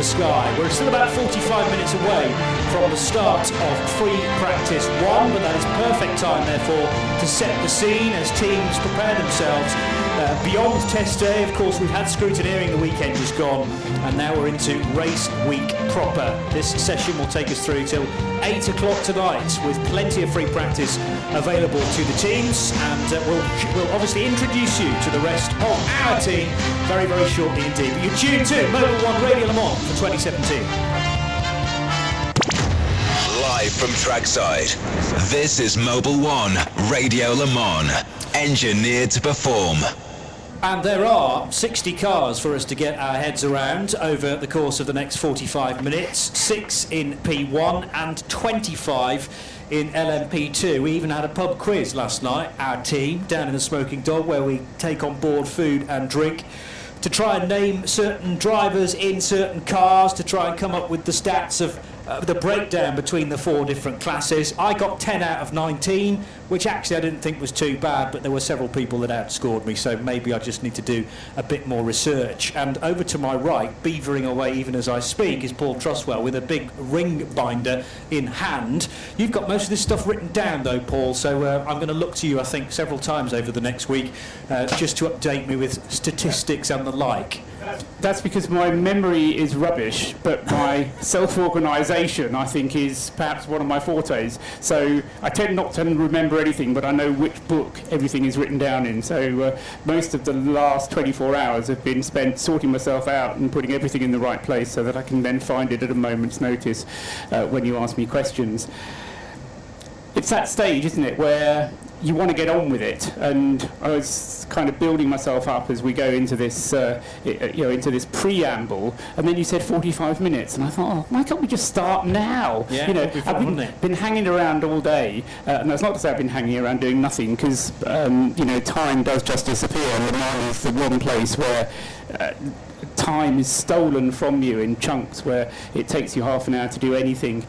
the sky. We're still about 45 minutes away from the start of free practice 1, but that is perfect time, therefore, to set the scene as teams prepare themselves. Beyond test day, of course, we've had scrutineering, the weekend just gone, and now we're into race week proper. This session will take us through till 8 o'clock tonight, with plenty of free practice available to the teams, and we'll obviously introduce you to the rest of our team very, very shortly indeed. But you're tuned to Mobil 1 Radio Le Mans for 2017. Live from trackside, this is Mobil 1 Radio Le Mans, engineered to perform. And there are 60 cars for us to get our heads around over the course of the next 45 minutes, 6 in P1 and 25 in LMP2. We even had a pub quiz last night, our team, down in the Smoking Dog, where we take on board food and drink to try and name certain drivers in certain cars, to try and come up with the stats of the breakdown between the 4 different classes. I got 10 out of 19, which actually I didn't think was too bad, but there were several people that outscored me, so maybe I just need to do a bit more research. And over to my right, beavering away even as I speak, is Paul Truswell with a big ring binder in hand. You've got most of this stuff written down though, Paul, so I'm going to look to you, I think, several times over the next week just to update me with statistics and the like. That's because my memory is rubbish, but my self-organisation, I think, is perhaps one of my fortes. So I tend not to remember anything, but I know which book everything is written down in. So most of the last 24 hours have been spent sorting myself out and putting everything in the right place so that I can then find it at a moment's notice when you ask me questions. It's that stage, isn't it, where you want to get on with it, and I was kind of building myself up as we go into this, into this preamble, and then you said 45 minutes, and I thought, oh, why can't we just start now? Yeah, I've been hanging around all day, and that's not to say I've been hanging around doing nothing, because time does just disappear, and Le Mans is the one place where time is stolen from you in chunks, where it takes you half an hour to do anything.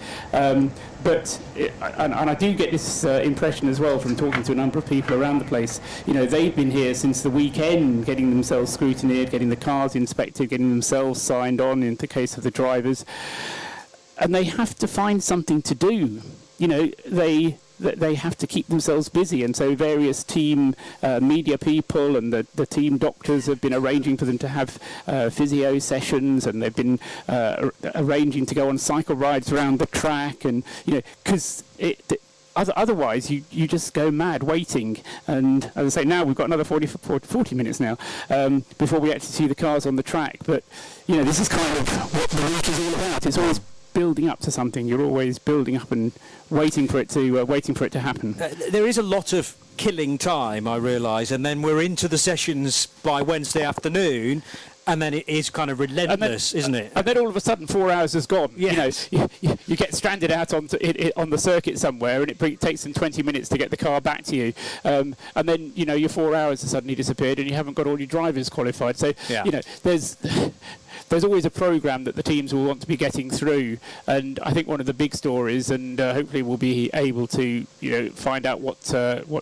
But I do get this impression as well from talking to a number of people around the place. They've been here since the weekend, getting themselves scrutineered, getting the cars inspected, getting themselves signed on in the case of the drivers. And they have to find something to do. They have to keep themselves busy, and so various team media people and the team doctors have been arranging for them to have physio sessions, and they've been arranging to go on cycle rides around the track, and because otherwise you just go mad waiting. And as I say, now we've got another 40 minutes now before we actually see the cars on the track. But this is kind of what the week is all about. It's always building up to something. You're always building up and waiting for it to happen. There is a lot of killing time, I realise, and then we're into the sessions by Wednesday afternoon, and then it is kind of relentless, isn't it? And then all of a sudden 4 hours has gone. Yes. You get stranded out on the circuit somewhere, and it takes them 20 minutes to get the car back to you. And then your 4 hours has suddenly disappeared, and you haven't got all your drivers qualified. So there's always a programme that the teams will want to be getting through, and I think one of the big stories, and hopefully we'll be able to find out what's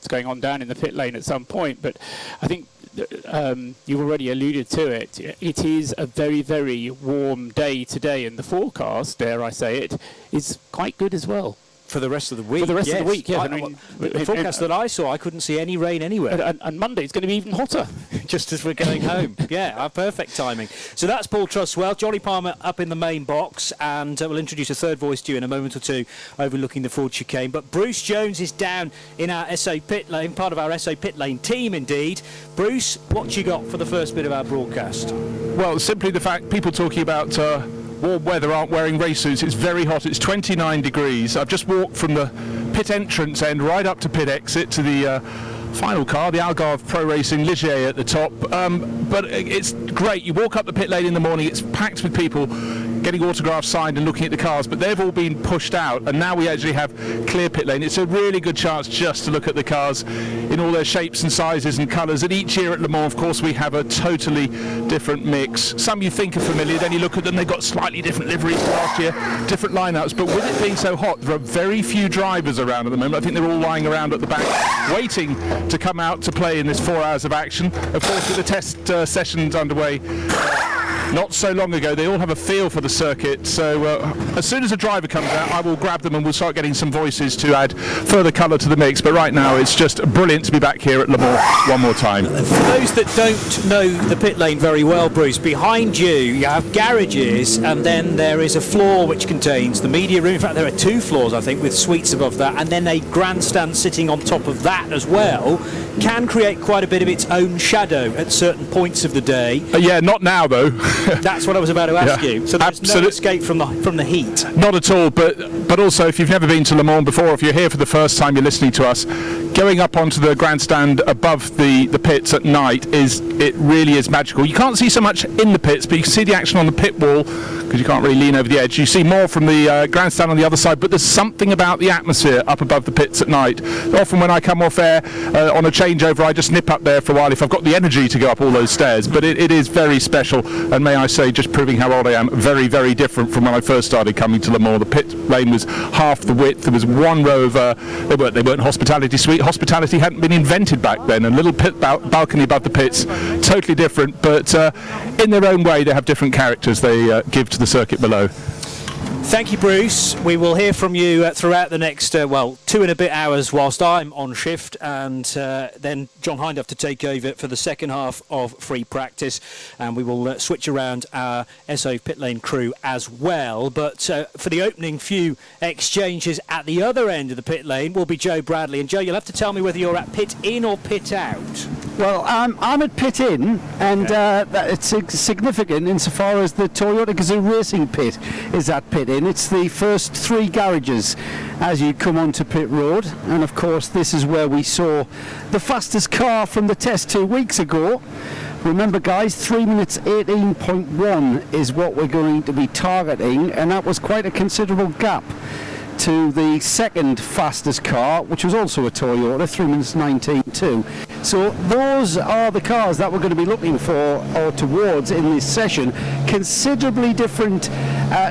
going on down in the pit lane at some point. But I think you've already alluded to it. It is a very, very warm day today, and the forecast, dare I say it, is quite good as well. For the rest of the week. For the rest of the week, yeah. The forecast that I saw, I couldn't see any rain anywhere. And Monday's going to be even hotter. Just as we're going home. Yeah, our perfect timing. So that's Paul Truswell. Johnny Palmer up in the main box, and we'll introduce a third voice to you in a moment or two, overlooking the Ford chicane. But Bruce Jones is down in our SA pit lane, part of our SA pit lane team indeed. Bruce, what you got for the first bit of our broadcast? Well, simply the fact people talking about warm weather aren't wearing race suits. It's very hot. It's 29 degrees. I've just walked from the pit entrance end right up to pit exit to the final car, the Algarve Pro Racing Ligier at the top. But it's great. You walk up the pit lane in the morning, it's packed with people getting autographs signed and looking at the cars, but they've all been pushed out, and now we actually have clear pit lane. It's a really good chance just to look at the cars in all their shapes and sizes and colours. And each year at Le Mans, of course, we have a totally different mix. Some you think are familiar, then you look at them, they've got slightly different liveries to last year, different lineups. But with it being so hot, there are very few drivers around at the moment. I think they're all lying around at the back, waiting to come out to play in this 4 hours of action. Of course, with the test sessions underway not so long ago. They all have a feel for the circuit, so as soon as a driver comes out, I will grab them and we'll start getting some voices to add further colour to the mix. But right now, it's just brilliant to be back here at Le Mans one more time. For those that don't know the pit lane very well, Bruce, behind you have garages, and then there is a floor which contains the media room. In fact, there are 2 floors, I think, with suites above that, and then a grandstand sitting on top of that as well. Can create quite a bit of its own shadow at certain points of the day. Yeah, not now though. That's what I was about to ask you. So there's no escape from the heat. Not at all, but also if you've never been to Le Mans before, if you're here for the first time, you're listening to us, going up onto the grandstand above the pits at night it really is magical. You can't see so much in the pits, but you can see the action on the pit wall because you can't really lean over the edge. You see more from the grandstand on the other side, but there's something about the atmosphere up above the pits at night. Often when I come off air on a changeover, I just nip up there for a while if I've got the energy to go up all those stairs. But it is very special, and may I say, just proving how old I am, very, very different from when I first started coming to Le Mans. The pit lane was half the width. There was one row of they weren't hospitality suite. Hospitality hadn't been invented back then, and a little pit balcony above the pits, totally different, but in their own way they have different characters they give to the circuit below. Thank you, Bruce. We will hear from you throughout the next 2 and a bit hours whilst I'm on shift, and then John Hindhaugh to take over for the second half of free practice, and we will switch around our SO pit lane crew as well. But for the opening few exchanges at the other end of the pit lane will be Joe Bradley. And Joe, you'll have to tell me whether you're at pit in or pit out. Well, I'm at pit in, and it's significant insofar as the Toyota Gazoo Racing pit is at pit in. It's the first 3 garages as you come onto pit road, and of course this is where we saw the fastest car from the test 2 weeks ago. Remember guys, 3 minutes 18.1 is what we're going to be targeting, and that was quite a considerable gap to the second fastest car, which was also a Toyota, 3 minutes 19.2. So those are the cars that we're going to be looking for or towards in this session. Considerably different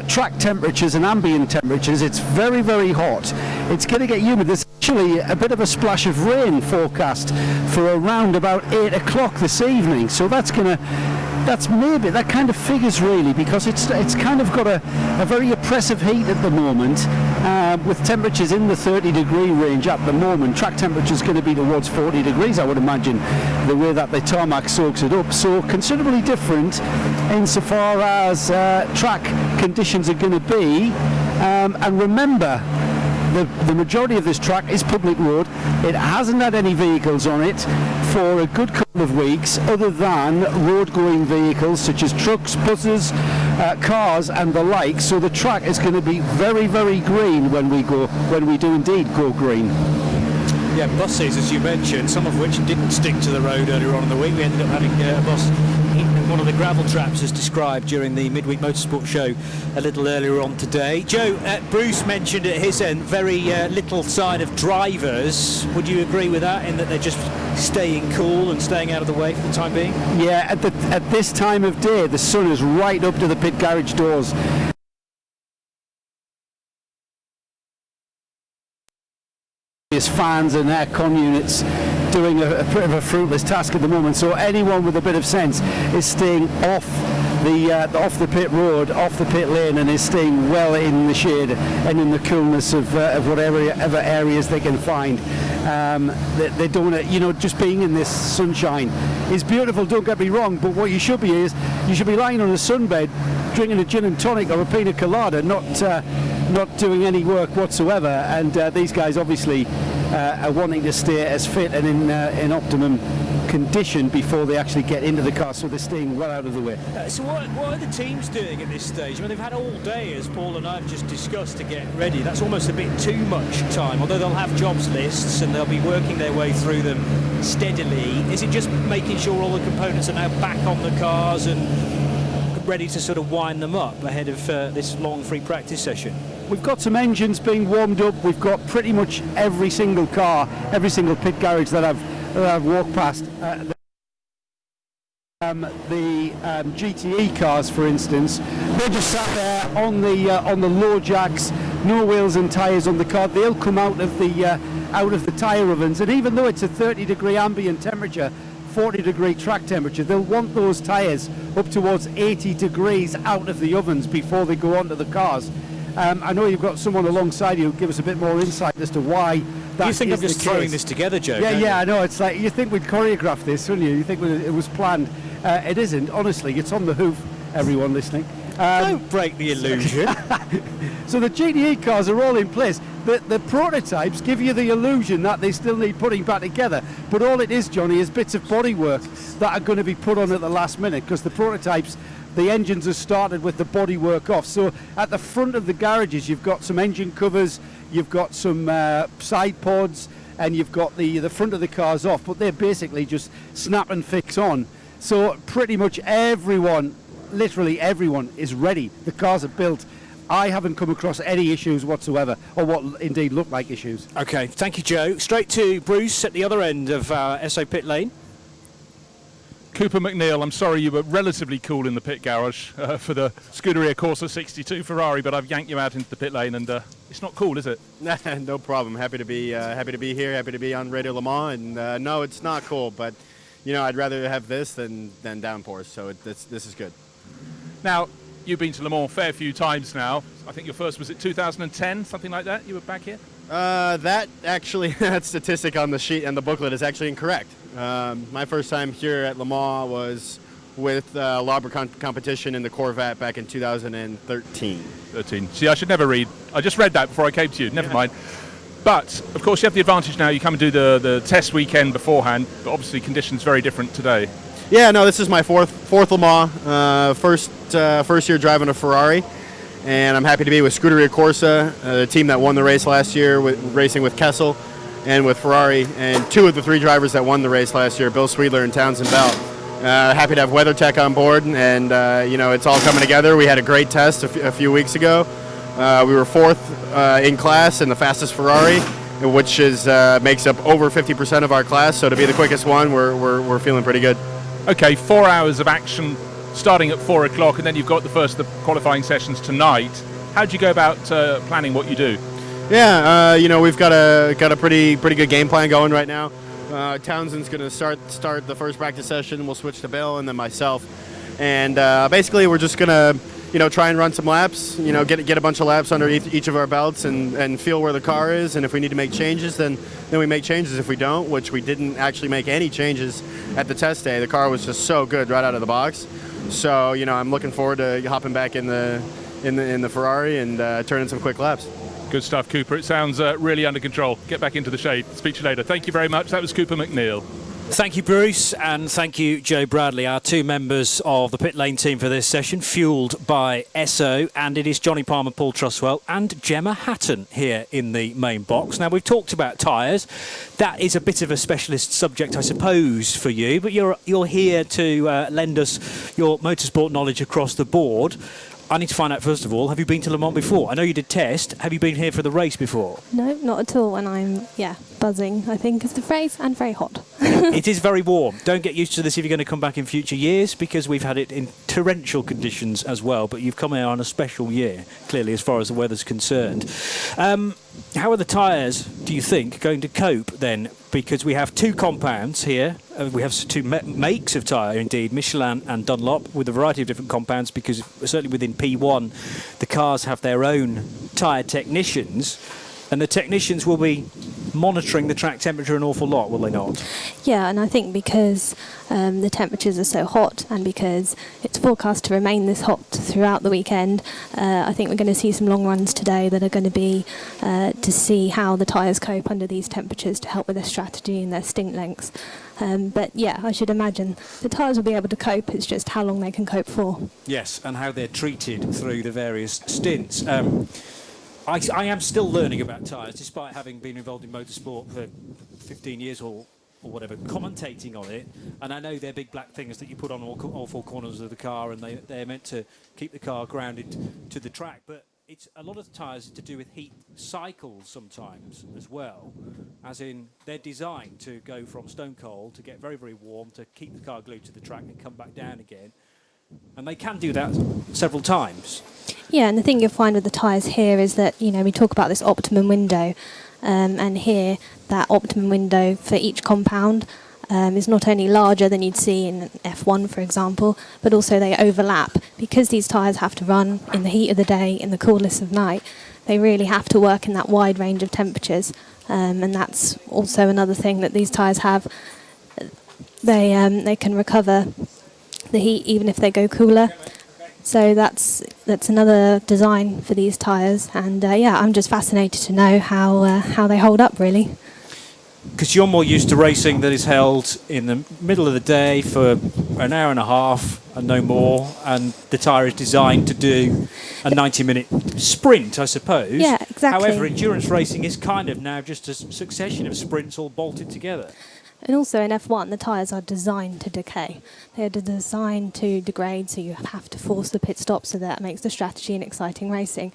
track temperatures and ambient temperatures. It's very, very hot. It's going to get humid. There's actually a bit of a splash of rain forecast for around about 8 o'clock this evening. So that kind of figures really, because it's kind of got a very oppressive heat at the moment, with temperatures in the 30-degree range at the moment. Track temperature is going to be towards 40 degrees, I would imagine, the way that the tarmac soaks it up. So considerably different insofar as track conditions are going to be. And remember, the majority of this track is public road. It hasn't had any vehicles on it for a good couple of weeks, other than road-going vehicles such as trucks, buses, cars and the like. So the track is going to be very, very green when we do indeed go green. Yeah, buses, as you mentioned, some of which didn't stick to the road earlier on in the week. We ended up having a bus in one of the gravel traps, as described during the Midweek Motorsport show a little earlier on today. Joe, Bruce mentioned at his end very little sign of drivers. Would you agree with that, in that they're just staying cool and staying out of the way for the time being? Yeah, at this time of day, the sun is right up to the pit garage doors. Fans and aircon units doing a bit of a fruitless task at the moment, so anyone with a bit of sense is staying off the pit road, off the pit lane, and is staying well in the shade and in the coolness of whatever areas they can find. They don't, just being in this sunshine is beautiful, don't get me wrong, but what you should be is you should be lying on a sunbed drinking a gin and tonic or a pina colada, not doing any work whatsoever. And these guys obviously are wanting to stay as fit and in optimum condition before they actually get into the car, so they're staying well out of the way. So what are the teams doing at this stage? I mean, they've had all day, as Paul and I have just discussed, to get ready. That's almost a bit too much time, although they'll have jobs lists and they'll be working their way through them steadily. Is it just making sure all the components are now back on the cars and ready to sort of wind them up ahead of this long free practice session? We've got some engines being warmed up. We've got pretty much every single car, every single pit garage that I've walked past. The GTE cars, for instance, they just sat there on the low jacks, no wheels and tyres on the car. They'll come out of the tyre ovens, and even though it's a 30-degree ambient temperature 40-degree track temperature. They'll want those tyres up towards 80 degrees out of the ovens before they go onto the cars. I know you've got someone alongside you who'll give us a bit more insight as to why that You think is I'm just the throwing case. this together, Joe? Yeah, don't yeah, you? I know. It's like you think we'd choreograph this, wouldn't you? You think it was planned. It isn't. Honestly, it's on the hoof. Everyone listening. Don't break the illusion. So the GTE cars are all in place. The prototypes give you the illusion that they still need putting back together. But all it is, Johnny, is bits of bodywork that are going to be put on at the last minute, because the prototypes, the engines are started with the bodywork off. So at the front of the garages, you've got some engine covers, you've got some side pods, and you've got the front of the cars off. But they're basically just snap and fix on. So pretty much everyone, literally everyone, is ready. The cars are built. I haven't come across any issues whatsoever, or what indeed look like issues. Okay, thank you, Joe. Straight to Bruce at the other end of SO pit lane. Cooper McNeil, I'm sorry you were relatively cool in the pit garage for the Scuderia Corsa 62 Ferrari, but I've yanked you out into the pit lane, and it's not cool, is it? No problem. Happy to be here. Happy to be on Radio Le Mans. And no, it's not cool, but I'd rather have this than downpours. So this is good. Now, you've been to Le Mans a fair few times now. I think your first was at 2010, something like that. You were back here. That statistic on the sheet and the booklet is actually incorrect. My first time here at Le Mans was with Lauber competition in the Corvette back in 2013. 13. See, I should never read. I just read that before I came to you. Never mind. But, of course, you have the advantage now. You come and do the test weekend beforehand, but obviously conditions very different today. Yeah, no, this is my fourth Le Mans, first year driving a Ferrari, and I'm happy to be with Scuderia Corsa, the team that won the race last year, racing with Kessel and with Ferrari, and two of the three drivers that won the race last year, Bill Sweedler and Townsend Bell. Happy to have WeatherTech on board, and it's all coming together. We had a great test a few weeks ago. We were fourth in class and the fastest Ferrari, which makes up over 50% of our class. So to be the quickest one, we're feeling pretty good. Okay, 4 hours of action starting at 4 o'clock, and then you've got the qualifying sessions tonight. How do you go about planning what you do? Yeah, we've got a pretty good game plan going right now. Townsend's going to start the first practice session. We'll switch to Bill and then myself, and basically we're just going to try and run some laps. Get a bunch of laps under each of our belts and feel where the car is. And if we need to make changes, then we make changes. If we don't, which we didn't actually make any changes at the test day, the car was just so good right out of the box. So I'm looking forward to hopping back in the Ferrari and turning some quick laps. Good stuff, Cooper. It sounds really under control. Get back into the shade. Speak to you later. Thank you very much. That was Cooper McNeil. Thank you, Bruce, and thank you, Joe Bradley, our two members of the pit lane team for this session, fuelled by Esso, and it is Johnny Palmer, Paul Truswell, and Gemma Hatton here in the main box. Now, we've talked about tyres. That is a bit of a specialist subject, I suppose, for you, but you're here to lend us your motorsport knowledge across the board. I need to find out, first of all, have you been to Le Mans before? I know you did test. Have you been here for the race before? No, not at all. And I'm, buzzing, I think is the phrase, and very hot. It is very warm. Don't get used to this if you're going to come back in future years, because we've had it in torrential conditions as well. But you've come here on a special year, clearly, as far as the weather's concerned. How are the tyres, do you think, going to cope then? Because we have two compounds here. We have two makes of tyre, indeed, Michelin and Dunlop, with a variety of different compounds, because certainly within P1, the cars have their own tyre technicians, and the technicians will be monitoring the track temperature an awful lot, will they not? Yeah, and I think because the temperatures are so hot, and because it's forecast to remain this hot throughout the weekend, I think we're going to see some long runs today that are going to be to see how the tyres cope under these temperatures to help with their strategy and their stint lengths. But yeah, I should imagine the tyres will be able to cope. It's just how long they can cope for. Yes, and how they're treated through the various stints. I am still learning about tyres, despite having been involved in motorsport for 15 years or whatever, commentating on it. And I know they're big black things that you put on all four corners of the car, and they're meant to keep the car grounded to the track. But it's a lot of the tyres to do with heat cycles sometimes as well, as in they're designed to go from stone cold to get very, very warm, to keep the car glued to the track and come back down again. And they can do that several times. Yeah, and the thing you'll find with the tyres here is that, we talk about this optimum window, and here, that optimum window for each compound is not only larger than you'd see in F1, for example, but also they overlap. Because these tyres have to run in the heat of the day, in the coolness of night, they really have to work in that wide range of temperatures. And that's also another thing that these tyres have. They can recover the heat even if they go cooler. So that's another design for these tyres. And I'm just fascinated to know how they hold up, really. Because you're more used to racing that is held in the middle of the day for an hour and a half and no more, and the tyre is designed to do a 90-minute sprint, I suppose. Yeah, exactly. However, endurance racing is kind of now just a succession of sprints all bolted together. And also in F1, the tyres are designed to decay. They are designed to degrade, so you have to force the pit stop, so that makes the strategy and exciting racing.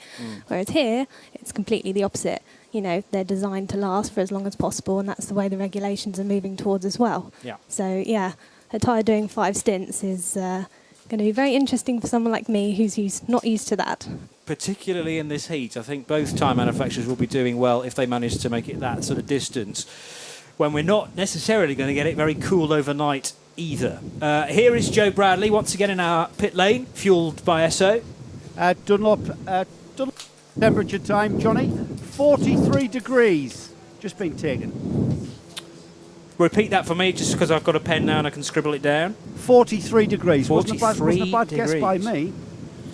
Whereas here, it's completely the opposite. You know, they're designed to last for as long as possible, and that's the way the regulations are moving towards as well. Yeah. So, a tyre doing 5 stints is going to be very interesting for someone like me who's not used to that. Particularly in this heat, I think both tyre manufacturers will be doing well if they manage to make it that sort of distance, when we're not necessarily going to get it very cool overnight either. Here is Joe Bradley once again in our pit lane, fuelled by Esso. Dunlop temperature time, Johnny, 43 degrees, just been taken. Repeat that for me, just because I've got a pen now and I can scribble it down. 43 degrees, 43 wasn't a bad guess by me,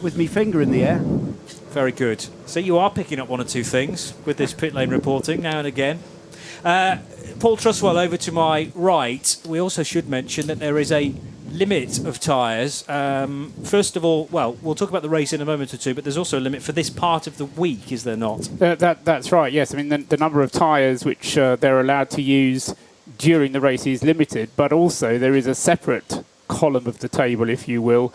with me finger in the air. Very good. So you are picking up one or two things with this pit lane reporting now and again. Paul Truswell over to my right. We also should mention that there is a limit of tyres. First of all, well, we'll talk about the race in a moment or two, but there's also a limit for this part of the week, is there not? That's right, yes. I mean, the number of tyres which they're allowed to use during the race is limited, but also there is a separate column of the table, if you will,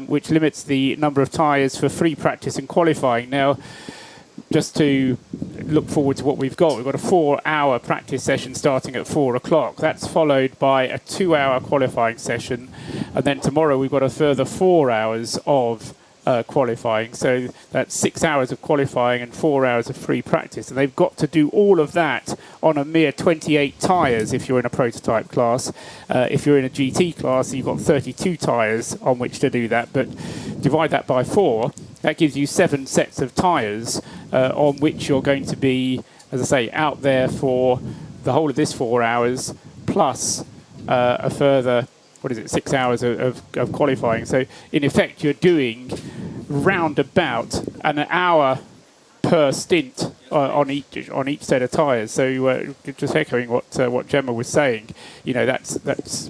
which limits the number of tyres for free practice and qualifying. Now, just to look forward to what we've got a 4-hour practice session starting at 4 o'clock. That's followed by a 2-hour qualifying session, and then tomorrow we've got a further 4 hours of qualifying. So that's 6 hours of qualifying and 4 hours of free practice, and they've got to do all of that on a mere 28 tyres if you're in a prototype class. If you're in a GT class, you've got 32 tyres on which to do that, but divide that by 4, that gives you 7 sets of tyres on which you're going to be, as I say, out there for the whole of this 4 hours, plus a further, 6 hours of qualifying. So in effect, you're doing round about an hour per stint on each set of tyres. So just echoing what Gemma was saying, you know, that's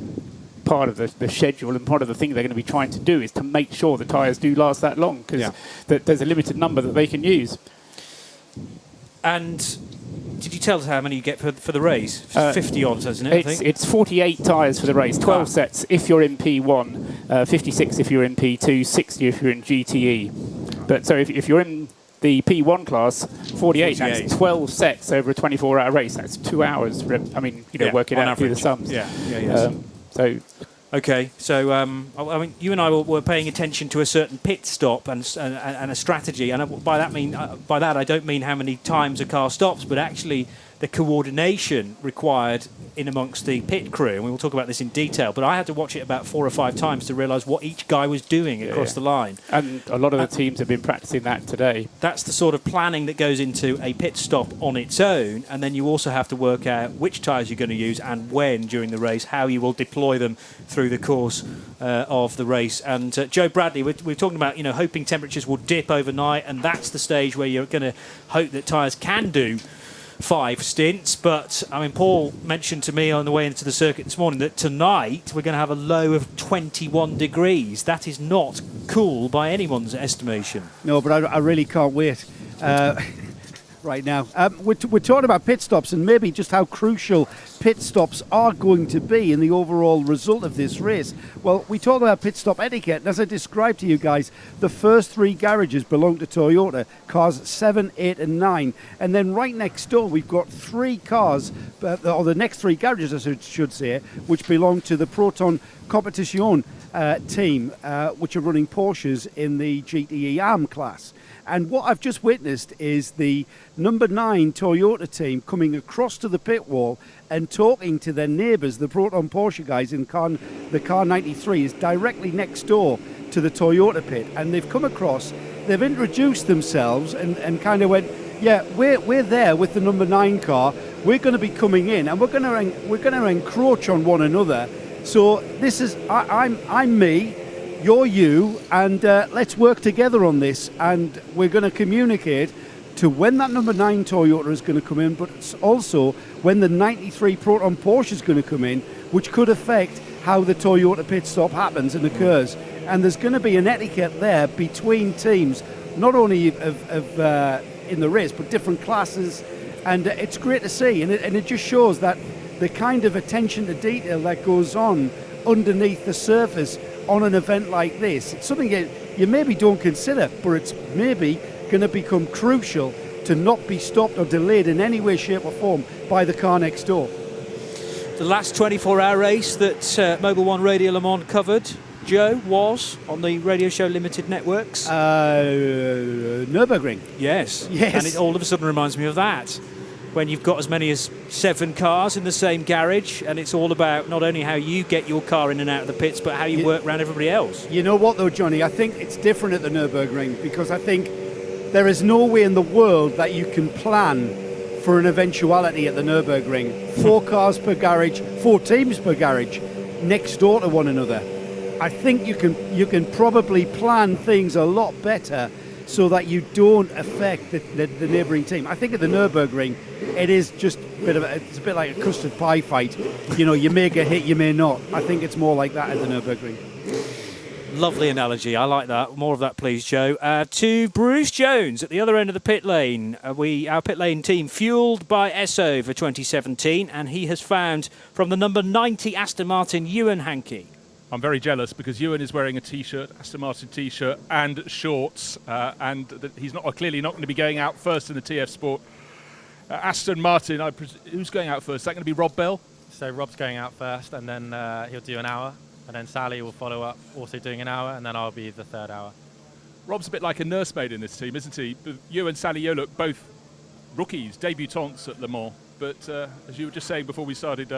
part of the schedule, and part of the thing they're going to be trying to do is to make sure the tyres do last that long, because there's a limited number that they can use. And did you tell us how many you get for the race? 50 odds, isn't it? I think It's 48 tyres for the race, 12 sets if you're in P1, 56 if you're in P2, 60 if you're in GTE. But so if you're in the P1 class, 48, that's 12 sets over a 24-hour race. That's 2 hours. I mean, work it out through the sums. Okay, so I mean, you and I were paying attention to a certain pit stop and a strategy, and by that I don't mean how many times a car stops, but actually the coordination required in amongst the pit crew, and we will talk about this in detail, but I had to watch it about 4 or 5 times to realise what each guy was doing across the line. And a lot of the teams have been practicing that today. That's the sort of planning that goes into a pit stop on its own, and then you also have to work out which tyres you're going to use and when during the race, how you will deploy them through the course of the race. And Joe Bradley, we're talking about, hoping temperatures will dip overnight, and that's the stage where you're going to hope that tyres can do 5 stints. But I mean, Paul mentioned to me on the way into the circuit this morning that tonight we're going to have a low of 21 degrees. That is not cool by anyone's estimation. No, but I really can't wait right now. We're talking about pit stops and maybe just how crucial pit stops are going to be in the overall result of this race. Well, we talk about pit stop etiquette, and as I described to you guys, the first 3 garages belong to Toyota, cars 7, 8 and 9, and then right next door we've got 3 cars, or the next 3 garages I should say, which belong to the Proton Competition. team, which are running Porsches in the GTE Arm class. And what I've just witnessed is the number 9 Toyota team coming across to the pit wall and talking to their neighbours, the Proton Porsche guys in the car 93 is directly next door to the Toyota pit. And they've come across, they've introduced themselves and kind of went, yeah, we're there with the number 9 car. We're going to be coming in and we're going to encroach on one another. So this is, I'm me, you're you, and let's work together on this. And we're going to communicate to when that number 9 Toyota is going to come in, but it's also when the 93 Proton Porsche is going to come in, which could affect how the Toyota pit stop happens and occurs. And there's going to be an etiquette there between teams, not only of in the race, but different classes. And it's great to see. And it just shows that the kind of attention to detail that goes on underneath the surface on an event like this. It's something you maybe don't consider, but it's maybe going to become crucial to not be stopped or delayed in any way, shape or form by the car next door. The last 24-hour race that Mobil 1 Radio Le Mans covered, Joe, was on the Radio Show Limited networks. Nürburgring. Yes. Yes. And it all of a sudden reminds me of that. When you've got as many as 7 cars in the same garage, and it's all about not only how you get your car in and out of the pits, but how you work around everybody else. You know what, though, Johnny? I think it's different at the Nürburgring, because I think there is no way in the world that you can plan for an eventuality at the Nürburgring. 4 cars per garage, 4 teams per garage, next door to one another. I think you can probably plan things a lot better so that you don't affect the neighbouring team. I think at the Nürburgring, it is just it's a bit like a custard pie fight. You know, you may get hit, you may not. I think it's more like that at the Nürburgring. Lovely analogy. I like that. More of that, please, Joe. To Bruce Jones at the other end of the pit lane. Our pit lane team fuelled by Esso for 2017, and he has found from the number 90 Aston Martin, Ewan Hankey. I'm very jealous because Ewan is wearing a T-shirt, Aston Martin T-shirt and shorts, and he's clearly not going to be going out first in the TF Sport. Aston Martin, who's going out first? Is that going to be Rob Bell? So Rob's going out first, and then he'll do an hour, and then Sally will follow up, also doing an hour, and then I'll be the 3rd hour. Rob's a bit like a nursemaid in this team, isn't he? You and Sally Yoluk, both rookies, debutantes at Le Mans, but as you were just saying before we started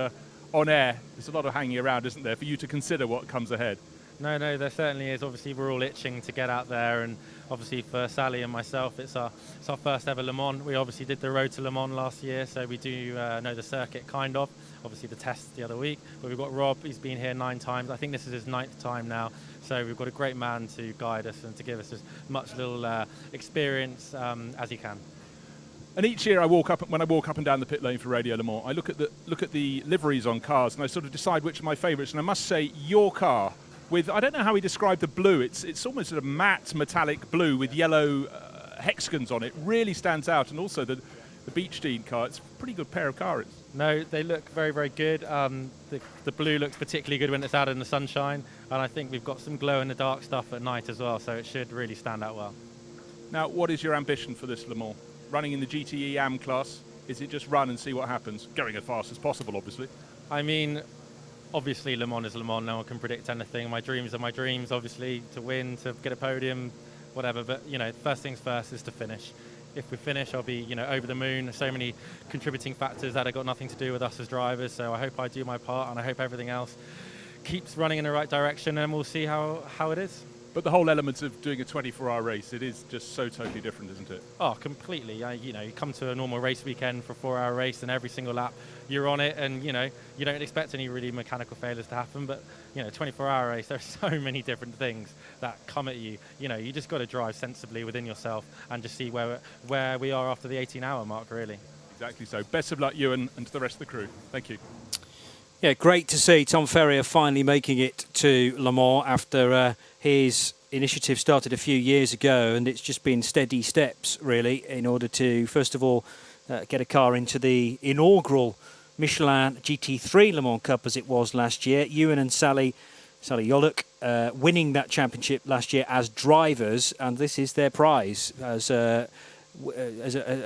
on air, there's a lot of hanging around, isn't there, for you to consider what comes ahead? No, there certainly is. Obviously, we're all itching to get out there, and obviously for Sally and myself, it's our first ever Le Mans. We obviously did the Road to Le Mans last year, so we do know the circuit, kind of. Obviously, the test the other week. But we've got Rob, he's been here 9 times. I think this is his 9th time now. So we've got a great man to guide us and to give us as much little experience as he can. And each year when I walk up and down the pit lane for Radio Le Mans, I look at the liveries on cars and I sort of decide which are my favourites. And I must say, your car, with, I don't know how he described the blue, it's almost sort of matte metallic blue with yellow hexagons on it, really stands out. And also the Beechstein car, it's a pretty good pair of cars. No, they look very, very good. The blue looks particularly good when it's out in the sunshine. And I think we've got some glow-in-the-dark stuff at night as well, so it should really stand out well. Now, what is your ambition for this Le Mans? Running in the GTE AM class, is it just run and see what happens? Going as fast as possible, obviously. I mean, obviously Le Mans is Le Mans, no one can predict anything. My dreams are my dreams, obviously, to win, to get a podium, whatever. But, first things first is to finish. If we finish, I'll be, over the moon. There's so many contributing factors that have got nothing to do with us as drivers. So I hope I do my part, and I hope everything else keeps running in the right direction, and we'll see how it is. But the whole element of doing a 24-hour race, it is just so totally different, isn't it? Oh, completely. You come to a normal race weekend for a 4-hour race, and every single lap you're on it, and you don't expect any really mechanical failures to happen. But 24-hour race, there's so many different things that come at you. You just got to drive sensibly within yourself and just see where we are after the 18-hour mark, really. Exactly so. Best of luck, Ewan, and to the rest of the crew. Thank you. Yeah, great to see Tom Ferrier finally making it to Le Mans after his initiative started a few years ago, and it's just been steady steps, really, in order to, first of all, get a car into the inaugural Michelin GT3 Le Mans Cup, as it was last year. Ewan and Sally Yoluk winning that championship last year as drivers, and this is their prize as a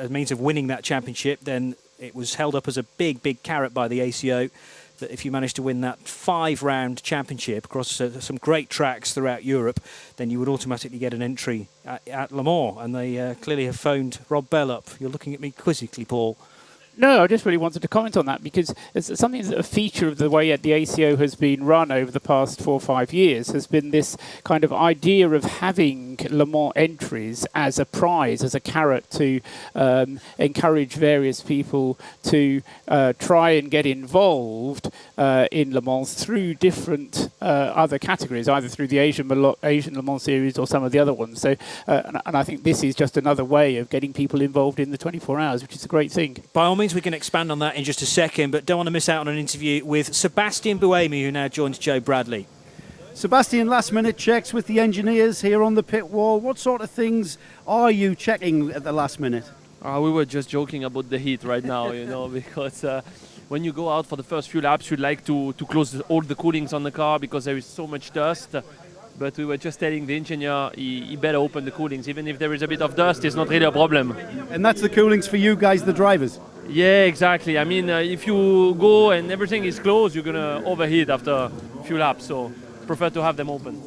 means of winning that championship. Then it was held up as a big carrot by the ACO that if you manage to win that 5-round championship across some great tracks throughout Europe, then you would automatically get an entry at Le Mans. And they clearly have phoned Rob Bell up. You're looking at me quizzically, Paul. No, I just really wanted to comment on that because it's something that's a feature of the way the ACO has been run over the past 4 or 5 years has been this kind of idea of having Le Mans entries as a prize, as a carrot to encourage various people to try and get involved in Le Mans through different other categories, either through the Asian Le Mans series or some of the other ones. So, and I think this is just another way of getting people involved in the 24 hours, which is a great thing. By all means, we can expand on that in just a second, but don't want to miss out on an interview with Sebastian Buemi, who now joins Joe Bradley. Sebastian, last-minute checks with the engineers here on the pit wall. What sort of things are you checking at the last minute? We were just joking about the heat right now, because when you go out for the first few laps, you'd like to close all the coolings on the car because there is so much dust. But we were just telling the engineer he better open the coolings. Even if there is a bit of dust, it's not really a problem. And that's the coolings for you guys, the drivers? Yeah, exactly. I mean, if you go and everything is closed, you're going to overheat after a few laps. So prefer to have them open.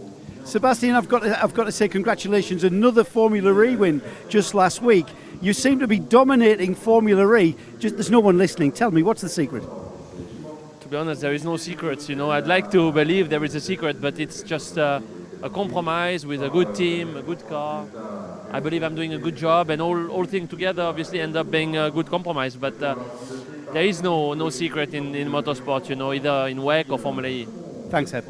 Sebastian, I've got to say congratulations. Another Formula E win just last week. You seem to be dominating Formula E. Just there's no one listening. Tell me, what's the secret? To be honest, there is no secrets. I'd like to believe there is a secret, but it's just a compromise with a good team, a good car. I believe I'm doing a good job, and all things together obviously end up being a good compromise. But there is no secret in motorsport, either in WEC or Formula E. Thanks, Ed.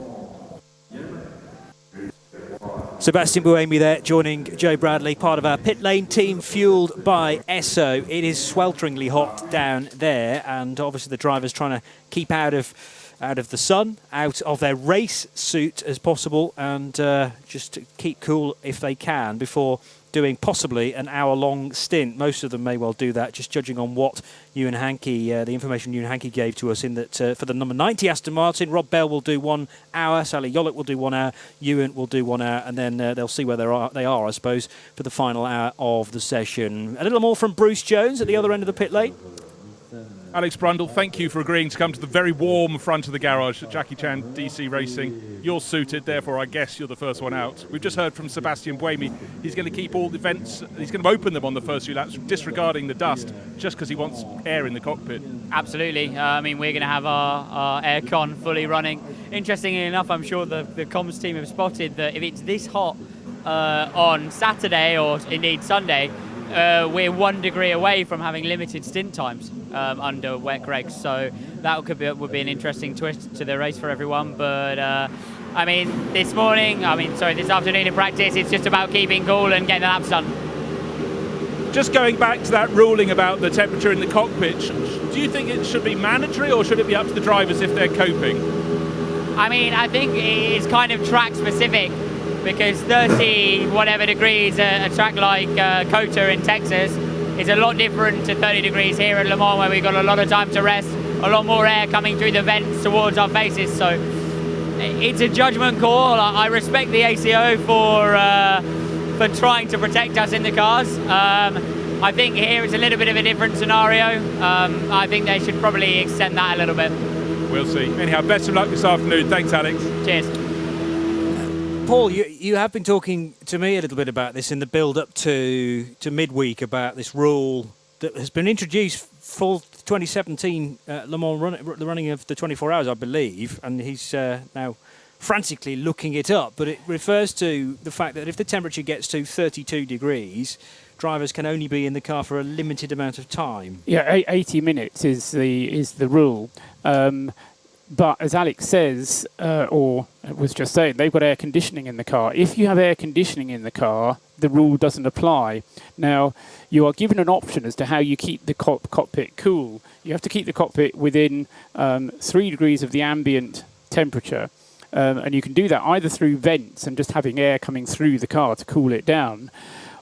Sebastian Buemi there, joining Joe Bradley, part of our pit lane team fueled by Esso. It is swelteringly hot down there, and obviously the drivers trying to keep out of the sun, out of their race suit as possible, and just to keep cool if they can before doing possibly an hour-long stint. Most of them may well do that, just judging on what Ewan Hankey, the information Ewan Hankey gave to us, in that for the number 90 Aston Martin, Rob Bell will do 1 hour, Sally Yollick will do 1 hour, Ewan will do 1 hour, and then they'll see where they are, I suppose, for the final hour of the session. A little more from Bruce Jones at the other end of the pit lane. Alex Brundle, thank you for agreeing to come to the very warm front of the garage at Jackie Chan DC Racing. You're suited, therefore I guess you're the first one out. We've just heard from Sebastian Buemi. He's going to keep all the vents, he's going to open them on the first few laps, disregarding the dust, just because he wants air in the cockpit. Absolutely. We're going to have our aircon fully running. Interestingly enough, I'm sure the comms team have spotted that if it's this hot on Saturday or indeed Sunday, we're 1 degree away from having limited stint times under WEC regs, so that would be an interesting twist to the race for everyone. But this afternoon in practice, it's just about keeping cool and getting the laps done. Just going back to that ruling about the temperature in the cockpit, do you think it should be mandatory or should it be up to the drivers if they're coping? I think it's kind of track specific, because 30 whatever degrees a track like COTA in Texas is a lot different to 30 degrees here at Le Mans, where we've got a lot of time to rest, a lot more air coming through the vents towards our faces. So it's a judgment call. I respect the ACO for trying to protect us in the cars. I think here it's a little bit of a different scenario. I think they should probably extend that a little bit. We'll see. Anyhow, best of luck this afternoon. Thanks, Alex. Cheers. Paul, you have been talking to me a little bit about this in the build-up to midweek, about this rule that has been introduced for 2017 Le Mans the running of the 24 hours, I believe, and he's now frantically looking it up. But it refers to the fact that if the temperature gets to 32 degrees, drivers can only be in the car for a limited amount of time. Yeah, 80 minutes is the rule. But as Alex says, or was just saying, they've got air conditioning in the car. If you have air conditioning in the car, the rule doesn't apply. Now, you are given an option as to how you keep the cockpit cool. You have to keep the cockpit within 3 degrees of the ambient temperature. And you can do that either through vents and just having air coming through the car to cool it down,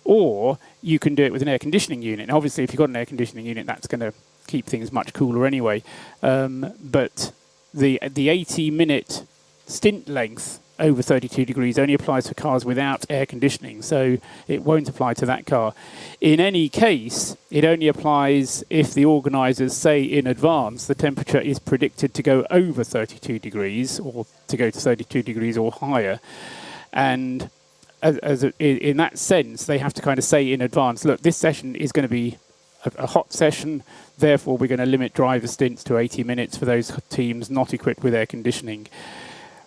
or you can do it with an air conditioning unit. And obviously, if you've got an air conditioning unit, that's going to keep things much cooler anyway. But the 80-minute stint length over 32 degrees only applies for cars without air conditioning, so it won't apply to that car. In any case, it only applies if the organisers say in advance the temperature is predicted to go over 32 degrees or to go to 32 degrees or higher. And in that sense, they have to kind of say in advance, look, this session is going to be a hot session, therefore we're going to limit driver stints to 80 minutes for those teams not equipped with air conditioning.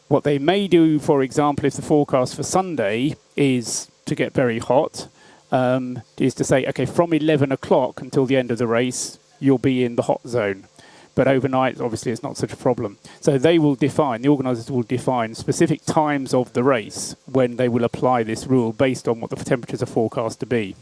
What they may do, for example, if the forecast for Sunday is to get very hot, is to say, okay, from 11 o'clock until the end of the race, you'll be in the hot zone. But overnight, obviously, it's not such a problem. So they will define, the organisers will define specific times of the race when they will apply this rule based on what the temperatures are forecast to be.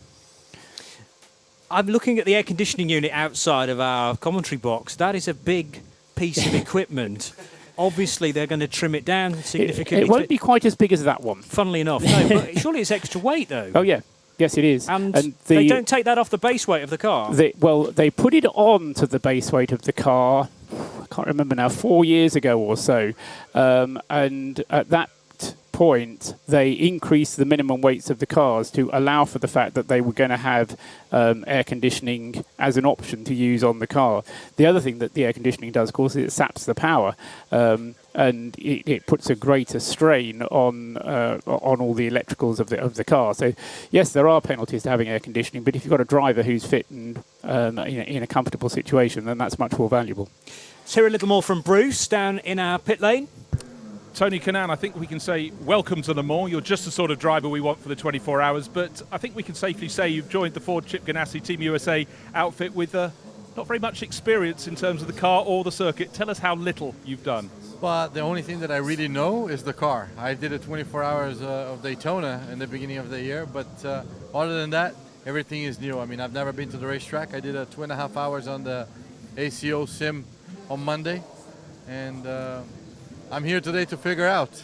I'm looking at the air conditioning unit outside of our commentary box. That is a big piece of equipment. Obviously, they're going to trim it down significantly. It won't be quite as big as that one. Funnily enough, no. But surely it's extra weight, though. Oh, yeah. Yes, it is. And they don't take that off the base weight of the car? They put it on to the base weight of the car, I can't remember now, 4 years ago or so. And at that point, they increased the minimum weights of the cars to allow for the fact that they were going to have air conditioning as an option to use on the car. The other thing that the air conditioning does, of course, is it saps the power, and it puts a greater strain on all the electricals of the car. So, yes, there are penalties to having air conditioning, but if you've got a driver who's fit and in a comfortable situation, then that's much more valuable. Let's hear a little more from Bruce down in our pit lane. Tony Kanaan, I think we can say welcome to Le Mans. You're just the sort of driver we want for the 24 hours, but I think we can safely say you've joined the Ford Chip Ganassi Team USA outfit with not very much experience in terms of the car or the circuit. Tell us how little you've done. But the only thing that I really know is the car. I did a 24 hours of Daytona in the beginning of the year, but other than that, everything is new. I mean, I've never been to the racetrack. I did 2.5 hours on the ACO sim on Monday, and I'm here today to figure out.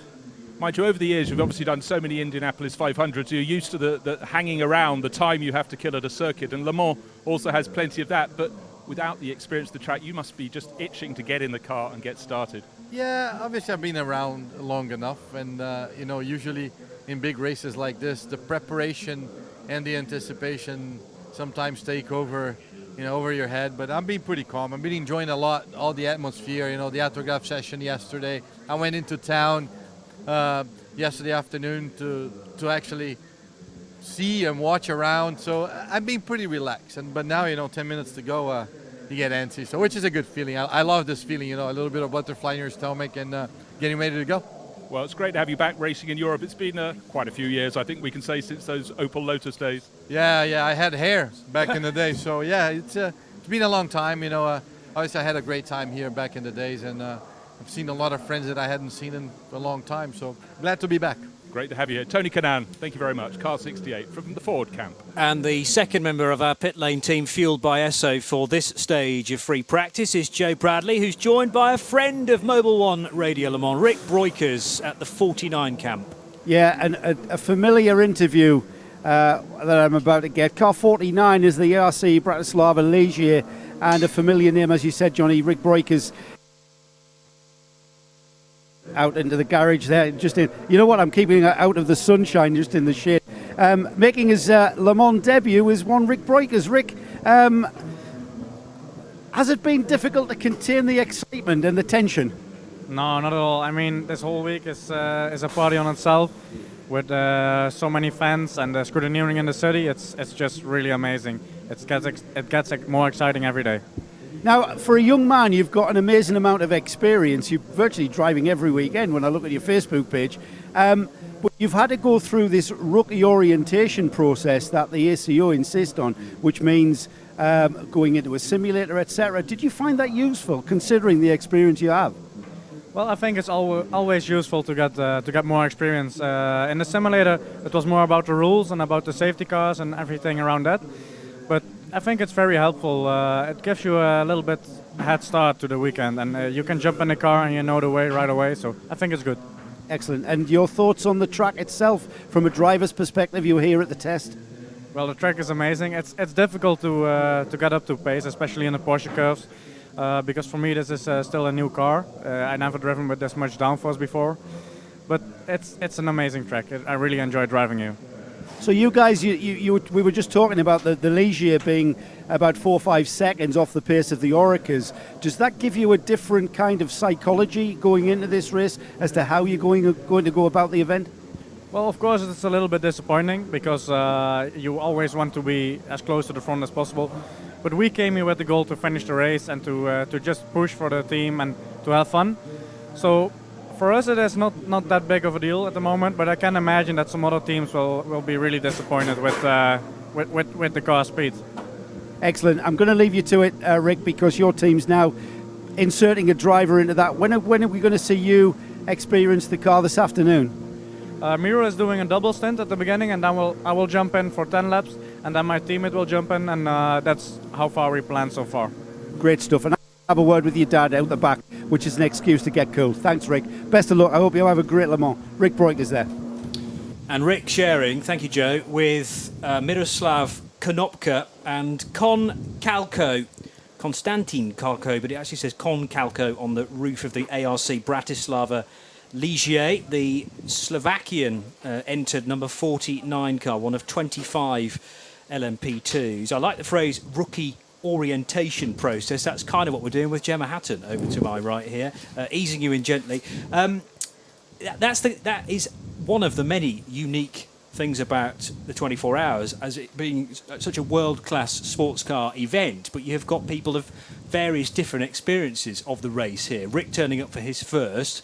Mind you, over the years, you've obviously done so many Indianapolis 500s. You're used to the hanging around, the time you have to kill at a circuit, and Le Mans also has plenty of that. But without the experience of the track, you must be just itching to get in the car and get started. Yeah, obviously I've been around long enough, and usually in big races like this, the preparation and the anticipation sometimes take over your head. But I'm being pretty calm. I've been enjoying a lot, all the atmosphere, the autograph session yesterday. I went into town yesterday afternoon to actually see and watch around. So I've been pretty relaxed. But now, 10 minutes to go, you get antsy. So which is a good feeling. I love this feeling, a little bit of butterfly in your stomach and getting ready to go. Well, it's great to have you back racing in Europe. It's been quite a few years, I think we can say, since those Opel Lotus days. Yeah, I had hair back in the day. So, yeah, it's been a long time. Obviously I had a great time here back in the days, and I've seen a lot of friends that I hadn't seen in a long time. So, glad to be back. Great to have you here. Tony Kanaan, thank you very much. Car 68 from the Ford camp. And the second member of our pit lane team, fueled by Esso for this stage of free practice, is Joe Bradley, who's joined by a friend of Mobil 1 Radio Le Mans, Rick Breukers, at the 49 camp. Yeah, and a familiar interview that I'm about to get. Car 49 is the RC Bratislava Ligier, and a familiar name, as you said, Johnny, Rick Breukers. Out into the garage there, I'm keeping it out of the sunshine, just in the shade. Making his Le Mans debut is one Rick Breukers. Rick, has it been difficult to contain the excitement and the tension? No, not at all. I mean, this whole week is a party on itself with so many fans and scrutineering in the city. It's just really amazing. It gets more exciting every day. Now, for a young man, you've got an amazing amount of experience. You're virtually driving every weekend when I look at your Facebook page. But you've had to go through this rookie orientation process that the ACO insist on, which means going into a simulator, etc. Did you find that useful, considering the experience you have? Well, I think it's always useful to get more experience. In the simulator, it was more about the rules and about the safety cars and everything around that. But I think it's very helpful. It gives you a little bit head start to the weekend, and you can jump in the car and you know the way right away. So I think it's good. Excellent. And your thoughts on the track itself, from a driver's perspective? You were here at the test. Well, the track is amazing. It's difficult to get up to pace, especially in the Porsche curves, because for me this is still a new car. I never driven with this much downforce before. but it's an amazing track. I really enjoy driving here. So you guys, we were just talking about the Ligier being about 4 or 5 seconds off the pace of the Oreca's. Does that give you a different kind of psychology going into this race as to how you're going to go about the event? Well, of course, it's a little bit disappointing because you always want to be as close to the front as possible. But we came here with the goal to finish the race and to just push for the team and to have fun. So for us, it is not that big of a deal at the moment. But I can imagine that some other teams will be really disappointed with the car speed. Excellent. I'm going to leave you to it, Rick, because your team's now inserting a driver into that. When are we going to see you experience the car this afternoon? Miro is doing a double stint at the beginning, and then I will jump in for 10 laps, and then my teammate will jump in, and that's how far we plan so far. Great stuff. And have a word with your dad out the back, which is an excuse to get cool. Thanks, Rick. Best of luck. I hope you have a great Le Mans. Rick Broikers there. And Rick sharing, thank you, Joe, with Miroslav Konopka and Konstantin Kalko, but it actually says Kon Kalko on the roof of the ARC Bratislava Ligier. The Slovakian entered number 49 car, one of 25 LMP2s. I like the phrase rookie orientation process. That's kind of what we're doing with Gemma Hatton over to my right here, easing you in gently. That is one of the many unique things about the 24 hours as it being such a world-class sports car event, but you have got people of various different experiences of the race here. Rick turning up for his first.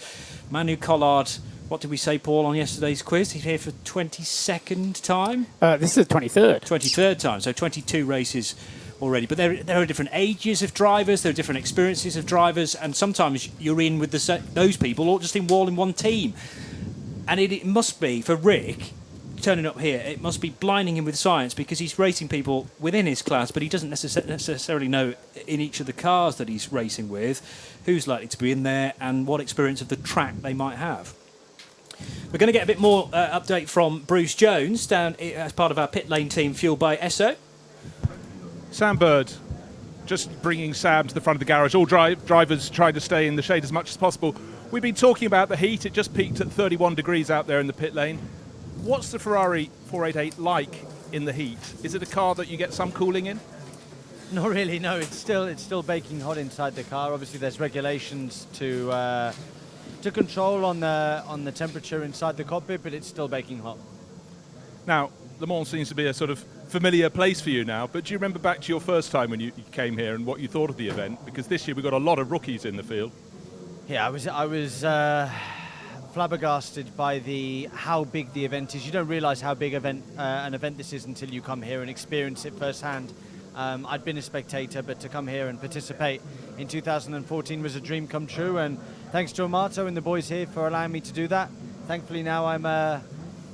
Manu Collard, what did we say, Paul, on yesterday's quiz? He's here for 22nd time? This is the 23rd. 23rd time, so 22 races already. But there are different ages of drivers, there are different experiences of drivers, and sometimes you're in with those people all just in one team. And it must be, for Rick, turning up here, it must be blinding him with science because he's racing people within his class, but he doesn't necessarily know in each of the cars that he's racing with who's likely to be in there and what experience of the track they might have. We're going to get a bit more update from Bruce Jones down as part of our pit lane team fueled by Esso. Sam Bird, just bringing Sam to the front of the garage. All drivers trying to stay in the shade as much as possible. We've been talking about the heat. It just peaked at 31 degrees out there in the pit lane. What's the Ferrari 488 like in the heat? Is it a car that you get some cooling in? Not really, no. It's still baking hot inside the car. Obviously, there's regulations to control on the temperature inside the cockpit, but it's still baking hot. Now, Le Mans seems to be a sort of familiar place for you now, but do you remember back to your first time when you came here and what you thought of the event? Because this year we've got a lot of rookies in the field. Yeah, I was flabbergasted by how big the event is. You don't realise how big an event this is until you come here and experience it firsthand. I'd been a spectator, but to come here and participate in 2014 was a dream come true, and thanks to Amato and the boys here for allowing me to do that. Thankfully now I'm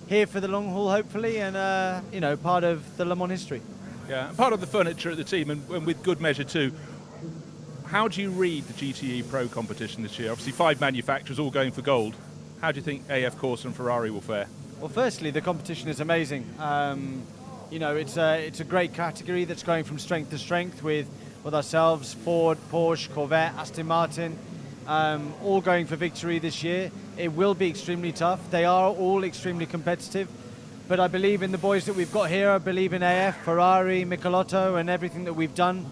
here for the long haul, hopefully, and part of the Le Mans history. Yeah, part of the furniture at the team, and with good measure too. How do you read the GTE Pro competition this year? Obviously 5 manufacturers all going for gold. How do you think AF Corse and Ferrari will fare? Well, firstly, the competition is amazing. It's a great category that's going from strength to strength with ourselves, Ford, Porsche, Corvette, Aston Martin, all going for victory this year. It will be extremely tough. They are all extremely competitive, but I believe in the boys that we've got here. I believe in AF, Ferrari, Michelotto, and everything that we've done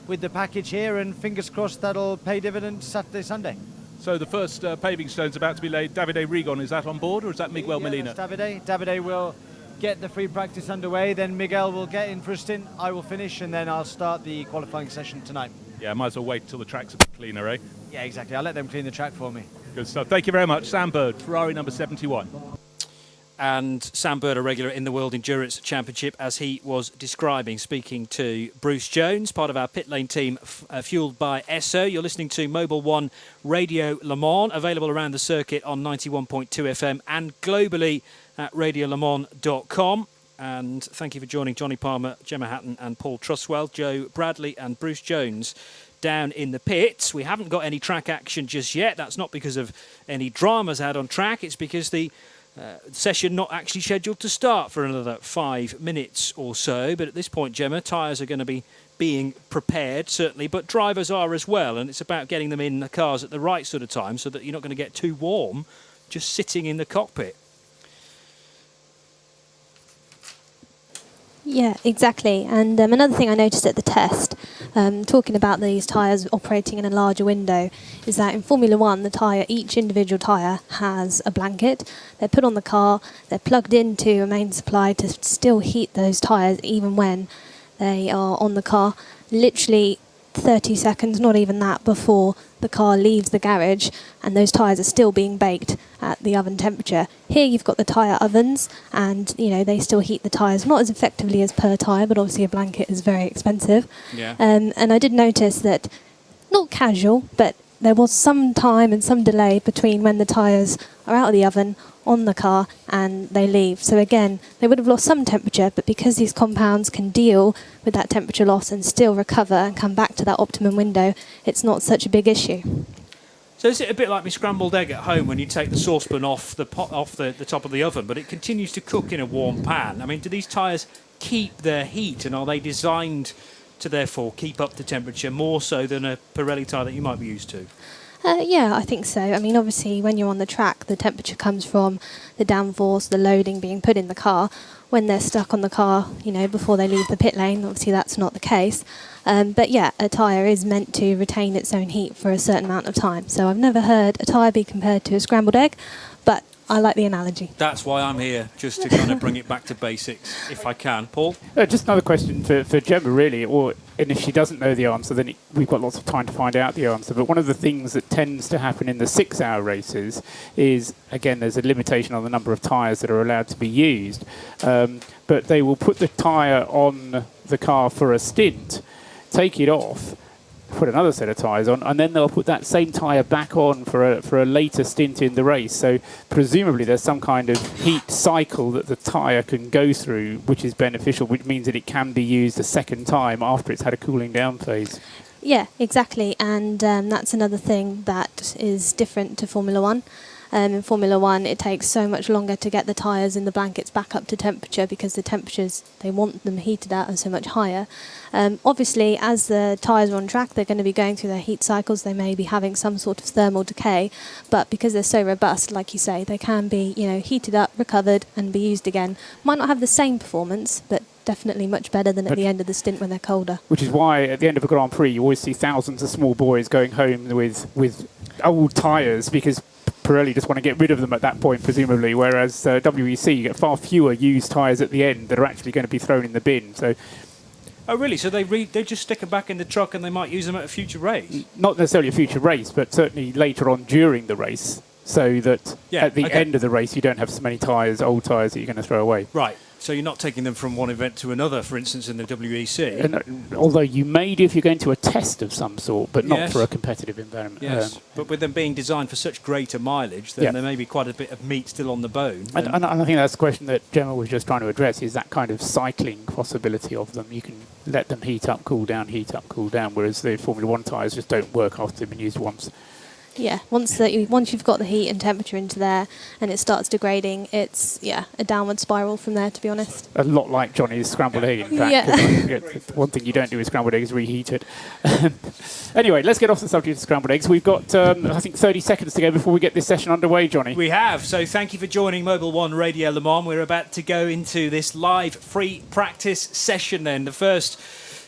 with the package here, and fingers crossed that'll pay dividends Saturday, Sunday. So the first paving stone's about to be laid. Davide Rigon, is that on board, or is that Miguel Molina? That's Davide will get the free practice underway, then Miguel will get in for a stint, I will finish, and then I'll start the qualifying session tonight. Yeah, might as well wait till the track's a bit cleaner, eh? Yeah, exactly. I'll let them clean the track for me. Good stuff. Thank you very much. Sam Bird, Ferrari number 71. And Sam Bird, a regular in the World Endurance Championship, as he was describing, speaking to Bruce Jones, part of our pit lane team, fueled by Esso. You're listening to Mobil 1 Radio Le Mans, available around the circuit on 91.2 FM and globally at radiolemans.com. And thank you for joining Johnny Palmer, Gemma Hatton and Paul Truswell, Joe Bradley and Bruce Jones down in the pits. We haven't got any track action just yet. That's not because of any dramas had on track. It's because the session not actually scheduled to start for another 5 minutes or so. But at this point, Gemma, tyres are going to be being prepared, certainly, but drivers are as well. And it's about getting them in the cars at the right sort of time so that you're not going to get too warm just sitting in the cockpit. Yeah, exactly. And another thing I noticed at the test, talking about these tyres operating in a larger window, is that in Formula One, each individual tyre has a blanket. They're put on the car, they're plugged into a main supply to still heat those tyres even when they are on the car. Literally 30 seconds, not even that, before the car leaves the garage, and those tyres are still being baked at the oven temperature. Here you've got the tyre ovens, and they still heat the tyres, not as effectively as per tyre, but obviously a blanket is very expensive. Yeah. And I did notice that, not casual, but there was some time and some delay between when the tyres are out of the oven, on the car, and they leave. So again, they would have lost some temperature, but because these compounds can deal with that temperature loss and still recover and come back to that optimum window, it's not such a big issue. So is it a bit like my scrambled egg at home when you take the saucepan off the top of the oven, but it continues to cook in a warm pan? I mean, do these tyres keep their heat, and are they designed to therefore keep up the temperature more so than a Pirelli tyre that you might be used to? Yeah, I think so. I mean, obviously, when you're on the track, the temperature comes from the downforce, the loading being put in the car. When they're stuck on the car, before they leave the pit lane, obviously that's not the case. But yeah, a tyre is meant to retain its own heat for a certain amount of time. So I've never heard a tyre be compared to a scrambled egg, but I like the analogy. That's why I'm here, just to kind of bring it back to basics, if I can. Paul? Just another question for Gemma, really, and if she doesn't know the answer, then we've got lots of time to find out the answer. But one of the things that tends to happen in the 6-hour races is, again, there's a limitation on the number of tyres that are allowed to be used. But they will put the tyre on the car for a stint, take it off, put another set of tyres on, and then they'll put that same tyre back on for a later stint in the race. So presumably there's some kind of heat cycle that the tyre can go through, which is beneficial, which means that it can be used a second time after it's had a cooling down phase. Yeah, exactly. And that's another thing that is different to Formula One. In Formula One, it takes so much longer to get the tyres and the blankets back up to temperature because the temperatures they want them heated at are so much higher. Obviously, as the tyres are on track, they're going to be going through their heat cycles. They may be having some sort of thermal decay, but because they're so robust, like you say, they can be heated up, recovered, and be used again. Might not have the same performance, but definitely much better than at the end of the stint when they're colder. Which is why at the end of a Grand Prix, you always see thousands of small boys going home with old tyres because Pirelli just want to get rid of them at that point, presumably, whereas WEC, you get far fewer used tyres at the end that are actually going to be thrown in the bin. So, oh, really? So they just stick them back in the truck and they might use them at a future race? Not necessarily a future race, but certainly later on during the race, so that at the end of the race you don't have so many tyres, old tyres, that you're going to throw away. Right. So you're not taking them from one event to another, for instance, in the WEC? And, although you may do if you're going to a test of some sort, but not for a competitive environment. Yes, but with them being designed for such greater mileage, then there may be quite a bit of meat still on the bone. And I think that's the question that Gemma was just trying to address, is that kind of cycling possibility of them. You can let them heat up, cool down, whereas the Formula One tyres just don't work after they've been used once. Yeah, once you've got the heat and temperature into there and it starts degrading, it's a downward spiral from there, to be honest. A lot like Johnny's scrambled egg, in fact. Yeah. One thing you don't do with scrambled eggs is reheat it. Anyway, let's get off the subject of scrambled eggs. We've got, I think, 30 seconds to go before we get this session underway, Johnny. We have. So thank you for joining Mobil 1 Radio Le Mans. We're about to go into this live free practice session then. The first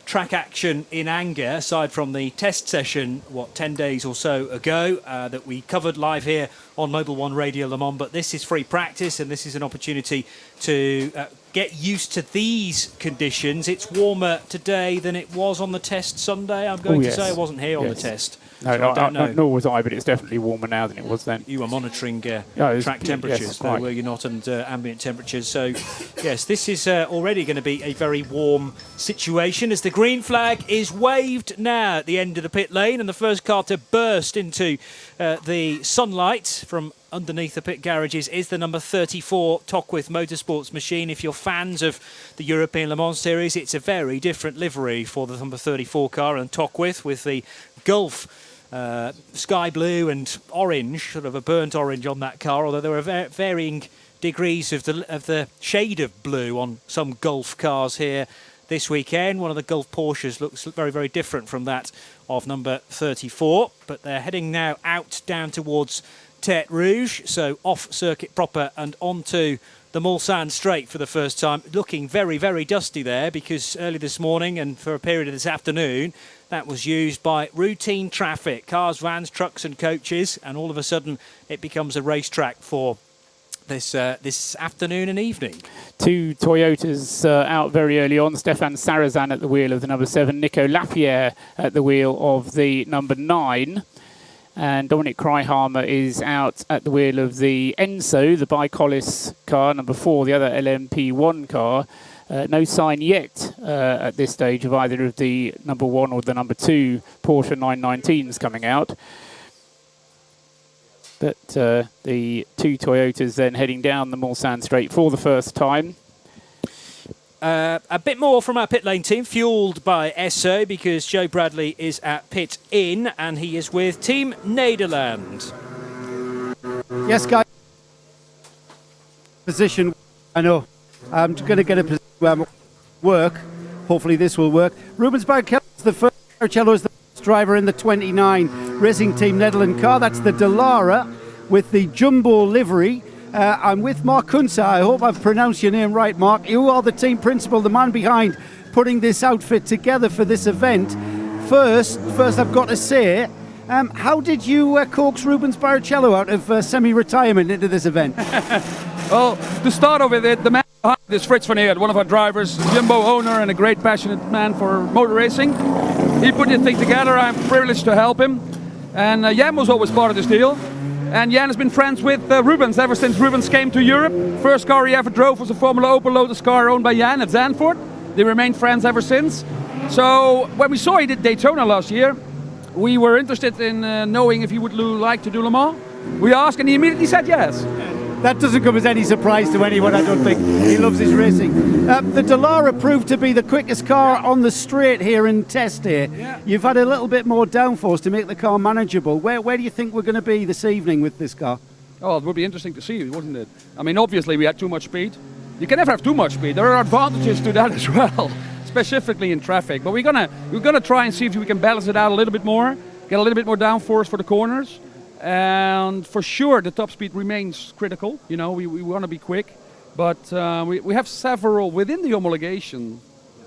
track action in anger, aside from the test session, 10 days or so ago, that we covered live here on Mobil 1 Radio Le Mans. But this is free practice, and this is an opportunity to get used to these conditions. It's warmer today than it was on the test Sunday. I'm going to say I wasn't here on the test. No, so I don't know. Nor was I, but it's definitely warmer now than it was then. You were monitoring track temperatures, though, were you not, and ambient temperatures. So, yes, this is already going to be a very warm situation as the green flag is waved now at the end of the pit lane, and the first car to burst into the sunlight from underneath the pit garages is the number 34 Tockwith Motorsports machine. If you're fans of the European Le Mans Series, it's a very different livery for the number 34 car and Tockwith, with the Gulf sky blue and orange, sort of a burnt orange on that car, although there were varying degrees of the shade of blue on some Gulf cars here this weekend. One of the Gulf Porsches looks very, very different from that of number 34, but they're heading now out down towards Tête Rouge, so off circuit proper and onto the Mulsanne straight for the first time. Looking very, very dusty there, because early this morning and for a period of this afternoon, that was used by routine traffic, cars, vans, trucks and coaches, and all of a sudden it becomes a racetrack for this afternoon and evening. 2 Toyotas out very early on. Stefan Sarazan at the wheel of the number 7, Nico Lapierre at the wheel of the number 9. And Dominic Kreihammer is out at the wheel of the Enso, the Bicolis car, number 4, the other LMP1 car. No sign yet at this stage of either of the number 1 or the number 2 Porsche 919s coming out. But the 2 Toyotas then heading down the Mulsanne straight for the first time. A bit more from our pit lane team, fuelled by Esso, because Joe Bradley is at pit in and he is with Team Nederland. Yes, guys. Position. I know. I'm going to get a position where work. Hopefully this will work. Rubens Barrichello is the first. Barrichello is the first driver in the 29 Racing Team Nederland car. That's the Dallara with the Jumbo livery. I'm with Mark Kunze. I hope I've pronounced your name right, Mark. You are the team principal, the man behind putting this outfit together for this event. First I've got to say, how did you coax Rubens Barrichello out of semi-retirement into this event? Well, to start off with it, the man behind this, Fritz van Eert, one of our drivers, Jumbo owner and a great passionate man for motor racing. He put the thing together. I'm privileged to help him. And Jan was always part of this deal. And Jan has been friends with Rubens ever since Rubens came to Europe. First car he ever drove was a Formula Opel Lotus car owned by Jan at Zandvoort. They remained friends ever since. So when we saw he did Daytona last year, we were interested in knowing if he would like to do Le Mans. We asked and he immediately said yes. That doesn't come as any surprise to anyone, I don't think. He loves his racing. The Dallara proved to be the quickest car on the straight here in test here. Yeah. You've had a little bit more downforce to make the car manageable. Where do you think we're going to be this evening with this car? Oh, it would be interesting to see, wouldn't it? I mean, obviously we had too much speed. You can never have too much speed. There are advantages to that as well, specifically in traffic. But we're gonna try and see if we can balance it out a little bit more, get a little bit more downforce for the corners. And for sure the top speed remains critical. You know, we want to be quick, but we have several within the homologation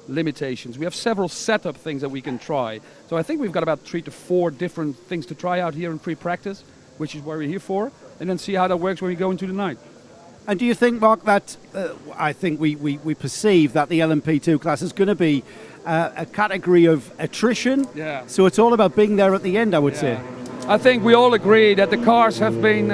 limitations. We have several setup things that we can try. So I think we've got about 3 to 4 different things to try out here in pre-practice, which is what we're here for, and then see how that works when we go into the night. And do you think, Mark, that I think we perceive that the LMP2 class is going to be a category of attrition? Yeah. So it's all about being there at the end, I would say. I think we all agree that the cars have been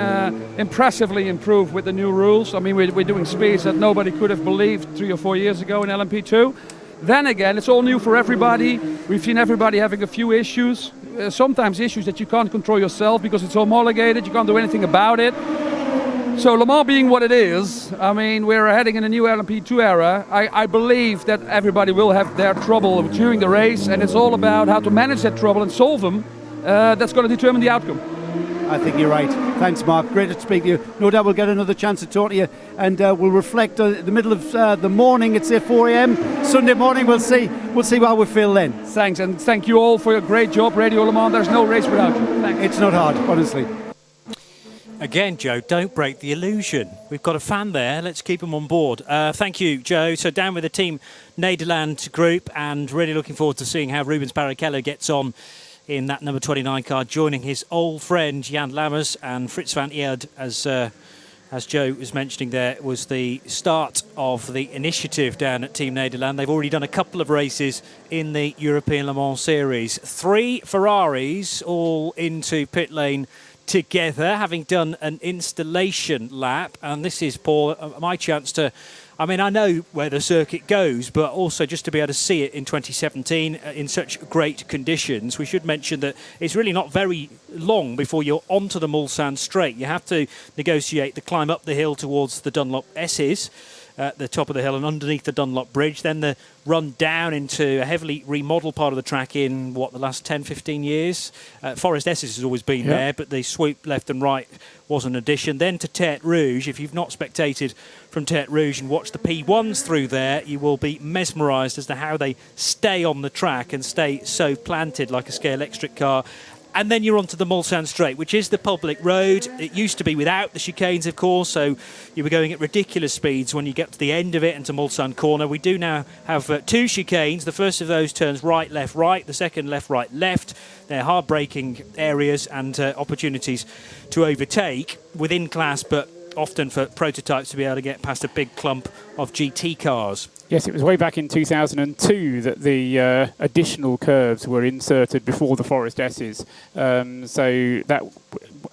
impressively improved with the new rules. I mean, we're doing speeds that nobody could have believed 3 or 4 years ago in LMP2. Then again, it's all new for everybody. We've seen everybody having a few issues. Sometimes issues that you can't control yourself because it's homologated, you can't do anything about it. So Le Mans being what it is, I mean, we're heading in a new LMP2 era. I believe that everybody will have their trouble during the race, and it's all about how to manage that trouble and solve them. That's going to determine the outcome. I think you're right. Thanks, Mark. Great to speak to you. No doubt we'll get another chance to talk to you, and we'll reflect on the middle of the morning. It's 4 a.m. Sunday morning. We'll see how we feel then. Thanks, and thank you all for your great job, Radio Le Mans. There's no race without you. Thanks. It's not hard, honestly. Again, Joe, don't break the illusion. We've got a fan there. Let's keep him on board. Thank you, Joe. So down with the Team Nederland group, and really looking forward to seeing how Rubens Barrichello gets on in that number 29 car, joining his old friend Jan Lammers. And Fritz van Eert, as Joe was mentioning there, was the start of the initiative down at Team Nederland. They've already done a couple of races in the European Le Mans Series. 3 Ferraris all into pit lane together, having done an installation lap. And this is, Paul, my chance to... I mean, I know where the circuit goes, but also just to be able to see it in 2017 in such great conditions. We should mention that it's really not very long before you're onto the Mulsanne straight. You have to negotiate the climb up the hill towards the Dunlop S's at the top of the hill and underneath the Dunlop Bridge, then the run down into a heavily remodeled part of the track in, the last 10, 15 years. Forest S's has always been there, but the swoop left and right was an addition. Then to Tête Rouge. If you've not spectated from Tête Rouge and watched the P1s through there, you will be mesmerised as to how they stay on the track and stay so planted like a scale electric car. And then you're onto the Mulsanne Straight, which is the public road. It used to be without the chicanes, of course, so you were going at ridiculous speeds when you get to the end of it into Mulsanne Corner. We do now have 2 chicanes. The first of those turns right, left, right. The second left, right, left. They're hard braking areas and opportunities to overtake within class, but often for prototypes to be able to get past a big clump of GT cars. Yes, it was way back in 2002 that the additional curves were inserted before the Forest S's. So that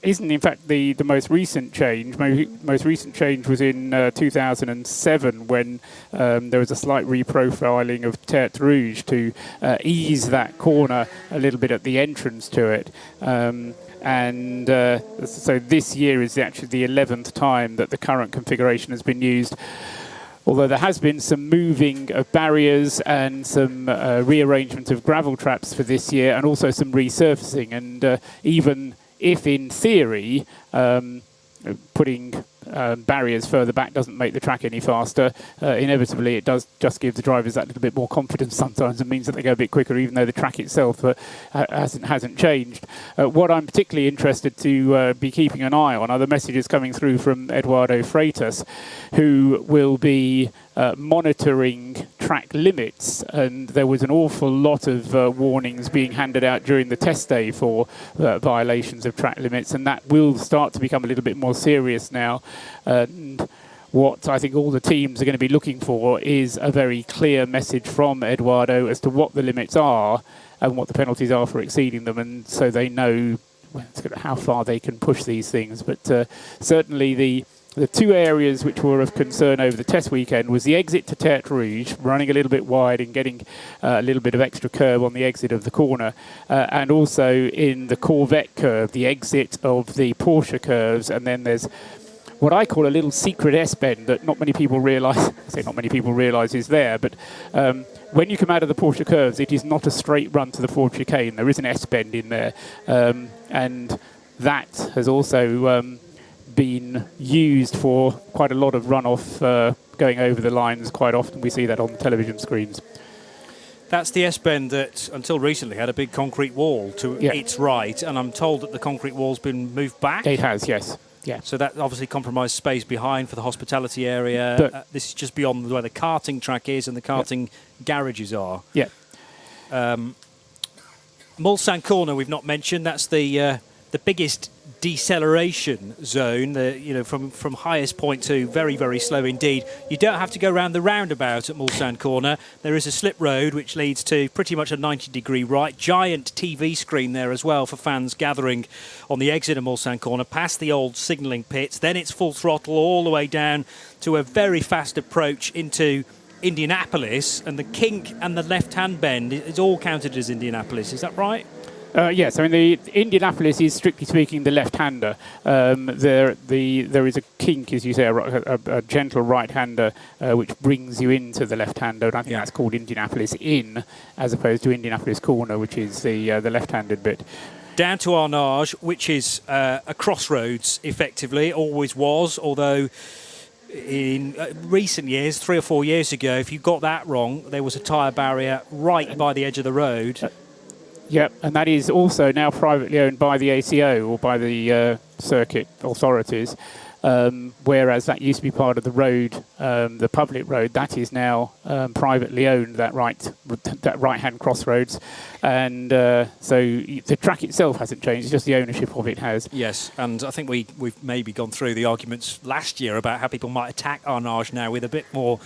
isn't, in fact, the most recent change. Most recent change was in 2007 when there was a slight reprofiling of Tertre Rouge to ease that corner a little bit at the entrance to it. And so this year is actually the 11th time that the current configuration has been used. Although there has been some moving of barriers and some rearrangement of gravel traps for this year, and also some resurfacing. And even if, in theory, putting barriers further back doesn't make the track any faster, inevitably it does just give the drivers that little bit more confidence sometimes, and means that they go a bit quicker, even though the track itself hasn't changed. What I'm particularly interested to be keeping an eye on are the messages coming through from Eduardo Freitas, who will be monitoring track limits, and there was an awful lot of warnings being handed out during the test day for violations of track limits, and that will start to become a little bit more serious now. And what I think all the teams are going to be looking for is a very clear message from Eduardo as to what the limits are and what the penalties are for exceeding them, and so they know how far they can push these things. But certainly the 2 areas which were of concern over the test weekend was the exit to Tertre Rouge, running a little bit wide and getting a little bit of extra curve on the exit of the corner, and also in the Corvette curve, the exit of the Porsche curves. And then there's what I call a little secret S-bend that not many people realise. I say not many people realise is there, but when you come out of the Porsche curves, it is not a straight run to the Ford chicane. There is an S-bend in there, and that has also been used for quite a lot of runoff going over the lines. Quite often we see that on the television screens. That's the S-bend that until recently had a big concrete wall to its right, and I'm told that the concrete wall's been moved back. It has, yes. Yeah. So that obviously compromised space behind for the hospitality area. This is just beyond where the karting track is and the karting garages are. Yeah. Mulsanne Corner we've not mentioned. That's the biggest deceleration zone, from highest point to very, very slow indeed. You don't have to go around the roundabout at Mulsanne Corner. There is a slip road which leads to pretty much a 90-degree right. Giant TV screen there as well for fans gathering on the exit of Mulsanne Corner, past the old signalling pits. Then it's full throttle all the way down to a very fast approach into Indianapolis, and the kink and the left-hand bend is all counted as Indianapolis. Is that right? Yes, I mean the Indianapolis is strictly speaking the left-hander. There is a kink, as you say, a gentle right-hander which brings you into the left-hander, and I think that's called Indianapolis in, as opposed to Indianapolis Corner, which is the left-handed bit. Down to Arnage, which is a crossroads, effectively. It always was, although in recent years, 3 or 4 years ago, if you got that wrong, there was a tyre barrier right by the edge of the road. Yep, and that is also now privately owned by the ACO or by the circuit authorities, whereas that used to be part of the road, the public road. That is now privately owned, that right-hand crossroads, and so the track itself hasn't changed, it's just the ownership of it has. Yes, and I think we've maybe gone through the arguments last year about how people might attack Arnage now with a bit more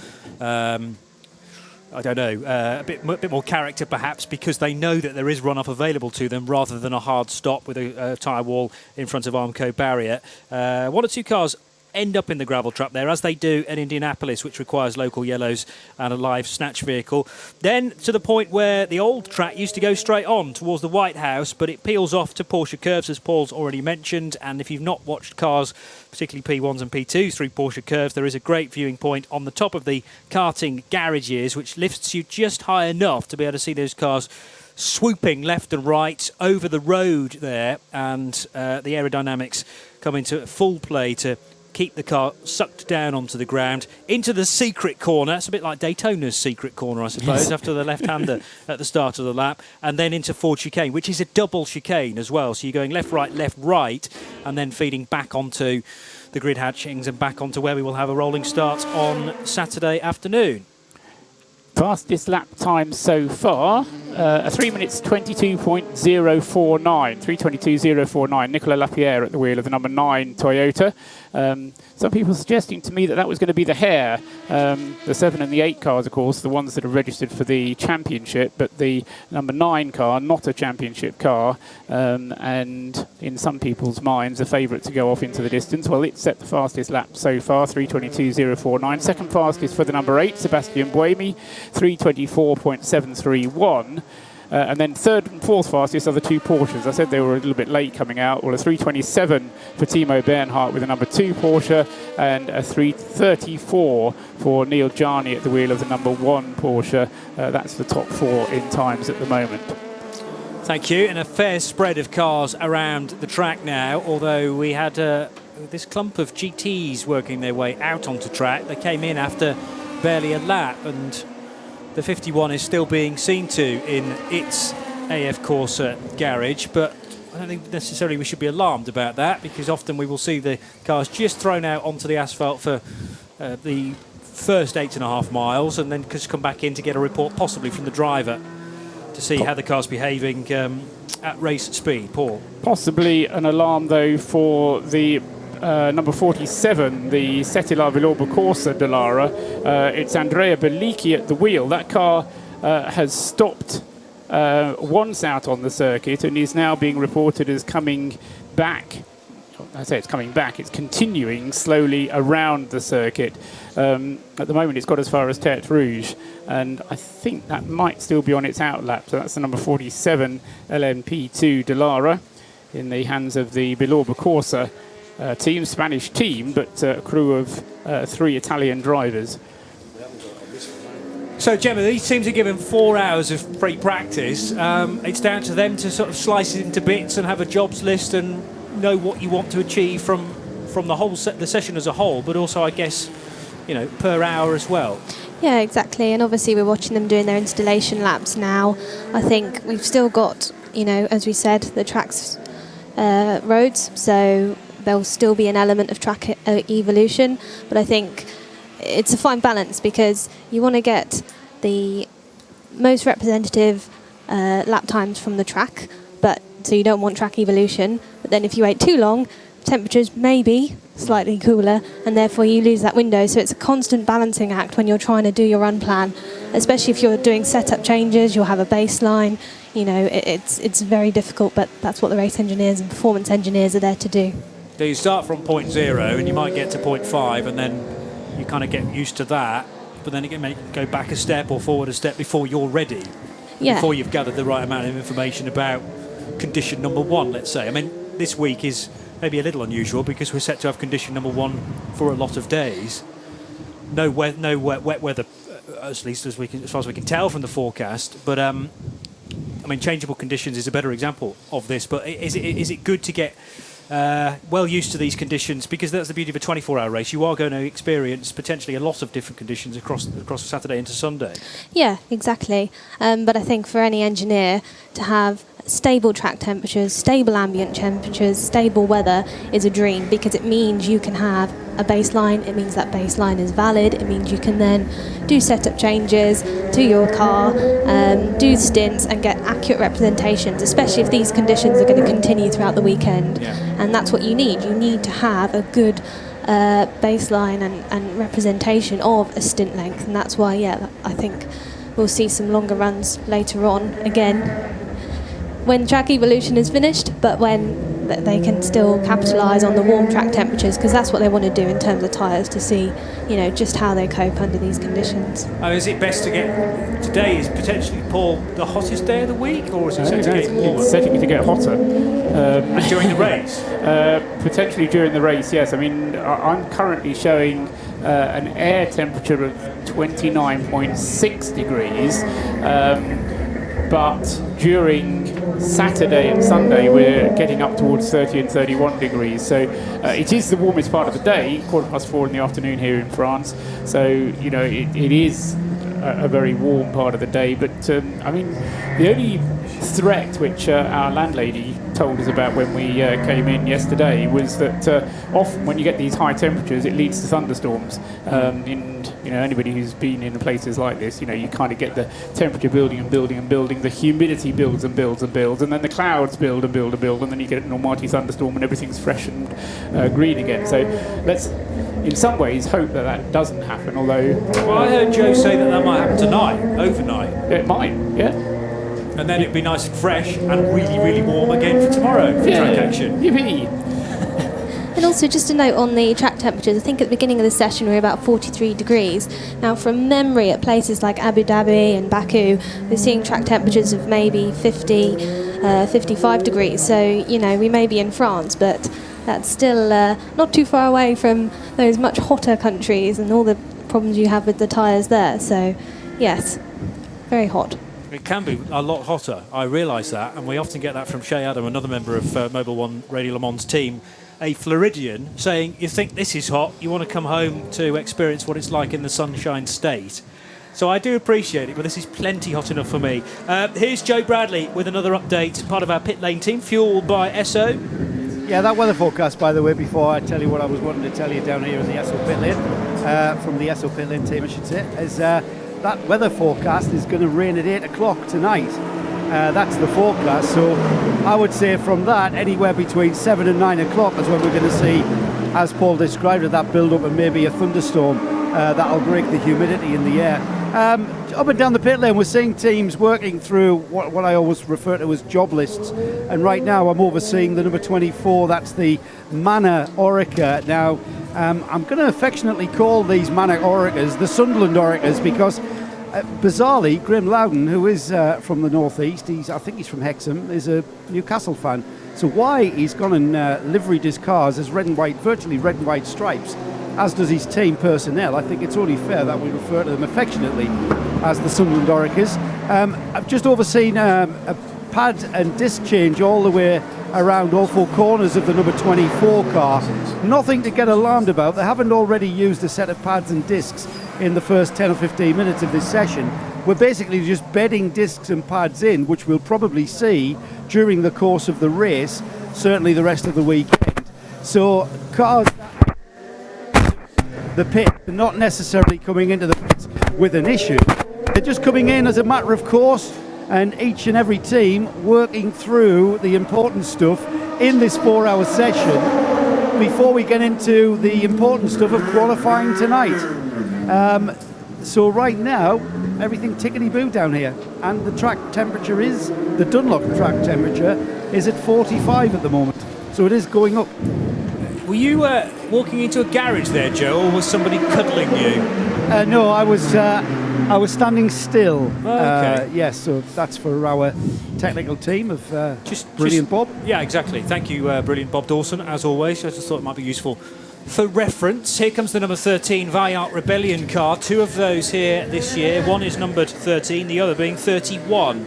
I don't know, a bit more character perhaps, because they know that there is runoff available to them rather than a hard stop with a tyre wall in front of Armco barrier. 1 or 2 cars end up in the gravel trap there, as they do at Indianapolis, which requires local yellows and a live snatch vehicle. Then to the point where the old track used to go straight on towards the White House, but it peels off to Porsche curves, as Paul's already mentioned. And if you've not watched cars, particularly P1s and P2s through Porsche curves, there is a great viewing point on the top of the karting garages, which lifts you just high enough to be able to see those cars swooping left and right over the road there, and the aerodynamics come into full play to keep the car sucked down onto the ground, into the secret corner. It's a bit like Daytona's secret corner, I suppose, Yes. after the left-hander at the start of the lap, and then into Ford chicane, which is a double chicane as well. So you're going left, right, and then feeding back onto the grid hatchings and back onto where we will have a rolling start on Saturday afternoon. Fastest lap time so far, 3 minutes 22.049, 3:22.049. Nicolas Lapierre at the wheel of the number 9 Toyota. Some people suggesting to me that was going to be the Hare. The 7 and the 8 cars, of course, the ones that are registered for the championship, but the number 9 car, not a championship car, and in some people's minds, a favourite to go off into the distance. Well, it's set the fastest lap so far, 3:22.049. Second fastest for the number 8, Sebastian Buemi, 3:24.731. And then third and fourth fastest are the 2 Porsches. I said they were a little bit late coming out. Well, a 3:27 for Timo Bernhardt with the number 2 Porsche, and a 3:34 for Neil Jarni at the wheel of the number 1 Porsche. That's the top 4 in times at the moment. Thank you. And a fair spread of cars around the track now, although we had this clump of GTs working their way out onto track. They came in after barely a lap, and the 51 is still being seen to in its AF Corsa garage, but I don't think necessarily we should be alarmed about that, because often we will see the cars just thrown out onto the asphalt for the first 8.5 miles, and then just come back in to get a report possibly from the driver to see how the car's behaving at race speed. Paul? Possibly an alarm, though, for the number 47, the Settilar Villorba Corsa Dallara. It's Andrea Bellicchi at the wheel. That car has stopped once out on the circuit and is now being reported as coming back. I say it's coming back, it's continuing slowly around the circuit. At the moment, it's got as far as Tertre Rouge, and I think that might still be on its outlap. So that's the number 47 LMP2 Dallara in the hands of the Villorba Corsa team, Spanish team, but a crew of 3 Italian drivers. So, Gemma, these teams are given 4 hours of free practice. It's down to them to sort of slice it into bits and have a jobs list and know what you want to achieve from the whole the session as a whole, but also, I guess, per hour as well. Yeah, exactly. And obviously we're watching them doing their installation laps now. I think we've still got, as we said, the track's roads, so there'll still be an element of track evolution, but I think it's a fine balance, because you want to get the most representative lap times from the track, but so you don't want track evolution. But then if you wait too long, temperatures may be slightly cooler, and therefore you lose that window. So it's a constant balancing act when you're trying to do your run plan, especially if you're doing setup changes. You'll have a baseline. It's very difficult, but that's what the race engineers and performance engineers are there to do. So you start from point 0 and you might get to point 5, and then you kind of get used to that, but then it may go back a step or forward a step before you're ready, before you've gathered the right amount of information about condition number 1, let's say. I mean, this week is maybe a little unusual because we're set to have condition number 1 for a lot of days. No wet weather, at least as far as we can tell from the forecast, but changeable conditions is a better example of this. But is it good to get well used to these conditions, because that's the beauty of a 24-hour race. You are going to experience potentially a lot of different conditions across Saturday into Sunday. Yeah, exactly. But I think for any engineer to have stable track temperatures, stable ambient temperatures, stable weather is a dream, because it means you can have a baseline. It means that baseline is valid. It means you can then do setup changes to your car, do stints and get accurate representations, especially if these conditions are going to continue throughout the weekend. Yeah. And that's what you need. You need to have a good baseline and representation of a stint length, and that's why, I think we'll see some longer runs later on, again, when track evolution is finished, but when they can still capitalise on the warm track temperatures, because that's what they want to do in terms of tyres, to see, just how they cope under these conditions. Is it best to get, today is potentially, Paul, the hottest day of the week, or is it set to get warmer? It's setting to get hotter. During the race? Potentially during the race, yes. I'm currently showing an air temperature of 29.6 degrees. but during Saturday and Sunday we're getting up towards 30 and 31 degrees. So it is the warmest part of the day, 4:15 in the afternoon here in France. So, you know, it is a very warm part of the day. But, I mean, the only threat which our landlady told us about when we came in yesterday was that often when you get these high temperatures it leads to thunderstorms, and you know, anybody who's been in places like this, you know, you kind of get the temperature building and building and building, the humidity builds and builds and builds, and then the clouds build and build and build, and then you get an almighty thunderstorm and everything's fresh and green again. So let's in some ways hope that that doesn't happen, although... Well, I heard Joe say that might happen tonight, overnight. It might, yeah. And then it'd be nice and fresh and really, really warm again for tomorrow for track action. Yippee! And also just a note on the track temperatures, I think at the beginning of the session we were about 43 degrees. Now from memory at places like Abu Dhabi and Baku, we're seeing track temperatures of maybe 50, 55 degrees. So, you know, we may be in France, but that's still not too far away from those much hotter countries and all the problems you have with the tyres there. So, yes, very hot. It can be a lot hotter, I realise that, and we often get that from Shay Adam, another member of Mobil 1 Radio Le Mans team, a Floridian, saying, you think this is hot, you want to come home to experience what it's like in the Sunshine State. So I do appreciate it, but this is plenty hot enough for me. Here's Joe Bradley with another update, part of our pit lane team, fuelled by Esso. Yeah, that weather forecast, by the way, before I tell you what I was wanting to tell you down here in the Esso pit lane, from the Esso pit lane team, I should say, is that weather forecast is going to rain at 8 o'clock tonight. That's the forecast, so I would say from that, anywhere between 7 and 9 o'clock is when we're going to see, as Paul described it, that build-up and maybe a thunderstorm that'll break the humidity in the air. Up and down the pit lane, we're seeing teams working through what I always refer to as job lists, and right now I'm overseeing the number 24, that's the Mana Orica. Now, I'm going to affectionately call these Mana Oricas the Sunderland Oricas because bizarrely, Graham Loudon, who is from the northeast, I think he's from Hexham, is a Newcastle fan. So why he's gone and liveried his cars as red and white, virtually red and white stripes, as does his team personnel. I think it's only fair that we refer to them affectionately as the Sunderland Oricas. I've just overseen a pad and disc change all the way around all four corners of the number 24 car. Nothing to get alarmed about. They haven't already used a set of pads and discs in the first 10 or 15 minutes of this session. We're basically just bedding discs and pads in, which we'll probably see during the course of the race, certainly the rest of the weekend. So cars, the pit, are not necessarily coming into the pit with an issue. They're just coming in as a matter of course, and each and every team working through the important stuff in this 4-hour session before we get into the important stuff of qualifying tonight. So right now, everything tickety-boo down here, and the track temperature is, the Dunlop track temperature is at 45 at the moment, so it is going up. Were you walking into a garage there, Joe, or was somebody cuddling you? No, I was standing still. Oh, okay. Yes, so that's for our technical team of Brilliant Bob. Yeah, exactly. Thank you, Brilliant Bob Dawson, as always. I just thought it might be useful for reference. Here comes the number 13 Vaillant Rebellion car. Two of those here this year. One is numbered 13, the other being 31.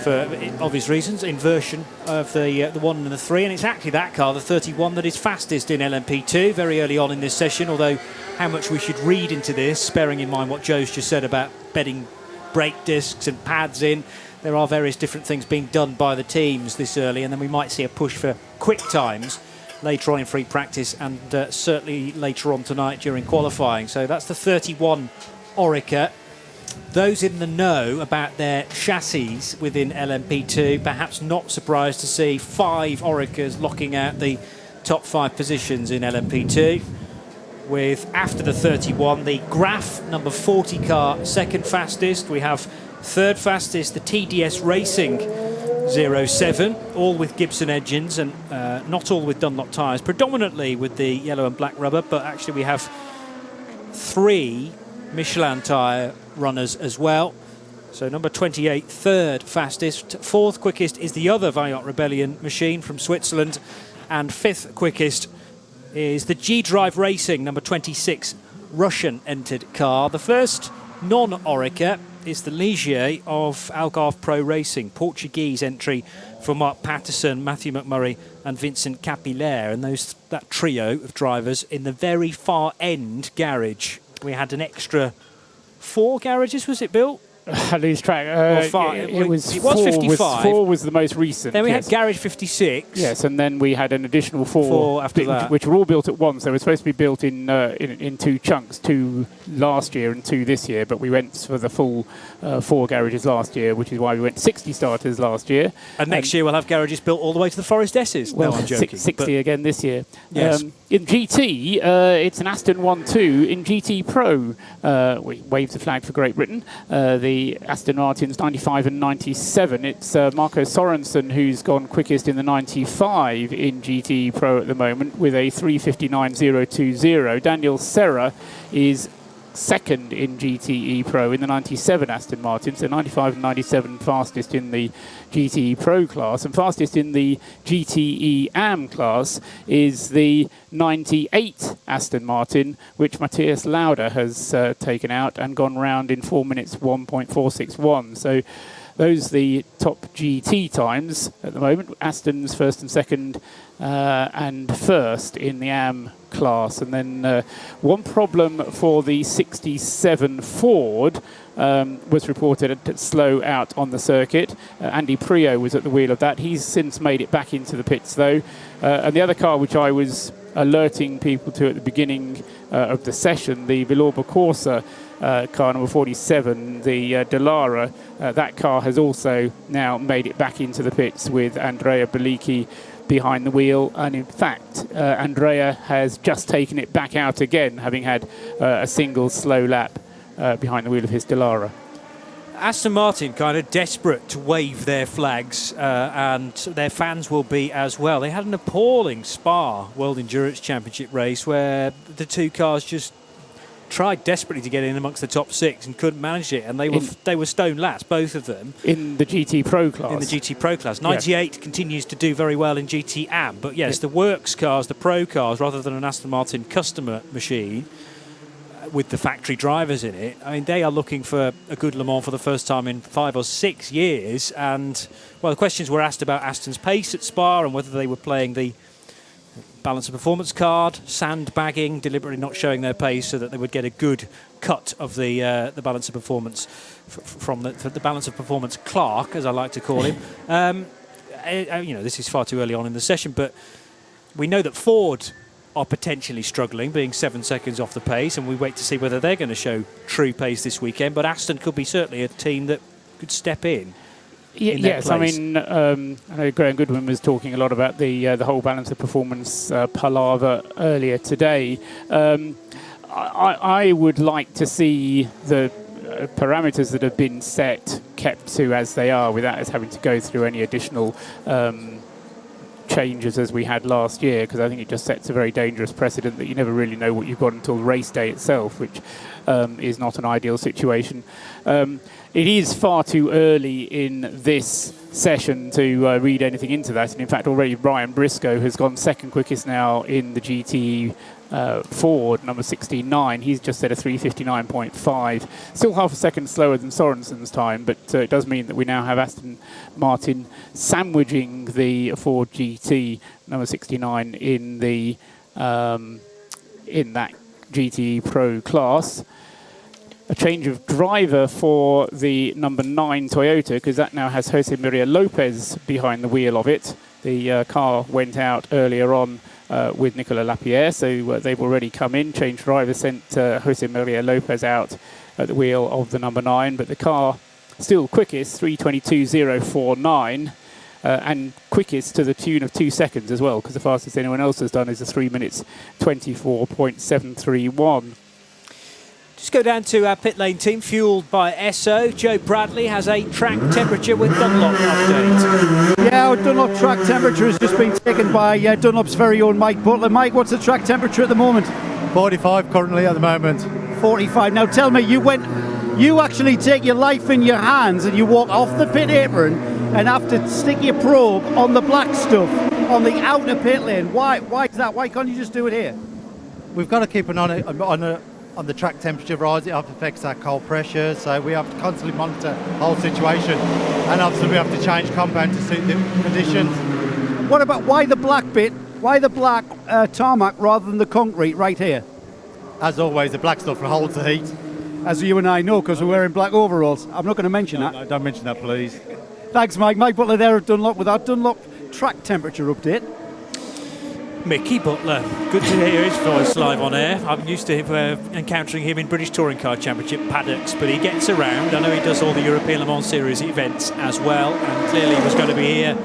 For obvious reasons, inversion of the 1 and the 3, and it's actually that car, the 31, that is fastest in LMP2 very early on in this session, although how much we should read into this, bearing in mind what Joe's just said about bedding brake discs and pads in, there are various different things being done by the teams this early, and then we might see a push for quick times later on in free practice, and certainly later on tonight during qualifying. So that's the 31 Orica. Those in the know about their chassis within LMP2, perhaps not surprised to see 5 Oricas locking out the top 5 positions in LMP2. With, after the 31, the Graf number 40 car second fastest. We have third fastest, the TDS Racing 07, all with Gibson engines and not all with Dunlop tyres, predominantly with the yellow and black rubber, but actually we have 3 Michelin tyre runners as well. So number 28, third fastest. Fourth quickest is the other Vaillant Rebellion machine from Switzerland, and fifth quickest is the G-Drive Racing number 26 Russian entered car. The first non-Orica is the Ligier of Algarve Pro Racing. Portuguese entry for Mark Patterson, Matthew McMurray and Vincent Capillaire. And that trio of drivers in the very far end garage. We had an extra 4 garages, was it, Bill? I lose track. It was 55. 4 was the most recent. Then we had Garage 56. Yes, and then we had an additional 4 after that, which were all built at once. They were supposed to be built in 2 chunks, 2 last year and 2 this year. But we went for the full 4 garages last year, which is why we went 60 starters last year. And next year we'll have garages built all the way to the Forest S's. Well, no, I'm joking. 60 again this year. Yes. In GT, it's an Aston 1-2. In GT Pro, we waved the flag for Great Britain. The Aston Martin's 95 and 97. It's Marco Sorensen who's gone quickest in the 95 in GT Pro at the moment with a 3:59.020. Daniel Serra is second in GTE Pro in the 97 Aston Martin, so 95 and 97 fastest in the GTE Pro class, and fastest in the GTE AM class is the 98 Aston Martin, which Matthias Lauda has taken out and gone round in 4 minutes 1.461. So those are the top GT times at the moment. Aston's first and second and first in the AM class. And then one problem for the 67 Ford was reported to slow out on the circuit. Andy Prio was at the wheel of that. He's since made it back into the pits though. And the other car which I was alerting people to at the beginning of the session, the Villorba Corsa car number 47, the Dallara, that car has also now made it back into the pits with Andrea Bellicchi behind the wheel, and in fact Andrea has just taken it back out again, having had a single slow lap behind the wheel of his Dallara. Aston Martin kind of desperate to wave their flags, and their fans will be as well. They had an appalling Spa World Endurance Championship race where the two cars just tried desperately to get in amongst the top 6 and couldn't manage it, and they were stone last, both of them. In the GT Pro class. In the GT Pro class. 98 continues to do very well in GT AM, but yes, the works cars, the Pro cars, rather than an Aston Martin customer machine with the factory drivers in it, I mean, they are looking for a good Le Mans for the first time in 5 or 6 years, and, well, the questions were asked about Aston's pace at Spa and whether they were playing the balance of performance card, sandbagging, deliberately not showing their pace so that they would get a good cut of the balance of performance from the balance of performance clerk, as I like to call him. This is far too early on in the session, but we know that Ford are potentially struggling, being 7 seconds off the pace, and we wait to see whether they're going to show true pace this weekend. But Aston could be certainly a team that could step in. Yes, I mean, I know Graham Goodwin was talking a lot about the whole balance of performance palaver earlier today. I would like to see the parameters that have been set kept to as they are, without us having to go through any additional changes as we had last year, because I think it just sets a very dangerous precedent that you never really know what you've got until race day itself, which is not an ideal situation. It is far too early in this session to read anything into that, and in fact already Brian Briscoe has gone second quickest now in the GT Ford, number 69. He's just set a 3:59.5, still half a second slower than Sorensen's time, but it does mean that we now have Aston Martin sandwiching the Ford GT number 69 in the in that GT Pro class. A change of driver for the number 9 Toyota, because that now has Jose Maria Lopez behind the wheel of it. The car went out earlier on with Nicolas Lapierre, so they've already come in. Change driver sent Jose Maria Lopez out at the wheel of the number 9, but the car still quickest, 3:22.049, and quickest to the tune of 2 seconds as well, because the fastest anyone else has done is a 3 minutes 24.731. Just go down to our pit lane team, fuelled by Esso. Joe Bradley has a track temperature with Dunlop update. Yeah, our Dunlop track temperature has just been taken by Dunlop's very own Mike Butler. Mike, what's the track temperature at the moment? 45 currently at the moment. 45. Now tell me, you actually take your life in your hands and you walk off the pit apron and have to stick your probe on the black stuff on the outer pit lane. Why is that? Why can't you just do it here? We've got to keep an eye on the track temperature rise, it affects our cold pressure, so we have to constantly monitor the whole situation, and obviously we have to change compound to suit the conditions. What about why the black bit? Why the black tarmac rather than the concrete right here? As always, the black stuff holds the heat. As you and I know, because we're wearing black overalls. I'm not going to mention that. No, don't mention that, please. Thanks, Mike. Mike Butler there at Dunlop with our Dunlop track temperature update. Mickey Butler, good to hear his voice live on air. I'm used to encountering him in British Touring Car Championship paddocks, but he gets around. I know he does all the European Le Mans Series events as well, and clearly was going to be here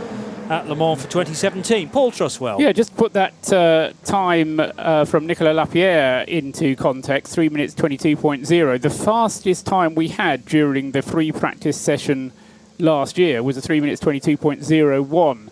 at Le Mans for 2017. Paul Truswell. Yeah, just put that time from Nicolas Lapierre into context, 3 minutes 22.0. The fastest time we had during the free practice session last year was a 3 minutes 22.01.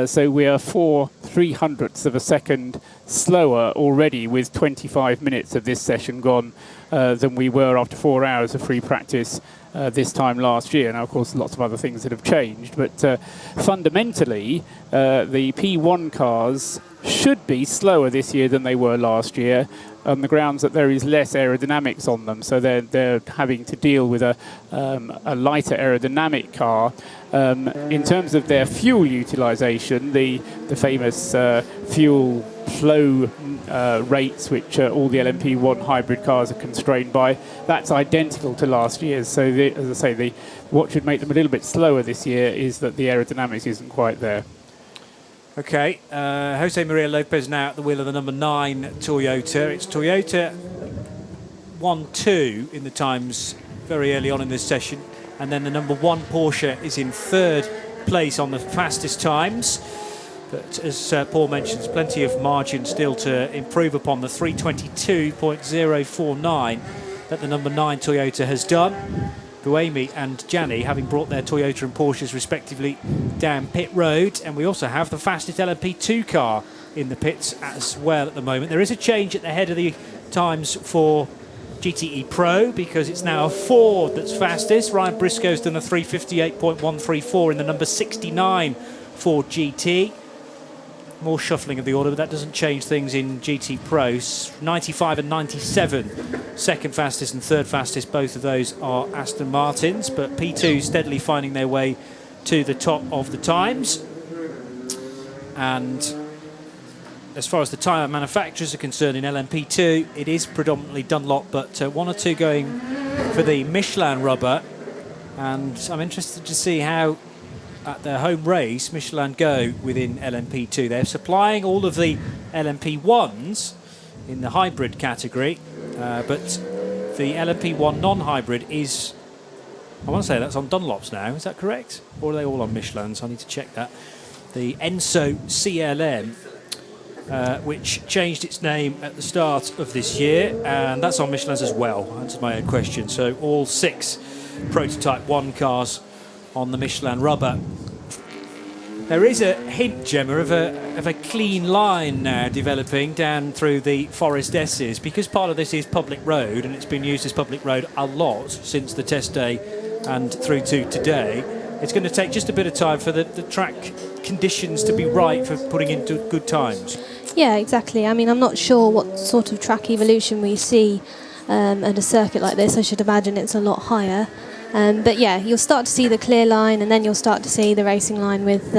So we are 4/300ths of a second slower already with 25 minutes of this session gone than we were after 4 hours of free practice this time last year. Now, of course, lots of other things that have changed, but fundamentally, the P1 cars should be slower this year than they were last year on the grounds that there is less aerodynamics on them. So they're having to deal with a lighter aerodynamic car. In terms of their fuel utilization, the famous fuel flow rates, which all the LMP1 hybrid cars are constrained by, that's identical to last year's. So, as I say, what should make them a little bit slower this year is that the aerodynamics isn't quite there. Okay, Jose Maria Lopez now at the wheel of the number 9 Toyota. It's Toyota 1-2 in the times very early on in this session, and then the number 1 Porsche is in 3rd place on the fastest times. But as Paul mentions, plenty of margin still to improve upon the 322.049 that the number 9 Toyota has done. Buemi and Gianni having brought their Toyota and Porsches respectively down pit road, and we also have the fastest LMP2 car in the pits as well at the moment. There is a change at the head of the times for GTE Pro because it's now a Ford that's fastest. Ryan Briscoe's done a 358.134 in the number 69 Ford GT. More shuffling of the order, but that doesn't change things in GT Pro. 95 and 97, second fastest and third fastest, both of those are Aston Martins, but P2 steadily finding their way to the top of the times. And as far as the tyre manufacturers are concerned in LMP2, it is predominantly Dunlop, but 1 or 2 going for the Michelin rubber. And I'm interested to see how at their home race Michelin go within LMP2. They're supplying all of the LMP1s in the hybrid category, but the LMP1 non-hybrid is, I want to say that's on Dunlops now, is that correct? Or are they all on Michelins? I need to check that. The Enso CLM, which changed its name at the start of this year, and that's on Michelins as well. Answered my own question. So all 6 prototype 1 cars on the Michelin rubber. There is a hint, Gemma, of a clean line now developing down through the Forest S's, because part of this is public road and it's been used as public road a lot since the test day and through to today. It's going to take just a bit of time for the track conditions to be right for putting into good times. Yeah, exactly. I mean, I'm not sure what sort of track evolution we see at a circuit like this. I should imagine it's a lot higher. But yeah, you'll start to see the clear line, and then you'll start to see the racing line with,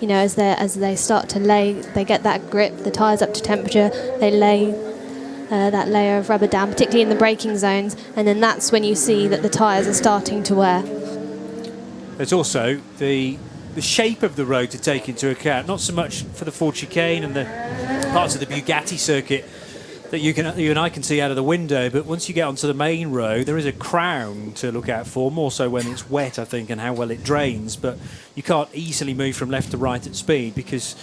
you know, as they start to lay, they get that grip, the tyres up to temperature, they lay that layer of rubber down, particularly in the braking zones, and then that's when you see that the tyres are starting to wear. There's also the shape of the road to take into account, not so much for the Ford chicane and the parts of the Bugatti circuit that you and I can see out of the window, but once you get onto the main road, there is a crown to look out for, more so when it's wet, I think, and how well it drains. But you can't easily move from left to right at speed because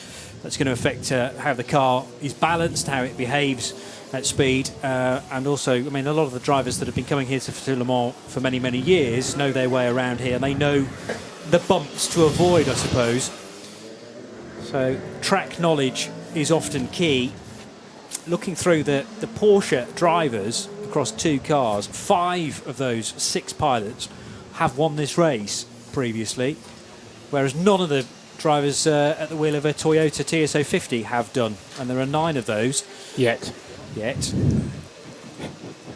that's going to affect how the car is balanced, how it behaves at speed, and also, I mean, a lot of the drivers that have been coming here to Le Mans for many, many years know their way around here, and they know the bumps to avoid, I suppose. So track knowledge is often key. Looking through the Porsche drivers across 2 cars, 5 of those 6 pilots have won this race previously, whereas none of the drivers at the wheel of a Toyota TS050 have done, and there are 9 of those. Yet.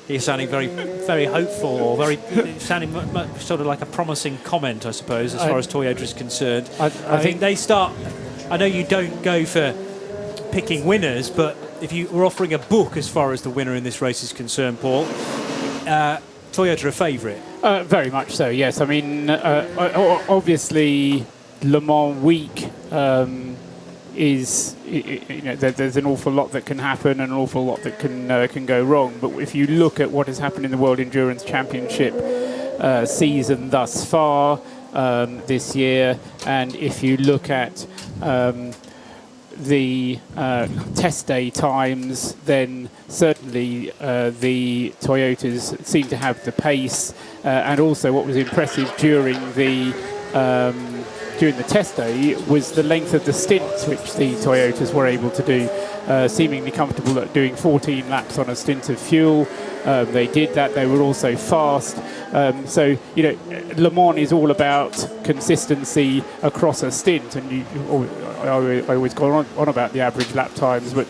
You're sounding very, very hopeful, or very sounding sort of like a promising comment, I suppose, as far as Toyota is concerned. I think they start. I know you don't go for picking winners, but if you were offering a book as far as the winner in this race is concerned, Paul, Toyota a favourite. Very much so. Yes. I mean, obviously, Le Mans week is, there's an awful lot that can happen and an awful lot that can go wrong. But if you look at what has happened in the World Endurance Championship season thus far this year, and if you look at the test day times, then certainly the Toyotas seem to have the pace, and also what was impressive during the test day was the length of the stints which the Toyotas were able to do, seemingly comfortable at doing 14 laps on a stint of fuel. They did that. They were also fast. So, Le Mans is all about consistency across a stint, and I always go on about the average lap times, but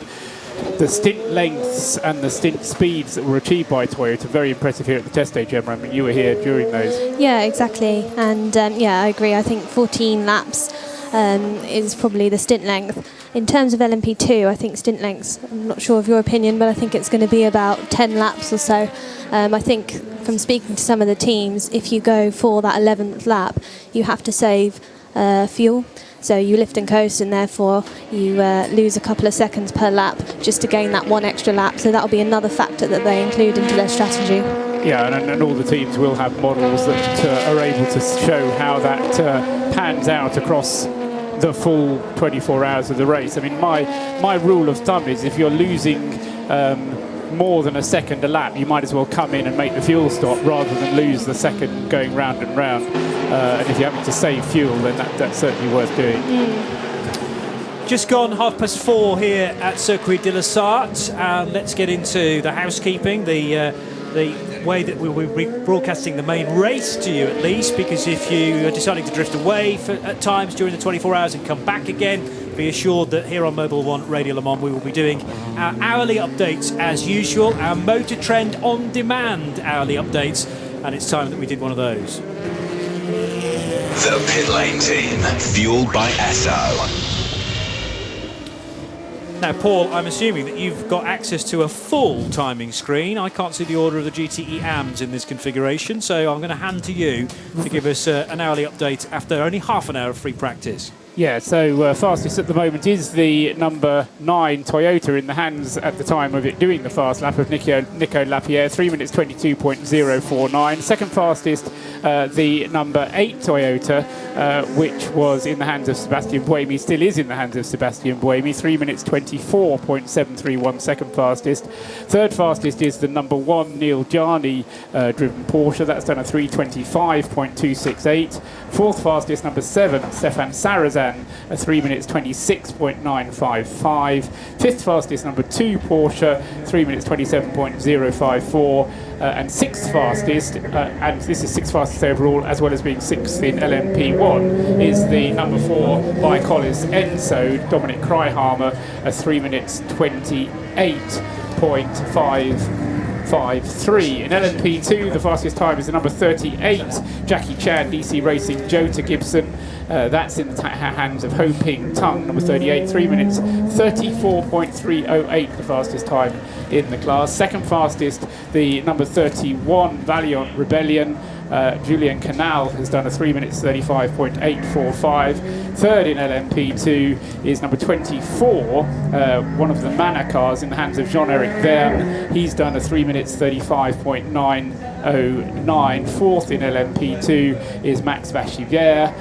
the stint lengths and the stint speeds that were achieved by Toyota, very impressive here at the test day, Gemma. I mean, you were here during those. Yeah, exactly. And I agree. I think 14 laps is probably the stint length. In terms of LMP2, I think stint lengths, I'm not sure of your opinion, but I think it's going to be about 10 laps or so. I think from speaking to some of the teams, if you go for that 11th lap, you have to save fuel. So you lift and coast, and therefore you lose a couple of seconds per lap just to gain that one extra lap. So that'll be another factor that they include into their strategy. Yeah, and all the teams will have models that are able to show how that pans out across the full 24 hours of the race. I mean, my rule of thumb is if you're losing more than a second a lap, you might as well come in and make the fuel stop rather than lose the second going round and round. And if you're having to save fuel, then that's certainly worth doing. Just gone 4:30 here at Circuit de la Sarthe, and let's get into the housekeeping, the way that we will be broadcasting the main race to you, at least, because if you are deciding to drift away at times during the 24 hours and come back again, be assured that here on Mobil 1 Radio Le Mans we will be doing our hourly updates as usual, our Motor Trend on demand hourly updates, and it's time that we did one of those. The Pit Lane Team, fueled by Esso. Now, Paul, I'm assuming that you've got access to a full timing screen. I can't see the order of the GTE AMs in this configuration, so I'm going to hand to you to give us an hourly update after only half an hour of free practice. Yeah, so fastest at the moment is the number 9 Toyota in the hands at the time of it doing the fast lap of Nico Lapierre, 3 minutes 22.049. Second fastest, the number 8 Toyota, which was in the hands of Sebastian Buemi, still is in the hands of Sebastian Buemi, 3 minutes 24.731, second fastest. Third fastest is the number 1 Neil Jarni driven Porsche, that's done a 3:25.268. Fourth fastest, number 7 Stefan Sarazan, a 3 minutes 26.955. Fifth fastest, number 2 Porsche, 3 minutes 27.054. And sixth fastest, and this is sixth fastest overall, as well as being sixth in LMP1, is the number 4 by Collis Enso, Dominic Kreihammer, a 3 minutes 28.553. In LMP2, the fastest time is the number 38, Jackie Chan, DC Racing, Jota Gibson. That's in the hands of Ho Ping Tung, number 38, 3 minutes 34.308, the fastest time in the class. Second fastest, the number 31, Valiant Rebellion. Julian Canal has done a 3 minutes 35.845. Third in LMP2 is number 24, one of the Mana cars in the hands of Jean-Eric Verne. He's done a 3 minutes 35.909. Fourth in LMP2 is Max Vachivière,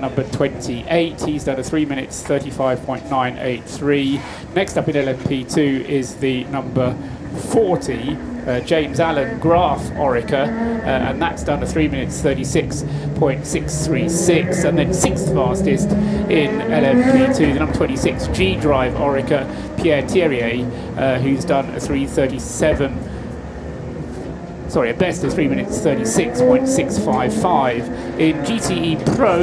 number 28. He's done a 3 minutes 35.983. Next up in LMP2 is the number 40, James Allen Graf Orica, and that's done a 3 minutes 36.636. And then sixth fastest in LMP2, the number 26 G Drive Orica, Pierre Thierrier, who's done a 3:37. sorry, a best of 3 minutes 36.655. In GTE Pro,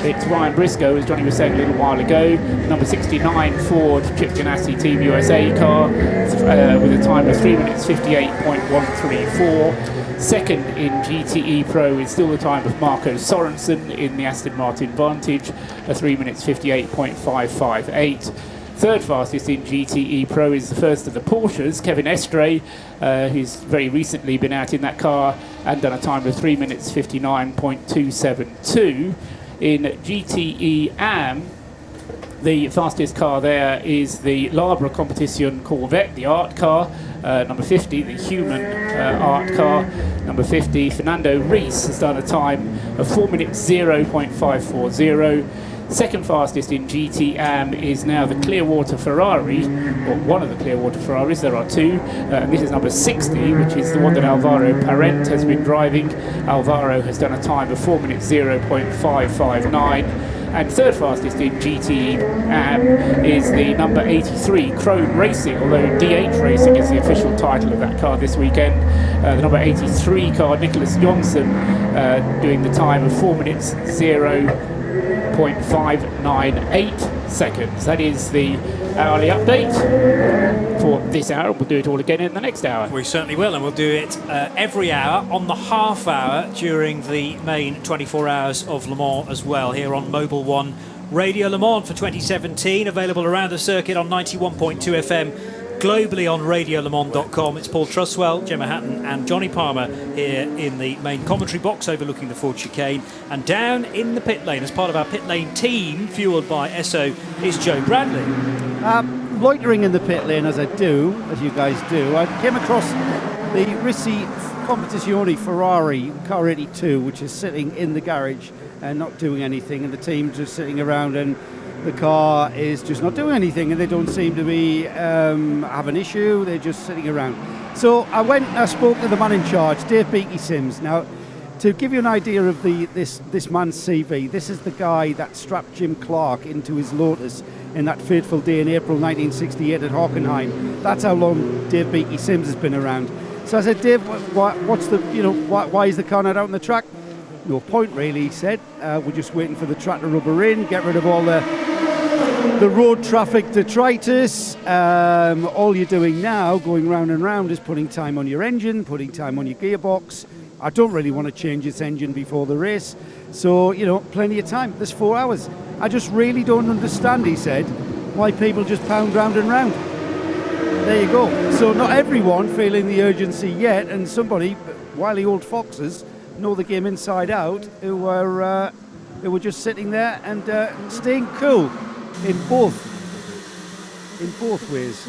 it's Ryan Briscoe, as Johnny was saying a little while ago, number 69 Ford Chip Ganassi Team USA car, with a time of 3 minutes 58.134. Second in GTE Pro is still the time of Marco Sorensen in the Aston Martin Vantage, a 3 minutes 58.558. Third fastest in GTE Pro is the first of the Porsches, Kevin Estre, who's very recently been out in that car and done a time of 3 minutes 59.272. In GTE AM, the fastest car there is the Labra Competition Corvette, the art car, number 50, the human art car, number 50. Fernando Reis has done a time of 4 minutes 0.540. Second fastest in GT-AM is now the Clearwater Ferrari, or one of the Clearwater Ferraris, there are two, and this is number 60, which is the one that Alvaro Parent has been driving. Alvaro has done a time of 4 minutes 0.559. And third fastest in GT-AM is the number 83, Krone Racing, although DH Racing is the official title of that car this weekend. The number 83 car, Nicholas Johnson, doing the time of 4 minutes 0.598 seconds. That is the hourly update for this hour. We'll do it all again in the next hour. We certainly will, and we'll do it every hour on the half hour during the main 24 hours of Le Mans as well, here on Mobil 1 Radio Le Mans for 2017, available around the circuit on 91.2 FM, globally on radiolemans.com. It's Paul Truswell, Gemma Hatton and Johnny Palmer here in the main commentary box overlooking the Ford chicane, and down in the pit lane as part of our pit lane team fuelled by Esso is Joe Bradley. Loitering in the pit lane as you guys do, I came across the Ricci Competizione Ferrari Car 82, which is sitting in the garage and not doing anything, and the team's just sitting around and the car is just not doing anything, and they don't seem to be have an issue. They're just sitting around. So I went and I spoke to the man in charge, Dave Beaky Sims. Now, to give you an idea of this man's CV, this is the guy that strapped Jim Clark into his Lotus in that fateful day in April 1968 at Hockenheim. That's how long Dave Beaky Sims has been around. So I said, Dave, why is the car not out on the track? No point really, he said. We're just waiting for the track to rubber in, get rid of all the road traffic detritus. All you're doing now, going round and round, is putting time on your engine, putting time on your gearbox. I don't really want to change this engine before the race. So, plenty of time. There's 4 hours. I just really don't understand, he said, why people just pound round and round. There you go. So not everyone feeling the urgency yet, and somebody, wily old foxes, know the game inside out, who were just sitting there and staying cool in both ways.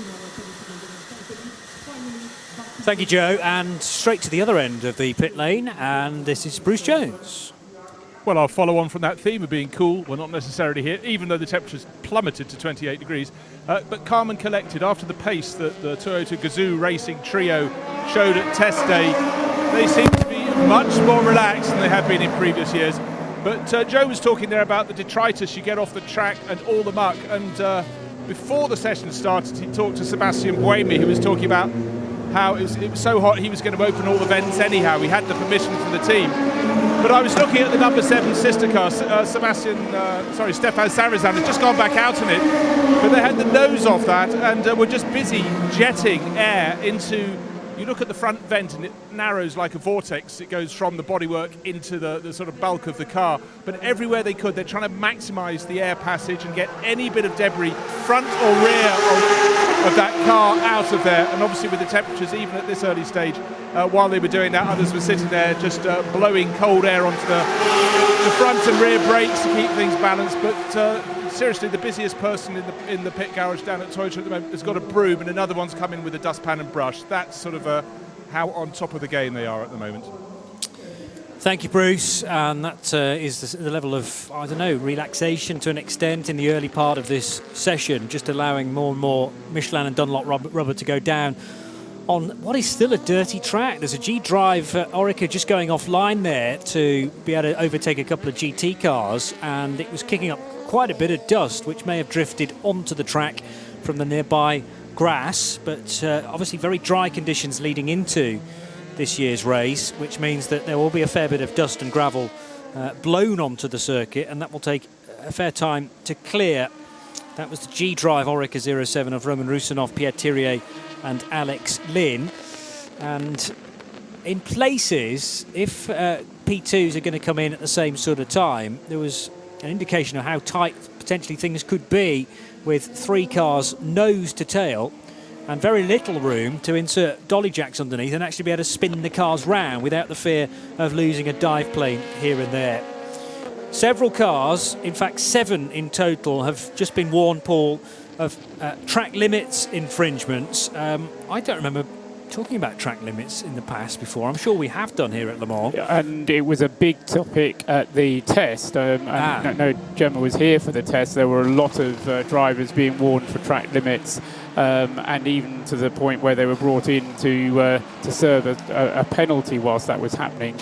Thank you, Joe, and straight to the other end of the pit lane, and this is Bruce Jones. Well, I'll follow on from that theme of being cool. Well, not necessarily here, even though the temperature's plummeted to 28 degrees. But calm and collected after the pace that the Toyota Gazoo Racing trio showed at test day. They seem to be much more relaxed than they have been in previous years. But Joe was talking there about the detritus you get off the track and all the muck. And before the session started, he talked to Sebastian Buemi, who was talking about how it was so hot he was going to open all the vents anyhow. He had the permission from the team. But I was looking at the number 7 sister car, Stefan Sarazan has just gone back out in it. But they had the nose off that and were just busy jetting air into... You look at the front vent and it narrows like a vortex. It goes from the bodywork into the sort of bulk of the car. But everywhere they could, they're trying to maximise the air passage and get any bit of debris, front or rear of that car, out of there. And obviously with the temperatures, even at this early stage, while they were doing that, others were sitting there just blowing cold air onto the front and rear brakes to keep things balanced. But seriously, the busiest person in the pit garage down at Toyota at the moment has got a broom, and another one's come in with a dustpan and brush. That's sort of how on top of the game they are at the moment. Thank you, Bruce. And that is the level of, relaxation to an extent in the early part of this session, just allowing more and more Michelin and Dunlop rubber to go down on what is still a dirty track. There's a G-Drive Orica just going offline there to be able to overtake a couple of GT cars, and it was kicking up quite a bit of dust, which may have drifted onto the track from the nearby grass, but obviously very dry conditions leading into this year's race, which means that there will be a fair bit of dust and gravel blown onto the circuit, and that will take a fair time to clear. That was the G-Drive Orica 07 of Roman Rusanov, Pierre Thirier and Alex Lynn. And in places, if P2s are going to come in at the same sort of time, there was an indication of how tight potentially things could be with 3 cars nose to tail and very little room to insert dolly jacks underneath and actually be able to spin the cars round without the fear of losing a dive plane here and there. Several cars, in fact 7 in total, have just been warned, Paul, of track limits infringements. I don't remember talking about track limits in the past before. I'm sure we have done here at Le Mans. And it was a big topic at the test. No, Gemma was here for the test. There were a lot of drivers being warned for track limits, and even to the point where they were brought in to serve a penalty whilst that was happening.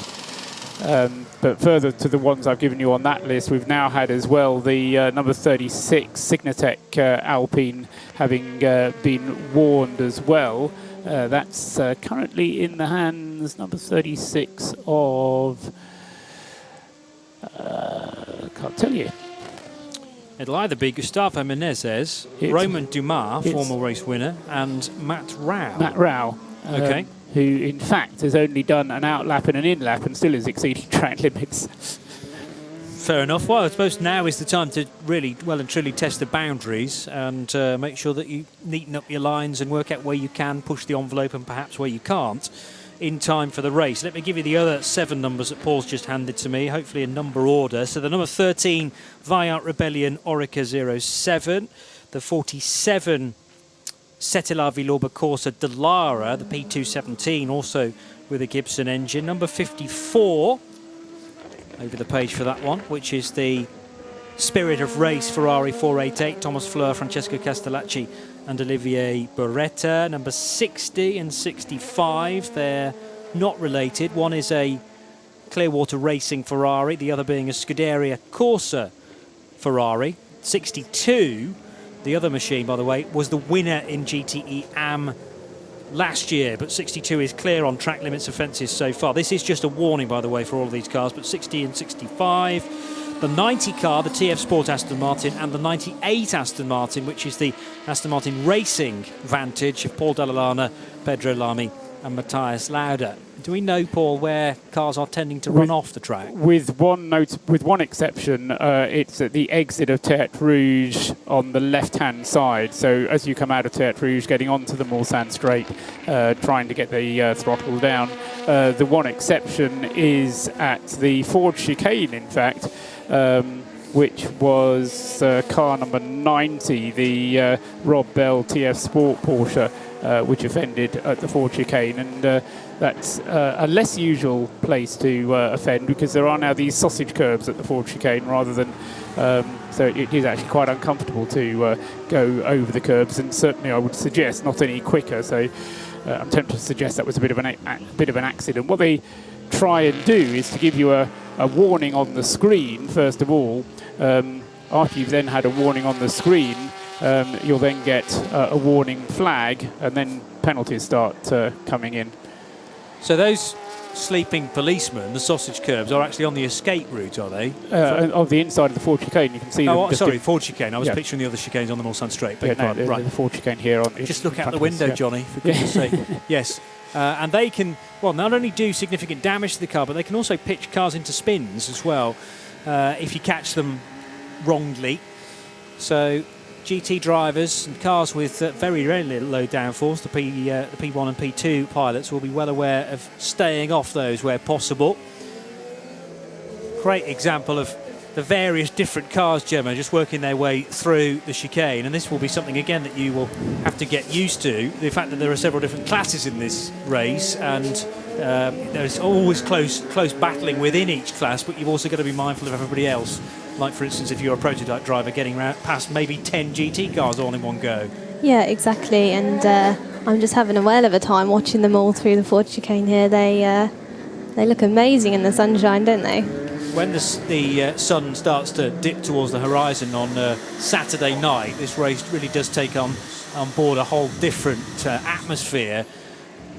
But further to the ones I've given you on that list, we've now had as well the number 36 Signatec Alpine having been warned as well. That's currently in the hands, number 36 of, can't tell you. It'll either be Gustavo Menezes, Roman Dumas, former race winner, and Matt Rao. Matt Rao. Okay. Who, in fact, has only done an outlap and an inlap and still is exceeding track limits. Fair enough. Well, I suppose now is the time to really well and truly test the boundaries and make sure that you neaten up your lines and work out where you can push the envelope and perhaps where you can't in time for the race. Let me give you the other 7 numbers that Paul's just handed to me, hopefully in number order. So the number 13, Vaillant Rebellion Orica 07, the 47, Setela Villorba Corsa Dallara, the P217, also with a Gibson engine. Number 54, over the page for that one, which is the Spirit of Race Ferrari 488, Thomas Fleur, Francesco Castellacci and Olivier Beretta. Number 60 and 65, they're not related. One is a Clearwater Racing Ferrari, the other being a Scuderia Corsa Ferrari. 62, the other machine, by the way, was the winner in GTE AM last year, but 62 is clear on track limits offences so far. This is just a warning, by the way, for all of these cars, but 60 and 65. The 90 car, the TF Sport Aston Martin, and the 98 Aston Martin, which is the Aston Martin Racing Vantage of Paul Dall'Anna, Pedro Lamy and Matthias Lauda. Do we know, Paul, where cars are tending to run off the track? With one exception, it's at the exit of Tertre Rouge on the left-hand side. So as you come out of Tertre Rouge, getting onto the Mulsanne Straight, trying to get the throttle down. The one exception is at the Ford chicane, in fact, which was car number 90, the Rob Bell TF Sport Porsche, which offended at the Ford chicane, and that's a less usual place to offend because there are now these sausage curbs at the Ford chicane rather than so it is actually quite uncomfortable to go over the curbs, and certainly I would suggest not any quicker. So I'm tempted to suggest that was a bit of an accident. What they try and do is to give you a warning on the screen first of all. After you've then had a warning on the screen, you'll then get a warning flag, and then penalties start coming in. So those sleeping policemen, the sausage curbs, are actually on the escape route, are they? Of the inside of the Ford chicane, you can see them. Oh, sorry, Ford chicane. I was picturing the other chicanes on the Mulsanne Straight. The Ford chicane here on. Just look out the window, Johnny, for goodness sake. Yes. And they can, well, not only do significant damage to the car, but they can also pitch cars into spins as well if you catch them wrongly. So GT drivers and cars with very, very low downforce, the P1 and P2 pilots will be well aware of staying off those where possible. Great example of the various different cars, Gemma, just working their way through the chicane, and this will be something again that you will have to get used to, the fact that there are several different classes in this race, and there's always close battling within each class, but you've also got to be mindful of everybody else. Like, for instance, if you're a prototype driver getting past maybe 10 GT cars all in one go. Yeah, exactly. And I'm just having a whale of a time watching them all through the Ford chicane here. They look amazing in the sunshine, don't they? When the sun starts to dip towards the horizon on Saturday night, this race really does take on board a whole different atmosphere.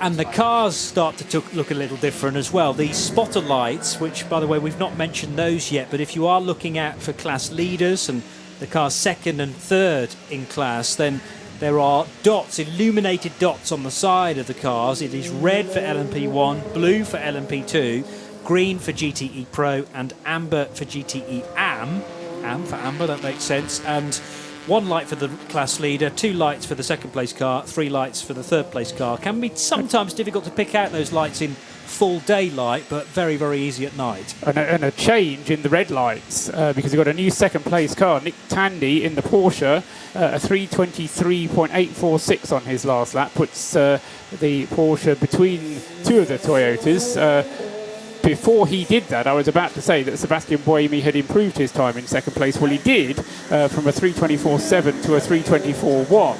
And the cars start to look a little different as well. These spotter lights, which, by the way, we've not mentioned those yet, but if you are looking out for class leaders and the cars second and third in class, then there are dots, illuminated dots on the side of the cars. It is red for LMP1, blue for LMP2, green for GTE Pro, and amber for GTE AM. AM for amber, that makes sense. And one light for the class leader, 2 lights for the second place car, 3 lights for the third place car. Can be sometimes difficult to pick out those lights in full daylight, but very, very easy at night. And a change in the red lights because you've got a new second place car, Nick Tandy in the Porsche, a 3:23.846 on his last lap, puts the Porsche between 2 of the Toyotas. Before he did that, I was about to say that Sebastian Buemi had improved his time in second place. Well, he did, from a 3:24.7 to a 3:24.1.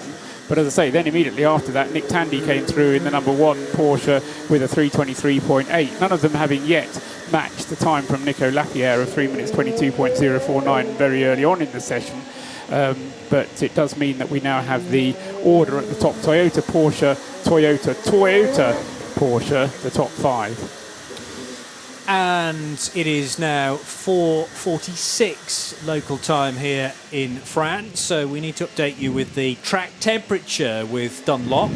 But as I say, then immediately after that, Nick Tandy came through in the number 1 Porsche with a 3:23.8. None of them having yet matched the time from Nico Lapierre of 3 minutes 22.049 very early on in the session. But it does mean that we now have the order at the top: Toyota, Porsche, Toyota, Porsche, the top 5. And it is now 4:46 local time here in France, so we need to update you with the track temperature with Dunlop.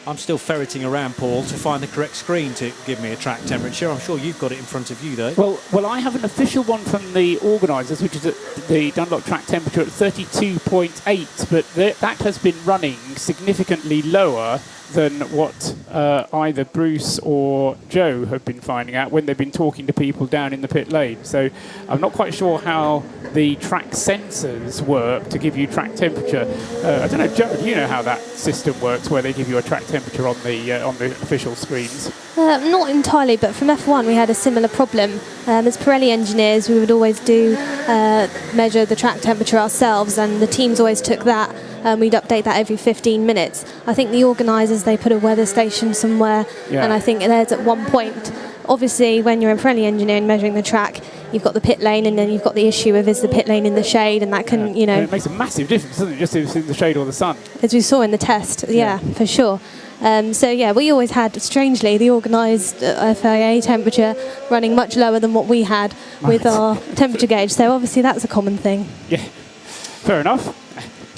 I'm still ferreting around, Paul, to find the correct screen to give me a track temperature. I'm sure you've got it in front of you, though. Well, I have an official one from the organisers, which is at the Dunlop track temperature at 32.8, but that has been running significantly lower than what either Bruce or Joe have been finding out when they've been talking to people down in the pit lane. So I'm not quite sure how the track sensors work to give you track temperature. I don't know, Joe, do you know how that system works, where they give you a track temperature on the official screens? Not entirely, but from F1 we had a similar problem. As Pirelli engineers, we would always measure the track temperature ourselves, and the teams always took that. We'd update that every 15 minutes. I think the organisers, they put a weather station somewhere, and I think there's at one point, obviously when you're a Pirelli engineer and measuring the track, you've got the pit lane, and then you've got the issue of is the pit lane in the shade, and that can, you know... And it makes a massive difference, doesn't it, just if it's in the shade or the sun? As we saw in the test, yeah. For sure. So yeah, we always had, strangely, the organised FIA temperature running much lower than what we had with our temperature gauge. So obviously that's a common thing. Yeah, fair enough.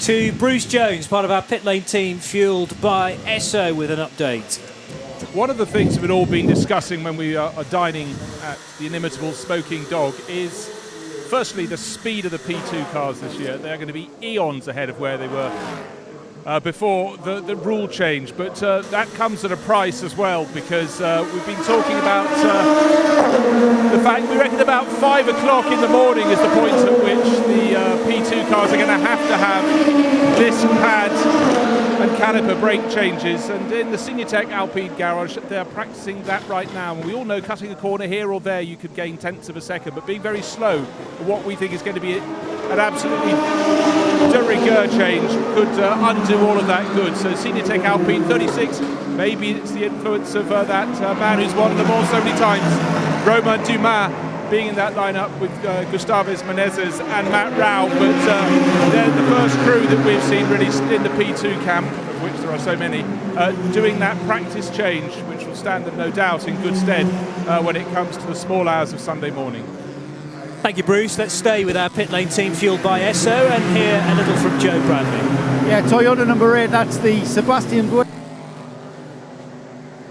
To Bruce Jones, part of our pit lane team, fuelled by Esso, with an update. One of the things we've all been discussing when we are dining at the inimitable Smoking Dog is, firstly, the speed of the P2 cars this year. They're going to be eons ahead of where they were before the rule change, but that comes at a price as well, because we've been talking about the fact we reckon about 5 o'clock in the morning is the point at which the P2 cars are going to have disc pad and caliper brake changes, and in the Signatech Alpine garage they're practicing that right now. And we all know cutting a corner here or there you could gain tenths of a second, but being very slow, what we think is going to be an absolutely de rigueur change could undo all of that good. So Signatech Alpine 36, maybe it's the influence of that man who's won them all so many times, Romain Dumas, being in that lineup with Gustavus Menezes and Matt Rao, but they're the first crew that we've seen really in the P2 camp, of which there are so many, doing that practice change, which will stand them no doubt in good stead when it comes to the small hours of Sunday morning. Thank you, Bruce. Let's stay with our pit lane team, fuelled by Esso, and hear a little from Joe Bradley. Yeah, Toyota number 8, that's the Sebastian Buemi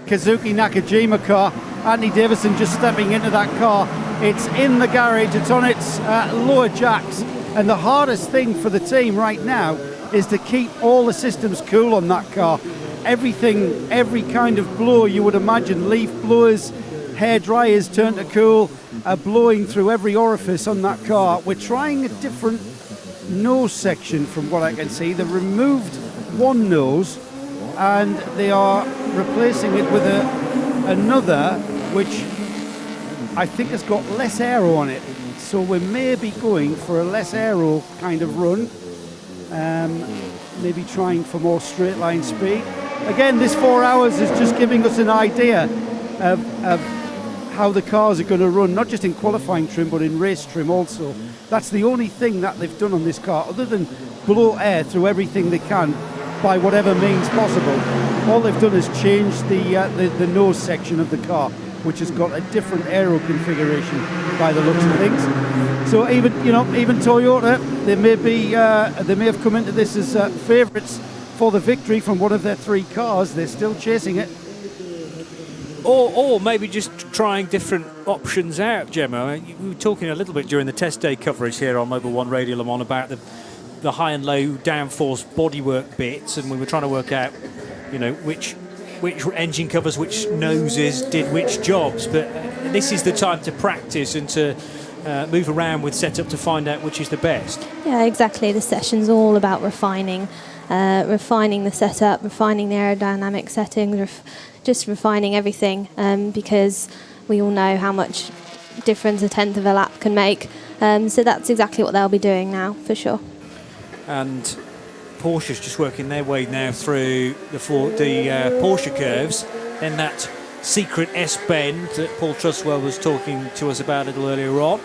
Kazuki Nakajima car. Anthony Davison just stepping into that car. It's in the garage, it's on its lower jacks, and the hardest thing for the team right now is to keep all the systems cool on that car. Everything, every kind of blower you would imagine, leaf blowers, hair dryers turn to cool, are blowing through every orifice on that car. We're trying a different nose section from what I can see. They've removed one nose and they are replacing it with another, which I think has got less aero on it. So we may be going for a less aero kind of run, maybe trying for more straight line speed. Again, this 4 hours is just giving us an idea of how the cars are going to run, not just in qualifying trim but in race trim also. That's the only thing that they've done on this car, other than blow air through everything they can. by whatever means possible. All they've done is change the nose section of the car, which has got a different aero configuration by the looks of things. So even Toyota, they may have come into this as favourites for the victory from one of their 3 cars. They're still chasing it. Or maybe just trying different options out, Gemma. We were talking a little bit during the test day coverage here on Mobil 1 Radio Le Mans about the high and low downforce bodywork bits, and we were trying to work out, which engine covers, which noses did which jobs. But this is the time to practice and to move around with setup to find out which is the best. Yeah, exactly. The session's all about refining the setup, refining the aerodynamic settings, just refining everything, because we all know how much difference a tenth of a lap can make. So that's exactly what they'll be doing now, for sure. And Porsche's just working their way now through the Porsche curves. Then that secret S-bend that Paul Truswell was talking to us about a little earlier on.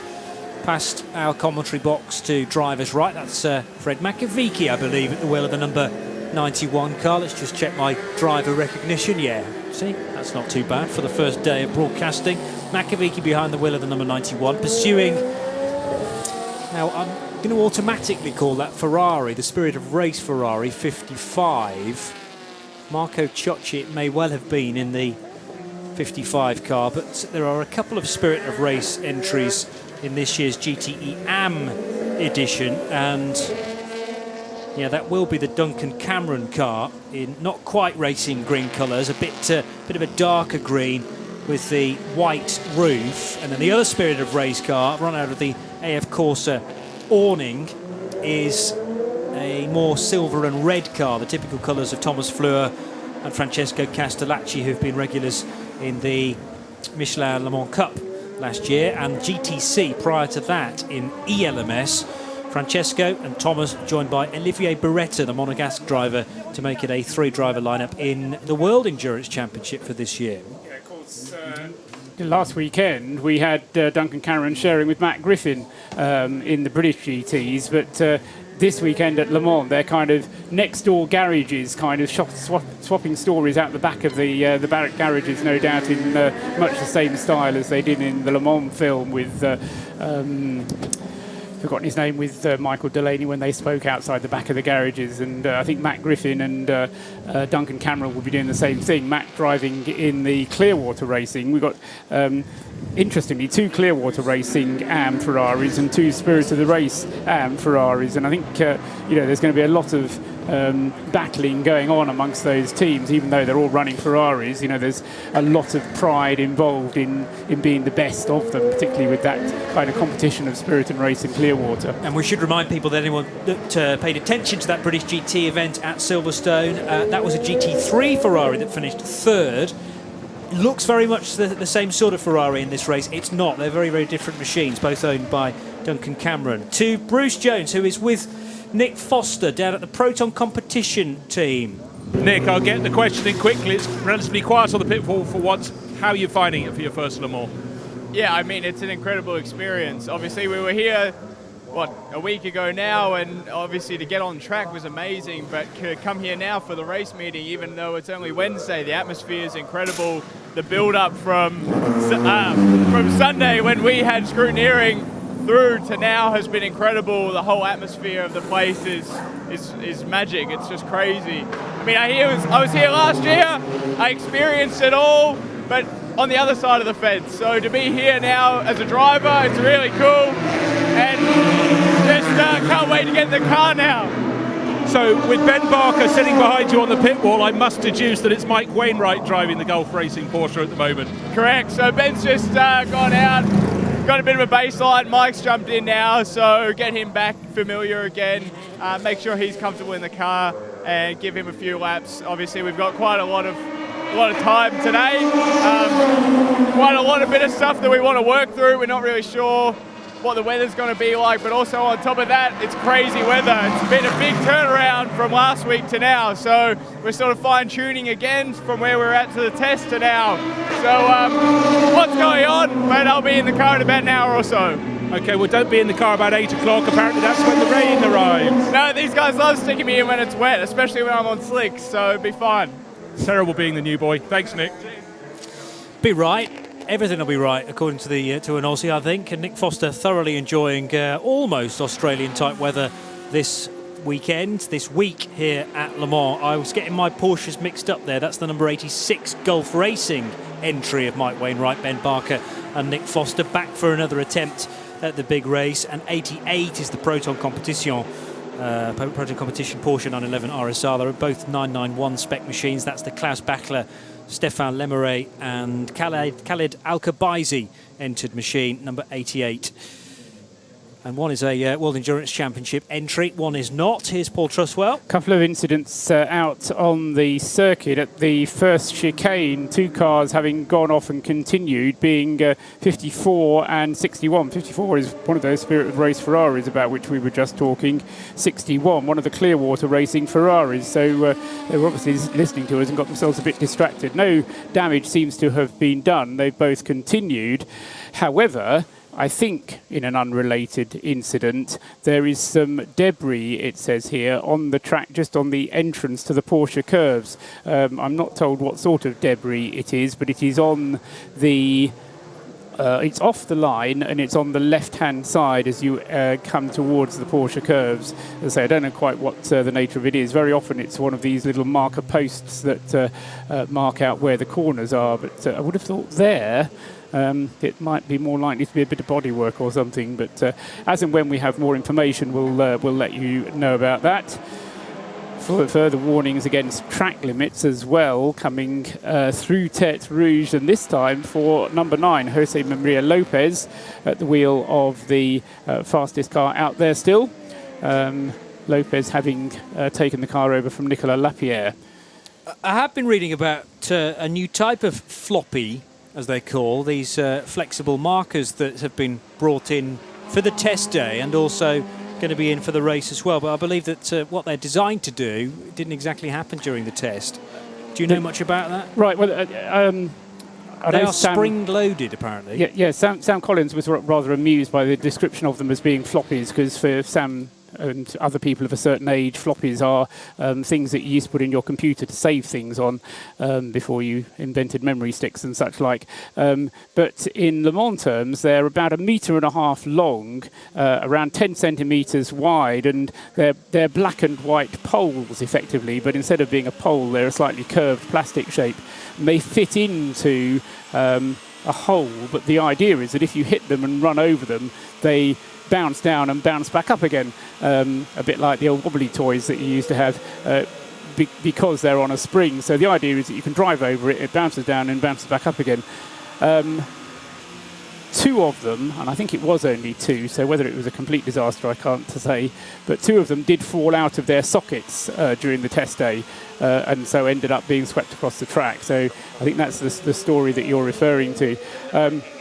Past our commentary box to driver's right. That's Fred Makovici, I believe, at the wheel of the number 91 car. Let's just check my driver recognition. Yeah, see, that's not too bad for the first day of broadcasting. Makovici behind the wheel of the number 91, pursuing. Now, I'm going to automatically call that Ferrari, the Spirit of Race Ferrari 55. Marco Ciocci, it may well have been in the 55 car, but there are a couple of Spirit of Race entries in this year's GTE AM edition, and yeah, that will be the Duncan Cameron car in not quite racing green colours, a bit of a darker green with the white roof. And then the other Spirit of Race car, run out of the AF Corsa awning, is a more silver and red car, the typical colours of Thomas Fleur and Francesco Castellacci, who've been regulars in the Michelin Le Mans Cup last year, and GTC prior to that in ELMS. Francesco and Thomas joined by Olivier Beretta, the Monegasque driver, to make it a 3-driver lineup in the World Endurance Championship for this year. Yeah, of course. Last weekend we had Duncan Cameron sharing with Matt Griffin in the British GTs, but this weekend at Le Mans, they're kind of next-door garages, kind of swapping stories out the back of the Barrett garages, no doubt in much the same style as they did in the Le Mans film with, forgotten his name, with Michael Delaney when they spoke outside the back of the garages. And I think Matt Griffin and Duncan Cameron will be doing the same thing. Matt driving in the Clearwater Racing. We've got, interestingly, 2 Clearwater Racing AM Ferraris and 2 Spirit of the Race AM Ferraris. And I think there's going to be a lot of battling going on amongst those teams, even though they're all running Ferraris. There's a lot of pride involved in being the best of them, particularly with that kind of competition of Spirit and Race in Clearwater. And we should remind people that anyone that paid attention to that British GT event at Silverstone, that was a GT3 Ferrari that finished 3rd. Looks very much the same sort of Ferrari in this race. It's not. They're very, very different machines, both owned by Duncan Cameron. To Bruce Jones, who is with Nick Foster down at the Proton Competition team. Nick, I'll get the question in quickly. It's relatively quiet on the pit wall for once. How are you finding it for your first Le Mans? Yeah, I mean, it's an incredible experience. Obviously, we were here, a week ago now, and obviously to get on track was amazing, but to come here now for the race meeting, even though it's only Wednesday, the atmosphere is incredible. The build-up from Sunday when we had scrutineering through to now has been incredible. The whole atmosphere of the place is magic. It's just crazy. I mean, I was here last year. I experienced it all, but on the other side of the fence. So to be here now as a driver, it's really cool, and just can't wait to get in the car now. So with Ben Barker sitting behind you on the pit wall, I must deduce that it's Mike Wainwright driving the Gulf Racing Porsche at the moment. Correct. So Ben's just gone out. Got a bit of a baseline. Mike's jumped in now, so get him back familiar again. Make sure he's comfortable in the car and give him a few laps. Obviously, we've got quite a lot of time today. Quite a lot of bit of stuff that we want to work through. We're not really sure what the weather's going to be like, but also on top of that, it's crazy weather. It's been a big turnaround from last week to now, so we're sort of fine-tuning again from where we're at to the test to now. So lots going on, but I'll be in the car in about an hour or so. Okay, well, don't be in the car about 8 o'clock. Apparently that's when the rain arrives. Brilliant. No, these guys love sticking me in when it's wet, especially when I'm on slicks, so it'd be fun. Terrible being the new boy. Thanks, Nick. Be right. Everything will be right, according to to an Aussie, I think. And Nick Foster thoroughly enjoying almost Australian-type weather this weekend, this week here at Le Mans. I was getting my Porsches mixed up there. That's the number 86 Gulf Racing entry of Mike Wainwright, Ben Barker and Nick Foster back for another attempt at the big race. And 88 is the Proton Competition. Proton Competition Porsche 911 RSR. They're both 991 spec machines. That's the Klaus Bachler, Stéphane Lemeray and Khaled Al-Kabaizi entered machine number 88. And one is a World Endurance Championship entry, one is not. Here's Paul Truswell. A couple of incidents out on the circuit at the first chicane, two cars having gone off and continued, being 54 and 61. 54 is one of those Spirit of Race Ferraris about which we were just talking. 61, one of the Clearwater Racing Ferraris. So they were obviously listening to us and got themselves a bit distracted. No damage seems to have been done. They've both continued. However, I think in an unrelated incident, there is some debris, it says here, on the track, just on the entrance to the Porsche curves. I'm not told what sort of debris it is, but it is on the... it's off the line and it's on the left-hand side as you come towards the Porsche curves. As I say, I don't know quite what the nature of it is. Very often it's one of these little marker posts that mark out where the corners are, but I would have thought there... it might be more likely to be a bit of bodywork or something, but as and when we have more information, we'll let you know about that. For further warnings against track limits as well, coming through Tete Rouge, and this time for number 9, Jose Maria Lopez, at the wheel of the fastest car out there still. Lopez having taken the car over from Nicolas Lapierre. I have been reading about a new type of floppy, as they call these flexible markers that have been brought in for the test day and also going to be in for the race as well. But I believe that what they're designed to do didn't exactly happen during the test. Do you know much about that? Right, well... they are spring-loaded, apparently. Yeah, Sam Collins was rather amused by the description of them as being floppies, because for Sam and other people of a certain age, floppies are things that you used to put in your computer to save things on before you invented memory sticks and such like. But in Le Mans terms, they're about 1.5 meters long, around 10 centimetres wide, and they're black and white poles, effectively, but instead of being a pole, they're a slightly curved plastic shape. And they fit into a hole, but the idea is that if you hit them and run over them, they bounce down and bounce back up again, a bit like the old wobbly toys that you used to have, because they're on a spring. So the idea is that you can drive over it, it bounces down and bounces back up again. Two of them, and I think it was only two, so whether it was a complete disaster I can't say, but two of them did fall out of their sockets during the test day, and so ended up being swept across the track. So I think that's the story that you're referring to.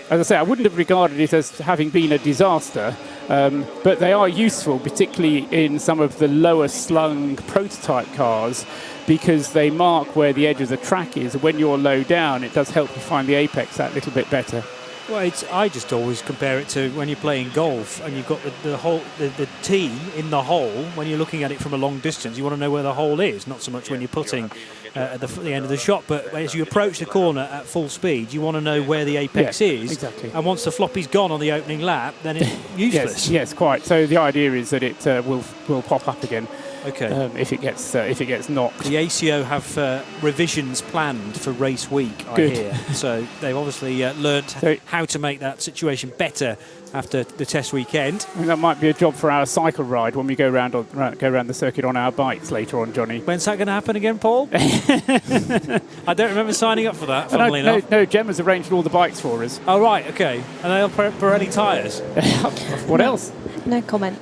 As I say, I wouldn't have regarded it as having been a disaster, but they are useful, particularly in some of the lower slung prototype cars, because they mark where the edge of the track is. When you're low down, it does help you find the apex that little bit better. Well, I just always compare it to when you're playing golf and you've got the tee in the hole. When you're looking at it from a long distance, you want to know where the hole is, not so much when you're putting at the end of the shot. But as you approach the corner at full speed, you want to know where the apex is. Exactly. And once the floppy's gone on the opening lap, then it's useless. Yes, quite. So the idea is that it will pop up again. Okay. If it gets knocked. The ACO have revisions planned for race week, I hear. So they've obviously learnt how to make that situation better after the test weekend. I think that might be a job for our cycle ride when we go around the circuit on our bikes later on, Johnny. When's that going to happen again, Paul? I don't remember signing up for that, funnily enough. No, Gemma's arranged all the bikes for us. Oh, right, okay. And they'll Pirelli tyres. What else? No comment.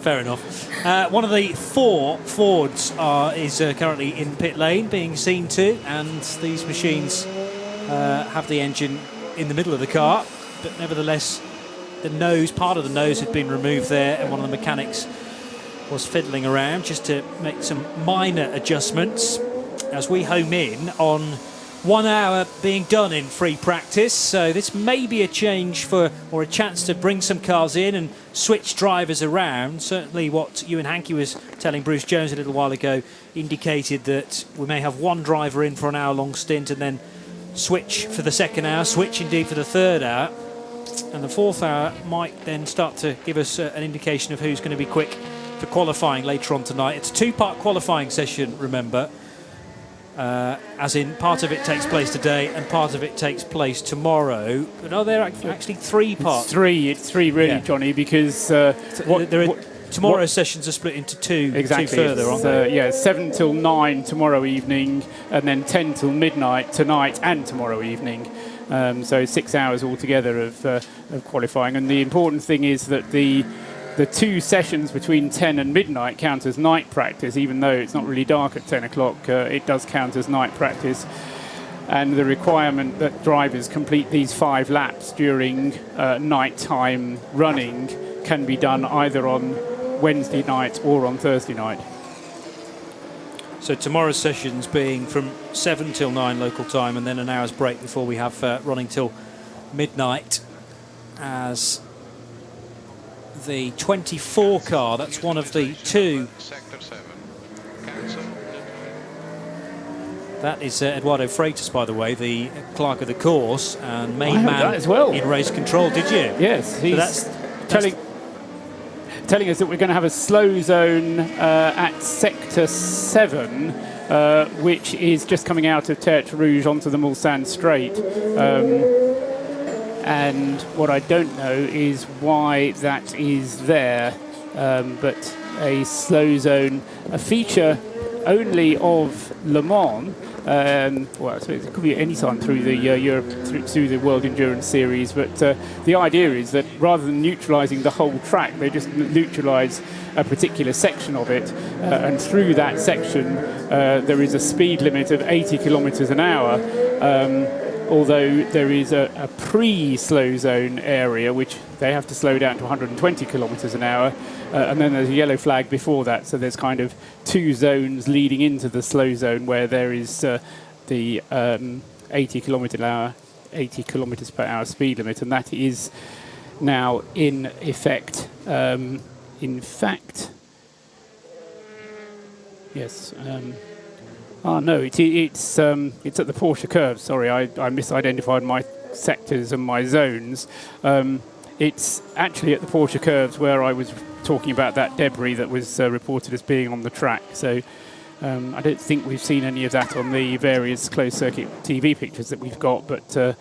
Fair enough. One of the 4 Fords is currently in pit lane, being seen to, and these machines have the engine in the middle of the car, but nevertheless, part of the nose had been removed there, and one of the mechanics was fiddling around just to make some minor adjustments as we home in on 1 hour being done in free practice, so this may be a change or a chance to bring some cars in and switch drivers around. Certainly what Ewan Hankey was telling Bruce Jones a little while ago indicated that we may have one driver in for an hour-long stint and then switch for the second hour, switch indeed for the third hour, and the fourth hour might then start to give us an indication of who's going to be quick for qualifying later on tonight. It's a two-part qualifying session, remember. As in part of it takes place today and part of it takes place tomorrow. But are there actually three parts? It's three really, yeah. Johnny, because tomorrow's sessions are split into two further, aren't they? 7 till 9 tomorrow evening, and then 10 till midnight tonight and tomorrow evening. So 6 hours altogether of qualifying. And the important thing is that the two sessions between 10 and midnight count as night practice, even though it's not really dark at 10 o'clock, it does count as night practice. And the requirement that drivers complete these 5 laps during nighttime running can be done either on Wednesday night or on Thursday night. So tomorrow's sessions being from 7 till 9 local time, and then an hour's break before we have running till midnight as the 24 car, that's one of the two. That is Eduardo Freitas, by the way, the clerk of the course and main man as well in race control. Did you? Yes, he's telling us that we're going to have a slow zone at Sector 7, which is just coming out of Tertre Rouge onto the Mulsanne Straight. And what I don't know is why that is there, but a slow zone, a feature only of Le Mans. Well, I suppose it could be any time through the Europe, through the World Endurance Series, but the idea is that rather than neutralising the whole track, they just neutralise a particular section of it, and through that section there is a speed limit of 80 kilometres an hour. Although there is a pre-slow zone area, which they have to slow down to 120 kilometres an hour, and then there's a yellow flag before that. So there's kind of 2 zones leading into the slow zone where there is the 80 kilometres per hour speed limit, and that is now in effect. In fact, yes. No, it's at the Porsche curve. Sorry, I misidentified my sectors and my zones. It's actually at the Porsche curves where I was talking about that debris that was reported as being on the track. So I don't think we've seen any of that on the various closed circuit TV pictures that we've got, but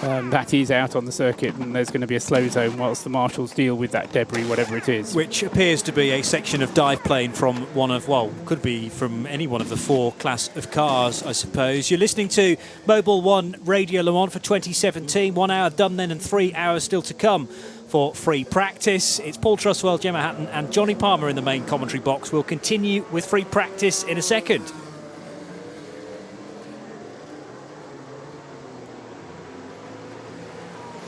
that is out on the circuit, and there's going to be a slow zone whilst the marshals deal with that debris, whatever it is. Which appears to be a section of dive plane from one of, well, could be from any one of the 4 class of cars, I suppose. You're listening to Mobil 1 Radio Le Mans for 2017. 1 hour done then and 3 hours still to come for free practice. It's Paul Trustwell, Gemma Hatton and Johnny Palmer in the main commentary box. We'll continue with free practice in a second.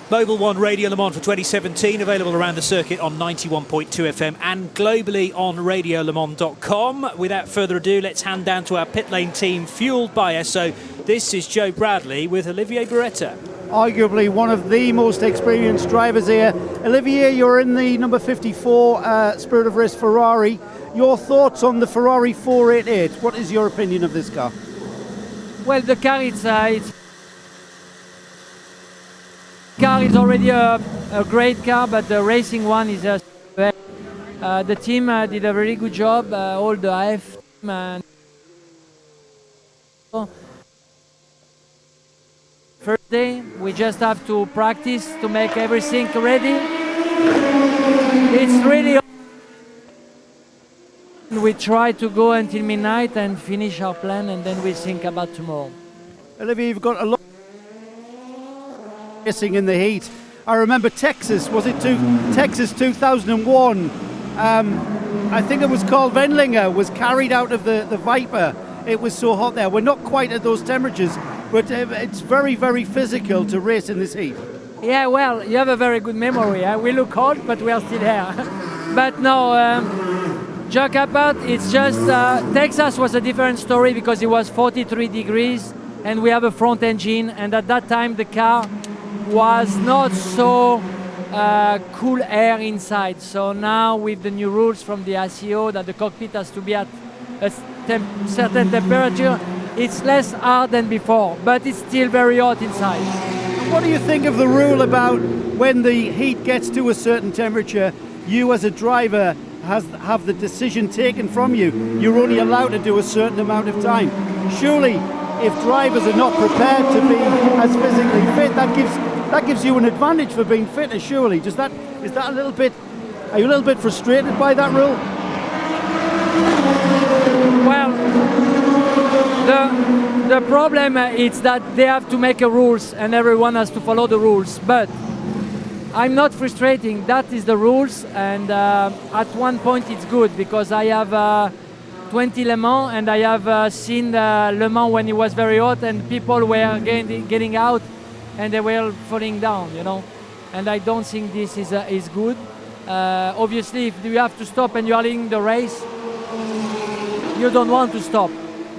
Mobil 1 Radio Le Mans for 2017, available around the circuit on 91.2 FM and globally on radiolemans.com. Without further ado, let's hand down to our pit lane team, fuelled by Esso. This is Joe Bradley with Olivier Beretta. Arguably one of the most experienced drivers here. Olivier, you're in the number 54 Spirit of Race Ferrari. Your thoughts on the Ferrari 488? What is your opinion of this car? Well, the car it's already a great car, but the racing one is the team did a very good job, all the AF team, and first day we just have to practice to make everything ready. It's really, we try to go until midnight and finish our plan, and then we think about tomorrow. Olivier, you've got a lot racing in the heat. I remember Texas, was it Texas 2001? I think it was Carl Wendlinger was carried out of the Viper. It was so hot there. We're not quite at those temperatures, but it's very, very physical to race in this heat. Yeah, well, you have a very good memory. We look hot, but we are still here. But no, joke apart, it's just Texas was a different story because it was 43 degrees and we have a front engine, and at that time the car was not so cool air inside. So now with the new rules from the ICO that the cockpit has to be at a certain temperature, it's less hard than before, but it's still very hot inside. What do you think of the rule about when the heat gets to a certain temperature, you as a driver have the decision taken from you? You're only allowed to do a certain amount of time. Surely, if drivers are not prepared to be as physically fit, that gives you an advantage for being fitter. Surely, is that a little bit? Are you a little bit frustrated by that rule? Well, the problem is that they have to make a rules and everyone has to follow the rules. But I'm not frustrating. That is the rules, and at one point it's good because I have 20 Le Mans and I have seen Le Mans when it was very hot and people were getting out and they were falling down, you know. And I don't think this is good. Obviously, if you have to stop and you are leading the race, you don't want to stop.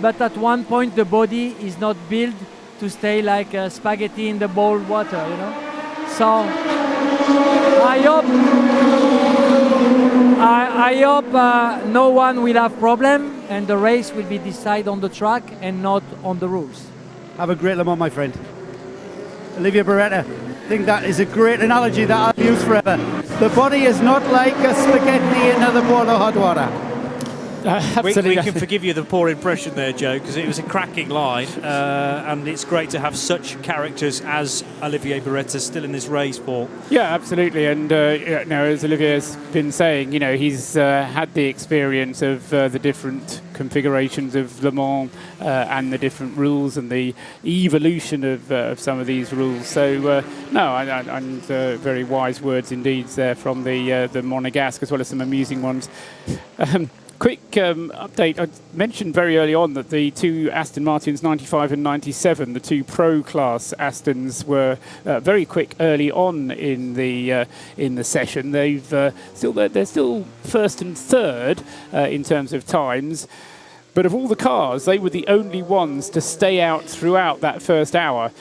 But at one point, the body is not built to stay like spaghetti in the boiled water, you know. So I hope no one will have problem and the race will be decided on the track and not on the rules. Have a great Le Mans, my friend. Olivier Beretta, I think that is a great analogy that I'll use forever. The body is not like a spaghetti in the boiling hot water. We can forgive you the poor impression there, Joe, because it was a cracking line, and it's great to have such characters as Olivier Beretta still in this race, Paul. Yeah, absolutely. And as Olivier's been saying, he's had the experience of the different configurations of Le Mans and the different rules and the evolution of some of these rules. So, and very wise words indeed there from the Monegasque, as well as some amusing ones. Quick update. I mentioned very early on that the two Aston Martins 95 and 97, the two Pro class Astons, were very quick early on in the session. They're still first and third in terms of times. But of all the cars, they were the only ones to stay out throughout that first hour.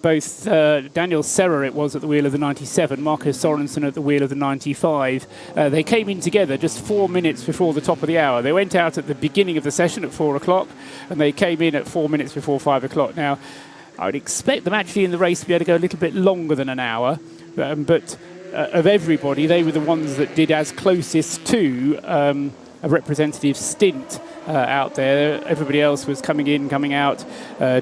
Both Daniel Serra, it was, at the wheel of the 97, Marco Sorensen at the wheel of the 95. They came in together just 4 minutes before the top of the hour. They went out at the beginning of the session at 4 o'clock, and they came in at 4 minutes before 5 o'clock. Now, I would expect them actually in the race to be able to go a little bit longer than an hour, but of everybody, they were the ones that did as closest to a representative stint out there. Everybody else was coming in, coming out,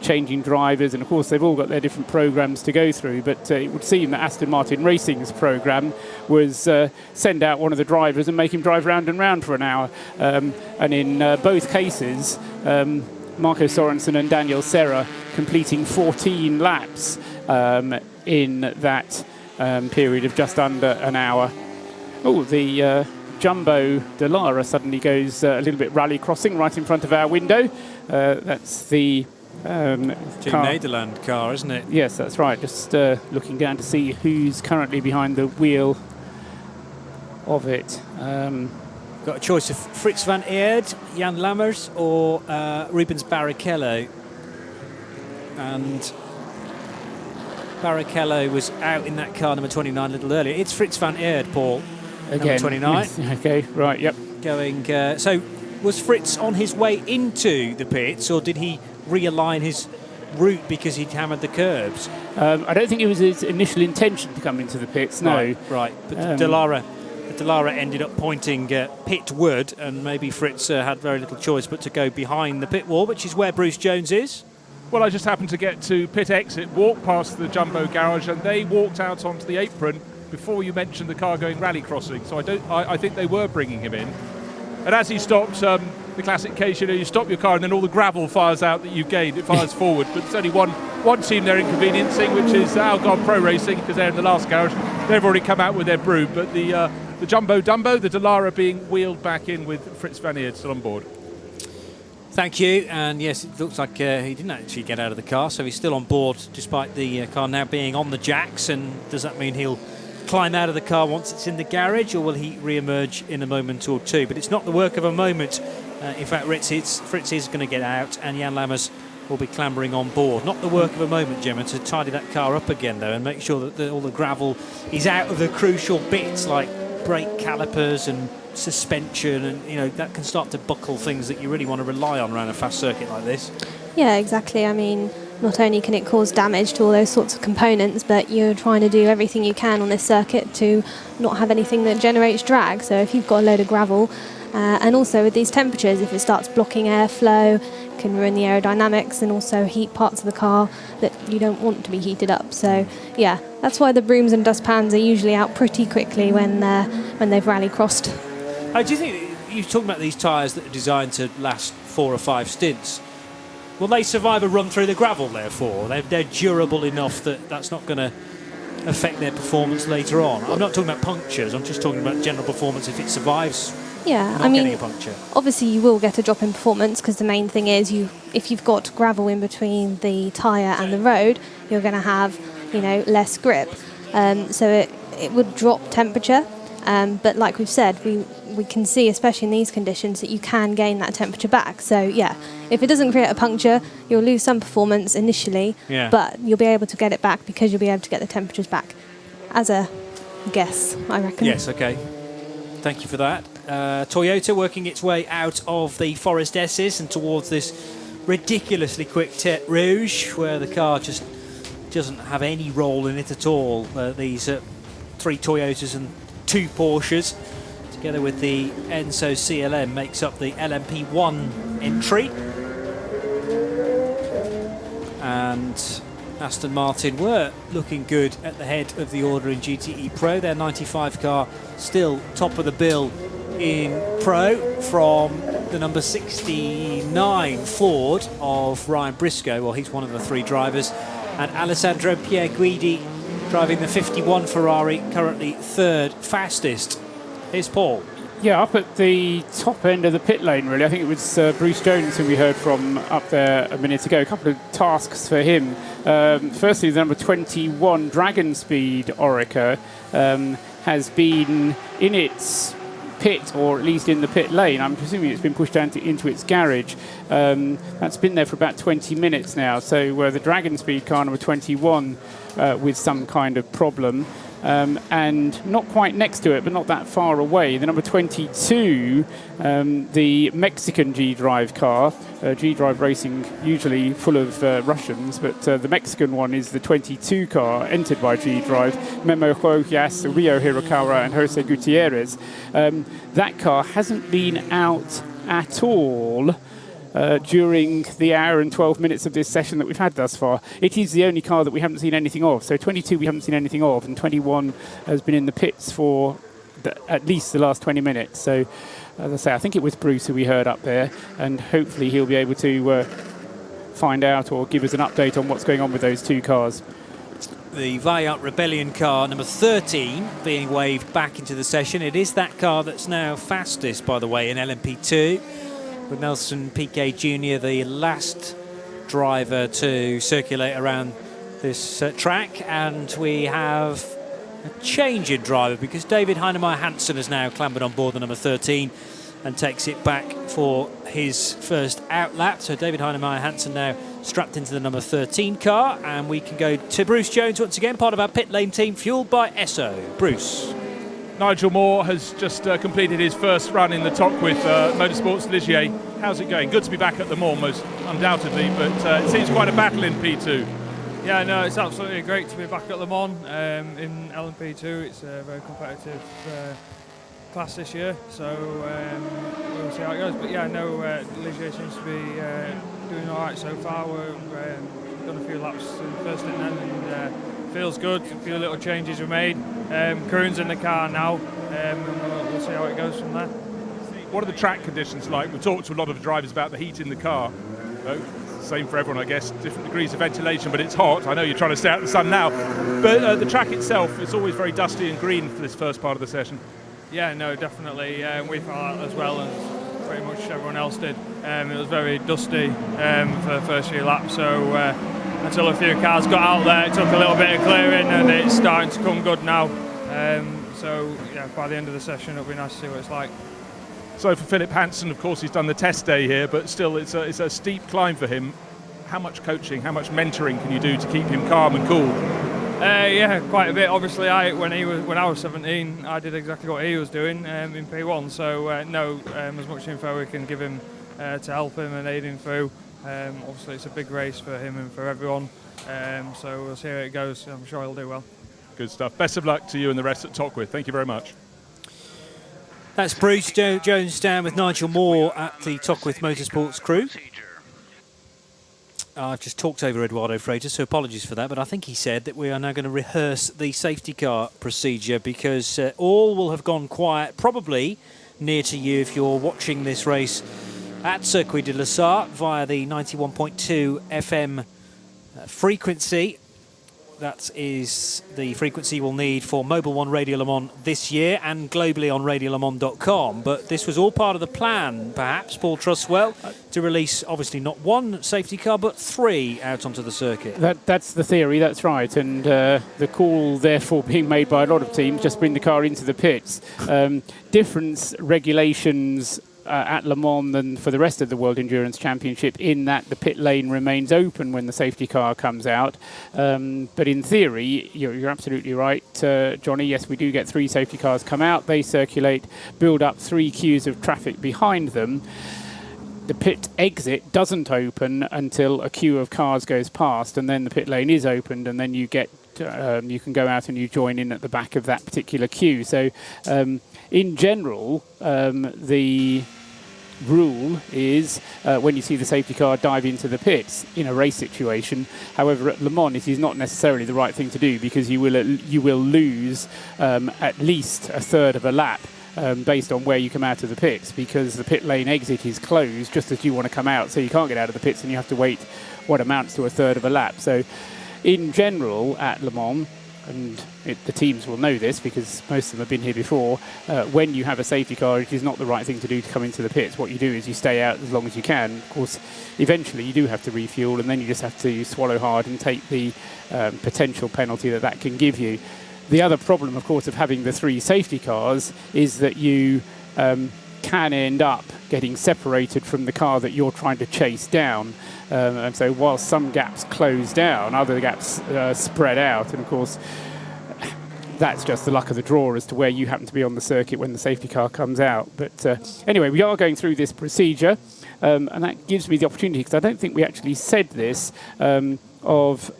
changing drivers, and of course they've all got their different programs to go through, but it would seem that Aston Martin Racing's program was send out one of the drivers and make him drive round and round for an hour, and in both cases Marco Sorensen and Daniel Serra completing 14 laps in that period of just under an hour. Oh, the Jumbo Dallara suddenly goes a little bit rally crossing right in front of our window. That's the Team Nederland car, isn't it? Yes, that's right. Just looking down to see who's currently behind the wheel of it. Got a choice of Fritz van Eerd, Jan Lammers, or Rubens Barrichello. And Barrichello was out in that car, number 29, a little earlier. It's Fritz van Eerd, Paul. Again, number 29. Yes. Okay, right, yep. Going. So, was Fritz on his way into the pits, or did he realign his route because he'd hammered the curbs? I don't think it was his initial intention to come into the pits, no. Right. But Dallara ended up pointing pitward, and maybe Fritz had very little choice but to go behind the pit wall, which is where Bruce Jones is. Well, I just happened to get to pit exit, walked past the Jumbo garage, and they walked out onto the apron before you mentioned the car going rally crossing. So I think they were bringing him in. And as he stopped, the classic case, you stop your car and then all the gravel fires out that you've gained. It fires forward. But there's only one team they're inconveniencing, which is Algarve Pro Racing, because they're in the last garage. They've already come out with their broom. But the Jumbo Dumbo, the Dallara, being wheeled back in with Fritz van Eerd still on board. Thank you. And yes, it looks like he didn't actually get out of the car, so he's still on board despite the car now being on the jacks. And does that mean he'll climb out of the car once it's in the garage, or will he re-emerge in a moment or two? But it's not the work of a moment. In fact, Fritz is going to get out, and Jan Lammers will be clambering on board. Not the work of a moment, Gemma, to tidy that car up again, though, and make sure that all the gravel is out of the crucial bits like brake calipers and suspension, and that can start to buckle things that you really want to rely on around a fast circuit like this. Yeah, exactly. I mean, not only can it cause damage to all those sorts of components, but you're trying to do everything you can on this circuit to not have anything that generates drag. So if you've got a load of gravel, and also with these temperatures, if it starts blocking airflow, it can ruin the aerodynamics and also heat parts of the car that you don't want to be heated up. So yeah, that's why the brooms and dustpans are usually out pretty quickly when they've rally crossed. Do you think, you're talking about these tyres that are designed to last 4 or 5 stints, will they survive a run through the gravel, therefore? They're durable enough that that's not going to affect their performance later on? I'm not talking about punctures, I'm just talking about general performance if it survives. Yeah, I mean, getting a puncture. Obviously you will get a drop in performance because the main thing is if you've got gravel in between the tyre and the road, you're going to have less grip. So it would drop temperature. But like we've said, we can see, especially in these conditions, that you can gain that temperature back. So yeah, if it doesn't create a puncture, you'll lose some performance initially, but you'll be able to get it back because you'll be able to get the temperatures back. As a guess, I reckon. Yes, okay. Thank you for that. Toyota working its way out of the Forest S's and towards this ridiculously quick Tête Rouge, where the car just doesn't have any role in it at all. These 3 Toyotas and 2 Porsches, together with the Enso CLM, makes up the LMP1 entry. And Aston Martin were looking good at the head of the order in GTE Pro. Their 95 car still top of the bill in Pro from the number 69 Ford of Ryan Briscoe. Well, he's one of the 3 drivers. And Alessandro Pierguidi driving the 51 Ferrari, currently 3rd fastest. Here's Paul. Yeah, up at the top end of the pit lane, really. I think it was Bruce Jones who we heard from up there a minute ago. A couple of tasks for him. Firstly, the number 21 Dragon Speed Orica has been in its pit, or at least in the pit lane. I'm presuming it's been pushed down into its garage. That's been there for about 20 minutes now. So the Dragon Speed car number 21 with some kind of problem. And not quite next to it, but not that far away, the number 22, the Mexican G-Drive car. G-Drive Racing usually full of Russians, but the Mexican one is the 22 car entered by G-Drive. Memo Rojas, Rio Hirokawa and Jose Gutierrez. That car hasn't been out at all during the hour and 12 minutes of this session that we've had thus far. It is the only car that we haven't seen anything of. So 22 we haven't seen anything of, and 21 has been in the pits for at least the last 20 minutes. So, as I say, I think it was Bruce who we heard up there, and hopefully he'll be able to find out or give us an update on what's going on with those 2 cars. The Valiant Rebellion car, number 13, being waved back into the session. It is that car that's now fastest, by the way, in LMP2. With Nelson Piquet Jr., the last driver to circulate around this track. And we have a change in driver because David Heinemeier Hansen has now clambered on board the number 13 and takes it back for his first out lap. So David Heinemeier Hansen now strapped into the number 13 car. And we can go to Bruce Jones once again, part of our pit lane team, fueled by Esso. Bruce. Nigel Moore has just completed his first run in the top with Motorsports Ligier. How's it going? Good to be back at Le Mans, most undoubtedly, but it seems quite a battle in P2. Yeah, no, it's absolutely great to be back at Le Mans in LMP2. It's a very competitive class this year, so we'll see how it goes. But yeah, no, Ligier seems to be doing all right so far. We've done a few laps in the first stint then, and feels good. A few little changes were made. Karun's in the car now, and we'll see how it goes from there. What are the track conditions like? We've talked to a lot of drivers about the heat in the car. Same for everyone, I guess. Different degrees of ventilation, but it's hot. I know you're trying to stay out in the sun now. But the track itself, it's always very dusty and green for this first part of the session. Yeah, no, definitely. We felt that as well, as pretty much everyone else did. It was very dusty for the first few laps, so until a few cars got out there, it took a little bit of clearing, and it's starting to come good now. So yeah, by the end of the session, it'll be nice to see what it's like. So for Philip Hansen, of course, he's done the test day here, but still it's a steep climb for him. how much coaching, how much mentoring can you do to keep him calm and cool? Yeah, quite a bit. Obviously, when I was 17, I did exactly what he was doing in P1. So as much info we can give him to help him and aid him through. Obviously, it's a big race for him and for everyone. So we'll see how it goes. I'm sure he'll do well. Good stuff. Best of luck to you and the rest at Tockwith. Thank you very much. That's Bruce Jones down with Nigel Moore at the Tockwith Motorsports crew. I've just talked over Eduardo Freitas, so apologies for that, but I think he said that we are now going to rehearse the safety car procedure because all will have gone quiet, probably near to you if you're watching this race at Circuit de la Sarthe via the 91.2 FM frequency. That is the frequency we'll need for Mobil 1 Radio Le Mans this year and globally on radiolemans.com. But this was all part of the plan, perhaps, Paul Truswell, to release, obviously, not one safety car, but 3 out onto the circuit. That's the theory, that's right. And the call, therefore, being made by a lot of teams, just bring the car into the pits. Different regulations at Le Mans than for the rest of the World Endurance Championship in that the pit lane remains open when the safety car comes out. But in theory, you're absolutely right, Johnny. Yes, we do get 3 safety cars come out. They circulate, build up 3 queues of traffic behind them. The pit exit doesn't open until a queue of cars goes past, and then the pit lane is opened, and then you get you can go out and you join in at the back of that particular queue. So in general, the rule is when you see the safety car dive into the pits in a race situation. However, at Le Mans it is not necessarily the right thing to do because you will lose at least a third of a lap based on where you come out of the pits, because the pit lane exit is closed just as you want to come out, so you can't get out of the pits and you have to wait what amounts to a third of a lap. So in general at Le Mans, and the teams will know this because most of them have been here before, when you have a safety car, it is not the right thing to do to come into the pits. What you do is you stay out as long as you can. Of course, eventually you do have to refuel, and then you just have to swallow hard and take the potential penalty that can give you. The other problem, of course, of having the 3 safety cars is that you can end up getting separated from the car that you're trying to chase down. And so while some gaps close down, other gaps spread out. And of course, that's just the luck of the draw as to where you happen to be on the circuit when the safety car comes out. But anyway, we are going through this procedure, and that gives me the opportunity, because I don't think we actually said this, of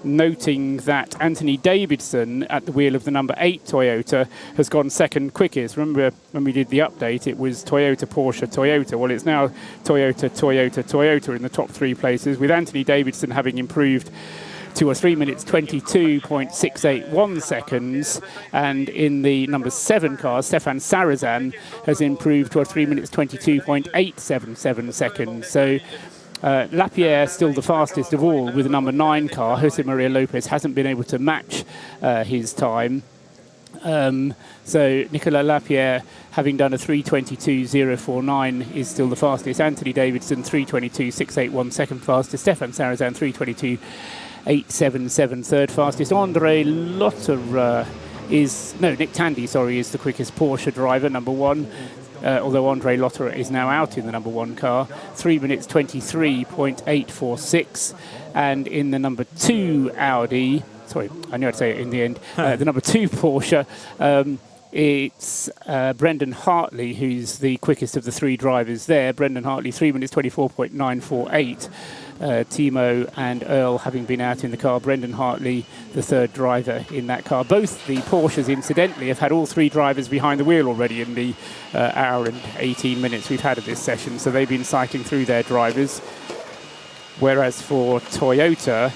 noting that Anthony Davidson at the wheel of the number 8 Toyota has gone second quickest. Remember when we did the update, it was Toyota, Porsche, Toyota. Well, it's now Toyota, Toyota, Toyota in the top 3 places, with Anthony Davidson having improved to a 3 minutes 22.681 seconds, and in the number 7 car, Stefan Sarazan has improved to a 3 minutes 22.877 seconds. So Lapierre still the fastest of all with the number 9 car. Jose Maria Lopez hasn't been able to match his time. So Nicolas Lapierre, having done a 3:22.049, is still the fastest. Anthony Davidson 3:22.681 second fastest. Stefan Sarazan 3:22.877 third fastest. Nick Tandy is the quickest Porsche driver, number 1. Although Andre Lotterer is now out in the number 1 car, 3 minutes 23.846, and in the number 2 Audi, sorry, I knew I'd say it in the end, the number 2 Porsche, it's Brendan Hartley who's the quickest of the 3 drivers there. Brendan Hartley, 3 minutes 24.948. Timo and Earl having been out in the car. Brendan Hartley, the 3rd driver in that car. Both the Porsches, incidentally, have had all 3 drivers behind the wheel already in the hour and 18 minutes we've had of this session. So they've been cycling through their drivers. Whereas for Toyota,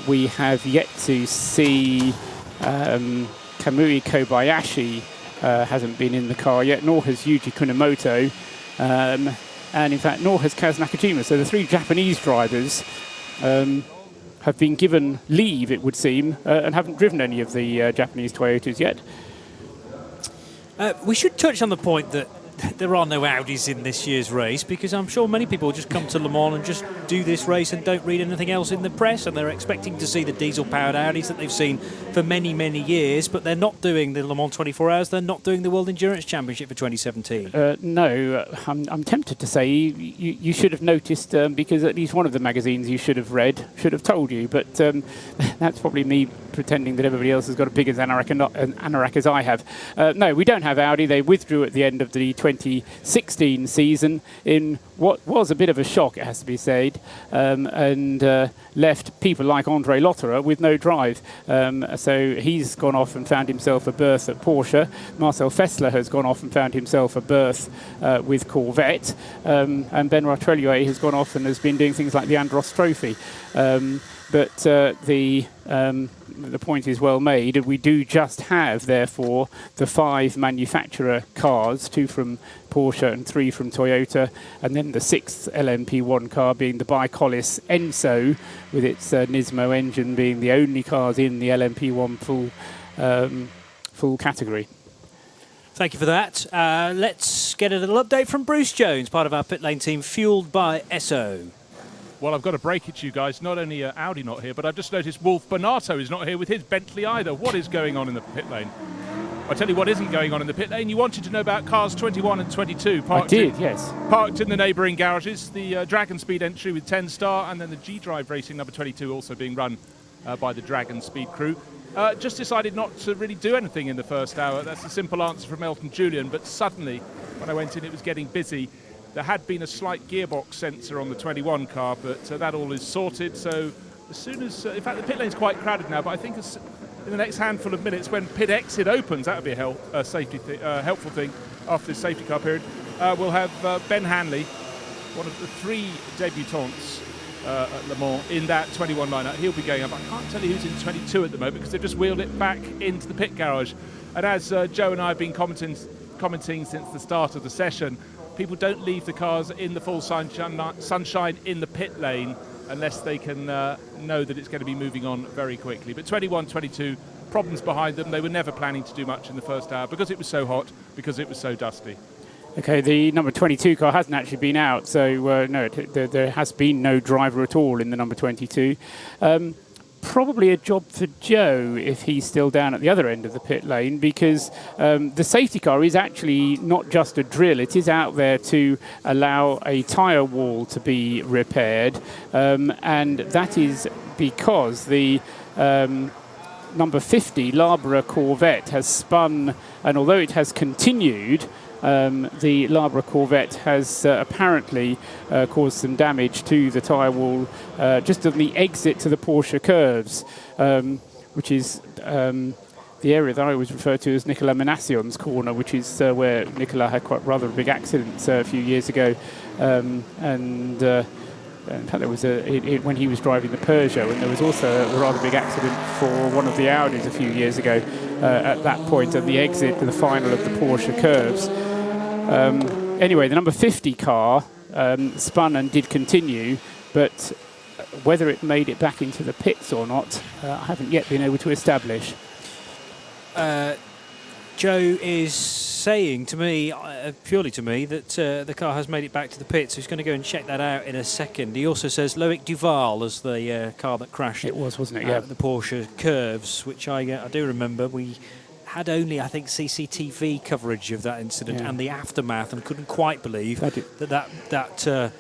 we have yet to see Kamui Kobayashi hasn't been in the car yet, nor has Yuji Kunamoto. And in fact, nor has Kaz Nakajima. So the 3 Japanese drivers have been given leave, it would seem, and haven't driven any of the Japanese Toyotas yet. We should touch on the point that there are no Audis in this year's race, because I'm sure many people just come to Le Mans and just do this race and don't read anything else in the press, and they're expecting to see the diesel-powered Audis that they've seen for many, many years, but they're not doing the Le Mans 24 Hours, they're not doing the World Endurance Championship for 2017. No, I'm tempted to say you should have noticed, because at least one of the magazines you should have read should have told you, but that's probably me pretending that everybody else has got a big anorak as I have. No, we don't have Audi. They withdrew at the end of the 2016 season in what was a bit of a shock, it has to be said, and left people like Andre Lotterer with no drive. So he's gone off and found himself a berth at Porsche. Marcel Fessler has gone off and found himself a berth with Corvette. And Ben Ratrellier has gone off and has been doing things like the Andros Trophy. But the point is well made. We do just have, therefore, the 5 manufacturer cars, 2 from Porsche and 3 from Toyota, and then the 6th LMP1 car being the Bicolis Enso, with its Nismo engine being the only cars in the LMP1 full category. Thank you for that. Let's get a little update from Bruce Jones, part of our pit lane team, fueled by Esso. Well, I've got to break it to you guys. Not only Audi not here, but I've just noticed Wolf Bonato is not here with his Bentley either. What is going on in the pit lane? I'll tell you what isn't going on in the pit lane. You wanted to know about cars 21 and 22. Yes. Parked in the neighbouring garages. The Dragon Speed entry with 10 star, and then the G-Drive Racing number 22 also being run by the Dragon Speed crew. Just decided not to really do anything in the first hour. That's a simple answer from Elton Julian, but suddenly, when I went in, it was getting busy. There had been a slight gearbox sensor on the 21 car, but that all is sorted. So as soon as, in fact, the pit lane's quite crowded now, but I think in the next handful of minutes, when pit exit opens, that would be a helpful thing after this safety car period. We'll have Ben Hanley, one of the 3 debutants at Le Mans in that 21 lineup. He'll be going up. I can't tell you who's in 22 at the moment because they've just wheeled it back into the pit garage. And as Joe and I have been commenting since the start of the session, people don't leave the cars in the full sunshine in the pit lane unless they can know that it's going to be moving on very quickly. But 21, 22, problems behind them. They were never planning to do much in the first hour because it was so hot, because it was so dusty. Okay, the number 22 car hasn't actually been out, so no, there has been no driver at all in the number 22. Probably a job for Joe if he's still down at the other end of the pit lane, because the safety car is actually not just a drill, it is out there to allow a tyre wall to be repaired, and that is because the number 50 Labra Corvette has spun, and although it has continued, the Labra Corvette has apparently caused some damage to the tyre wall just on the exit to the Porsche curves, which is the area that I always refer to as Nicolas Menassion's corner, which is where Nicolas had quite rather a big accident a few years ago. In fact, there was when he was driving the Peugeot, and there was also a rather big accident for one of the Audis a few years ago at that point, at the exit to the final of the Porsche curves. Anyway, the number 50 car spun and did continue, but whether it made it back into the pits or not, I haven't yet been able to establish. Joe is saying to me, purely to me, that the car has made it back to the pits. So he's going to go and check that out in a second. He also says Loic Duval as the car that crashed. It was, wasn't it? Yeah. The Porsche curves, which I do remember. We had only, I think, CCTV coverage of that incident and the aftermath, and couldn't quite believe that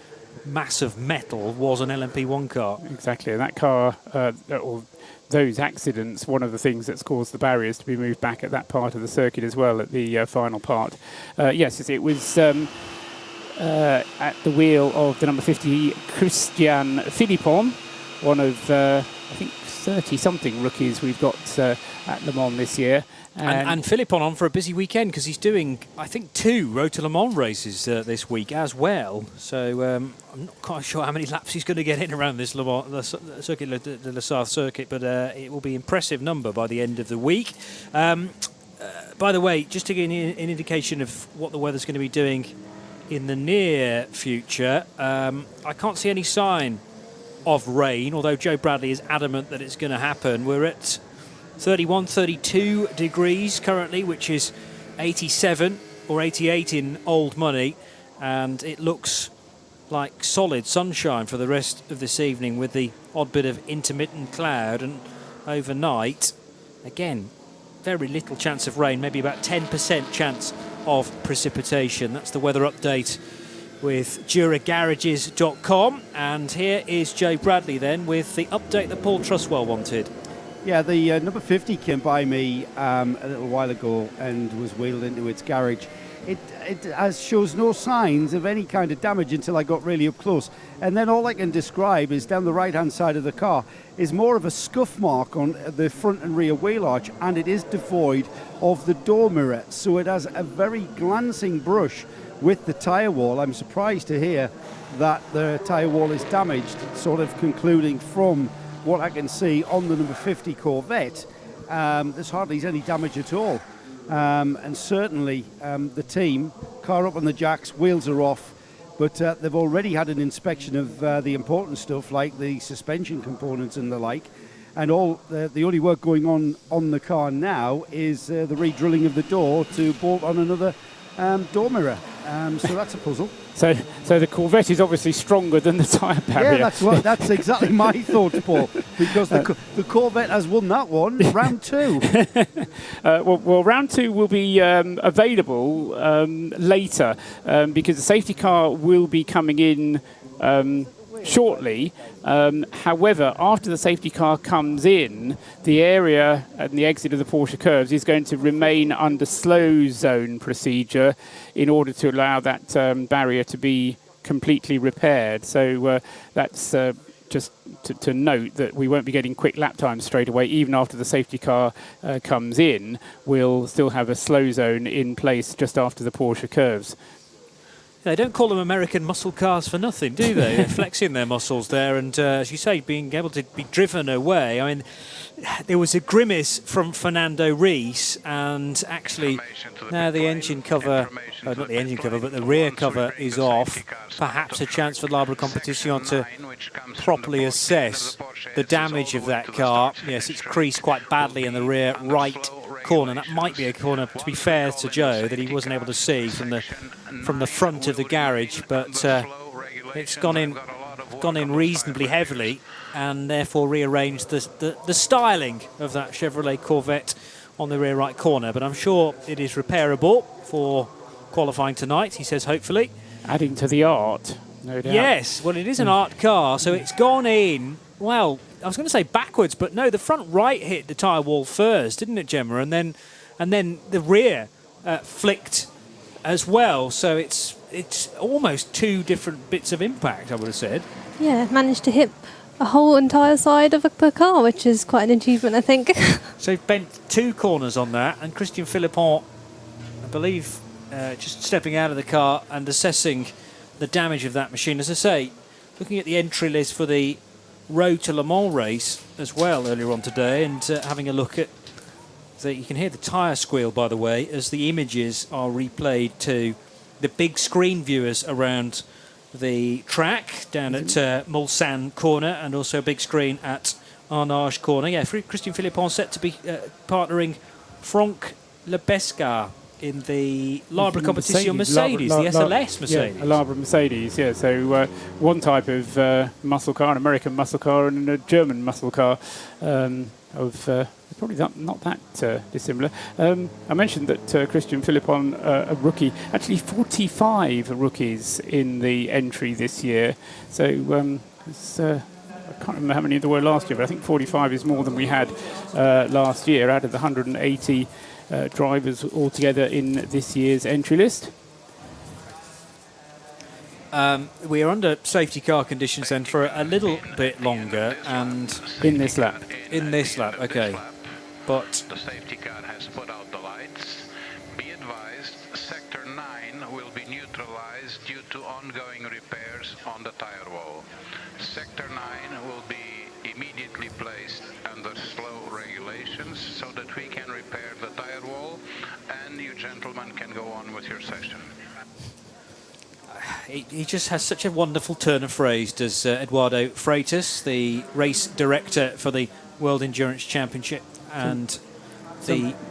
mass of metal was an LMP1 car. Exactly, and that car, or those accidents, one of the things that's caused the barriers to be moved back at that part of the circuit as well, at the final part. Yes, it was at the wheel of the number 50 Christian Philippon, one of, I think, 30-something rookies we've got at Le Mans this year. And Philippon on for a busy weekend, because he's doing, I think, 2 Road to Le Mans races this week as well. So I'm not quite sure how many laps he's going to get in around this Le Mans, the Circuit de la Sarthe circuit, but it will be an impressive number by the end of the week. By the way, just to give you an indication of what the weather's going to be doing in the near future, I can't see any sign of rain, although Joe Bradley is adamant that it's going to happen. We're at 31, 32 degrees currently, which is 87 or 88 in old money, and it looks like solid sunshine for the rest of this evening with the odd bit of intermittent cloud, and overnight, again, very little chance of rain, maybe about 10% chance of precipitation. That's the weather update with DuraGarages.com, and here is Joe Bradley then with the update that Paul Truswell wanted. Yeah, the number 50 came by me a little while ago and was wheeled into its garage. It shows no signs of any kind of damage until I got really up close. And then all I can describe is down the right-hand side of the car is more of a scuff mark on the front and rear wheel arch, and it is devoid of the door mirror. So it has a very glancing brush with the tyre wall. I'm surprised to hear that the tyre wall is damaged, sort of concluding from what I can see on the number 50 Corvette. There's hardly any damage at all. And certainly the team, car up on the jacks, wheels are off, but they've already had an inspection of the important stuff like the suspension components and the like, and all the only work going on the car now is the re-drilling of the door to bolt on another door mirror. So that's a puzzle. So the Corvette is obviously stronger than the tyre barrier. Yeah, that's exactly my thoughts, Paul, because the Corvette has won that one, round two. Well, round two will be available later because the safety car will be coming in shortly. However, after the safety car comes in, the area and the exit of the Porsche curves is going to remain under slow zone procedure in order to allow that barrier to be completely repaired. So that's just to note that we won't be getting quick lap times straight away. Even after the safety car comes in, we'll still have a slow zone in place just after the Porsche curves. They don't call them American muscle cars for nothing, do they? They're flexing their muscles there, and as you say, being able to be driven away. I mean, there was a grimace from Fernando Reis, and actually now the engine cover, not the engine cover, but the rear cover is off. Perhaps a chance for Labra Competition to properly assess the damage of that car. Yes, it's creased quite badly in the rear right corner. That might be a corner, to be fair to Joe, that he wasn't able to see from the front of the garage, but it's gone in reasonably heavily, and therefore rearranged the styling of that Chevrolet Corvette on the rear right corner. But I'm sure it is repairable for qualifying tonight, he says, hopefully. Adding to the art, no doubt. Yes, well, it is an art car, so it's gone in, well, I was going to say backwards, but no, the front right hit the tyre wall first, didn't it, Gemma? And then the rear flicked as well. So it's almost two different bits of impact, I would have said. Yeah, managed to hit a whole entire side of the car, which is quite an achievement, I think. So they've bent two corners on that, and Christian Philippon, I believe, just stepping out of the car and assessing the damage of that machine. As I say, looking at the entry list for the Road to Le Mans race as well earlier on today, and having a look at, so you can hear the tyre squeal, by the way, as the images are replayed to the big screen viewers around the track down at Mulsanne corner, and also a big screen at Arnage corner. Yeah, Christian Philippon set to be partnering Franck Lebescar in the Labra Competition Mercedes, the SLS Mercedes. Yeah, a Labra Mercedes, yeah. So one type of muscle car, an American muscle car, and a German muscle car probably not that dissimilar. I mentioned that Christian Philippon, a rookie, actually 45 rookies in the entry this year. So I can't remember how many there were last year, but I think 45 is more than we had last year out of the 180 drivers altogether in this year's entry list. We are under safety car conditions then for a little bit longer, and in this lap. In this lap, okay. But the safety car has put out the lights. Be advised, sector 9 will be neutralized due to ongoing repairs on the tire wall. Sector 9 will be immediately placed under slow regulations so that we can repair the tire wall and you gentlemen can go on with your session. He just has such a wonderful turn of phrase, does Eduardo Freitas, the race director for the World Endurance Championship. And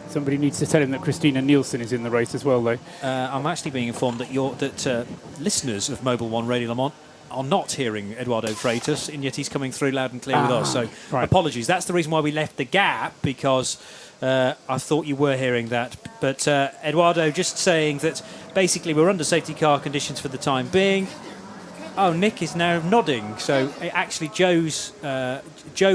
Somebody needs to tell him that Christina Nielsen is in the race as well, though. I'm actually being informed that listeners of Mobil 1 Radio Le Mans are not hearing Eduardo Freitas, and yet he's coming through loud and clear with us. So apologies. That's the reason why we left the gap, because I thought you were hearing that. But Eduardo just saying that basically we're under safety car conditions for the time being. Oh, Nick is now nodding. So actually Joe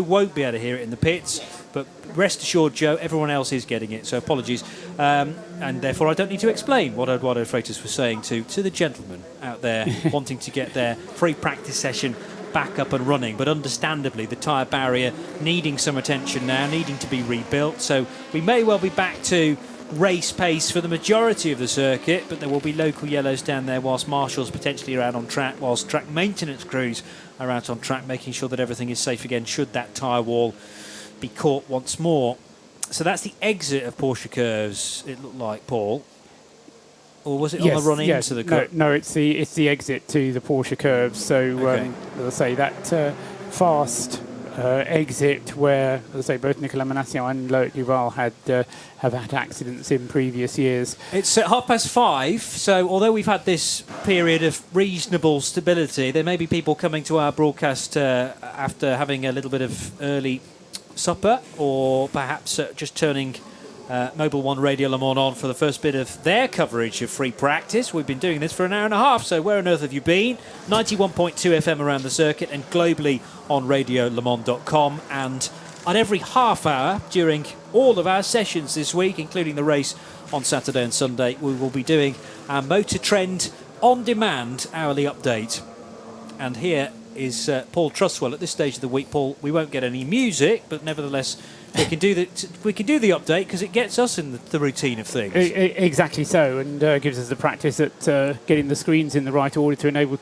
won't be able to hear it in the pits. But rest assured, Joe, everyone else is getting it, so apologies. And therefore, I don't need to explain what Eduardo Freitas was saying to the gentlemen out there wanting to get their free practice session back up and running. But understandably, the tyre barrier needing some attention now, needing to be rebuilt. So we may well be back to race pace for the majority of the circuit, but there will be local yellows down there whilst marshals potentially are out on track, whilst track maintenance crews are out on track, making sure that everything is safe again should that tyre wall be caught once more. So that's the exit of Porsche Curves, it looked like, Paul. Or was it on the run into the curve? No, it's the exit to the Porsche Curves. So, as I say, that fast exit where, as I say, both Nicolas Manassian and Loic Duval have had accidents in previous years. It's at 5:30, so although we've had this period of reasonable stability, there may be people coming to our broadcast after having a little bit of early supper, or perhaps just turning Mobil 1 Radio Le Mans on for the first bit of their coverage of free practice. We've been doing this for an hour and a half, so where on earth have you been? 91.2 FM around the circuit and globally on radiolemans.com, and on every half hour during all of our sessions this week, including the race on Saturday and Sunday, we will be doing our Motor Trend on demand hourly update. And here is Paul Truswell at this stage of the week. Paul, we won't get any music, but nevertheless we can do the update because it gets us in the routine of things. Exactly so, and gives us the practice at getting the screens in the right order to enable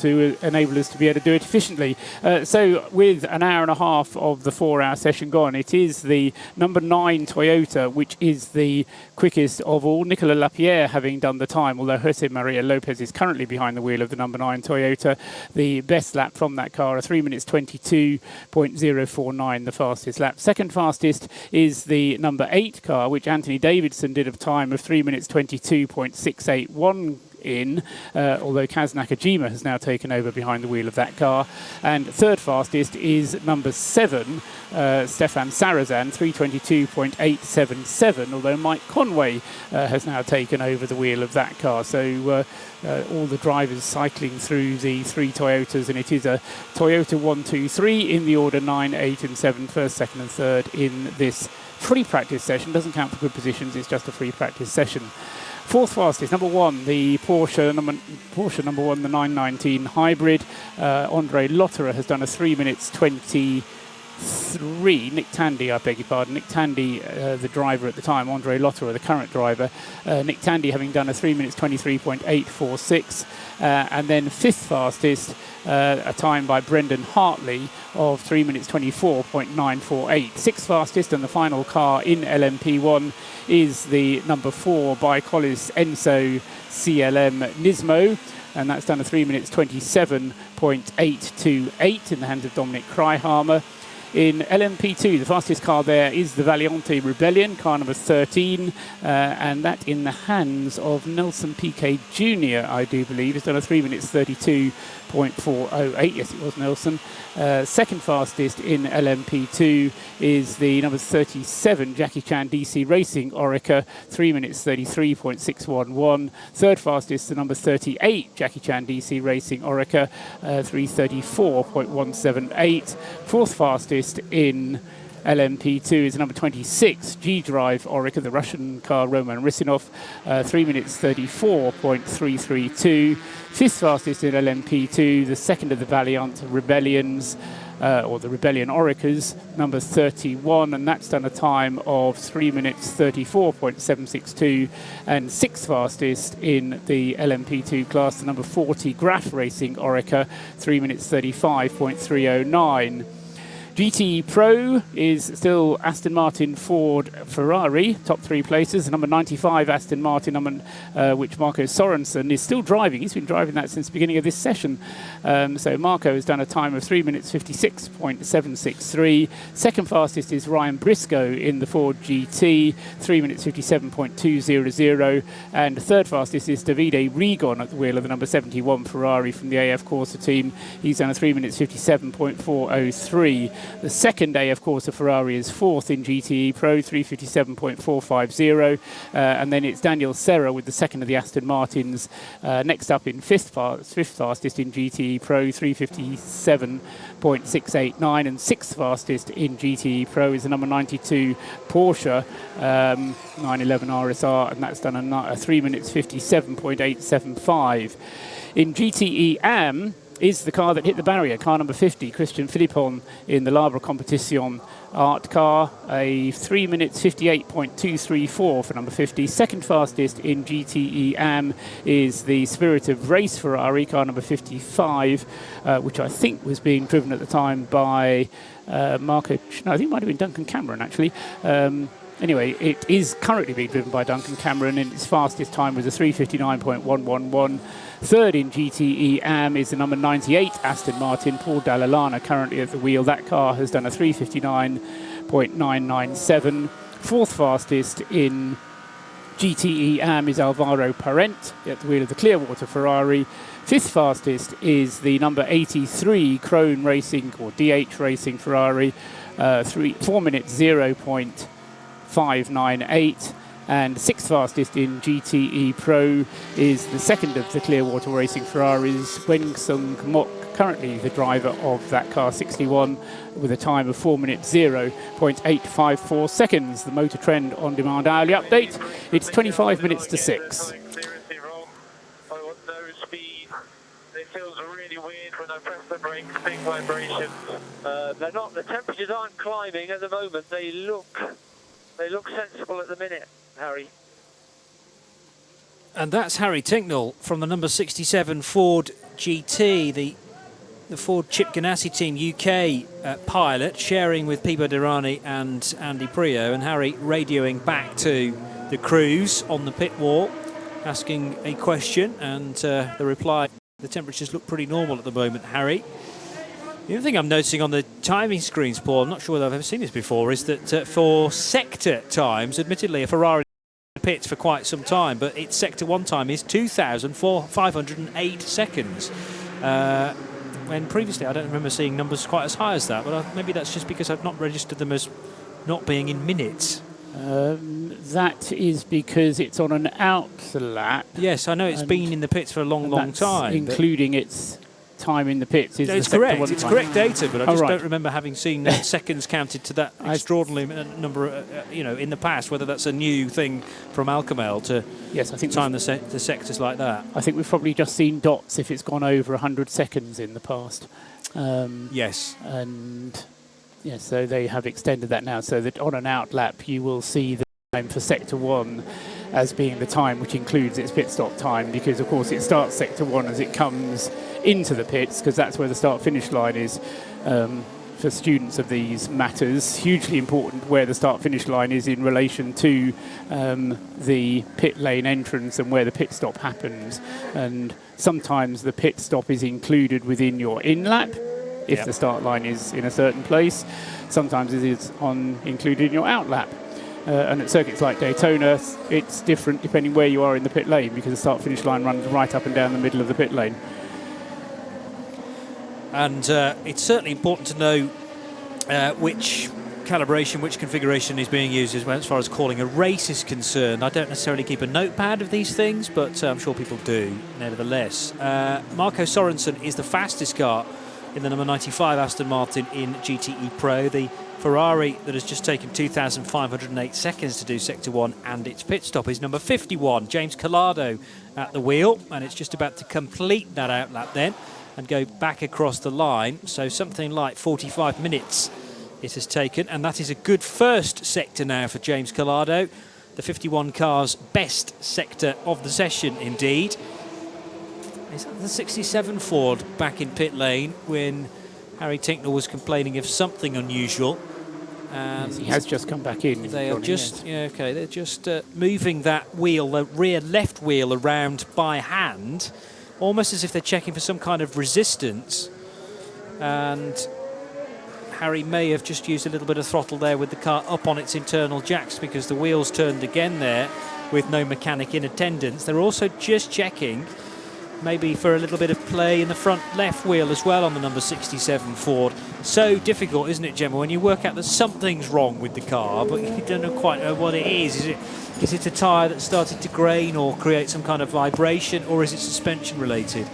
us to be able to do it efficiently. So with an hour and a half of the 4-hour session gone, it is the number 9 Toyota which is the quickest of all. Nicolas Lapierre having done the time, although Jose Maria Lopez is currently behind the wheel of the number 9 Toyota. The best lap from that car, a 3 minutes 22.049, the fastest lap. Second fastest is the number 8 car, which Anthony Davidson did a time of 3 minutes 22.681 in, although Kaz Nakajima has now taken over behind the wheel of that car. And third fastest is number 7, Stefan Sarazan, 322.877, although Mike Conway has now taken over the wheel of that car. So all the drivers cycling through the 3 Toyotas, and it is a Toyota 1, 2, 3 in the order 9, 8 and 7, first, second and third in this free practice session. Doesn't count for good positions, it's just a free practice session. Fourth fastest, number 1, the Porsche number 1, the 919 hybrid. Andre Lotterer has done a 3 minutes 23. Nick Tandy, I beg your pardon. Nick Tandy, the driver at the time. Andre Lotterer, the current driver. Nick Tandy having done a 3 minutes 23.846. And then fifth fastest, a time by Brendan Hartley of 3 minutes 24.948. Sixth fastest, and the final car in LMP1 is the number 4 by Collis Enso CLM Nismo, and that's done a 3 minutes 27.828 in the hands of Dominic Kryhammer. In LMP2, the fastest car there is the Valiante Rebellion, car number 13, and that in the hands of Nelson Piquet Jr., I do believe. It's done a 3 minutes 32.408. Yes, it was Nelson. Second fastest in LMP2 is the number 37, Jackie Chan DC Racing Orica, 3 minutes 33.611. Third fastest, the number 38, Jackie Chan DC Racing Orica, 334.178. Fourth fastest in LMP2 is number 26, G-Drive Orica, the Russian car Roman Risinov, 3 minutes 34.332. Fifth fastest in LMP2, the second of the Valiant Rebellions, or the Rebellion Oricas, number 31, and that's done a time of 3 minutes 34.762. And sixth fastest in the LMP2 class, the number 40 Graf Racing Orica, 3 minutes 35.309. GTE Pro is still Aston Martin, Ford, Ferrari, top three places. Number 95, Aston Martin, which Marco Sorensen is still driving. He's been driving that since the beginning of this session. So Marco has done a time of 3 minutes 56.763. Second fastest is Ryan Briscoe in the Ford GT, 3 minutes 57.200. And third fastest is Davide Rigon at the wheel of the number 71 Ferrari from the AF Corsa team. He's done a 3 minutes 57.403. The second AF Corsa Ferrari is fourth in GTE Pro, 357.450. And then it's Daniel Serra with the second of the Aston Martins. Next up in fifth fastest in GTE Pro, 357.689. And sixth fastest in GTE Pro is the number 92 Porsche 911 RSR, and that's done a 3 minutes 57.875. In GTE AM is the car that hit the barrier, car number 50, Christian Philippon in the Labre Competition Art car, a 3 minutes 58.234 for number 50. Second fastest in GTE AM is the Spirit of Race Ferrari, car number 55, which I think was being driven at the time by Marco, no, I think it might have been Duncan Cameron actually. Anyway, it is currently being driven by Duncan Cameron, and its fastest time was a 3:59.111. Third in GTE AM is the number 98 Aston Martin, Paul Dall'Alana, currently at the wheel. That car has done a 3:59.997. Fourth fastest in GTE AM is Alvaro Parent at the wheel of the Clearwater Ferrari. Fifth fastest is the number 83 Krone Racing or DH Racing Ferrari, 4 minutes 0.598. And sixth fastest in GTE Pro is the second of the Clearwater Racing Ferraris, Wen Sung Mok, currently the driver of that car 61, with a time of 4 minutes 0.854 seconds. The Motor Trend on demand hourly update. It's 25 minutes to 6. It feels really weird when I press the brakes, big vibrations. They're not, the temperatures aren't climbing at the moment. They look sensible at the minute, Harry. And that's Harry Tinknell from the number 67 Ford GT, the Ford Chip Ganassi Team UK pilot, sharing with Pipo Derani and Andy Prio, and Harry radioing back to the crews on the pit wall, asking a question, and the reply, the temperatures look pretty normal at the moment, Harry. The other thing I'm noticing on the timing screens, Paul, I'm not sure whether I've ever seen this before, is that for sector times, admittedly a Ferrari pits for quite some time, but its sector 1 time is 2,508 seconds. When previously I don't remember seeing numbers quite as high as that, but maybe that's just because I've not registered them as not being in minutes. That is because it's on an out lap. Yes, I know it's been in the pits for a long time. Including its time in the pits. It's correct. It's correct data, but I just don't remember having seen seconds counted to that extraordinary number, in the past. Whether that's a new thing from Alcamel to time the sectors like that. I think we've probably just seen dots if it's gone over 100 seconds in the past. Yes. And yeah, so they have extended that now, so that on an out lap you will see the time for sector 1 as being the time which includes its pit stop time, because of course it starts sector 1 as it comes into the pits, because that's where the start finish line is. For students of these matters, hugely important where the start finish line is in relation to the pit lane entrance and where the pit stop happens. And sometimes the pit stop is included within your in lap if the start line is in a certain place. Sometimes it is included in your out lap. And at circuits like Daytona, it's different depending where you are in the pit lane, because the start finish line runs right up and down the middle of the pit lane. And it's certainly important to know which calibration, which configuration is being used as far as calling a race is concerned. I don't necessarily keep a notepad of these things, but I'm sure people do, nevertheless. Marco Sorensen is the fastest car in the number 95 Aston Martin in GTE Pro. The Ferrari that has just taken 2,508 seconds to do Sector 1 and its pit stop is number 51, James Collado at the wheel, and it's just about to complete that outlap then and go back across the line. So something like 45 minutes it has taken, and that is a good first sector now for James Collado. The 51 car's best sector of the session indeed. Is that the 67 Ford back in pit lane when Harry Tinknell was complaining of something unusual. And he has just come back in. They are just, they're just moving that wheel, the rear left wheel, around by hand, almost as if they're checking for some kind of resistance. And Harry may have just used a little bit of throttle there with the car up on its internal jacks, because the wheels turned again there with no mechanic in attendance. They're also just checking maybe for a little bit of play in the front left wheel as well on the number 67 Ford. So difficult, isn't it, Gemma, when you work out that something's wrong with the car, but you don't know quite know what it is. Is it a tyre that started to grain or create some kind of vibration, or is it suspension related?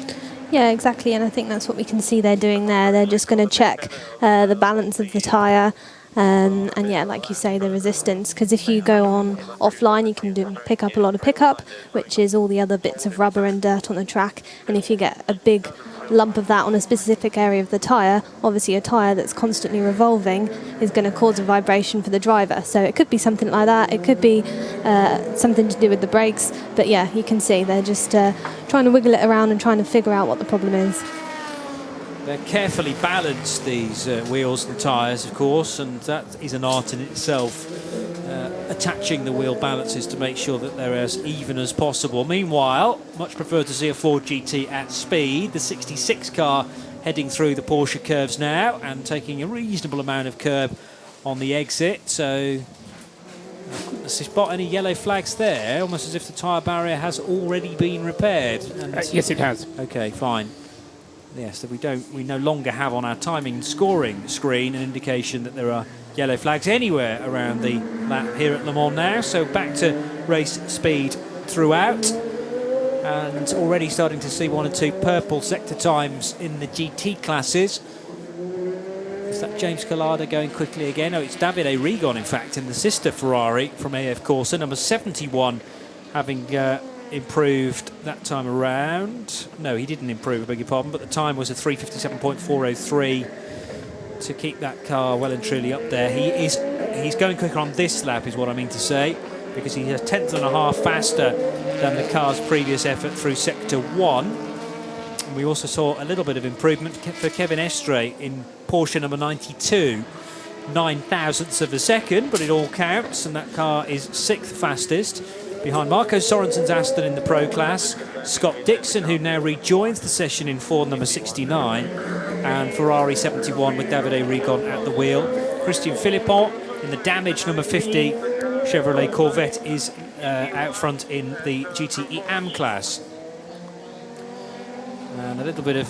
Yeah, exactly, and I think that's what we can see they're doing there. They're just going to check the balance of the tyre. And yeah, like you say, the resistance, because if you go on offline, you can pick up a lot of pickup, which is all the other bits of rubber and dirt on the track. And if you get a big lump of that on a specific area of the tyre, obviously a tyre that's constantly revolving is going to cause a vibration for the driver. So it could be something like that. It could be something to do with the brakes. But yeah, you can see they're just trying to wiggle it around and trying to figure out what the problem is. They're carefully balanced, these wheels and tyres, of course, and that is an art in itself, attaching the wheel balances to make sure that they're as even as possible. Meanwhile, much prefer to see a Ford GT at speed. The 66 car heading through the Porsche curves now and taking a reasonable amount of curb on the exit. So, couldn't spot any yellow flags there, almost as if the tyre barrier has already been repaired. And yes, it has. Okay, fine. Yes, that we no longer have on our timing scoring screen an indication that there are yellow flags anywhere around the lap here at Le Mans now. So back to race speed throughout, and already starting to see one or two purple sector times in the GT classes. Is that James Collada going quickly again? Oh, it's Davide Rigon, in fact, in the sister Ferrari from AF Corsa, number 71, having improved that time around. No, he didn't improve, I beg your pardon, but the time was a 3:57.403 to keep that car well and truly up there. He's going quicker on this lap, is what I mean to say, because he has 1/10 and a half faster than the car's previous effort through sector 1. And we also saw a little bit of improvement for Kevin Estre in Porsche number 92, 9,000ths of a second, but it all counts, and that car is 6th fastest, behind Marco Sorensen's Aston in the Pro class, Scott Dixon, who now rejoins the session in Ford number 69, and Ferrari 71 with Davide Rigon at the wheel. Christian Philippon in the damaged number 50 Chevrolet Corvette is out front in the GTE AM class. And a little bit of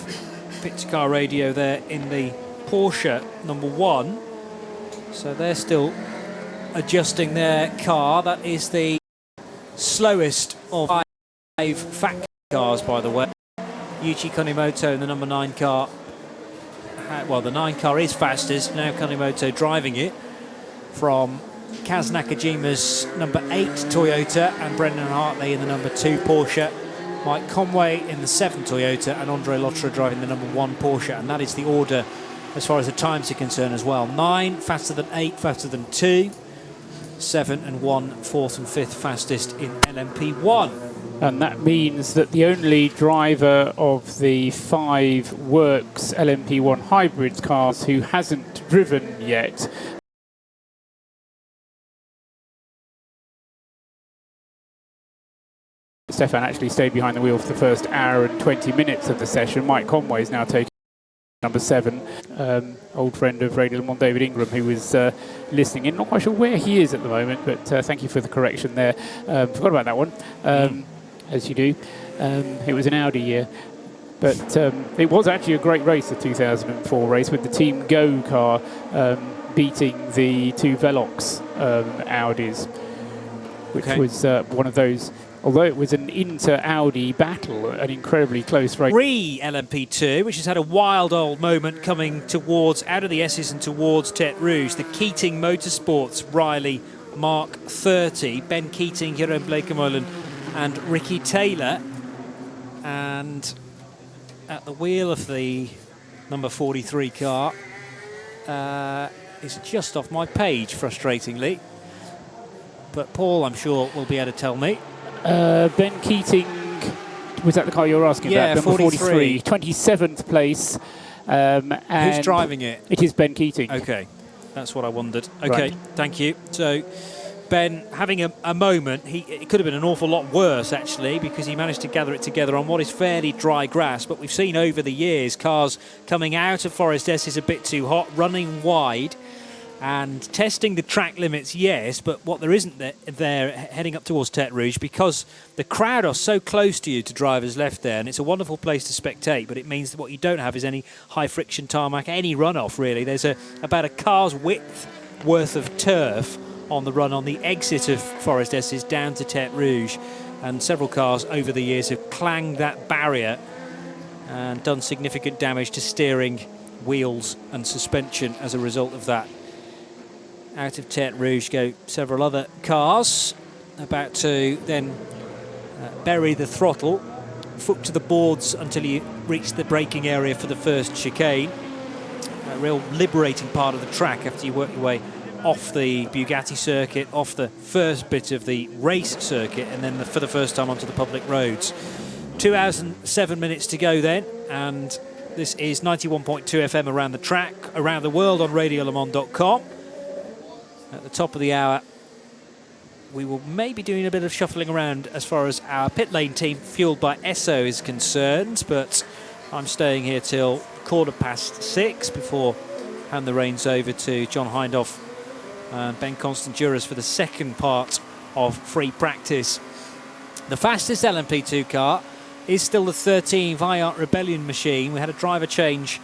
pit car radio there in the Porsche number 1. So they're still adjusting their car. That is the slowest of 5 factory cars, by the way. Yuichi Konimoto in the number 9 car. Well, the 9 car is fastest. Now Konimoto driving it from Kaz Nakajima's number 8 Toyota and Brendan Hartley in the number 2 Porsche. Mike Conway in the 7 Toyota and Andre Lotterer driving the number 1 Porsche. And that is the order as far as the times are concerned as well. 9 faster than 8, faster than 2. 7 and 1, 4th and 5th fastest in LMP1. And that means that the only driver of the 5 Works LMP1 hybrids cars who hasn't driven yet Stefan actually stayed behind the wheel for the first hour and 20 minutes of the session. Mike Conway is now taking number 7, old friend of Radio Le Mans, David Ingram, who was listening in. Not quite sure where he is at the moment, but thank you for the correction there. Forgot about that one, as you do. It was an Audi year. But it was actually a great race, the 2004 race, with the Team Go car beating the 2 Velox Audis, which was one of those. Although it was an inter-Audi battle, an incredibly close race. LMP2, which has had a wild old moment coming towards, out of the S's and towards Tete Rouge. The Keating Motorsports Riley Mark 30, Ben Keating, Jeroen Blekemolen and Ricky Taylor. And at the wheel of the number 43 car is just off my page, frustratingly. But Paul, I'm sure, will be able to tell me. Ben Keating, was that the car you were asking about? Yeah, 43. 27th place. And Who's driving it? It is Ben Keating. Okay, that's what I wondered. Okay, Right. thank you. So Ben having a moment. It could have been an awful lot worse, actually, because he managed to gather it together on what is fairly dry grass. But we've seen over the years cars coming out of Forest S is a bit too hot, running wide, and testing the track limits, yes, but what there isn't there heading up towards Tete Rouge, because the crowd are so close to you to drivers left there, and it's a wonderful place to spectate, but it means that what you don't have is any high-friction tarmac, any runoff, really. There's about a car's width worth of turf on the run on the exit of Forest S's down to Tete Rouge, and several cars over the years have clanged that barrier and done significant damage to steering, wheels and suspension as a result of that. Out of Tete Rouge go several other cars, about to then bury the throttle, foot to the boards until you reach the braking area for the first chicane. A real liberating part of the track after you work your way off the Bugatti circuit, off the first bit of the race circuit, and then for the first time onto the public roads. 2 hours and 7 minutes to go then, and this is 91.2 FM around the track, around the world on radiolemans.com. At the top of the hour, we will maybe doing a bit of shuffling around as far as our pit lane team, fueled by Esso, is concerned, but I'm staying here till 6:15 before hand the reins over to John Hindhoff and Ben Constanduras for the second part of free practice. The fastest LMP2 car is still the 13 Vaillant Rebellion machine. We had a driver change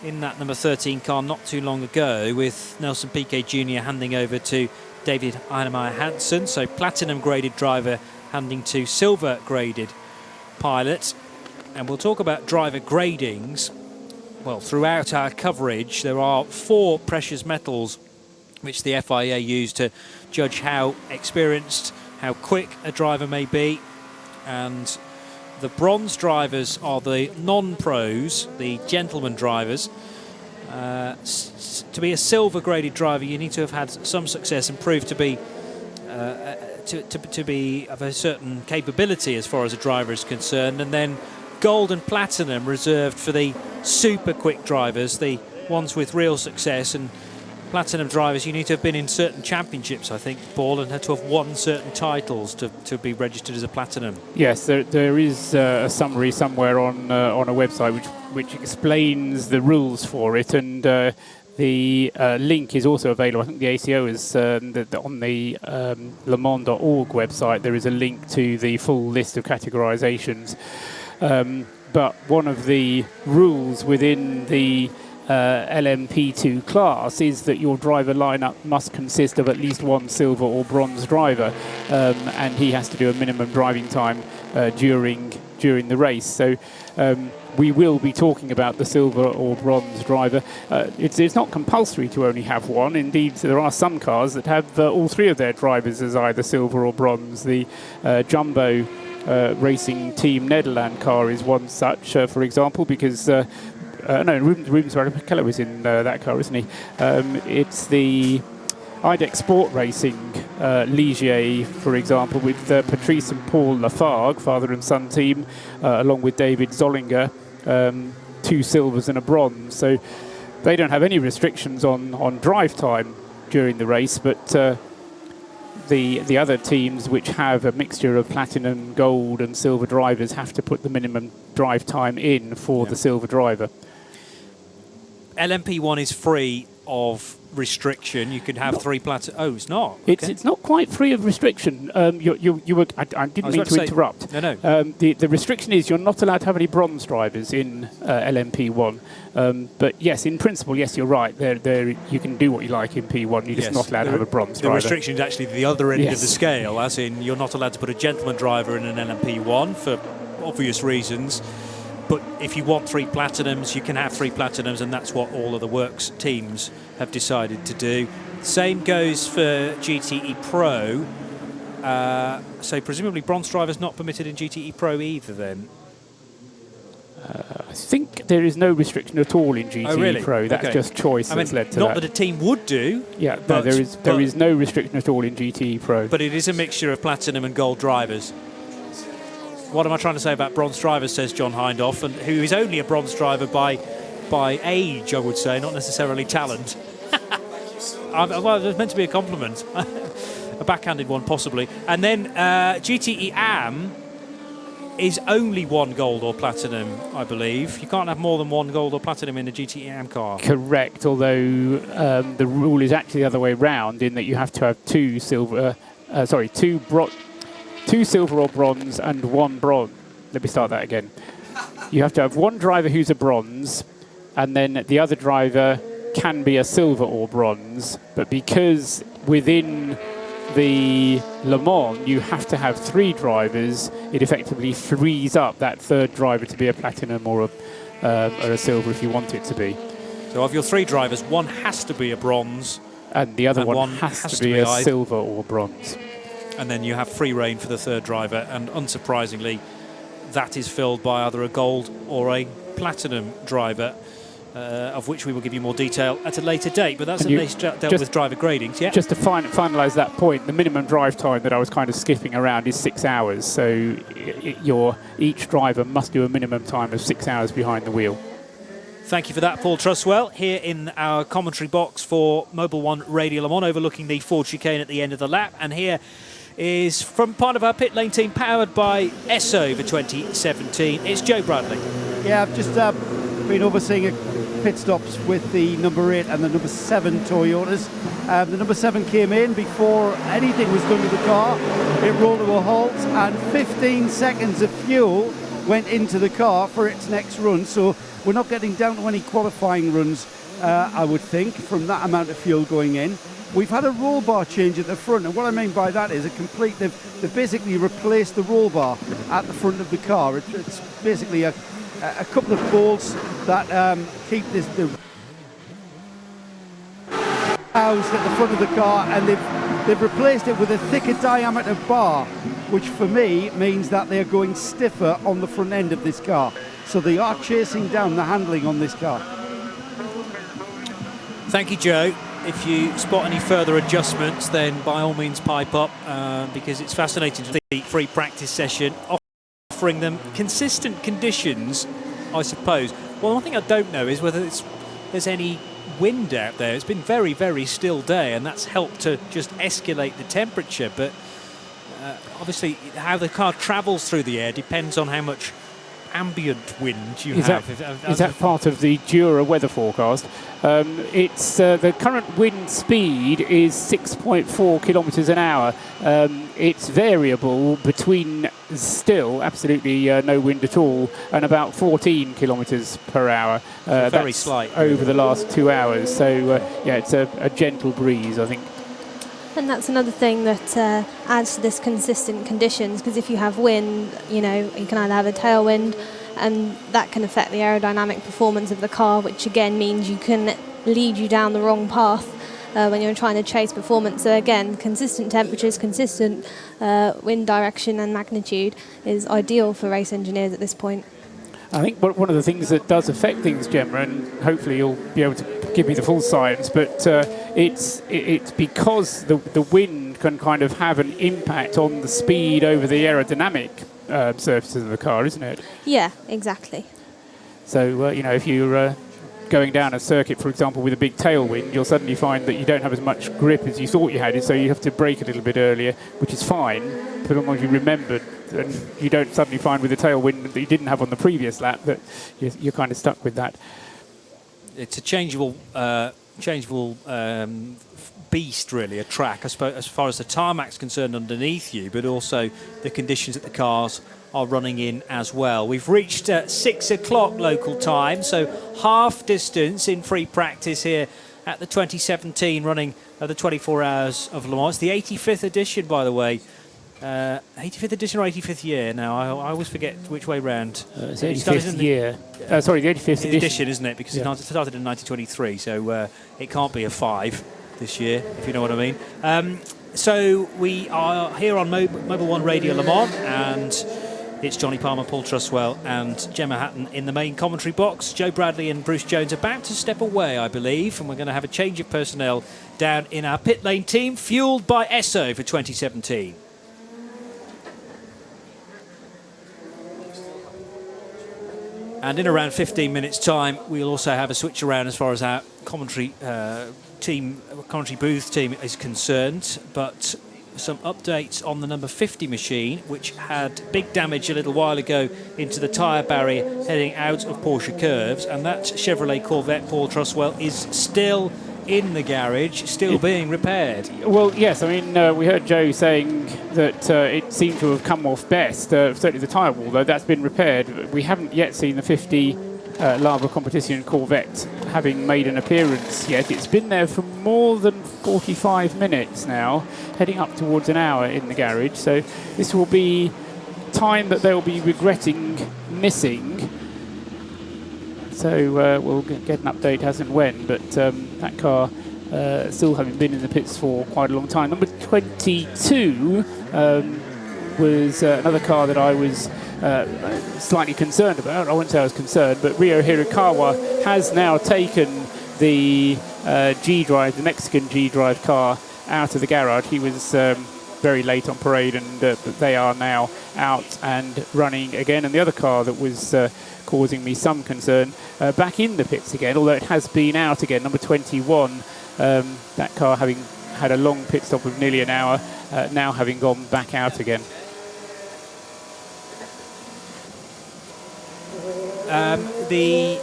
in that number 13 car not too long ago, with Nelson Piquet Jr. handing over to David Heinemeier Hansen. So platinum graded driver handing to silver graded pilot. And we'll talk about driver gradings. Well, throughout our coverage, there are 4 precious metals which the FIA use to judge how experienced, how quick a driver may be. And the bronze drivers are the non-pros, the gentleman drivers. To be a silver graded driver, you need to have had some success and prove to be to be of a certain capability as far as a driver is concerned. And then gold and platinum reserved for the super quick drivers, the ones with real success. And platinum drivers, you need to have been in certain championships, I think, Paul, and had to have won certain titles to be registered as a platinum. Yes, there is a summary somewhere on a website which explains the rules for it, and the link is also available. I think the ACO is on the lemans.org website. There is a link to the full list of categorizations. But one of the rules within the LMP2 class is that your driver lineup must consist of at least one silver or bronze driver, and he has to do a minimum driving time during the race. So we will be talking about the silver or bronze driver. It's not compulsory to only have one. Indeed, there are some cars that have all 3 of their drivers as either silver or bronze. The Jumbo Racing Team Nederland car is one such, for example, because Rubens Barrichello was in that car, isn't he? It's the IDEX Sport Racing Ligier, for example, with Patrice and Paul Lafargue, father and son team, along with David Zollinger, 2 silvers and a bronze. So they don't have any restrictions on drive time during the race, but the other teams which have a mixture of platinum, gold and silver drivers have to put the minimum drive time in for the silver driver. LMP1 is free of restriction. You can have 3 platinum. Oh, it's not. Okay. It's not quite free of restriction. You were. I didn't mean to interrupt. No. The restriction is you're not allowed to have any bronze drivers in LMP1. But yes, in principle, yes, you're right. There you can do what you like in P1. You're just not allowed to have a bronze driver. The restriction is actually the other end of the scale, as in you're not allowed to put a gentleman driver in an LMP1 for obvious reasons. But if you want 3 platinums, you can have 3 platinums, and that's what all of the works teams have decided to do. Same goes for GTE Pro. So presumably bronze drivers not permitted in GTE Pro either then? I think there is no restriction at all in GTE Pro. That's just choice that's led to that. Not that a team would do. Yeah, but there is no restriction at all in GTE Pro. But it is a mixture of platinum and gold drivers. What am I trying to say about bronze drivers, says John Hindhoff, and who is only a bronze driver by by age, I would say, not necessarily talent. Well, it's meant to be a compliment. A backhanded one, possibly. And then GTE Am is only 1 gold or platinum, I believe. You can't have more than 1 gold or platinum in a GTE Am car. Correct, although the rule is actually the other way round, in that you have to have 2 silver or bronze and 1 bronze. Let me start that again. You have to have 1 driver who's a bronze, and then the other driver can be a silver or bronze. But because within the Le Mans you have to have 3 drivers, it effectively frees up that 3rd driver to be a platinum or a silver if you want it to be. So of your 3 drivers, 1 has to be a bronze. And the other one has to be a silver or bronze. And then you have free reign for the 3rd driver, and unsurprisingly, that is filled by either a gold or a platinum driver, of which we will give you more detail at a later date. But that's at least dealt with driver gradings, yeah? Just to finalise that point, the minimum drive time that I was kind of skipping around is 6 hours. So each driver must do a minimum time of 6 hours behind the wheel. Thank you for that, Paul Truswell, here in our commentary box for Mobil 1 Radio Le Mans, overlooking the Ford chicane at the end of the lap. And here is from part of our pit lane team, powered by Esso for 2017. It's Joe Bradley. Yeah, I've just been overseeing pit stops with the number 8 and the number 7 Toyotas. The number 7 came in before anything was done to the car. It rolled to a halt, and 15 seconds of fuel went into the car for its next run. So we're not getting down to any qualifying runs, I would think, from that amount of fuel going in. We've had a roll bar change at the front, and what I mean by that is they've basically replaced the roll bar at the front of the car. It's basically a couple of bolts that keep the housed at the front of the car, and they've replaced it with a thicker diameter bar, which for me means that they're going stiffer on the front end of this car. So they are chasing down the handling on this car. Thank you, Joe. If you spot any further adjustments, then by all means pipe up, because it's fascinating to see the free practice session, offering them consistent conditions, I suppose. Well, one thing I don't know is whether there's any wind out there. It's been very, very still day, and that's helped to just escalate the temperature. But obviously, how the car travels through the air depends on how much ambient wind you have. Is that part of the Jura weather forecast? It's the current wind speed is 6.4 kilometres an hour. It's variable between still absolutely no wind at all and about 14 kilometres per hour. Very slight over the last 2 hours. So yeah, it's a gentle breeze, I think. And that's another thing that adds to this consistent conditions, because if you have wind, you can either have a tailwind, and that can affect the aerodynamic performance of the car, which again means you can lead you down the wrong path when you're trying to chase performance. So again, consistent temperatures, consistent wind direction and magnitude is ideal for race engineers at this point. I think one of the things that does affect things, Gemma, and hopefully you'll be able to give me the full science, but it's because the wind can kind of have an impact on the speed over the aerodynamic surfaces of the car, isn't it? Yeah, exactly. So, if you're going down a circuit, for example, with a big tailwind, you'll suddenly find that you don't have as much grip as you thought you had, so you have to brake a little bit earlier, which is fine, but as long as you remembered, and you don't suddenly find with a tailwind that you didn't have on the previous lap that you're kind of stuck with that. It's a changeable beast, really, a track, I suppose, as far as the tarmac's concerned underneath you, but also the conditions that the cars are running in as well. We've reached 6 o'clock local time, so half distance in free practice here at the 2017 running of the 24 Hours of Le Mans. It's the 85th edition, by the way. 85th edition or 85th year now? I always forget which way round. It's 85th year. Sorry, the 85th edition, isn't it? Because it started in 1923, so it can't be a 5 this year, if you know what I mean. So we are here on Mobil 1 Radio Le Mans, and it's Johnny Palmer, Paul Truswell and Gemma Hatton in the main commentary box. Joe Bradley and Bruce Jones about to step away, I believe, and we're going to have a change of personnel down in our pit lane team, fuelled by Esso for 2017. And in around 15 minutes' time, we'll also have a switch around as far as our commentary booth team is concerned. But some updates on the number 50 machine, which had big damage a little while ago into the tyre barrier heading out of Porsche curves. And that Chevrolet Corvette, Paul Truswell, is still in the garage, still being repaired. Well, yes, I mean, we heard Joe saying that it seemed to have come off best, certainly the tyre wall, though that's been repaired. We haven't yet seen the 50 Lava Competition Corvette having made an appearance yet. It's been there for more than 45 minutes now, heading up towards an hour in the garage, so this will be time that they'll be regretting missing. So we'll get an update as and when, but that car still having been in the pits for quite a long time. Number 22 was another car that I was slightly concerned about. I wouldn't say I was concerned, but Ryo Hirakawa has now taken the G-Drive, the Mexican G-Drive car, out of the garage. He was very late on parade, and they are now out and running again. And the other car that was causing me some concern, back in the pits again, although it has been out again, number 21, that car having had a long pit stop of nearly an hour, now having gone back out again. The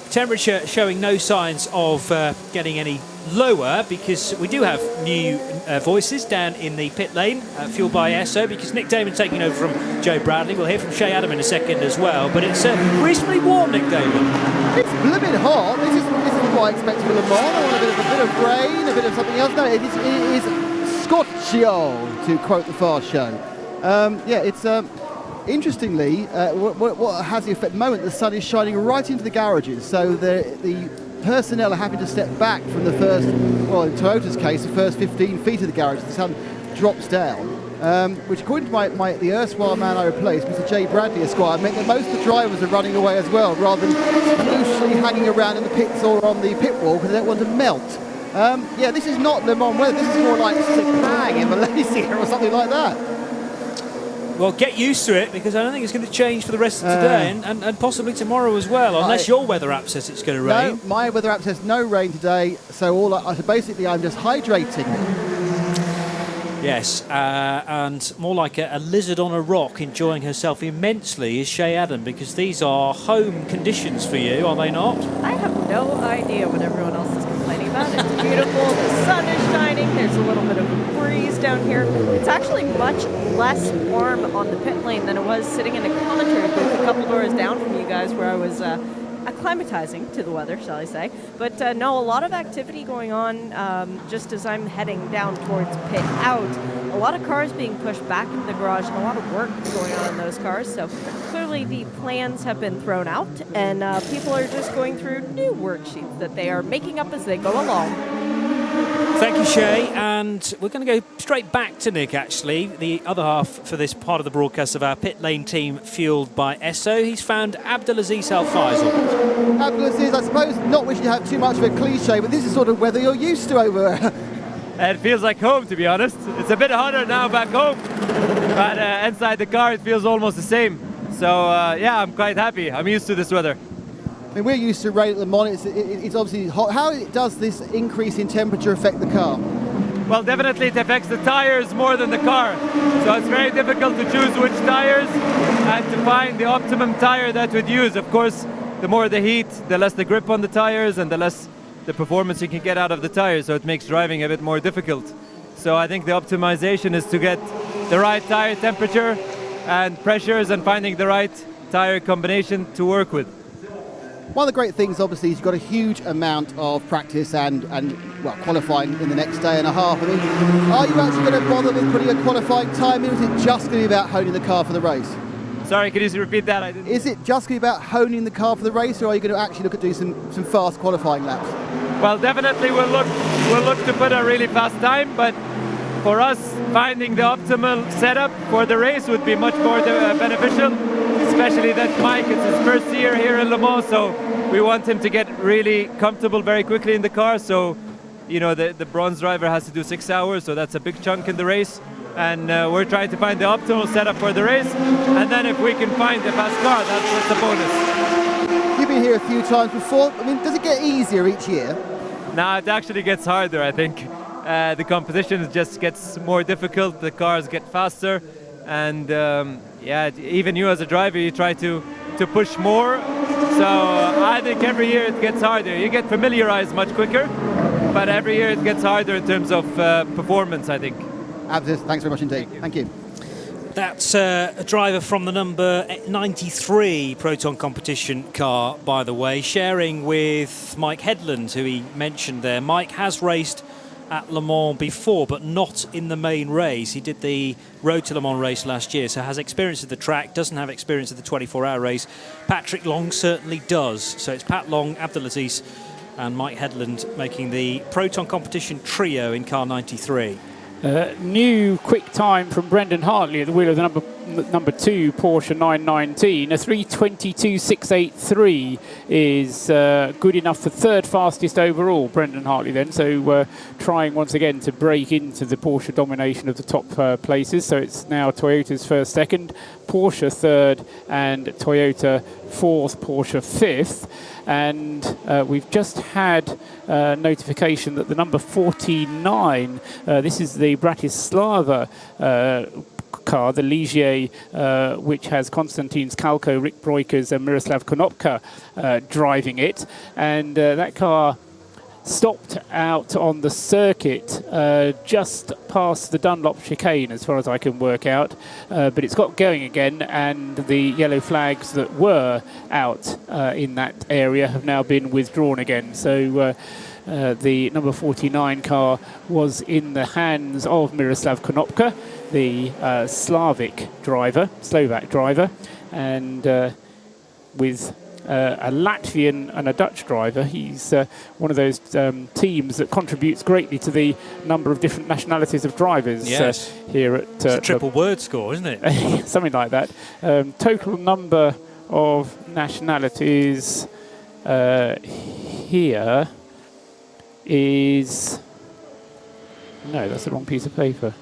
temperature showing no signs of getting any lower, because we do have new voices down in the pit lane, fueled by Esso, because Nick Damon's taking over from Joe Bradley. We'll hear from Shea Adam in a second as well, but it's reasonably warm, Nick Damon. It's a bit hot. This isn't what I expect from Le Mans. I want a bit of rain, a bit of something else. No, it is Scotcho, to quote the Fast Show. Yeah, it's interestingly, what has the effect at the moment, the sun is shining right into the garages, so the personnel are having to step back from the first, well, in Toyota's case, the first 15 feet of the garage. The sun drops down, which according to the erstwhile man I replaced, Mr. J. Bradley Esquire, meant that most of the drivers are running away as well, rather than loosely hanging around in the pits or on the pit wall because they don't want to melt. Yeah, this is not Le Mans weather. This is more like Sepang in Malaysia or something like that. Well, get used to it, because I don't think it's going to change for the rest of today and possibly tomorrow as well, unless your weather app says it's going to rain. No, my weather app says no rain today, so basically I'm just hydrating. Yes, and more like a lizard on a rock, enjoying herself immensely, is Shea Adam, because these are home conditions for you, are they not? I have no idea what everyone else is complaining about. It's beautiful, the sun is shining, there's a little bit of a breeze down here. It's actually much less warm on the pit lane than it was sitting in a commentary booth a couple doors down from you guys, where I was acclimatizing to the weather, shall I say. But no, a lot of activity going on just as I'm heading down towards pit out. A lot of cars being pushed back into the garage and a lot of work going on in those cars. So clearly the plans have been thrown out, and people are just going through new worksheets that they are making up as they go along. Thank you, Shea, and we're going to go straight back to Nick, actually, the other half for this part of the broadcast of our pit lane team fueled by Esso. He's found Abdulaziz Al Faisal. Abdulaziz, I suppose, not wishing to have too much of a cliche, but this is sort of weather you're used to over there. It feels like home, to be honest. It's a bit hotter now back home, but inside the car it feels almost the same. So yeah, I'm quite happy. I'm used to this weather. I mean, we're used to rain at Le Mans. It's obviously hot. How does this increase in temperature affect the car? Well, definitely it affects the tires more than the car. So it's very difficult to choose which tires and to find the optimum tire that would use. Of course, the more the heat, the less the grip on the tires and the less the performance you can get out of the tires. So it makes driving a bit more difficult. So I think the optimization is to get the right tire temperature and pressures and finding the right tire combination to work with. One of the great things, obviously, is you've got a huge amount of practice and well, qualifying in the next day and a half. I mean, are you actually going to bother with putting a qualifying time in, or is it just going to be about honing the car for the race? Sorry, could you repeat that? Is it just going to be about honing the car for the race, or are you going to actually look at doing some fast qualifying laps? Well, definitely we'll look to put a really fast time, but for us, finding the optimal setup for the race would be much more beneficial, especially that Mike, it's his first year here in Le Mans, so we want him to get really comfortable very quickly in the car. So, you know, the bronze driver has to do 6 hours, so that's a big chunk in the race. and we're trying to find the optimal setup for the race. And then if we can find the fast car, that's a bonus. You've been here a few times before. I mean, does it get easier each year? Now it actually gets harder, I think. The competition just gets more difficult, the cars get faster, and yeah, even you as a driver, you try to push more. So I think every year it gets harder. You get familiarized much quicker, but every year it gets harder in terms of performance, I think. Abdus, thanks very much indeed. Thank you. That's a driver from the number 93 Proton competition car, by the way, sharing with Mike Headland, who he mentioned there. Mike has raced at Le Mans before, but not in the main race. He did the Road to Le Mans race last year, so has experience of the track, doesn't have experience of the 24-hour race. Patrick Long certainly does. So it's Pat Long, Abdulaziz and Mike Headland making the Proton competition trio in car 93. New quick time from Brendan Hartley at the wheel of the number 2 Porsche 919. A 3:22.683 is good enough for third fastest overall, Brendan Hartley then. So trying once again to break into the Porsche domination of the top places. So it's now Toyota's first, second, Porsche third, and Toyota fourth, Porsche fifth. And we've just had notification that the number 49, this is the Bratislava car, the Ligier, which has Konstantin Skalko, Rick Breukers and Miroslav Konopka driving it. And that car stopped out on the circuit just past the Dunlop chicane, as far as I can work out, but it's got going again, and the yellow flags that were out in that area have now been withdrawn again. So the number 49 car was in the hands of Miroslav Konopka, the Slovak driver, and with a Latvian and a Dutch driver. He's one of those teams that contributes greatly to the number of different nationalities of drivers here at... It's a triple word score, isn't it? Something like that. Total number of nationalities here is... No, that's the wrong piece of paper.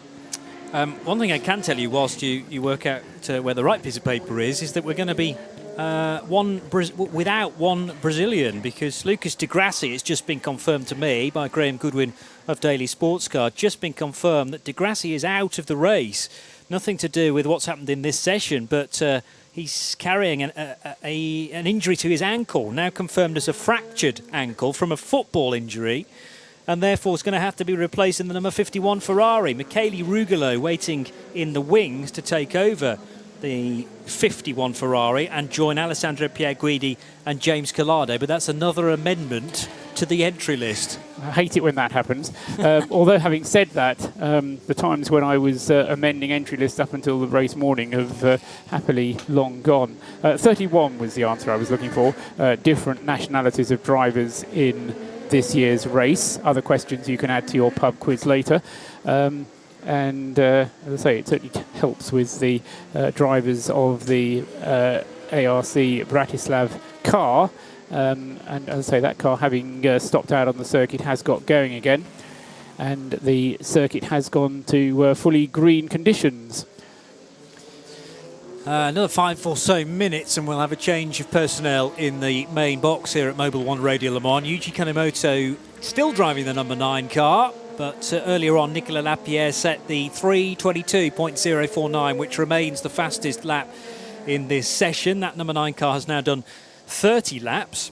One thing I can tell you whilst you work out where the right piece of paper is that we're going to be without one Brazilian, because Lucas Di Grassi, it's just been confirmed to me by Graham Goodwin of Daily Sports Car, just been confirmed that Di Grassi is out of the race. Nothing to do with what's happened in this session, but he's carrying an injury to his ankle, now confirmed as a fractured ankle from a football injury, and therefore is going to have to be replaced in the number 51 Ferrari. Michele Rugolo waiting in the wings to take over the 51 Ferrari and join Alessandro Pierguidi and James Collado, but that's another amendment to the entry list. I hate it when that happens. Although having said that, the times when I was amending entry lists up until the race morning have happily long gone. 31 was the answer I was looking for. Different nationalities of drivers in this year's race. Other questions you can add to your pub quiz later. And as I say, it certainly helps with the drivers of the ARC Bratislav car. And as I say, that car having stopped out on the circuit has got going again. And the circuit has gone to fully green conditions. Another 5 or so minutes and we'll have a change of personnel in the main box here at Mobil 1 Radio Le Mans. Yuji Kanemoto still driving the number 9 car. But earlier on, Nicolas Lapierre set the 3:22.049, which remains the fastest lap in this session. That number 9 car has now done 30 laps.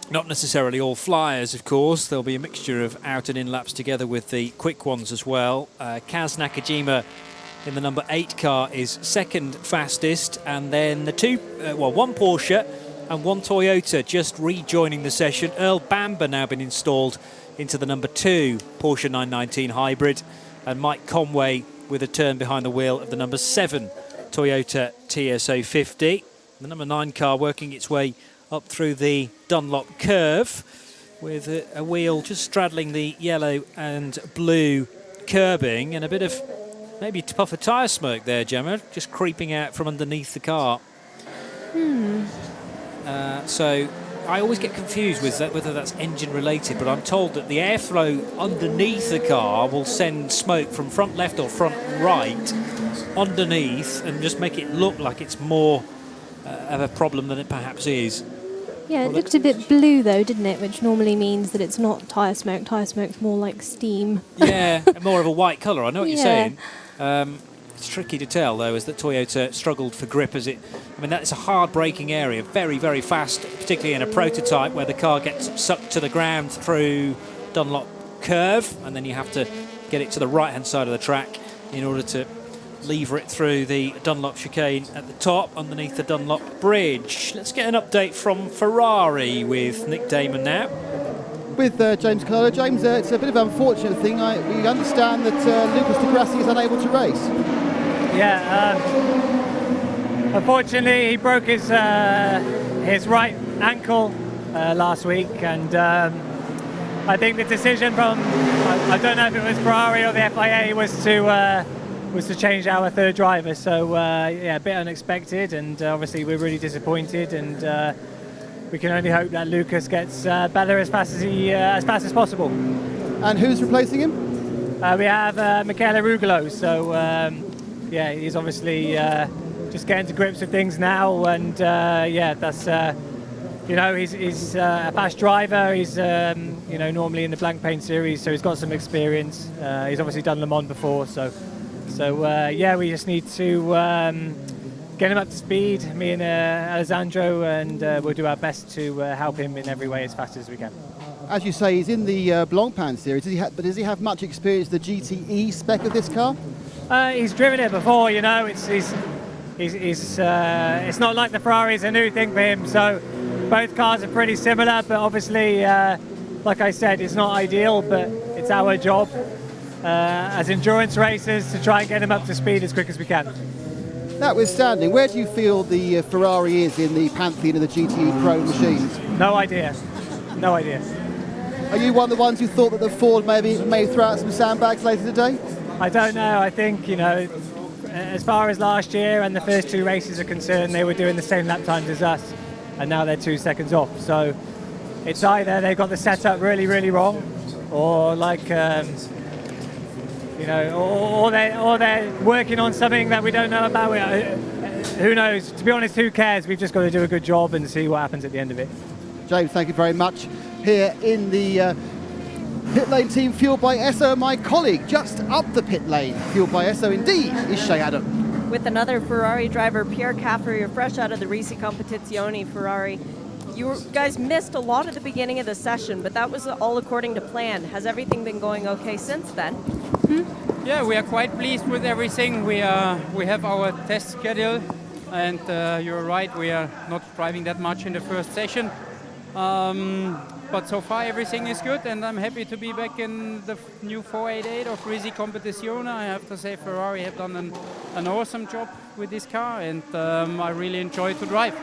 Not necessarily all flyers, of course. There'll be a mixture of out and in laps together with the quick ones as well. Kaz Nakajima in the number 8 car is second fastest. And then one Porsche and one Toyota just rejoining the session. Earl Bamber now been installed into the number 2 Porsche 919 Hybrid, and Mike Conway with a turn behind the wheel of the number 7 Toyota TS050. The number 9 car working its way up through the Dunlop curve with a wheel just straddling the yellow and blue curbing, and a bit of maybe puff of tyre smoke there, Gemma, just creeping out from underneath the car. So I always get confused with that, whether that's engine related, but I'm told that the airflow underneath the car will send smoke from front left or front right underneath and just make it look like it's more of a problem than it perhaps is. Yeah, it looked a bit blue though, didn't it? Which normally means that it's not tyre smoke. Tyre smoke's more like steam. Yeah, more of a white colour. I know what you're Yeah. saying. It's tricky to tell, though, is that Toyota struggled for grip as it... I mean, that's a hard braking area, very, very fast, particularly in a prototype where the car gets sucked to the ground through Dunlop curve, and then you have to get it to the right-hand side of the track in order to lever it through the Dunlop chicane at the top, underneath the Dunlop bridge. Let's get an update from Ferrari with Nick Damon now. With James Carlo. James, it's a bit of an unfortunate thing. We understand that Lucas Di Grassi is unable to race. Yeah, unfortunately he broke his right ankle last week, and I think the decision from, I don't know if it was Ferrari or the FIA, was to change our third driver. So yeah, a bit unexpected, and obviously we're really disappointed, and we can only hope that Lucas gets better as fast as possible. And who's replacing him? We have Michele Rugolo. So yeah, he's obviously just getting to grips with things now, and yeah, that's you know, he's a fast driver. He's you know, normally in the Blank Paint series, so he's got some experience. He's obviously done Le Mans before, so yeah, we just need to get him up to speed, me and Alessandro, and we'll do our best to help him in every way as fast as we can. As you say, he's in the Blancpain series, but does he have much experience with the GTE spec of this car? He's driven it before, you know. It's not like the Ferrari's a new thing for him. So both cars are pretty similar, but obviously, like I said, it's not ideal, but it's our job as endurance racers to try and get him up to speed as quick as we can. Notwithstanding, where do you feel the Ferrari is in the pantheon of the GTE Pro machines? No idea. No idea. Are you one of the ones who thought that the Ford may throw out some sandbags later today? I don't know. I think, you know, as far as last year and the first two races are concerned, they were doing the same lap times as us, and now they're 2 seconds off. So it's either they've got the setup really, really wrong, or like, you know, or they're working on something that we don't know about. Who knows? To be honest, who cares? We've just got to do a good job and see what happens at the end of it. James, thank you very much. Here in the pit lane team, fueled by Esso, my colleague just up the pit lane, fueled by Esso indeed, is Shea Adam. With another Ferrari driver, Pierre Caffer, you're fresh out of the Risi Competizione Ferrari. You guys missed a lot at the beginning of the session, but that was all according to plan. Has everything been going okay since then? Yeah, we are quite pleased with everything. We have our test schedule, and you're right, we are not driving that much in the first session. But so far everything is good, and I'm happy to be back in the new 488 of Risi Competizione. I have to say Ferrari have done an awesome job with this car, and I really enjoy to drive.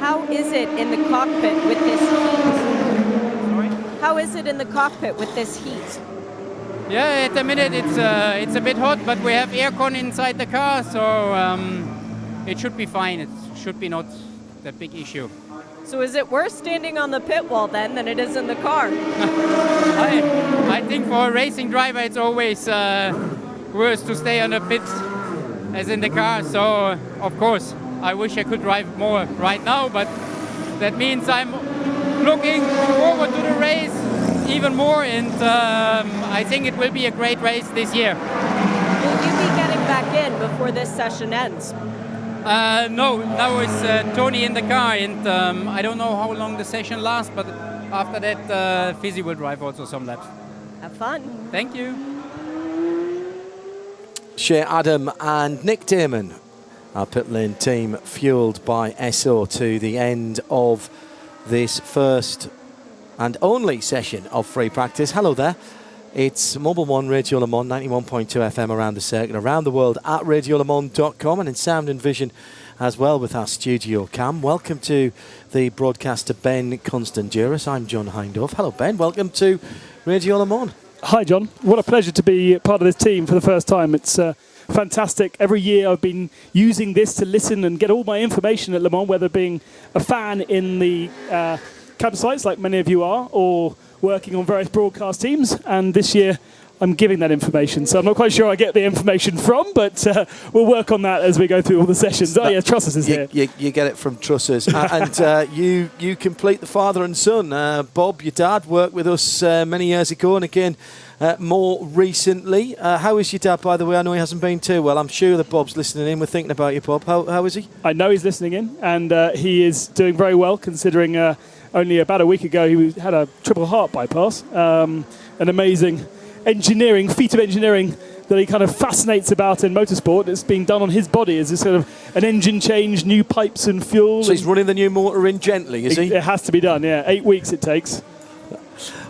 How is it in the cockpit with this heat? Sorry? How is it in the cockpit with this heat? Yeah, at the minute it's a bit hot, but we have aircon inside the car, so it should be fine. It should be not the big issue. So is it worse standing on the pit wall then than it is in the car? I think for a racing driver it's always worse to stay on the pit as in the car. So of course I wish I could drive more right now, but that means I'm looking forward to the race even more, and I think it will be a great race this year. Will you be getting back in before this session ends? No, now it's Tony in the car, and I don't know how long the session lasts, but after that Fizzy will drive also some laps. Have fun. Thank you. Shea Adam and Nick Damon, our pit lane team, fueled by Esso, to the end of this first and only session of free practice. Hello there. It's Mobil 1 Radio Le Mans, 91.2 FM around the circuit, around the world at radiolemans.com, and in sound and vision as well with our studio cam. Welcome to the broadcaster Ben Constanduris. I'm John Hindorf. Hello Ben, welcome to Radio Le Mans. Hi John, what a pleasure to be part of this team for the first time. It's fantastic. Every year I've been using this to listen and get all my information at Le Mans, whether being a fan in the campsites, like many of you are, or working on various broadcast teams. And this year, I'm giving that information. So I'm not quite sure I get the information from, but we'll work on that as we go through all the sessions. Oh, yeah, Trusses is here. You get it from Trusses. And you complete the father and son. Bob, your dad, worked with us many years ago, and again, more recently. How is your dad, by the way? I know he hasn't been too well. I'm sure that Bob's listening in. We're thinking about you, Bob. How is he? I know he's listening in, and he is doing very well, considering only about a week ago he had a triple heart bypass. An amazing feat of engineering that he kind of fascinates about in motorsport. It's being done on his body as a sort of an engine change, new pipes and fuel. So he's running the new motor in gently, is he? It has to be done, yeah. 8 weeks it takes.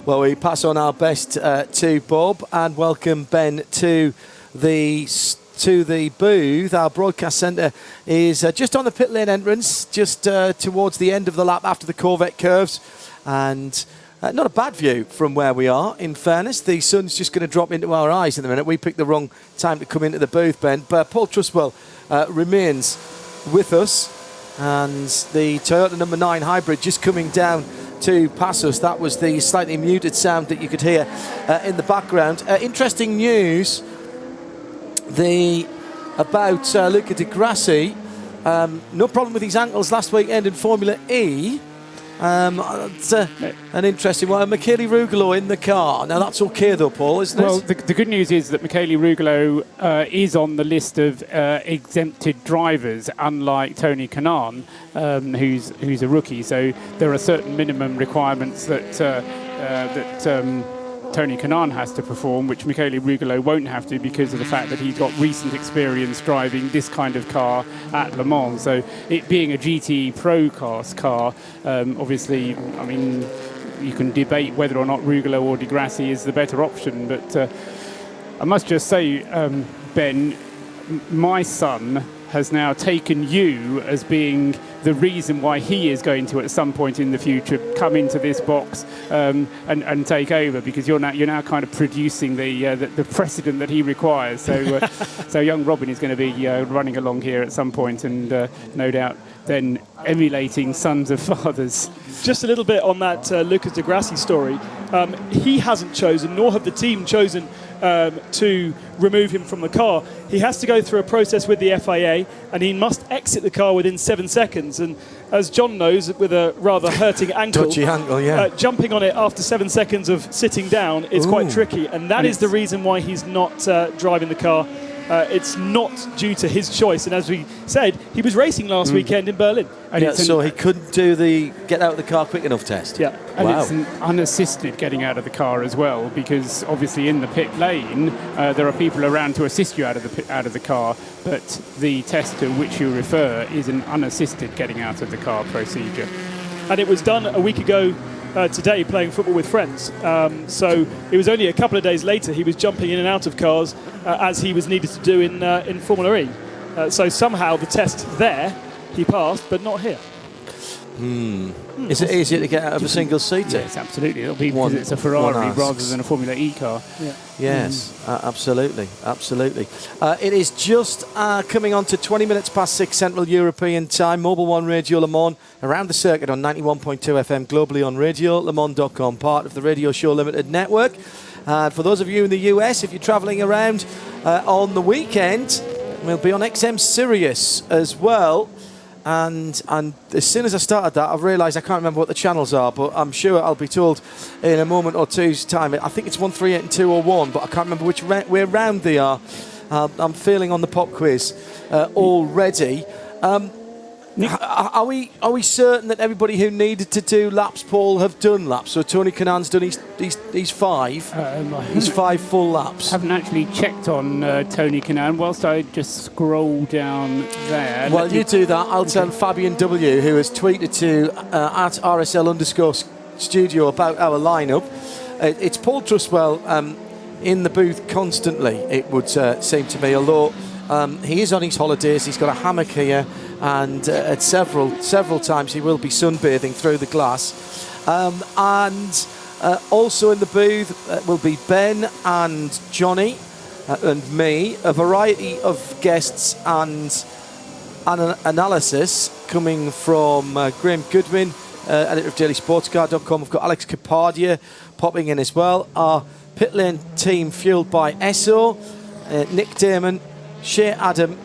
Well, we pass on our best to Bob and welcome Ben to the booth. Our broadcast centre is just on the pit lane entrance, just towards the end of the lap after the Corvette curves, and not a bad view from where we are, in fairness. The sun's just going to drop into our eyes in a minute. We picked the wrong time to come into the booth, Ben. But Paul Truswell remains with us, and the Toyota number 9 hybrid just coming down to pass us. That was the slightly muted sound that you could hear in the background. Interesting news about Luca Di Grassi. No problem with his ankles last weekend in Formula E. It's an interesting one. Michele Rugolo in the car. Now that's okay though, Paul, isn't it? Well, the good news is that Michele Rugolo is on the list of exempted drivers, unlike Tony Kanaan, who's a rookie. So there are certain minimum requirements that Tony Kanaan has to perform, which Michele Rugolo won't have to because of the fact that he's got recent experience driving this kind of car at Le Mans. So it being a GT Pro class car, obviously, I mean, you can debate whether or not Rugolo or Di Grassi is the better option. But I must just say, Ben, my son has now taken you as being the reason why he is going to, at some point in the future, come into this box and take over, because you're now kind of producing the precedent that he requires. So so young Robin is going to be running along here at some point, and no doubt then emulating sons of fathers. Just a little bit on that Lucas Di Grassi story. He hasn't chosen, nor have the team chosen, to remove him from the car. He has to go through a process with the FIA, and he must exit the car within 7 seconds. And as John knows, with a rather hurting ankle, dodgy ankle, yeah. Jumping on it after 7 seconds of sitting down is quite tricky, and that is the reason why he's not driving the car. It's not due to his choice, and as we said, he was racing last weekend in Berlin. And so he couldn't do the get out of the car quick enough test. Yeah, and it's an unassisted getting out of the car as well, because obviously in the pit lane there are people around to assist you out of the car, but the test to which you refer is an unassisted getting out of the car procedure. And it was done a week ago today, playing football with friends. So it was only a couple of days later he was jumping in and out of cars as he was needed to do in Formula E. So somehow the test there he passed, but not here. Is it easier to get out of a single seater? Yes, absolutely. It'll be because it's a Ferrari rather than a Formula E car. Yeah. Yes, absolutely. It is just coming on to 20 minutes past 6 Central European time. Mobil 1 Radio Le Mans around the circuit on 91.2 FM, globally on radiolemans.com, part of the Radio Show Limited network. For those of you in the US, if you're travelling around on the weekend, we'll be on XM Sirius as well. And as soon as I started that, I've realised I can't remember what the channels are, but I'm sure I'll be told in a moment or two's time. I think it's 138 and 201, but I can't remember which way round they are. I'm feeling on the pop quiz already. Are we certain that everybody who needed to do laps, Paul, have done laps? So Tony Kanaan's done his 5. He's 5 full laps. Haven't actually checked on Tony Kanaan. Whilst I just scroll down there. While you do that, I'll tell Fabian W, who has tweeted to at RSL_studio about our lineup. It's Paul Truswell in the booth constantly, it would seem to me, although he is on his holidays. He's got a hammock here, and at several times he will be sunbathing through the glass. And also in the booth will be Ben and Johnny and me, a variety of guests and an analysis coming from Graham Goodwin, editor of dailysportscar.com. We've got Alex Capardia popping in as well. Our pit lane team fueled by Esso, Nick Damon, Shea Adam,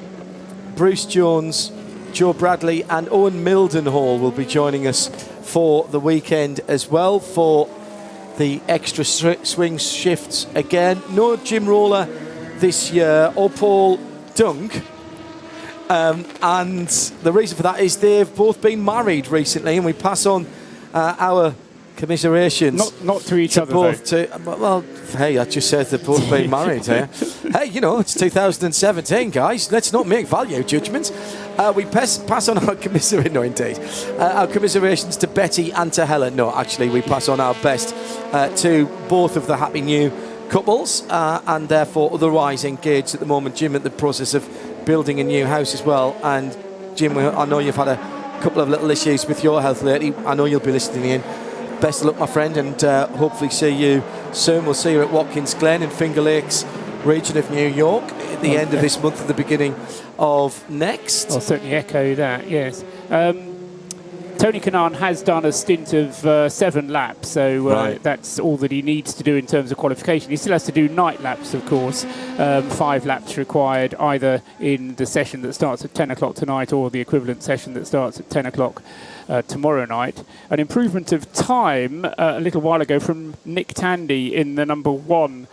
Bruce Jones, Joe Bradley and Owen Mildenhall will be joining us for the weekend as well for the extra swing shifts again. No Jim Roller this year or Paul Dunk. And the reason for that is they've both been married recently, and we pass on our commiserations. Not to each other, both well, hey, I just said they've both been married here. Hey, you know, it's 2017, guys. Let's not make value judgments. We pass on our our commiserations to Betty and to Helen. No, actually, we pass on our best to both of the happy new couples, and therefore otherwise engaged at the moment. Jim at the process of building a new house as well. And Jim, I know you've had a couple of little issues with your health lately. I know you'll be listening in. Best of luck, my friend, and hopefully see you soon. We'll see you at Watkins Glen in Finger Lakes region of New York at the end of this month and the beginning of next. I'll certainly echo that, yes. Tony Kanaan has done a stint of 7 laps, so that's all that he needs to do in terms of qualification. He still has to do night laps, of course. 5 laps required either in the session that starts at 10 o'clock tonight or the equivalent session that starts at 10 o'clock tomorrow night. An improvement of time a little while ago from Nick Tandy in the number 1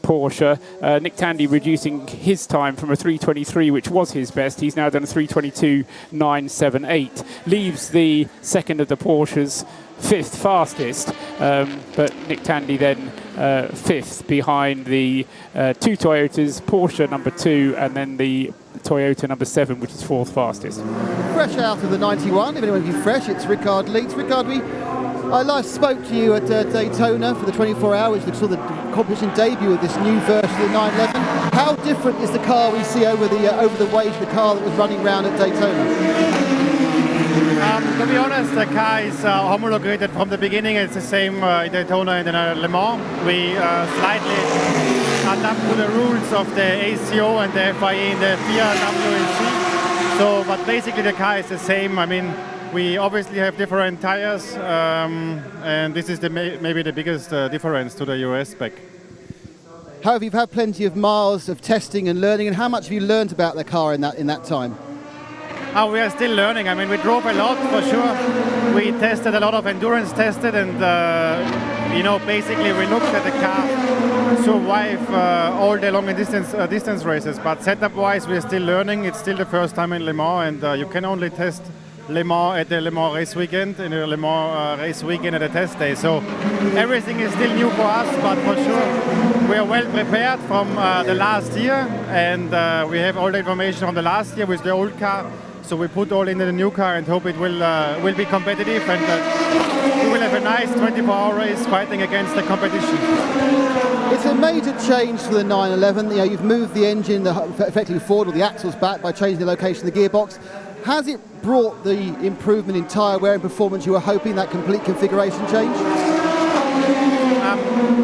Porsche. Nick Tandy reducing his time from a 3:23, which was his best. He's now done a 3:22.978. Leaves the second of the Porsches 5th fastest, but Nick Tandy then 5th behind the 2 Toyotas, Porsche number 2, and then the Toyota number 7, which is 4th fastest. Fresh out of the 91, if anyone can be fresh, it's Ricard Leeds. Ricard, I last spoke to you at Daytona for the 24 hours, which saw the competition debut of this new version of the 911. How different is the car we see over the way to the car that was running around at Daytona? To be honest, the car is homologated from the beginning. It's the same in Daytona and in Le Mans. We slightly adapt to the rules of the ACO and the FIA and the FIA WLC. So, but basically the car is the same. I mean, we obviously have different tires, and this is maybe the biggest difference to the US spec. However, you've had plenty of miles of testing and learning, and how much have you learned about the car in that time? Oh, we are still learning. I mean, we drove a lot for sure. We tested a lot of endurance tested, and you know, basically we looked at the car survive all day long in distance races. But setup-wise, we are still learning. It's still the first time in Le Mans, and you can only test Le Mans at the Le Mans race weekend, in the Le Mans race weekend at the test day. So everything is still new for us, but for sure we are well prepared from the last year, and we have all the information from the last year with the old car. So we put all into the new car and hope it will be competitive, and we will have a nice 24-hour race fighting against the competition. It's a major change for the 911. You know, you've moved the engine effectively forward, or the axles back, by changing the location of the gearbox. Has it brought the improvement in tyre wear and performance you were hoping, that complete configuration change?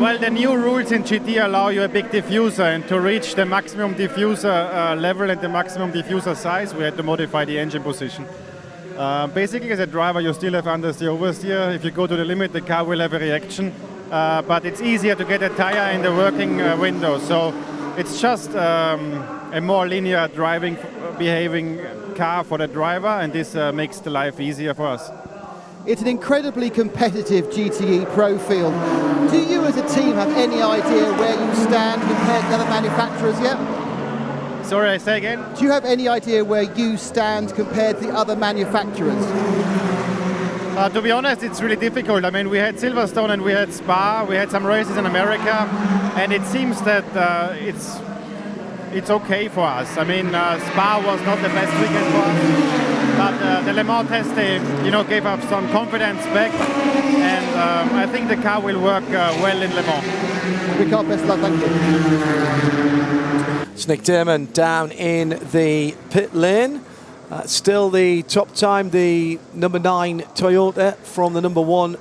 Well, the new rules in GT allow you a big diffuser, and to reach the maximum diffuser level and the maximum diffuser size, we had to modify the engine position. Basically, as a driver, you still have understeer, oversteer. If you go to the limit, the car will have a reaction, but it's easier to get a tyre in the working window. So it's just a more linear driving, behaving car for the driver, and this makes the life easier for us. It's an incredibly competitive GTE Pro field. Do you as a team have any idea where you stand compared to other manufacturers yet? Sorry, I say again? Do you have any idea where you stand compared to the other manufacturers? To be honest, it's really difficult. I mean, we had Silverstone and we had Spa, we had some races in America, and it seems that it's okay for us. I mean, Spa was not the best weekend for us, but the Le Mans test day, gave us some confidence back, and I think the car will work well in Le Mans. Ricard, best of luck, thank you. It's Nick Damon down in the pit lane. Still the top time, the number 9 Toyota from the number 1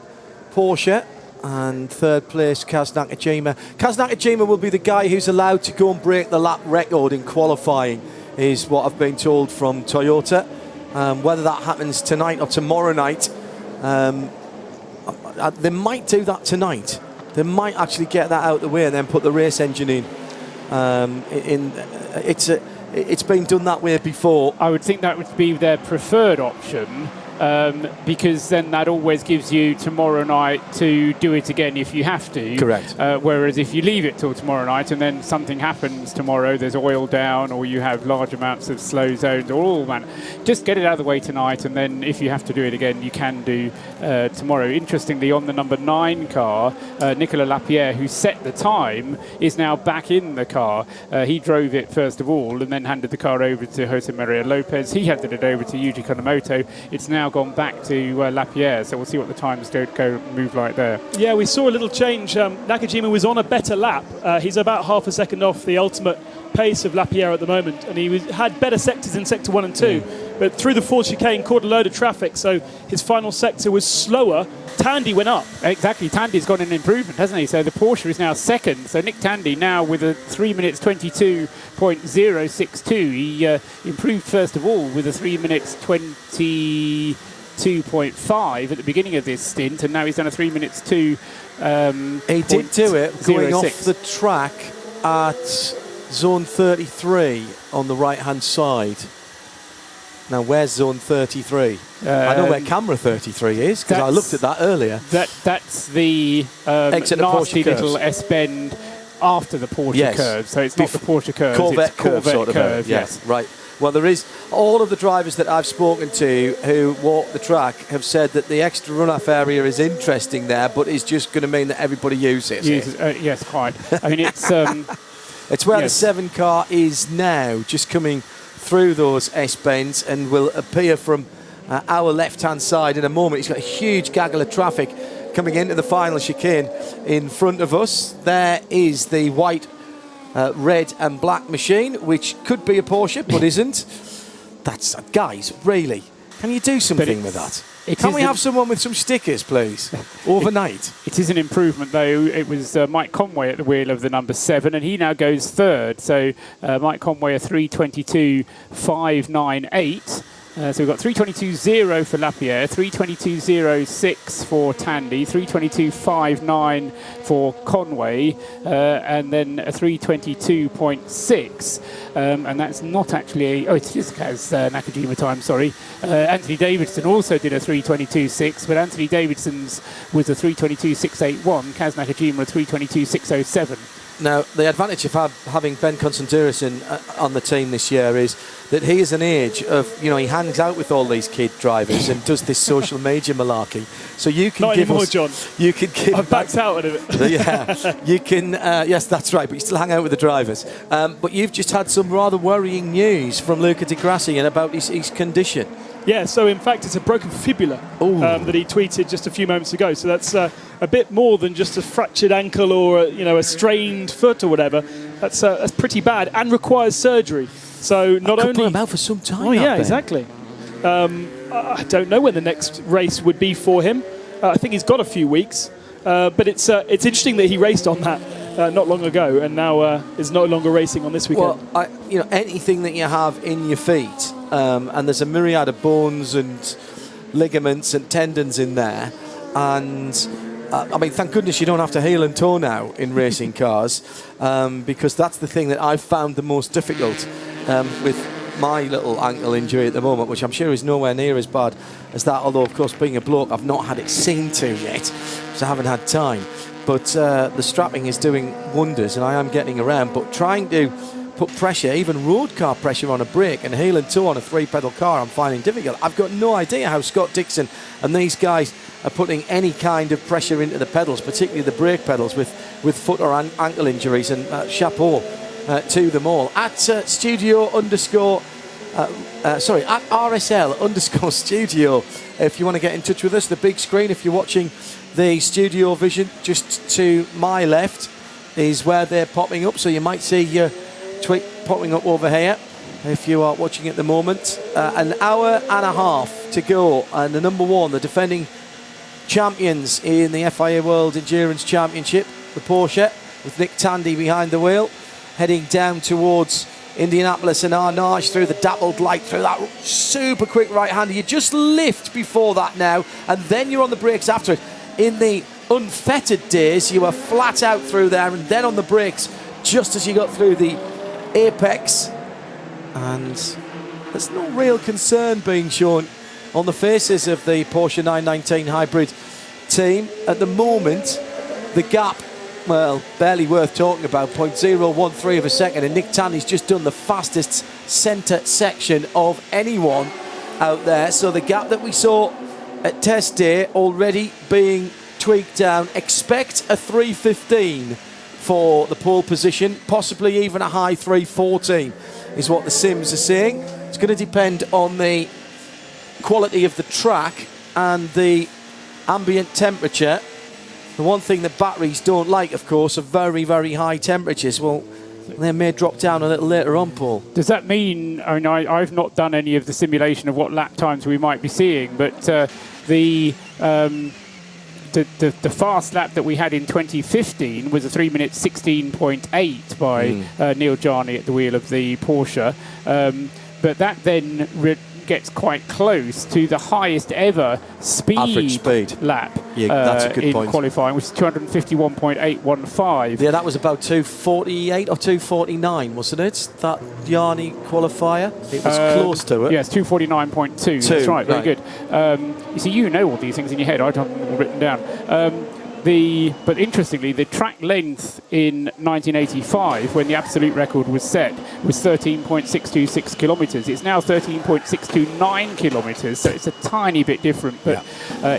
Porsche. And third place, Kaz Nakajima. Kaz Nakajima will be the guy who's allowed to go and break the lap record in qualifying, is what I've been told from Toyota. Whether that happens tonight or tomorrow night, They might do that tonight. They might actually get that out of the way and then put the race engine in. It's been done that way before. I would think that would be their preferred option, because then that always gives you tomorrow night to do it again if you have to. Correct. Whereas if you leave it till tomorrow night and then something happens tomorrow, there's oil down or you have large amounts of slow zones or all that, just get it out of the way tonight, and then if you have to do it again, you can do tomorrow. Interestingly, on the number 9 car, Nicolas Lapierre, who set the time, is now back in the car. He drove it first of all and then handed the car over to Jose Maria Lopez. He handed it over to Yuji Konomoto. It's now gone back to Lapierre, so we'll see what the times move like there. Yeah, we saw a little change. Nakajima was on a better lap. He's about half a second off the ultimate pace of Lapierre at the moment, and he had better sectors in sector 1 and 2, but through the Ford chicane caught a load of traffic, so his final sector was slower. Tandy went up. Exactly, Tandy's got an improvement, hasn't he? So the Porsche is now second, so Nick Tandy now with a 3 minutes 22.062. He improved first of all with a 3 minutes 22.5 at the beginning of this stint, and now he's done a 3 minutes 2. He did do it going off the track at zone 33 on the right hand side. Now where's zone 33? I know where camera 33 is because I looked at that earlier. That's the nasty little S-bend after the Porsche curve, so it's not the Porsche curve, Corvette curve sort of curve, yes. Right. Well, there is, all of the drivers that I've spoken to who walk the track have said that the extra runoff area is interesting there, but it's just going to mean that everybody uses it. Yes, quite. I mean, it's... it's where the 7 car is now, just coming through those S-bends, and will appear from our left-hand side in a moment. It's got a huge gaggle of traffic coming into the final chicane in front of us. There is the white, red and black machine, which could be a Porsche, but isn't. That's, guys, really, can you do something with that? Can we have someone with some stickers, please, overnight? It is an improvement, though. It was Mike Conway at the wheel of the number 7, and he now goes third. So Mike Conway a 3:22.598. So we've got 3:22.0 for Lapierre, 3:22.06 for Tandy, 3:22.59 for Conway, and then a 3:22.6. And that's not actually it is Kaz Nakajima time, sorry. Anthony Davidson also did a 3:22.6, but Anthony Davidson's was a 3:22.681, Kaz Nakajima a 3:22.607. Now, the advantage of having Ben Constantinos on the team this year is that he is an age of, he hangs out with all these kid drivers and does this social media malarkey. So you can Not give anymore, us... John. You can give... I've backed out of it. Yeah, you can... yes, that's right, but you still hang out with the drivers. But you've just had some rather worrying news from Luca Di Grassi and about his condition. Yeah, so in fact it's a broken fibula that he tweeted just a few moments ago. So that's a bit more than just a fractured ankle or a strained foot or whatever. That's pretty bad and requires surgery. So not only put him out for some time. Oh yeah, exactly. I don't know when the next race would be for him. I think he's got a few weeks, but it's interesting that he raced on that not long ago and now is no longer racing on this weekend. Well, anything that you have in your feet. And there's a myriad of bones and ligaments and tendons in there. And, thank goodness you don't have to heel and toe now in racing cars, because that's the thing that I've found the most difficult with my little ankle injury at the moment, which I'm sure is nowhere near as bad as that, although, of course, being a bloke, I've not had it seen to yet, so I haven't had time. But the strapping is doing wonders, and I am getting around. But trying to put pressure, even road car pressure on a brake and heel and toe on a 3-pedal car, I'm finding difficult. I've got no idea how Scott Dixon and these guys are putting any kind of pressure into the pedals, particularly the brake pedals, with foot or ankle injuries, and chapeau to them all. At at RSL_studio, if you want to get in touch with us. The big screen, if you're watching the studio vision, just to my left is where they're popping up, so you might see your tweet popping up over here if you are watching at the moment. An hour and a half to go, and the number 1, the defending champions in the FIA World Endurance Championship, the Porsche, with Nick Tandy behind the wheel, heading down towards Indianapolis and Arnage through the dappled light, through that super quick right-hander. You just lift before that now, and then you're on the brakes after it. In the unfettered days, you were flat out through there, and then on the brakes just as you got through the apex. And there's no real concern being shown on the faces of the Porsche 919 hybrid team. At the moment, the gap, well, barely worth talking about, 0.013 of a second, and Nick Tandy's just done the fastest centre section of anyone out there. So the gap that we saw at test day already being tweaked down. Expect a 3:15 for the pole position, possibly even a high 3:14 is what the sims are saying. It's going to depend on the quality of the track and the ambient temperature. The one thing that batteries don't like, of course, are very, very high temperatures. Well, they may drop down a little later on, Paul. Does that mean, I mean, I've not done any of the simulation of what lap times we might be seeing, but the fast lap that we had in 2015 was a 3 minute 16.8 by Neil Jarney at the wheel of the Porsche. But that then gets quite close to the highest ever average speed lap that's a good in point. qualifying, which is 251.815. Yeah, that was about 248 or 249, wasn't it? That Jarney qualifier. It was close to it. Yes, 249.2. That's right, very good. You see, you know all these things in your head. I don't have them all written down. But interestingly, the track length in 1985, when the absolute record was set, was 13.626 kilometres. It's now 13.629 kilometres, so it's a tiny bit different. But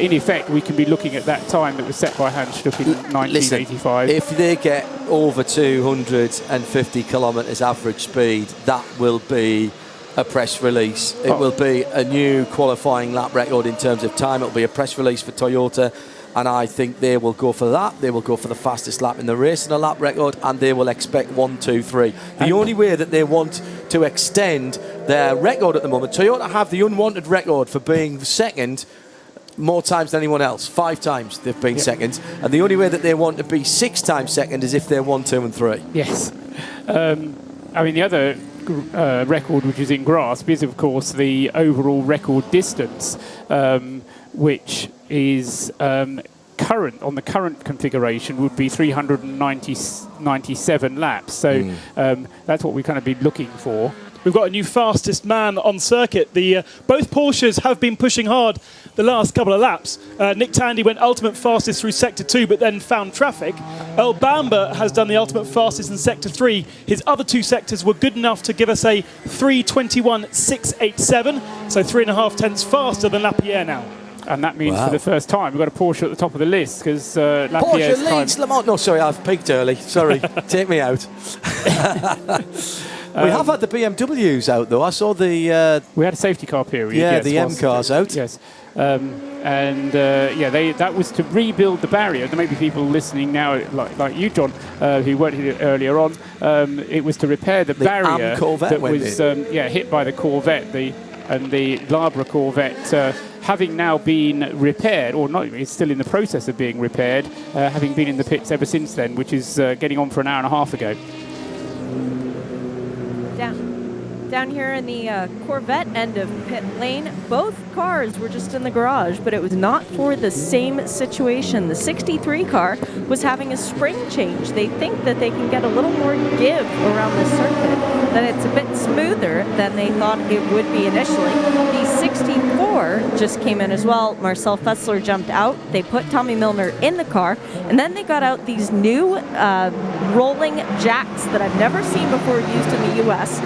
in effect, we can be looking at that time that was set by Hans Stuck in 1985. Listen, if they get over 250 kilometres average speed, that will be a press release. It will be a new qualifying lap record in terms of time. It will be a press release for Toyota. And I think they will go for that. They will go for the fastest lap in the race and a lap record, and they will expect 1, 2, 3. The only way that they want to extend their record at the moment, Toyota have the unwanted record for being second more times than anyone else. 5 times they've been second. And the only way that they want to be 6 times second is if they're 1, 2 and 3. Yes. I mean, the other record which is in grasp is, of course, the overall record distance, which is current on the current configuration would be 397 laps. So that's what we kind of been looking for. We've got a new fastest man on circuit. Both Porsches have been pushing hard the last couple of laps. Nick Tandy went ultimate fastest through Sector 2, but then found traffic. Earl Bamber has done the ultimate fastest in Sector 3. His other 2 sectors were good enough to give us a 3:21.687, so 3.5 tenths faster than Lapierre now. And that means for the first time we've got a Porsche at the top of the list, because Lapierre's Porsche leads Le Mans. No, sorry, I've peaked early. Sorry, take me out. We have had the BMWs out, though. I saw the... we had a safety car period. Yeah, the M cars out. Yes. That was to rebuild the barrier. There may be people listening now, like you, John, who weren't here earlier on. It was to repair the barrier that was hit by the Corvette, the Labra Corvette. Having now been repaired, or not, it's still in the process of being repaired, having been in the pits ever since then, which is getting on for an hour and a half ago. Down here in the Corvette end of pit lane, both cars were just in the garage, but it was not for the same situation. The 63 car was having a spring change. They think that they can get a little more give around the circuit, that it's a bit smoother than they thought it would be initially. The 64 just came in as well. Marcel Fessler jumped out. They put Tommy Milner in the car, and then they got out these new rolling jacks that I've never seen before used in the U.S.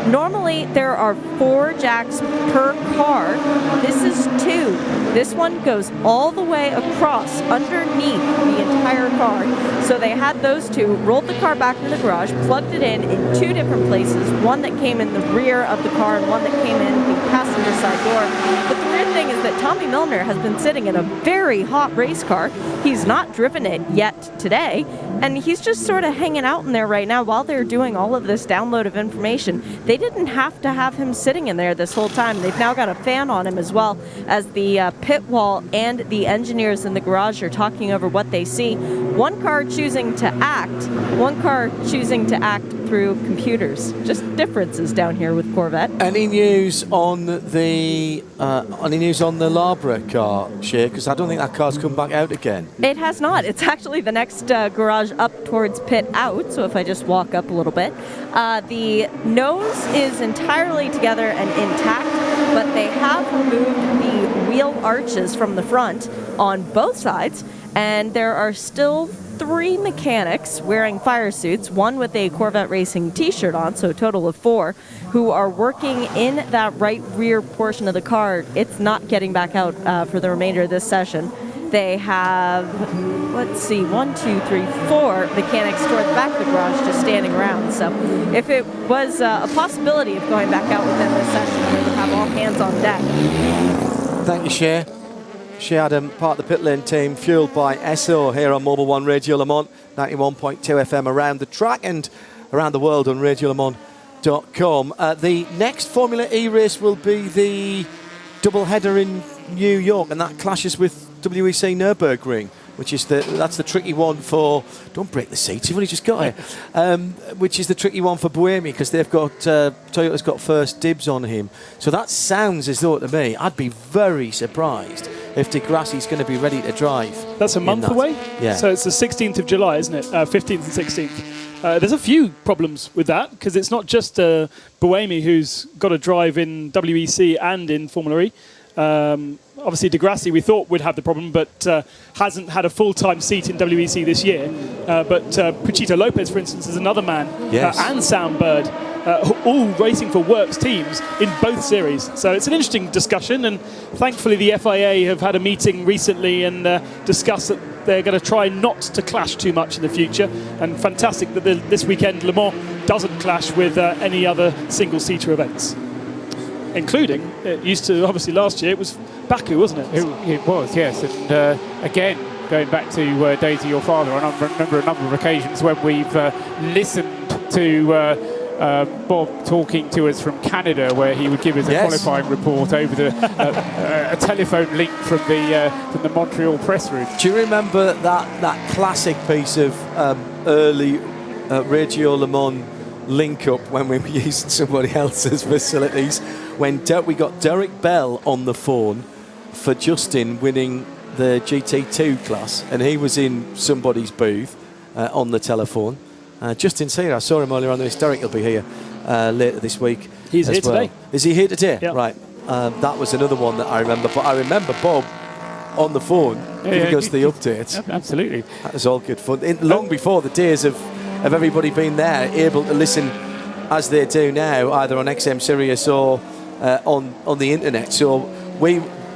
Normally, there are 4 jacks per car. This is 2. This one goes all the way across underneath the entire car. So they had those 2, rolled the car back in the garage, plugged it in 2 different places, one that came in the rear of the car and one that came in the passenger side door. But the weird thing is that Tommy Milner has been sitting in a very hot race car. He's not driven it yet today, and he's just sort of hanging out in there right now while they're doing all of this download of information. They didn't have to have him sitting in there this whole time. They've now got a fan on him as well, as the pit wall and the engineers in the garage are talking over what they see. One car choosing to act, one car choosing to act through computers. Just differences down here with Corvette. Any news on the Labra car, Shea? Because I don't think that car's come back out again. It has not. It's actually the next garage up towards pit out. So if I just walk up a little bit, the nose is entirely together and intact, but they have removed the wheel arches from the front on both sides, and there are still 3 mechanics wearing fire suits, one with a Corvette Racing t-shirt on, so a total of 4, who are working in that right rear portion of the car. It's not getting back out for the remainder of this session. They have, let's see, 1, 2, 3, 4 mechanics toward the back of the garage just standing around. So if it was a possibility of going back out within this session, we would have all hands on deck. Thank you, Shea. Shea Adam, part of the pit lane team, fueled by Esso here on Mobil 1 Radio Le Mans, 91.2 FM around the track and around the world on radiolemans.com. The next Formula E race will be the double header in New York, and that clashes with WEC Nürburgring, which is that's the tricky one for. Don't break the seats. You've only just got it. Which is the tricky one for Buemi because they've got Toyota's got first dibs on him. So that sounds as though to me, I'd be very surprised if De Grassi's going to be ready to drive. That's a month away. Yeah. So it's the 16th of July, isn't it? 15th and 16th. There's a few problems with that because it's not just Buemi who's got to drive in WEC and in Formula E. Obviously, De Grassi we thought would have the problem, but hasn't had a full-time seat in WEC this year. But Puchito Lopez, for instance, is another man, and Soundbird, all racing for Works teams in both series. So it's an interesting discussion, and thankfully the FIA have had a meeting recently and discussed that they're going to try not to clash too much in the future. And fantastic that this weekend Le Mans doesn't clash with any other single-seater events. Including, it used to, obviously last year, it was Baku, wasn't it? It was, yes. And again, going back to days of your father, I remember a number of occasions when we've listened to Bob talking to us from Canada, where he would give us a qualifying report over a telephone link from the Montreal press room. Do you remember that classic piece of early Radio Le Mans link up when we were using somebody else's facilities, when we got Derek Bell on the phone for Justin winning the GT2 class, and he was in somebody's booth on the telephone. Justin's here. I saw him earlier on. Derek will be here later this week. He's here today. Is he here today? Yep. Right. That was another one that I remember. But I remember Bob on the phone giving us the updates. Absolutely. That was all good fun. Long before the days of everybody being there, able to listen as they do now, either on XM Sirius or on the internet. So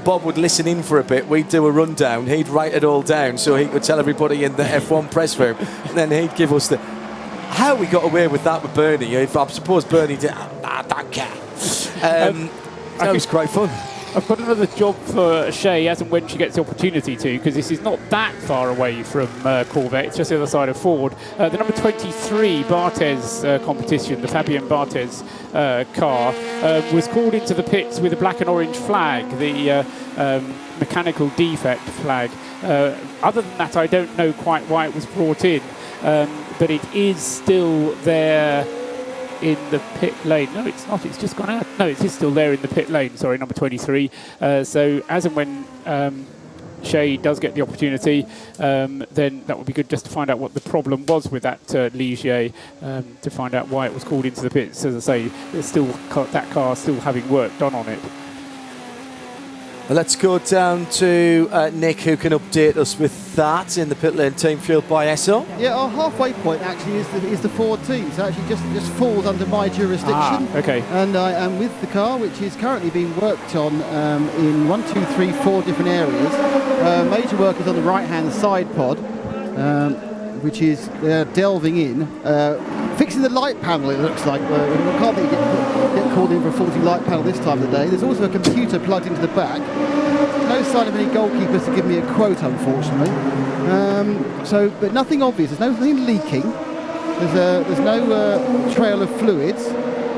Bob would listen in for a bit, we'd do a rundown, he'd write it all down so he could tell everybody in the F1 press room, and then he'd give us how we got away with that with Bernie. I suppose Bernie did, I don't care. That was quite fun. I've got another job for Shea as and when she gets the opportunity to, because this is not that far away from Corvette. It's just the other side of Ford. The number 23 Barthez competition, the Fabien Barthez car, was called into the pits with a black and orange flag, the mechanical defect flag. Other than that, I don't know quite why it was brought in, but it is still there in the pit lane. No, it's not. It's just gone out. No, it is still there in the pit lane. Sorry, number 23. So as and when Shea does get the opportunity, then that would be good just to find out what the problem was with that Ligier, to find out why it was called into the pits. As I say, there's still that car still having work done on it. Let's go down to Nick, who can update us with that in the pit lane team fueled by Esso. Yeah, our halfway point actually is the Ford team, so actually just falls under my jurisdiction. Okay. And I am with the car, which is currently being worked on in 4 different areas. Major work is on the right-hand side pod, which is delving in, fixing the light panel. It looks like I can't think you get called in for a faulty light panel this time of the day. There's also a computer plugged into the back. No sign of any goalkeepers to give me a quote, unfortunately. But nothing obvious. There's nothing leaking. There's no trail of fluids.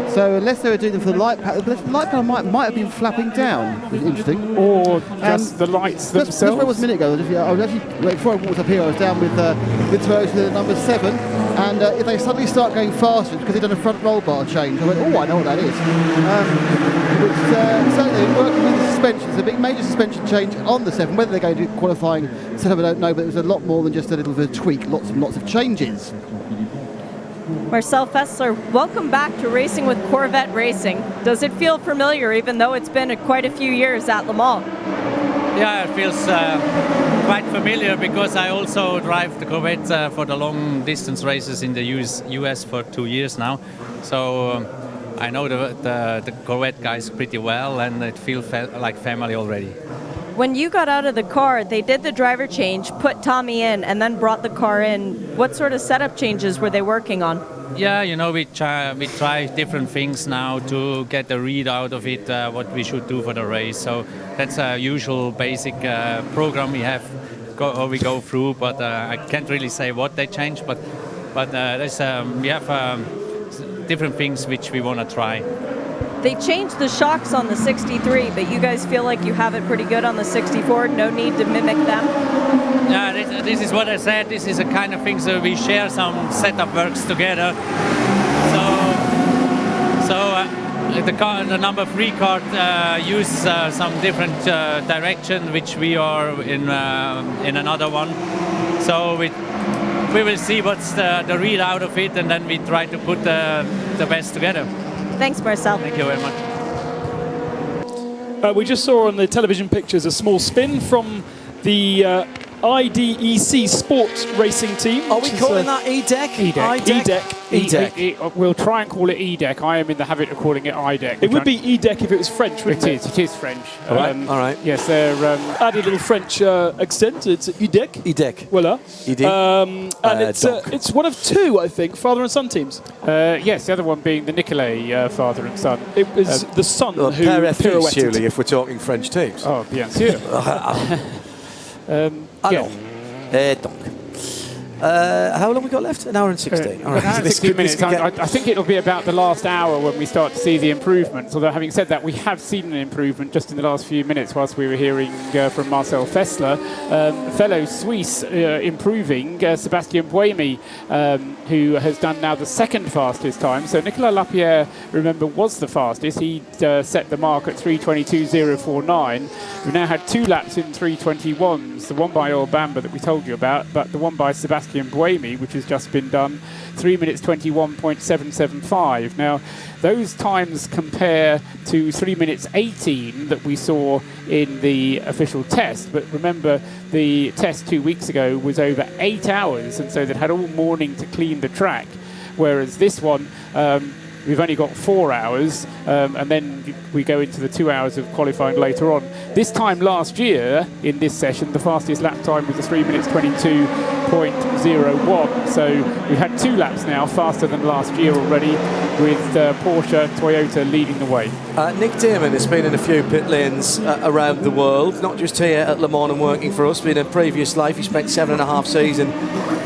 So unless they were doing them for the light panel, the light panel might have been flapping down. Which is interesting. Or just the lights That's themselves. where I was a minute ago. I was actually, before I walked up here, I was down with Toyota number 7, and if they suddenly start going faster, it's because they've done a front roll bar change. I went, oh, I know what that is. Certainly working with the suspension, it's a big major suspension change on the 7. Whether they're going to do qualifying setup, I don't know, but it was a lot more than just a little bit of tweak, lots and lots of changes. Marcel Fessler, welcome back to Racing with Corvette Racing. Does it feel familiar, even though it's been quite a few years at Le Mans? Yeah, it feels quite familiar because I also drive the Corvette for the long distance races in the US for 2 years now. So I know the Corvette guys pretty well, and it feels like family already. When you got out of the car, they did the driver change, put Tommy in, and then brought the car in. What sort of setup changes were they working on? Yeah, you know, we try different things now to get the read out of it, what we should do for the race. So that's a usual basic program we have, we go through, but I can't really say what they changed, but we have different things which we want to try. They changed the shocks on the 63, but you guys feel like you have it pretty good on the 64, no need to mimic them? Yeah, this is what I said. This is a kind of thing that we share some setup works together. So the number 3 car uses some different direction, which we are in another one. So we will see what's the read out of it, and then we try to put the best together. Thanks, Marcel. Thank you very much. We just saw on the television pictures a small spin from the IDEC Sport Racing Team. Are we calling that E-Deck? E-Deck. We'll try and call it E-Deck. I am in the habit of calling it I-Deck. It would be E-Deck if it was French, wouldn't it? It is French. All right. Yes, they're... add a little French accent. It's E-Deck. E-Deck. Voila. E-Deck. And it's one of 2, I think, father and son teams. Yes, the other one being the Nicolet father and son. It was the son who pirouetted. Surely, if we're talking French teams. Oh, bien sûr. Alors, donc. How long we got left? An hour and 16. All right. 16 minutes. I think it'll be about the last hour when we start to see the improvements. Although, having said that, we have seen an improvement just in the last few minutes whilst we were hearing from Marcel Fessler. Fellow Swiss improving, Sébastien Buemi, who has done now the second fastest time. So Nicolas Lapierre, remember, was the fastest. He set the mark at 3:22.049. We've now had 2 laps in 3:21s. The one by Earl Bamber that we told you about, but the one by Sébastien Buemi, which has just been done, 3 minutes 21.775. Now, those times compare to 3 minutes 18 that we saw in the official test. But remember, the test 2 weeks ago was over 8 hours, and so they'd had all morning to clean the track. Whereas this one, we've only got 4 hours, and then we go into the 2 hours of qualifying later on. This time last year, in this session, the fastest lap time was a 3 minutes 22.01. So we've had 2 laps now faster than last year already, with Porsche, Toyota leading the way. Nick Dearman has been in a few pit lanes around the world, not just here at Le Mans and working for us, but in a previous life he spent 7.5 seasons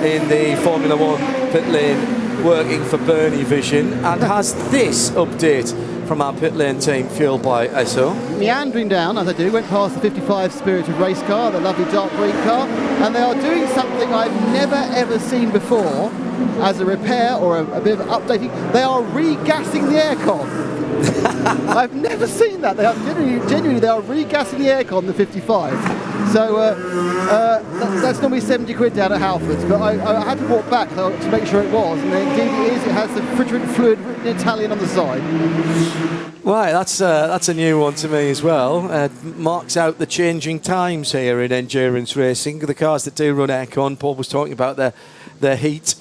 in the Formula 1 pit lane working for Bernie Vision, and has this update from our pit lane team, fueled by SO. Meandering down, as I do, went past the 55 Spirited race car, the lovely dark green car, and they are doing something I've never ever seen before as a repair or a bit of updating. They are regassing the aircon. I've never seen that. They are genuinely they are regassing the aircon, the 55. So that's normally 70 quid down at Halfords, but I had to walk back to make sure it was, and indeed it is. It has the refrigerant fluid written in Italian on the side. Right, that's a new one to me as well. Marks out the changing times here in endurance racing. The cars that do run aircon, Paul was talking about their heat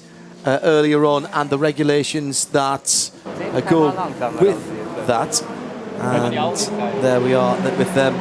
earlier on, and the regulations that go with that. And there we are with them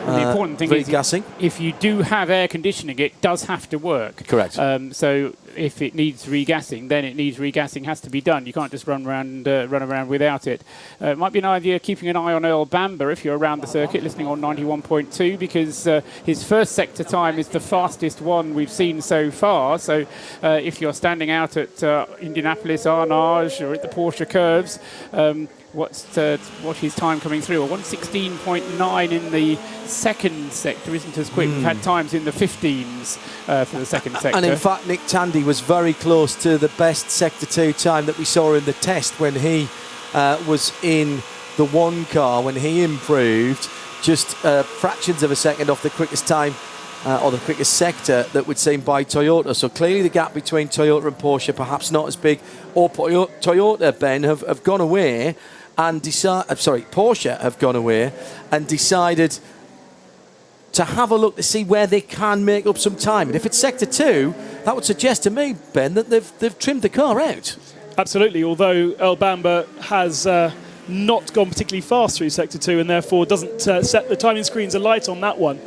The important thing regassing. is if you do have air conditioning, it does have to work. Correct. So if it needs regassing, then it needs regassing, has to be done. You can't just run around without it. It might be an idea keeping an eye on Earl Bamber if you're around the circuit, listening on 91.2, because his first sector time is the fastest one we've seen so far. So if you're standing out at Indianapolis, Arnage, or at the Porsche curves, what's his time coming through? A 1:16.9 in the second sector isn't as quick. We've had times in the 15s for the second sector. And in fact, Nick Tandy was very close to the best Sector 2 time that we saw in the test when he was in the one car, when he improved just fractions of a second off the quickest time or the quickest sector that would seen by Toyota. So clearly the gap between Toyota and Porsche perhaps not as big, or Toyota, Ben, have gone away and Porsche have gone away and decided to have a look to see where they can make up some time. And if it's Sector 2, that would suggest to me, Ben, that they've trimmed the car out. Absolutely, although Earl Bamber has not gone particularly fast through Sector 2 and therefore doesn't set the timing screens alight on that one.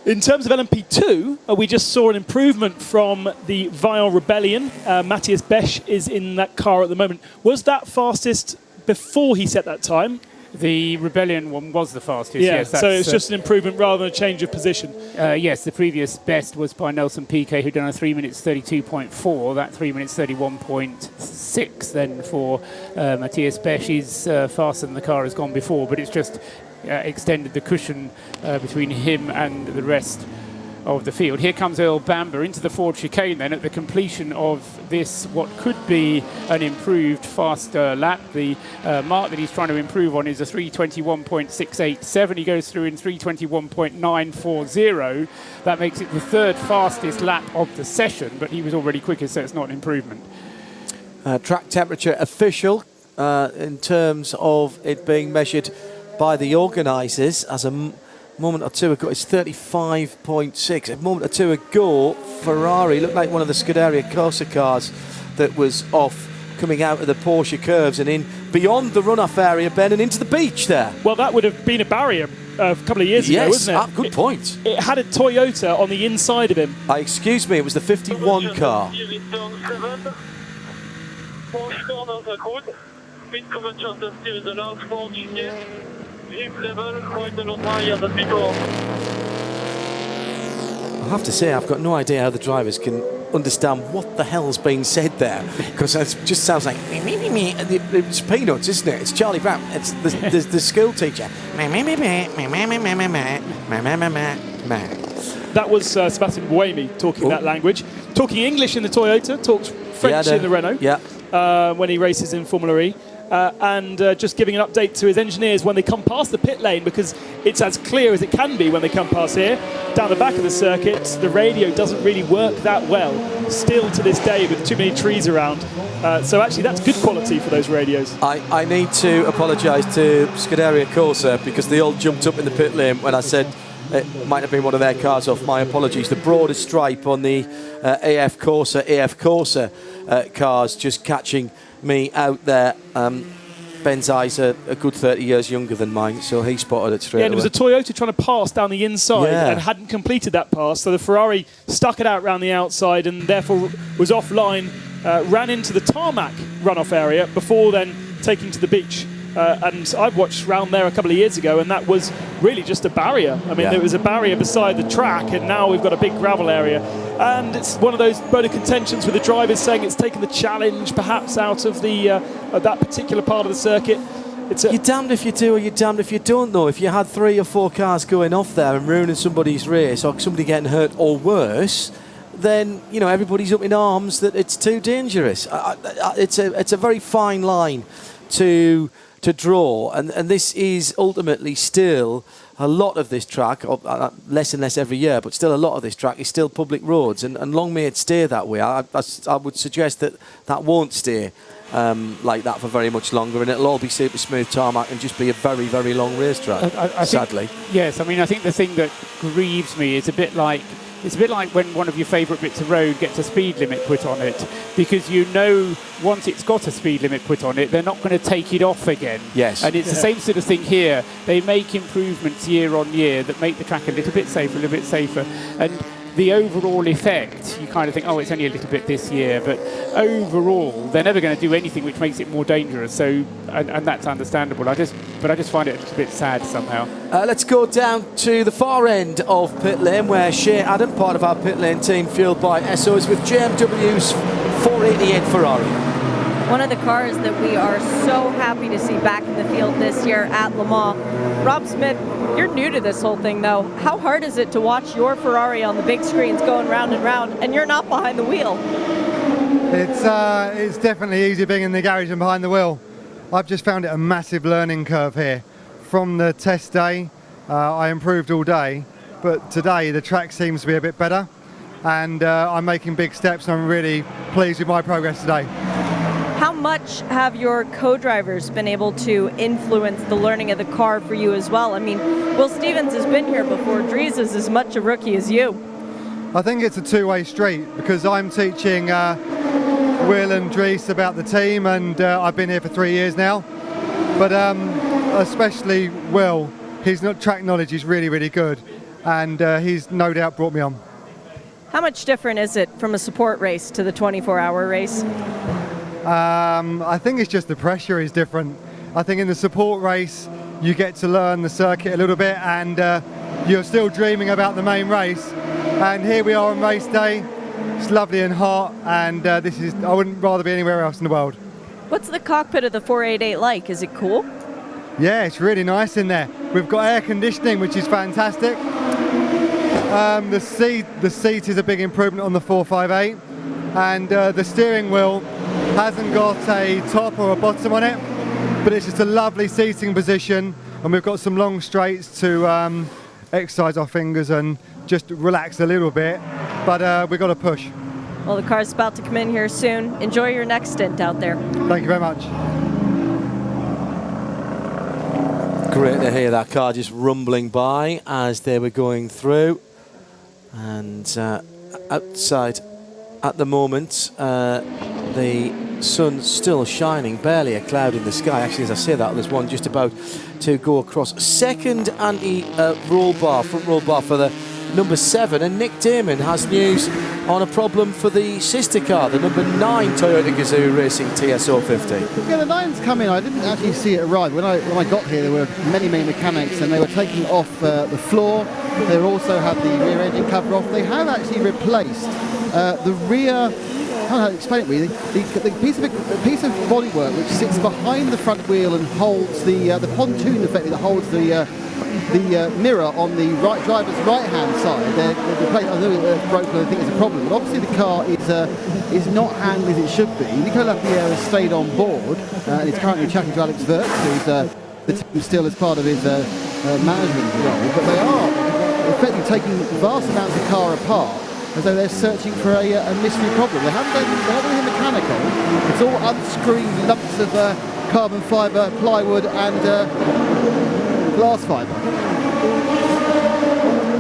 In terms of LMP2, we just saw an improvement from the Vaillant Rebellion. Matthias Besch is in that car at the moment. Was that fastest before he set that time? The Rebellion one was the fastest, yeah, yes. So it's just an improvement rather than a change of position. Yes, the previous best was by Nelson Piquet, who'd done a 3 minutes 32.4. That 3 minutes 31.6 then for Matthias Besch is faster than the car has gone before, but it's just extended the cushion between him and the rest of the field. Here comes Earl Bamber into the Ford chicane then at the completion of this, what could be an improved faster lap. The mark that he's trying to improve on is a 3:21.687. He goes through in 3:21.940. That makes it the third fastest lap of the session, but he was already quicker, so it's not an improvement. Track temperature official in terms of it being measured by the organisers as a moment or two ago. It's 35.6. A moment or two ago, Ferrari looked like one of the Scuderia Corsa cars that was off, coming out of the Porsche curves and in beyond the runoff area, Ben, and into the beach there. Well, that would have been a barrier a couple of years ago, wasn't it? Good point. It had a Toyota on the inside of him. Excuse me, it was the 51 car. I have to say, I've got no idea how the drivers can understand what the hell's being said there, because it just sounds like it's Peanuts, isn't it? It's Charlie Brown. It's the school teacher. That was Sebastian Buemi talking that language. Talking English in the Toyota, talks French in the Renault when he races in Formula E. And just giving an update to his engineers when they come past the pit lane, because it's as clear as it can be when they come past here. Down the back of the circuit, the radio doesn't really work that well, still to this day, with too many trees around. So actually that's good quality for those radios. I need to apologise to Scuderia Corsa, because they all jumped up in the pit lane when I said it might have been one of their cars off. My apologies. The broader stripe on the AF Corsa cars just catching me out there. Ben's eyes are a good 30 years younger than mine, so he spotted it straight away. And it was a Toyota trying to pass down the inside and hadn't completed that pass, so the Ferrari stuck it out around the outside and therefore was offline, ran into the tarmac runoff area before then taking to the beach. And I watched round there a couple of years ago, and that was really just a barrier. I mean, there was a barrier beside the track, and now we've got a big gravel area. And it's one of those bone of contentions with the drivers saying it's taken the challenge perhaps out of the that particular part of the circuit. You're damned if you do or you're damned if you don't, though. If you had 3 or 4 cars going off there and ruining somebody's race, or somebody getting hurt or worse, then everybody's up in arms that it's too dangerous. It's a very fine line to draw, and this is ultimately still a lot of this track, less and less every year, but still a lot of this track is still public roads, and long may it stay that way. I would suggest that won't stay like that for very much longer, and it'll all be super smooth tarmac and just be a very, very long racetrack, sadly. Yes, I mean, I think the thing that grieves me is a bit like it's a bit like when one of your favourite bits of road gets a speed limit put on it, because you know once it's got a speed limit put on it, they're not going to take it off again. Yes. And it's the same sort of thing here. They make improvements year on year that make the track a little bit safer, and the overall effect, you kind of think, oh, it's only a little bit this year, but overall, they're never going to do anything which makes it more dangerous. So, and that's understandable. I just find it a little bit sad somehow. Let's go down to the far end of pit lane, where Shea Adam, part of our pit lane team, fueled by Esso, is with GMW's 488 Ferrari. One of the cars that we are so happy to see back in the field this year at Le Mans. Rob Smith, you're new to this whole thing though. How hard is it to watch your Ferrari on the big screens going round and round and you're not behind the wheel? It's definitely easier being in the garage than behind the wheel. I've just found it a massive learning curve here. From the test day, I improved all day, but today the track seems to be a bit better, and I'm making big steps, and I'm really pleased with my progress today. How much have your co-drivers been able to influence the learning of the car for you as well? I mean, Will Stevens has been here before. Dries is as much a rookie as you. I think it's a two-way street, because I'm teaching Will and Dries about the team, and I've been here for 3 years now. But especially Will, his track knowledge is really, really good, and he's no doubt brought me on. How much different is it from a support race to the 24-hour race? I think it's just the pressure is different. I think in the support race you get to learn the circuit a little bit, and you're still dreaming about the main race. And here we are on race day. It's lovely and hot, and I wouldn't rather be anywhere else in the world. What's the cockpit of the 488 like? Is it cool? Yeah, it's really nice in there. We've got air conditioning, which is fantastic. The seat is a big improvement on the 458, and the steering wheel hasn't got a top or a bottom on it, but it's just a lovely seating position, and we've got some long straights to exercise our fingers and just relax a little bit, but we've got to push. Well, the car's about to come in here soon. Enjoy your next stint out there. Thank you very much. Great to hear that car just rumbling by as they were going through. And outside at the moment, the sun's still shining, barely a cloud in the sky. Actually, as I say that, there's one just about to go across. Second anti-roll bar, front roll bar for the number 7, and Nick Damon has news on a problem for the sister car, the number 9 Toyota Gazoo Racing TSO50. Yeah, the 9's come in. I didn't actually see it arrive. When I got here, there were many mechanics, and they were taking off the floor. They also had the rear engine cover off. They have actually replaced the rear. How do I explain it really? The piece of bodywork which sits behind the front wheel and holds the pontoon, effectively, that holds the mirror on the driver's right-hand side. They're replaced. I know it's broken. I think it's a problem. But obviously the car is not handled as it should be. Nicolas Lapierre has stayed on board and is currently chatting to Alex Wirtz, who's the team still as part of his management role. But they are effectively taking vast amounts of car apart, as though they're searching for a mystery problem. They haven't done anything mechanical. It's all unscrewed lumps of carbon fibre, plywood and glass fibre.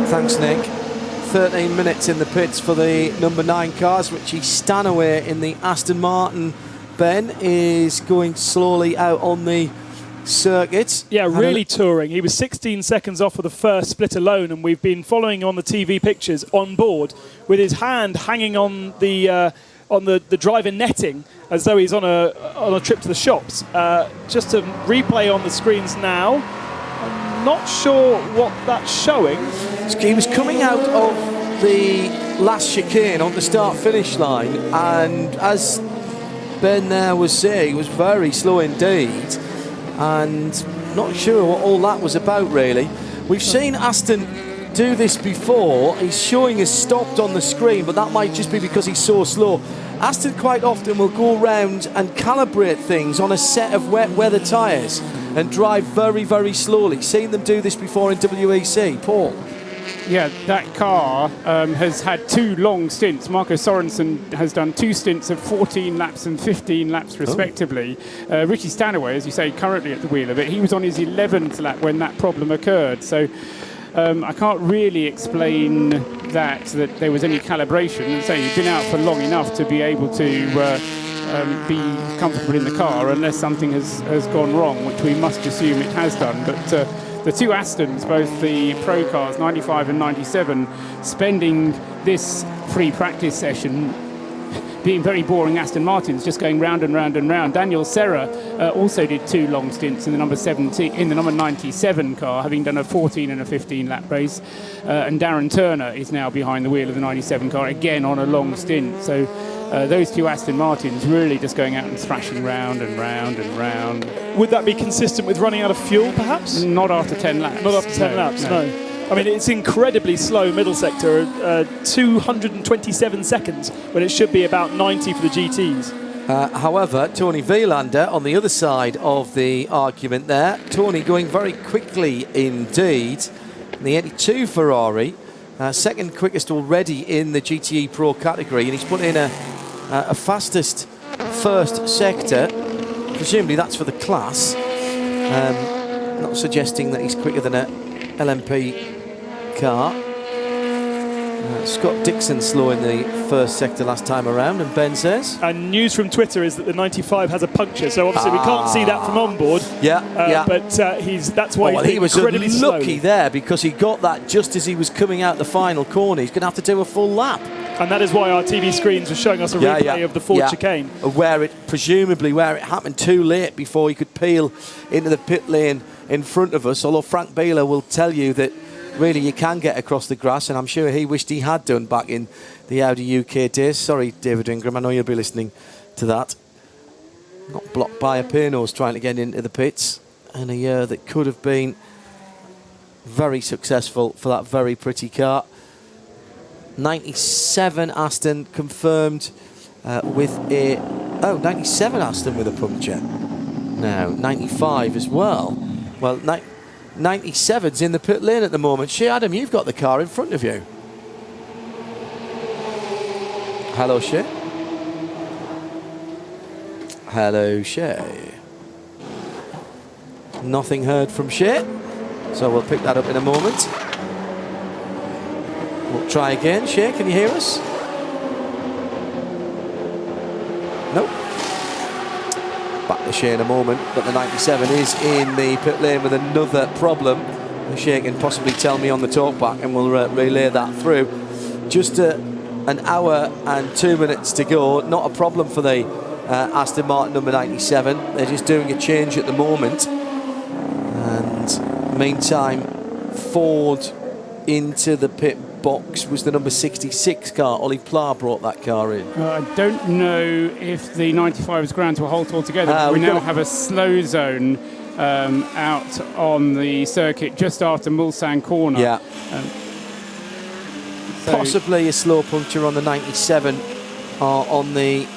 Thanks, Nick. 13 minutes in the pits for the number 9 cars. Richie Stanaway in the Aston Martin, Ben, is going slowly out on the circuit. Yeah, really touring. He was 16 seconds off for the first split alone, and we've been following on the TV pictures on board with his hand hanging on the driver netting as though he's on a trip to the shops. Just to replay on the screens now. I'm not sure what that's showing. He was coming out of the last chicane on the start-finish line, and as Ben there was saying, he was very slow indeed, and not sure what all that was about really. We've seen Aston do this before. He's showing us stopped on the screen, but that might just be because he's so slow. Aston quite often will go round and calibrate things on a set of wet weather tyres and drive very, very slowly. Seen them do this before in WEC. Paul? Yeah, that car has had 2 long stints. Marco Sorensen has done 2 stints of 14 laps and 15 laps respectively. Richie Stanaway, as you say, currently at the wheel of it. He was on his 11th lap when that problem occurred. So I can't really explain that there was any calibration. And say you've been out for long enough to be able to be comfortable in the car, unless something has gone wrong, which we must assume it has done. But the two Astons, both the Pro cars, 95 and 97, spending this free practice session being very boring Aston Martins, just going round and round and round. Daniel Serra also did 2 long stints in the number 97 car, having done a 14 and a 15 lap race. And Darren Turner is now behind the wheel of the 97 car, again on a long stint. So those two Aston Martins really just going out and thrashing round and round and round. Would that be consistent with running out of fuel, perhaps? Not after 10 laps. Not after 10 laps, no. I mean, it's incredibly slow middle sector, 227 seconds, when it should be about 90 for the GTs. However, Tony Vielander on the other side of the argument there. Tony going very quickly indeed. The 82 Ferrari, second quickest already in the GTE Pro category, and he's put in a fastest first sector. Presumably that's for the class. Not suggesting that he's quicker than a LMP car. Scott Dixon slow in the first sector last time around, and Ben says. And news from Twitter is that the 95 has a puncture, so obviously we can't see that from on board. Yeah. But that's why he was incredibly lucky slow there, because he got that just as he was coming out the final corner. He's going to have to do a full lap. And that is why our TV screens were showing us a replay of the Ford chicane. Presumably where it happened too late before he could peel into the pit lane in front of us, although Frank Baylor will tell you that really you can get across the grass, and I'm sure he wished he had done back in the Audi UK days. Sorry, David Ingram, I know you'll be listening to that. Got blocked by a Pernod trying to get into the pits in a year that could have been very successful for that very pretty car. 97 Aston confirmed with a... Oh, 97 Aston with a puncture. No, 95 as well. Well, 97's in the pit lane at the moment. Shea Adam, you've got the car in front of you. Hello, Shea. Hello, Shea. Nothing heard from Shea, so we'll pick that up in a moment. We'll try again. Shea, can you hear us? Nope. Back to Shea in a moment, but the 97 is in the pit lane with another problem. Shea can possibly tell me on the talkback, and we'll relay that through. Just an hour and 2 minutes to go. Not a problem for the Aston Martin number 97. They're just doing a change at the moment. And meantime, Ford into the pit box was the number 66 car. Ollie Pla brought that car in. I don't know if the 95 is ground to a halt altogether. We now have a slow zone out on the circuit just after Mulsanne corner. Yeah. Possibly a slow puncture on the 97 on the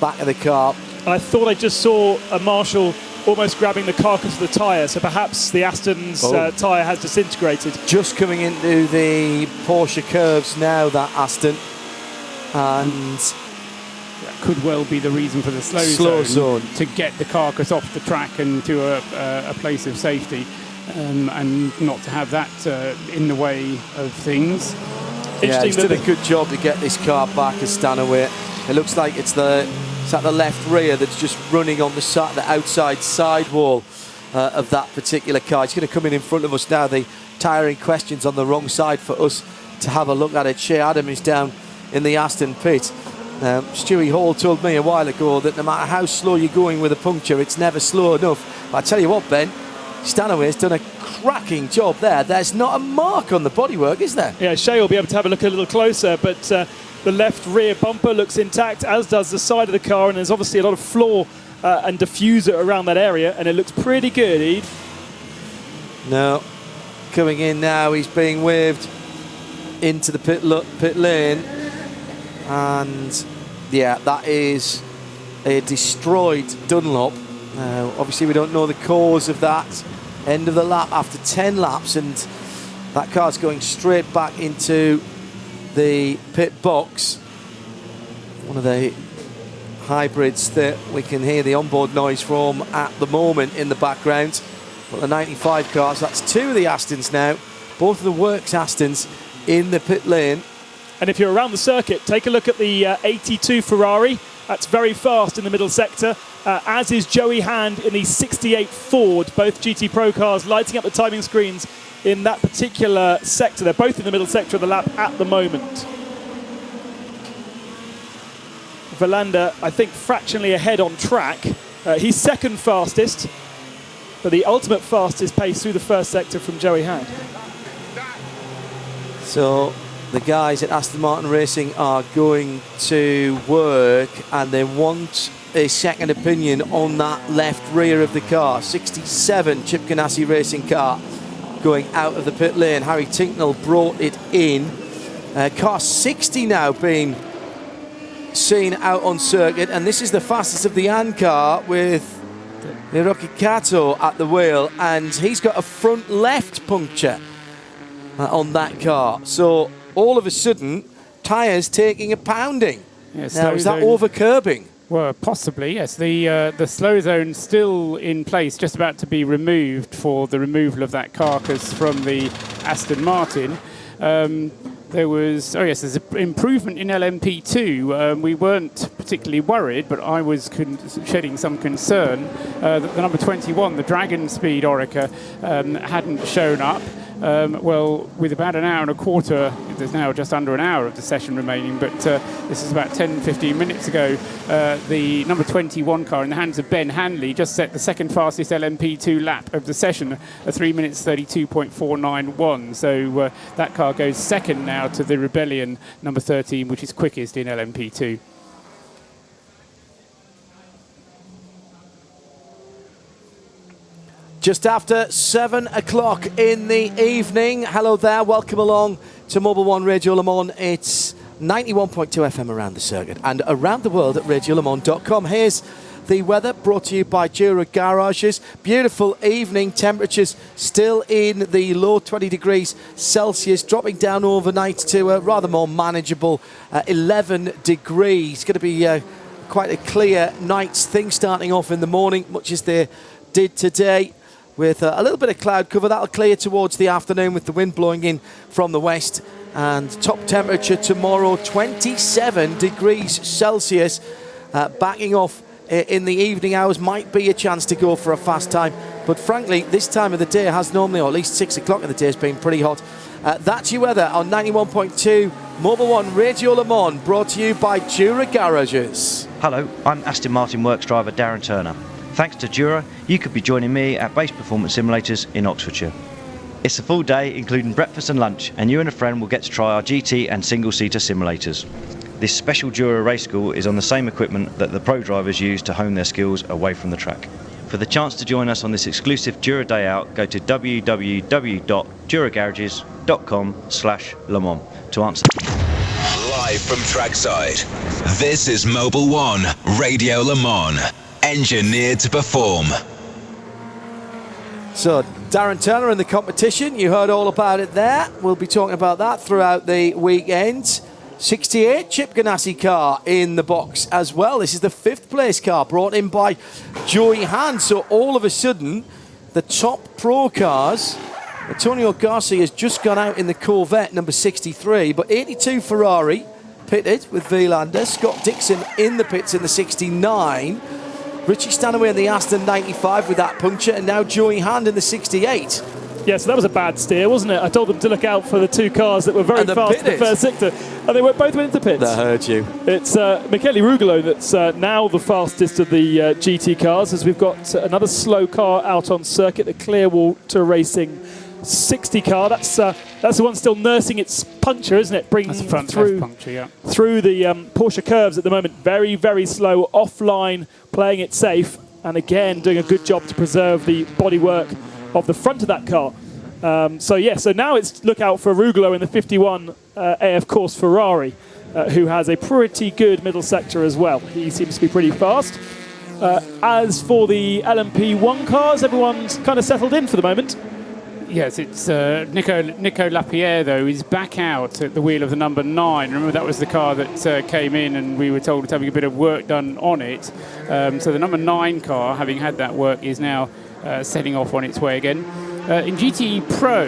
back of the car. And I thought I just saw a Marshall almost grabbing the carcass of the tyre, so perhaps the Aston's tyre has disintegrated. Just coming into the Porsche curves now, that Aston, and that could well be the reason for the slow zone to get the carcass off the track and to a place of safety, and not to have that in the way of things. Yeah, he's done a good job to get this car back as Stanaway. It looks like it's at the left rear that's just running on the outside sidewall of that particular car. It's going to come in front of us now. The tyre in question's on the wrong side for us to have a look at it. Shea Adam is down in the Aston pit. Stewie Hall told me a while ago that no matter how slow you're going with a puncture, it's never slow enough. But I tell you what, Ben, Stanaway's done a cracking job there. There's not a mark on the bodywork, is there? Yeah, Shea will be able to have a look a little closer, but the left rear bumper looks intact, as does the side of the car, and there's obviously a lot of floor and diffuser around that area, and it looks pretty good, Ede. No, coming in now, he's being waved into the pit lane, and yeah, that is a destroyed Dunlop. Obviously we don't know the cause of that. End of the lap after 10 laps, and that car's going straight back into the pit box. One of the hybrids that we can hear the onboard noise from at the moment in the background. But the 95 cars, that's two of the Astons now both of the works Astons in the pit lane. And if you're around the circuit, take a look at the 82 Ferrari. That's very fast in the middle sector, as is Joey Hand in the 68 Ford. Both GT Pro cars lighting up the timing screens in that particular sector. They're both in the middle sector of the lap at the moment. Verlander, I think, fractionally ahead on track. He's second fastest, but the ultimate fastest pace through the first sector from Joey Hand. So the guys at Aston Martin Racing are going to work, and they want a second opinion on that left rear of the car. 67 Chip Ganassi Racing car going out of the pit lane. Harry Tinknell brought it in. Car 60 now being seen out on circuit, and this is the fastest of the AND car with Hiroki Kato at the wheel, and he's got a front left puncture on that car. So all of a sudden, tyres taking a pounding. Yes, now, is that over curbing? Well, possibly, yes. The slow zone still in place, just about to be removed for the removal of that carcass from the Aston Martin. There's an improvement in LMP2. We weren't particularly worried, but I was shedding some concern that the number 21, the Dragon Speed Orica, hadn't shown up. Well, with about an hour and a quarter, there's now just under an hour of the session remaining, but this is about 10-15 minutes ago, the number 21 car in the hands of Ben Hanley just set the second fastest LMP2 lap of the session, a 3 minutes 32.491. So that car goes second now to the Rebellion number 13, which is quickest in LMP2. Just after 7 o'clock in the evening. Hello there, welcome along to Mobil 1 Radio Le Mans. It's 91.2 FM around the circuit and around the world at radiolemans.com. Here's the weather brought to you by Jura Garages. Beautiful evening, temperatures still in the low 20 degrees Celsius, dropping down overnight to a rather more manageable 11 degrees. It's going to be quite a clear night. Things starting off in the morning, much as they did today, with a little bit of cloud cover. That'll clear towards the afternoon with the wind blowing in from the west. And top temperature tomorrow, 27 degrees Celsius. Backing off in the evening hours might be a chance to go for a fast time. But frankly, this time of the day has normally, or at least 6 o'clock in the day, has been pretty hot. That's your weather on 91.2 Mobil 1 Radio Le Mans, brought to you by Jura Garages. Hello, I'm Aston Martin Works driver Darren Turner. Thanks to Jura, you could be joining me at Base Performance Simulators in Oxfordshire. It's a full day, including breakfast and lunch, and you and a friend will get to try our GT and single-seater simulators. This special Jura race school is on the same equipment that the pro drivers use to hone their skills away from the track. For the chance to join us on this exclusive Jura Day Out, go to www.juragarages.com/Le Mans to answer. Live from trackside, this is Mobil 1 Radio Le Mans. Engineered to perform. So Darren Turner in the competition, you heard all about it there. We'll be talking about that throughout the weekend. 68 Chip Ganassi car in the box as well. This is the 5th place car brought in by Joey Hand. So all of a sudden, the top pro cars, Antonio Garcia has just gone out in the Corvette number 63, but 82 Ferrari pitted with Verlander, Scott Dixon in the pits in the 69, Richie Stanaway in the Aston 95 with that puncture, and now Joey Hand in the 68. Yeah, so that was a bad steer, wasn't it? I told them to look out for the two cars that were very fast in the first sector, and they both went into pits. That hurt you. It's Michele Rugolo that's now the fastest of the GT cars, as we've got another slow car out on circuit, the Clearwater Racing 60 car. That's the one still nursing its puncture, isn't it? Bringing through puncture, yeah. Through the Porsche curves at the moment. Very, very slow, offline, playing it safe, and again doing a good job to preserve the bodywork of the front of that car. So now it's look out for Rugolo in the 51 AF Course Ferrari, who has a pretty good middle sector as well. He seems to be pretty fast. As for the LMP1 cars, everyone's kind of settled in for the moment. Yes, it's Nico Lapierre, though, is back out at the wheel of the number 9. Remember, that was the car that came in and we were told it's having a bit of work done on it. So the number 9 car, having had that work, is now setting off on its way again. In GT Pro,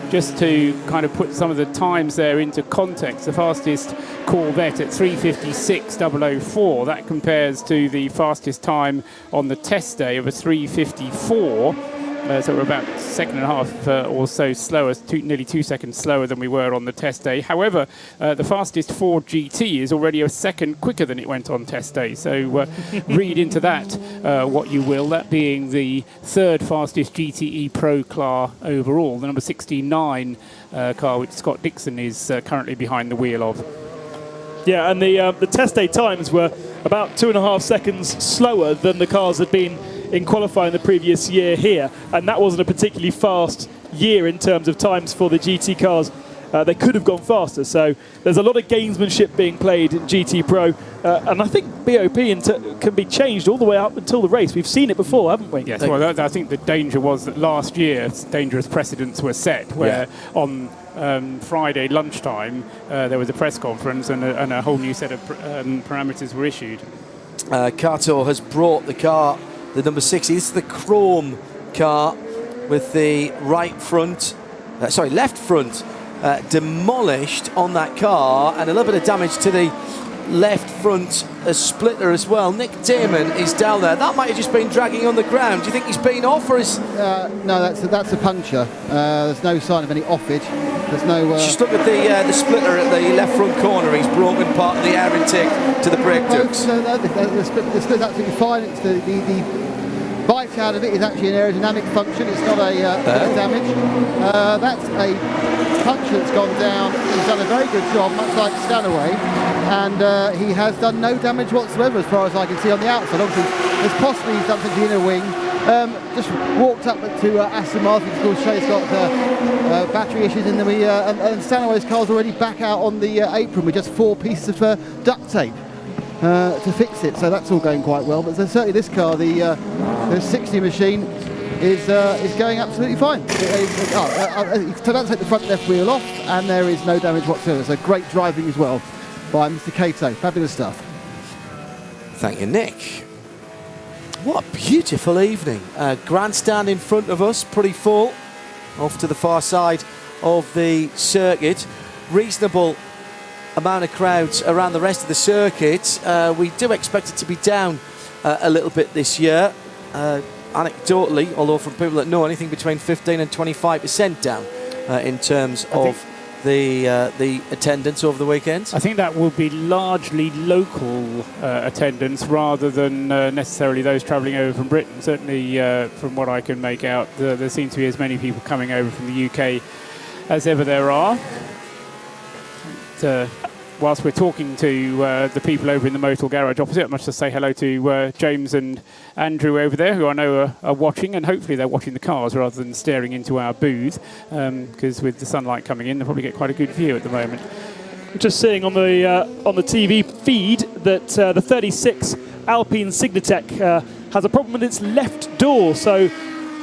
just to kind of put some of the times there into context, the fastest Corvette at 3:56.004, that compares to the fastest time on the test day of a 3:54. So we're about a second and a half or so slower, nearly 2 seconds slower than we were on the test day. However, the fastest Ford GT is already a second quicker than it went on test day. So read into that what you will, that being the third fastest GTE Pro car overall, the number 69 car, which Scott Dixon is currently behind the wheel of. Yeah, and the test day times were about 2.5 seconds slower than the cars had been in qualifying the previous year here, and that wasn't a particularly fast year in terms of times for the GT cars. They could have gone faster, so there's a lot of gamesmanship being played in GT Pro, and I think BOP can be changed all the way up until the race. We've seen it before, haven't we? Yes, well, I think the danger was that last year dangerous precedents were set, where on Friday lunchtime there was a press conference and a whole new set of parameters were issued. Kato has brought the car, the number 60. This is the chrome car with the left front demolished on that car, and a little bit of damage to the left front splitter as well. Nick Damon is down there. That might have just been dragging on the ground. Do you think he's been off, or is... No, that's a puncture. There's no sign of any offage. There's no... Just look at the splitter at the left front corner. He's broken part of the air intake to the brake ducts. The splitter's absolutely fine. It's the bite out of it is actually an aerodynamic function. It's not a damage. That's a puncture that's gone down. He's done a very good job, much like Stanaway, and he has done no damage whatsoever as far as I can see on the outside. Obviously, there's possibly he's done something to the inner wing. Just walked up to Aston Martin to say he's got battery issues in them, and Stanaway's car's already back out on the apron with just 4 pieces of duct tape to fix it, so that's all going quite well. But certainly this car, the 60 machine, is going absolutely fine. It's about to take the front left wheel off, and there is no damage whatsoever. So great driving as well by Mr. Kato. Fabulous stuff. Thank you, Nick. What a beautiful evening. Grandstand in front of us, pretty full, off to the far side of the circuit. Reasonable amount of crowds around the rest of the circuit. We do expect it to be down a little bit this year. Anecdotally, although from people that know, anything between 15 and 25% down in terms of the attendance over the weekend. I think that will be largely local attendance rather than necessarily those travelling over from Britain. Certainly, from what I can make out, there seem to be as many people coming over from the UK as ever there are. Whilst we're talking to the people over in the Motul garage opposite, I must just say hello to James and Andrew over there, who I know are watching, and hopefully they're watching the cars rather than staring into our booth, because with the sunlight coming in, they'll probably get quite a good view at the moment. Just seeing on the TV feed that the 36 Alpine Signatech has a problem with its left door, so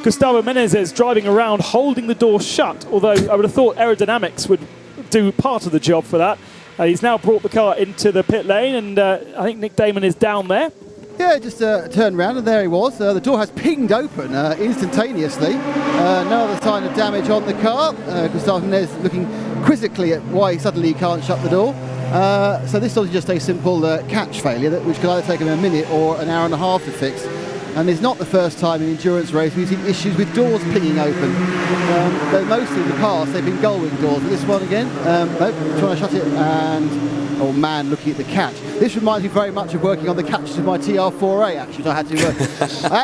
Gustavo Menezes driving around holding the door shut, although I would have thought aerodynamics would do part of the job for that. He's now brought the car into the pit lane, and I think Nick Damon is down there. Yeah, just turned around and there he was. The door has pinged open instantaneously. No other sign of damage on the car. Gustavo Menezes looking quizzically at why suddenly he can't shut the door. So this is just a simple catch failure, which could either take him a minute or an hour and a half to fix. And it's not the first time in endurance race we've seen issues with doors pinging open. Though mostly in the past they've been gull-wing doors, but this one again, nope, trying to shut it, and oh man, looking at the catch. This reminds me very much of working on the catches of my TR4A. Actually, I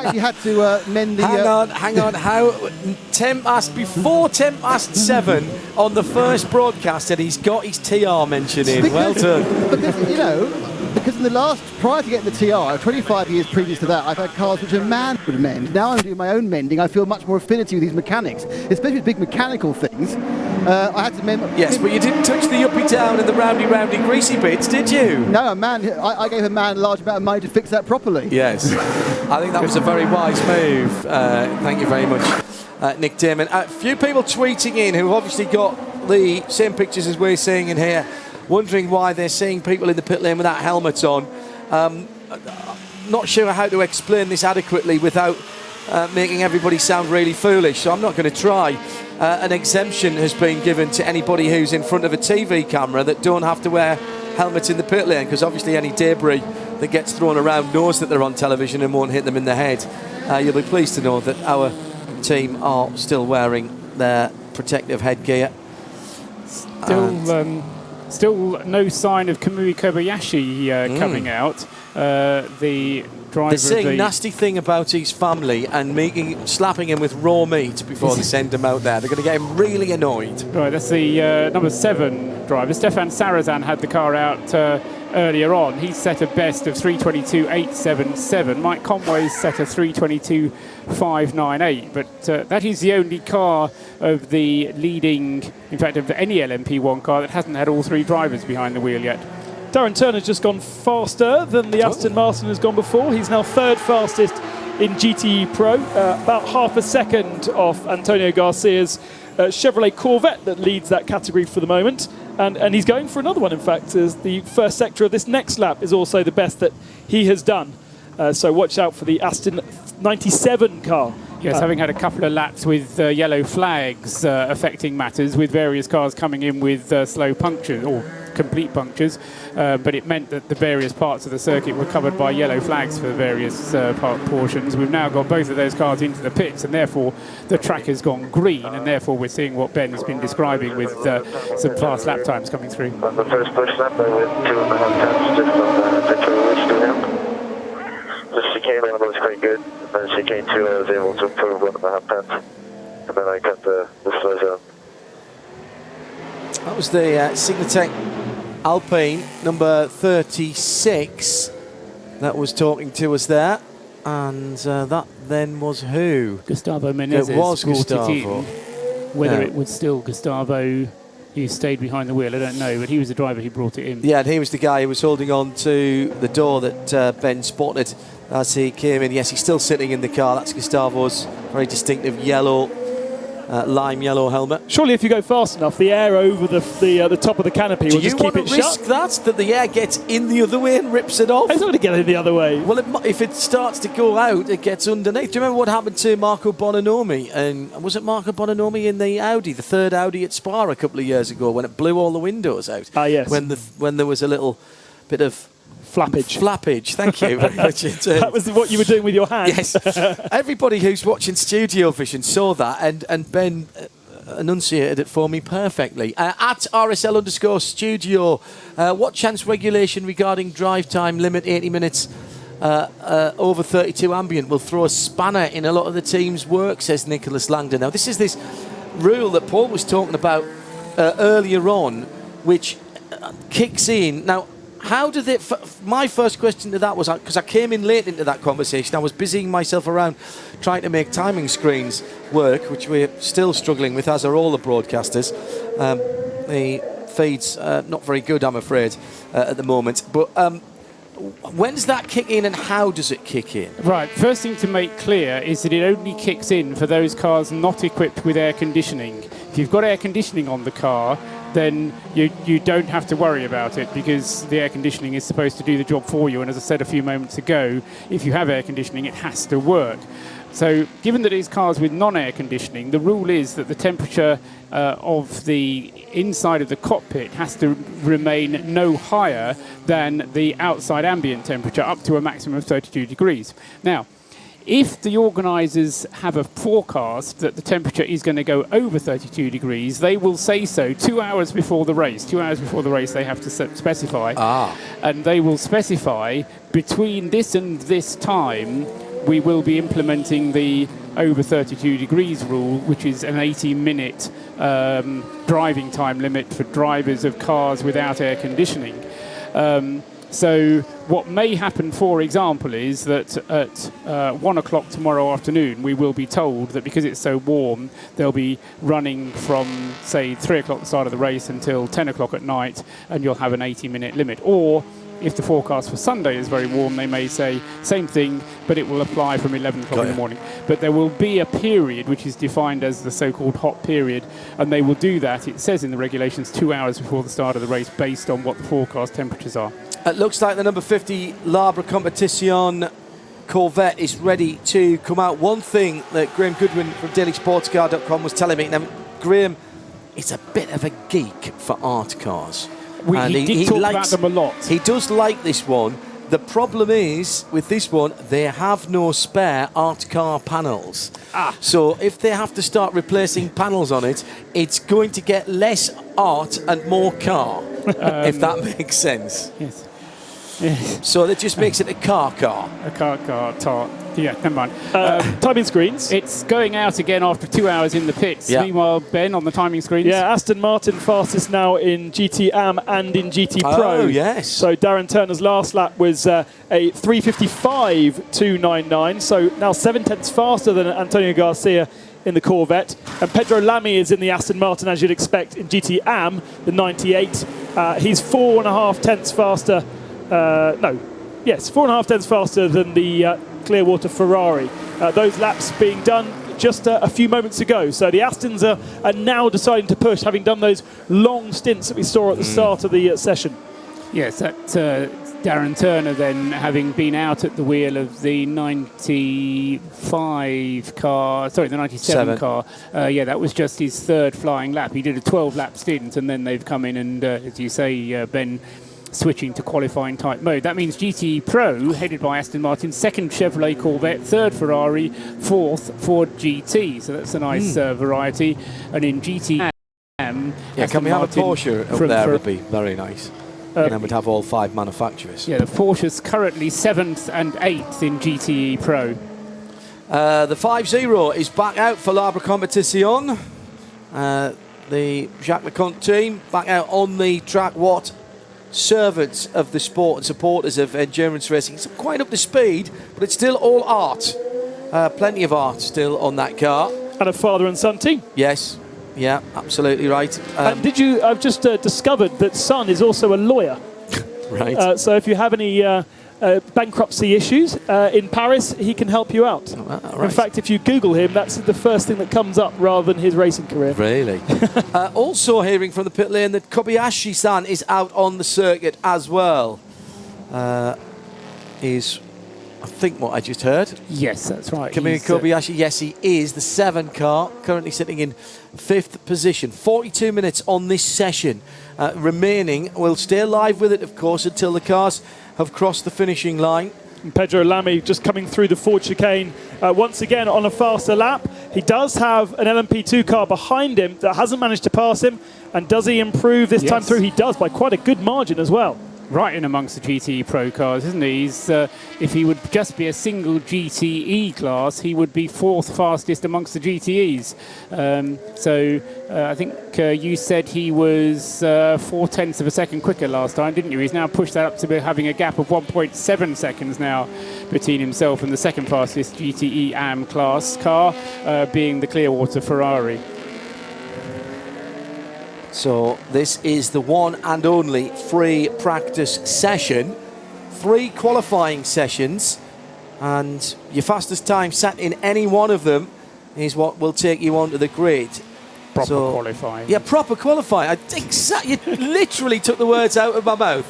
actually had to mend the. Hang on. How before 7 on the first broadcast, and he's got his TR mentioned in. Well done. Because in the prior to getting the TR, 25 years previous to that, I've had cars which a man would mend. Now I'm doing my own mending. I feel much more affinity with these mechanics, especially with big mechanical things. I had to mend. Yes, but you didn't touch the uppy down and the roundy greasy bits, did you? No, I gave a man a large amount of money to fix that properly. Yes, I think that was a very wise move. Thank you very much, Nick Damon. A few people tweeting in who've obviously got the same pictures as we're seeing in here, wondering why they're seeing people in the pit lane without helmets on. Not sure how to explain this adequately without making everybody sound really foolish, so I'm not going to try. An exemption has been given to anybody who's in front of a TV camera that don't have to wear helmets in the pit lane, because obviously any debris that gets thrown around knows that they're on television and won't hit them in the head. You'll be pleased to know that our team are still wearing their protective headgear. Still no sign of Kamui Kobayashi coming out. The driver. They're saying nasty thing about his family and slapping him with raw meat before they send him out there. They're going to get him really annoyed. Right, that's the number 7 driver. Stefan Sarazan had the car out earlier on. He set a best of 3:22.877. Mike Conway's set a 3:22.598. But that is the only car of the leading, in fact, of any LMP1 car that hasn't had all 3 drivers behind the wheel yet. Darren Turner's just gone faster than the Aston Martin has gone before. He's now 3rd fastest in GTE Pro, about half a second off Antonio Garcia's Chevrolet Corvette that leads that category for the moment. And he's going for another one, in fact, as the first sector of this next lap is also the best that he has done. So watch out for the Aston 97 car. Yes, having had a couple of laps with yellow flags affecting matters, with various cars coming in with slow punctures or complete punctures, but it meant that the various parts of the circuit were covered by yellow flags for the various portions. We've now got both of those cars into the pits, and therefore the track has gone green, and therefore we're seeing what Ben's been describing with some fast lap times coming through. On the first push lap, I went 2.5 times just on the which to him. The chicane one was quite good, and then chicane 2 I was able to improve 1.5 tenths, and then I cut the slow zone. That was the Signatech Alpine number 36 that was talking to us there, and that then was who? Gustavo Menezes. It was brought Gustavo. it in. Whether it was still Gustavo who stayed behind the wheel, I don't know, but he was the driver who brought it in. Yeah, and he was the guy who was holding on to the door that Ben spotted as he came in. Yes, he's still sitting in the car. That's Gustavo's very distinctive yellow, lime yellow helmet. Surely if you go fast enough, the air over the top of the canopy will just keep it shut. Do you want to risk that the air gets in the other way and rips it off? It's not going to get in the other way. Well, if it starts to go out, it gets underneath. Do you remember what happened to Marco Bononomi? And was it Marco Bononomi in the Audi, the 3rd Audi at Spa a couple of years ago, when it blew all the windows out? Ah, yes. When there was a little bit of flappage, thank you very much. That was what you were doing with your hand. Yes. Everybody who's watching Studio Vision saw that, and Ben enunciated it for me perfectly. At RSL_studio, what chance regulation regarding drive time limit 80 minutes over 32 ambient will throw a spanner in a lot of the team's work, says Nicholas Langdon. Now, this is this rule that Paul was talking about earlier on, which kicks in. Now, how do they... My first question to that was, because I came in late into that conversation, I was busying myself around trying to make timing screens work, which we're still struggling with, as are all the broadcasters. The feed's not very good, I'm afraid, at the moment. But when does that kick in, and how does it kick in? Right, first thing to make clear is that it only kicks in for those cars not equipped with air conditioning. If you've got air conditioning on the car, then you don't have to worry about it, because the air conditioning is supposed to do the job for you. And as I said a few moments ago, if you have air conditioning, it has to work. So given that it's cars with non-air conditioning, the rule is that the temperature of the inside of the cockpit has to remain no higher than the outside ambient temperature, up to a maximum of 32 degrees. Now, if the organisers have a forecast that the temperature is going to go over 32 degrees, they will say so 2 hours before the race. 2 hours before the race, they have to specify. And they will specify between this and this time, we will be implementing the over 32 degrees rule, which is an 80-minute driving time limit for drivers of cars without air conditioning. So what may happen, for example, is that at 1 o'clock tomorrow afternoon, we will be told that because it's so warm, they'll be running from, say, 3 o'clock at the start of the race until 10 o'clock at night, and you'll have an 80-minute limit. Or if the forecast for Sunday is very warm, they may say same thing, but it will apply from 11 o'clock in the morning. But there will be a period which is defined as the so-called hot period, and they will do that, it says in the regulations, 2 hours before the start of the race, based on what the forecast temperatures are. It looks like the number 50 Labra Competition Corvette is ready to come out. One thing that Graham Goodwin from dailysportscar.com was telling me, now, Graham is a bit of a geek for art cars. He did talk about them a lot. He does like this one. The problem is, with this one, they have no spare art car panels. So if they have to start replacing panels on it, it's going to get less art and more car, if that makes sense. Yes. So that just makes it a car. A car. Yeah, never mind. Timing screens. It's going out again after 2 hours in the pits. Yeah. Meanwhile, Ben, on the timing screens. Yeah, Aston Martin fastest now in GT Am and in GT Pro. Oh, yes. So Darren Turner's last lap was a 3:55.299. So now 7/10 faster than Antonio Garcia in the Corvette. And Pedro Lamy is in the Aston Martin, as you'd expect, in GT Am, the 98. He's 4.5 tenths faster. 4.5 tenths faster than the Clearwater Ferrari. Those laps being done just a few moments ago. So the Astons are now deciding to push, having done those long stints that we saw at the start of the session. Yes, that's Darren Turner then, having been out at the wheel of the 97 car. That was just his third flying lap. He did a 12-lap stint, and then they've come in and, as you say, Ben, switching to qualifying type mode. That means GT Pro, headed by Aston Martin, second Chevrolet Corvette, third Ferrari, fourth Ford GT. So that's a nice variety. And in GT Am, can we have a Porsche up there? Would be very nice. And then we'd have all 5 manufacturers. Yeah, the Porsche's currently 7th and 8th in GTE Pro. The 5-0 is back out for L'Arbre Competition. The Jacques Leconte team back out on the track. What servants of the sport and supporters of endurance racing. It's quite up to speed, but it's still all art. Plenty of art still on that car. And a father and son team. Yes. Yeah, absolutely right. And I've just discovered that Son is also a lawyer. Right. So if you have any bankruptcy issues in Paris, he can help you out. Right. In fact, if you Google him, that's the first thing that comes up rather than his racing career. Really? Also hearing from the pit lane that Kobayashi-san is out on the circuit as well. Is, I think, what I just heard. Yes, that's right. Kamui Kobayashi, yes, he is. The 7 car, currently sitting in 5th position. 42 minutes on this session remaining. We'll stay live with it, of course, until the cars have crossed the finishing line. And Pedro Lamy just coming through the Ford chicane once again on a faster lap. He does have an LMP2 car behind him that hasn't managed to pass him. And does he improve this time through? He does, by quite a good margin as well. Right in amongst the GTE Pro cars, isn't he? If he would just be a single GTE class, he would be 4th fastest amongst the GTEs. I think you said he was 4/10 of a second quicker last time, didn't you? He's now pushed that up to having a gap of 1.7 seconds now between himself and the second fastest GTE Am class car, being the Clearwater Ferrari. So this is the one and only free practice session. 3 qualifying sessions, and your fastest time set in any one of them is what will take you onto the grid. Proper qualifying. Yeah, proper qualifying. You literally took the words out of my mouth.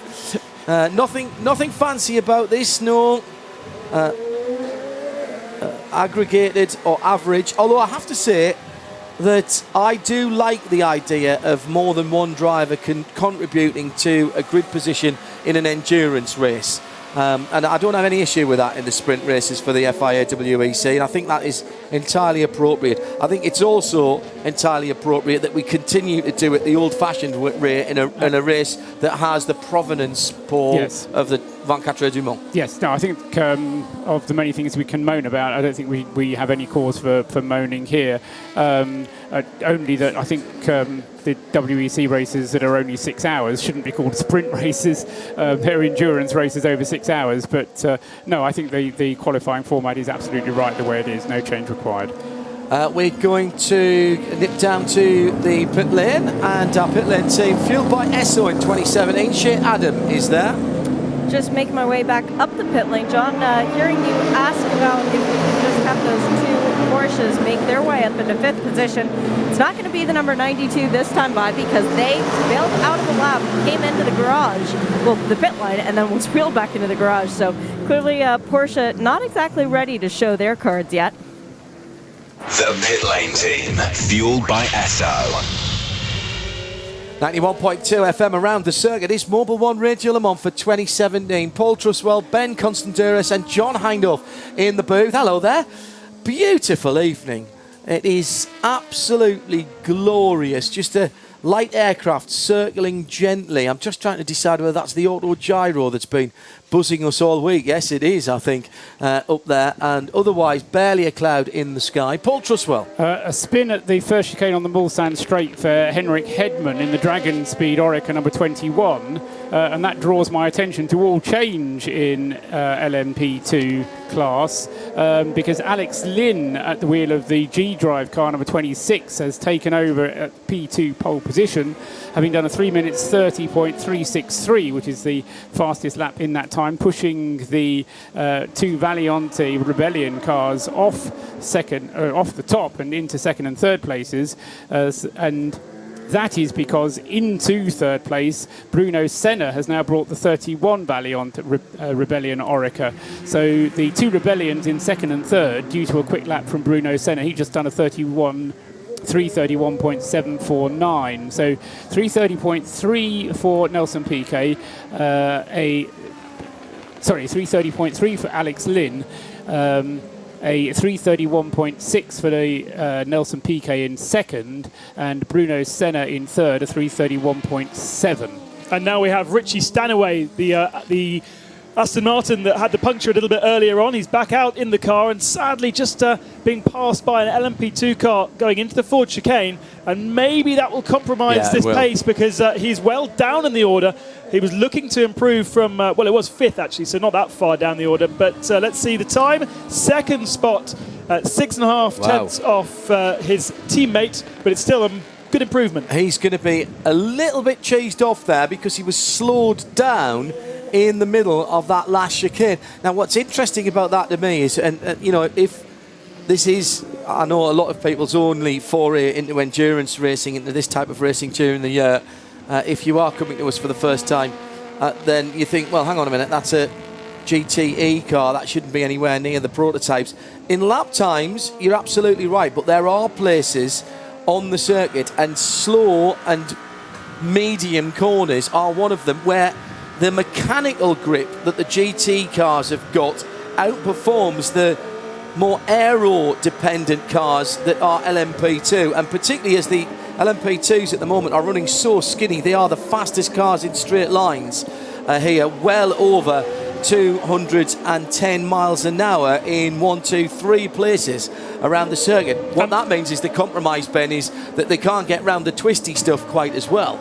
Nothing fancy about this, no. Aggregated or average, although I have to say that I do like the idea of more than one driver contributing to a grid position in an endurance race. And I don't have any issue with that in the sprint races for the FIA WEC, and I think that is entirely appropriate. I think it's also entirely appropriate that we continue to do it the old-fashioned way in a race that has the provenance, Paul, of the 24 Heures du Mans. Yes, no, I think of the many things we can moan about, I don't think we have any cause for moaning here. Only that I think the WEC races that are only 6 hours shouldn't be called sprint races. They're endurance races over 6 hours. But no, I think the qualifying format is absolutely right the way it is. No change required. We're going to nip down to the pit lane, and our pit lane team, fueled by Esso in 2017. Shea Adam is there. Just making my way back up the pit lane. John, hearing you ask about if we can just have those 2 Porsches make their way up into 5th position, it's not going to be the number 92 this time by, because they bailed out of the lap, came into the garage, well, the pit line, and then was wheeled back into the garage. So Clearly, Porsche not exactly ready to show their cards yet. The Pit Lane Team, fueled by Esso. 91.2 FM around the circuit is Mobil 1 Radio Le Mans for 2017. Paul Truswell, Ben Constanduris and John Hindhaugh in the booth. Hello there. Beautiful evening. It is absolutely glorious. Just a light aircraft circling gently. I'm just trying to decide whether that's the auto gyro that's been buzzing us all week. Yes, it is, I think, up there. And otherwise, barely a cloud in the sky. Paul Truswell. A spin at the first chicane on the Mulsanne Straight for Henrik Hedman in the Dragon Speed Orica number 21. And that draws my attention to all change in LMP2 class because Alex Lynn at the wheel of the G-Drive car number 26 has taken over at P2 pole position, having done a 3 minutes 30.363, which is the fastest lap in that time, pushing the two Valiante Rebellion cars off the top and into second and third places, and that is because into third place, Bruno Senna has now brought the 31 Valiant Rebellion Orica. So the two Rebellions in second and third, due to a quick lap from Bruno Senna, he just done a 331.749. So 330.3 for Nelson Piquet, 330.3 for Alex Lynn, a 331.6 for the Nelson Piquet in second, and Bruno Senna in third, a 331.7. And now we have Richie Stanaway, the Aston Martin that had the puncture a little bit earlier on. He's back out in the car and sadly just being passed by an LMP2 car going into the Ford chicane, and maybe that will compromise this pace because he's well down in the order. He was looking to improve from, well, it was fifth actually, so not that far down the order, but let's see the time. Second spot at 6.5 tenths off his teammate, but it's still a good improvement. He's going to be a little bit cheesed off there because he was slowed down in the middle of that last chicane. Now, what's interesting about that to me is, and you know, if this is, I know a lot of people's only foray into endurance racing, into this type of racing during the year, if you are coming to us for the first time, then you think, well, hang on a minute, that's a GTE car, that shouldn't be anywhere near the prototypes. In lap times, you're absolutely right, but there are places on the circuit, and slow and medium corners are one of them, where the mechanical grip that the GT cars have got outperforms the more aero-dependent cars that are LMP2, and particularly as the LMP2s at the moment are running so skinny, they are the fastest cars in straight lines here, well over 210 miles an hour in 1, 2, 3 places around the circuit. What that means is the compromise, Ben, is that they can't get round the twisty stuff quite as well.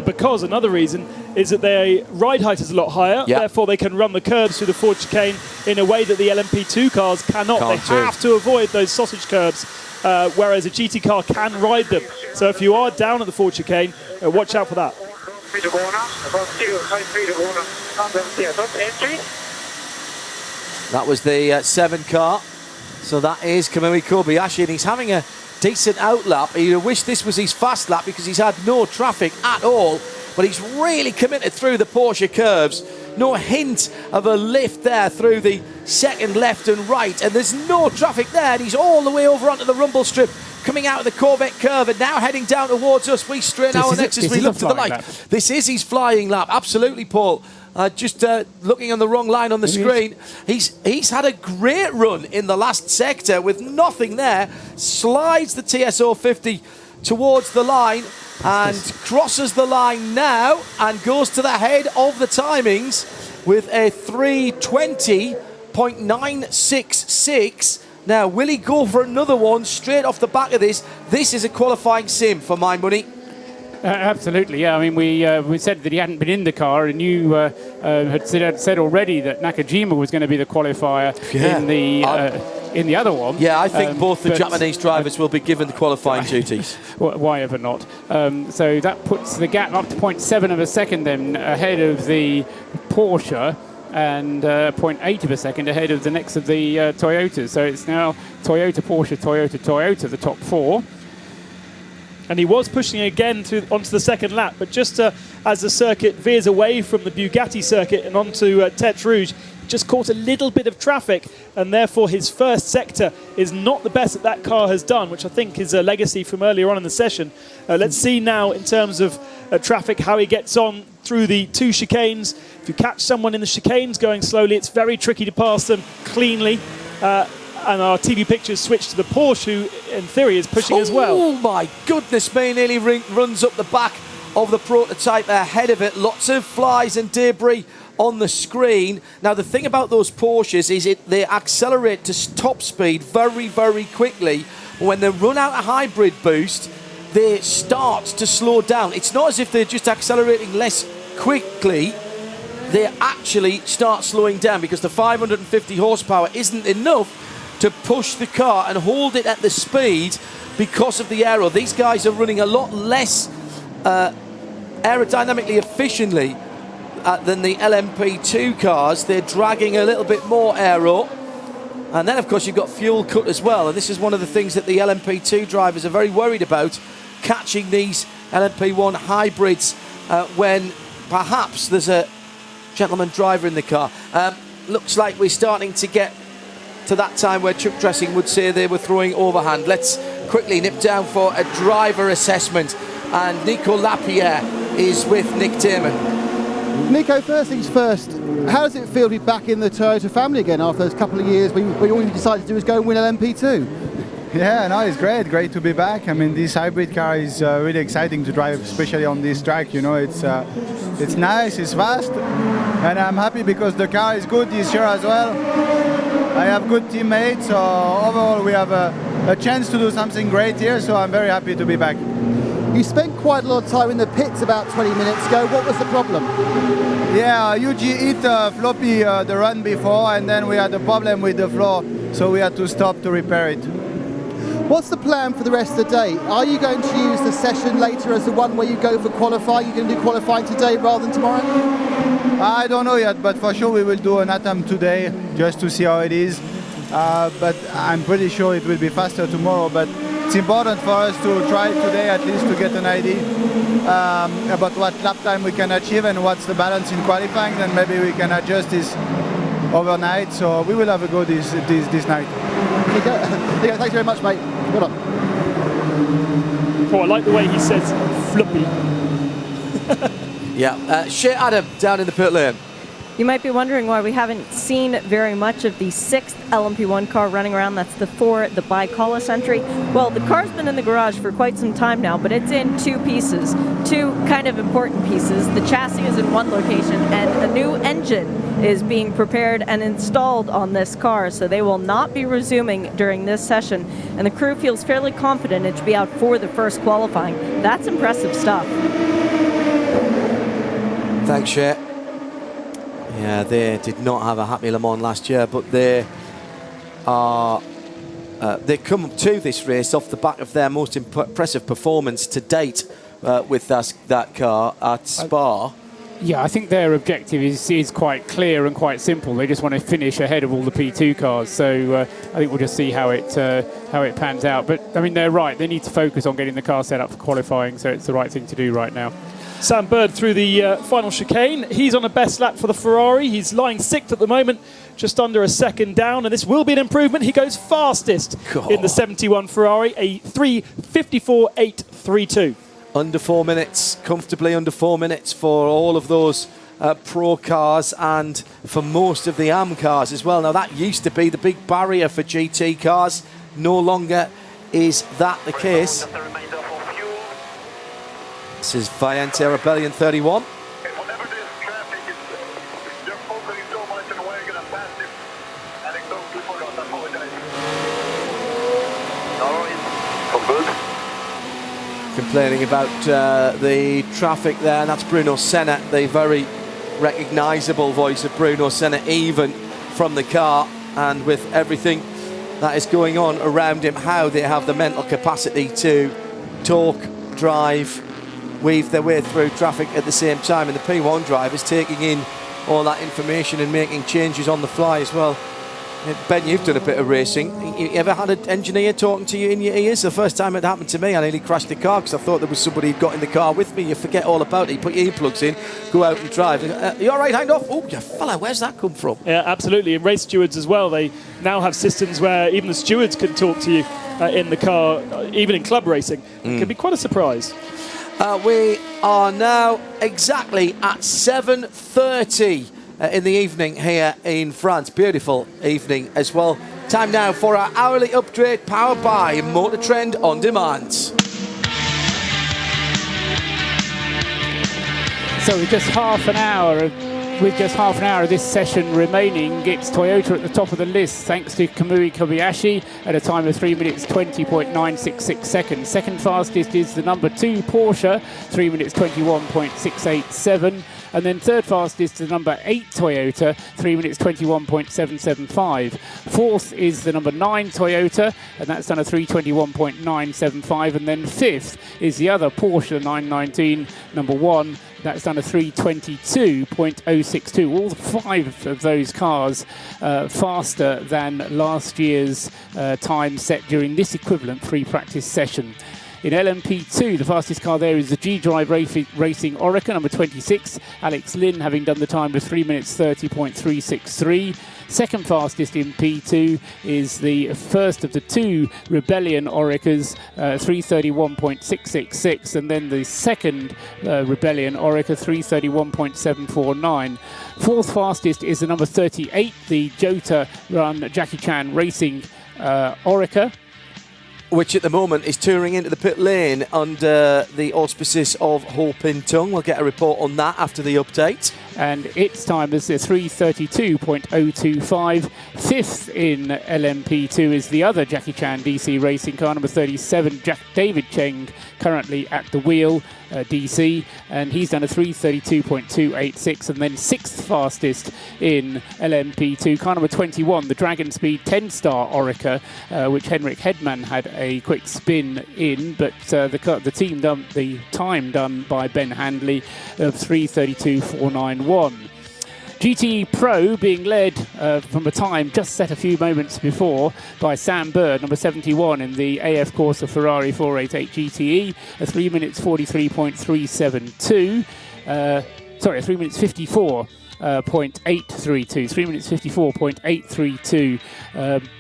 Because another reason is that their ride height is a lot higher, therefore they can run the curves through the Ford chicane in a way that the LMP2 cars cannot. They have to avoid those sausage curves, whereas a GT car can ride them. So if you are down at the Ford chicane, watch out for that. That was the 7 car. So that is Kamui Kobayashi, and he's having a decent outlap. He wished this was his fast lap because he's had no traffic at all, but he's really committed through the Porsche curves. No hint of a lift there through the second left and right, and there's no traffic there, and he's all the way over onto the rumble strip, coming out of the Corvette curve and now heading down towards us. We straighten our necks as we look to the light. This is his flying lap, absolutely, Paul. Just looking on the wrong line on the screen. He's had a great run in the last sector with nothing there. Slides the TSO 50 towards the line and crosses the line now and goes to the head of the timings with a 320.966. Now, will he go for another one straight off the back of this? This is a qualifying sim for my money. Absolutely, yeah. I mean, we said that he hadn't been in the car, and you had said already that Nakajima was going to be the qualifier in the other one. Yeah, I think both the Japanese drivers will be given the qualifying duties. Why ever not? So that puts the gap up to 0.7 of a second then ahead of the Porsche, and 0.8 of a second ahead of the next of the Toyotas. So it's now Toyota, Porsche, Toyota, Toyota, the top 4. and he was pushing again onto the second lap, but just as the circuit veers away from the Bugatti circuit and onto Tete Rouge, just caught a little bit of traffic, and therefore his first sector is not the best that car has done, which I think is a legacy from earlier on in the session. Let's see now in terms of traffic how he gets on through the 2 chicanes. If you catch someone in the chicanes going slowly, it's very tricky to pass them cleanly. And our TV pictures switch to the Porsche, who in theory is pushing as well. Oh my goodness me, nearly runs up the back of the prototype ahead of it. Lots of flies and debris on the screen. Now the thing about those Porsches is they accelerate to top speed very, very quickly. When they run out of hybrid boost, they start to slow down. It's not as if they're just accelerating less quickly. They actually start slowing down because the 550 horsepower isn't enough to push the car and hold it at the speed because of the aero. These guys are running a lot less aerodynamically efficiently than the LMP2 cars. They're dragging a little bit more aero. And then, of course, you've got fuel cut as well. And this is one of the things that the LMP2 drivers are very worried about, catching these LMP1 hybrids when perhaps there's a gentleman driver in the car. Looks like we're starting to get to that time where Chuck Dressing would say they were throwing overhand. Let's quickly nip down for a driver assessment. And Nico Lapierre is with Nick Tierman. Nico, first things first, how does it feel to be back in the Toyota family again after those couple of years when all you decided to do was go and win LMP2? Yeah, no, it's great to be back. I mean, this hybrid car is really exciting to drive, especially on this track. You know, it's nice, it's fast, and I'm happy because the car is good this year as well. I have good teammates, so overall we have a chance to do something great here, so I'm very happy to be back. You spent quite a lot of time in the pits about 20 minutes ago. What was the problem? Yeah, Yuji hit floppy the run before, and then we had a problem with the floor, so we had to stop to repair it. What's the plan for the rest of the day? Are you going to use the session later as the one where you go for qualifying? You're going to do qualifying today rather than tomorrow? I don't know yet, but for sure we will do an attempt today just to see how it is. But I'm pretty sure it will be faster tomorrow. But it's important for us to try today at least to get an idea about what lap time we can achieve and what's the balance in qualifying. Then maybe we can adjust this overnight. So we will have a go this night. Nico, thanks very much, mate. Good luck. Oh, I like the way he says floppy. Yeah, Shea Adam down in the pit lane. You might be wondering why we haven't seen very much of the 6th LMP1 car running around. That's the Bicala Sentry. Well, the car's been in the garage for quite some time now, but it's in 2 pieces, 2 kind of important pieces. The chassis is in one location, and a new engine is being prepared and installed on this car, so they will not be resuming during this session. And the crew feels fairly confident it should be out for the first qualifying. That's impressive stuff. Thanks, Shea. Yeah, they did not have a happy Le Mans last year, but they come to this race off the back of their most impressive performance to date with that car at Spa. Yeah, I think their objective is quite clear and quite simple. They just want to finish ahead of all the P2 cars. So I think we'll just see how it pans out. But I mean, they're right. They need to focus on getting the car set up for qualifying. So it's the right thing to do right now. Sam Bird through the final chicane. He's on a best lap for the Ferrari. He's lying 6th at the moment, just under a second down, and this will be an improvement. He goes fastest in the 71 Ferrari, a 3:54.832. Under 4 minutes, comfortably under 4 minutes for all of those Pro cars and for most of the AM cars as well. Now that used to be the big barrier for GT cars. No longer is that the case. This is Viente Rebellion 31. Complaining about the traffic there, and that's Bruno Senna, the very recognisable voice of Bruno Senna, even from the car, and with everything that is going on around him, how they have the mental capacity to talk, drive, weave their way through traffic at the same time, and the P1 drivers taking in all that information and making changes on the fly as well. Ben, you've done a bit of racing. You ever had an engineer talking to you in your ears? The first time it happened to me, I nearly crashed the car because I thought there was somebody who'd got in the car with me. You forget all about it. You put your earplugs in, go out and drive. You all right, hand off? Oh, you fella, where's that come from? Yeah, absolutely. And race stewards as well. They now have systems where even the stewards can talk to you in the car, even in club racing. It can be quite a surprise. We are now exactly at 7:30 in the evening here in France. Beautiful evening as well. Time now for our hourly update powered by Motor Trend On Demand. So with just half an hour of this session remaining, it's Toyota at the top of the list thanks to Kamui Kobayashi at a time of 3 minutes 20.966 seconds. Second fastest is the number 2 Porsche, 3 minutes 21.687. And then third fastest is the number 8 Toyota, 3 minutes 21.775. Fourth is the number 9 Toyota, and that's done a 321.975. And then fifth is the other Porsche 919, number 1. That's done a 322.062. All 5 of those cars faster than last year's time set during this equivalent free practice session. In LMP2, the fastest car there is the G-Drive Racing Orica, number 26. Alex Lynn having done the time of 3 minutes 30.363. Second fastest in P2 is the first of the 2 Rebellion Oricas, 331.666. And then the second Rebellion Orica, 331.749. Fourth fastest is the number 38, the Jota run Jackie Chan Racing Orica, which at the moment is touring into the pit lane under the auspices of Ho Pin Tung. We'll get a report on that after the update. And its time is 3:32.025. Fifth in LMP2 is the other Jackie Chan DC racing car, number 37, David Cheng, currently at the wheel, DC, and he's done a 3:32.286. And then sixth fastest in LMP2, car number 21, the Dragon Speed 10-star Orica, which Henrik Hedman had a quick spin in, but the time done by Ben Handley of 3:32.491. GTE Pro being led from a time just set a few moments before by Sam Bird, number 71 in the AF Corsa Ferrari 488 GTE, a 3 minutes 43.372. 3 minutes 54. 0.832, 3 minutes 54.832,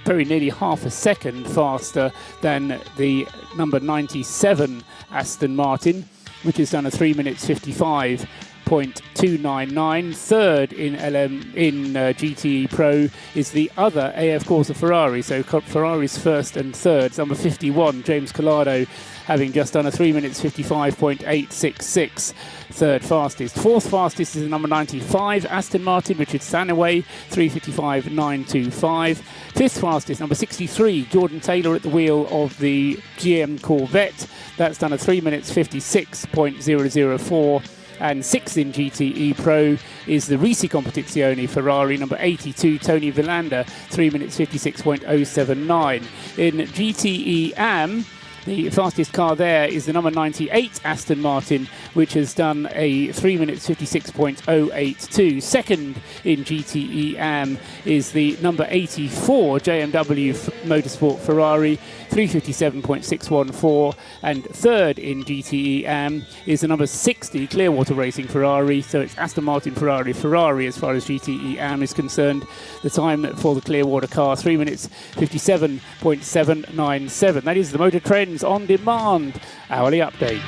very nearly half a second faster than the number 97 Aston Martin, which has done a 3 minutes 55.299. Third in GTE Pro is the other AF Corsa Ferrari, so Ferrari's first and third, number 51 James Collado, having just done a 3 minutes 55.866. Third fastest. Fourth fastest is the number 95 Aston Martin Richard Sanaway, 3:55.925. Fifth fastest, number 63 Jordan Taylor at the wheel of the GM Corvette, that's done a 3 minutes 56.004. And sixth in GTE Pro is the Risi Competizione Ferrari, number 82, Tony Villander, 3 minutes 56.079. In GTE AM, the fastest car there is the number 98 Aston Martin, which has done a 3 minutes 56.082. Second in GTE AM is the number 84 JMW Motorsport Ferrari, 3:57.614. And third in GTE AM is the number 60 Clearwater Racing Ferrari. So it's Aston Martin Ferrari as far as GTE AM is concerned. The time for the Clearwater car, 3 minutes 57.797. That is the Motor Trends On Demand hourly update.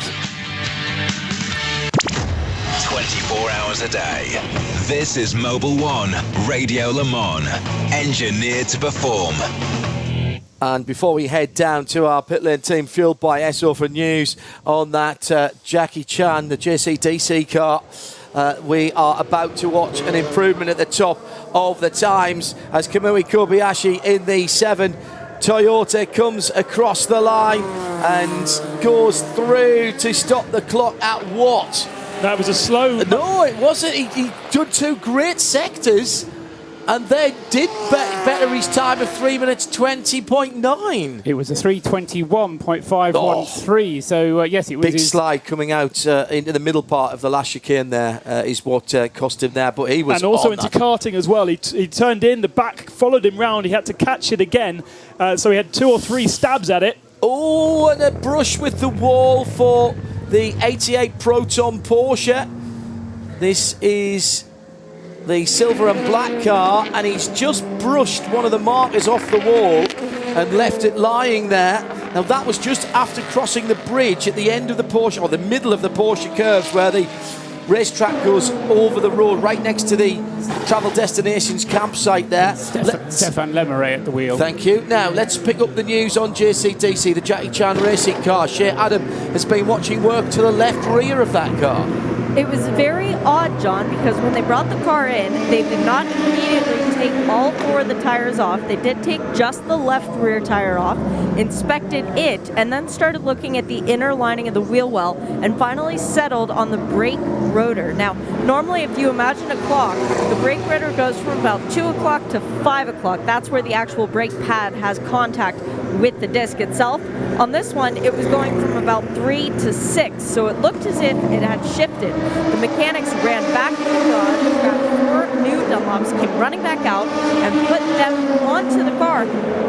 24 hours a day. This is Mobil 1 Radio Le Mans, engineered to perform. And before we head down to our pit lane team, fueled by SO for news on that Jackie Chan, the JCDC car, we are about to watch an improvement at the top of the times as Kamui Kobayashi in the 7 Toyota comes across the line and goes through to stop the clock at what? That was a slow... No, it wasn't. He done 2 great sectors. And they did better his time of 3 minutes 20.9. It was a 3:21.513. So yes, it was big slide coming out into the middle part of the last chicane. There is what cost him there, but he was and also on into that. karting as well. He turned in, the back followed him round. He had to catch it again, so he had 2 or 3 stabs at it. Oh, and a brush with the wall for the 88 Proton Porsche. This is the silver and black car, and he's just brushed one of the markers off the wall and left it lying there. Now that was just after crossing the bridge at the end of the Porsche, or the middle of the Porsche curves, where the racetrack goes over the road right next to the Travel Destinations campsite there. Stefan Lemeray at the wheel. Thank you. Now let's pick up the news on JCDC, the Jackie Chan racing car. Shea Adam has been watching work to the left rear of that car. It was very odd, John, because when they brought the car in, they did not immediately take all 4 of the tires off. They did take just the left rear tire off, inspected it, and then started looking at the inner lining of the wheel well, and finally settled on the brake rotor. Now, normally if you imagine a clock, the brake rotor goes from about 2 o'clock to 5 o'clock. That's where the actual brake pad has contact with the disc itself. On this one, it was going from about 3 to 6, so it looked as if it had shifted. The mechanics ran back to the garage, grabbed 4 new Dunlops, came running back out, and put them onto the car,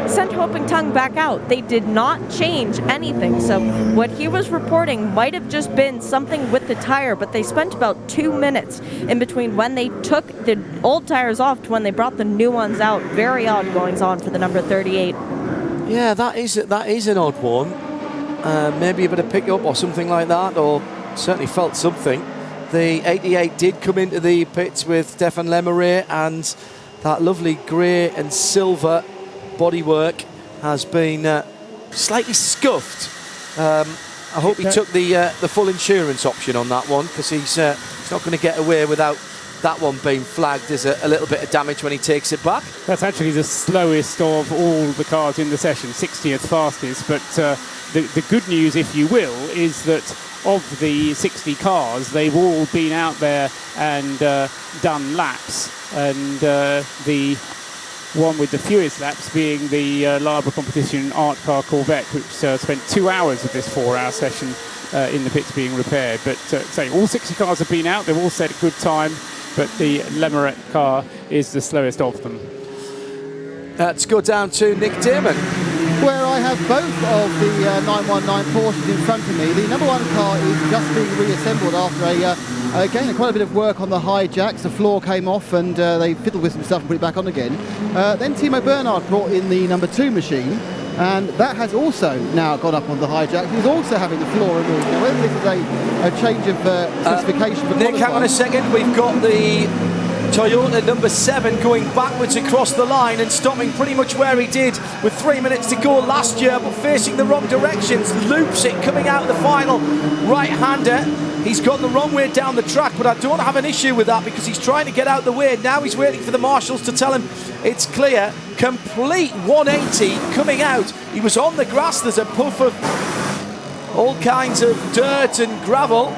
sent Hoping Tongue back out. They did not change anything, so what he was reporting might have just been something with the tire, but they spent about 2 minutes in between when they took the old tires off to when they brought the new ones out. Very odd goings on for the number 38. Yeah, that is an odd one. Maybe a bit of pick-up or something like that, or certainly felt something. The 88 did come into the pits with Stefan Lemeray, and that lovely grey and silver bodywork has been slightly scuffed. I hope he took the full insurance option on that one, because he's not going to get away without that one being flagged as a little bit of damage when he takes it back. That's actually the slowest of all the cars in the session, 60th fastest. But the good news, if you will, is that of the 60 cars, they've all been out there and done laps. And the one with the fewest laps being the Labour Competition Art Car Corvette, which spent 2 hours of this 4-hour session in the pits being repaired. But say all 60 cars have been out, they've all set a good time, but the Lemeray car is the slowest of them. Let's go down to Nick Damon, where I have both of the 919 Porsches in front of me. The number 1 car is just being reassembled after again quite a bit of work on the hijacks. The floor came off and they fiddled with some stuff and put it back on again. Then Timo Bernhard brought in the number 2 machine, and that has also now gone up on the hijack. He's also having the floor removed. Now, whether this is a change of specification for Nick, hang on a second. We've got the Toyota number 7 going backwards across the line and stopping pretty much where he did with 3 minutes to go last year, but facing the wrong directions. Loops it coming out of the final right-hander. He's gone the wrong way down the track, but I don't have an issue with that because he's trying to get out the way. Now he's waiting for the marshals to tell him it's clear. Complete 180 coming out. He was on the grass. There's a puff of all kinds of dirt and gravel.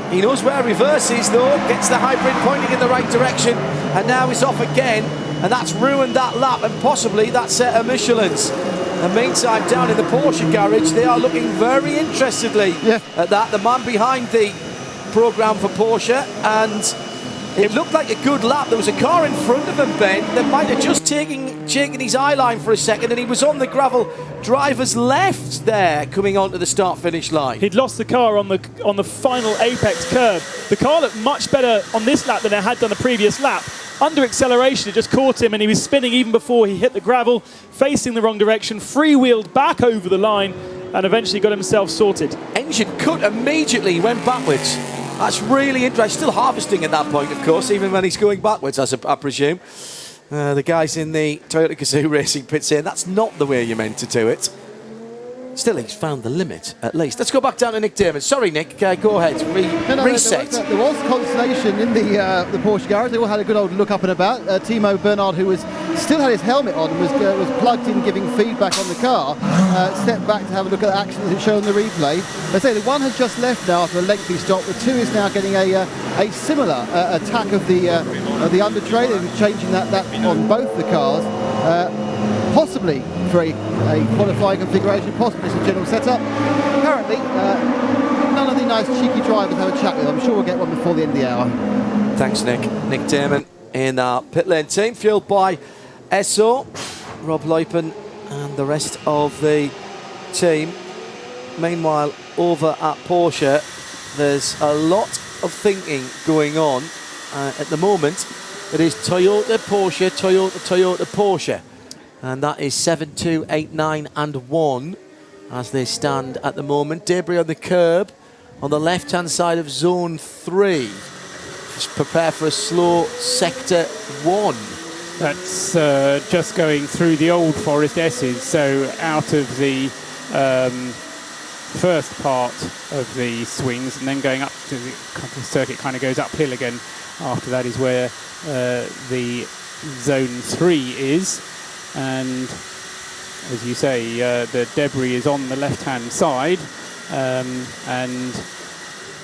He knows where reverse is though, gets the hybrid pointing in the right direction, and now he's off again, and that's ruined that lap and possibly that set of Michelins. And meantime, down in the Porsche garage, they are looking very interestedly at that. The man behind the programme for Porsche, and it looked like a good lap. There was a car in front of him, Ben, that might have just taken his eye line for a second, and he was on the gravel driver's left there, coming onto the start-finish line. He'd lost the car on the final apex curve. The car looked much better on this lap than it had done the previous lap. Under acceleration, it just caught him, and he was spinning even before he hit the gravel, facing the wrong direction, freewheeled back over the line, and eventually got himself sorted. Engine cut immediately, went backwards. That's really interesting. Still harvesting at that point, of course, even when he's going backwards, I presume. The guys in the Toyota Gazoo Racing pit saying that's not the way you're meant to do it. Still, he's found the limit, at least. Let's go back down to Nick Damon. Sorry, Nick, go ahead. Reset. There was consternation in the Porsche garage. They all had a good old look up and about. Timo Bernhard, who still had his helmet on, was plugged in giving feedback on the car, stepped back to have a look at the action as it showed on the replay. They say the 1 has just left now after a lengthy stop. The 2 is now getting a similar attack of the the under tray. They're changing that on both the cars, possibly for a qualifying configuration, possibly as a general setup. Apparently, none of the nice cheeky drivers have a chat with. I'm sure we'll get one before the end of the hour. Thanks, Nick. Nick Damon in our pit lane team, fueled by Esso, Rob Leupen and the rest of the team. Meanwhile, over at Porsche, there's a lot of thinking going on. At the moment, it is Toyota, Porsche, Toyota, Toyota, Porsche. And that is 7, 2, 8, 9 and 1 as they stand at the moment. Debris on the curb on the left-hand side of zone 3. Just prepare for a slow sector 1. That's just going through the old Forest S's, so out of the first part of the swings and then going up to the circuit kind of goes uphill again. After that is where the zone 3 is, and as you say, the debris is on the left-hand side, and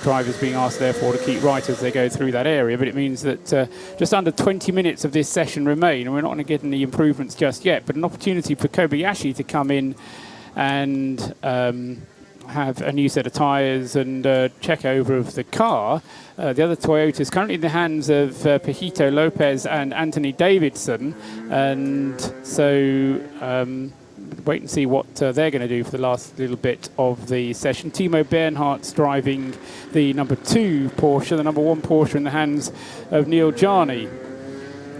drivers being asked therefore to keep right as they go through that area. But it means that just under 20 minutes of this session remain, and we're not going to get any improvements just yet, but an opportunity for Kobayashi to come in and have a new set of tyres and check over of the car. The other Toyota is currently in the hands of Pejito Lopez and Anthony Davidson, and so wait and see what they're going to do for the last little bit of the session. Timo Bernhardt's driving the number 2 Porsche, the number 1 Porsche in the hands of Neil Jarni.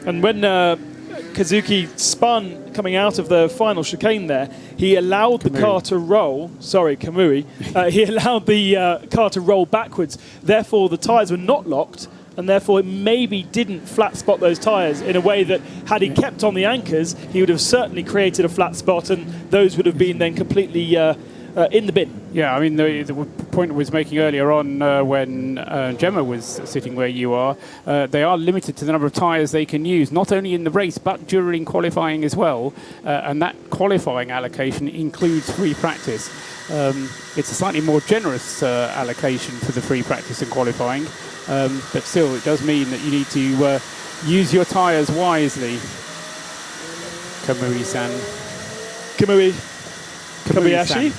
And when Kazuki spun coming out of the final chicane there, he allowed the car to roll. Sorry, Kamui. He allowed the car to roll backwards. Therefore, the tyres were not locked, and therefore it maybe didn't flat spot those tyres in a way that, had he kept on the anchors, he would have certainly created a flat spot, and those would have been then completely in the bin. Yeah, I mean, the point I was making earlier on when Gemma was sitting where you are, they are limited to the number of tyres they can use, not only in the race, but during qualifying as well. And that qualifying allocation includes free practice. It's a slightly more generous allocation for the free practice and qualifying. But still, it does mean that you need to use your tyres wisely. Kamui-san. Kamui. Kobayashi?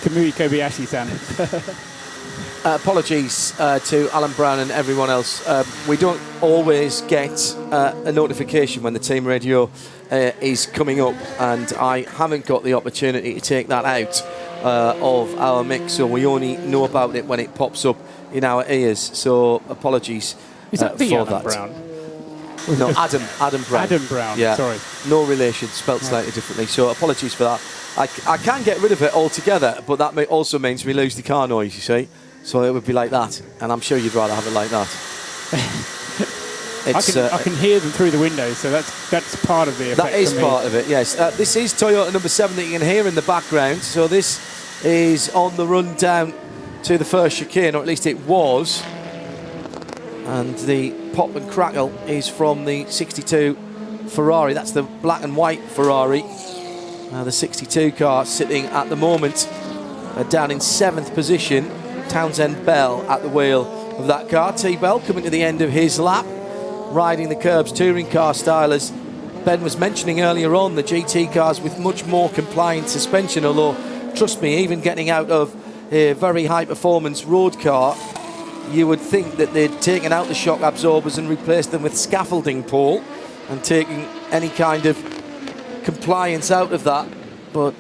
Kamui Kobayashi-san. Apologies to Alan Brown and everyone else. We don't always get a notification when the team radio is coming up, and I haven't got the opportunity to take that out of our mix, so we only know about it when it pops up in our ears. So apologies Is that the for Alan that. Brown? No, Adam Brown. Adam Brown, yeah. sorry. No relation, spelt slightly differently, so apologies for that. I can get rid of it altogether, but that also means we lose the car noise, you see. So it would be like that, and I'm sure you'd rather have it like that. I can hear them through the window, so that's part of the effect. That is part of it, yes. This is Toyota number 7 that you can hear in the background. So this is on the run down to the first chicane, or at least it was. And the pop and crackle is from the 62 Ferrari. That's the black and white Ferrari. The 62 car sitting at the moment down in 7th position. Townsend Bell at the wheel of that car. T-Bell coming to the end of his lap, riding the curbs, touring car style, as Ben was mentioning earlier on, the GT cars with much more compliant suspension, although trust me, even getting out of a very high performance road car, you would think that they'd taken out the shock absorbers and replaced them with scaffolding, Paul, and taking any kind of compliance out of that. But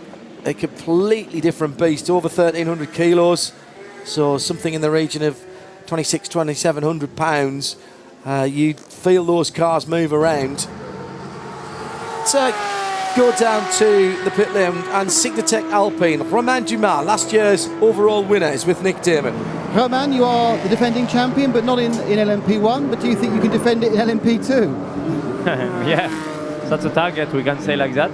a completely different beast, over 1,300 kilos, so something in the region of 2,700 pounds. You'd feel those cars move around. Let's go down to the pit lane and Sigmatech Alpine. Romain Dumas, last year's overall winner, is with Nick Damon. Romain, you are the defending champion, but not in LMP1, but do you think you can defend it in LMP2? Yeah, that's a target, we can say like that.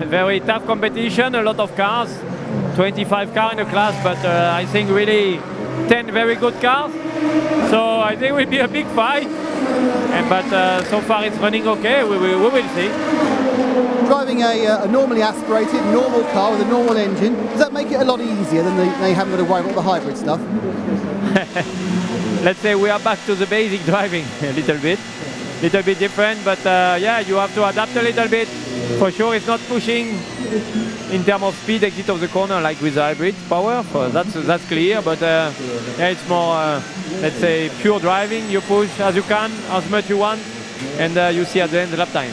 Very tough competition, a lot of cars, 25 cars in the class, but I think really 10 very good cars. So I think it will be a big fight, but so far it's running okay, we will see. Driving a normally aspirated, normal car with a normal engine, does that make it a lot easier than they haven't got to worry about the hybrid stuff? let's say we are back to the basic driving a little bit different, but yeah, you have to adapt a little bit. For sure, it's not pushing in terms of speed, exit of the corner like with the hybrid power. That's clear, but yeah, it's more, let's say, pure driving. You push as you can, as much you want, and you see at the end the lap time.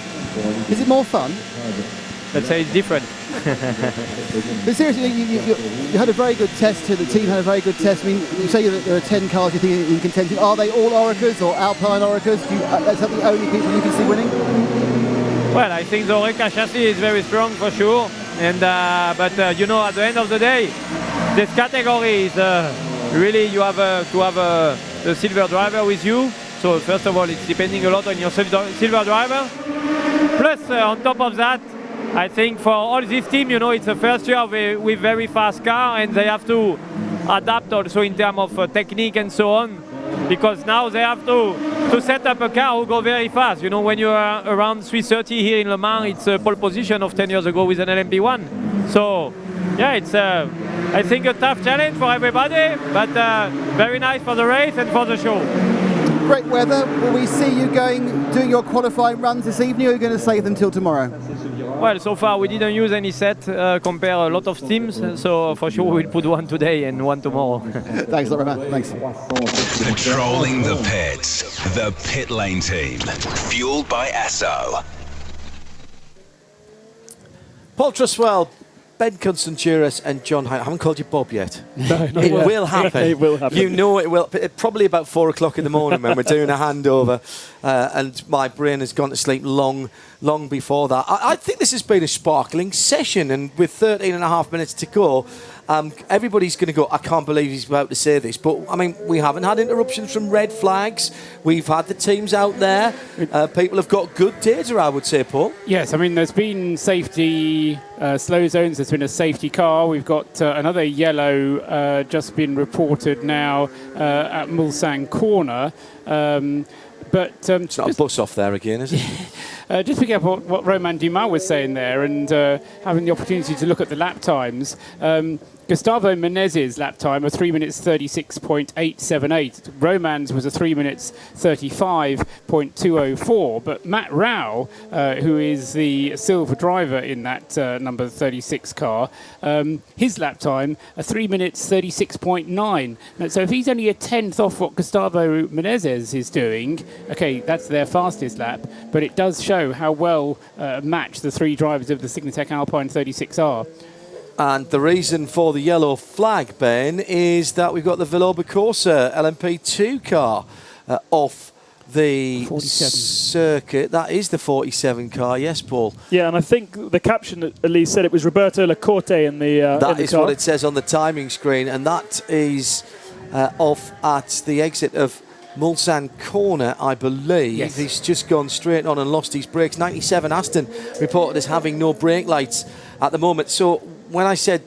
Is it more fun? Let's say it's different. But seriously, you had a very good test here. The team had a very good test. I mean, you say that there are 10 cars you think in contention. Are they all Orecas or Alpine Orecas? That's the only people you can see winning? Well, I think the Oreca chassis is very strong for sure. And but you know, at the end of the day, this category is really you have to have the silver driver with you. So first of all, it's depending a lot on your silver driver. Plus, on top of that, I think for all this team, you know, it's the first year with very fast car, and they have to adapt also in terms of technique and so on, because now they have to set up a car who go very fast. You know, when you are around 330 here in Le Mans, it's a pole position of 10 years ago with an LMP1. So yeah, it's I think a tough challenge for everybody, but very nice for the race and for the show. Great weather. Will we see you doing your qualifying runs this evening, or are you going to save them till tomorrow? Well, so far we didn't use any set, compare a lot of teams, so for sure we'll put one today and one tomorrow. Thanks a lot, man. Thanks. Patrolling the pits, the pit lane team, fueled by Esso. Paul Truswell, Ben Constanturis and John Hyde. I haven't called you Bob yet. No, not it yet. will happen. It will happen. You know it will. Probably about 4 o'clock in the morning when we're doing a handover, and my brain has gone to sleep long before that. I think this has been a sparkling session, and with 13 and a half minutes to go, everybody's going to go, I can't believe he's about to say this. But, I mean, we haven't had interruptions from red flags. We've had the teams out there. People have got good data, I would say, Paul. Yes, I mean, there's been safety slow zones. There's been a safety car. We've got another yellow just been reported now at Mulsanne corner. But it's not a bus off there again, is it? Just picking up what Romain Dumas was saying there, and having the opportunity to look at the lap times. Gustavo Menezes' lap time of 3 minutes 36.878. Roman's was a 3 minutes 35.204. But Matt Rao, who is the silver driver in that number 36 car, his lap time a 3 minutes 36.9. So if he's only a tenth off what Gustavo Menezes is doing, okay, that's their fastest lap. But it does show how well matched the three drivers of the Signatech Alpine 36 are. And the reason for the yellow flag, Ben, is that we've got the Villorba Corsa LMP2 car off the 47 circuit. That is the 47 car, yes, Paul. Yeah, and I think the caption at least said it was Roberto Lacorte in the That in is the car. what it says on the timing screen, and that is off at the exit of Mulsanne corner, I believe. Yes. He's just gone straight on and lost his brakes. 97 Aston reported as having no brake lights at the moment. So when I said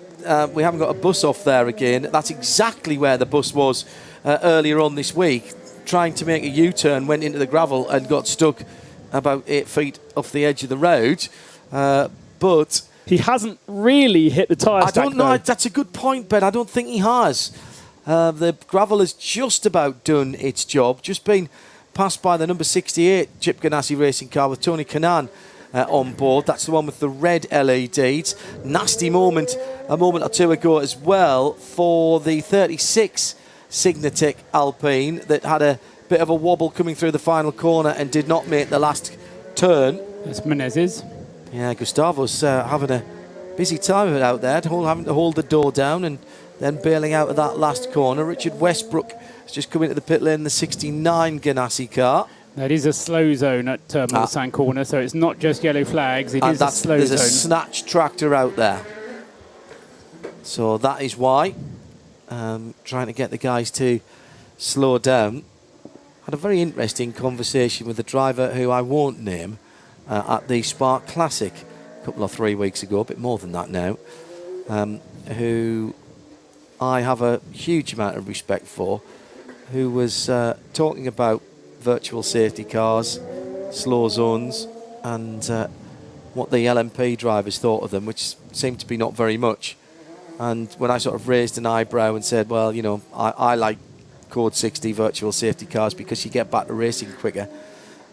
we haven't got a bus off there again, that's exactly where the bus was earlier on this week, trying to make a U-turn, went into the gravel and got stuck about 8 feet off the edge of the road. But he hasn't really hit the tyre stack. I don't know. That's a good point, Ben. I don't think he has. The gravel has just about done its job, just been passed by the number 68 Chip Ganassi racing car with Tony Kanaan on board. That's the one with the red LEDs. Nasty moment a moment or two ago as well for the 36 Signatech Alpine that had a bit of a wobble coming through the final corner and did not make the last turn. That's Menezes. Yeah, Gustavo's having a busy time of it out there, having to hold the door down and then bailing out of that last corner. Richard Westbrook has just come into the pit lane, the 69 Ganassi car. That is a slow zone at Mulsanne corner, so it's not just yellow flags, it is a slow there's zone. There's a snatch tractor out there. So that is why. Trying to get the guys to slow down. Had a very interesting conversation with the driver who I won't name at the Spark Classic a couple of 3 weeks ago, a bit more than that now, who I have a huge amount of respect for, who was talking about virtual safety cars, slow zones, and what the LMP drivers thought of them, which seemed to be not very much. And when I sort of raised an eyebrow and said, well, you know, I like Code 60 virtual safety cars because you get back to racing quicker.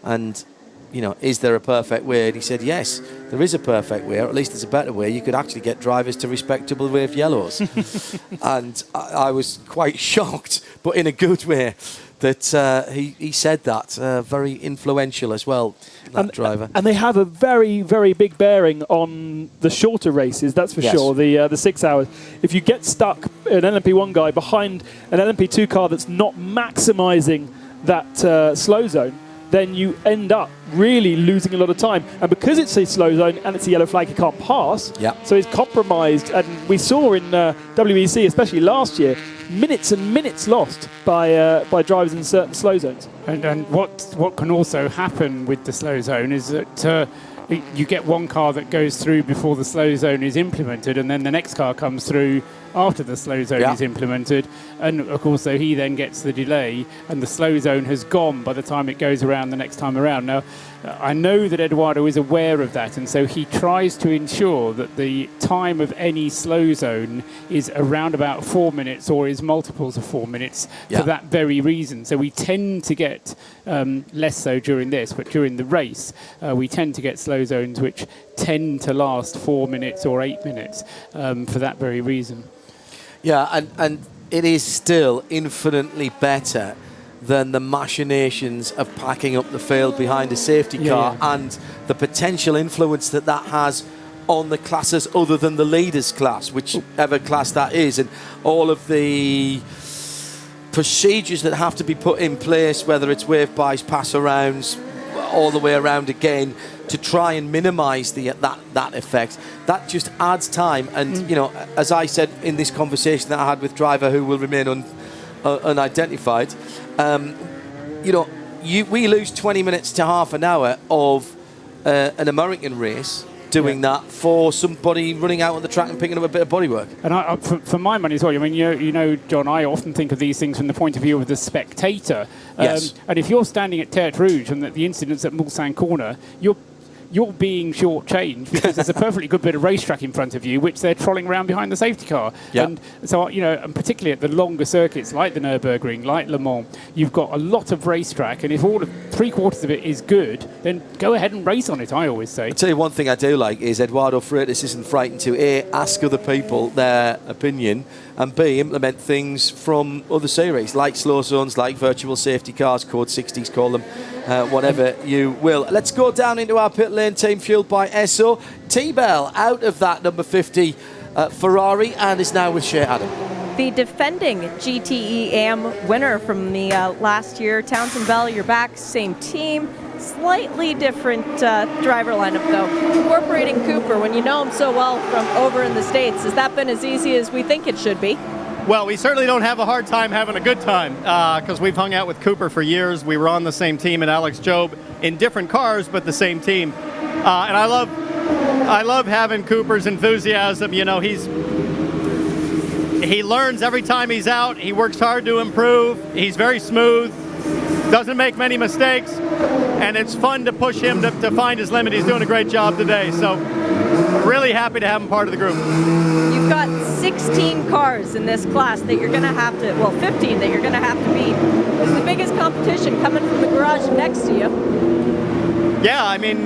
And, you know, is there a perfect way? And he said, yes, there is a perfect way, or at least there's a better way. You could actually get drivers to respectable wave yellows. And I was quite shocked, but in a good way, that he said that. Very influential as well, that driver. And they have a very, very big bearing on the shorter races, that's for sure, the 6 hours. If you get stuck, an LMP1 guy behind an LMP2 car that's not maximising that slow zone, then you end up really losing a lot of time. And because it's a slow zone and it's a yellow flag, you can't pass. So it's compromised. And we saw in WEC, especially last year, minutes and minutes lost by drivers in certain slow zones. And what can also happen with the slow zone is that you get one car that goes through before the slow zone is implemented, and then the next car comes through after the slow zone is implemented. And of course, so he then gets the delay, and the slow zone has gone by the time it goes around the next time around. Now, I know that Eduardo is aware of that, and so he tries to ensure that the time of any slow zone is around about 4 minutes or is multiples of 4 minutes for that very reason. So we tend to get less so during this, but during the race, we tend to get slow zones which tend to last 4 minutes or 8 minutes for that very reason. Yeah, and it is still infinitely better than the machinations of packing up the field behind a safety car and the potential influence that has on the classes other than the leaders class, whichever class that is, and all of the procedures that have to be put in place, whether it's wave bys, pass arounds, all the way around again, to try and minimise that effect. That just adds time. And you know, as I said in this conversation that I had with driver who will remain unidentified, you know, we lose 20 minutes to half an hour of an American race doing that for somebody running out on the track and picking up a bit of bodywork. And for my money as well, I mean, you know, John, I often think of these things from the point of view of the spectator. And if you're standing at Tertre Rouge and the incident's at Mulsanne Corner, you're being shortchanged because there's a perfectly good bit of racetrack in front of you, which they're trolling around behind the safety car. And so, you know, and particularly at the longer circuits like the Nürburgring, like Le Mans, you've got a lot of racetrack, and if all of 3/4 of it is good, then go ahead and race on it, I always say. I'll tell you one thing I do like is Eduardo Freitas isn't frightened to A, ask other people their opinion, and B, implement things from other series, like slow zones, like virtual safety cars, Code 60s, call them, whatever you will. Let's go down into our pit lane team fueled by Esso. T-Bell out of that number 50 Ferrari and is now with Shea Adam. The defending GTE AM winner from the last year, Townsend Bell, you're back, same team. Slightly different driver lineup, though. Incorporating Cooper, when you know him so well from over in the States, has that been as easy as we think it should be? Well, we certainly don't have a hard time having a good time because we've hung out with Cooper for years. We were on the same team at Alex Job in different cars, but the same team. And I love having Cooper's enthusiasm. You know, he learns every time he's out. He works hard to improve. He's very smooth, doesn't make many mistakes, and it's fun to push him to find his limit. He's doing a great job today, so really happy to have him part of the group. You've got 16 cars in this class that you're going to have to, well, 15 that you're going to have to beat. This is the biggest competition coming from the garage next to you. Yeah, I mean,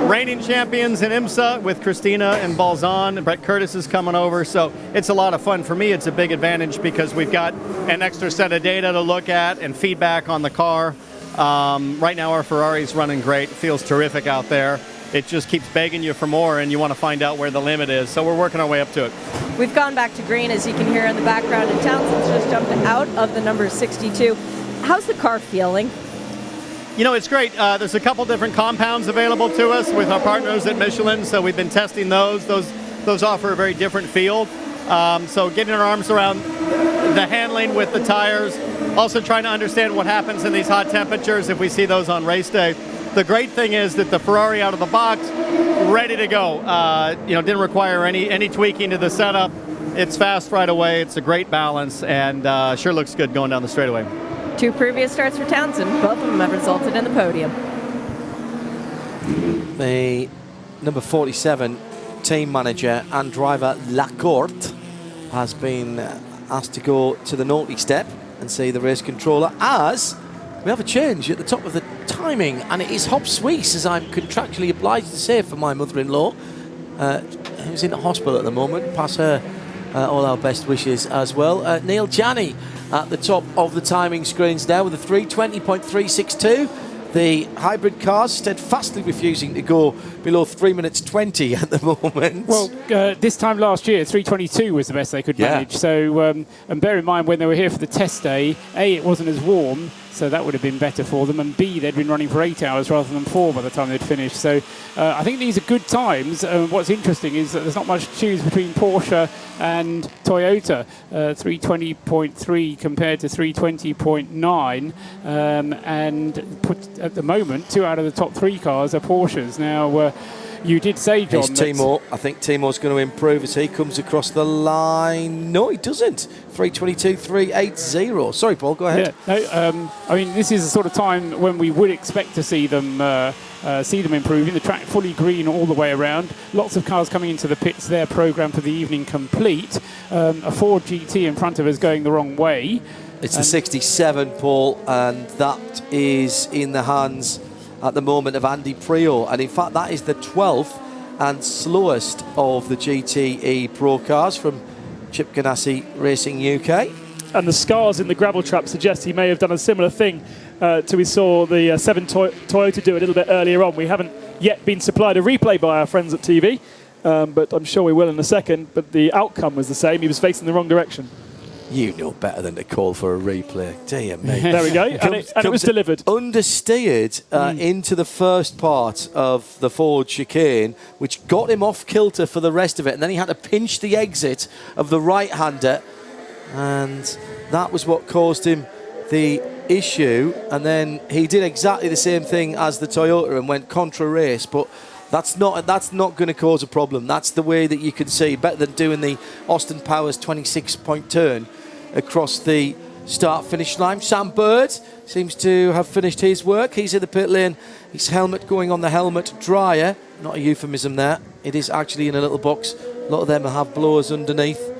reigning champions in IMSA with Christina and Balzan. Brett Curtis is coming over, so it's a lot of fun. For me, it's a big advantage because we've got an extra set of data to look at and feedback on the car. Right now, our Ferrari's running great. It feels terrific out there. It just keeps begging you for more, and you want to find out where the limit is. So we're working our way up to it. We've gone back to green, as you can hear in the background, and Townsend's just jumped out of the number 62. How's the car feeling? You know, it's great. There's a couple different compounds available to us with our partners at Michelin, so we've been testing those. Those offer a very different feel. So getting our arms around the handling with the tires, also trying to understand what happens in these hot temperatures if we see those on race day. The great thing is that the Ferrari out of the box, ready to go. You know, didn't require any tweaking to the setup. It's fast right away. It's a great balance, and sure looks good going down the straightaway. 2 previous starts for Townsend. Both of them have resulted in the podium. The number 47 team manager and driver Lacourte has been asked to go to the naughty step and see the race controller, as we have a change at the top of the timing, and it is Hob Suisse, as I'm contractually obliged to say for my mother-in-law, who's in the hospital at the moment. Pass her all our best wishes as well. Neil Janney at the top of the timing screens now with a 3:20.362. The hybrid cars steadfastly refusing to go below 3 minutes 20 at the moment. Well, this time last year, 3:22 was the best they could manage. So, and bear in mind when they were here for the test day, A, it wasn't as warm, so that would have been better for them, and B, they'd been running for 8 hours rather than 4 by the time they'd finished. So I think these are good times. What's interesting is that there's not much to choose between Porsche and Toyota. 3:20.3 compared to 3:20.9, and at the moment, 2 out of the top 3 cars are Porsches. Now, you did say, John, Timo. I think Timo's going to improve as he comes across the line. No, he doesn't. 3:22.380. Sorry, Paul, go ahead. Yeah, no, I mean, this is the sort of time when we would expect to see them improving. The track fully green all the way around. Lots of cars coming into the pits. Their programme for the evening complete. A Ford GT in front of us going the wrong way. It's the 67, Paul, and that is in the hands at the moment of Andy Prio, and in fact that is the 12th and slowest of the GTE Pro cars from Chip Ganassi Racing UK. And the scars in the gravel trap suggest he may have done a similar thing to we saw the 7 Toyota do a little bit earlier on. We haven't yet been supplied a replay by our friends at TV, but I'm sure we will in a second. But the outcome was the same. He was facing the wrong direction. You know better than to call for a replay, do you, mate? There we go, and it was delivered. Understeered into the first part of the Ford chicane, which got him off kilter for the rest of it, and then he had to pinch the exit of the right-hander, and that was what caused him the issue. And then he did exactly the same thing as the Toyota and went contra-race, but that's not going to cause a problem. That's the way that you can see, better than doing the Austin Powers 26-point turn across the start-finish line. Sam Bird seems to have finished his work. He's in the pit lane. His helmet going on the helmet dryer. Not a euphemism there. It is actually in a little box. A lot of them have blowers underneath.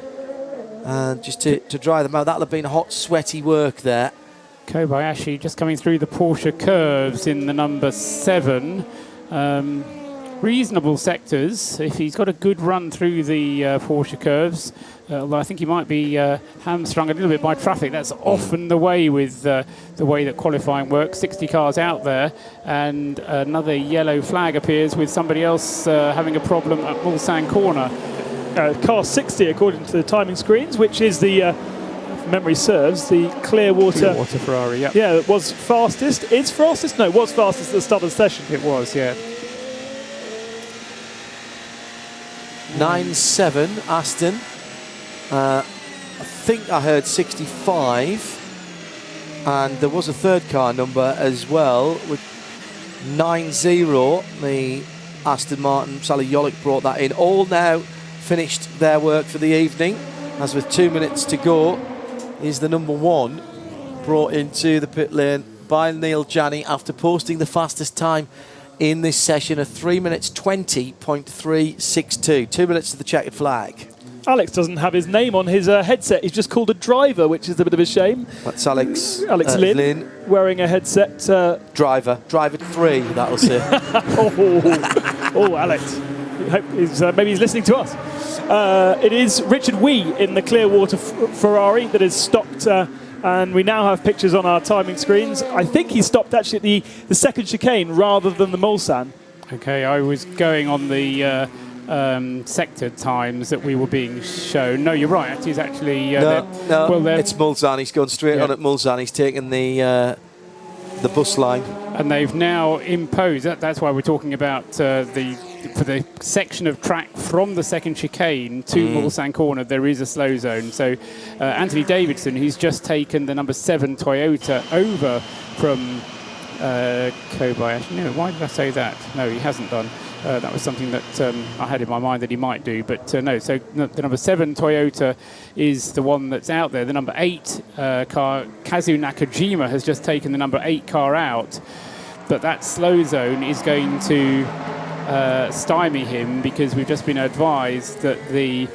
And just to dry them out. That'll have been hot, sweaty work there. Kobayashi just coming through the Porsche curves in the number 7. Reasonable sectors if he's got a good run through the Porsche curves, although I think he might be hamstrung a little bit by traffic. That's often the way with the way that qualifying works. 60 cars out there, and another yellow flag appears with somebody else having a problem at Mulsanne corner. Car 60 according to the timing screens, which is the if memory serves, the Clearwater Ferrari. Yeah, it was fastest. It's fastest? No, it was fastest at the start of the session. It was, yeah. 9-7 Aston. I think I heard 65, and there was a third car number as well with 9-0. The Aston Martin, Sally Yolick brought that in. All now finished their work for the evening, as with 2 minutes to go is the number 1 brought into the pit lane by Neil Janney after posting the fastest time in this session of 3 minutes 20.362. 2 minutes to the checkered flag. Alex doesn't have his name on his headset. He's just called a driver, which is a bit of a shame. That's Alex Lynn wearing a headset. Driver 3, that'll say. oh, Alex. Maybe he's listening to us. It is Richard Wee in the Clearwater Ferrari that is stopped. And we now have pictures on our timing screens. I think he stopped actually at the second chicane rather than the Mulsanne. Okay, I was going on the sector times that we were being shown. No, you're right. It is actually... it's Mulsanne. He's gone straight on at Mulsanne. He's taken the bus line. And they've now imposed... That's why we're talking about for the section of track from the second chicane to Mulsanne corner, there is a slow zone. So Anthony Davidson, who's just taken the number 7 Toyota over from Kobayashi. No, why did I say that? No, he hasn't done. That was something that I had in my mind that he might do, but no. So the number 7 Toyota is the one that's out there. The number 8 car, Kazu Nakajima, has just taken the number 8 car out, but that slow zone is going to stymie him, because we've just been advised that the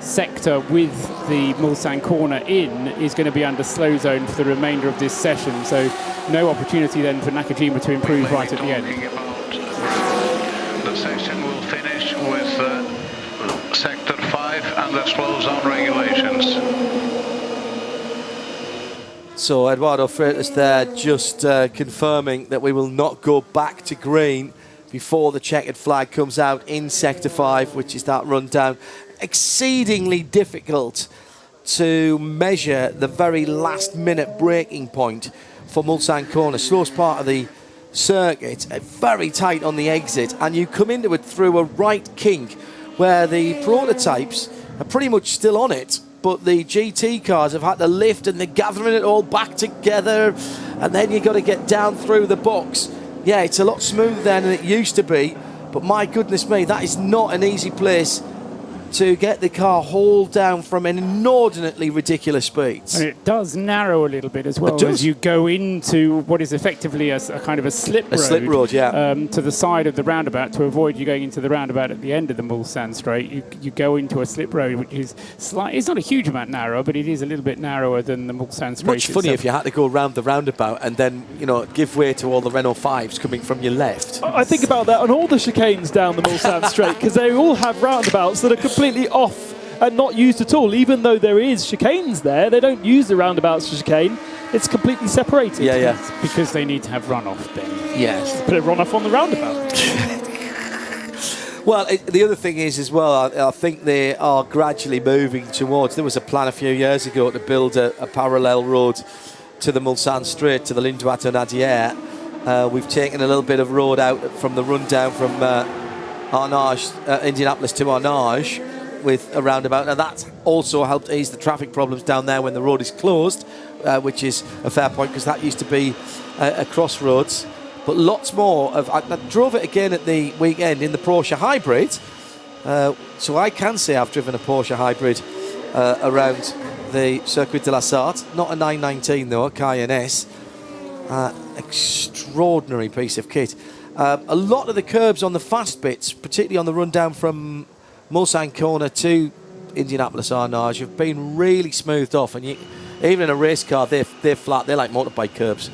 sector with the Mulsanne corner in is going to be under slow zone for the remainder of this session. So no opportunity then for Nakajima to improve right at the end. The session will finish with sector 5 under slow zone regulations. So Eduardo Freitas there just confirming that we will not go back to green before the checkered flag comes out in sector 5, which is that rundown. Exceedingly difficult to measure the very last minute breaking point for Mulsanne corner. Slowest part of the circuit, very tight on the exit, and you come into it through a right kink where the prototypes are pretty much still on it, but the GT cars have had to lift and they're gathering it all back together, and then you've got to get down through the box. Yeah, it's a lot smoother than it used to be, but my goodness me, that is not an easy place to get the car hauled down from inordinately ridiculous speeds. And it does narrow a little bit as well as you go into what is effectively a kind of a slip road. A slip road, yeah. To the side of the roundabout to avoid you going into the roundabout at the end of the Mulsanne straight. You go into a slip road which is it's not a huge amount narrower, but it is a little bit narrower than the Mulsanne straight. Much funny if you had to go around the roundabout and then, give way to all the Renault 5s coming from your left. I think about that on all the chicanes down the Mulsanne straight, because they all have roundabouts that are completely off and not used at all. Even though there is chicanes there, they don't use the roundabouts for chicane. It's completely separated. Yeah. It's because they need to have runoff then. Yes. Put a runoff on the roundabout. Well, the other thing is as well, I think they are gradually moving towards, there was a plan a few years ago to build a parallel road to the Mulsanne Straight, to the Ligne droite en arrière. We've taken a little bit of road out from the rundown from Indianapolis to Arnage with a roundabout. Now that's also helped ease the traffic problems down there when the road is closed, which is a fair point because that used to be a crossroads. But lots more of. I drove it again at the weekend in the Porsche Hybrid, so I can say I've driven a Porsche Hybrid around the Circuit de la Sarthe. Not a 919 though, a Cayenne S. Extraordinary piece of kit. A lot of the curbs on the fast bits, particularly on the rundown from Mulsanne corner to Indianapolis Arnage, have been really smoothed off, and even in a race car they're flat, they're like motorbike curbs.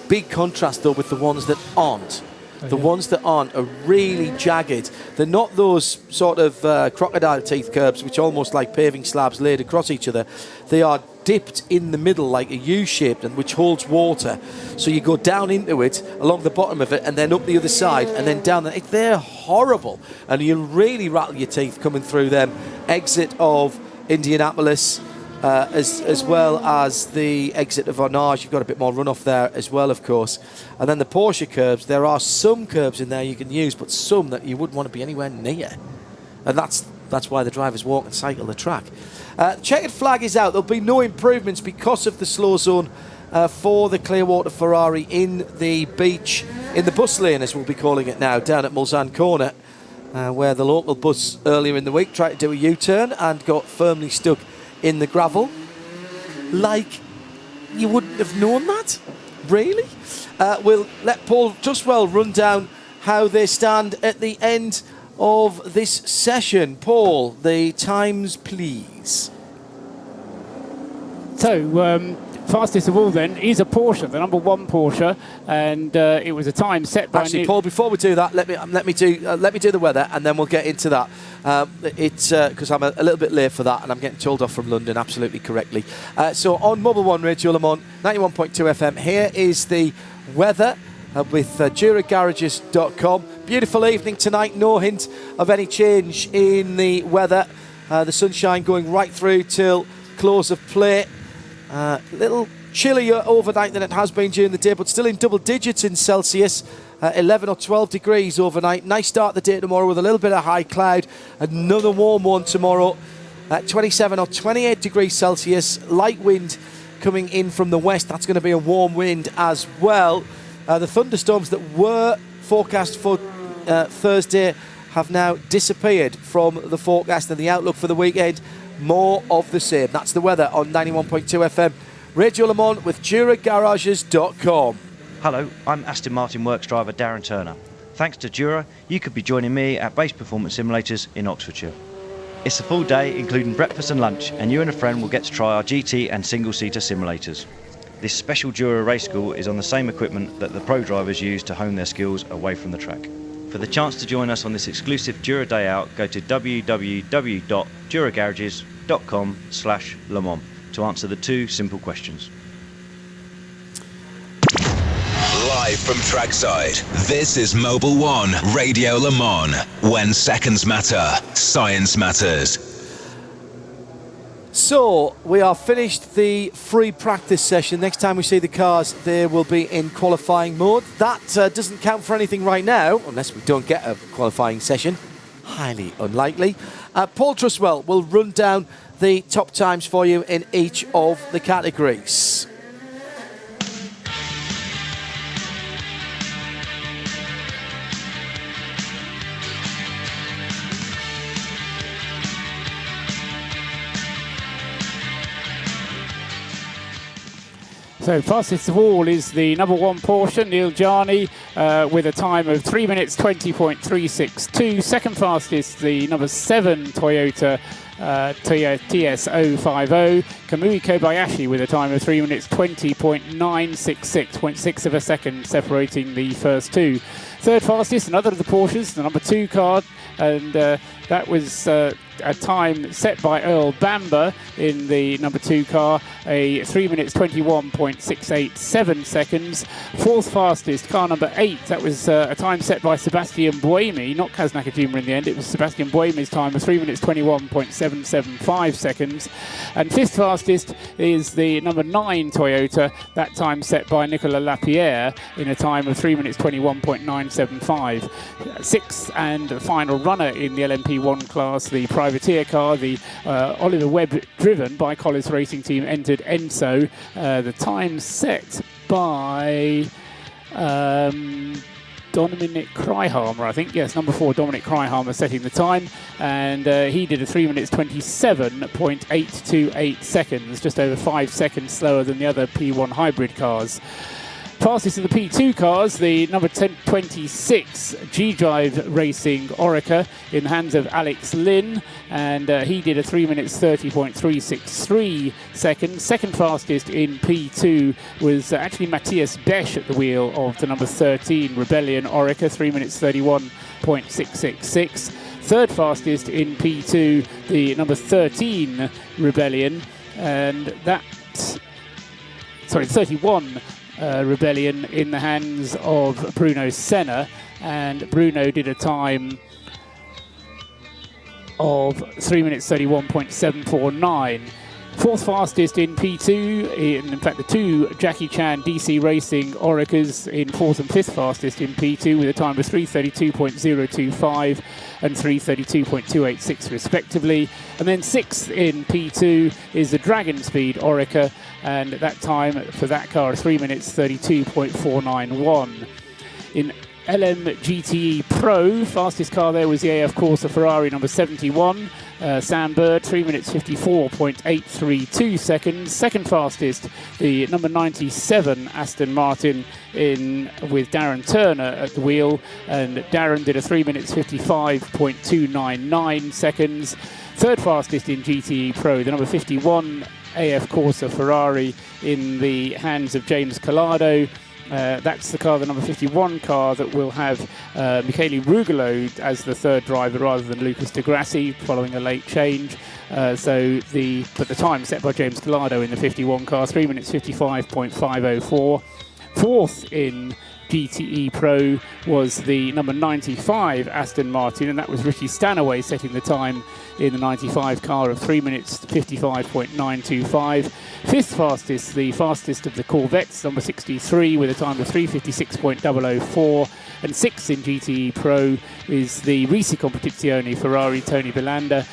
Big contrast though with the ones that aren't. The ones that aren't are really jagged. They're not those sort of crocodile teeth curbs which are almost like paving slabs laid across each other. They are dipped in the middle like a U-shaped, and which holds water. So you go down into it, along the bottom of it, and then up the other side, and then down. They're horrible, and you'll really rattle your teeth coming through them. Exit of Indianapolis, as well as the exit of Arnage. You've got a bit more runoff there as well, of course. And then the Porsche curbs, there are some curbs in there you can use, but some that you wouldn't want to be anywhere near. And that's why the drivers walk and cycle the track. Checkered flag is out. There'll be no improvements because of the slow zone for the Clearwater Ferrari in the beach, in the bus lane, as we'll be calling it now, down at Mulsanne corner, where the local bus earlier in the week tried to do a U-turn and got firmly stuck in the gravel. Like, you wouldn't have known that? Really? We'll let Paul Justwell run down how they stand at the end of this session. Paul, the times, please. So, fastest of all then is a Porsche, the number 1 Porsche, and it was a time set by... Actually, Paul, before we do that, let me do the weather, and then we'll get into that. It's because I'm a little bit late for that, and I'm getting told off from London absolutely correctly. So on Mobil 1 Radio Le Mans, 91.2 FM, here is the weather with JuraGarages.com. Beautiful evening tonight, no hint of any change in the weather. The sunshine going right through till close of play. Little chillier overnight than it has been during the day, but still in double digits in Celsius. 11 or 12 degrees overnight. Nice start the day tomorrow with a little bit of high cloud. Another warm one tomorrow at 27 or 28 degrees Celsius. Light wind coming in from the west. That's going to be a warm wind as well. The thunderstorms that were forecast for Thursday have now disappeared from the forecast, and the outlook for the weekend, more of the same. That's the weather on 91.2 FM. Radio Le Mans with JuraGarages.com. Hello, I'm Aston Martin Works driver Darren Turner. Thanks to Jura, you could be joining me at Base Performance Simulators in Oxfordshire. It's a full day, including breakfast and lunch, and you and a friend will get to try our GT and single-seater simulators. This special Jura race school is on the same equipment that the pro drivers use to hone their skills away from the track. For the chance to join us on this exclusive Jura Day Out, go to www.juragarages.com/Le Mans to answer the 2 simple questions. Live from trackside, this is Mobil 1 Radio Le Mans. When seconds matter, science matters. So, we are finished the free practice session. Next time we see the cars, they will be in qualifying mode. That doesn't count for anything right now, unless we don't get a qualifying session. Highly unlikely. Paul Truswell will run down the top times for you in each of the categories. So fastest of all is the number 1 Porsche, Neil Jarni, with a time of 3 minutes 20.362. Second fastest, the number 7 Toyota TS050, Kamui Kobayashi, with a time of 3 minutes 20.966, 0.6 of a second separating the first 2. Third fastest, another of the Porsches, the number 2 car, and that was a time set by Earl Bamber in the number 2 car, a 3 minutes 21.687 seconds. Fourth fastest, car number 8, that was a time set by Sebastian Buemi, not Kaz Nakajima in the end, it was Sebastian Buemi's time of 3 minutes 21.775 seconds. And fifth fastest is the number 9 Toyota, that time set by Nicolas Lapierre in a time of 3 minutes 21.975. Sixth and final runner in the LMP1 class, the privateer car, the Oliver Webb driven by Collis Racing Team, entered Enso. The time set by Dominic Kryhammer, I think. Yes, number 4, Dominic Kryhammer setting the time. And he did a 3 minutes 27.828 seconds, just over 5 seconds slower than the other P1 hybrid cars. Fastest of the P2 cars, the number 26 G-Drive Racing Orica in the hands of Alex Lynn, and he did a 3 minutes 30.363 seconds. Second fastest in P2 was actually Matthias Besch at the wheel of the number 13 Rebellion Orica, 3 minutes 31.666. Third fastest in P2, the number 13 Rebellion, and that, 31 Rebellion in the hands of Bruno Senna, and Bruno did a time of 3 minutes 31.749. Fourth fastest in P2, in fact the 2 Jackie Chan DC Racing Oricas in fourth and fifth fastest in P2 with a time of 3:32.025 and 3:32.286 respectively. And then sixth in P2 is the Dragon Speed Orica, and that time for that car 3 minutes 32.491. In LMGTE Pro, fastest car there was the AF Corsa Ferrari number 71, Sam Bird, 3 minutes 54.832 seconds. Second fastest, the number 97 Aston Martin with Darren Turner at the wheel, and Darren did a 3 minutes 55.299 seconds. Third fastest in GTE Pro, the number 51 AF Corsa Ferrari in the hands of James Collado. That's the car, the number 51 car, that will have Michele Rugolo as the third driver rather than Lucas Di Grassi following a late change. But the time set by James Collado in the 51 car, 3 minutes 55.504. Fourth in GTE Pro was the number 95 Aston Martin, and that was Richie Stanaway setting the time in the 95 car of 3 minutes 55.925. Fifth fastest, the fastest of the Corvettes, number 63, with a time of 3:56.004. And sixth in GTE Pro is the Risi Competizione Ferrari Tony Belanda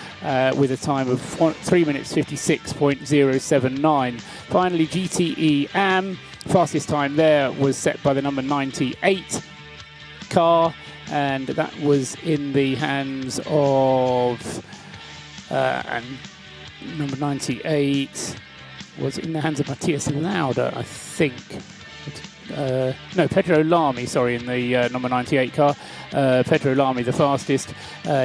with a time of 3 minutes 56.079. Finally, GTE AM, fastest time there was set by the number 98 car, and that was in the hands of and number 98 was in the hands of Matthias Lauda, I think. Pedro Lamy, in the number 98 car. Pedro Lamy, the fastest.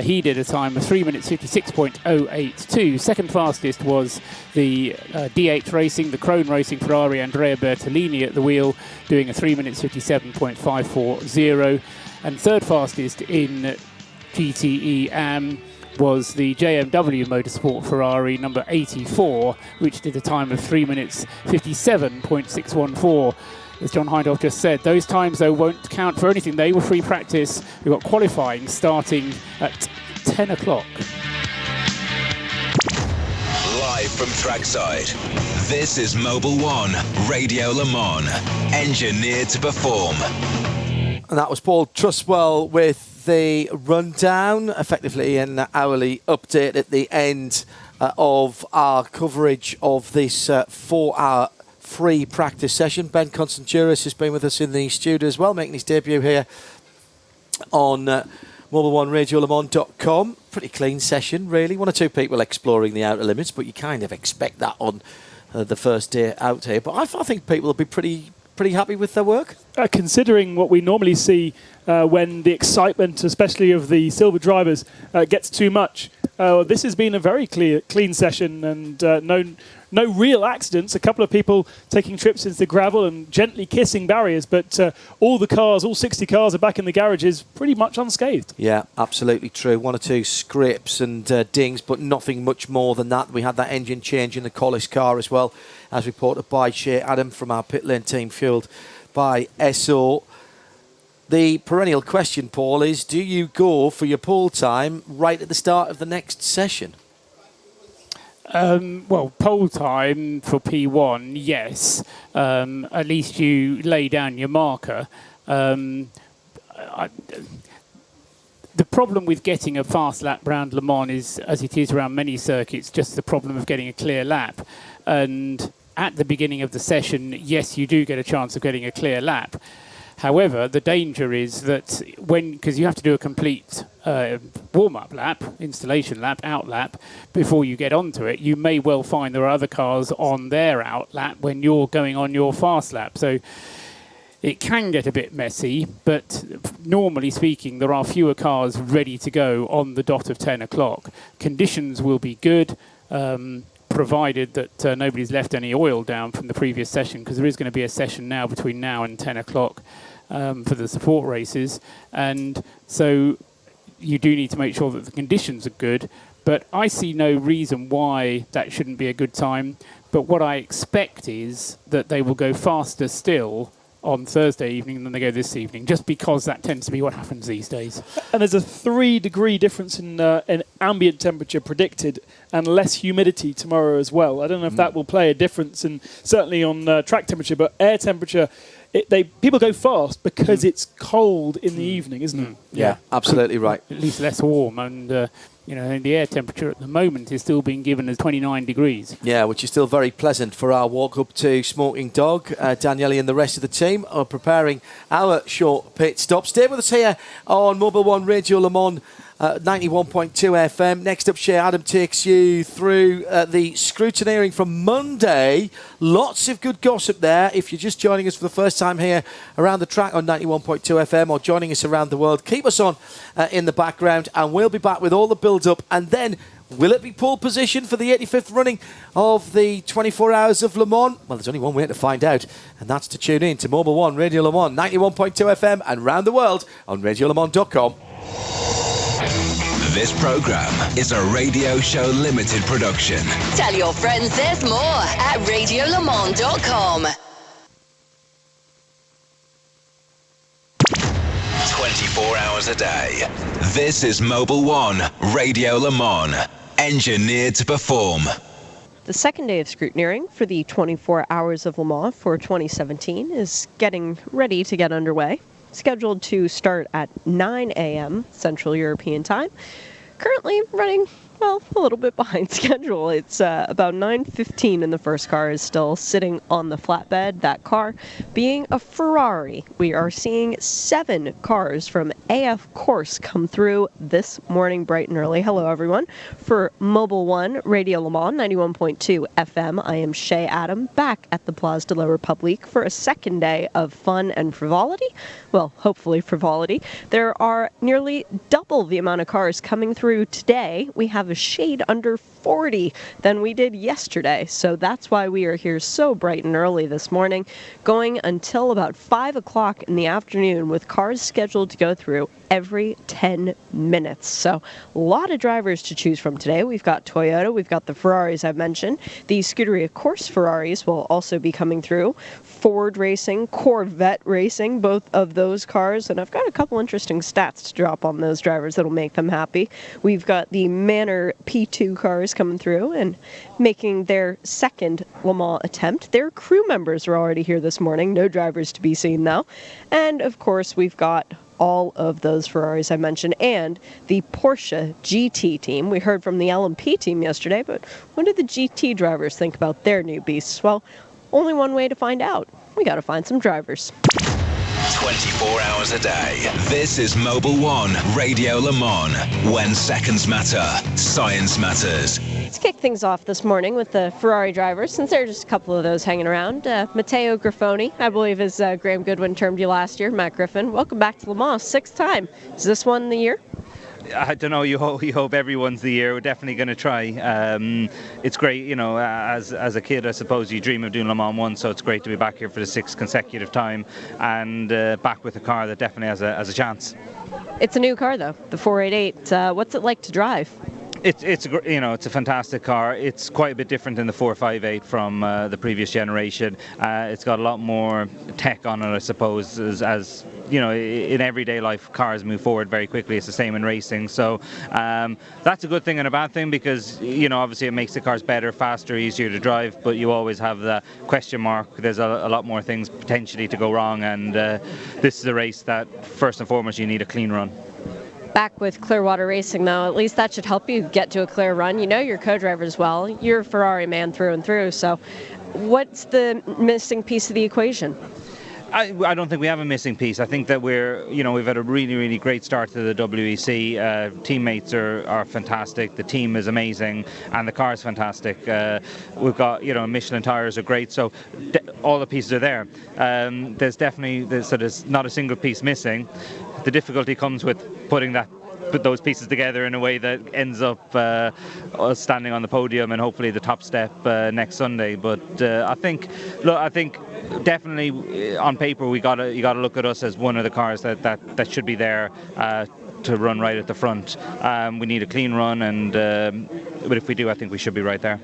He did a time of 3 minutes 56.082. Second fastest was the D8 Racing, the Krone Racing Ferrari, Andrea Bertolini at the wheel, doing a 3 minutes 57.540. And third fastest in GTE AM was the JMW Motorsport Ferrari number 84, which did a time of 3 minutes 57.614. As John Hindhoff just said, those times, though, won't count for anything. They were free practice. We've got qualifying starting at 10 o'clock. Live from trackside, this is Mobil 1 Radio Le Mans, engineered to perform. And that was Paul Trustwell with the rundown, effectively an hourly update at the end of our coverage of this 4-hour free practice session. Ben Constanturis has been with us in the studio as well, making his debut here on Mobil1RadioLeMans.com. Pretty clean session, really. One or two people exploring the outer limits, but you kind of expect that on the first day out here. But I think people will be pretty happy with their work. Considering what we normally see when the excitement, especially of the silver drivers, gets too much, this has been a very clean session, and no real accidents. A couple of people taking trips into the gravel and gently kissing barriers, but all 60 cars are back in the garages pretty much unscathed. Yeah, absolutely true. One or two scrapes and dings, but nothing much more than that. We had that engine change in the Collis car as well, as reported by Shea Adam from our pit lane team, fueled by SO. The perennial question, Paul, is do you go for your pole time right at the start of the next session? Pole time for P1, yes. At least you lay down your marker. The problem with getting a fast lap round Le Mans is, as it is around many circuits, just the problem of getting a clear lap. And at the beginning of the session, yes, you do get a chance of getting a clear lap. However, the danger is that because you have to do a complete warm-up lap, installation lap, out lap, before you get onto it, you may well find there are other cars on their out lap when you're going on your fast lap. So it can get a bit messy, but normally speaking, there are fewer cars ready to go on the dot of 10 o'clock. Conditions will be good, provided that nobody's left any oil down from the previous session, because there is going to be a session now between now and 10 o'clock for the support races. And so you do need to make sure that the conditions are good, but I see no reason why that shouldn't be a good time. But what I expect is that they will go faster still on Thursday evening than they go this evening, just because that tends to be what happens these days. And there's a 3-degree difference in ambient temperature predicted, and less humidity tomorrow as well. I don't know if that will play a difference, and certainly on track temperature, but air temperature, people go fast because it's cold in the evening, isn't it? Yeah, absolutely right. At least less warm, and the air temperature at the moment is still being given as 29 degrees. Yeah, which is still very pleasant for our walk up to Smoking Dog. Daniele and the rest of the team are preparing our short pit stop. Stay with us here on Mobil 1 Radio Le Mans 91.2 FM. Next up, Shea Adam takes you through the scrutineering from Monday. Lots of good gossip there. If you're just joining us for the first time here around the track on 91.2 FM or joining us around the world, keep us on in the background, and we'll be back with all the build-up. And then, will it be pole position for the 85th running of the 24 Hours of Le Mans? Well, there's only one way to find out, and that's to tune in to Mobil 1 Radio Le Mans 91.2 FM and round the world on RadioLeMans.com. This program is a Radio Show Limited production. Tell your friends there's more at RadioLeMans.com. 24 hours a day. This is Mobil 1 Radio Le Mans, engineered to perform. The second day of scrutineering for the 24 Hours of Le Mans for 2017 is getting ready to get underway. Scheduled to start at 9 a.m. Central European Time. Currently running well, a little bit behind schedule. It's about 9:15 and the first car is still sitting on the flatbed. That car being a Ferrari. We are seeing 7 cars from AF Course come through this morning bright and early. Hello, everyone. For Mobil 1, Radio Le Mans, 91.2 FM, I am Shay Adam, back at the Place de la République for a second day of fun and frivolity. Well, hopefully frivolity. There are nearly double the amount of cars coming through today. We have a shade under 40 than we did yesterday, so that's why we are here so bright and early this morning, going until about 5 o'clock in the afternoon with cars scheduled to go through every 10 minutes. So a lot of drivers to choose from today. We've got Toyota, we've got the Ferraris I've mentioned. The Scuderia Corse Ferraris will also be coming through. Ford Racing, Corvette Racing, both of those cars, and I've got a couple interesting stats to drop on those drivers that'll make them happy. We've got the Manor P2 cars coming through and making their second Le Mans attempt. Their crew members are already here this morning, no drivers to be seen though. And of course we've got all of those Ferraris I mentioned, and the Porsche GT team. We heard from the LMP team yesterday, but what did the GT drivers think about their new beasts? Well, only one way to find out. We got to find some drivers. 24 hours a day. This is Mobil 1 Radio Le Mans. When seconds matter, science matters. Let's kick things off this morning with the Ferrari drivers, since there are just a couple of those hanging around. Matteo Grifoni, I believe, as Graham Goodwin termed you last year. Matt Griffin, welcome back to Le Mans, 6th time. Is this one the year? I don't know. You hope everyone's the year. We're definitely going to try. It's great, you know. As a kid, I suppose you dream of doing Le Mans once, so it's great to be back here for the 6th consecutive time, and back with a car that definitely has a chance. It's a new car, though, the 488. What's it like to drive? It's a fantastic car. It's quite a bit different than the 458 from the previous generation. It's got a lot more tech on it, I suppose, as you know, in everyday life, cars move forward very quickly. It's the same in racing. So that's a good thing and a bad thing, because, you know, obviously it makes the cars better, faster, easier to drive, but you always have the question mark. There's a lot more things potentially to go wrong, and this is a race that, first and foremost, you need a clean run. Back with Clearwater Racing, though, at least that should help you get to a clear run. You know your co-drivers well. You're a Ferrari man through and through, so what's the missing piece of the equation? I don't think we have a missing piece. I think that we've had a really, really great start to the WEC. Teammates are fantastic. The team is amazing, and the car is fantastic. We've got, Michelin tires are great, so all the pieces are there. There's not a single piece missing. The difficulty comes with put those pieces together in a way that ends up us standing on the podium and hopefully the top step next Sunday. But I think definitely on paper you got to look at us as one of the cars that should be there to run right at the front. We need a clean run, but if we do, I think we should be right there.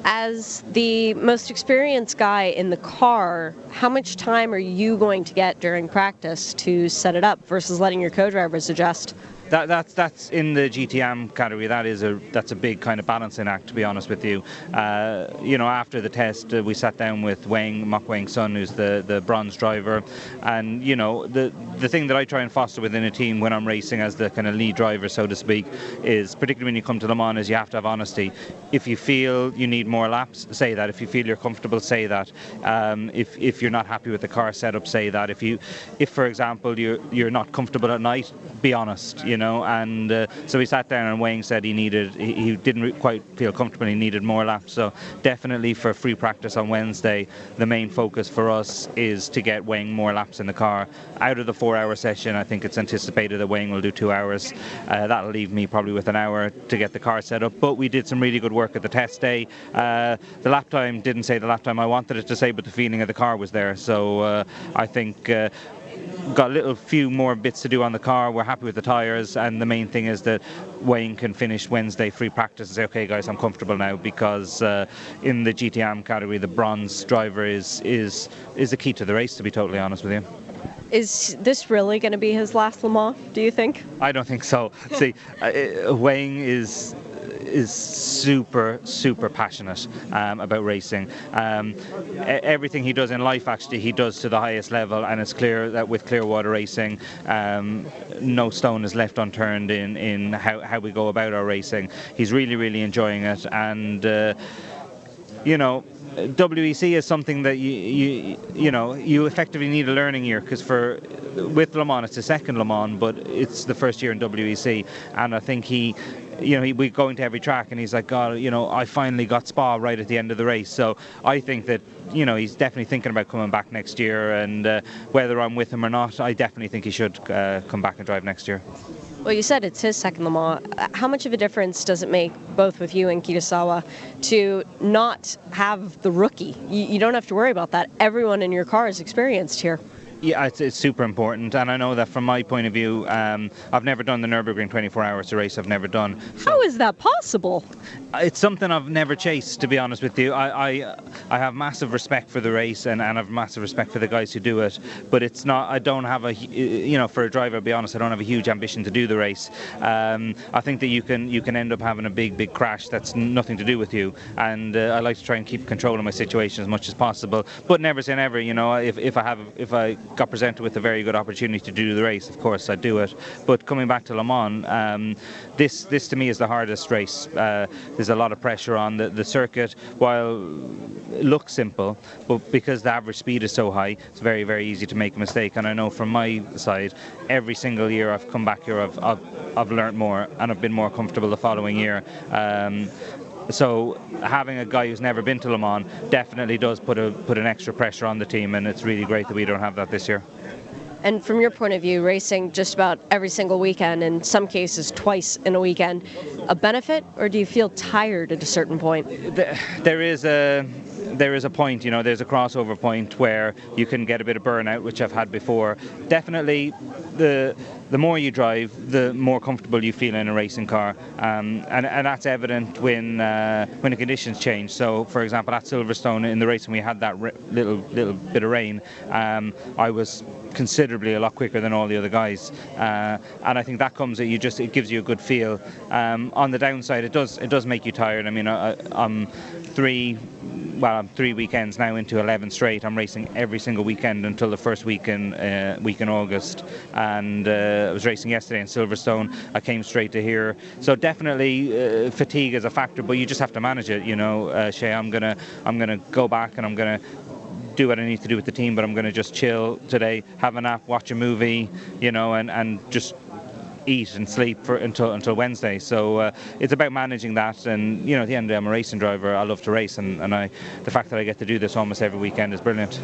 As the most experienced guy in the car, how much time are you going to get during practice to set it up versus letting your co-drivers adjust? That's in the GTM category. That's a big kind of balancing act, to be honest with you. After the test, we sat down with Mok Wang's son, who's the bronze driver, and the thing that I try and foster within a team when I'm racing as the kind of lead driver, so to speak, is, particularly when you come to Le Mans, is you have to have honesty. If you feel you need more laps, say that. If you feel you're comfortable, say that. If you're not happy with the car setup, say that. If for example you're not comfortable at night, be honest. And so we sat down and Wang said he didn't quite feel comfortable, he needed more laps. So definitely for free practice on Wednesday, the main focus for us is to get Wang more laps in the car. Out of the 4-hour session, I think it's anticipated that Wang will do 2 hours. That'll leave me probably with an hour to get the car set up. But we did some really good work at the test day. The lap time didn't say the lap time I wanted it to say, but the feeling of the car was there. So I think got a few more bits to do on the car. We're happy with the tyres, and the main thing is that Wayne can finish Wednesday free practice and say, okay guys, I'm comfortable now, because in the GTM category the bronze driver is the key to the race, to be totally honest with you. Is this really going to be his last Le Mans, do you think? I don't think so. See, Wayne is is super passionate about racing. Everything he does in life, actually, he does to the highest level, and it's clear that with Clearwater Racing, no stone is left unturned in how we go about our racing. He's really enjoying it, and WEC is something that you effectively need a learning year, because with Le Mans, it's the second Le Mans, but it's the first year in WEC, and I think we go into every track and he's like, God, I finally got Spa right at the end of the race. So I think that he's definitely thinking about coming back next year, and whether I'm with him or not, I definitely think he should come back and drive next year. Well, you said it's his second Le Mans. How much of a difference does it make, both with you and Kitasawa, to not have the rookie? You don't have to worry about that. Everyone in your car is experienced here. Yeah, it's super important, and I know that from my point of view, I've never done the Nürburgring 24 hours to race. I've never done. How is that possible? It's something I've never chased, to be honest with you. I have massive respect for the race, and I have massive respect for the guys who do it, but it's not. I don't have for a driver, I'll be honest, I don't have a huge ambition to do the race. I think that you can end up having a big crash that's nothing to do with you, and I like to try and keep control of my situation as much as possible, but never say never. If I got presented with a very good opportunity to do the race, of course I'd do it. But coming back to Le Mans, this to me is the hardest race. There's a lot of pressure on the circuit. While it looks simple, but because the average speed is so high, it's very easy to make a mistake. And I know from my side, every single year I've come back here, I've learned more, and I've been more comfortable the following year. So having a guy who's never been to Le Mans definitely does put an extra pressure on the team, and it's really great that we don't have that this year. And from your point of view, racing just about every single weekend, in some cases twice in a weekend, a benefit, or do you feel tired at a certain point? There is a point, there's a crossover point where you can get a bit of burnout, which I've had before. Definitely, the more you drive, the more comfortable you feel in a racing car, and that's evident when the conditions change. So, for example, at Silverstone in the race when we had that little bit of rain, I was considerably a lot quicker than all the other guys, and I think that comes at it gives you a good feel. On the downside, it does make you tired. I mean, I'm 3 weekends now into 11 straight. I'm racing every single weekend until the first week in August, and I was racing yesterday in Silverstone. I came straight to here, so definitely fatigue is a factor, but you just have to manage it. Shay, I'm gonna go back and I'm gonna do what I need to do with the team, but I'm going to just chill today, have a nap, watch a movie, and just eat and sleep until Wednesday. So it's about managing that, and at the end of the day, I'm a racing driver. I love to race, and the fact that I get to do this almost every weekend is brilliant.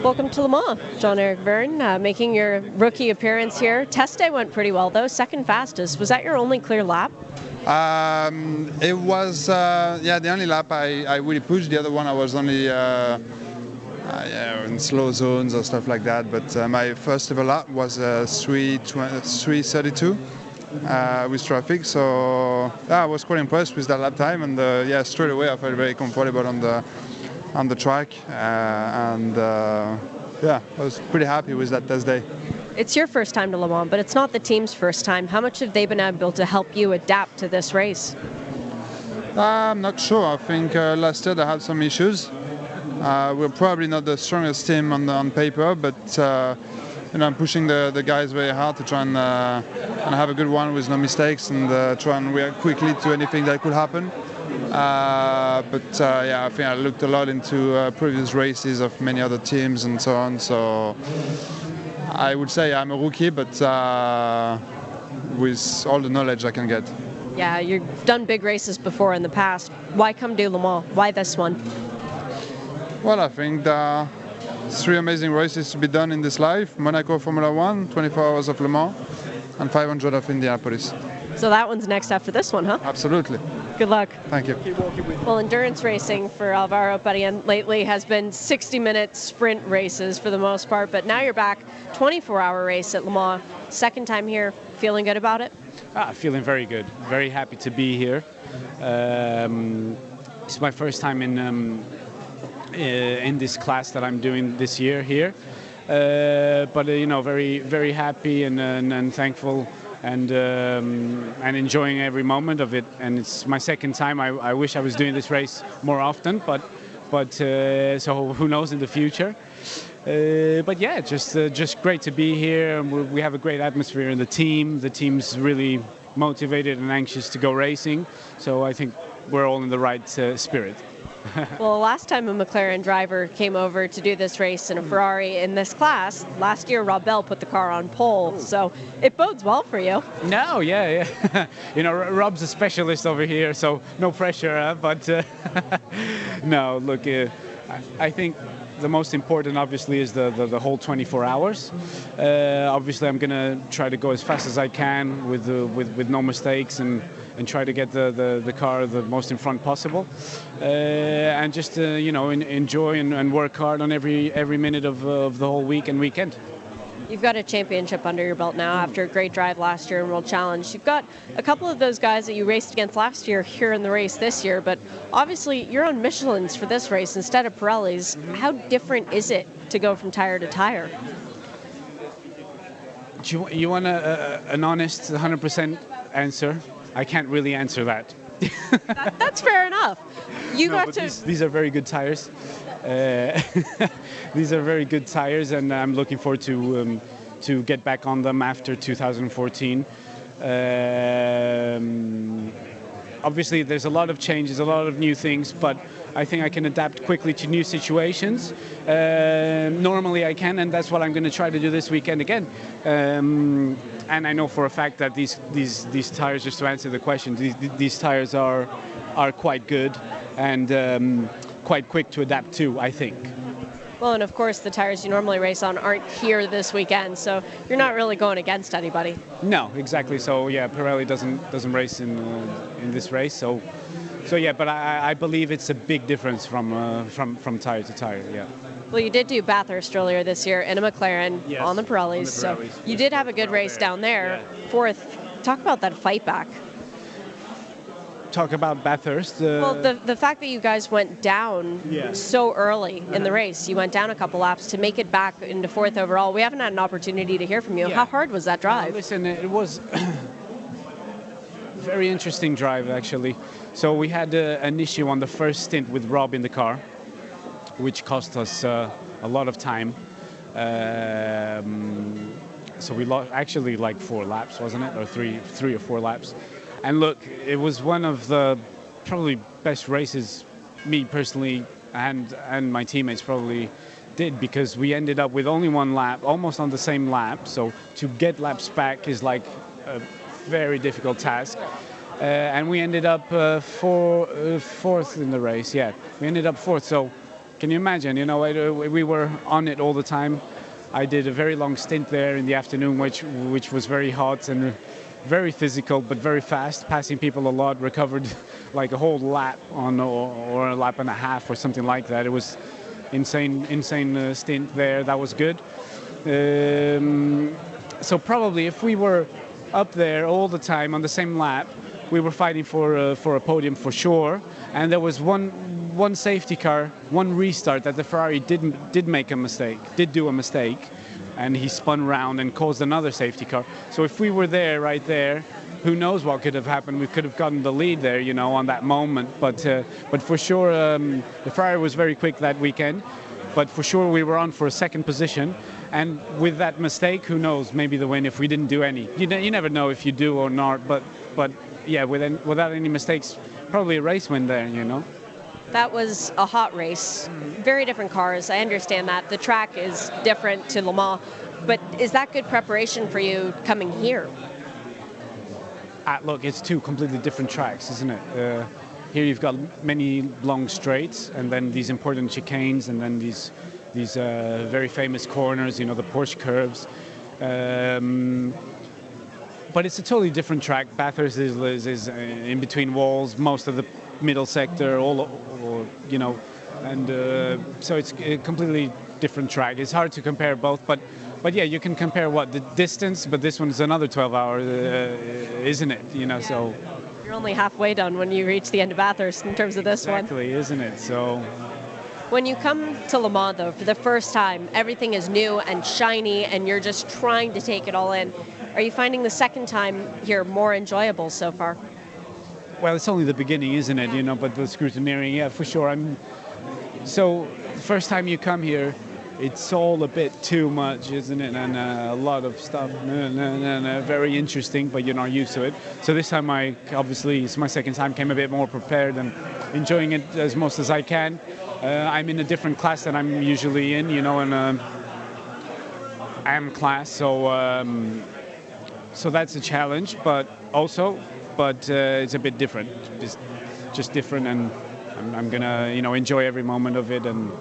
Welcome to Le Mans, Jean-Eric Vergne, making your rookie appearance here. Test day went pretty well though, second fastest. Was that your only clear lap? It was the only lap I really pushed. The other one I was only in slow zones or stuff like that, but my first ever lap was 3:32 with traffic, so I was quite impressed with that lap time, and straight away I felt very comfortable on the track, and I was pretty happy with that test day. It's your first time to Le Mans, but it's not the team's first time. How much have they been able to help you adapt to this race? I'm not sure. I think last year they had some issues. We're probably not the strongest team on paper, but I'm pushing the guys very hard to try and have a good one with no mistakes, and try and react quickly to anything that could happen. I think I looked a lot into previous races of many other teams and so on. So I would say I'm a rookie, but with all the knowledge I can get. Yeah, you've done big races before in the past. Why come do Le Mans? Why this one? Well, I think there are 3 amazing races to be done in this life: Monaco Formula 1, 24 hours of Le Mans, and 500 of Indianapolis. So that one's next after this one, huh? Absolutely. Good luck. Thank you. Well, endurance racing for Alvaro Barrien lately has been 60-minute sprint races for the most part, but now you're back, 24-hour race at Le Mans. Second time here, feeling good about it? Feeling very good. Very happy to be here. It's my first time in this class that I'm doing this year here, but very happy and thankful and enjoying every moment of it. And it's my second time. I wish I was doing this race more often, but so who knows in the future. But yeah, just great to be here. And we have a great atmosphere in the team. The team's really motivated and anxious to go racing. So I think we're all in the right spirit. Well, last time a McLaren driver came over to do this race in a Ferrari in this class, last year Rob Bell put the car on pole, so it bodes well for you. No, yeah. You know, Rob's a specialist over here, so no pressure. But no, look, I think the most important, obviously, is the whole 24 hours. Obviously, I'm gonna try to go as fast as I can with no mistakes and try to get the car the most in front possible, and just you know, enjoy and work hard on every minute of the whole week and weekend. You've got a championship under your belt now after a great drive last year in World Challenge. You've got a couple of those guys that you raced against last year here in the race this year, but obviously you're on Michelin's for this race instead of Pirelli's. How different is it to go from tire to tire? You want an honest 100% answer? I can't really answer that. That's fair enough. You got to. These are very good tires. These are very good tires, and I'm looking forward to get back on them after 2014. Obviously, there's a lot of changes, a lot of new things, but I think I can adapt quickly to new situations. Normally I can, and that's what I'm going to try to do this weekend again. And I know for a fact that these tires, just to answer the question, these tires are quite good and quite quick to adapt to, I think. Well, and of course the tires you normally race on aren't here this weekend, so you're not really going against anybody. No, exactly. So yeah, Pirelli doesn't race in this race. So yeah, but I believe it's a big difference from tire to tire. Yeah. Well, you did do Bathurst earlier this year in a McLaren on the Pirellis, so you did have a good race down there. Yeah. Fourth. Talk about that fight back. Talk about Bathurst. Well, the fact that you guys went down so early in the race, you went down a couple laps to make it back into fourth overall. We haven't had an opportunity to hear from you. Yeah. How hard was that drive? Listen, it was very interesting drive, actually. So we had an issue on the first stint with Rob in the car, which cost us a lot of time. So we lost actually like 4 laps, wasn't it? Or three or 4 laps. And look, it was one of the probably best races me personally and my teammates probably did, because we ended up with only 1 lap, almost on the same lap. So to get laps back is like a very difficult task. And we ended up fourth in the race. Yeah, we ended up 4th. So can you imagine? You know, we were on it all the time. I did a very long stint there in the afternoon, which was very hot and very physical, but very fast, passing people a lot, recovered like a whole lap or a lap and a half or something like that. It was insane stint there. That was good. So probably if we were up there all the time on the same lap, we were fighting for a podium for sure. And there was one safety car, one restart that the Ferrari did do a mistake. And he spun around and caused another safety car. So if we were there, right there, who knows what could have happened? We could have gotten the lead there, you know, on that moment. But for sure, the Ferrari was very quick that weekend. But for sure, we were on for a 2nd position. And with that mistake, who knows? Maybe the win if we didn't do any. You never know if you do or not. But yeah, without any mistakes, probably a race win there, you know. That was a hot race. Very different cars. I understand that. The track is different to Le Mans. But is that good preparation for you coming here? Look, it's 2 completely different tracks, isn't it? Here you've got many long straights and then these important chicanes and then these very famous corners, you know, the Porsche curves. But it's a totally different track. Bathurst is in between walls, most of the middle sector, you know, and so it's a completely different track. It's hard to compare both, but yeah, you can compare the distance, but this one's another 12 hours, isn't it? You know, so you're only halfway done when you reach the end of Bathurst in terms of this one. Exactly, isn't it? So When you come to Le Mans, though, for the first time, everything is new and shiny, and you're just trying to take it all in. Are you finding the second time here more enjoyable so far? Well, it's only the beginning, isn't it? But the scrutineering, yeah, for sure. So the first time you come here, it's all a bit too much, isn't it? And a lot of stuff, very interesting, but you're not used to it. So this time, obviously, it's my second time, came a bit more prepared and enjoying it as most as I can. I'm in a different class than I'm usually in, in AM class, so that's a challenge, but it's a bit different. It's just different, and I'm gonna, enjoy every moment of it and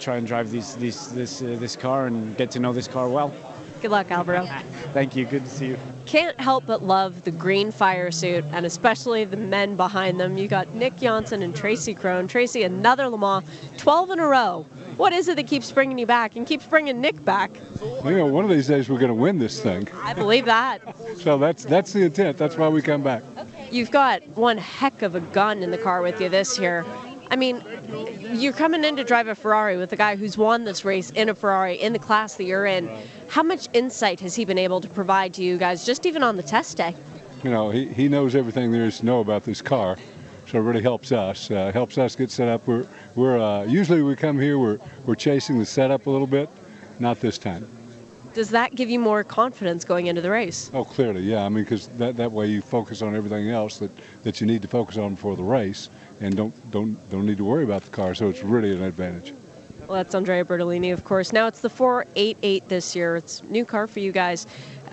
try and drive this car and get to know this car well. Good luck, Alvaro. Thank you. Good to see you. Can't help but love the green fire suit, and especially the men behind them. You got Nick Johnson and Tracy Crone. Tracy, another Le Mans, 12 in a row. What is it that keeps bringing you back and keeps bringing Nick back? One of these days we're going to win this thing. I believe that. So that's the intent. That's why we come back. You've got one heck of a gun in the car with you this year. I mean, you're coming in to drive a Ferrari with a guy who's won this race in a Ferrari in the class that you're in. How much insight has he been able to provide to you guys just even on the test day? He knows everything there is to know about this car, so it really helps us. Helps us get set up. We're usually we come here we're chasing the setup a little bit, not this time. Does that give you more confidence going into the race? Oh, clearly, yeah. Because that way you focus on everything else that you need to focus on before the race, and don't need to worry about the car. So it's really an advantage. Well, that's Andrea Bertolini, of course. Now it's the 488 this year. It's a new car for you guys.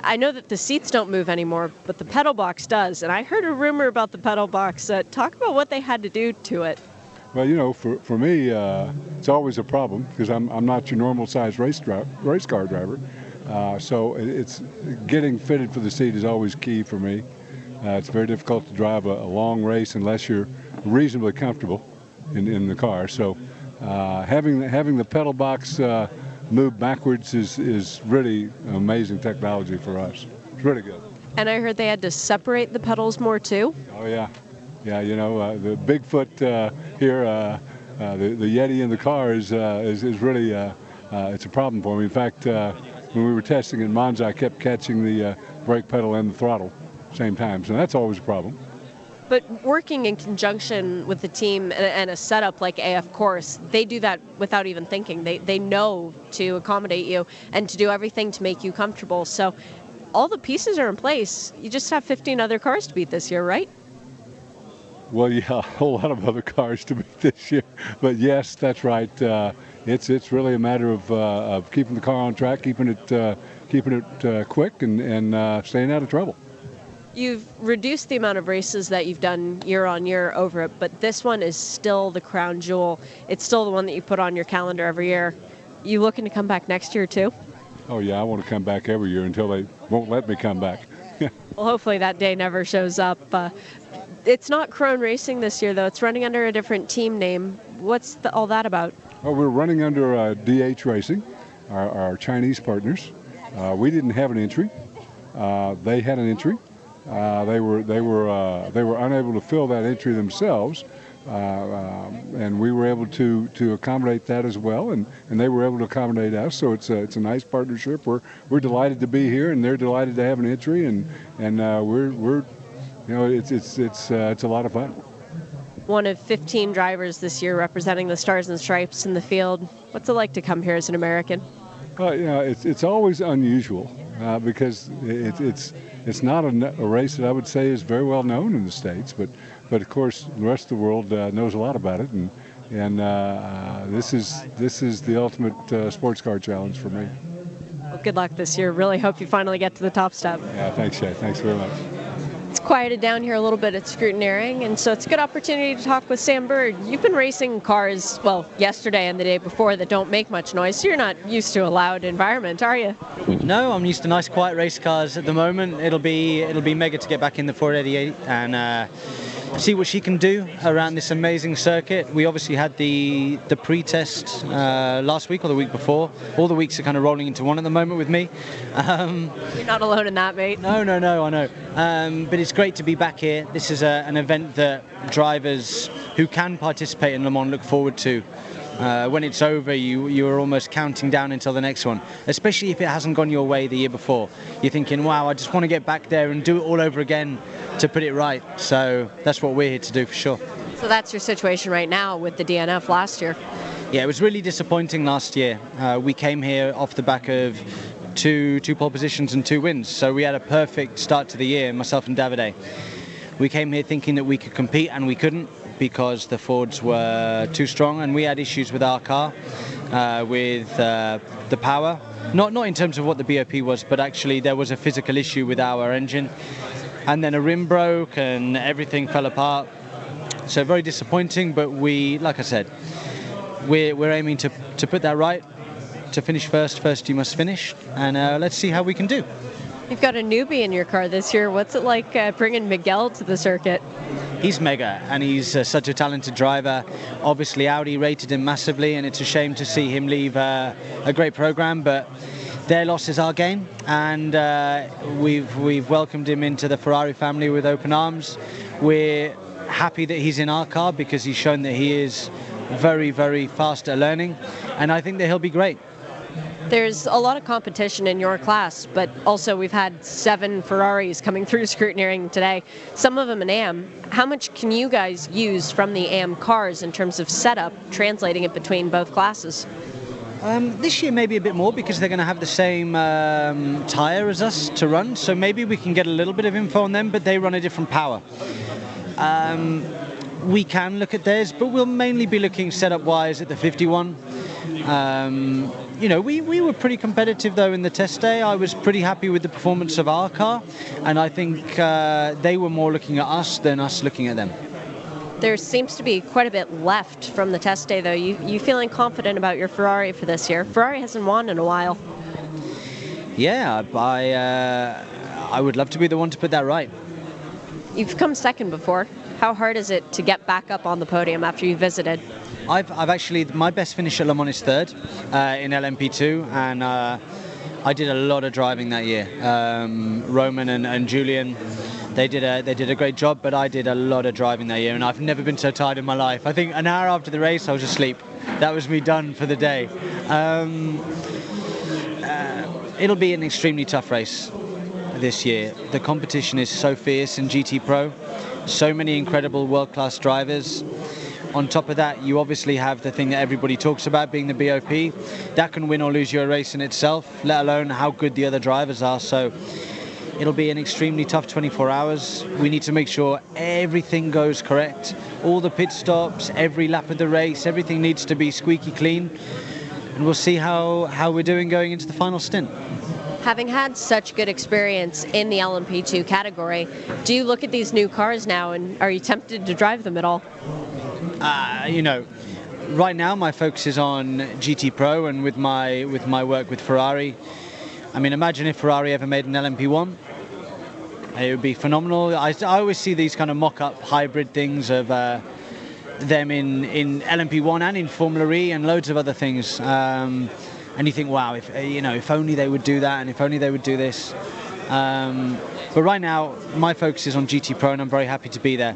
I know that the seats don't move anymore, but the pedal box does. And I heard a rumor about the pedal box. Talk about what they had to do to it. Well, for me, it's always a problem because I'm not your normal size race car driver. So it's getting fitted for the seat is always key for me. It's very difficult to drive a long race unless you're reasonably comfortable in the car. So having the pedal box move backwards is really amazing technology for us. It's really good. And I heard they had to separate the pedals more too. Oh yeah, the Bigfoot here, the Yeti in the car is really it's a problem for me. In fact, when we were testing in Monza, I kept catching the brake pedal and the throttle same time, so that's always a problem. But working in conjunction with the team and a setup like AF Course, they do that without even thinking. They know to accommodate you and to do everything to make you comfortable. So all the pieces are in place. You just have 15 other cars to beat this year, right? Well, yeah, a whole lot of other cars to beat this year. But yes, that's right. It's really a matter of keeping the car on track, keeping it quick, and staying out of trouble. You've reduced the amount of races that you've done year on year over it, but this one is still the crown jewel. It's still the one that you put on your calendar every year. You looking to come back next year too? Oh yeah, I want to come back every year until they won't let me come back. Well, hopefully that day never shows up. It's not Krone Racing this year, though. It's running under a different team name. What's all that about? Well, we're running under DH Racing, our Chinese partners. We didn't have an entry. They had an entry. They were unable to fill that entry themselves, and we were able to accommodate that as well, and they were able to accommodate us. So it's a nice partnership. We're delighted to be here, and they're delighted to have an entry, and we're it's a lot of fun. One of 15 drivers this year representing the Stars and Stripes in the field. What's it like to come here as an American? Well, it's always unusual because it's not a race that I would say is very well known in the States, but of course the rest of the world knows a lot about it, and this is the ultimate sports car challenge for me. Well, good luck this year. Really hope you finally get to the top step. Yeah, thanks, Shay. Thanks very much. It's quieted down here a little bit at scrutineering, and so it's a good opportunity to talk with Sam Bird. You've been racing cars, well, yesterday and the day before that don't make much noise, so you're not used to a loud environment, are you? No, I'm used to nice, quiet race cars at the moment. It'll be mega to get back in the 488 and see what she can do around this amazing circuit. We obviously had the pre-test last week or the week before. All the weeks are kind of rolling into one at the moment with me. You're not alone in that, mate. No, I know. But it's great to be back here. This is an event that drivers who can participate in Le Mans look forward to. When it's over, you're almost counting down until the next one, especially if it hasn't gone your way the year before. You're thinking, wow, I just want to get back there and do it all over again to put it right. So that's what we're here to do for sure. So that's your situation right now with the DNF last year. Yeah, it was really disappointing last year. We came here off the back of two pole positions and 2 wins, so we had a perfect start to the year, myself and Davide. We came here thinking that we could compete, and we couldn't because the Fords were too strong, and we had issues with our car, with the power. Not in terms of what the BOP was, but actually there was a physical issue with our engine, and then a rim broke and everything fell apart. So very disappointing, but we, like I said, we're aiming to put that right. To finish first you must finish, and let's see how we can do. You've got a newbie in your car this year. What's it like bringing Miguel to the circuit? He's mega, and he's such a talented driver. Obviously Audi rated him massively, and it's a shame to see him leave a great program, but their loss is our gain, and we've welcomed him into the Ferrari family with open arms. We're happy that he's in our car because he's shown that he is very, very fast at learning, and I think that he'll be great. There's a lot of competition in your class, but also we've had 7 Ferraris coming through scrutineering today, some of them in AM. How much can you guys use from the AM cars in terms of setup, translating it between both classes? This year maybe a bit more because they're going to have the same tyre as us to run, so maybe we can get a little bit of info on them, but they run a different power. We can look at theirs, but we'll mainly be looking setup-wise at the 51. We were pretty competitive though in the test day. I was pretty happy with the performance of our car, and I think they were more looking at us than us looking at them. There seems to be quite a bit left from the test day though. You feeling confident about your Ferrari for this year? Ferrari hasn't won in a while. Yeah, I would love to be the one to put that right. You've come second before. How hard is it to get back up on the podium after you visited? I've actually, my best finish at Le Mans is 3rd in LMP2, and I did a lot of driving that year. Roman and Julian, they did a great job, but I did a lot of driving that year, and I've never been so tired in my life. I think an hour after the race I was asleep. That was me done for the day. It'll be an extremely tough race this year. The competition is so fierce in GT Pro. So many incredible world-class drivers. On top of that, you obviously have the thing that everybody talks about, being the BOP. That can win or lose you a race in itself, let alone how good the other drivers are. So it'll be an extremely tough 24 hours. We need to make sure everything goes correct. All the pit stops, every lap of the race, everything needs to be squeaky clean. And we'll see how we're doing going into the final stint. Having had such good experience in the LMP2 category, do you look at these new cars now and are you tempted to drive them at all? Right now my focus is on GT Pro and with my work with Ferrari. I mean, imagine if Ferrari ever made an LMP1. It would be phenomenal. I always see these kind of mock-up hybrid things of them in LMP1 and in Formula E and loads of other things. And you think, wow, if only they would do that, and if only they would do this. But right now, my focus is on GT Pro, and I'm very happy to be there.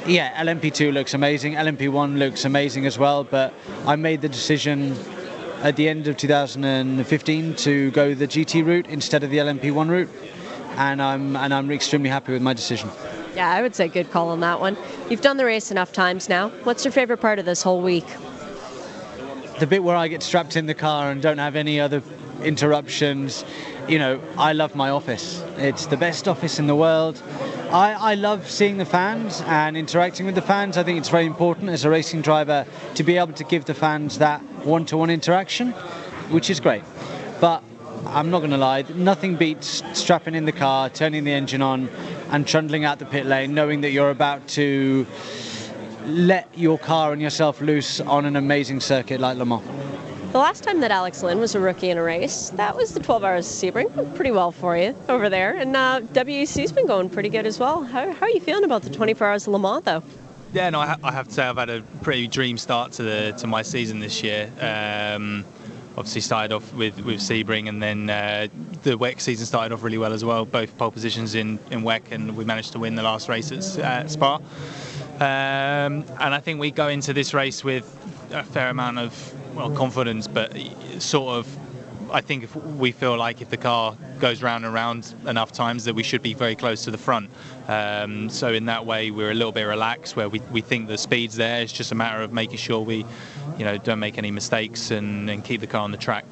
Yeah, LMP2 looks amazing. LMP1 looks amazing as well. But I made the decision at the end of 2015 to go the GT route instead of the LMP1 route, and I'm extremely happy with my decision. Yeah, I would say good call on that one. You've done the race enough times now. What's your favorite part of this whole week? The bit where I get strapped in the car and don't have any other interruptions. I love my office. It's the best office in the world. I love seeing the fans and interacting with the fans. I think it's very important as a racing driver to be able to give the fans that one-to-one interaction, which is great. But I'm not going to lie, nothing beats strapping in the car, turning the engine on and trundling out the pit lane, knowing that you're about to let your car and yourself loose on an amazing circuit like Le Mans. The last time that Alex Lynn was a rookie in a race, that was the 12 Hours of Sebring. Went pretty well for you over there. And WEC's been going pretty good as well. How are you feeling about the 24 Hours of Le Mans, though? Yeah, no, I have to say I've had a pretty dream start to my season this year. Obviously started off with Sebring, and then the WEC season started off really well as well. Both pole positions in WEC, and we managed to win the last race at Spa. And I think we go into this race with a fair amount of confidence, but sort of. I think if we feel like if the car goes round and round enough times that we should be very close to the front. So in that way we're a little bit relaxed where we think the speed's there. It's just a matter of making sure we don't make any mistakes and keep the car on the track.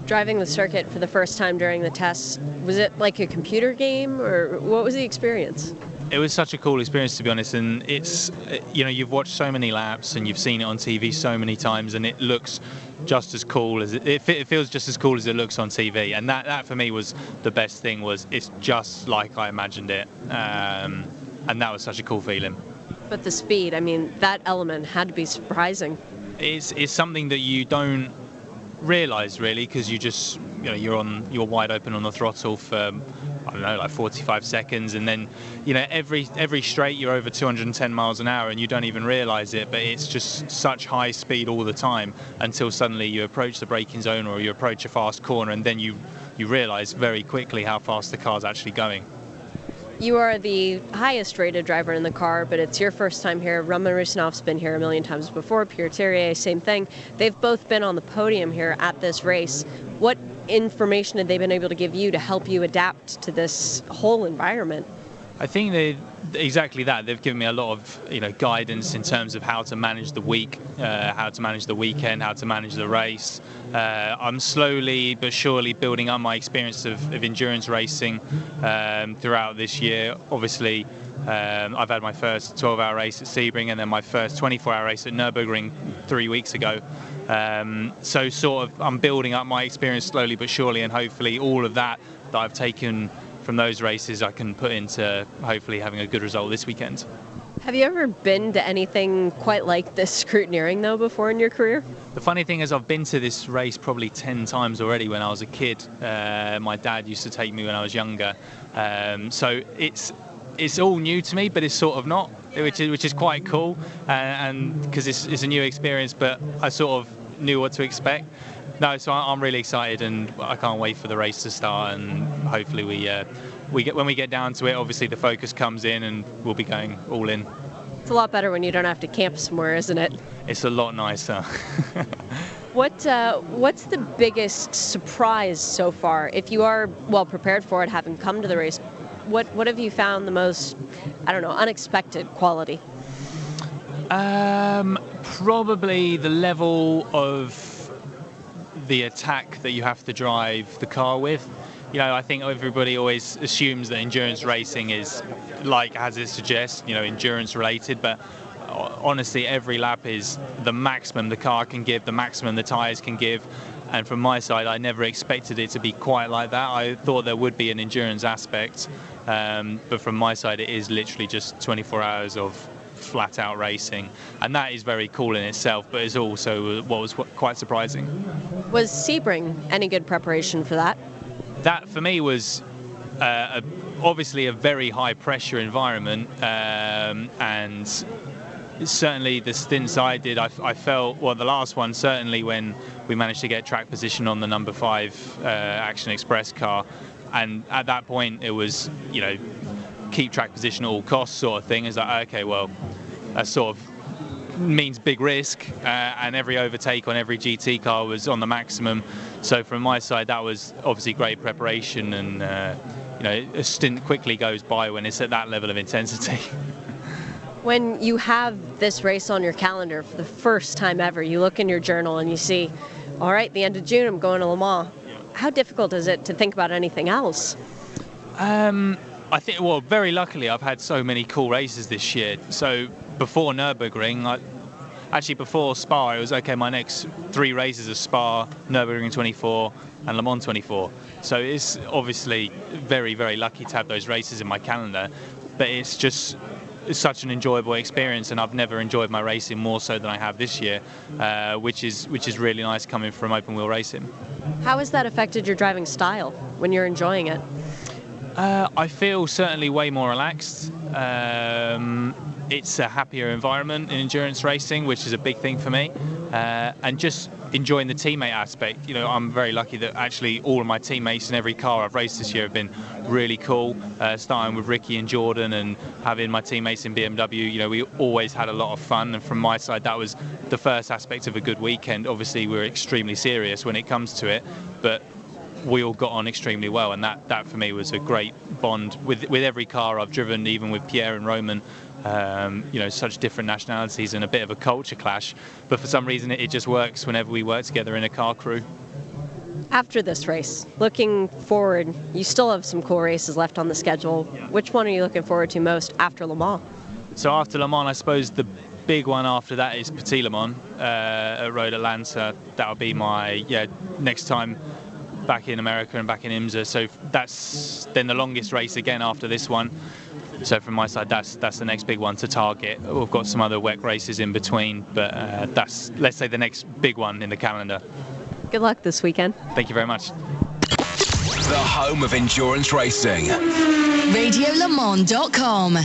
Driving the circuit for the first time during the tests, was it like a computer game or what was the experience? It was such a cool experience, to be honest, and it's, you've watched so many laps and you've seen it on TV so many times, and it looks just as cool as it feels just as cool as it looks on TV, and that for me was the best thing. Was it's just like I imagined it, and that was such a cool feeling. But the speed, I mean, that element had to be surprising. It's something that you don't realise really, because you're wide open on the throttle for I don't know, like 45 seconds, and then every straight you're over 210 miles an hour and you don't even realise it, but it's just such high speed all the time until suddenly you approach the braking zone or you approach a fast corner, and then you realise very quickly how fast the car's actually going. You are the highest rated driver in the car, but it's your first time here. Roman Rusinov's been here a million times before. Pierre Thierry, same thing. They've both been on the podium here at this race. What information have they been able to give you to help you adapt to this whole environment? I think exactly that. They've given me a lot of guidance in terms of how to manage the week, how to manage the weekend, how to manage the race. I'm slowly but surely building up my experience of endurance racing throughout this year. Obviously, I've had my first 12-hour race at Sebring and then my first 24-hour race at Nürburgring 3 weeks ago. So sort of I'm building up my experience slowly but surely, and hopefully all of that I've taken from those races I can put into hopefully having a good result this weekend. Have you ever been to anything quite like this scrutineering though before in your career? The funny thing is I've been to this race probably 10 times already when I was a kid. My dad used to take me when I was younger. So it's all new to me, but it's sort of not, which is quite cool, and because it's a new experience, but I sort of knew what to expect. No, so I'm really excited, and I can't wait for the race to start, and hopefully when we get down to it, obviously the focus comes in and we'll be going all in. It's a lot better when you don't have to camp somewhere, isn't it? It's a lot nicer. What's the biggest surprise so far? If you are well prepared for it, having come to the race, what have you found the most, unexpected quality? Probably the level of the attack that you have to drive the car with. I think everybody always assumes that endurance racing is like, as it suggests, endurance related, but honestly every lap is the maximum the car can give, the maximum the tyres can give, and from my side I never expected it to be quite like that. I thought there would be an endurance aspect, but from my side it is literally just 24 hours of flat out racing, and that is very cool in itself, but it's also what was quite surprising. Was Sebring any good preparation for that? That for me was obviously a very high pressure environment, and certainly the stints I did, I felt, the last one certainly, when we managed to get track position on the number 5 Action Express car, and at that point it was keep track position at all costs sort of thing. It's like, okay, well, that sort of means big risk, and every overtake on every GT car was on the maximum. So from my side, that was obviously great preparation, and a stint quickly goes by when it's at that level of intensity. When you have this race on your calendar for the first time ever, you look in your journal and you see, all right, the end of June, I'm going to Le Mans. How difficult is it to think about anything else? I think, very luckily, I've had so many cool races this year. So before Nürburgring, actually before Spa, it was okay, my next 3 races are Spa, Nürburgring 24 and Le Mans 24. So it's obviously very, very lucky to have those races in my calendar, but it's such an enjoyable experience, and I've never enjoyed my racing more so than I have this year, which is really nice coming from open wheel racing. How has that affected your driving style when you're enjoying it? I feel certainly way more relaxed. It's a happier environment in endurance racing, which is a big thing for me. and just enjoying the teammate aspect. You know, I'm very lucky that actually all of my teammates in every car I've raced this year have been really cool, starting with Ricky and Jordan and having my teammates in BMW. You know, we always had a lot of fun, and from my side that was the first aspect of a good weekend. Obviously we're extremely serious when it comes to it, but we all got on extremely well, and that for me was a great bond with every car I've driven, even with Pierre and Roman. You know, such different nationalities and a bit of a culture clash, but for some reason it just works whenever we work together in a car crew. After this race, looking forward, you still have some cool races left on the schedule. Which one are you looking forward to most after Le Mans? So after Le Mans, I suppose the big one after that is Petit Le Mans at Road Atlanta. That'll be my next time back in America and back in IMSA. So that's then the longest race again after this one. So from my side, that's the next big one to target. We've got some other WEC races in between, but that's, let's say, the next big one in the calendar. Good luck this weekend. Thank you very much. The home of endurance racing. RadioLeMans.com.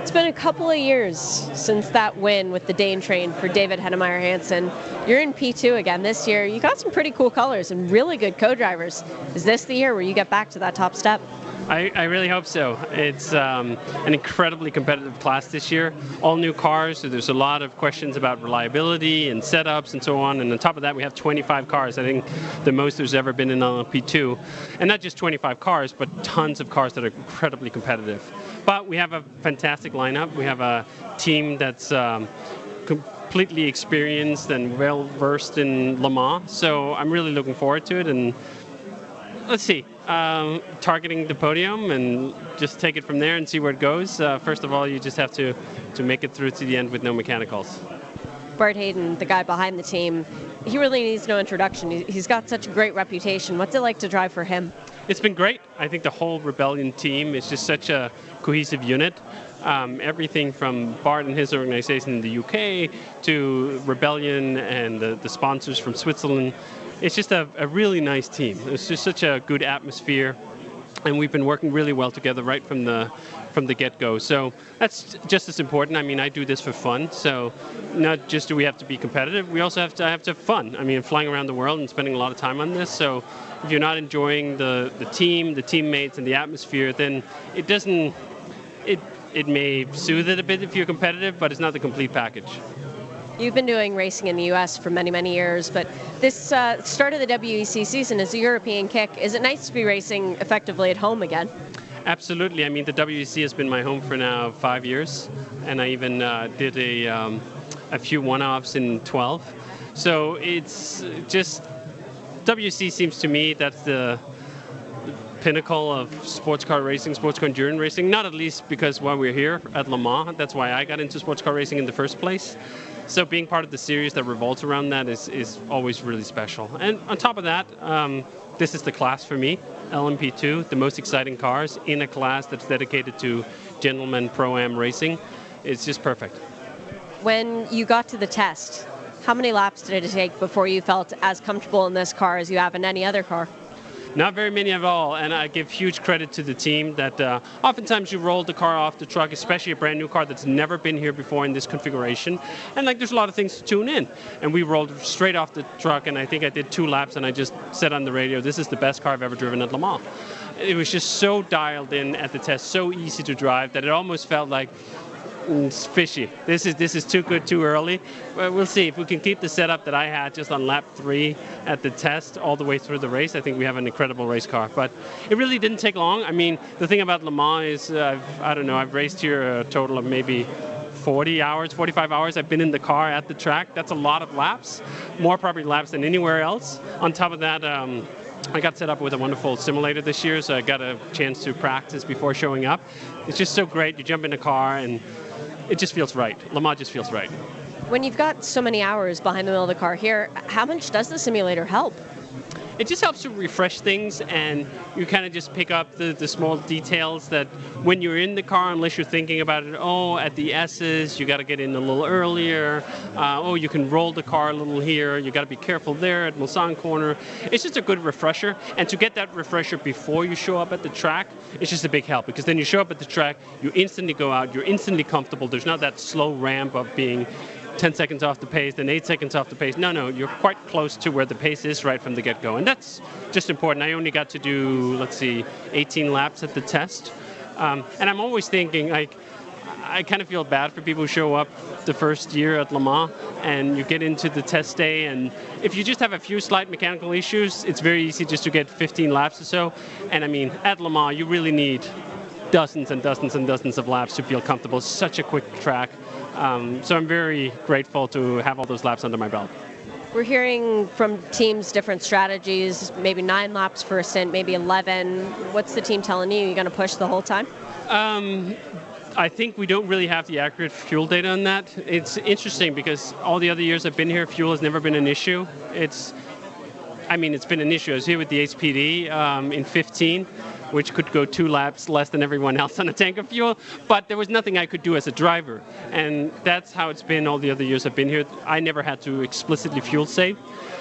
It's been a couple of years since that win with the Dane train for David Hennemeyer Hansen. You're in P2 again this year. You got some pretty cool colors and really good co-drivers. Is this the year where you get back to that top step? I really hope so. It's an incredibly competitive class this year. All new cars, so there's a lot of questions about reliability and setups and so on. And on top of that, we have 25 cars. I think the most there's ever been in LMP2. And not just 25 cars, but tons of cars that are incredibly competitive. But we have a fantastic lineup. We have a team that's completely experienced and well-versed in Le Mans. So I'm really looking forward to it. And let's see, targeting the podium and just take it from there and see where it goes. First of all, you just have to make it through to the end with no mechanicals. Bart Hayden, the guy behind the team, he really needs no introduction. He's got such a great reputation. What's it like to drive for him? It's been great. I think the whole Rebellion team is just such a cohesive unit. Everything from Bart and his organization in the UK to Rebellion and the sponsors from Switzerland. It's just a really nice team. It's just such a good atmosphere, and we've been working really well together right from the get-go. So that's just as important. I mean, I do this for fun, so not just do we have to be competitive, we also have to have fun. I mean, flying around the world and spending a lot of time on this, so if you're not enjoying the team, the teammates, and the atmosphere, then it doesn't, it may soothe it a bit if you're competitive, but it's not the complete package. You've been doing racing in the U.S. for many, many years, but this start of the WEC season is a European kick. Is it nice to be racing effectively at home again? Absolutely. I mean, the WEC has been my home for now 5 years, and I even did a few one-offs in 12. So it's just, WEC seems to me that's the pinnacle of sports car racing, sports car endurance racing, not at least because while we're here at Le Mans, that's why I got into sports car racing in the first place. So being part of the series that revolves around that is always really special. And on top of that, this is the class for me, LMP2, the most exciting cars in a class that's dedicated to gentleman Pro-Am racing. It's just perfect. When you got to the test, how many laps did it take before you felt as comfortable in this car as you have in any other car? Not very many at all, and I give huge credit to the team that oftentimes you roll the car off the truck, especially a brand new car that's never been here before in this configuration, and there's a lot of things to tune in. And we rolled straight off the truck, and I think I did 2 laps, and I just said on the radio, this is the best car I've ever driven at Le Mans. It was just so dialed in at the test, so easy to drive, that it almost felt like it's fishy. This is too good too early. But we'll see if we can keep the setup that I had just on lap 3 at the test all the way through the race. I think we have an incredible race car. But it really didn't take long. I mean, the thing about Le Mans is I've raced here a total of maybe 40 hours, 45 hours. I've been in the car at the track. That's a lot of laps, more probably laps than anywhere else. On top of that, I got set up with a wonderful simulator this year, so I got a chance to practice before showing up. It's just so great. You jump in the car and it just feels right. Le Mans just feels right. When you've got so many hours behind the wheel of the car here, how much does the simulator help? It just helps to refresh things, and you kind of just pick up the small details that when you're in the car, unless you're thinking about it, at the S's, you got to get in a little earlier. You can roll the car a little here. You got to be careful there at Mulsanne corner. It's just a good refresher, and to get that refresher before you show up at the track, it's just a big help, because then you show up at the track, you instantly go out, you're instantly comfortable. There's not that slow ramp of being 10 seconds off the pace, then 8 seconds off the pace. No, you're quite close to where the pace is right from the get-go. And that's just important. I only got to do, 18 laps at the test. And I'm always thinking, I kind of feel bad for people who show up the first year at Le Mans and you get into the test day, and if you just have a few slight mechanical issues, it's very easy just to get 15 laps or so. And I mean, at Le Mans, you really need dozens and dozens and dozens of laps to feel comfortable. It's such a quick track. So I'm very grateful to have all those laps under my belt. We're hearing from teams different strategies, maybe 9 laps for a stint, maybe 11. What's the team telling you? You're going to push the whole time? I think we don't really have the accurate fuel data on that. It's interesting because all the other years I've been here, fuel has never been an issue. It's been an issue. I was here with the HPD in 15, which could go 2 laps less than everyone else on a tank of fuel, but there was nothing I could do as a driver. And that's how it's been all the other years I've been here. I never had to explicitly fuel save.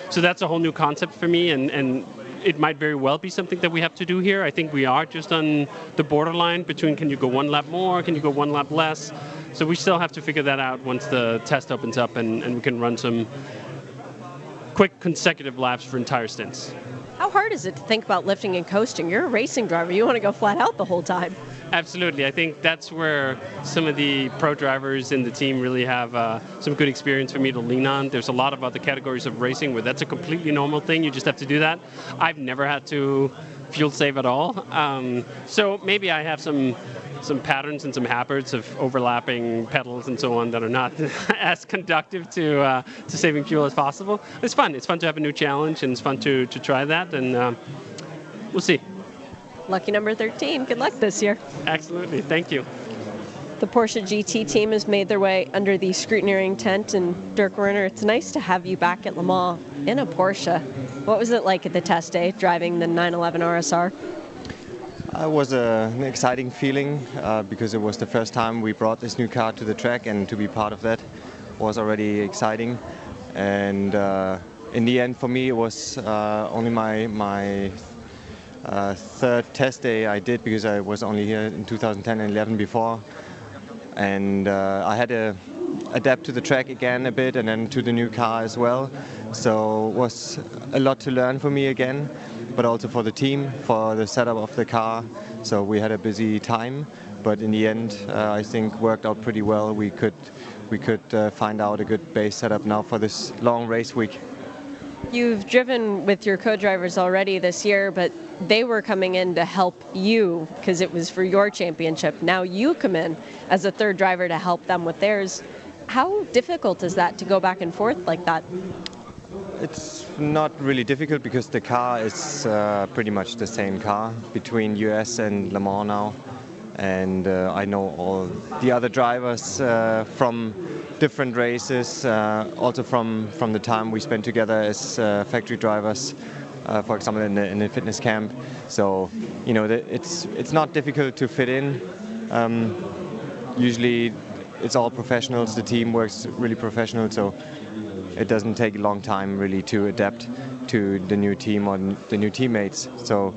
So that's a whole new concept for me, and it might very well be something that we have to do here. I think we are just on the borderline between can you go 1 lap more, can you go 1 lap less. So we still have to figure that out once the test opens up and we can run some quick consecutive laps for entire stints. How hard is it to think about lifting and coasting? You're a racing driver. You want to go flat out the whole time. Absolutely. I think that's where some of the pro drivers in the team really have some good experience for me to lean on. There's a lot of other categories of racing where that's a completely normal thing. You just have to do that. I've never had to fuel save at all. So maybe I have some patterns and some habits of overlapping pedals and so on that are not as conductive to saving fuel as possible. It's fun. It's fun to have a new challenge, and it's fun to try that, and we'll see. Lucky number 13. Good luck this year. Absolutely. Thank you. The Porsche GT team has made their way under the scrutineering tent, and Dirk Werner, it's nice to have you back at Le Mans in a Porsche. What was it like at the test day, driving the 911 RSR? It was an exciting feeling because it was the first time we brought this new car to the track, and to be part of that was already exciting. And in the end, for me, it was only my third test day I did, because I was only here in 2010 and 11 before. And I had to adapt to the track again a bit, and then to the new car as well. So it was a lot to learn for me again, but also for the team, for the setup of the car. So we had a busy time, but in the end, I think worked out pretty well. We could find out a good base setup now for this long race week. You've driven with your co-drivers already this year, but they were coming in to help you because it was for your championship. Now you come in as a third driver to help them with theirs. How difficult is that to go back and forth like that? It's not really difficult because the car is pretty much the same car between US and Le Mans now. And I know all the other drivers from different races, also from the time we spent together as factory drivers, for example in the fitness camp. So it's not difficult to fit in. Usually it's all professionals. The team works really professional, so it doesn't take a long time really to adapt to the new team or the new teammates. So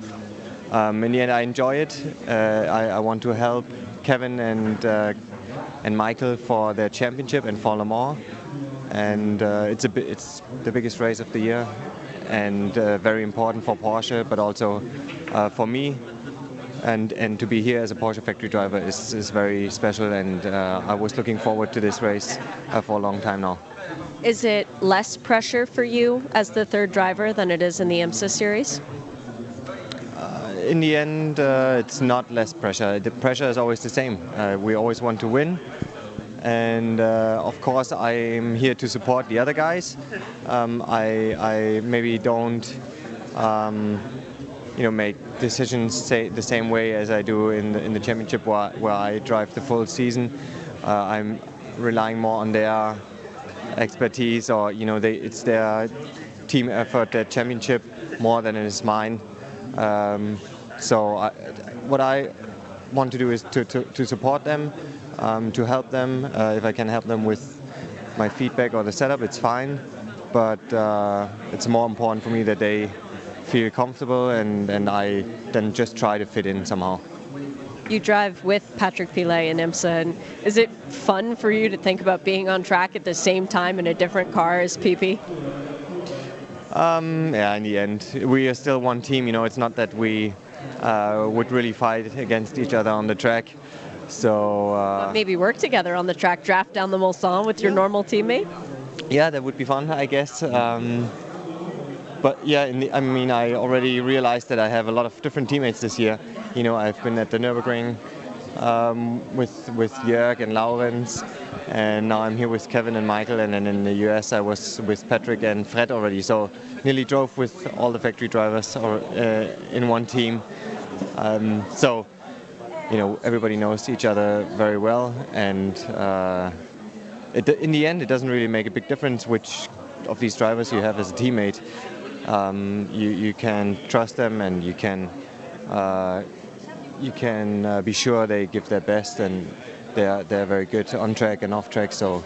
in the end, I enjoy it. I want to help Kevin and Michael for their championship and for Le Mans. And it's the biggest race of the year, and very important for Porsche, but also for me. And to be here as a Porsche factory driver is very special, and I was looking forward to this race for a long time now. Is it less pressure for you as the third driver than it is in the IMSA series? In the end, it's not less pressure. The pressure is always the same. We always want to win. And of course, I'm here to support the other guys. I maybe don't make decisions the same way as I do in the championship, where I drive the full season. I'm relying more on their expertise, or it's their team effort, their championship, more than it is mine. So what I want to do is to support them, to help them. If I can help them with my feedback or the setup, it's fine. But it's more important for me that they feel comfortable, and I then just try to fit in somehow. You drive with Patrick Pilet and IMSA, and is it fun for you to think about being on track at the same time in a different car as PP? Yeah, in the end, we are still one team. It's not that we would really fight against each other on the track. So But maybe work together on the track, draft down the Mulsanne with your normal teammate? yeah, that would be fun, I guess. But yeah, I already realized that I have a lot of different teammates this year. I've been at the Nürburgring with Jörg and Laurens, and now I'm here with Kevin and Michael, and then in the US I was with Patrick and Fred already. So nearly drove with all the factory drivers in one team. So everybody knows each other very well, and in the end it doesn't really make a big difference which of these drivers you have as a teammate. You can trust them, and you can be sure they give their best, and they're very good on track and off track. So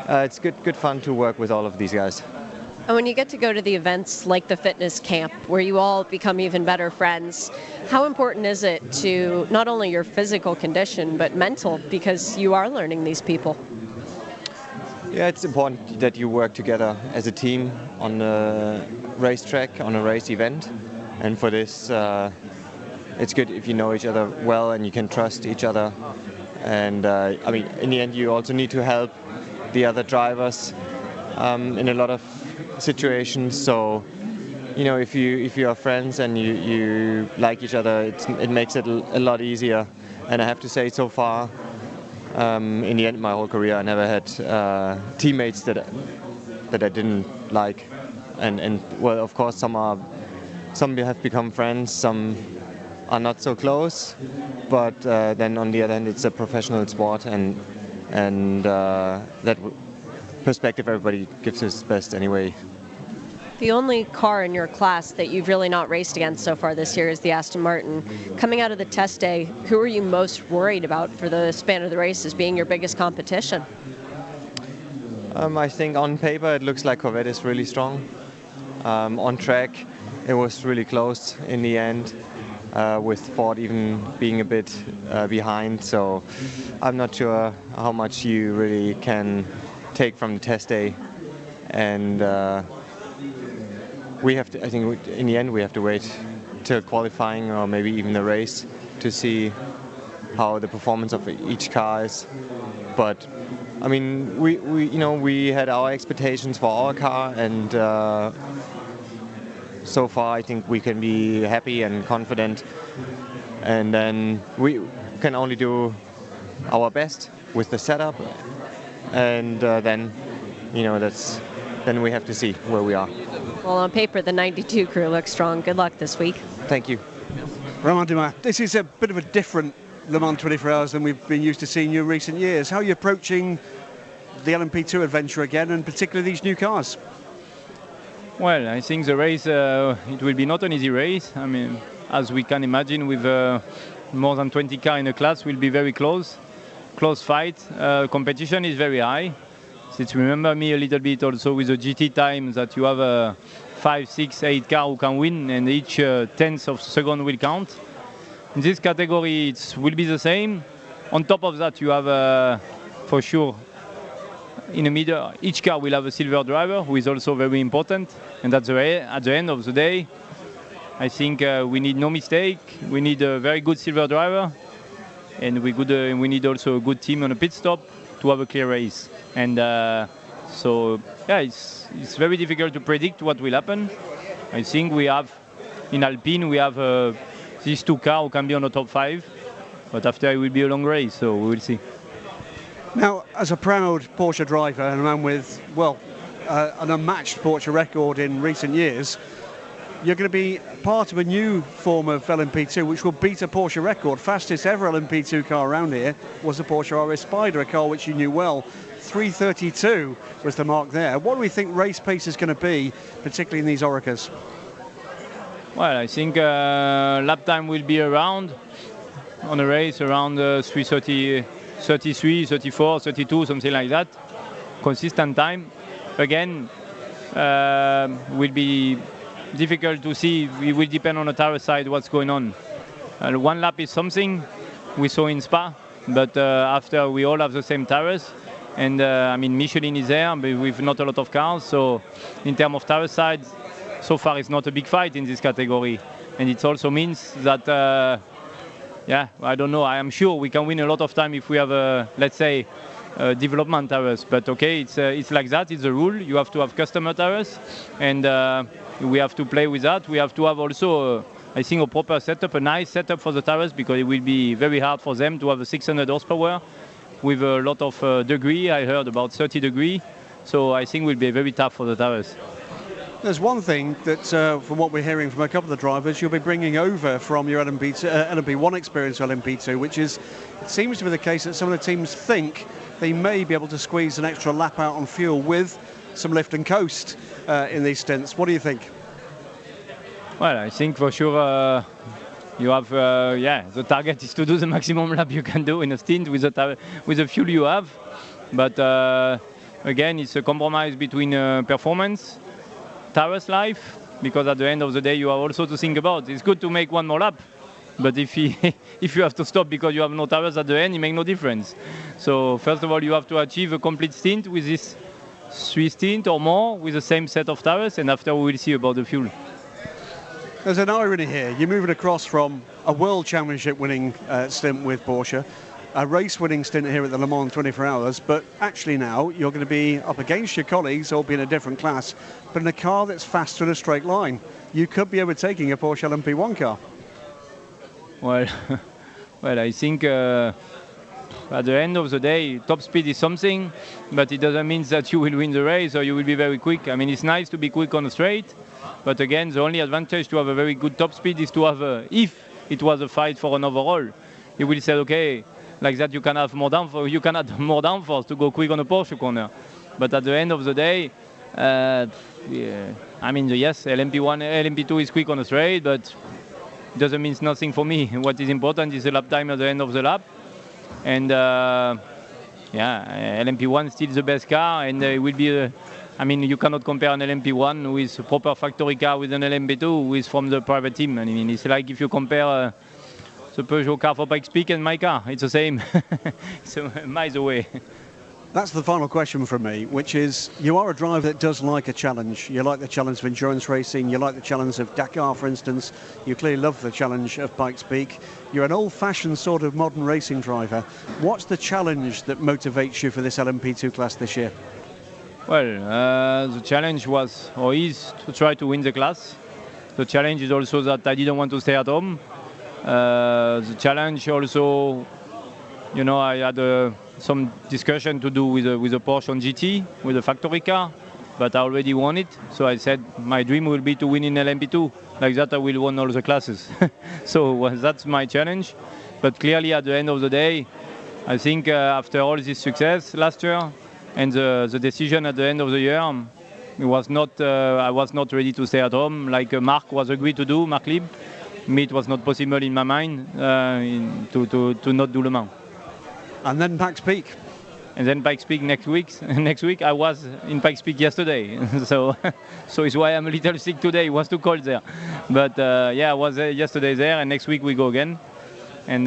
it's good fun to work with all of these guys. And when you get to go to the events like the fitness camp, where you all become even better friends, how important is it to not only your physical condition, but mental, because you are learning these people? Yeah, it's important that you work together as a team on a racetrack, on a race event. And for this, it's good if you know each other well and you can trust each other. And in the end, you also need to help the other drivers in a lot of situations. So, if you are friends and you like each other, it makes it a lot easier. And I have to say, so far, in the end, my whole career, I never had teammates that I didn't like, and well, of course, some have become friends, some are not so close, but then on the other hand, it's a professional sport, and that perspective, everybody gives his best anyway. The only car in your class that you've really not raced against so far this year is the Aston Martin. Coming out of the test day, who are you most worried about for the span of the race as being your biggest competition? I think on paper it looks like Corvette is really strong. On track it was really close in the end, with Ford even being a bit behind. So I'm not sure how much you really can take from the test day. And I think in the end we have to wait till qualifying or maybe even the race to see how the performance of each car is. But we had our expectations for our car, and so far I think we can be happy and confident, and then we can only do our best with the setup, and then we have to see where we are. Well, on paper, the 92 crew looks strong. Good luck this week. Thank you. Romain Dumas, this is a bit of a different Le Mans 24 Hours than we've been used to seeing you in recent years. How are you approaching the LMP2 adventure again, and particularly these new cars? Well, I think the race, it will be not an easy race. As we can imagine, with more than 20 cars in a class, will be very close fight. Competition is very high. It remember me a little bit also with the GT time that you have 5, 6, 8 cars who can win, and each tenth of second will count. In this category, it will be the same. On top of that, you have for sure in the middle, each car will have a silver driver, who is also very important. And at the end of the day, I think we need no mistake. We need a very good silver driver, and we need also a good team on a pit stop to have a clear race. And it's very difficult to predict what will happen. I think we have in Alpine these two cars who can be on the top 5, but after it will be a long race, so we will see. Now, as a proud Porsche driver and a man with an unmatched Porsche record in recent years, you're going to be part of a new form of LMP2 which will beat a Porsche record. Fastest ever LMP2 car around here was the Porsche RS Spider, a car which you knew well. 3:32 was the mark there. What do we think race pace is going to be, particularly in these Orecas? Well, I think lap time will be around on a race around 3:30, 33, 34, 32, something like that. Consistent time. Again, will be difficult to see. It will depend on the tire side what's going on. One lap is something we saw in Spa, but after we all have the same tires, and I mean Michelin is there, but with not a lot of cars. So in terms of tire size, so far it's not a big fight in this category, and it also means that I don't know. I am sure we can win a lot of time if we have let's say development tires. But okay, it's like that. It's a rule. You have to have customer tires, and we have to play with that. We have to have also. I think a proper setup, a nice setup for the tires, because it will be very hard for them to have a 600 horsepower with a lot of degree. I heard about 30 degree, so I think it will be very tough for the tires. There's one thing that, from what we're hearing from a couple of the drivers, you'll be bringing over from your LMP1 experience to LMP2, which is, it seems to be the case that some of the teams think they may be able to squeeze an extra lap out on fuel with some lift and coast in these stints. What do you think? Well, I think for sure you have, the target is to do the maximum lap you can do in a stint with the fuel you have. But again, it's a compromise between performance, tires life, because at the end of the day you have also to think about. It's good to make one more lap, but if you have to stop because you have no tires at the end, it makes no difference. So first of all, you have to achieve a complete stint with this 3 stints or more with the same set of tires, and after we will see about the fuel. There's an irony here. You're moving across from a World Championship winning stint with Porsche, a race winning stint here at the Le Mans 24 Hours, but actually now you're going to be up against your colleagues, albeit in a different class, but in a car that's faster in a straight line. You could be overtaking a Porsche LMP1 car. Well, I think at the end of the day, top speed is something, but it doesn't mean that you will win the race or you will be very quick. I mean, it's nice to be quick on the straight, but again, the only advantage to have a very good top speed is to have, if it was a fight for an overall, you will say, okay, like that you can have more downforce, you can add more downforce to go quick on a Porsche corner. But at the end of the day, I mean, yes, LMP1, LMP2 is quick on the straight, but it doesn't mean nothing for me. What is important is the lap time at the end of the lap. And LMP1 is still the best car, and it will be I mean, you cannot compare an LMP1 with a proper factory car with an LMP2 who is from the private team. I mean, it's like if you compare the Peugeot car for Pikes Peak and my car. It's the same. It's miles away. That's the final question from me, which is, you are a driver that does like a challenge. You like the challenge of endurance racing. You like the challenge of Dakar, for instance. You clearly love the challenge of Pikes Peak. You're an old-fashioned sort of modern racing driver. What's the challenge that motivates you for this LMP2 class this year? Well, the challenge was, or is, to try to win the class. The challenge is also that I didn't want to stay at home. The challenge also, you know, I had some discussion to do with a Porsche on GT, with a factory car, but I already won it. So I said my dream will be to win in LMP2. Like that I will win all the classes. So that's my challenge. But clearly at the end of the day, I think after all this success last year, and the decision at the end of the year, it was not, I was not ready to stay at home like Mark was agreed to do, Mark Lieb. Me, it was not possible in my mind to not do Le Mans. And then Pikes Peak. And then Pikes Peak next week. Next week I was in Pikes Peak yesterday, so it's why I'm a little sick today. It was too cold there, but I was yesterday there, and next week we go again, and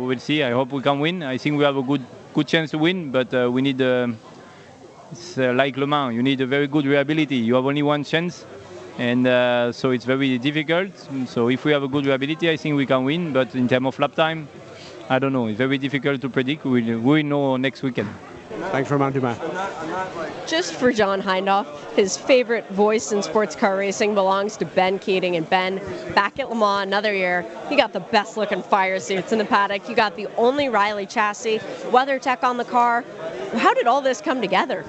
we will see. I hope we can win. I think we have a good chance to win, but we need. It's like Le Mans. You need a very good reliability. You have only one chance, and so it's very difficult. So if we have a good reliability, I think we can win. But in terms of lap time, I don't know. It's very difficult to predict. We will know next weekend. Thanks for Dumas. Just for John Hindhaugh, his favorite voice in sports car racing belongs to Ben Keating. And Ben, back at Le Mans another year, you got the best looking fire suits in the paddock. You got the only Riley chassis, WeatherTech on the car. How did all this come together?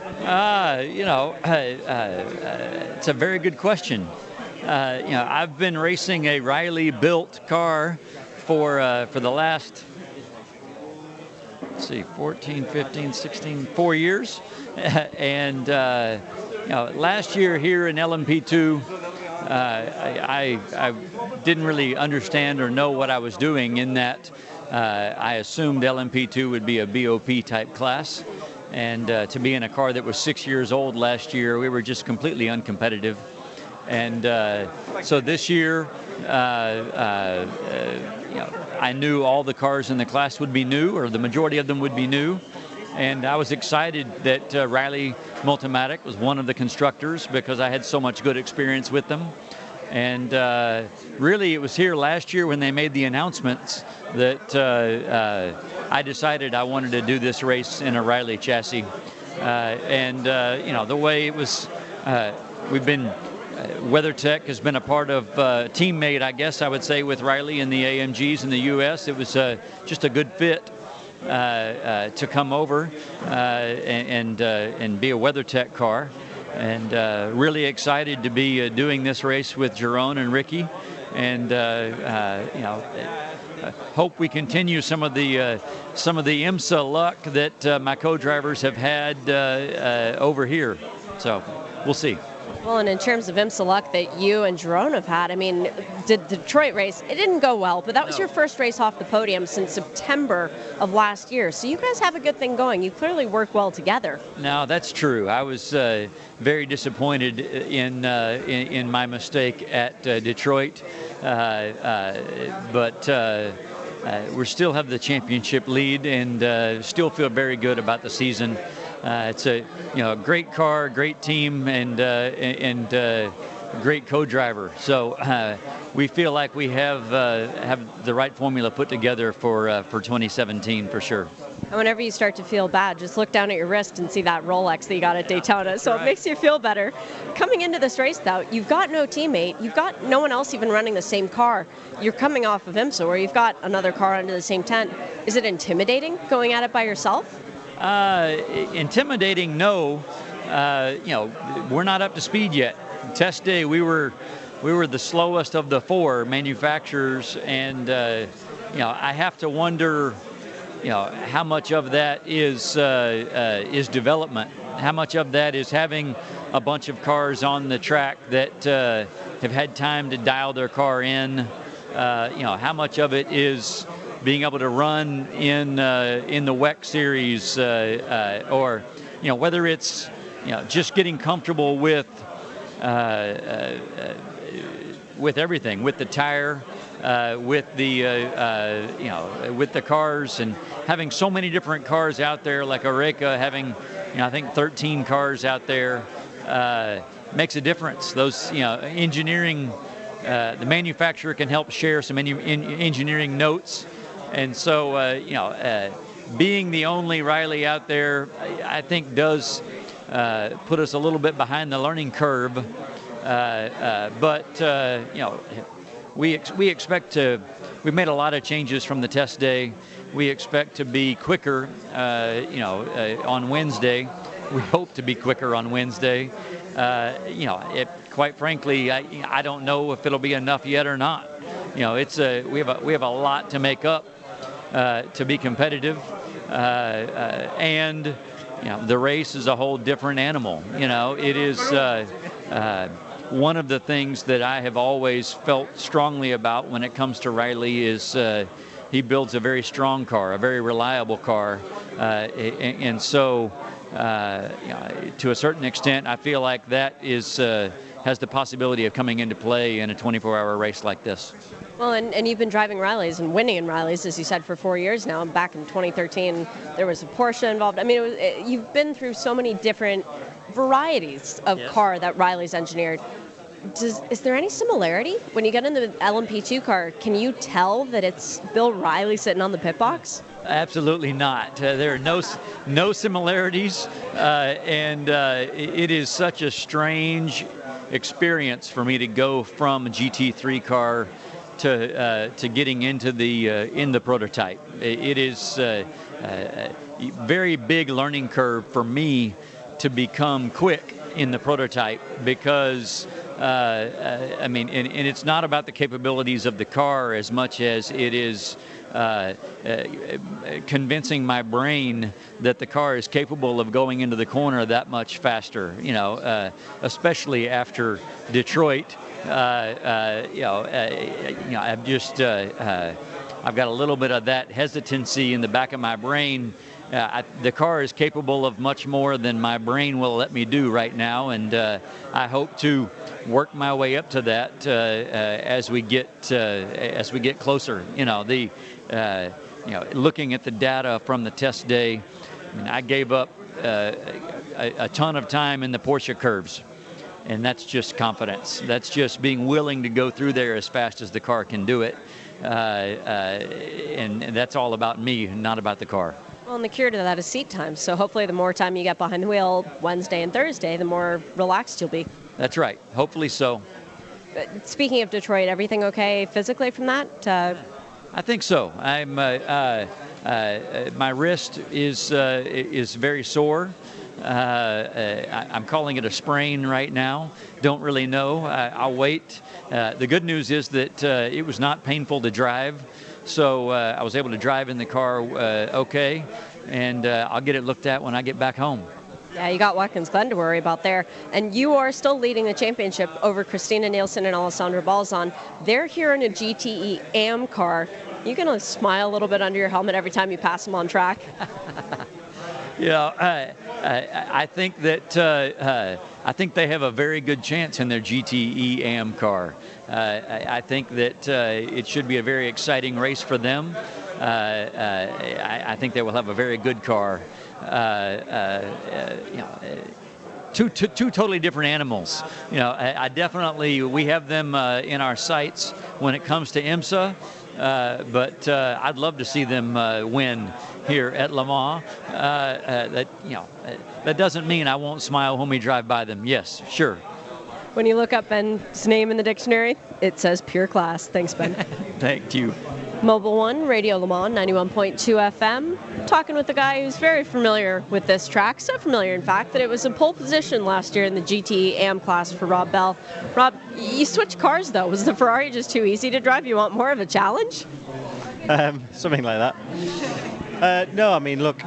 It's a very good question. I've been racing a Riley built car for the last 14, 15, 16, 4 years. And last year here in LMP2, I didn't really understand or know what I was doing, in that I assumed LMP2 would be a BOP type class. And to be in a car that was 6 years old last year, we were just completely uncompetitive. And so this year, I knew all the cars in the class would be new, or the majority of them would be new. And I was excited that Riley Multimatic was one of the constructors because I had so much good experience with them. And really, it was here last year when they made the announcements that I decided I wanted to do this race in a Riley chassis. The way it was, we've been, WeatherTech has been a part of, teammate, I guess I would say, with Riley in the AMGs in the U.S. It was just a good fit to come over and be a WeatherTech car. And really excited to be doing this race with Jerome and Ricky, and hope we continue some of the IMSA luck that my co-drivers have had over here. So we'll see. Well, and in terms of IMSA luck that you and Jerome have had, I mean, the Detroit race, it didn't go well, but that was your first race off the podium since September of last year. So you guys have a good thing going. You clearly work well together. No, that's true. I was very disappointed in my mistake at Detroit, but we still have the championship lead and still feel very good about the season. It's a great car, great team, and great co-driver. So we feel like we have the right formula put together for 2017 for sure. And whenever you start to feel bad, just look down at your wrist and see that Rolex that you got at Daytona. So it makes you feel better. Coming into this race, though, you've got no teammate. You've got no one else even running the same car. You're coming off of IMSA, where you've got another car under the same tent. Is it intimidating going at it by yourself? Intimidating, no. We're not up to speed yet. Test day, we were the slowest of the four manufacturers, and I have to wonder, how much of that is development, how much of that is having a bunch of cars on the track that have had time to dial their car in. How much of it is being able to run in the WEC series, or whether it's just getting comfortable with everything, with the tire, with the cars, and having so many different cars out there, like Oreca having I think 13 cars out there, makes a difference. Those engineering, the manufacturer can help share some engineering notes. And so, being the only Riley out there, I think does put us a little bit behind the learning curve. But we expect to. We've made a lot of changes from the test day. We expect to be quicker, on Wednesday. We hope to be quicker on Wednesday. Quite frankly, I don't know if it'll be enough yet or not. We have a lot to make up to be competitive, and the race is a whole different animal. It is one of the things that I have always felt strongly about when it comes to Riley is he builds a very strong car, a very reliable car, and so to a certain extent, I feel like that has the possibility of coming into play in a 24-hour race like this. Well, and you've been driving Rileys and winning in Rileys, as you said, for 4 years now. And back in 2013, there was a Porsche involved. I mean, you've been through so many different varieties of car that Riley's engineered. Is there any similarity? When you get in the LMP2 car, can you tell that it's Bill Riley sitting on the pit box? Absolutely not. There are no similarities, and it is such a strange experience for me to go from a GT3 car to getting into the prototype. It is a very big learning curve for me to become quick in the prototype because and it's not about the capabilities of the car as much as it is convincing my brain that the car is capable of going into the corner that much faster. Especially after Detroit. I've got a little bit of that hesitancy in the back of my brain the car is capable of much more than my brain will let me do right now, and I hope to work my way up to that as we get closer. Looking at the data from the test day, I gave up a ton of time in the Porsche curves, and that's just confidence. That's just being willing to go through there as fast as the car can do it, and that's all about me, not about the car. Well, and the cure to that is seat time. So hopefully the more time you get behind the wheel Wednesday and Thursday, the more relaxed you'll be. That's right. Hopefully so. Speaking of Detroit, everything okay physically from that? I think so. I'm my wrist is very sore. I'm calling it a sprain right now. Don't really know. I'll wait. The good news is that it was not painful to drive, so I was able to drive in the car okay, and I'll get it looked at when I get back home. Yeah, you got Watkins Glen to worry about there. And you are still leading the championship over Christina Nielsen and Alessandra Balzan. They're here in a GTE AM car. You gonna smile a little bit under your helmet every time you pass them on track? I think that I think they have a very good chance in their GTE AM car. I think that it should be a very exciting race for them. I think they will have a very good car. Two totally different animals. I definitely, we have them in our sights when it comes to IMSA, but I'd love to see them win here at Le Mans. That doesn't mean I won't smile when we drive by them. Yes, sure. When you look up Ben's name in the dictionary, it says pure class. Thanks, Ben. Thank you. Mobil 1, Radio Le Mans, 91.2 FM. Talking with a guy who's very familiar with this track. So familiar, in fact, that it was in pole position last year in the GTE AM class for Rob Bell. Rob, you switched cars, though. Was the Ferrari just too easy to drive? You want more of a challenge? Something like that. No, I mean, look,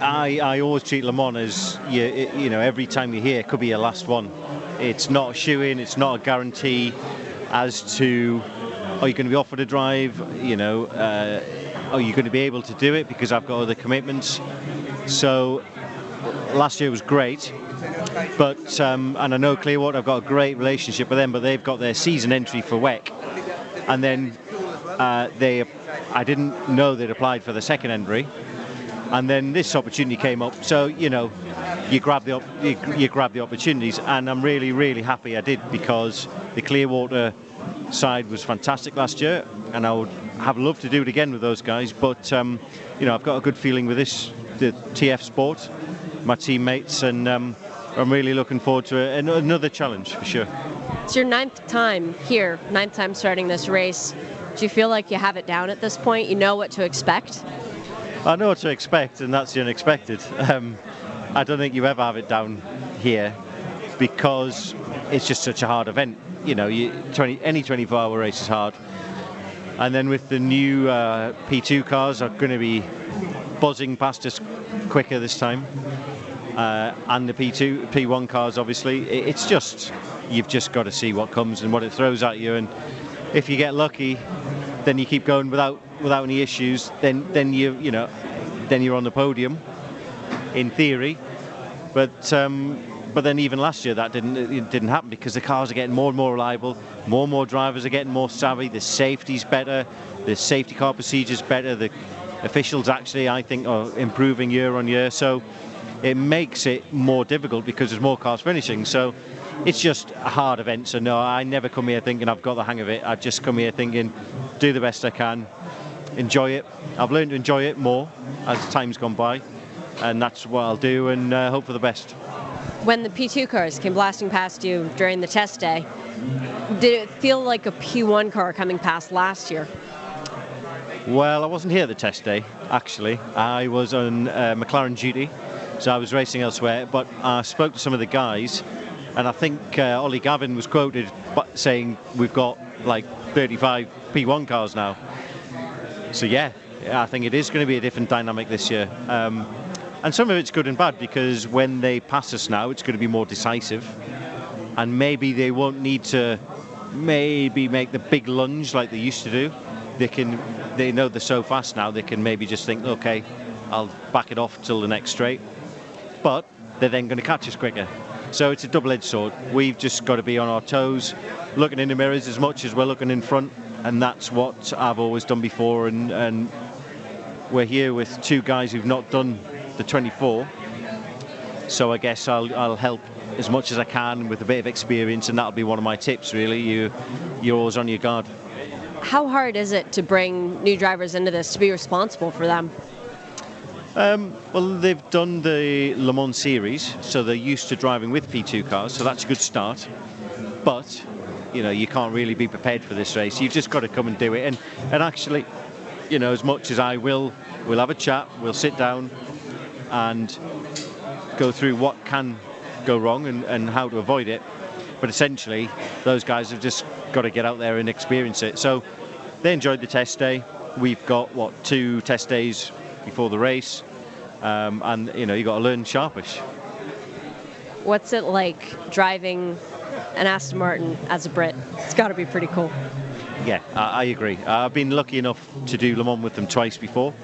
I always treat Le Mans as, every time you're here, it could be your last one. It's not a shoe-in, it's not a guarantee as to, are you going to be offered a drive? Are you going to be able to do it because I've got other commitments? So last year was great, but and I know Clearwater, I've got a great relationship with them, but they've got their season entry for WEC, and then I didn't know they'd applied for the second entry, and then this opportunity came up. So you grab the opportunities, and I'm really, really happy I did, because the Clearwater side was fantastic last year, and I would have loved to do it again with those guys. But I've got a good feeling with the TF Sport, my teammates, and I'm really looking forward to another challenge for sure. It's your 9th time here, 9th time starting this race. Do you feel like you have it down at this point? You know what to expect? I know what to expect, and that's the unexpected. I don't think you ever have it down here, because it's just such a hard event. Any 24-hour race is hard. And then with the new P2 cars are going to be buzzing past us quicker this time. And the P1 cars, obviously. It's just, you've just got to see what comes and what it throws at you. And if you get lucky, then you keep going without any issues. Then you're on the podium, in theory. But then even last year that didn't happen, because the cars are getting more and more reliable, more and more drivers are getting more savvy, the safety's better, the safety car procedure's better, the officials actually, I think, are improving year on year, so it makes it more difficult because there's more cars finishing. So it's just a hard event. So no, I never come here thinking I've got the hang of it. I just come here thinking, do the best I can, enjoy it. I've learned to enjoy it more as time's gone by, and that's what I'll do, and hope for the best. When the P2 cars came blasting past you during the test day, did it feel like a P1 car coming past last year? Well, I wasn't here at the test day, actually. I was on McLaren duty, so I was racing elsewhere, but I spoke to some of the guys, and I think Ollie Gavin was quoted saying we've got like 35 P1 cars now. So yeah, I think it is going to be a different dynamic this year. And some of it's good and bad, because when they pass us now, it's going to be more decisive, and maybe they won't need to make the big lunge like they used to do. They know they're so fast now, they can maybe just think, okay, I'll back it off till the next straight. But they're then going to catch us quicker. So it's a double-edged sword. We've just got to be on our toes, looking in the mirrors as much as we're looking in front, and that's what I've always done before. And we're here with two guys who've not done the 24, so I guess I'll help as much as I can with a bit of experience, and that'll be one of my tips, really. You're always on your guard. How hard is it to bring new drivers into this, to be responsible for them? Well, they've done the Le Mans series, so they're used to driving with P2 cars, so that's a good start. But, you can't really be prepared for this race. You've just got to come and do it. And actually, as much as we'll have a chat, we'll sit down and go through what can go wrong and how to avoid it. But essentially, those guys have just got to get out there and experience it. So they enjoyed the test day. We've got, 2 test days before the race, and you got to learn sharpish. What's it like driving an Aston Martin as a Brit? It's got to be pretty cool. Yeah, I agree. I've been lucky enough to do Le Mans with them twice before,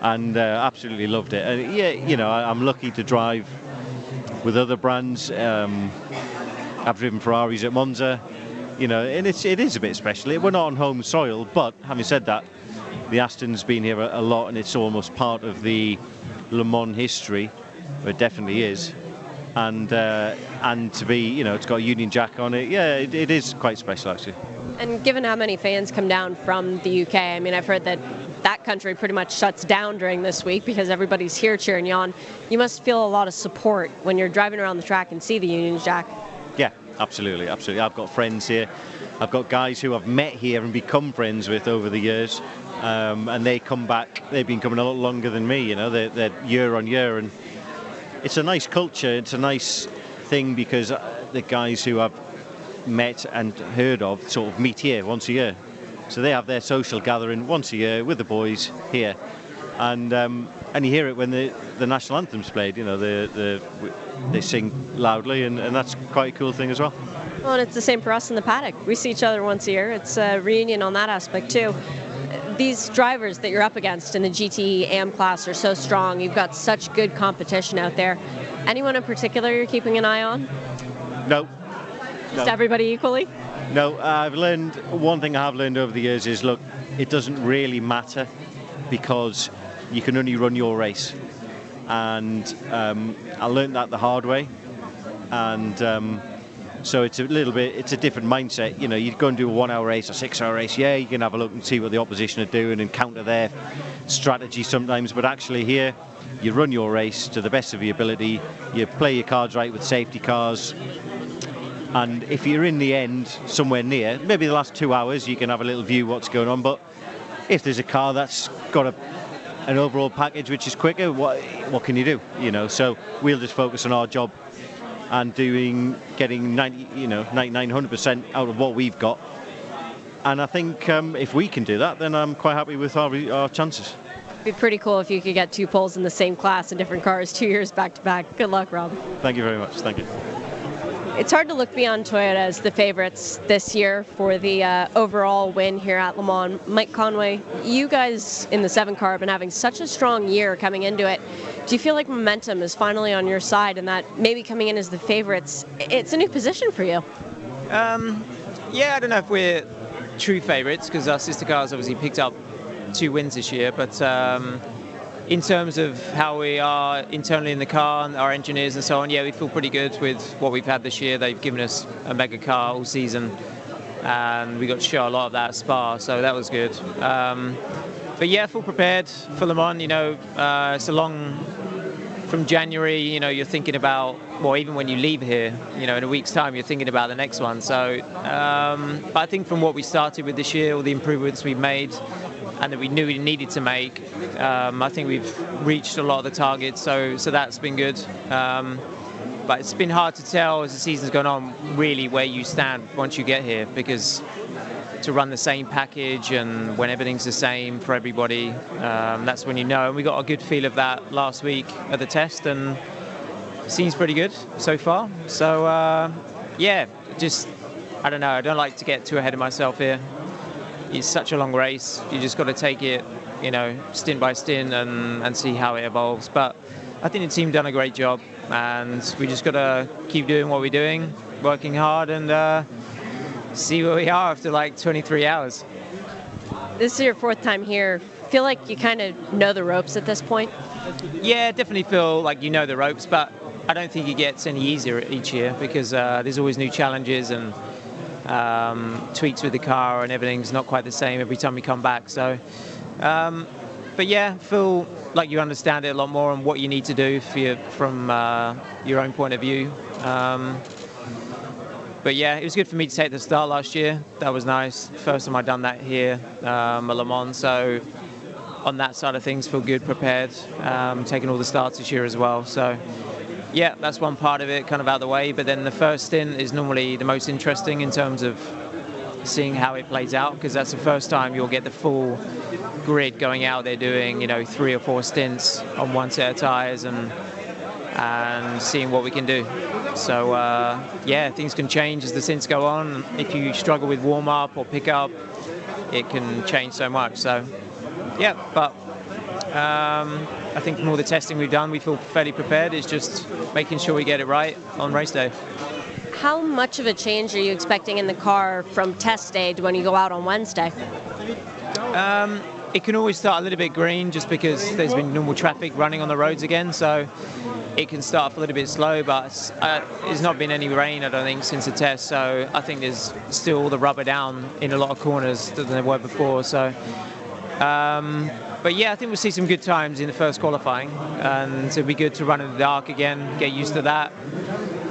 and absolutely loved it. And I'm lucky to drive with other brands. I've driven Ferraris at Monza, and it is a bit special. We're not on home soil, but having said that, the Aston's been here a lot, and it's almost part of the Le Mans history. It definitely is, and to be, it's got a Union Jack on it. Yeah, it is quite special actually. And given how many fans come down from the UK, I mean, I've heard that country pretty much shuts down during this week because everybody's here cheering you on. You must feel a lot of support when you're driving around the track and see the Union Jack. Yeah, absolutely. I've got friends here. I've got guys who I've met here and become friends with over the years, and they come back. They've been coming a lot longer than me. They're year on year, and it's a nice culture. It's a nice thing because the guys who I've met and heard of sort of meet here once a year. So they have their social gathering once a year with the boys here, and you hear it when the national anthem's played. They sing loudly, and that's quite a cool thing as well. Well, and it's the same for us in the paddock. We see each other once a year. It's a reunion on that aspect too. These drivers that you're up against in the GT AM class are so strong. You've got such good competition out there. Anyone in particular you're keeping an eye on? No. Just everybody equally? No, I've learned, one thing I have learned over the years is, look, it doesn't really matter because you can only run your race. And I learned that the hard way. And so it's a different mindset. You go and do a 1 hour race or 6 hour race, yeah, you can have a look and see what the opposition are doing and counter their strategy sometimes, but actually here, you run your race to the best of your ability, you play your cards right with safety cars, and if you're in the end somewhere near, maybe the last 2 hours, you can have a little view what's going on, but if there's a car that's got an overall package which is quicker, what can you do? So we'll just focus on our job and getting 99-100% out of what we've got. And I think if we can do that, then I'm quite happy with our chances. It'd be pretty cool if you could get 2 poles in the same class in different cars 2 years back to back. Good luck, Rob. Thank you very much. Thank you. It's hard to look beyond Toyota as the favorites this year for the overall win here at Le Mans. Mike Conway, you guys in the 7 car have been having such a strong year coming into it. Do you feel like momentum is finally on your side and that maybe coming in as the favorites, it's a new position for you? Yeah, I don't know if we're true favorites because our sister cars obviously picked up 2 wins this year, but in terms of how we are internally in the car and our engineers and so on, yeah, we feel pretty good with what we've had this year. They've given us a mega car all season, and we got to show a lot of that at Spa, so that was good. But yeah, full prepared for Le Mans. It's a long, from January, you're thinking about, well, even when you leave here, in a week's time, you're thinking about the next one. So I think from what we started with this year, all the improvements we've made, and that we knew we needed to make, I think we've reached a lot of the targets, so that's been good. But it's been hard to tell as the season's gone on really where you stand once you get here, because to run the same package and when everything's the same for everybody, that's when you know. And we got a good feel of that last week at the test, and it seems pretty good so far. So yeah, I don't know, I don't like to get too ahead of myself here. It's such a long race. You just got to take it stint by stint and see how it evolves. But I think the team done a great job, and we just got to keep doing what we're doing, working hard, and see where we are after like 23 hours. This is your 4th time here. Feel like you kind of know the ropes at this point? Yeah, definitely feel like you know the ropes, but I don't think it gets any easier each year because there's always new challenges and tweaks with the car, and everything's not quite the same every time we come back. So, but yeah, feel like you understand it a lot more and what you need to do from your own point of view. But yeah, it was good for me to take the start last year. That was nice. First time I'd done that here at Le Mans. So on that side of things, feel good, prepared, taking all the starts this year as well. So yeah, that's one part of it, kind of out of the way. But then the first stint is normally the most interesting in terms of seeing how it plays out, because that's the first time you'll get the full grid going out there doing 3 or 4 stints on one set of tyres and seeing what we can do. So yeah, things can change as the stints go on. If you struggle with warm-up or pick-up, it can change so much. So yeah, but I think from all the testing we've done, we feel fairly prepared. It's just making sure we get it right on race day. How much of a change are you expecting in the car from test day to when you go out on Wednesday? It can always start a little bit green just because there's been normal traffic running on the roads again, so it can start off a little bit slow, but there's not been any rain, I don't think, since the test, so I think there's still all the rubber down in a lot of corners than there were before. So but yeah, I think we'll see some good times in the first qualifying, and it'll be good to run in the dark again, get used to that.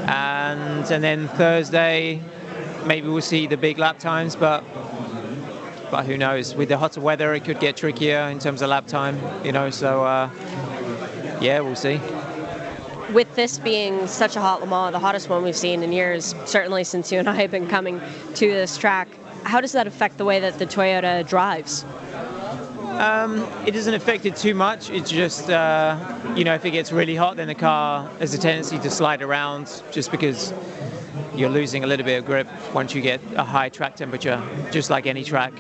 And then Thursday, maybe we'll see the big lap times, but who knows? With the hotter weather, it could get trickier in terms of lap time, so yeah, we'll see. With this being such a hot Le Mans, the hottest one we've seen in years, certainly since you and I have been coming to this track, how does that affect the way that the Toyota drives? It doesn't affect it too much. It's just, if it gets really hot, then the car has a tendency to slide around just because you're losing a little bit of grip once you get a high track temperature, just like any track.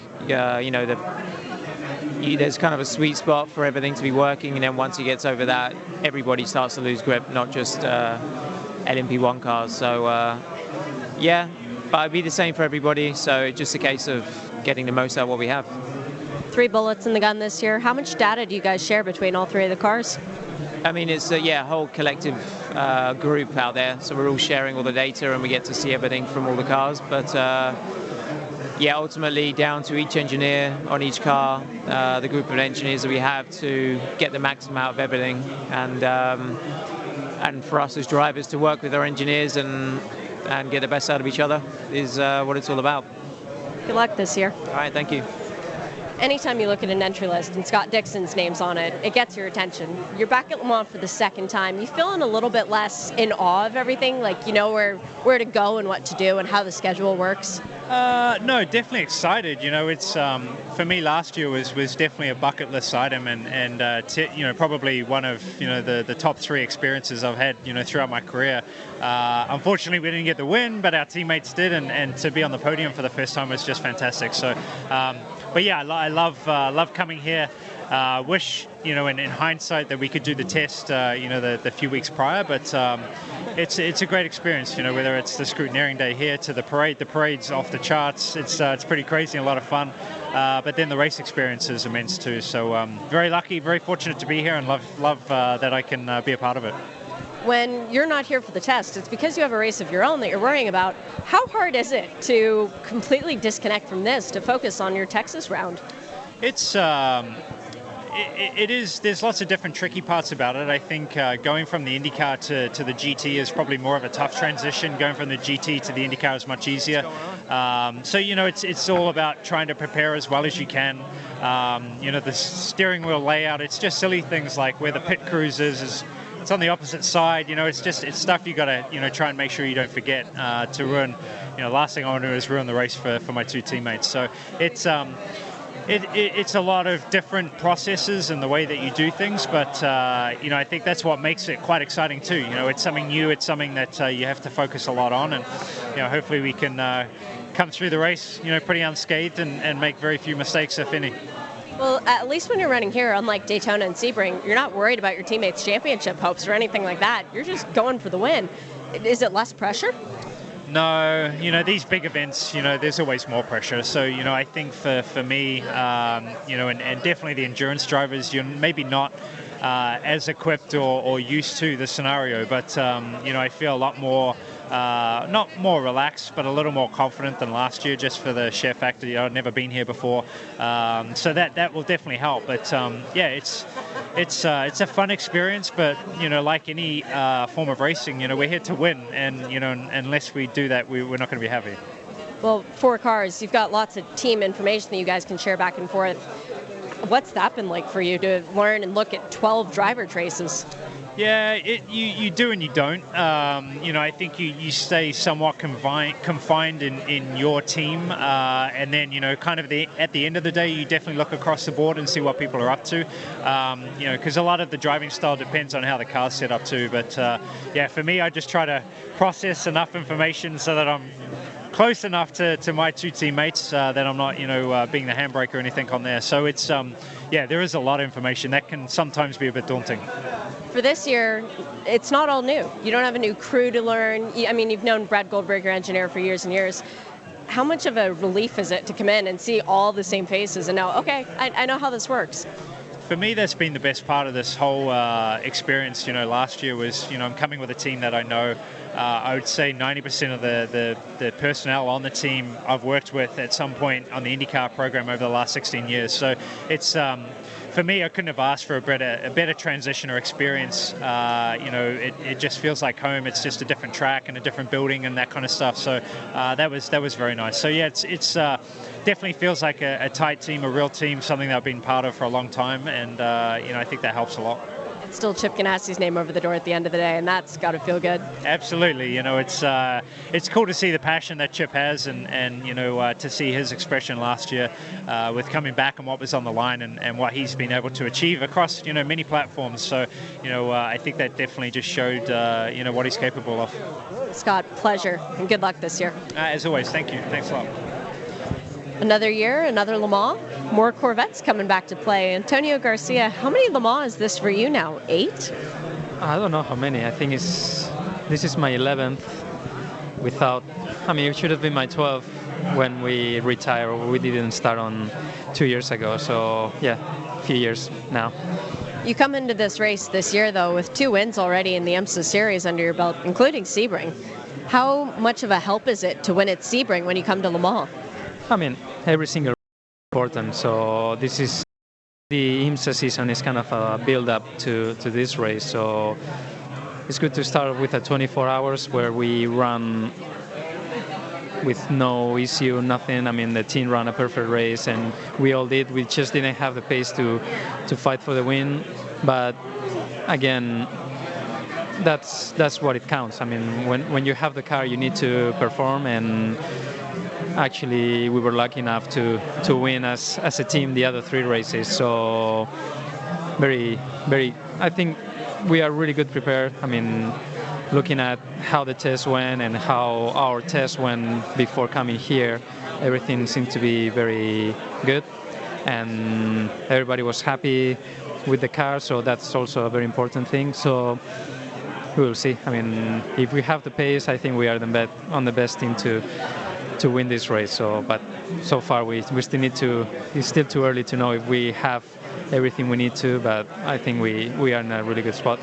There's kind of a sweet spot for everything to be working, and then once it gets over that, everybody starts to lose grip, not just LMP1 cars. So, yeah, but it'd be the same for everybody, so it's just a case of getting the most out of what we have. 3 bullets in the gun this year. How much data do you guys share between all 3 of the cars? I mean, it's a whole collective group out there, so we're all sharing all the data and we get to see everything from all the cars. But yeah, ultimately down to each engineer on each car, the group of engineers that we have to get the maximum out of everything, and for us as drivers to work with our engineers and get the best out of each other is what it's all about. Good luck this year. All right, thank you. Anytime you look at an entry list and Scott Dixon's name's on it, it gets your attention. You're back at Le Mans for the 2nd time. You feeling a little bit less in awe of everything? Like you know where to go and what to do and how the schedule works? No, definitely excited. It's for me last year was definitely a bucket list item, and probably one of the top 3 experiences I've had throughout my career. Unfortunately, we didn't get the win, but our teammates did, and to be on the podium for the first time was just fantastic. So. But yeah, I love coming here. Wish, in hindsight, that we could do the test, the few weeks prior. But it's a great experience. Whether it's the scrutineering day here to the parade. The parade's off the charts. It's pretty crazy and a lot of fun. But then the race experience is immense too. So very lucky, very fortunate to be here, and love that I can be a part of it. When you're not here for the test, it's because you have a race of your own that you're worrying about. How hard is it to completely disconnect from this to focus on your Texas round? It's it is. There's lots of different tricky parts about it. I think going from the IndyCar to the GT is probably more of a tough transition. Going from the GT to the IndyCar is much easier. So it's all about trying to prepare as well as you can. The steering wheel layout. It's just silly things like where the pit crews is. It's on the opposite side, it's stuff you got to, try and make sure you don't forget to ruin, last thing I want to do is ruin the race for my 2 teammates. So it's a lot of different processes and the way that you do things, but, I think that's what makes it quite exciting too. It's something new, it's something that you have to focus a lot on, and, hopefully we can come through the race, pretty unscathed and make very few mistakes, if any. Well, at least when you're running here, unlike Daytona and Sebring, you're not worried about your teammates' championship hopes or anything like that. You're just going for the win. Is it less pressure? No, these big events, there's always more pressure. So, I think for me, and definitely the endurance drivers, you're maybe not as equipped or used to the scenario, but, I feel a lot more, not more relaxed, but a little more confident than last year, just for the sheer fact that I've never been here before. So that will definitely help. But, it's a fun experience, but like any form of racing, we're here to win, and unless we do that, we're not going to be happy. Well, 4 cars, you've got lots of team information that you guys can share back and forth. What's that been like for you to learn and look at 12 driver traces? Yeah, you do and you don't. I think you stay somewhat confined in your team, and then kind of at the end of the day, you definitely look across the board and see what people are up to. Because a lot of the driving style depends on how the car's set up too. But for me, I just try to process enough information so that I'm close enough to my 2 teammates that I'm not being the handbrake or anything on there. So it's there is a lot of information that can sometimes be a bit daunting. For this year, it's not all new. You don't have a new crew to learn. I mean, you've known Brad Goldberg, your engineer, for years and years. How much of a relief is it to come in and see all the same faces and know, okay, I know how this works? For me, that's been the best part of this whole experience. Last year was, I'm coming with a team that I know. I would say 90% of the personnel on the team I've worked with at some point on the IndyCar program over the last 16 years. So it's, for me, I couldn't have asked for a better transition or experience. It just feels like home. It's just a different track and a different building and that kind of stuff. So that was very nice. So yeah, it's definitely feels like a tight team, a real team, something that I've been part of for a long time, and I think that helps a lot. It's still Chip Ganassi's name over the door at the end of the day, and that's got to feel good. Absolutely. It's cool to see the passion that Chip has, and to see his expression last year with coming back and what was on the line, and what he's been able to achieve across many platforms. So I think that definitely just showed what he's capable of. Scott, pleasure, and good luck this year. As always, thank you. Thanks a lot. Another year, another Le Mans, more Corvettes coming back to play. Antonio Garcia, how many Le Mans is this for you now? 8? I don't know how many. I think this is my 11th without, it should have been my 12th when we retired. We didn't start on 2 years ago. So yeah, a few years now. You come into this race this year, though, with 2 wins already in the IMSA series under your belt, including Sebring. How much of a help is it to win at Sebring when you come to Le Mans? Every single race is important. So this is the IMSA season is kind of a build-up to this race. So it's good to start with a 24 hours where we run with no issue, nothing. The team ran a perfect race, and we all did. We just didn't have the pace to fight for the win. But again, that's what it counts. When you have the car, you need to perform, and actually we were lucky enough to win as a team the other 3 races. So I think we are really good prepared. Looking at how the test went and how our test went before coming here, everything seemed to be very good, and everybody was happy with the car, so that's also a very important thing. So we will see. If we have the pace, I think we are on the best team to win this race. But so far we still need to. It's still too early to know if we have everything we need to. But I think we are in a really good spot.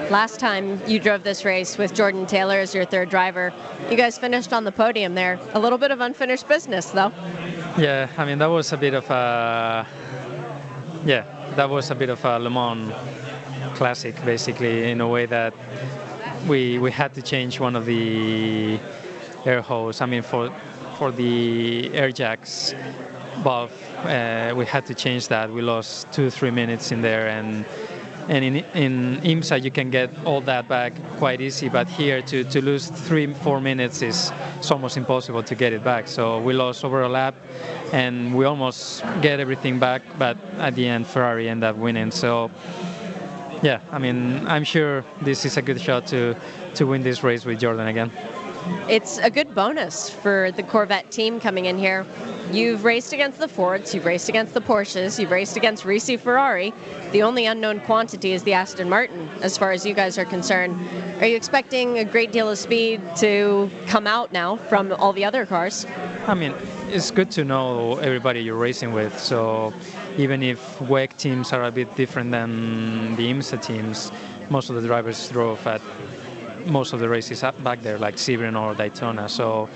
Last time you drove this race with Jordan Taylor as your 3rd driver, you guys finished on the podium there. A little bit of unfinished business, though. Yeah, that was a bit of a Le Mans classic, basically, in a way that we had to change one of the air hose. For the air jacks valve, we had to change that. We lost 2-3 minutes in there, and in IMSA you can get all that back quite easy, but here to lose 3-4 minutes is almost impossible to get it back. So we lost over a lap, and we almost get everything back, but at the end Ferrari ended up winning. So yeah, I'm sure this is a good shot to win this race with Jordan again. it's a good bonus for the Corvette team coming in here. You've raced against the Fords, you've raced against the Porsches, you've raced against Risi Ferrari. The only unknown quantity is the Aston Martin, as far as you guys are concerned. Are you expecting a great deal of speed to come out now from all the other cars? I mean, it's good to know everybody you're racing with. So even if WEC teams are a bit different than the IMSA teams, most of the drivers drove at most of the races up back there, like Sebring or Daytona. So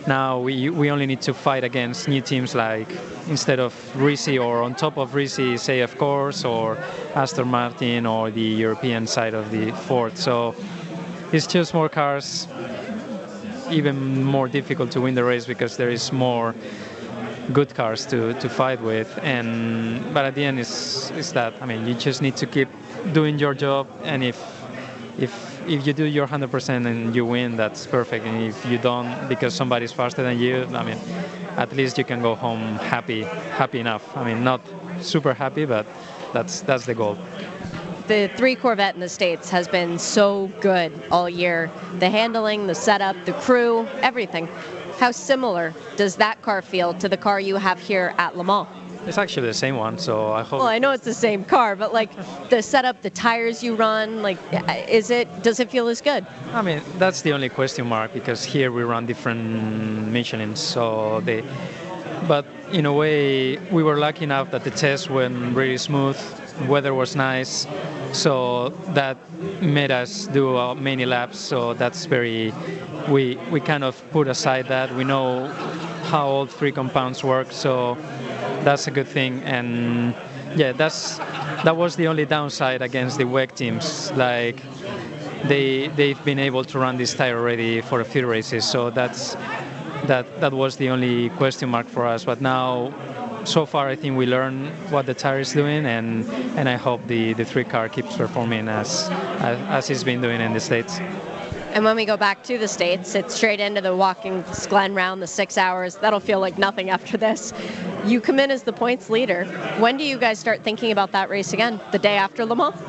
now we only need to fight against new teams, like instead of Risi or on top of Risi, say of course, or Aston Martin or the European side of the Ford. So it's just more cars, even more difficult to win the race because there is more good cars to fight with. But at the end, it's that, I mean, you just need to keep doing your job, and if you do your 100% and you win, that's perfect. And if you don't, because somebody's faster than you, I mean, at least you can go home happy enough. I mean, not super happy, but that's the goal. The 3 Corvette in the States has been so good all year. The handling, the setup, the crew, everything. How similar does that car feel to the car you have here at Le Mans? It's actually the same one, so I hope. Well, I know it's the same car, but like the setup, the tires you run, like, does it feel as good? I mean, that's the only question mark, because here we run different Michelins, but in a way, we were lucky enough that the test went really smooth, weather was nice, so that made us do many laps. So that's we kind of put aside that. We know how all 3 compounds work, so that's a good thing. And yeah, that was the only downside against the WEC teams. Like they've been able to run this tire already for a few races, so that was the only question mark for us. But now, so far, I think we learned what the tire is doing, and I hope the 3 car keeps performing as it's been doing in the States. And when we go back to the States, it's straight into the Watkins Glen round, the 6 hours. That'll feel like nothing after this. You come in as the points leader. When do you guys start thinking about that race again? The day after Le Mans?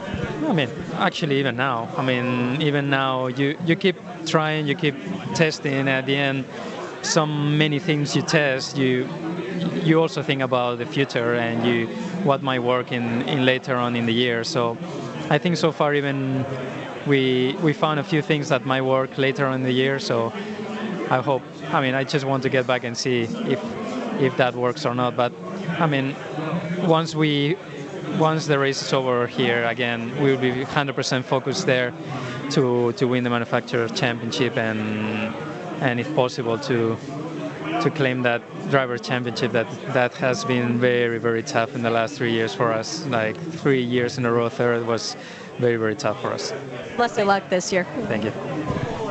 I mean, actually, even now. I mean, even now, you keep trying, you keep testing. At the end, many things you test, you also think about the future and what might work in later on in the year. So I think so far even we found a few things that might work later on in the year. So I just want to get back and see if that works or not. But I mean, once the race is over here again, we will be 100% focused there to win the manufacturer championship and if possible to claim that driver championship that has been very, very tough in the last 3 years for us. Like 3 years in a row third was very, very tough for us. Best of luck this year. Thank you.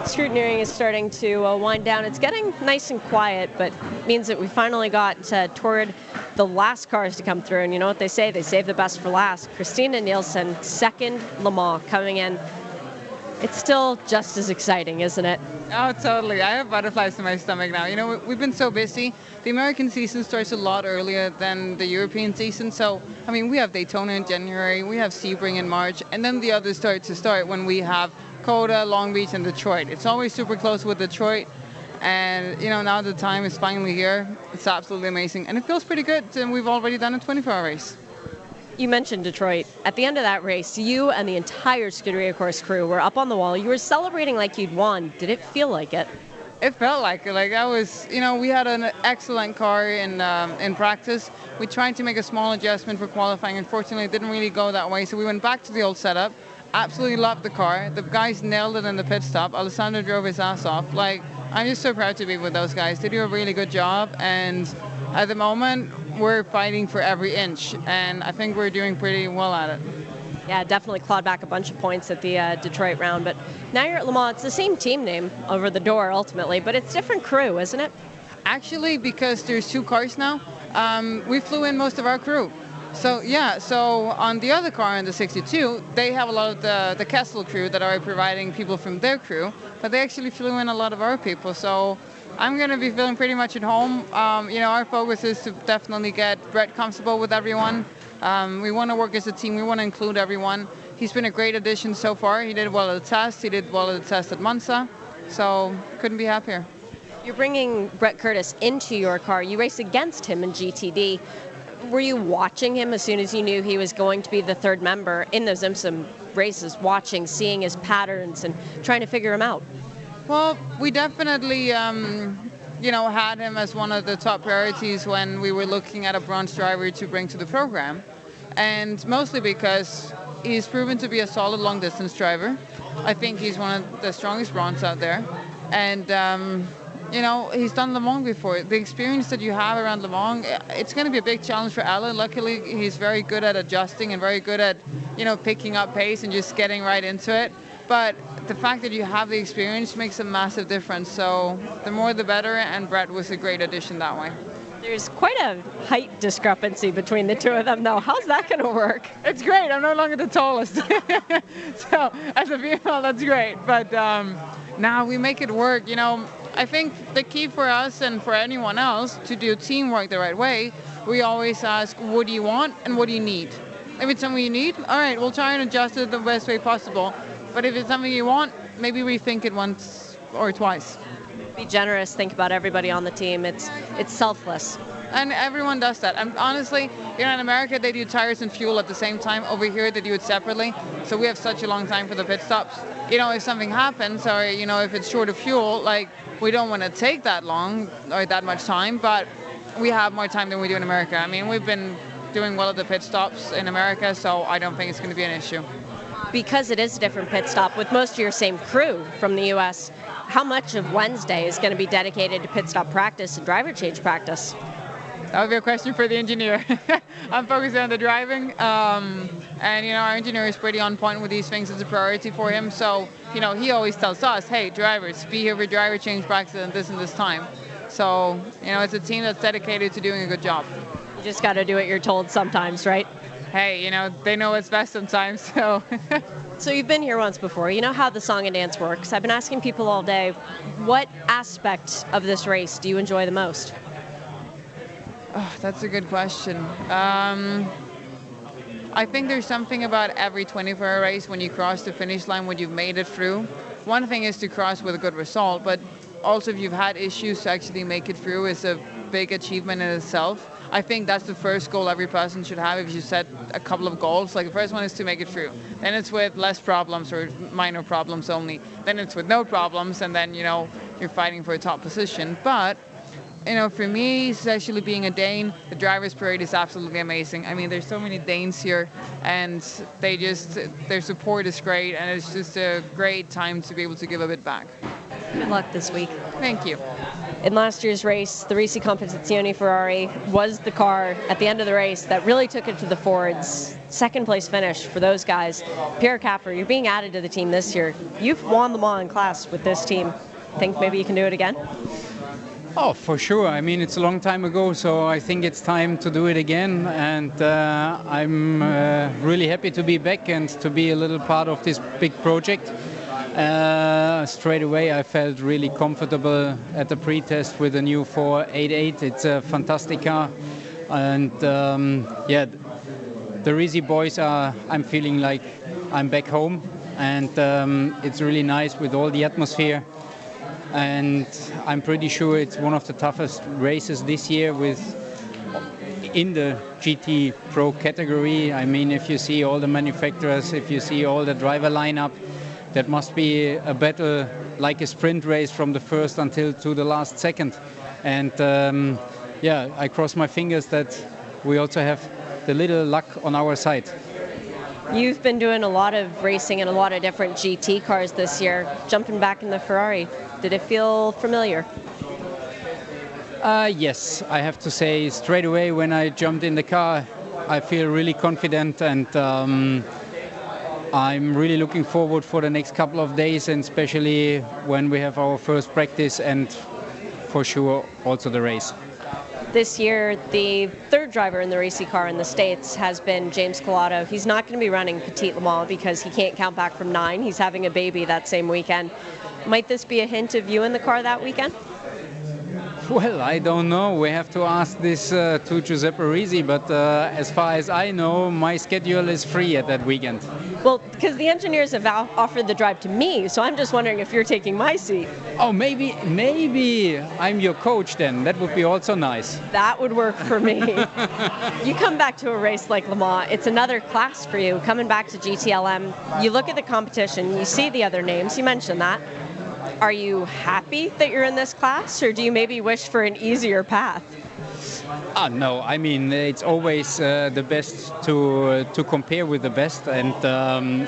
Scrutineering is starting to wind down. It's getting nice and quiet, but means that we finally got toward the last cars to come through. And you know what they say? They save the best for last. Christina Nielsen, second Le Mans, coming in. It's still just as exciting, isn't it? Oh, totally. I have butterflies in my stomach now. You know, we've been so busy. The American season starts a lot earlier than the European season. So, I mean, we have Daytona in January, we have Sebring in March, and then the others start when we have Coda, Long Beach, and Detroit. It's always super close with Detroit. And, you know, now the time is finally here. It's absolutely amazing. And it feels pretty good. And we've already done a 24-hour race. You mentioned Detroit. At the end of that race, you and the entire Scuderia Course crew were up on the wall. You were celebrating like you'd won. Did it feel like it? It felt like it. Like I was, you know, we had an excellent car in practice. We tried to make a small adjustment for qualifying. Unfortunately, it didn't really go that way. So we went back to the old setup. Absolutely loved the car. The guys nailed it in the pit stop. Alessandro drove his ass off. Like, I'm just so proud to be with those guys. They do a really good job. And at the moment, we're fighting for every inch, and I think we're doing pretty well at it. Yeah, definitely clawed back a bunch of points at the Detroit round, but now you're at Le Mans. It's the same team name over the door ultimately, but it's different crew, isn't it? Actually, because there's 2 cars now, we flew in most of our crew. So yeah, so on the other car, in the 62, they have a lot of the Kessel crew that are providing people from their crew, but they actually flew in a lot of our people. So I'm going to be feeling pretty much at home. You know, our focus is to definitely get Brett comfortable with everyone. We want to work as a team. We want to include everyone. He's been a great addition so far. He did well at the test. He did well at the test at Monza. So couldn't be happier. You're bringing Brett Curtis into your car. You race against him in GTD. Were you watching him as soon as you knew he was going to be the third member in those IMSA races, watching, seeing his patterns and trying to figure him out? Well, we definitely, had him as one of the top priorities when we were looking at a bronze driver to bring to the program. And mostly because he's proven to be a solid long distance driver. I think he's one of the strongest bronze out there. And, he's done Le Mans before. The experience that you have around Le Mans, it's going to be a big challenge for Alan. Luckily, he's very good at adjusting and very good at, picking up pace and just getting right into it. But the fact that you have the experience makes a massive difference. So the more the better, and Brett was a great addition that way. There's quite a height discrepancy between the two of them, though. How's that going to work? It's great. I'm no longer the tallest. So as a female, that's great. But now we make it work. I think the key for us and for anyone else to do teamwork the right way, we always ask, what do you want and what do you need? If it's something you need, all right, we'll try and adjust it the best way possible. But if it's something you want, maybe rethink it once or twice. Be generous, think about everybody on the team. It's selfless. And everyone does that. And honestly, in America, they do tires and fuel at the same time. Over here, they do it separately. So we have such a long time for the pit stops. If something happens or, if it's short of fuel, we don't want to take that long or that much time, but we have more time than we do in America. I mean, we've been doing well at the pit stops in America, so I don't think it's going to be an issue. Because it is a different pit stop with most of your same crew from the U.S., how much of Wednesday is going to be dedicated to pit stop practice and driver change practice? That would be a question for the engineer. I'm focused on the driving, and our engineer is pretty on point with these things. It's a priority for him. So, he always tells us, hey, drivers, be here for driver change practice and this time. So, it's a team that's dedicated to doing a good job. You just got to do what you're told sometimes, right? Hey, they know what's best sometimes, so. So you've been here once before. You know how the song and dance works. I've been asking people all day, what aspect of this race do you enjoy the most? Oh, that's a good question. I think there's something about every 24-hour race when you cross the finish line, when you've made it through. One thing is to cross with a good result, but also if you've had issues to actually make it through is a big achievement in itself. I think that's the first goal every person should have if you set a couple of goals. Like the first one is to make it through. Then it's with less problems or minor problems only. Then it's with no problems, and then, you're fighting for a top position. But for me, especially being a Dane, the driver's parade is absolutely amazing. I mean, there's so many Danes here, and their support is great, and it's just a great time to be able to give a bit back. Good luck this week. Thank you. In last year's race, the Risi Competizione Ferrari was the car at the end of the race that really took it to the Fords. Second place finish for those guys. Pierre Capper, you're being added to the team this year. You've won the Mans in class with this team. Think maybe you can do it again? Oh, for sure. I mean, it's a long time ago, so I think it's time to do it again. And I'm really happy to be back and to be a little part of this big project. Straight away, I felt really comfortable at the pre-test with the new 488. It's a fantastic car. And the Risi boys I'm feeling like I'm back home. And it's really nice with all the atmosphere. And I'm pretty sure it's one of the toughest races this year in the GT Pro category. I mean, if you see all the manufacturers, if you see all the driver lineup, that must be a battle like a sprint race from the first until to the last second. And I cross my fingers that we also have the little luck on our side. You've been doing a lot of racing in a lot of different GT cars this year. Jumping back in the Ferrari, did it feel familiar? Yes, I have to say straight away when I jumped in the car, I feel really confident, and I'm really looking forward for the next couple of days, and especially when we have our first practice and for sure also the race. This year, the third driver in the Risi car in the States has been James Colato. He's not going to be running Petit Le Mans because he can't count back from 9. He's having a baby that same weekend. Might this be a hint of you in the car that weekend? Well, I don't know. We have to ask this to Giuseppe Risi, but as far as I know, my schedule is free at that weekend. Well, because the engineers have offered the drive to me, so I'm just wondering if you're taking my seat. Oh, maybe I'm your coach then. That would be also nice. That would work for me. You come back to a race like Le Mans, it's another class for you. Coming back to GTLM, you look at the competition, you see the other names, you mentioned that. Are you happy that you're in this class, or do you maybe wish for an easier path? No, I mean, it's always the best to compare with the best, and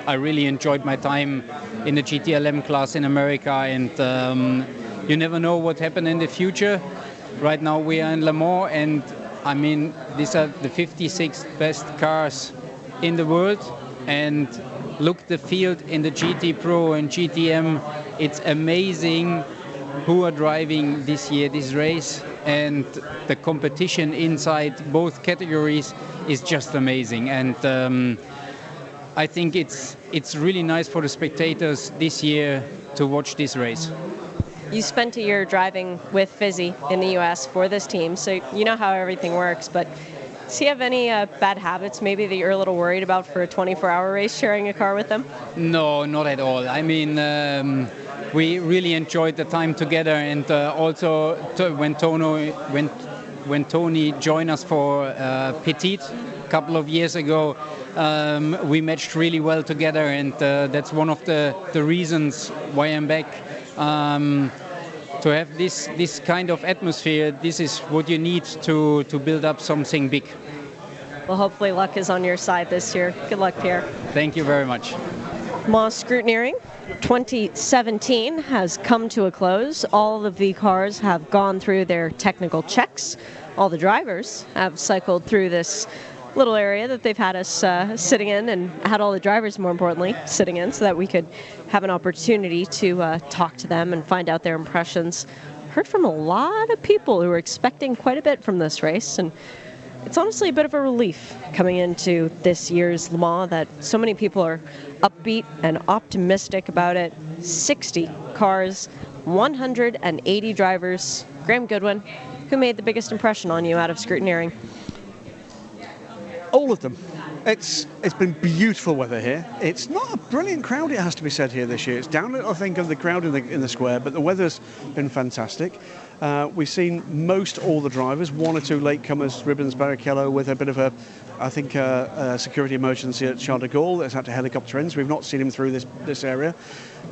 I really enjoyed my time in the GTLM class in America, and you never know what happened in the future. Right now we are in Le Mans, and I mean, these are the 56 best cars in the world, and look the field in the GT Pro and GTM. It's amazing who are driving this year, this race, and the competition inside both categories is just amazing. And I think it's really nice for the spectators this year to watch this race. You spent a year driving with Fizzy in the US for this team, so you know how everything works, but does he have any bad habits maybe that you're a little worried about for a 24-hour race sharing a car with them? No, not at all. I mean, we really enjoyed the time together, and also when Tony joined us for Petit a couple of years ago, we matched really well together, and that's one of the reasons why I'm back. To have this kind of atmosphere, this is what you need to build up something big. Well, hopefully luck is on your side this year. Good luck, Pierre. Thank you very much. Moss Scrutineering 2017 has come to a close. All of the cars have gone through their technical checks. All the drivers have cycled through this little area that they've had us sitting in, and had all the drivers, more importantly, sitting in, so that we could have an opportunity to talk to them and find out their impressions. Heard from a lot of people who were expecting quite a bit from this race, and it's honestly a bit of a relief coming into this year's Le Mans that so many people are upbeat and optimistic about it. 60 cars, 180 drivers. Graham Goodwin, who made the biggest impression on you out of Scrutineering? All of them. It's been beautiful weather here. It's not a brilliant crowd, it has to be said, here this year. It's down a little, I think, of the crowd in the square, but the weather's been fantastic. We've seen most all the drivers, one or two latecomers, Rubens Barrichello, with a bit of a security emergency at Charles de Gaulle that's had to helicopter in, so we've not seen him through this area.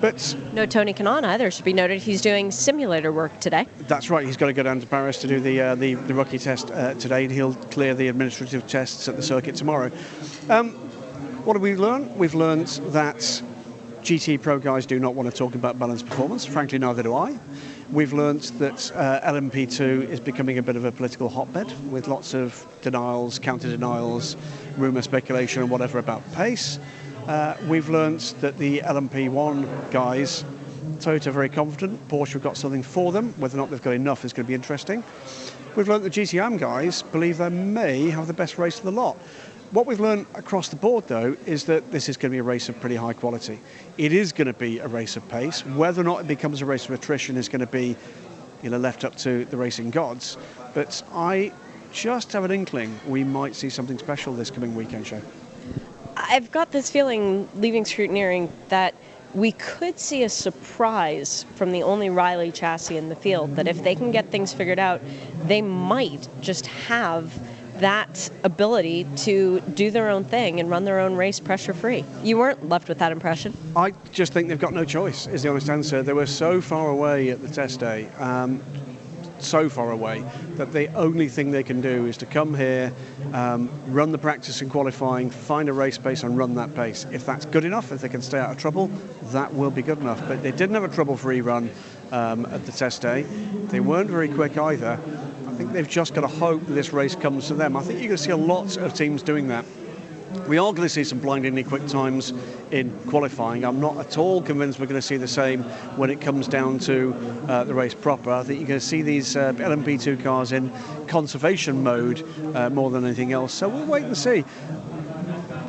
But no Tony Kanaan either. Should be noted he's doing simulator work today. That's right. He's got to go down to Paris to do the rookie test today, and he'll clear the administrative tests at the circuit tomorrow. What have we learned? We've learned that GT Pro guys do not want to talk about balanced performance. Frankly, neither do I. We've learned that LMP2 is becoming a bit of a political hotbed with lots of denials, counter-denials, rumour, speculation and whatever about pace. We've learned that the LMP1 guys, Toyota are very confident. Porsche have got something for them. Whether or not they've got enough is going to be interesting. We've learned the GTM guys believe they may have the best race of the lot. What we've learned across the board, though, is that this is going to be a race of pretty high quality. It is going to be a race of pace. Whether or not it becomes a race of attrition is going to be, left up to the racing gods. But I just have an inkling we might see something special this coming weekend show. I've got this feeling, leaving Scrutineering, that we could see a surprise from the only Riley chassis in the field, that if they can get things figured out, they might just have that ability to do their own thing and run their own race pressure-free. You weren't left with that impression? I just think they've got no choice, is the honest answer. They were so far away at the test day, so far away, that the only thing they can do is to come here, run the practice and qualifying, find a race pace and run that pace. If that's good enough, if they can stay out of trouble, that will be good enough. But they didn't have a trouble-free run at the test day. They weren't very quick either. I think they've just got to hope that this race comes to them. I think you're going to see a lot of teams doing that. We are going to see some blindingly quick times in qualifying. I'm not at all convinced we're going to see the same when it comes down to the race proper. I think you're going to see these LMP2 cars in conservation mode more than anything else. So we'll wait and see.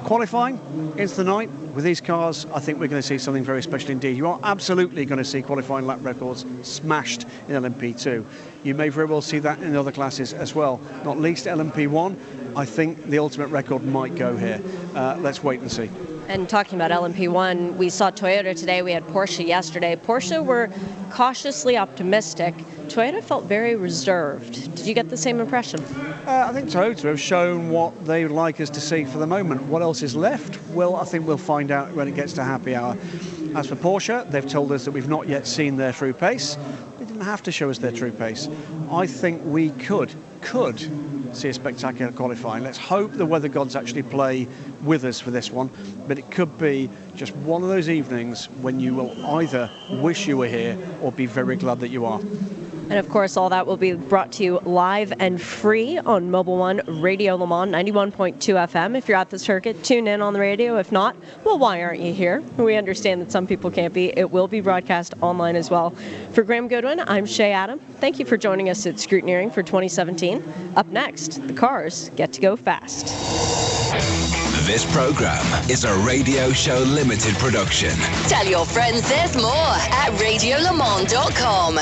Qualifying into the night with these cars, I think we're going to see something very special indeed. You are absolutely going to see qualifying lap records smashed in LMP2. You may very well see that in other classes as well, not least LMP1. I think the ultimate record might go here. Let's wait and see. And talking about LMP1, we saw Toyota today, we had Porsche yesterday. Porsche were cautiously optimistic. Toyota felt very reserved. Did you get the same impression? I think Toyota have shown what they would like us to see for the moment. What else is left? Well, I think we'll find out when it gets to happy hour. As for Porsche, they've told us that we've not yet seen their true pace. They didn't have to show us their true pace. I think we could see a spectacular qualifying. Let's hope the weather gods actually play with us for this one, but it could be just one of those evenings when you will either wish you were here or be very glad that you are. And of course, all that will be brought to you live and free on Mobil 1 Radio Le Mans 91.2 FM. If you're at the circuit, tune in on the radio. If not, well, why aren't you here? We understand that some people can't be. It will be broadcast online as well. For Graham Goodwin, I'm Shay Adam. Thank you for joining us at Scrutineering for 2017. Up next, the cars get to go fast. This program is a Radio Show Limited production. Tell your friends there's more at radiolemans.com.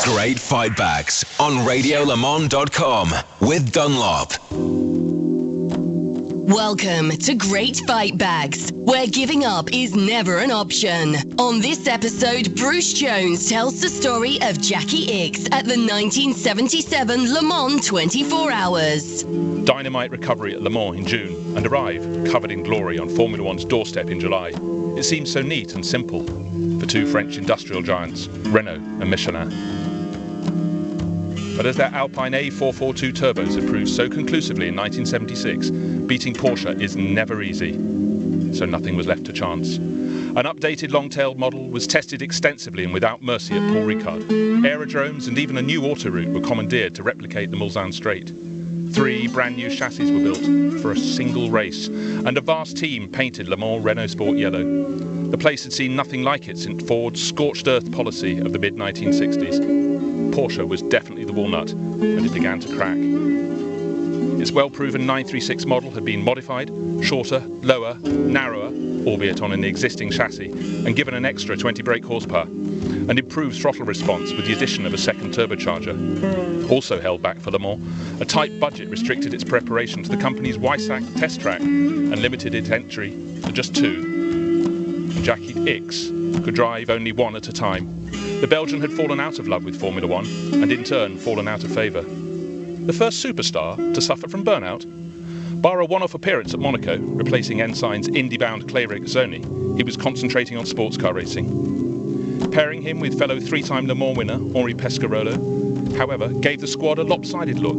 Great Fightbacks on radiolemans.com with Dunlop. Welcome to Great Fight Bags, where giving up is never an option. On this episode, Bruce Jones tells the story of Jackie Ickx at the 1977 Le Mans 24 Hours. Dynamite recovery at Le Mans in June and arrive covered in glory on Formula One's doorstep in July. It seems so neat and simple for two French industrial giants, Renault and Michelin. But as their Alpine A442 turbos had proved so conclusively in 1976, beating Porsche is never easy. So nothing was left to chance. An updated long-tailed model was tested extensively and without mercy at Paul Ricard. Aerodromes and even a new autoroute were commandeered to replicate the Mulsanne Straight. 3 brand new chassis were built for a single race, and a vast team painted Le Mans Renault Sport yellow. The place had seen nothing like it since Ford's scorched earth policy of the mid-1960s. Porsche was definitely the walnut, and it began to crack. Its well-proven 936 model had been modified, shorter, lower, narrower, albeit on an existing chassis, and given an extra 20 brake horsepower, and improved throttle response with the addition of a second turbocharger. Also held back for Le Mans, a tight budget restricted its preparation to the company's Weissach test track and limited its entry to just 2. And Jackie Ickx could drive only one at a time. The Belgian had fallen out of love with Formula One, and in turn fallen out of favour. The first superstar to suffer from burnout? Bar a one-off appearance at Monaco, replacing Ensign's Indy-bound Clay Regazzoni, he was concentrating on sports car racing. Pairing him with fellow 3-time Le Mans winner Henri Pescarolo, however, gave the squad a lopsided look.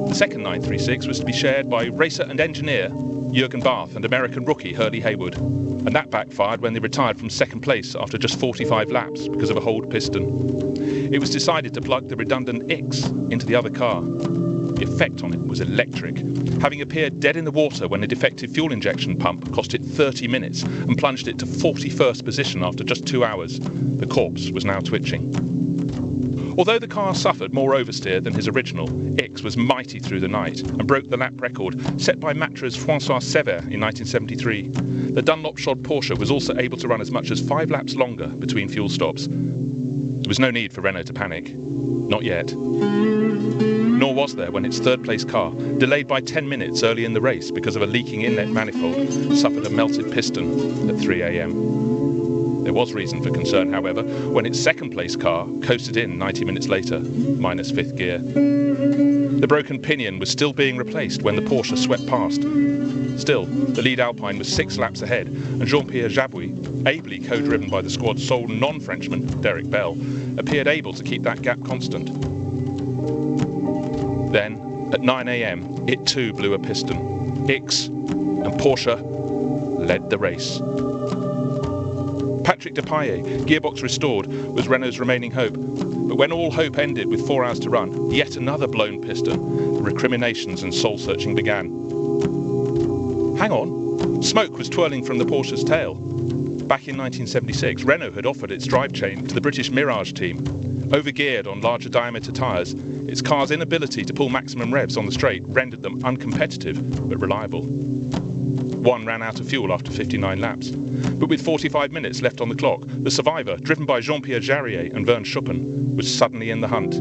The second 936 was to be shared by racer and engineer Jürgen Barth and American rookie Hurley Haywood. And that backfired when they retired from second place after just 45 laps because of a holed piston. It was decided to plug the redundant Ickx into the other car. The effect on it was electric. Having appeared dead in the water when a defective fuel injection pump cost it 30 minutes and plunged it to 41st position after just 2 hours, the corpse was now twitching. Although the car suffered more oversteer than his original, Ickx was mighty through the night and broke the lap record set by Mattra's François Sever in 1973. The Dunlop-shod Porsche was also able to run as much as 5 laps longer between fuel stops. There was no need for Renault to panic. Not yet. Nor was there when its third-place car, delayed by 10 minutes early in the race because of a leaking inlet manifold, suffered a melted piston at 3 a.m. There was reason for concern, however, when its second-place car coasted in 90 minutes later, minus 5th gear. The broken pinion was still being replaced when the Porsche swept past. Still, the lead Alpine was 6 laps ahead, and Jean-Pierre Jabouille, ably co-driven by the squad's sole non-Frenchman, Derek Bell, appeared able to keep that gap constant. Then, at 9 a.m, it too blew a piston. Ickx and Porsche led the race. Patrick Depailler, gearbox restored, was Renault's remaining hope. But when all hope ended with 4 hours to run, yet another blown piston, the recriminations and soul-searching began. Hang on, smoke was twirling from the Porsche's tail. Back in 1976, Renault had offered its drive chain to the British Mirage team. Overgeared on larger diameter tyres, its car's inability to pull maximum revs on the straight rendered them uncompetitive but reliable. One ran out of fuel after 59 laps. But with 45 minutes left on the clock, the survivor, driven by Jean-Pierre Jarier and Vern Schuppen, was suddenly in the hunt.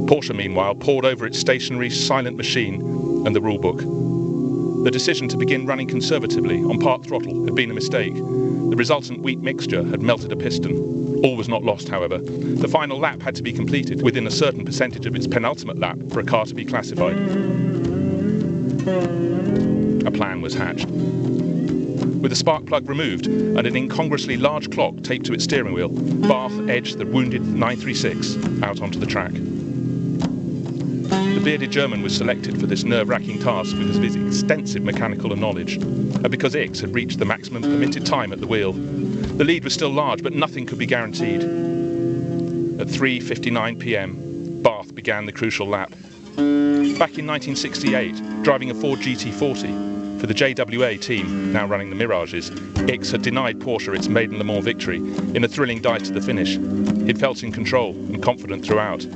Porsche, meanwhile, pored over its stationary, silent machine and the rulebook. The decision to begin running conservatively on part throttle had been a mistake. The resultant weak mixture had melted a piston. All was not lost, however. The final lap had to be completed within a certain percentage of its penultimate lap for a car to be classified. A plan was hatched. With the spark plug removed and an incongruously large clock taped to its steering wheel, Bath edged the wounded 936 out onto the track. The bearded German was selected for this nerve-wracking task because of his extensive mechanical knowledge, and because Ickx had reached the maximum permitted time at the wheel. The lead was still large, but nothing could be guaranteed. At 3:59 p.m, Bath began the crucial lap. Back in 1968, driving a Ford GT40 for the JWA team, now running the Mirages, Ickx had denied Porsche its maiden Le Mans victory in a thrilling dive to the finish. He'd felt in control and confident throughout.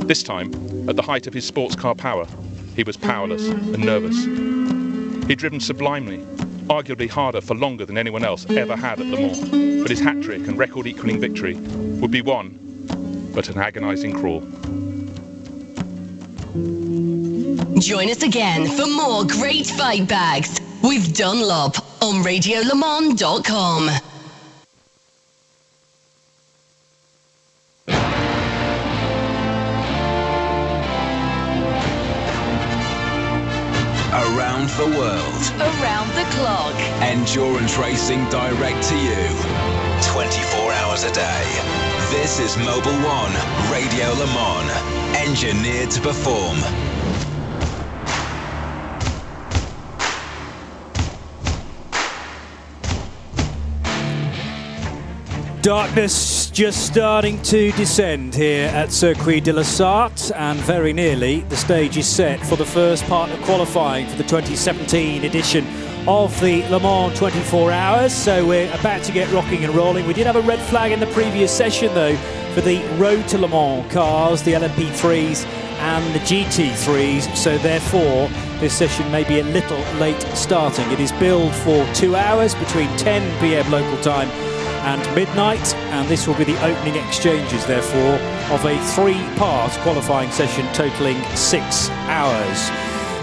This time, at the height of his sports car power, he was powerless and nervous. He'd driven sublimely, arguably harder for longer than anyone else ever had at Le Mans, but his hat-trick and record-equalling victory would be won, but an agonising crawl. Join us again for more great fight bags with Dunlop on RadioLeMans.com. Around the world. Around the clock. Endurance racing direct to you. 24 hours a day. This is Mobil 1 Radio Le Mans. Engineered to perform. Darkness just starting to descend here at Circuit de la Sarthe, and very nearly the stage is set for the first part of qualifying for the 2017 edition of the Le Mans 24 Hours. So we're about to get rocking and rolling. We did have a red flag in the previous session though for the Road to Le Mans cars, the LMP3s and the GT3s, so therefore this session may be a little late starting. It is billed for 2 hours between 10 p.m. local time and midnight, and this will be the opening exchanges therefore of a 3-part qualifying session totaling 6 hours.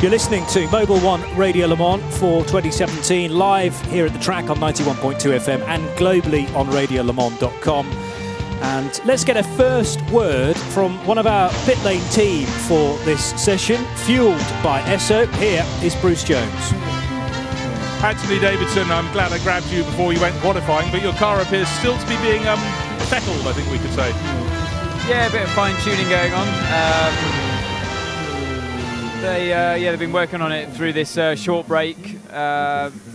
You're listening to Mobil 1 Radio Le Mans for 2017, live here at the track on 91.2 FM and globally on RadioLeMans.com. And let's get a first word from one of our pit lane team for this session, fueled by Esso. Here is Bruce Jones. Anthony Davidson, I'm glad I grabbed you before you went qualifying, but your car appears still to be being settled, I think we could say. Yeah, a bit of fine-tuning going on. They've been working on it through this short break.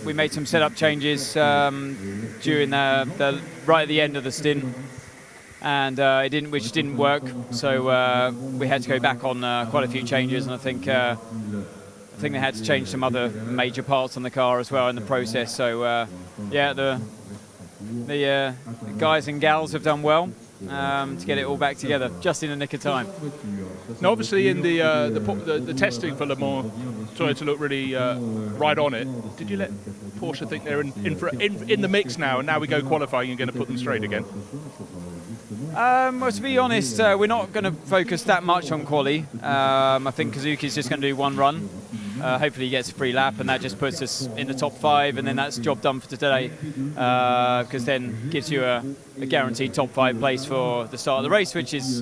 We made some setup changes during the right at the end of the stint, and which didn't work. So we had to go back on quite a few changes, and I think they had to change some other major parts on the car as well in the process. So the guys and gals have done well to get it all back together just in the nick of time. Now, obviously, in the testing for Le Mans, tried to look really right on it. Did you let Porsche think they're in the mix now, and now we go qualifying, you're going to put them straight again? Well, to be honest, we're not going to focus that much on quali. I think Kazuki's just going to do one run. Hopefully he gets a free lap, and that just puts us in the top 5, and then that's job done for today, because then gives you a guaranteed top 5 place for the start of the race, which is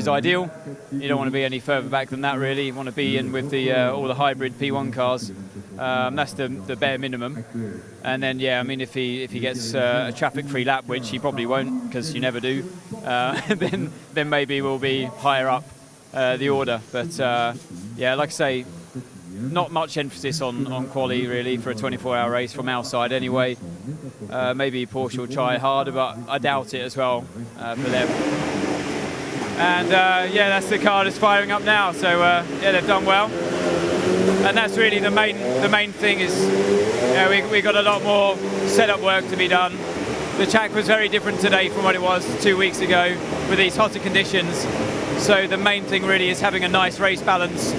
ideal. You don't want to be any further back than that, really. You want to be in with all the hybrid P1 cars. That's the bare minimum. And then, if he gets a traffic-free lap, which he probably won't, because you never do, then maybe we'll be higher up the order. But like I say, not much emphasis on quali really for a 24-hour race from our side anyway. Maybe Porsche will try harder, but I doubt it as well for them. And that's the car that's firing up now. So they've done well, and that's really the main thing. Is we got a lot more setup work to be done. The track was very different today from what it was 2 weeks ago with these hotter conditions. So the main thing really is having a nice race balance,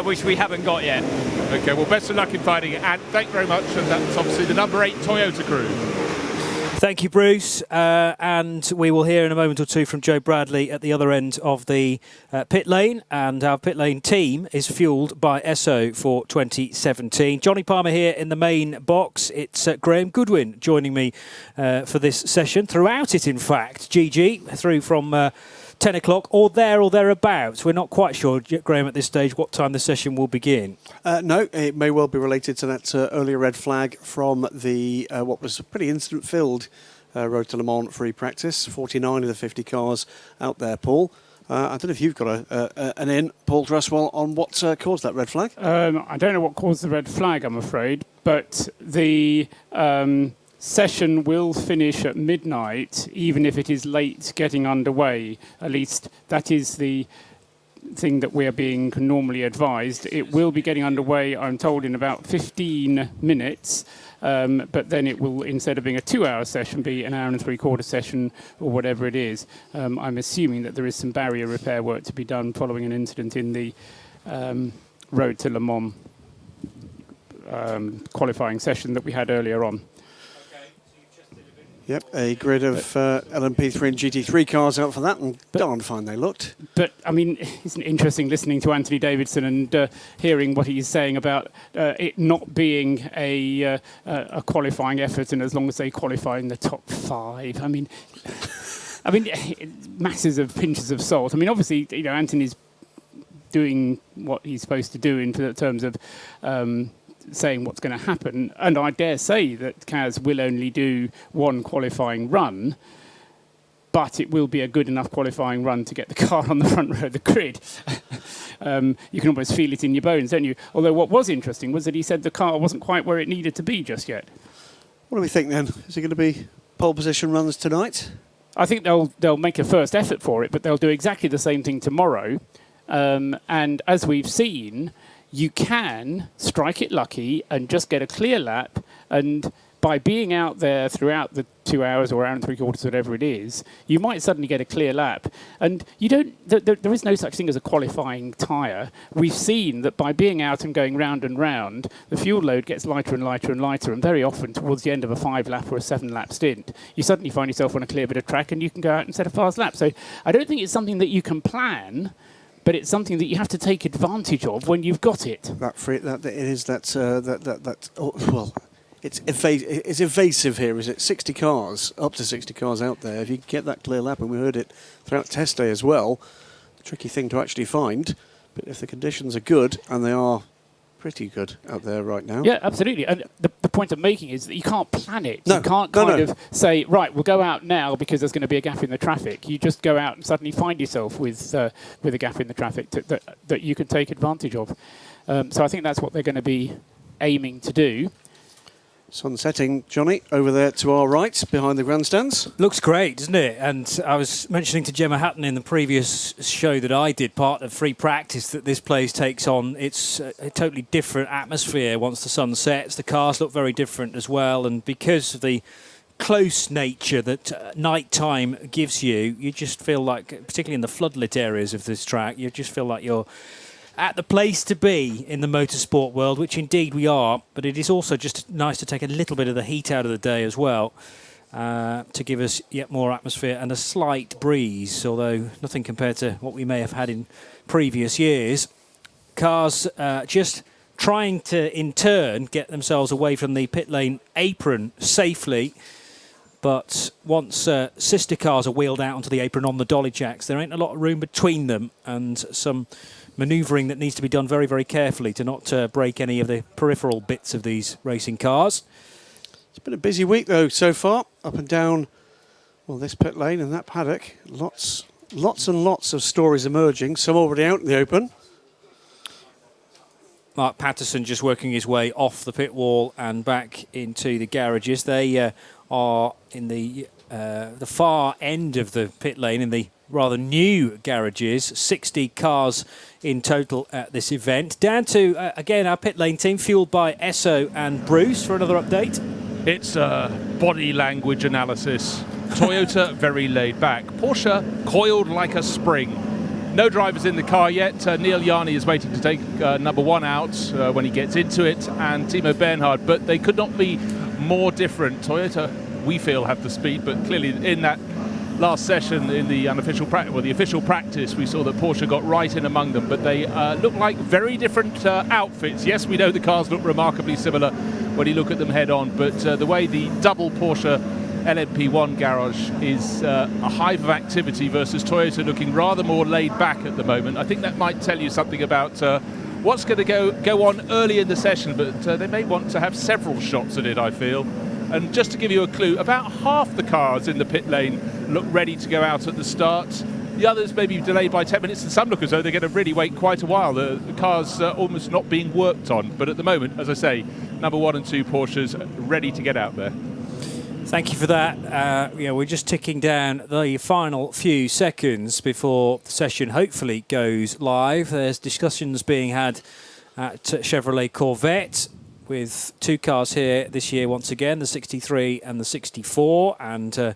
which we haven't got yet. Okay, well, best of luck in finding it, and thank you very much. And that's obviously the number 8 Toyota crew. Thank you, Bruce. And we will hear in a moment or two from Joe Bradley at the other end of the pit lane. And our pit lane team is fueled by Esso for 2017. Johnny Palmer here in the main box. It's Graham Goodwin joining me for this session. Throughout it, in fact, GG, through from 10 o'clock or thereabouts. We're not quite sure, Graham, at this stage what time the session will begin. No, it may well be related to that earlier red flag from the what was a pretty incident-filled Road to Le Mans free practice. 49 of the 50 cars out there, Paul. I don't know if you've got an in, Paul Dresswell, on what caused that red flag. I don't know what caused the red flag, I'm afraid, but the session will finish at midnight, even if it is late getting underway. At least that is the thing that we are being normally advised. It will be getting underway, I'm told, in about 15 minutes. But then it will, instead of being a 2-hour session, be an hour and 3/4 session or whatever it is. I'm assuming that there is some barrier repair work to be done following an incident in the Road to Le Mans qualifying session that we had earlier on. Yep, a grid of LMP3 and GT3 cars out for that, and darn fine they looked. But, I mean, isn't it interesting listening to Anthony Davidson and hearing what he's saying about it not being a qualifying effort, and as long as they qualify in the top 5. I mean, masses of pinches of salt. I mean, obviously, you know, Anthony's doing what he's supposed to do in terms of saying what's going to happen, and I dare say that Kaz will only do one qualifying run, but it will be a good enough qualifying run to get the car on the front row of the grid. You can almost feel it in your bones, don't you? Although what was interesting was that he said the car wasn't quite where it needed to be just yet. What do we think then? Is it going to be pole position runs tonight? I think they'll make a first effort for it, but they'll do exactly the same thing tomorrow. And as we've seen, you can strike it lucky and just get a clear lap, and by being out there throughout the 2 hours or hour and 3/4, whatever it is, you might suddenly get a clear lap. And you don't. There is no such thing as a qualifying tyre. We've seen that by being out and going round and round, the fuel load gets lighter and lighter and lighter, and very often towards the end of a 5-lap or a 7-lap stint, you suddenly find yourself on a clear bit of track and you can go out and set a fast lap. So I don't think it's something that you can plan, but it's something that you have to take advantage of when you've got it. It's evasive here, is it? 60 cars, up to 60 cars out there. If you get that clear lap, and we heard it throughout test day as well, a tricky thing to actually find. But if the conditions are good, and they are pretty good out there right now. Yeah, absolutely. And the point I'm making is that you can't plan it. No, you can't kind of say, right, we'll go out now because there's going to be a gap in the traffic. You just go out and suddenly find yourself with a gap in the traffic that you can take advantage of. So I think that's what they're going to be aiming to do. Sun setting, Johnny, over there to our right, behind the grandstands. Looks great, doesn't it? And I was mentioning to Gemma Hatton in the previous show that I did, part of free practice, that this place takes on. It's a totally different atmosphere once the sun sets. The cars look very different as well. And because of the close nature that night time gives you, you just feel like, particularly in the floodlit areas of this track, you just feel like you're at the place to be in the motorsport world, which indeed we are, but it is also just nice to take a little bit of the heat out of the day as well, to give us yet more atmosphere and a slight breeze, although nothing compared to what we may have had in previous years. Cars just trying to, in turn, get themselves away from the pit lane apron safely, but once sister cars are wheeled out onto the apron on the dolly jacks, there ain't a lot of room between them, and some manoeuvring that needs to be done very, very carefully to not break any of the peripheral bits of these racing cars. It's been a busy week, though, so far, up and down, well, this pit lane and that paddock. Lots and lots of stories emerging, some already out in the open. Mark Patterson just working his way off the pit wall and back into the garages. They are in the far end of the pit lane, in the rather new garages. 60 cars in total at this event. Down to, again, our pit lane team, fueled by Esso and Bruce, for another update. It's body language analysis. Toyota, very laid back. Porsche, coiled like a spring. No drivers in the car yet. Neil Yarni is waiting to take number 1 out when he gets into it, and Timo Bernhard, but they could not be more different. Toyota, we feel, have the speed, but clearly in that last session in the the official practice, we saw that Porsche got right in among them, but they look like very different outfits. Yes, we know the cars look remarkably similar when you look at them head on, but the way the double Porsche LMP1 garage is a hive of activity versus Toyota looking rather more laid back at the moment. I think that might tell you something about what's going to go on early in the session, but they may want to have several shots at it, I feel. And just to give you a clue, about half the cars in the pit lane look ready to go out at the start. The others may be delayed by 10 minutes, and some look as though they're going to really wait quite a while. The car's almost not being worked on, but at the moment, as I say, number 1 and 2 Porsches ready to get out there. Thank you for that. We're just ticking down the final few seconds before the session hopefully goes live. There's discussions being had at Chevrolet Corvette with 2 cars here this year once again, the 63 and the 64, and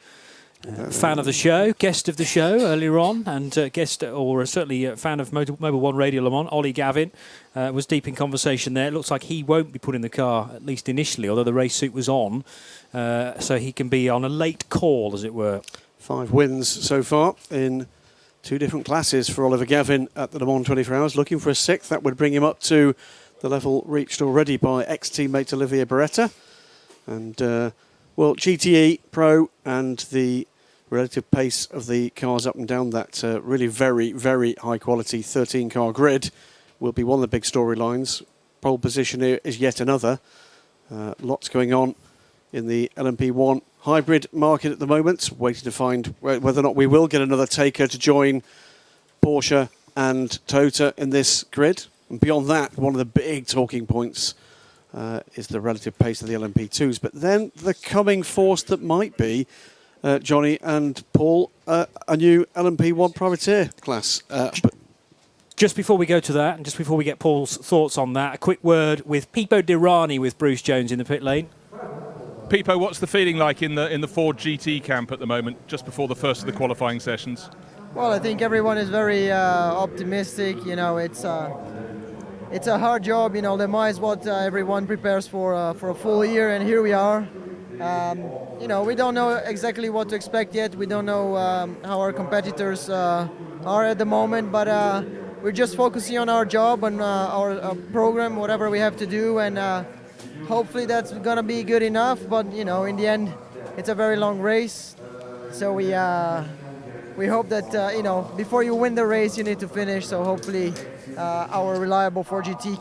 fan of the show, guest of the show earlier on, and certainly a fan of Mobil 1 Radio Le Mans, Ollie Gavin, was deep in conversation there. It looks like he won't be put in the car, at least initially, although the race suit was on, so he can be on a late call, as it were. 5 wins so far in 2 different classes for Oliver Gavin at the Le Mans 24 Hours, looking for a 6th. That would bring him up to the level reached already by ex-teammate Olivier Beretta. And, GTE Pro and the relative pace of the cars up and down that really very, very high-quality 13-car grid will be one of the big storylines. Pole position here is yet another. Lots going on in the LMP1 hybrid market at the moment, waiting to find whether or not we will get another taker to join Porsche and Toyota in this grid. And beyond that, one of the big talking points is the relative pace of the LMP2s. But then the coming force that might be, Johnny and Paul, a new LMP1 privateer class. Just before we go to that, and just before we get Paul's thoughts on that, a quick word with Pipo Derani with Bruce Jones in the pit lane. Pipo, what's the feeling like in the Ford GT camp at the moment, just before the first of the qualifying sessions? Well, I think everyone is very optimistic. You know, it's a hard job. You know, Le Mans is what everyone prepares for a full year, and here we are. You know, we don't know exactly what to expect yet. We don't know how our competitors are at the moment, but we're just focusing on our job, on our program, whatever we have to do, and hopefully that's gonna be good enough. But you know, in the end, it's a very long race, so we hope that you know, before you win the race, you need to finish. So hopefully, our reliable 4GT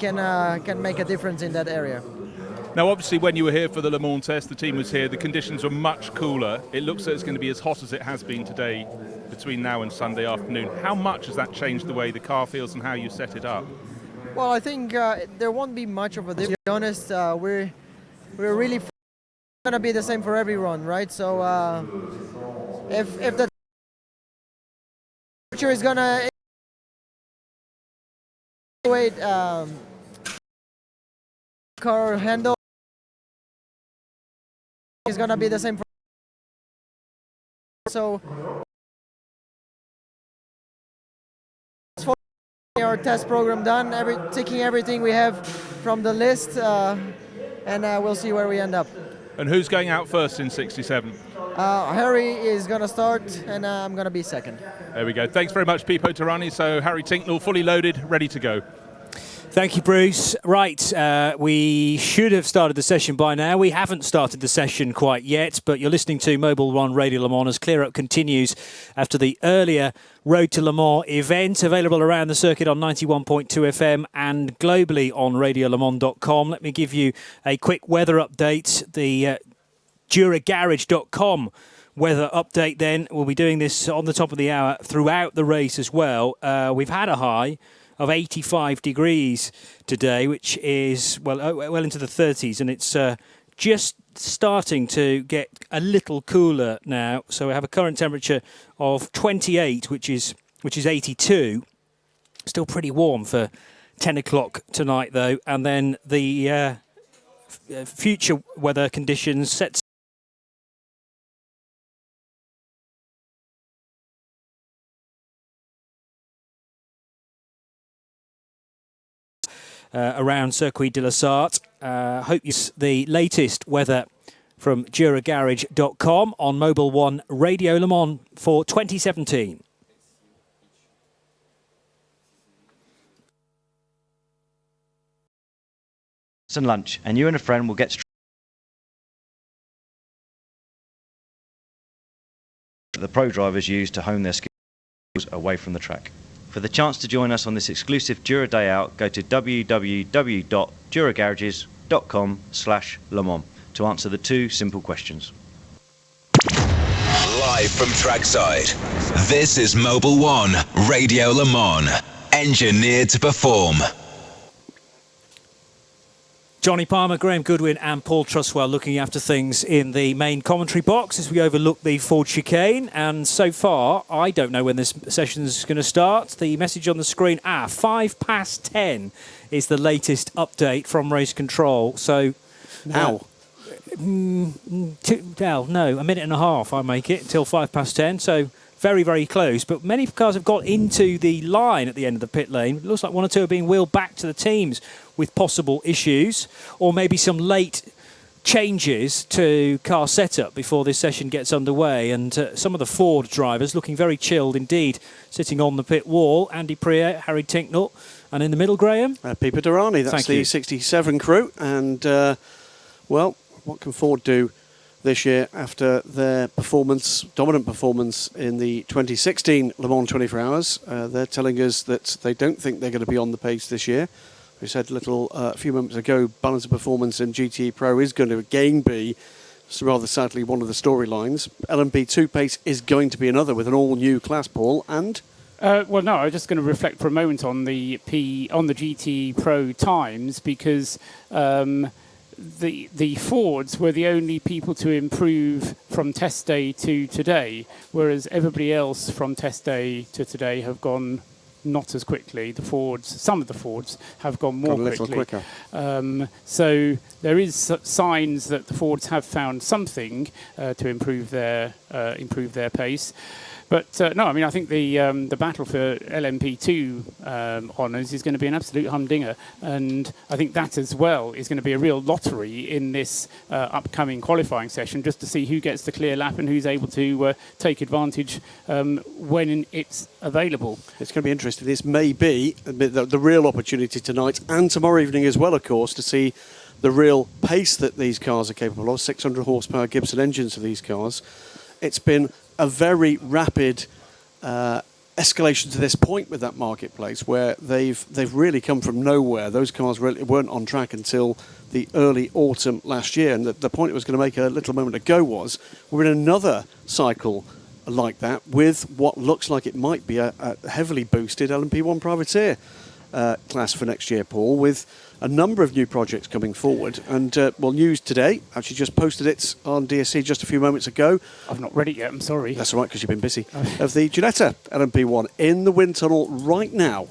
can make a difference in that area. Now, obviously, when you were here for the Le Mans test, the team was here, the conditions were much cooler. It looks like it's going to be as hot as it has been today between now and Sunday afternoon. How much has that changed the way the car feels and how you set it up? Well, I think there won't be much of a difference. To be honest, we're really going to be the same for everyone, right? So if the temperature is going to wait, car handle is going to be the same for. So our test program done, taking everything we have from the list, and we'll see where we end up. And who's going out first in 67? Harry is going to start, and I'm going to be second. There we go. Thanks very much, Pipo Derani. So Harry Tinknell, fully loaded, ready to go. Thank you, Bruce. Right, we should have started the session by now. We haven't started the session quite yet, but you're listening to Mobil 1 Radio Le Mans as clear-up continues after the earlier Road to Le Mans event, available around the circuit on 91.2 FM and globally on radiolemans.com. Let me give you a quick weather update. The DuraGarage.com weather update then. We'll be doing this on the top of the hour throughout the race as well. We've had a high of 85 degrees today, which is well into the 30s, and it's just starting to get a little cooler now. So we have a current temperature of 28, which is 82. Still pretty warm for 10 o'clock tonight, though. And then the future weather conditions sets around Circuit de la Sarthe. Hope you see the latest weather from DuraGarage.com on Mobil 1 Radio Le Mans for 2017. And lunch, and you and a friend will get the pro drivers use to hone their skills away from the track. For the chance to join us on this exclusive Dura Day Out, go to www.duragarages.com/Le Mans to answer the 2 simple questions. Live from trackside, this is Mobil 1 Radio Le Mans, engineered to perform. Johnny Palmer, Graham Goodwin and Paul Truswell looking after things in the main commentary box as we overlook the Ford chicane. And so far, I don't know when this session is going to start. The message on the screen, 10:05 is the latest update from race control. So now? A minute and a half I make it until 10:05. So very, very close. But many cars have got into the line at the end of the pit lane. It looks like 1 or 2 are being wheeled back to the teams with possible issues, or maybe some late changes to car setup before this session gets underway. And some of the Ford drivers looking very chilled indeed, sitting on the pit wall. Andy Prieur, Harry Tinknell, and in the middle, Graham? Pipa Durrani, that's Thank the you. 67 crew. And, well, what can Ford do this year after their dominant performance in the 2016 Le Mans 24 Hours? They're telling us that they don't think they're going to be on the pace this year. We said a few moments ago, balance of performance in GTE Pro is going to again be, rather sadly, one of the storylines. LMP2 pace is going to be another with an all-new class, Paul, and... Well, no, I was just going to reflect for a moment on the GT Pro times, because the Fords were the only people to improve from test day to today, whereas everybody else from test day to today have gone not as quickly. Some of the Fords have gone more quickly. So there is signs that the Fords have found something to improve their pace. But no, I mean, I think the battle for LMP2 honours is going to be an absolute humdinger, and I think that as well is going to be a real lottery in this upcoming qualifying session, just to see who gets the clear lap and who's able to take advantage when it's available. It's going to be interesting. This may be the real opportunity tonight and tomorrow evening as well, of course, to see the real pace that these cars are capable of. 600 horsepower Gibson engines for these cars. It's been a very rapid escalation to this point with that marketplace, where they've really come from nowhere. Those cars really weren't on track until the early autumn last year, and the point I was going to make a little moment ago was we're in another cycle like that with what looks like it might be a heavily boosted LMP1 privateer class for next year, Paul, with a number of new projects coming forward. And, news today, actually just posted it on DSC just a few moments ago. I've not read it yet, I'm sorry. That's all right, because you've been busy. Of the Ginetta LMP1 in the wind tunnel right now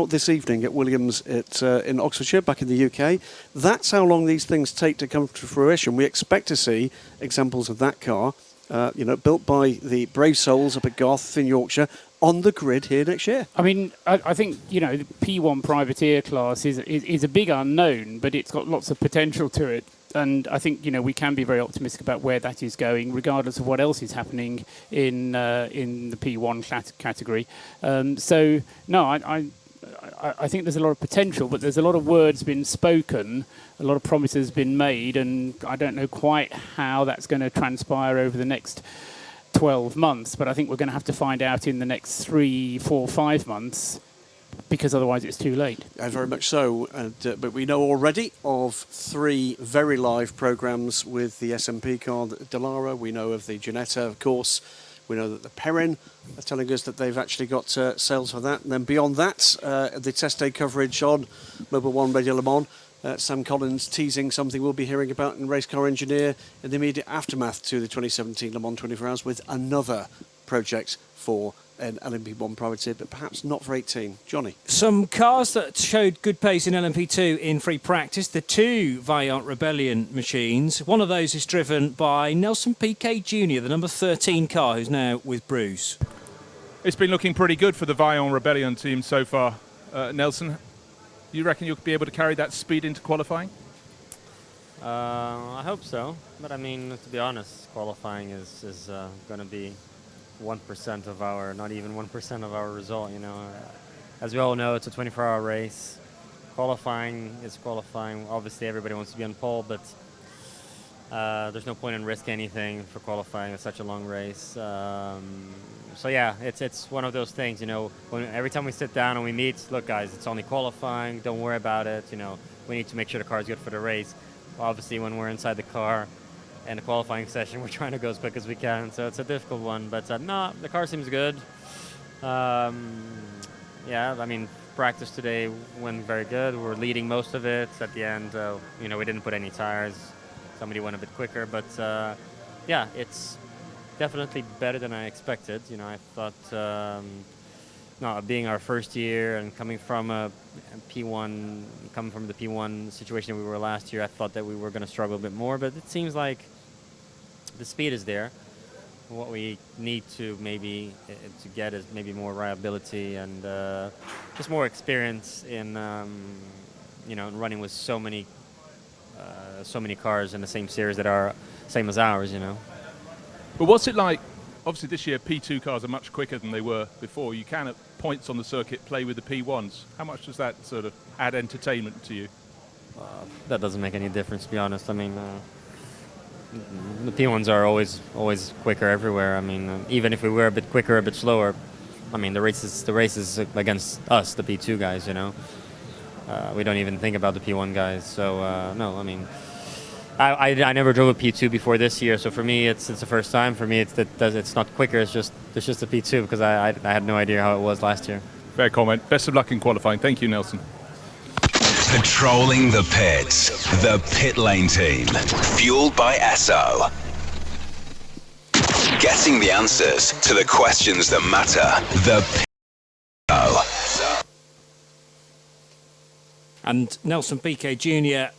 this evening at Williams in Oxfordshire, back in the UK. That's how long these things take to come to fruition. We expect to see examples of that car, built by the brave souls up at Garth in Yorkshire, on the grid here next year. I mean, I think, the P1 privateer class is a big unknown, but it's got lots of potential to it. And I think, we can be very optimistic about where that is going, regardless of what else is happening in the P1 category. I think there's a lot of potential, but there's a lot of words been spoken, a lot of promises been made, and I don't know quite how that's going to transpire over the next 12 months, but I think we're going to have to find out in the next 3, 4, 5 months, because otherwise it's too late. Very much so, but we know already of 3 very live programmes with the SMP car, Dallara. We know of the Ginetta, of course. We know that the Perrin are telling us that they've actually got sales for that. And then beyond that, the test day coverage on Mobil 1 Radio Le Mans. Sam Collins teasing something we'll be hearing about in Race Car Engineer in the immediate aftermath to the 2017 Le Mans 24 Hours with another project for an LMP1 privateer, but perhaps not for 18. Johnny? Some cars that showed good pace in LMP2 in free practice, the 2 Vaillant Rebellion machines. One of those is driven by Nelson Piquet Jr., the number 13 car, who's now with Bruce. It's been looking pretty good for the Vaillant Rebellion team so far. Nelson, You reckon you'll be able to carry that speed into qualifying? I hope so, but I mean, to be honest, qualifying is going to be 1% of our, not even 1% of our result. You know, as we all know, it's a 24-hour race. Qualifying is qualifying. Obviously, everybody wants to be on pole, but there's no point in risking anything for qualifying. It's such a long race. So yeah, it's one of those things. You know, every time we sit down and we meet, look, guys, it's only qualifying. Don't worry about it. You know, we need to make sure the car is good for the race. Obviously, when we're inside the car and the qualifying session, we're trying to go as quick as we can. So it's a difficult one, but no, the car seems good. Yeah, I mean, practice today went very good. We were leading most of it. At the end, you know, we didn't put any tires. Somebody went a bit quicker, but yeah, it's definitely better than I expected. You know, I thought, being our first year and coming from the P1 situation we were last year, I thought that we were going to struggle a bit more, but it seems like the speed is there. What we need to maybe to get is maybe more reliability and just more experience in you know, running with so many cars in the same series that are same as ours. You know. But what's it like? Obviously, this year P2 cars are much quicker than they were before. You can, at points on the circuit, play with the P1s. How much does that sort of add entertainment to you? That doesn't make any difference, to be honest. I mean, the P1s are always quicker everywhere. I mean, even if we were a bit quicker, a bit slower, I mean, the race is against us, the P2 guys. You know, we don't even think about the P1 guys. So no, I mean. I never drove a P2 before this year, so for me it's the first time. For me it's not quicker. It's just a P2 because I had no idea how it was last year. Fair comment. Best of luck in qualifying. Thank you, Nelson. Patrolling the pits, the pit lane team, fueled by Esso. Getting the answers to the questions that matter. The pit. And Nelson Piquet Jr.,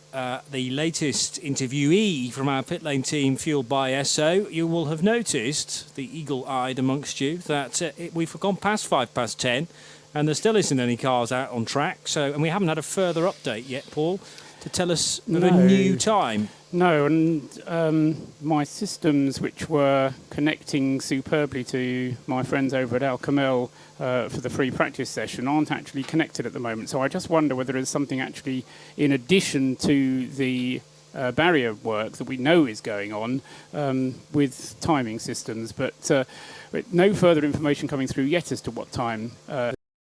the latest interviewee from our pit lane team, fueled by Esso. You will have noticed, the eagle-eyed amongst you, that we've gone past 10, and there still isn't any cars out on track. And we haven't had a further update yet, Paul, to tell us of a new time. No, and my systems, which were connecting superbly to my friends over at Al Kamel for the free practice session, aren't actually connected at the moment. So I just wonder whether there's something actually in addition to the barrier work that we know is going on with timing systems. But no further information coming through yet as to what time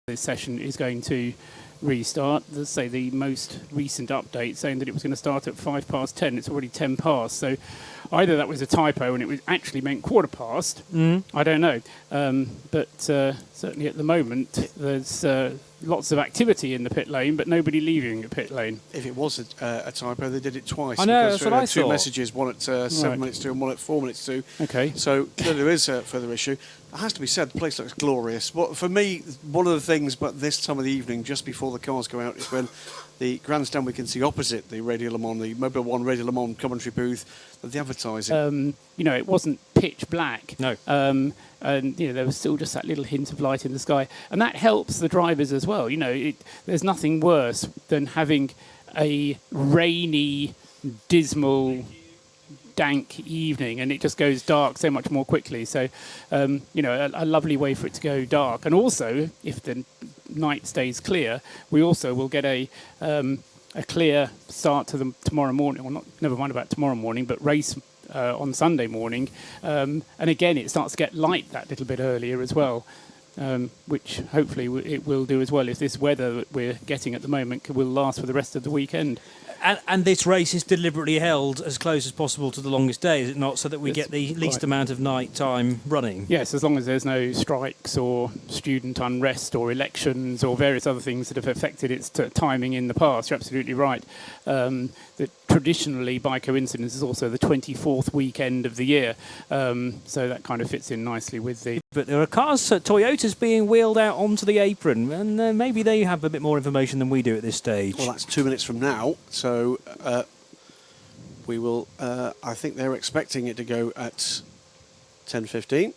this session is going to restart. Let's say the most recent update saying that it was going to start at 10:05. It's already 10 past. So either that was a typo and it was actually meant 15:15. I don't know. But certainly at the moment there's lots of activity in the pit lane, but nobody leaving the pit lane. If it was a typo, they did it twice. I know, that's what I two thought. messages, one at 7 minutes to and one at 4 minutes to. Okay. So clearly there is a further issue. It has to be said, the place looks glorious. But for me, one of the things, but this time of the evening, just before the cars go out, is when the grandstand we can see opposite the Radio Le Mans, the Mobil 1 Radio Le Mans commentary booth, the advertising. You know, it wasn't pitch black. No. And you know, there was still just that little hint of light in the sky, and that helps the drivers as well. You know, there's nothing worse than having a rainy, dismal, dank evening, and it just goes dark so much more quickly. So, you know, a lovely way for it to go dark. And also, if the night stays clear, we also will get a clear start to the tomorrow morning. Well, never mind about tomorrow morning, but race on Sunday morning. And again, it starts to get light that little bit earlier as well, which hopefully it will do as well if this weather that we're getting at the moment will last for the rest of the weekend. And this race is deliberately held as close as possible to the longest day, is it not, so that we get the least amount of night time running? Yes, as long as there's no strikes or student unrest or elections or various other things that have affected its timing in the past. You're absolutely right. That traditionally, by coincidence, is also the 24th weekend of the year. So that kind of fits in nicely with the... But there are cars, Toyotas being wheeled out onto the apron, and maybe they have a bit more information than we do at this stage. Well, that's 2 minutes from now, so we will... I think they're expecting it to go at 10:15.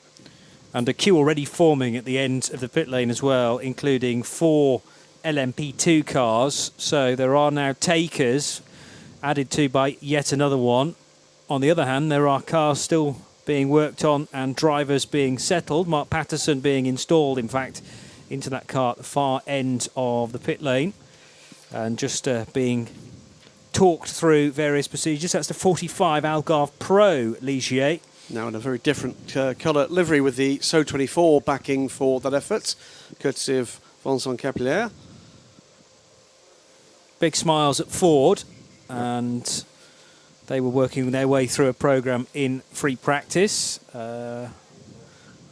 And a queue already forming at the end of the pit lane as well, including 4 LMP2 cars. So there are now takers added to by yet another one. On the other hand, there are cars still being worked on and drivers being settled. Mark Patterson being installed, in fact, into that car at the far end of the pit lane and just being talked through various procedures. That's the 45 Algarve Pro Ligier. Now in a very different colour livery with the SO 24 backing for that effort, courtesy of Vincent Capillaire. Big smiles at Ford, and they were working their way through a programme in free practice. I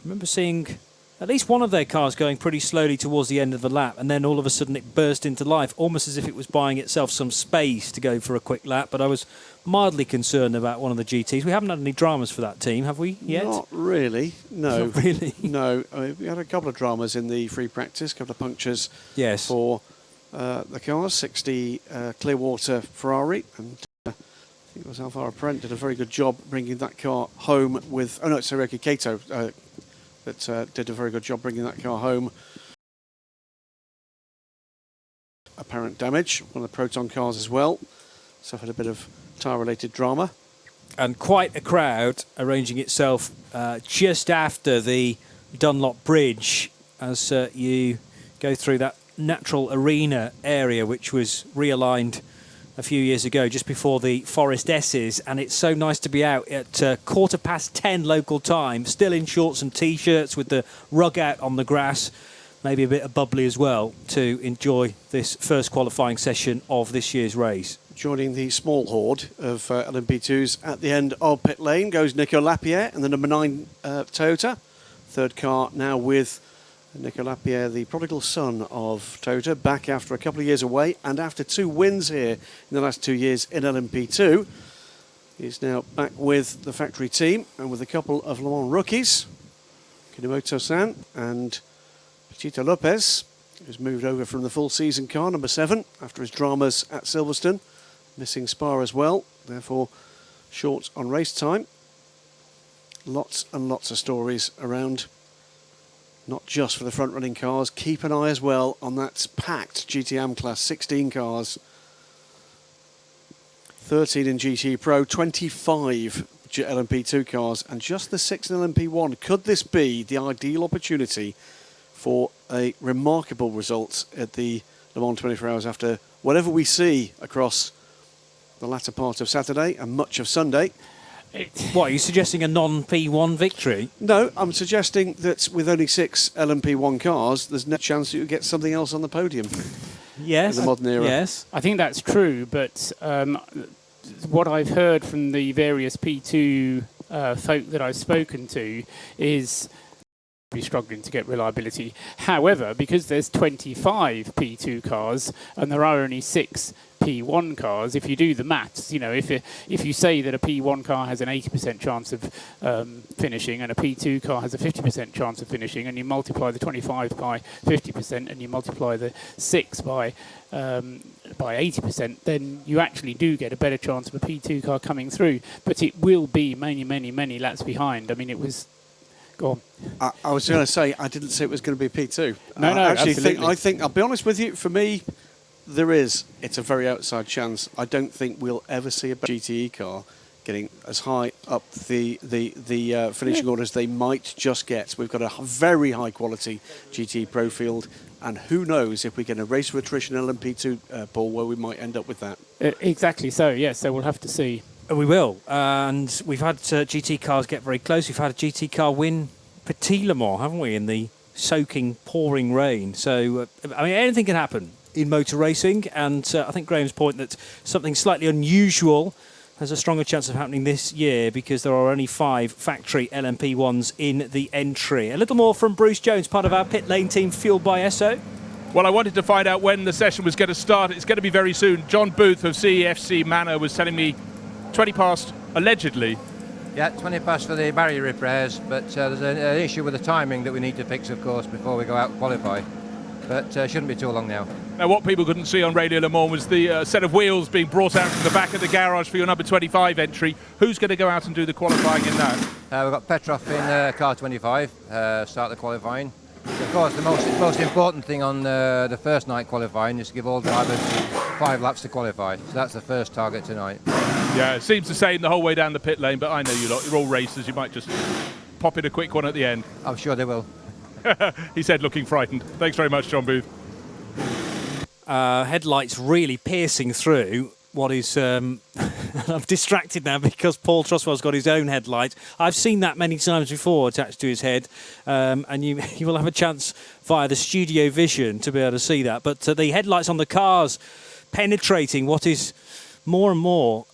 remember seeing at least one of their cars going pretty slowly towards the end of the lap, and then all of a sudden it burst into life, almost as if it was buying itself some space to go for a quick lap. But I was mildly concerned about one of the GTs. We haven't had any dramas for that team, have we, yet? Not really, no. Not really? No. I mean, we had a couple of dramas in the free practice, a couple of punctures for the cars. 60 Clearwater Ferrari, and I think it was Alvaro Parent did a very good job bringing that car home with... Oh, no, it's Sergio Cato that did a very good job bringing that car home. Apparent damage. One of the Proton cars as well suffered a bit of tyre-related drama. And quite a crowd arranging itself just after the Dunlop Bridge as you go through that natural arena area, which was realigned a few years ago, just before the Forest S's, and it's so nice to be out at 10:15 local time, still in shorts and T-shirts with the rug out on the grass, maybe a bit of bubbly as well, to enjoy this first qualifying session of this year's race. Joining the small horde of LMP2s at the end of pit lane goes Nico Lapierre and the number 9 Toyota. Third car now with Nico Lapierre, the prodigal son of Toyota, back after a couple of years away and after 2 wins here in the last 2 years in LMP2. He's now back with the factory team and with a couple of Le Mans rookies, Kinomoto-san and Pachito Lopez, who's moved over from the full season car, number 7, after his dramas at Silverstone, missing Spa as well, therefore short on race time. Lots and lots of stories around, not just for the front-running cars. Keep an eye as well on that packed GTM class, 16 cars, 13 in GT Pro, 25 LMP2 cars, and just the 6 in LMP1. Could this be the ideal opportunity for a remarkable result at the Le Mans 24 Hours after whatever we see across the latter part of Saturday and much of Sunday? What, are you suggesting a non-P1 victory? No, I'm suggesting that with only 6 LMP1 cars, there's no chance that you get something else on the podium. Yes. In the modern era. Yes. I think that's true, but what I've heard from the various P2 folk that I've spoken to is be struggling to get reliability. However, because there's 25 P2 cars and there are only 6 P1 cars, if you do the maths, you know, if you say that a P1 car has an 80% chance of finishing and a P2 car has a 50% chance of finishing, and you multiply the 25 by 50% and you multiply the 6 by 80%, then you actually do get a better chance of a P2 car coming through. But it will be many laps behind. I mean, it was... Go on. I was going to say, I didn't say it was going to be P2. No, I think, I'll be honest with you, for me, it's a very outside chance. I don't think we'll ever see a GTE car getting as high up the finishing order as they might just get. We've got a very high quality GTE Pro field, and who knows if we get a race with attrition LMP2, Paul, where we might end up with that. Exactly so, yes, so we'll have to see. We will, and we've had GT cars get very close. We've had a GT car win Petit Le Mans, haven't we, in the soaking, pouring rain. So, I mean, anything can happen in motor racing, and I think Graham's point that something slightly unusual has a stronger chance of happening this year because there are only 5 factory LMP1s in the entry. A little more from Bruce Jones, part of our pit lane team fueled by SO. Well, I wanted to find out when the session was going to start. It's going to be very soon. John Booth of CEFC Manor was telling me 20 past, allegedly. Yeah, 20 past for the barrier repairs, but there's an issue with the timing that we need to fix, of course, before we go out and qualify. But shouldn't be too long now. Now, what people couldn't see on Radio Le Mans was the set of wheels being brought out from the back of the garage for your number 25 entry. Who's going to go out and do the qualifying in that? We've got Petrov in car 25, start the qualifying. Of course, the most important thing on the first night qualifying is to give all drivers 5 laps to qualify. So that's the first target tonight. Yeah, it seems the same the whole way down the pit lane, but I know you lot, you're all racers. You might just pop in a quick one at the end. I'm sure they will. He said, looking frightened. Thanks very much, John Booth. Headlights really piercing through what is... I'm distracted now because Paul Troswell's got his own headlight. I've seen that many times before attached to his head, and you will have a chance via the studio vision to be able to see that. But the headlights on the cars penetrating what is more and more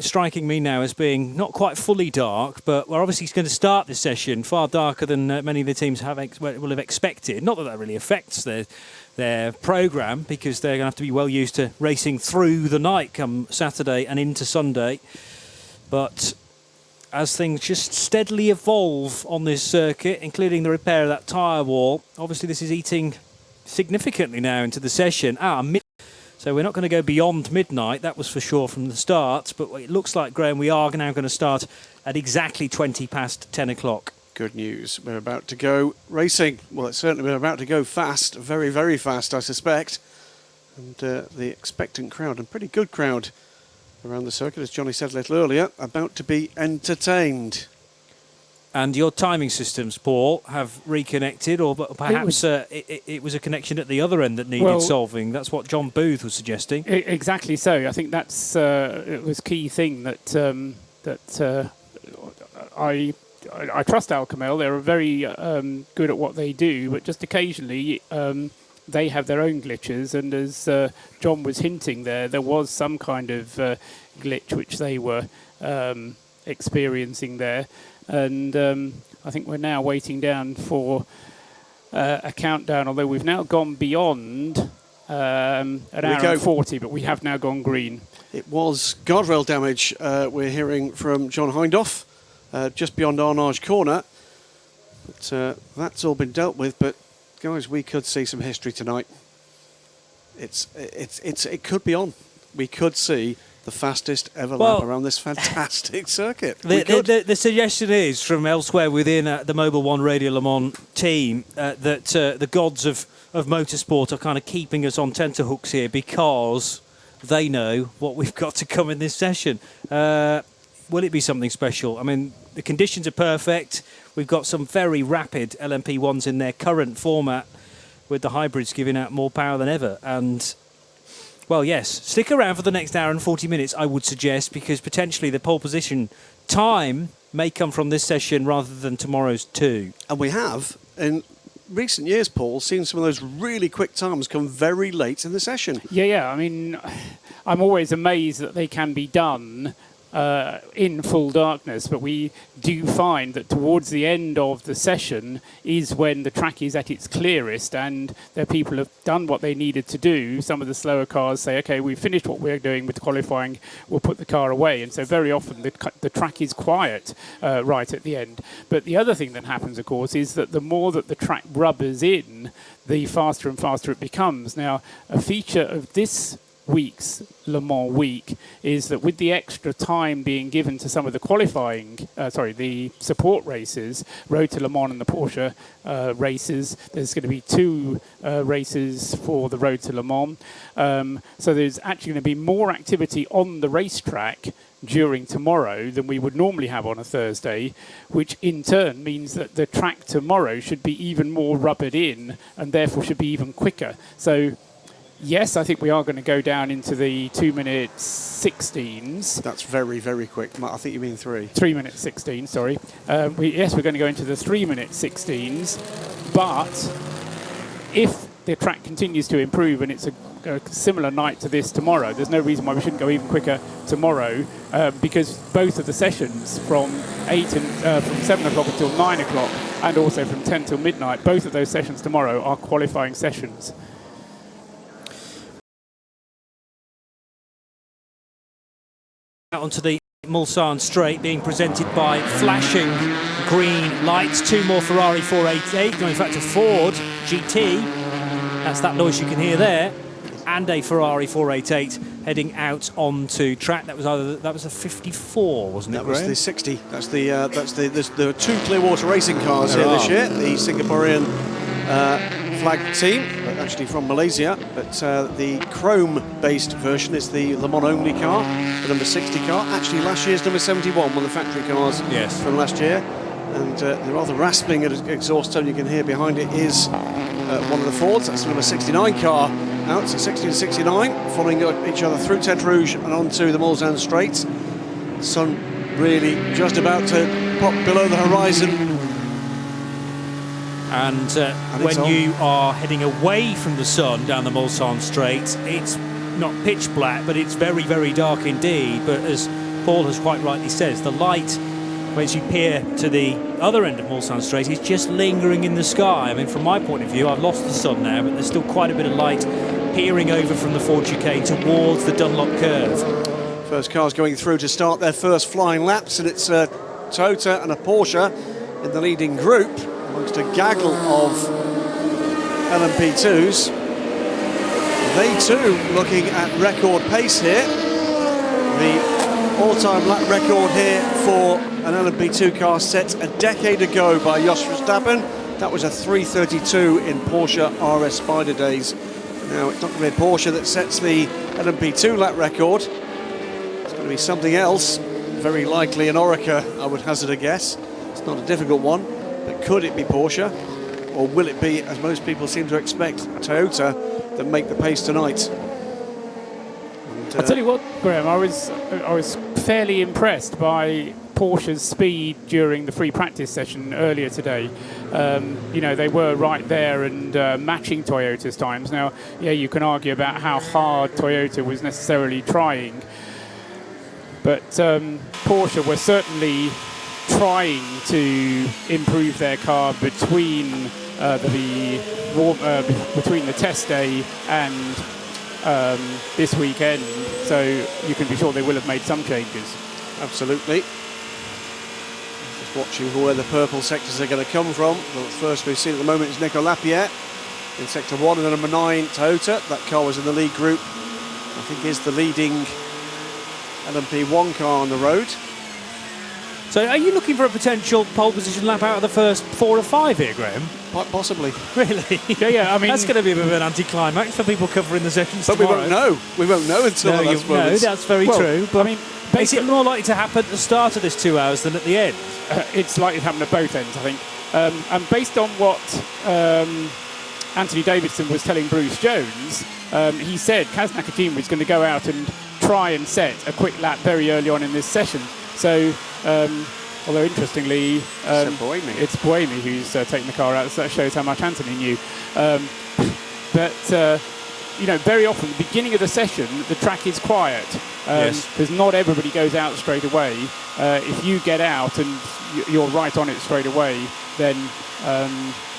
striking me now as being not quite fully dark, but we're obviously going to start this session far darker than many of the teams will have expected. Not that that really affects their programme, because they're going to have to be well used to racing through the night come Saturday and into Sunday. But as things just steadily evolve on this circuit, including the repair of that tyre wall, obviously this is eating significantly now into the session. So we're not going to go beyond midnight, that was for sure from the start, but it looks like, Graham, we are now going to start at exactly 20 past 10 o'clock. Good news. We're about to go racing. Well, it's certainly we're about to go fast, very, very fast, I suspect. And the expectant crowd, and pretty good crowd around the circuit, as Johnny said a little earlier, about to be entertained. And your timing systems, Paul, have reconnected, or perhaps it was a connection at the other end that needed solving. That's what John Booth was suggesting. Exactly so. I think that's it was key thing that I trust Alcamel. They're very good at what they do, but just occasionally they have their own glitches. And as John was hinting there was some kind of glitch which they were experiencing there. And I think we're now waiting down for a countdown, although we've now gone beyond an hour and 40, but we have now gone green. It was guardrail damage, we're hearing from John Hindhoff, just beyond Arnage Corner. But that's all been dealt with, but guys, we could see some history tonight. It could be on. We could see the fastest ever lap around this fantastic circuit. The suggestion is from elsewhere within the Mobil 1 Radio Le Mans team that the gods of motorsport are kind of keeping us on tenterhooks here because they know what we've got to come in this session. Will it be something special? I mean, the conditions are perfect. We've got some very rapid LMP1s in their current format, with the hybrids giving out more power than ever. And well, yes, stick around for the next hour and 40 minutes, I would suggest, because potentially the pole position time may come from this session rather than tomorrow's too. And we have, in recent years, Paul, seen some of those really quick times come very late in the session. Yeah. I mean, I'm always amazed that they can be done in full darkness, but we do find that towards the end of the session is when the track is at its clearest, and the people have done what they needed to do. Some of the slower cars say, okay, we've finished what we're doing with qualifying, we'll put the car away. And so very often the track is quiet right at the end. But the other thing that happens, of course, is that the more that the track rubbers in, the faster and faster it becomes. Now, a feature of this week's Le Mans week is that with the extra time being given to some of the the support races, Road to Le Mans and the Porsche races, there's going to be 2 races for the Road to Le Mans. So there's actually going to be more activity on the racetrack during tomorrow than we would normally have on a Thursday, which in turn means that the track tomorrow should be even more rubbered in and therefore should be even quicker. So yes, I think we are going to go down into the 2-minute 16s. That's very, very quick. I think you mean 3. 3-minute 16, sorry. Yes, we're going to go into the 3-minute 16s. But if the track continues to improve and it's a similar night to this tomorrow, there's no reason why we shouldn't go even quicker tomorrow, because both of the sessions from 7 o'clock until 9 o'clock and also from 10 till midnight, both of those sessions tomorrow are qualifying sessions. Out onto the Mulsanne straight, being presented by flashing green lights. 2 more Ferrari 488, no, in fact a Ford GT. That's that noise you can hear there. And a Ferrari 488 heading out onto track. That was a 54, wasn't it? That was the 60. There are 2 Clearwater racing cars here this year. The Singaporean flag team, but actually from Malaysia. But the chrome-based version is the Le Mans only car, the number 60 car. Actually, last year's number 71, one of the factory cars from last year. And the rather rasping exhaust tone you can hear behind it is one of the Fords. That's the number 69 car out, so 60 and 69, following each other through Tête Rouge and onto the Mulsanne Straight. Sun really just about to pop below the horizon. And when you are heading away from the sun down the Mulsanne Straight, it's not pitch black, but it's very, very dark indeed. But as Paul has quite rightly says, the light, as you peer to the other end of Mulsanne Straight, is just lingering in the sky. I mean, from my point of view, I've lost the sun now, but there's still quite a bit of light peering over from the Ford chicane towards the Dunlop curve. First cars going through to start their first flying laps, and it's a Toyota and a Porsche in the leading group, amongst a gaggle of LMP2s. They too looking at record pace here. The all-time lap record here for an LMP2 car set a decade ago by Jos Verstappen. That was a 3:32 in Porsche RS Spider days. Now, it's not going to be a Porsche that sets the LMP2 lap record. It's going to be something else, very likely an Oreca, I would hazard a guess. It's not a difficult one, but could it be Porsche? Or will it be, as most people seem to expect, Toyota that make the pace tonight? And, I'll tell you what, Graham, I was fairly impressed by Porsche's speed during the free practice session earlier today. You know, they were right there and matching Toyota's times. Now, yeah, you can argue about how hard Toyota was necessarily trying, but Porsche were certainly trying to improve their car between the test day and this weekend, so you can be sure they will have made some changes. Absolutely. Just watching where the purple sectors are going to come from. The first we've seen at the moment is Nico Lapierre in sector 1, and the number 9 Toyota. That car was in the lead group. I think is the leading LMP1 car on the road. So are you looking for a potential pole position lap out of the first 4 or 5 here, Graham? Possibly. Really? Yeah, I mean... That's going to be a bit of an anticlimax for people covering the sessions But tomorrow. we won't know. We won't know until the last moments. No, that's very true. But I mean, is it more likely to happen at the start of this 2 hours than at the end? It's likely to happen at both ends, I think. And based on what Anthony Davidson was telling Bruce Jones, he said Kaz Nakajima is going to go out and try and set a quick lap very early on in this session. So, although interestingly, it's Buemi who's taking the car out, so that shows how much Anthony knew. But you know, very often, the beginning of the session, the track is quiet. Because not everybody goes out straight away. If you get out and you're right on it straight away, then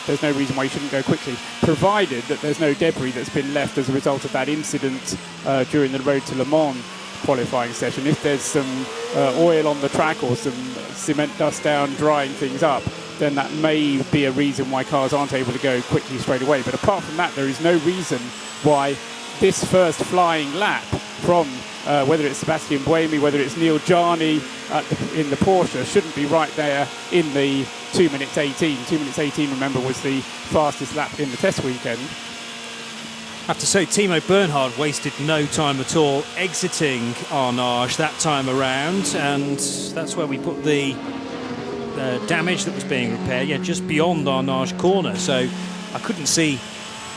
there's no reason why you shouldn't go quickly, provided that there's no debris that's been left as a result of that incident during the Road to Le Mans qualifying session. If there's some oil on the track or some cement dust down drying things up, then that may be a reason why cars aren't able to go quickly straight away. But apart from that, there is no reason why this first flying lap from whether it's Sebastian Buemi, whether it's Neil Jarni in the Porsche, shouldn't be right there in the 2 minutes 18. 2 minutes 18, remember, was the fastest lap in the test weekend. I have to say, Timo Bernhard wasted no time at all exiting Arnage that time around, and that's where we put the damage that was being repaired, just beyond Arnage corner. So I couldn't see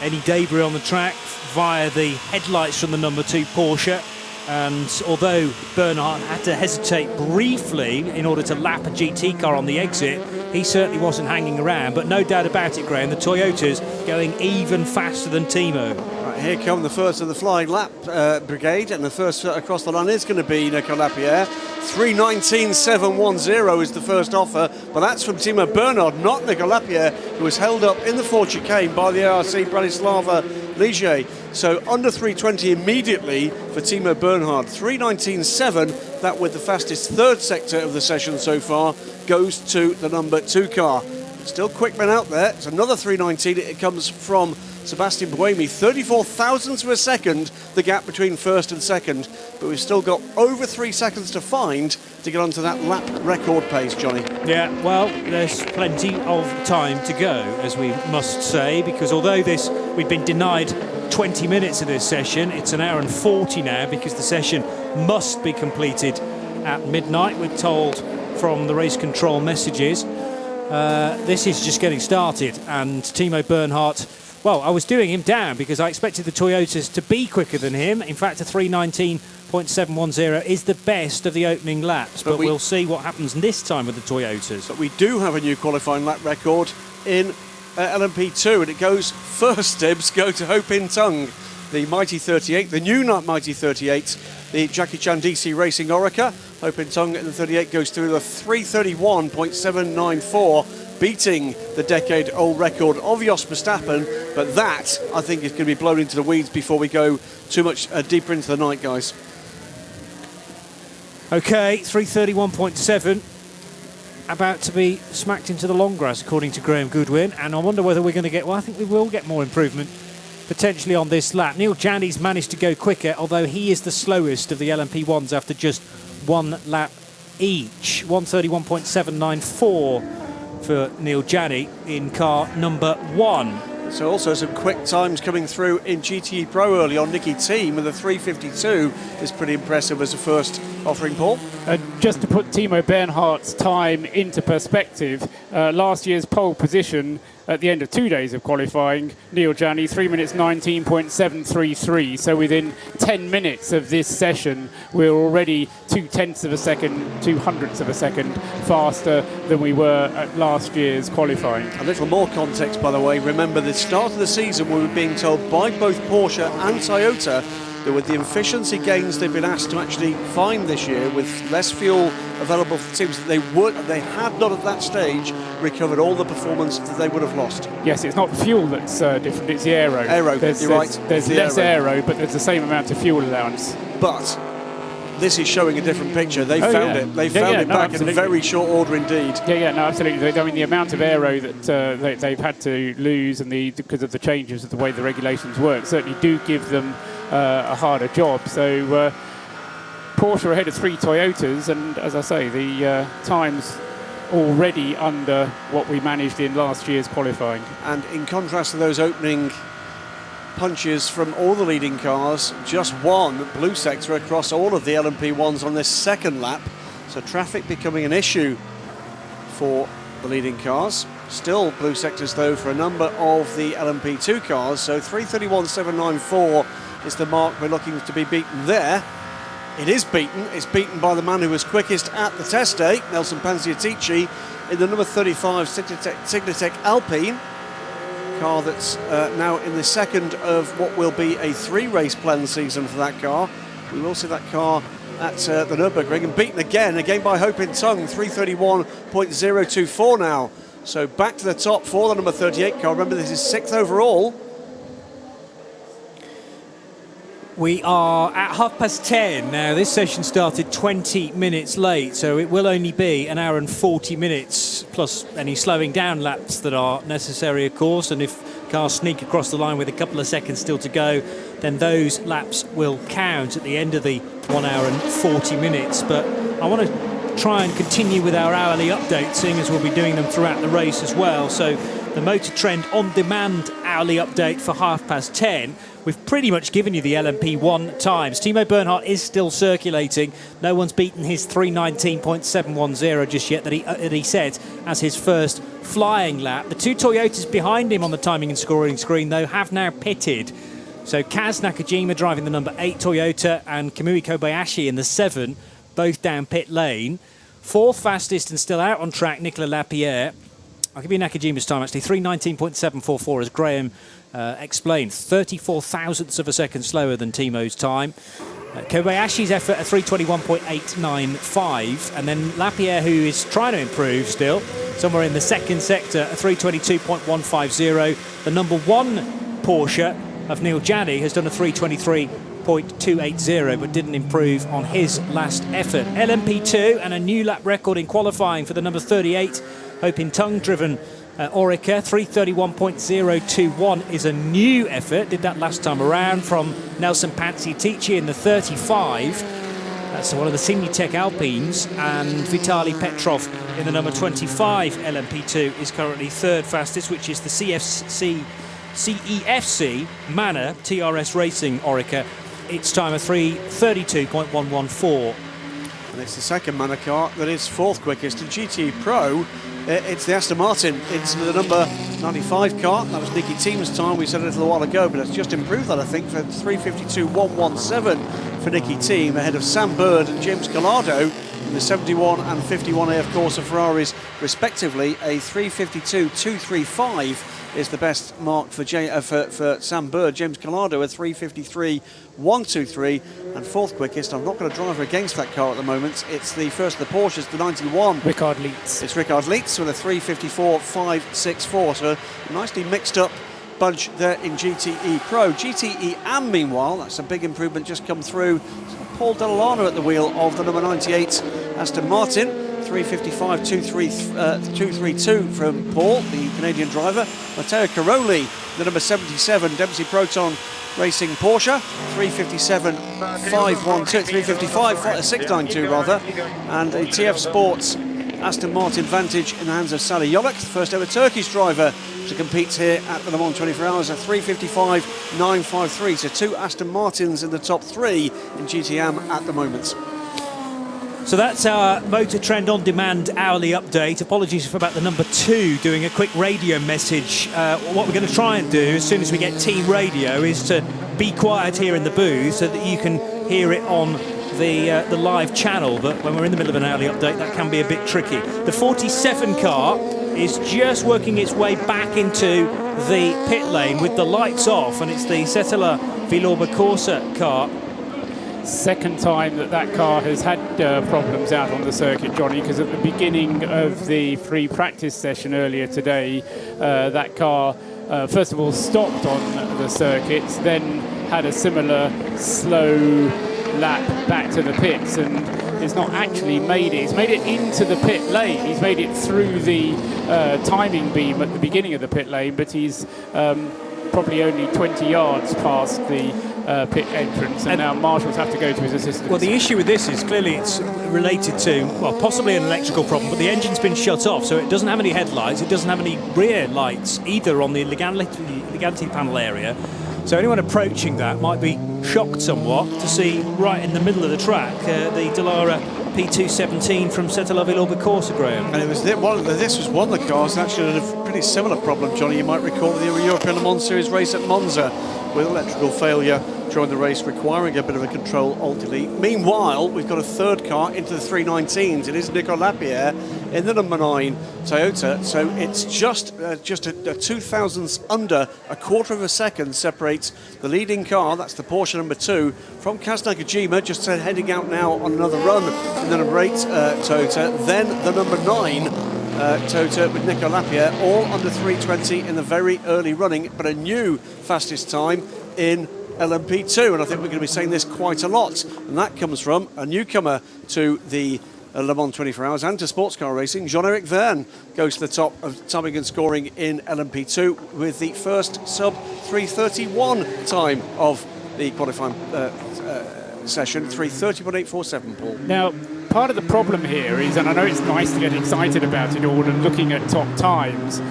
any debris on the track via the headlights from the number 2 Porsche. And although Bernhard had to hesitate briefly in order to lap a GT car on the exit, he certainly wasn't hanging around. But no doubt about it, Graham, the Toyota's going even faster than Timo. Right, here come the first of the flying lap brigade, and the first across the line is going to be Nico Lapierre. 3:19.710 is the first offer, but that's from Timo Bernhard, not Nico Lapierre, who was held up in the Ford chicane by the ARC Bratislava Ligier. So under 3:20 immediately for Timo Bernhard. 3:19.7, that with the fastest third sector of the session so far, goes to the number 2 car. Still quick men out there. It's another 3:19. It comes from Sebastian Buemi, 34 thousandths of a second, the gap between first and second. But we've still got over 3 seconds to find to get onto that lap record pace, Johnny. Yeah, well, there's plenty of time to go, as we must say, because although we've been denied 20 minutes of this session, it's an hour and 40 now, because the session must be completed at midnight, we're told from the race control messages. This is just getting started, and Timo Bernhardt, well, I was doing him down because I expected the Toyotas to be quicker than him. In fact, a 3:19.710 is the best of the opening laps, but we'll see what happens this time with the Toyotas. But we do have a new qualifying lap record in LMP2, and it goes first dibs go to Ho Pin Tung, the Mighty 38, the new Mighty 38, the Jackie Chan DC Racing Orica. Ho Pin Tung in the 38 goes through the 3:31.794, beating the decade-old record of Jos Verstappen, but that, I think, is going to be blown into the weeds before we go too much deeper into the night, guys. OK, 3:31.7, about to be smacked into the long grass, according to Graham Goodwin, and I wonder whether we're going to get, well, I think we will get more improvement, potentially on this lap. Neil Janney's managed to go quicker, although he is the slowest of the LMP1s after just one lap each. 1:31.794 for Neil Janney in car number 1. So also some quick times coming through in GTE Pro early on. Nicky Thiem with a 3:52 is pretty impressive as a first offering, Paul. Just to put Timo Bernhardt's time into perspective, last year's pole position at the end of 2 days of qualifying, Neil Janney, 3 minutes 19.733. So within 10 minutes of this session, we're already 0.2 of a second, 0.02 of a second faster than we were at last year's qualifying. A little more context, by the way. Remember, the start of the season, we were being told by both Porsche and Toyota that with the efficiency gains they've been asked to actually find this year, with less fuel available for teams, that they had not at that stage recovered all the performance that they would have lost. Yes, it's not the fuel that's different, it's the aero. You're right. There's less aero, but there's the same amount of fuel allowance. But this is showing a different picture. They found it. They found it back in very short order indeed. Absolutely. I mean, the amount of aero that they've had to lose, and because of the changes of the way the regulations work, certainly do give them a harder job. So Porsche are ahead of 3 Toyotas, and as I say, the times already under what we managed in last year's qualifying. And in contrast to those opening punches from all the leading cars, just one blue sector across all of the LMP1s on this second lap. So traffic becoming an issue for the leading cars. Still blue sectors though for a number of the LMP2 cars. So 3:31.794 is the mark we're looking to be beaten there. It is beaten. It's beaten by the man who was quickest at the test day, Nelson Panciatici, in the number 35 Signatec Alpine. Car that's now in the second of what will be a 3-race planned season for that car. We will see that car at the Nürburgring, and beaten again by Ho Pin Tung, 3:31.024 now. So back to the top for the number 38 car. Remember, this is 6th overall. We are at 10:30 now. This session started 20 minutes late, so it will only be an hour and 40 minutes, plus any slowing down laps that are necessary, of course. And if cars sneak across the line with a couple of seconds still to go, then those laps will count at the end of the 1 hour and 40 minutes. But I want to try and continue with our hourly updates, seeing as we'll be doing them throughout the race as well. So the Motor Trend on-demand hourly update for 10:30. We've pretty much given you the LMP1 times. Timo Bernhardt is still circulating. No one's beaten his 3:19.710 just yet that he set as his first flying lap. The 2 Toyotas behind him on the timing and scoring screen, though, have now pitted. So Kaz Nakajima driving the number 8 Toyota and Kamui Kobayashi in the 7, both down pit lane. 4th fastest and still out on track, Nicolas Lapierre. I'll give you Nakajima's time, actually. 3:19.744, as Graham explained. 34 thousandths of a second slower than Timo's time. Kobayashi's effort at 3:21.895. And then Lapierre, who is trying to improve still, somewhere in the second sector at 3:22.150. The number 1 Porsche of Neil Janney has done a 3:23.280, but didn't improve on his last effort. LMP2 and a new lap record in qualifying for the number 38 Ho Pin Tung driven Orica. 3:31.021 is a new effort. Did that last time around from Nelson Panciatici in the 35. That's one of the Signitech Alpines, and Vitaly Petrov in the number 25 LMP2 is currently third fastest, which is the CEFC Manor TRS Racing Orica. Its time of 3:32.114. And it's the second Manor car that is fourth quickest. In GT Pro, it's the Aston Martin. It's the number 95 car. That was Nicky Thiem's time, we said a little while ago, but it's just improved that, I think, for 3:52.117 for Nicky Thiem, ahead of Sam Bird and James Calado in the 71 and 51A, of course, of Ferraris, respectively. A 3:52.235 is the best mark for Sam Bird. James Calado at 3:53.123, and fourth quickest. I'm not going to drive against that car at the moment. It's the first of the Porsches, the 91. Rickard Leitz. It's Rickard Leitz with a 3:54.564. So a nicely mixed up bunch there in GTE Pro. GTE AM, meanwhile, that's a big improvement just come through. Paul Delano at the wheel of the number 98 Aston Martin. 3:55.232 from Paul, the Canadian driver. Matteo Caroli, the number 77 Dempsey Proton Racing Porsche. 3:55.692 rather. And a TF Sports Aston Martin Vantage in the hands of Sally Yolek, the first ever Turkish driver to compete here at the Le Mans 24 Hours at 3:55.953. So two Aston Martins in the top three in GTM at the moment. So that's our Motor Trend On Demand hourly update. Apologies for about the number 2 doing a quick radio message. What we're going to try and do as soon as we get team radio is to be quiet here in the booth so that you can hear it on the live channel. But when we're in the middle of an hourly update, that can be a bit tricky. The 47 car is just working its way back into the pit lane with the lights off, and it's the Settler Villorba Corsa car. Second time that car has had problems out on the circuit, Johnny, because at the beginning of the free practice session earlier today, that car first of all stopped on the circuits, then had a similar slow lap back to the pits, and it's not actually made it. He's made it into the pit lane. He's made it through the timing beam at the beginning of the pit lane, but he's probably only 20 yards past the pit entrance, and now marshals have to go to his assistance. Well, the issue with this is clearly it's related to, well, possibly an electrical problem, but the engine's been shut off, so it doesn't have any headlights, it doesn't have any rear lights either on the legality panel area. So anyone approaching that might be shocked somewhat to see right in the middle of the track the Dallara P217 from Settler Villorba Corsa, Graham. And it was this was one of the cars that actually had a pretty similar problem, Johnny. You might recall the European Le Mans Series race at Monza with electrical failure during the race, requiring a bit of a control alt-delete. Meanwhile, we've got a third car into the 319s. It is Nicolas Lapierre in the number 9 Toyota. So it's just a 2,000ths under a quarter of a second separates the leading car, that's the Porsche number 2, from Kaz Nakajima, just heading out now on another run in the number 8 Toyota. Then the number 9 Toyota with Nicolas Lapierre, all under 3:20 in the very early running, but a new fastest time in LMP2, and I think we're going to be saying this quite a lot, and that comes from a newcomer to the Le Mans 24 Hours and to sports car racing. Jean-Eric Verne goes to the top of timing and scoring in LMP2 with the first sub 3:31 time of the qualifying session, 3:30.847, Paul. Now, part of the problem here is, and I know it's nice to get excited about it all and looking at top times,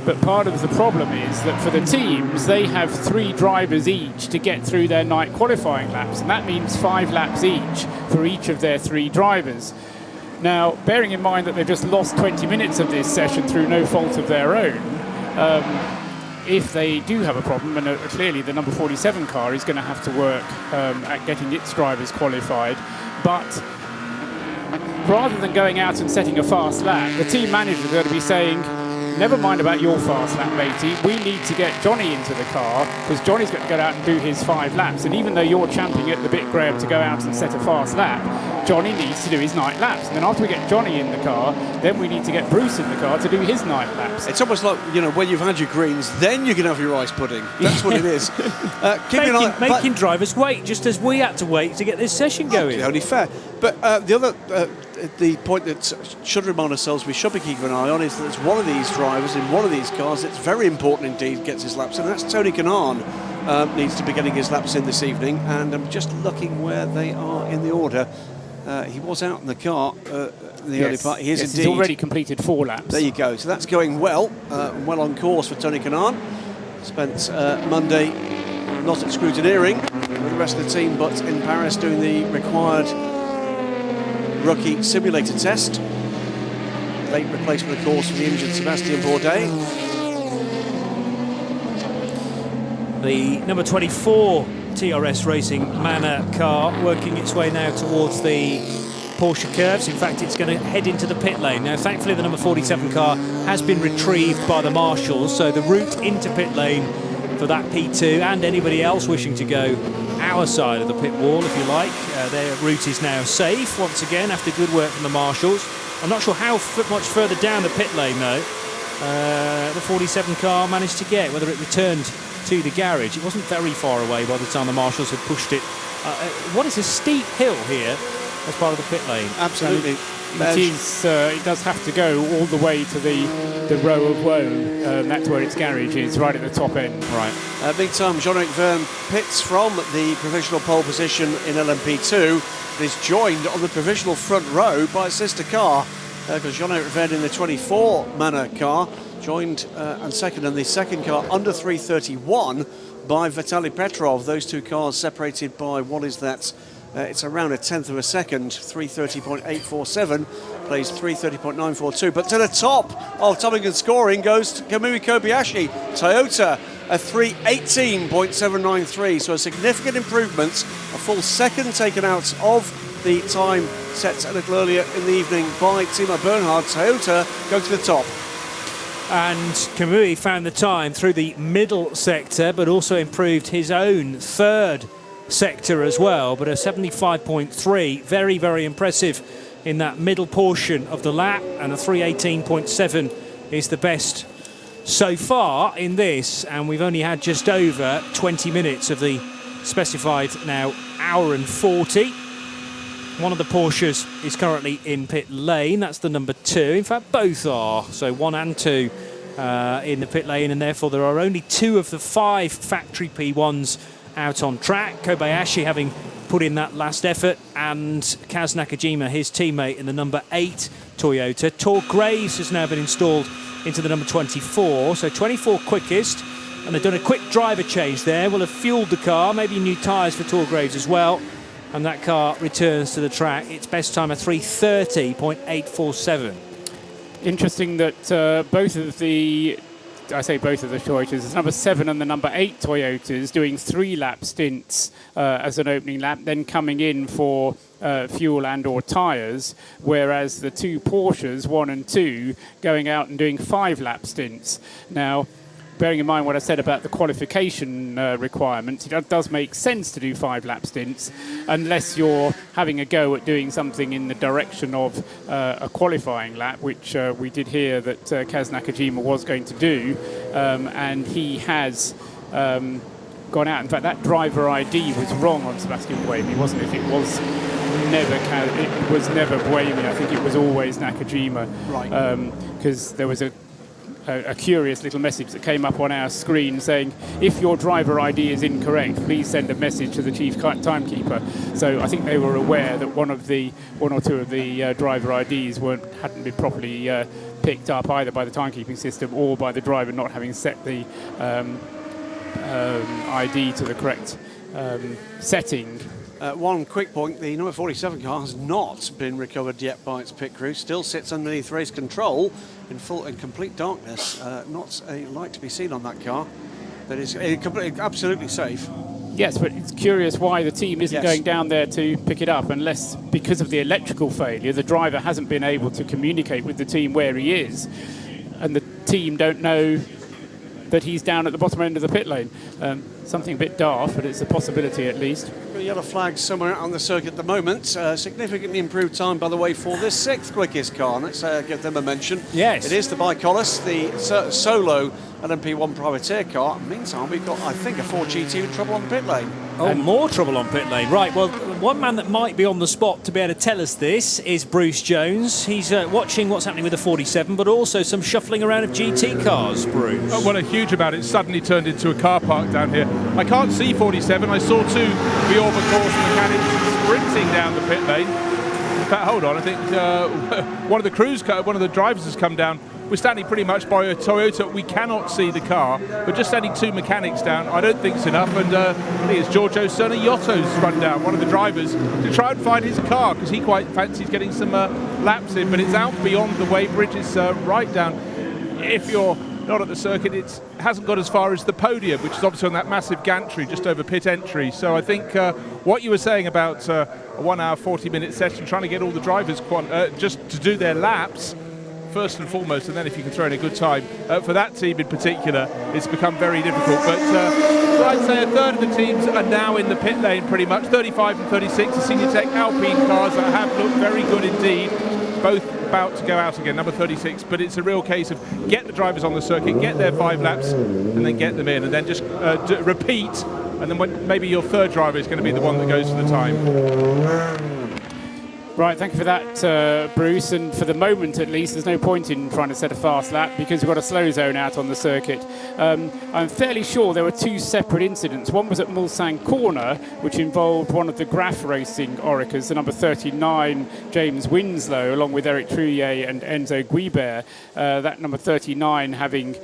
but part of the problem is that for the teams, they have 3 drivers each to get through their night qualifying laps, and that means 5 laps each for each of their 3 drivers. Now, bearing in mind that they've just lost 20 minutes of this session through no fault of their own, if they do have a problem, and clearly the number 47 car is going to have to work at getting its drivers qualified, but rather than going out and setting a fast lap, the team managers are going to be saying, never mind about your fast lap, matey. We need to get Johnny into the car because Johnny's got to go out and do his 5 laps. And even though you're champing at the bit, Graham, to go out and set a fast lap, Johnny needs to do his night laps. And then after we get Johnny in the car, then we need to get Bruce in the car to do his night laps. It's almost like, you know, when you've had your greens, then you can have your ice pudding. That's what it is. Making drivers wait, just as we had to wait to get this session going. Only fair. But the point that should remind ourselves we should be keeping an eye on is that it's one of these drivers in one of these cars that's very important indeed gets his laps in. That's Tony Kanaan. Needs to be getting his laps in this evening, and I'm just looking where they are in the order. He was out in the car in the early part. He is indeed. He's already completed 4 laps. There you go. So that's going well. Well on course for Tony Kanaan. Spent Monday not at scrutineering with the rest of the team, but in Paris doing the required rookie simulator test. Late replacement, of course, for the injured Sebastien Bourdais. The number 24 TRS Racing Manor car working its way now towards the Porsche curves. In fact, it's going to head into the pit lane. Now, thankfully, the number 47 car has been retrieved by the marshals, so the route into pit lane for that P2 and anybody else wishing to go our side of the pit wall, if you like, their route is now safe once again after good work from the marshals. I'm not sure how much further down the pit lane, though, the 47 car managed to get, whether it returned to the garage. It wasn't very far away by the time the marshals had pushed it. What is a steep hill here as part of the pit lane? Absolutely. It does have to go all the way to the row of woe. That's where its garage is, right at the top end. Right. Big time. Jean-Eric Verne pits from the provisional pole position in LMP2. Is joined on the provisional front row by a sister car, because Jean-Eric Verne in the 24 Manor car joined and second in the second car under 3:31 by Vitaly Petrov. Those two cars separated by, what is that? It's around a tenth of a second. 3:30.847 plays 3:30.942. But to the top of topping and scoring goes Kamui Kobayashi. Toyota, a 3:18.793. So a significant improvement. A full second taken out of the time set a little earlier in the evening by Timo Bernhard. Toyota go to the top. And Kamui found the time through the middle sector, but also improved his own third sector as well. But a 75.3, very, very impressive in that middle portion of the lap, and a 3:18.7 is the best so far in this, and we've only had just over 20 minutes of the specified now hour and 40. One of the Porsches is currently in pit lane. That's the number 2. In fact, both are. So 1 and 2 in the pit lane, and therefore there are only 2 of the 5 factory P1s out on track. Kobayashi having put in that last effort, and Kaz Nakajima, his teammate, in the number 8 Toyota. Tor Graves has now been installed into the number 24. So 24 quickest, and they've done a quick driver change there. Will have fueled the car, maybe new tyres for Tor Graves as well. And that car returns to the track. Its best time, a 3:30.847. Interesting that both of the Toyotas, the number 7 and the number 8 Toyotas, doing 3-lap stints as an opening lap, then coming in for fuel and or tyres, whereas the 2 Porsches, 1 and 2, going out and doing 5-lap stints. Now, bearing in mind what I said about the qualification requirements, it does make sense to do 5-lap stints, unless you're having a go at doing something in the direction of a qualifying lap, which we did hear that Kaz Nakajima was going to do, and he has gone out. In fact, that driver ID was wrong on Sebastian Buemi, wasn't it? It was never Buemi. I think it was always Nakajima, right? Because there was a curious little message that came up on our screen saying, if your driver ID is incorrect, please send a message to the chief timekeeper. So I think they were aware that one or two of the driver IDs hadn't been properly picked up either by the timekeeping system or by the driver not having set the ID to the correct setting. One quick point, the number 47 car has not been recovered yet by its pit crew. Still sits underneath race control in full and complete darkness. Not a light to be seen on that car. That is absolutely safe. Yes, but it's curious why the team isn't going down there to pick it up, unless because of the electrical failure, the driver hasn't been able to communicate with the team where he is, and the team don't know that he's down at the bottom end of the pit lane. Something a bit daft, but it's a possibility at least. A yellow flag somewhere on the circuit at the moment. Significantly improved time, by the way, for this 6th quickest car. Let's give them a mention. Yes. It is the Bicolis, the solo LMP1 privateer car. Meantime, we've got, I think, a Ford GT with trouble on the pit lane. Oh, and more trouble on pit lane. Right, well, one man that might be on the spot to be able to tell us this is Bruce Jones. He's watching what's happening with the 47, but also some shuffling around of GT cars, Bruce. Oh, well, a huge about it. Suddenly turned into a car park down here. I can't see 47. I saw 2 Viorva course mechanics sprinting down the pit lane. fact, hold on, I think one of the drivers has come down. We're standing pretty much by a Toyota. We cannot see the car. We're just standing 2 mechanics down. I don't think it's enough. And I think it's Giorgio Sernaiotto's run down, one of the drivers, to try and find his car, because he quite fancies getting some laps in. But it's out beyond the weighbridge. It's right down. If you're not at the circuit, it hasn't got as far as the podium, which is obviously on that massive gantry just over pit entry. So I think what you were saying about a 1 hour, 40-minute session, trying to get all the drivers just to do their laps, first and foremost, and then if you can throw in a good time, for that team in particular, it's become very difficult. But I'd say a third of the teams are now in the pit lane pretty much. 35 and 36, the Senior Tech Alpine cars that have looked very good indeed. Both about to go out again, number 36, but it's a real case of get the drivers on the circuit, get their 5 laps, and then get them in, and then just repeat, and then maybe your third driver is going to be the one that goes for the time. Right, thank you for that, Bruce. And for the moment, at least, there's no point in trying to set a fast lap because we've got a slow zone out on the circuit. I'm fairly sure there were 2 separate incidents. One was at Mulsanne Corner, which involved one of the Graf Racing Oreca's, the number 39, James Winslow, along with Eric Trullier and Enzo Guibert. That number 39 having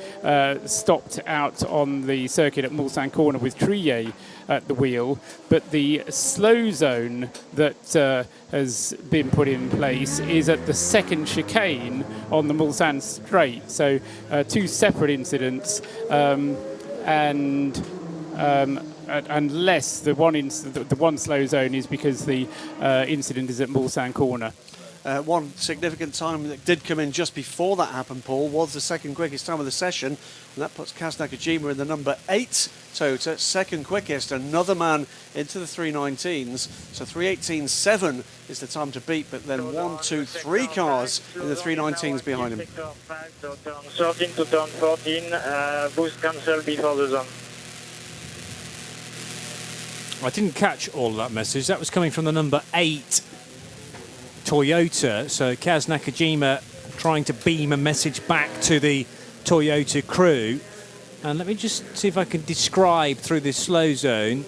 stopped out on the circuit at Mulsanne Corner with Trullier at the wheel. But the slow zone that has been put in place is at the second chicane on the Mulsanne Straight. So 2 separate incidents, and unless the one slow zone is because the incident is at Mulsanne Corner. One significant time that did come in just before that happened, Paul, was the second quickest time of the session, and that puts Kaz Nakajima in the number 8 Toyota, second quickest. Another man into the 319s, so 3:18.7 is the time to beat, but then 1, 2, 3 cars in the 319s behind him. 13 to turn 14, boost cancel before the zone. I didn't catch all of that message. That was coming from the number 8 Toyota. So Kaz Nakajima trying to beam a message back to the Toyota crew. And let me just see if I can describe through this slow zone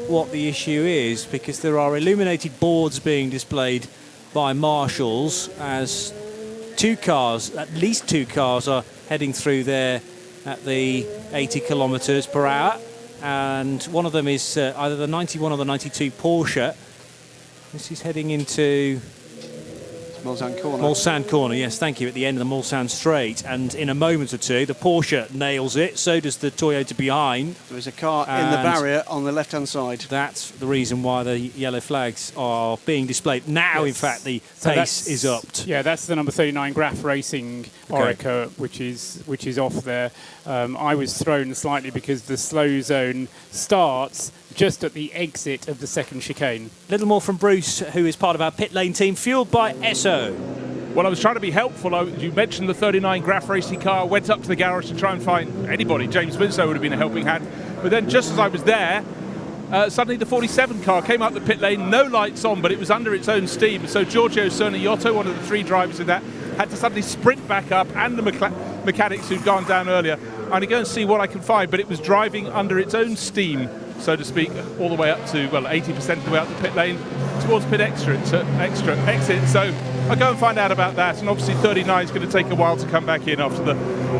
what the issue is, because there are illuminated boards being displayed by marshals as 2 cars, at least 2 cars, are heading through there at the 80 kilometres per hour. And one of them is either the 91 or the 92 Porsche. This is heading into Mulsanne Corner. Mulsanne Corner, yes, thank you, at the end of the Mulsanne Straight. And in a moment or two, the Porsche nails it, so does the Toyota behind. There is a car in the barrier on the left-hand side. That's the reason why the yellow flags are being displayed. Now, in fact, the pace is upped. Yeah, that's the number 39 Graf Racing Oreca, which is off there. I was thrown slightly because the slow zone starts just at the exit of the second chicane. Little more from Bruce, who is part of our pit lane team, fueled by Esso. Well, I was trying to be helpful. You mentioned the 39 Graf Racing car. Went up to the garage to try and find anybody. James Winslow would have been a helping hand. But then just as I was there, suddenly the 47 car came up the pit lane, no lights on, but it was under its own steam. So Giorgio Sernaiotto, one of the 3 drivers in that, had to suddenly sprint back up, and the mechanics who'd gone down earlier. I'm going to go and see what I can find, but it was driving under its own steam, so to speak, all the way up to, 80% of the way up the pit lane towards pit exit. So I'll go and find out about that. And obviously 39 is going to take a while to come back in after the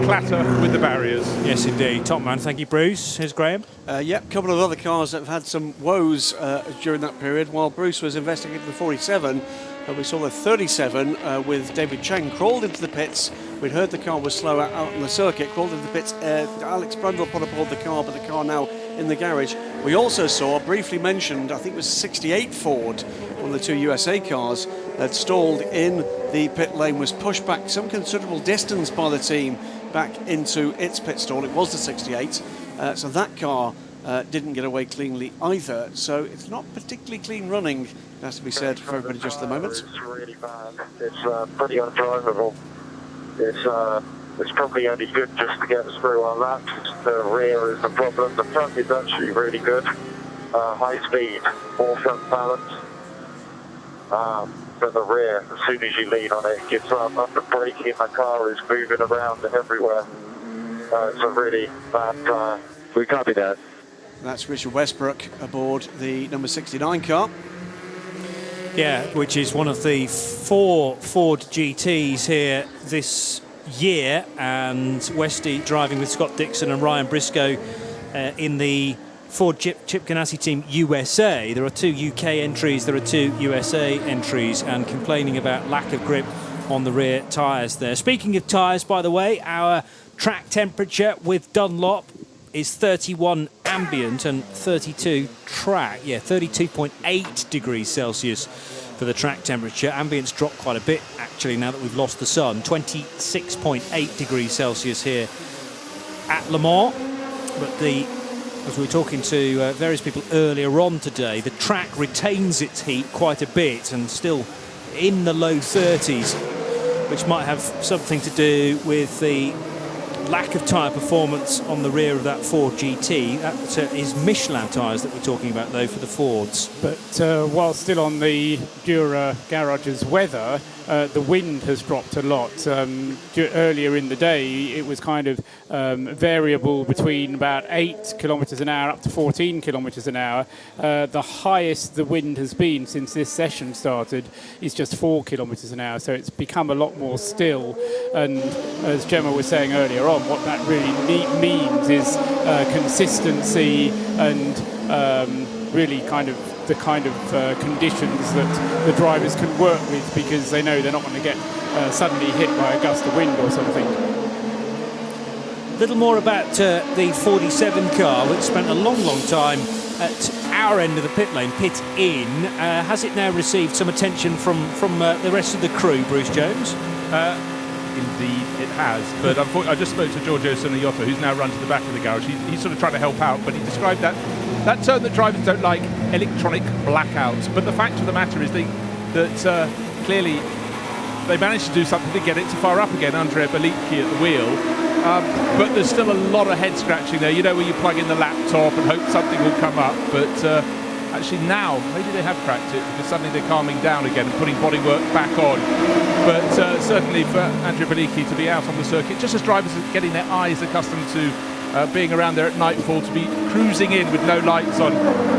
clatter with the barriers. Yes, indeed. Top man. Thank you, Bruce. Here's Graham. A couple of other cars that have had some woes during that period. While Bruce was investigating the 47, we saw the 37 with David Chang crawled into the pits. We'd heard the car was slow out on the circuit, crawled into the pits. Alex Brundle put aboard the car, but the car now in the garage. We also saw, briefly mentioned, I think it was 68 Ford, one of the 2 USA cars, that stalled in the pit lane, was pushed back some considerable distance by the team back into its pit stall. It was the 68, so that car didn't get away cleanly either. So it's not particularly clean running, it has to be said, for everybody just at the moment. It's really bad. It's pretty undrivable. It's probably only good just to get us through our laps. The rear is the problem. The front is actually really good. High speed, more front balance. But the rear, as soon as you lean on it, it gives up. Under braking, the car is moving around everywhere. It's a really bad. We can't be there. That's Richard Westbrook aboard the number 69 car. Yeah, which is one of the 4 Ford GTs here this year, and Westy driving with Scott Dixon and Ryan Briscoe in the Ford Chip Ganassi Team USA. There are 2 UK entries, there are 2 USA entries, and complaining about lack of grip on the rear tyres there. Speaking of tyres, by the way, our track temperature with Dunlop is 31 ambient and 32 track. Yeah, 32.8 degrees Celsius for the track temperature. Ambient's dropped quite a bit, actually, now that we've lost the sun. 26.8 degrees Celsius here at Le Mans. But as we were talking to various people earlier on today, the track retains its heat quite a bit and still in the low 30s, which might have something to do with the lack of tyre performance on the rear of that Ford GT. That is Michelin tyres that we're talking about, though, for the Fords. But while still on the Dura Garage's weather, the wind has dropped a lot. Earlier in the day, it was kind of variable between about 8 kilometres an hour up to 14 kilometres an hour. The highest the wind has been since this session started is just 4 kilometres an hour, so it's become a lot more still. And as Gemma was saying earlier on, what that really means is consistency and really the kind of conditions that the drivers can work with, because they know they're not going to get suddenly hit by a gust of wind or something. A little more about the 47 car, which spent a long time at our end of the pit lane, pit in. Has it now received some attention from the rest of the crew, Bruce Jones? Indeed, it has. But I just spoke to Giorgio Sonagliotto, who's now run to the back of the garage. He's sort of trying to help out, but he described that term that drivers don't like, electronic blackouts. But the fact of the matter is that clearly they managed to do something to get it to fire up again, Andrea Bellicchi at the wheel. But there's still a lot of head scratching there. You know, where you plug in the laptop and hope something will come up. But actually now, maybe they have cracked it, because suddenly they're calming down again and putting bodywork back on. But certainly for Andrea Bellicchi to be out on the circuit, just as drivers are getting their eyes accustomed to being around there at nightfall, to be cruising in with no lights on,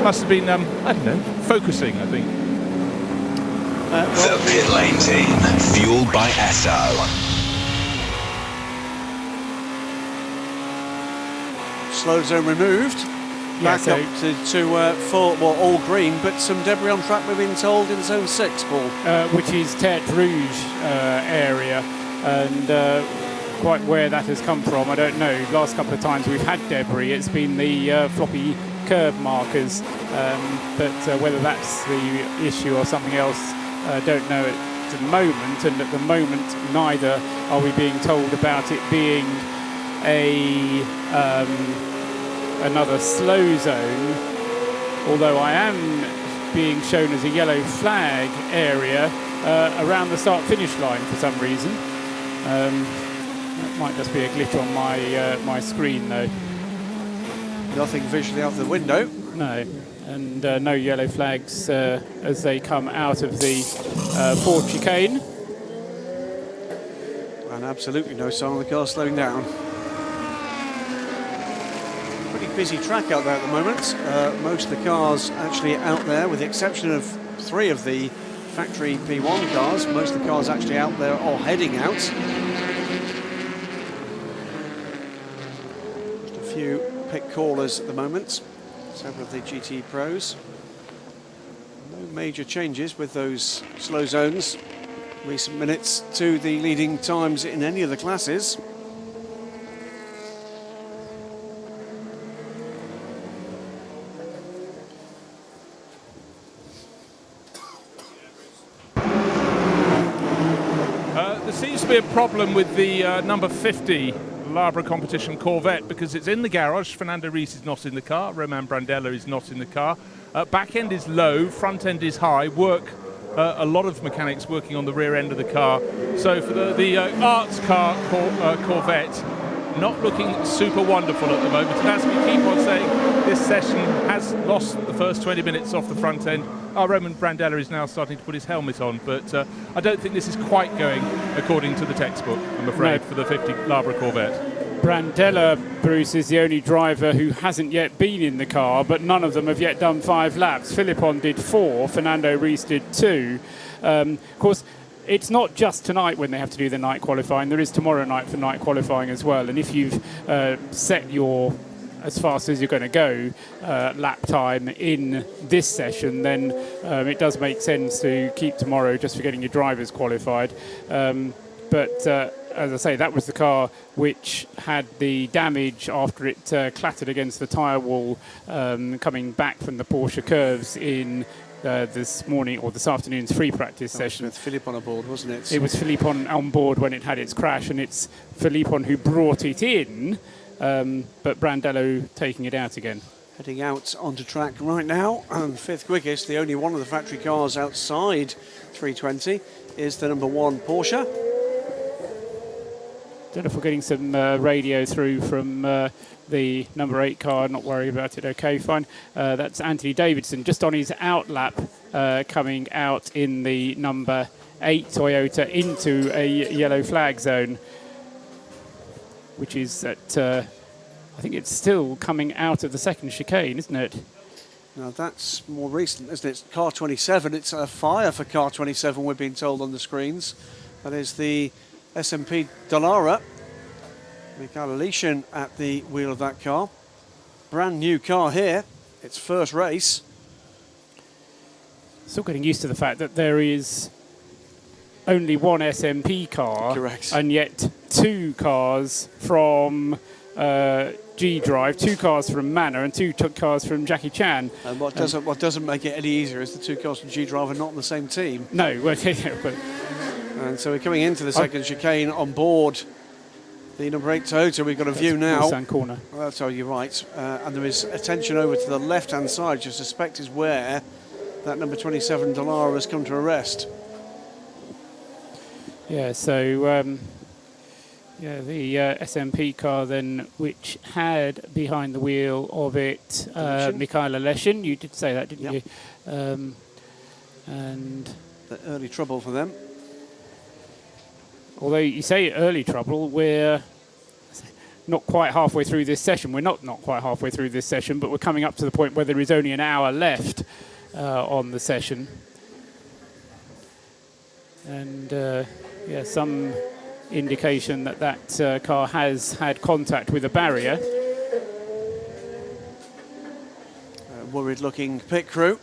must have been, I don't know, focusing, I think. The pit lane team, fueled by Esso. Slow zone removed. Back up to full, all green, but some debris on track, we've been told, in zone 6, Paul. Which is Tertre Rouge area, and quite where that has come from, I don't know. Last couple of times we've had debris, it's been the floppy curb markers, but whether that's the issue or something else, I don't know at the moment. And at the moment, neither are we being told about it being another slow zone, although I am being shown as a yellow flag area around the start-finish line for some reason. That might just be a glitch on my screen, though. Nothing visually out the window. No, and no yellow flags as they come out of the Ford chicane. And absolutely no sign of the car slowing down. Pretty busy track out there at the moment. Most of the cars actually out there, with the exception of 3 of the factory P1 cars. Most of the cars actually out there or heading out. Just a few pit callers at the moment. Several of the GT Pros. No major changes with those slow zones. Recent minutes to the leading times in any of the classes. There seems to be a problem with the number 50 Labra competition Corvette, because it's in the garage. Fernando Reis is not in the car. Roman Brandella is not in the car. Back end is low, front end is high. A lot of mechanics working on the rear end of the car. So for the arts car Corvette, not looking super wonderful at the moment. And as we keep on saying, this session has lost the first 20 minutes off the front end. Roman Brandella is now starting to put his helmet on, but I don't think this is quite going according to the textbook, I'm afraid, for the 50 Labra Corvette. Brandella, Bruce, is the only driver who hasn't yet been in the car, but none of them have yet done 5 laps. Philippon did 4, Fernando Reis did 2. Of course, it's not just tonight when they have to do the night qualifying. There is tomorrow night for night qualifying as well. And if you've set your as fast as you're going to go lap time in this session, then it does make sense to keep tomorrow just for getting your drivers qualified. But as I say, that was the car which had the damage after it clattered against the tyre wall coming back from the Porsche curves in this morning or this afternoon's free practice session. With Philippon on board, wasn't it? It was Philippon on board when it had its crash, and it's Philippon who brought it in, but Brandello taking it out again. Heading out onto track right now, fifth quickest, the only one of the factory cars outside 320 is the number 1 Porsche. Don't know if we're getting some radio through from the number 8 car. Not worried about it. Okay, fine. That's Anthony Davidson just on his out lap, coming out in the number 8 Toyota into a yellow flag zone, which is at, I think it's still coming out of the second chicane, isn't it? Now that's more recent, isn't it? It's car 27. It's a fire for car 27, we're being told on the screens. That is the SMP Dallara. Mikhail Alishin at the wheel of that car. Brand new car here. Its first race. Still getting used to the fact that there is only one SMP car. Correct. And yet 2 cars from G-Drive, 2 cars from Manor, and 2 cars from Jackie Chan. And what doesn't make it any easier is the 2 cars from G-Drive are not in the same team. No, well, yeah, but and so we're coming into the second chicane on board the number 8 Toyota. We've got a view now. Nissan corner. Well, so you're right. And there is attention over to the left-hand side, which I suspect is where that number 27 Dallara has come to a rest. Yeah, so the SMP car then, which had behind the wheel of it Mikhail Alishin. You did say that, didn't you? And the early trouble for them. Although you say early trouble, we're not quite halfway through this session. We're not quite halfway through this session, but we're coming up to the point where there is only an hour left on the session. And yeah, some indication that that car has had contact with a barrier. Worried-looking pit crew.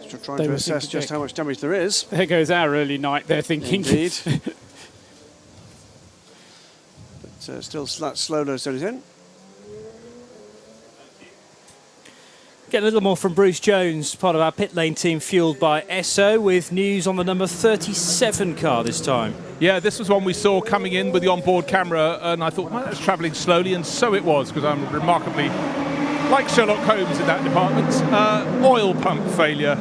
Just trying to assess just how much damage there is. There goes our early night, they're thinking. Indeed. But still slow nose in. Get a little more from Bruce Jones, part of our pit lane team fueled by Esso, with news on the number 37 car this time. Yeah, this was one we saw coming in with the onboard camera, and I thought, well, that's travelling slowly, and so it was, because I'm remarkably like Sherlock Holmes in that department. Oil pump failure.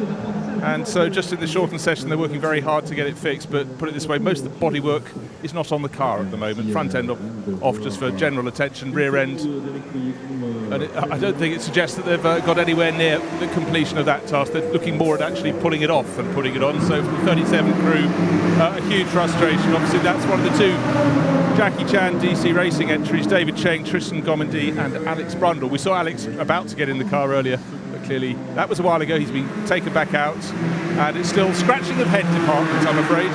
And so just in the shortened session, they're working very hard to get it fixed. But put it this way, most of the bodywork is not on the car at the moment. Front end off just for general attention, rear end. And I don't think it suggests that they've got anywhere near the completion of that task. They're looking more at actually pulling it off than putting it on. So for the 37 crew, a huge frustration. Obviously, that's one of the 2 Jackie Chan DC Racing entries, David Cheng, Tristan Gomendy and Alex Brundle. We saw Alex about to get in the car earlier, but clearly that was a while ago. He's been taken back out, and it's still scratching of head department, I'm afraid.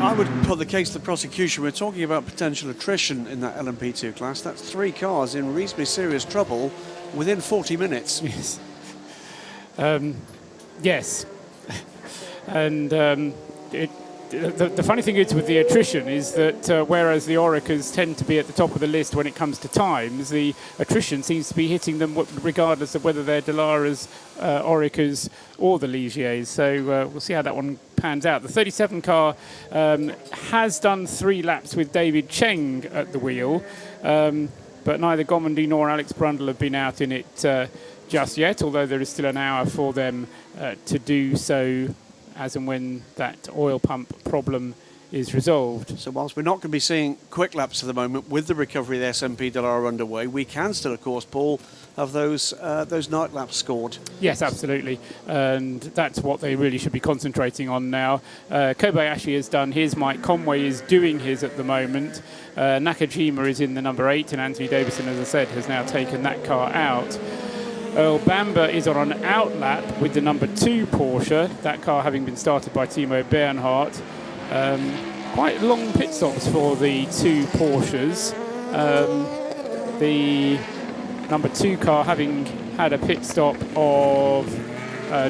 I would put the case to the prosecution. We're talking about potential attrition in that LMP2 class. That's 3 cars in reasonably serious trouble within 40 minutes. Yes. Yes. And the funny thing is with the attrition is that whereas the Oreca's tend to be at the top of the list when it comes to times, the attrition seems to be hitting them regardless of whether they're Dallaras, Oreca's or the Ligiers. So we'll see how that one pans out. The 37 car has done 3 laps with David Cheng at the wheel, but neither Gomendy nor Alex Brundle have been out in it just yet, although there is still an hour for them to do so as and when that oil pump problem is resolved. So whilst we're not going to be seeing quick laps at the moment with the recovery of the SMP Dallara underway, we can still, of course, Paul, have those night laps scored. Yes, absolutely, and that's what they really should be concentrating on now. Kobayashi has done his, Mike Conway is doing his at the moment. Nakajima is in the number 8, and Anthony Davison, as I said, has now taken that car out. Earl Bamber is on an outlap with the number 2 Porsche, that car having been started by Timo Bernhardt. Quite long pit stops for the 2 Porsches. The number 2 car having had a pit stop of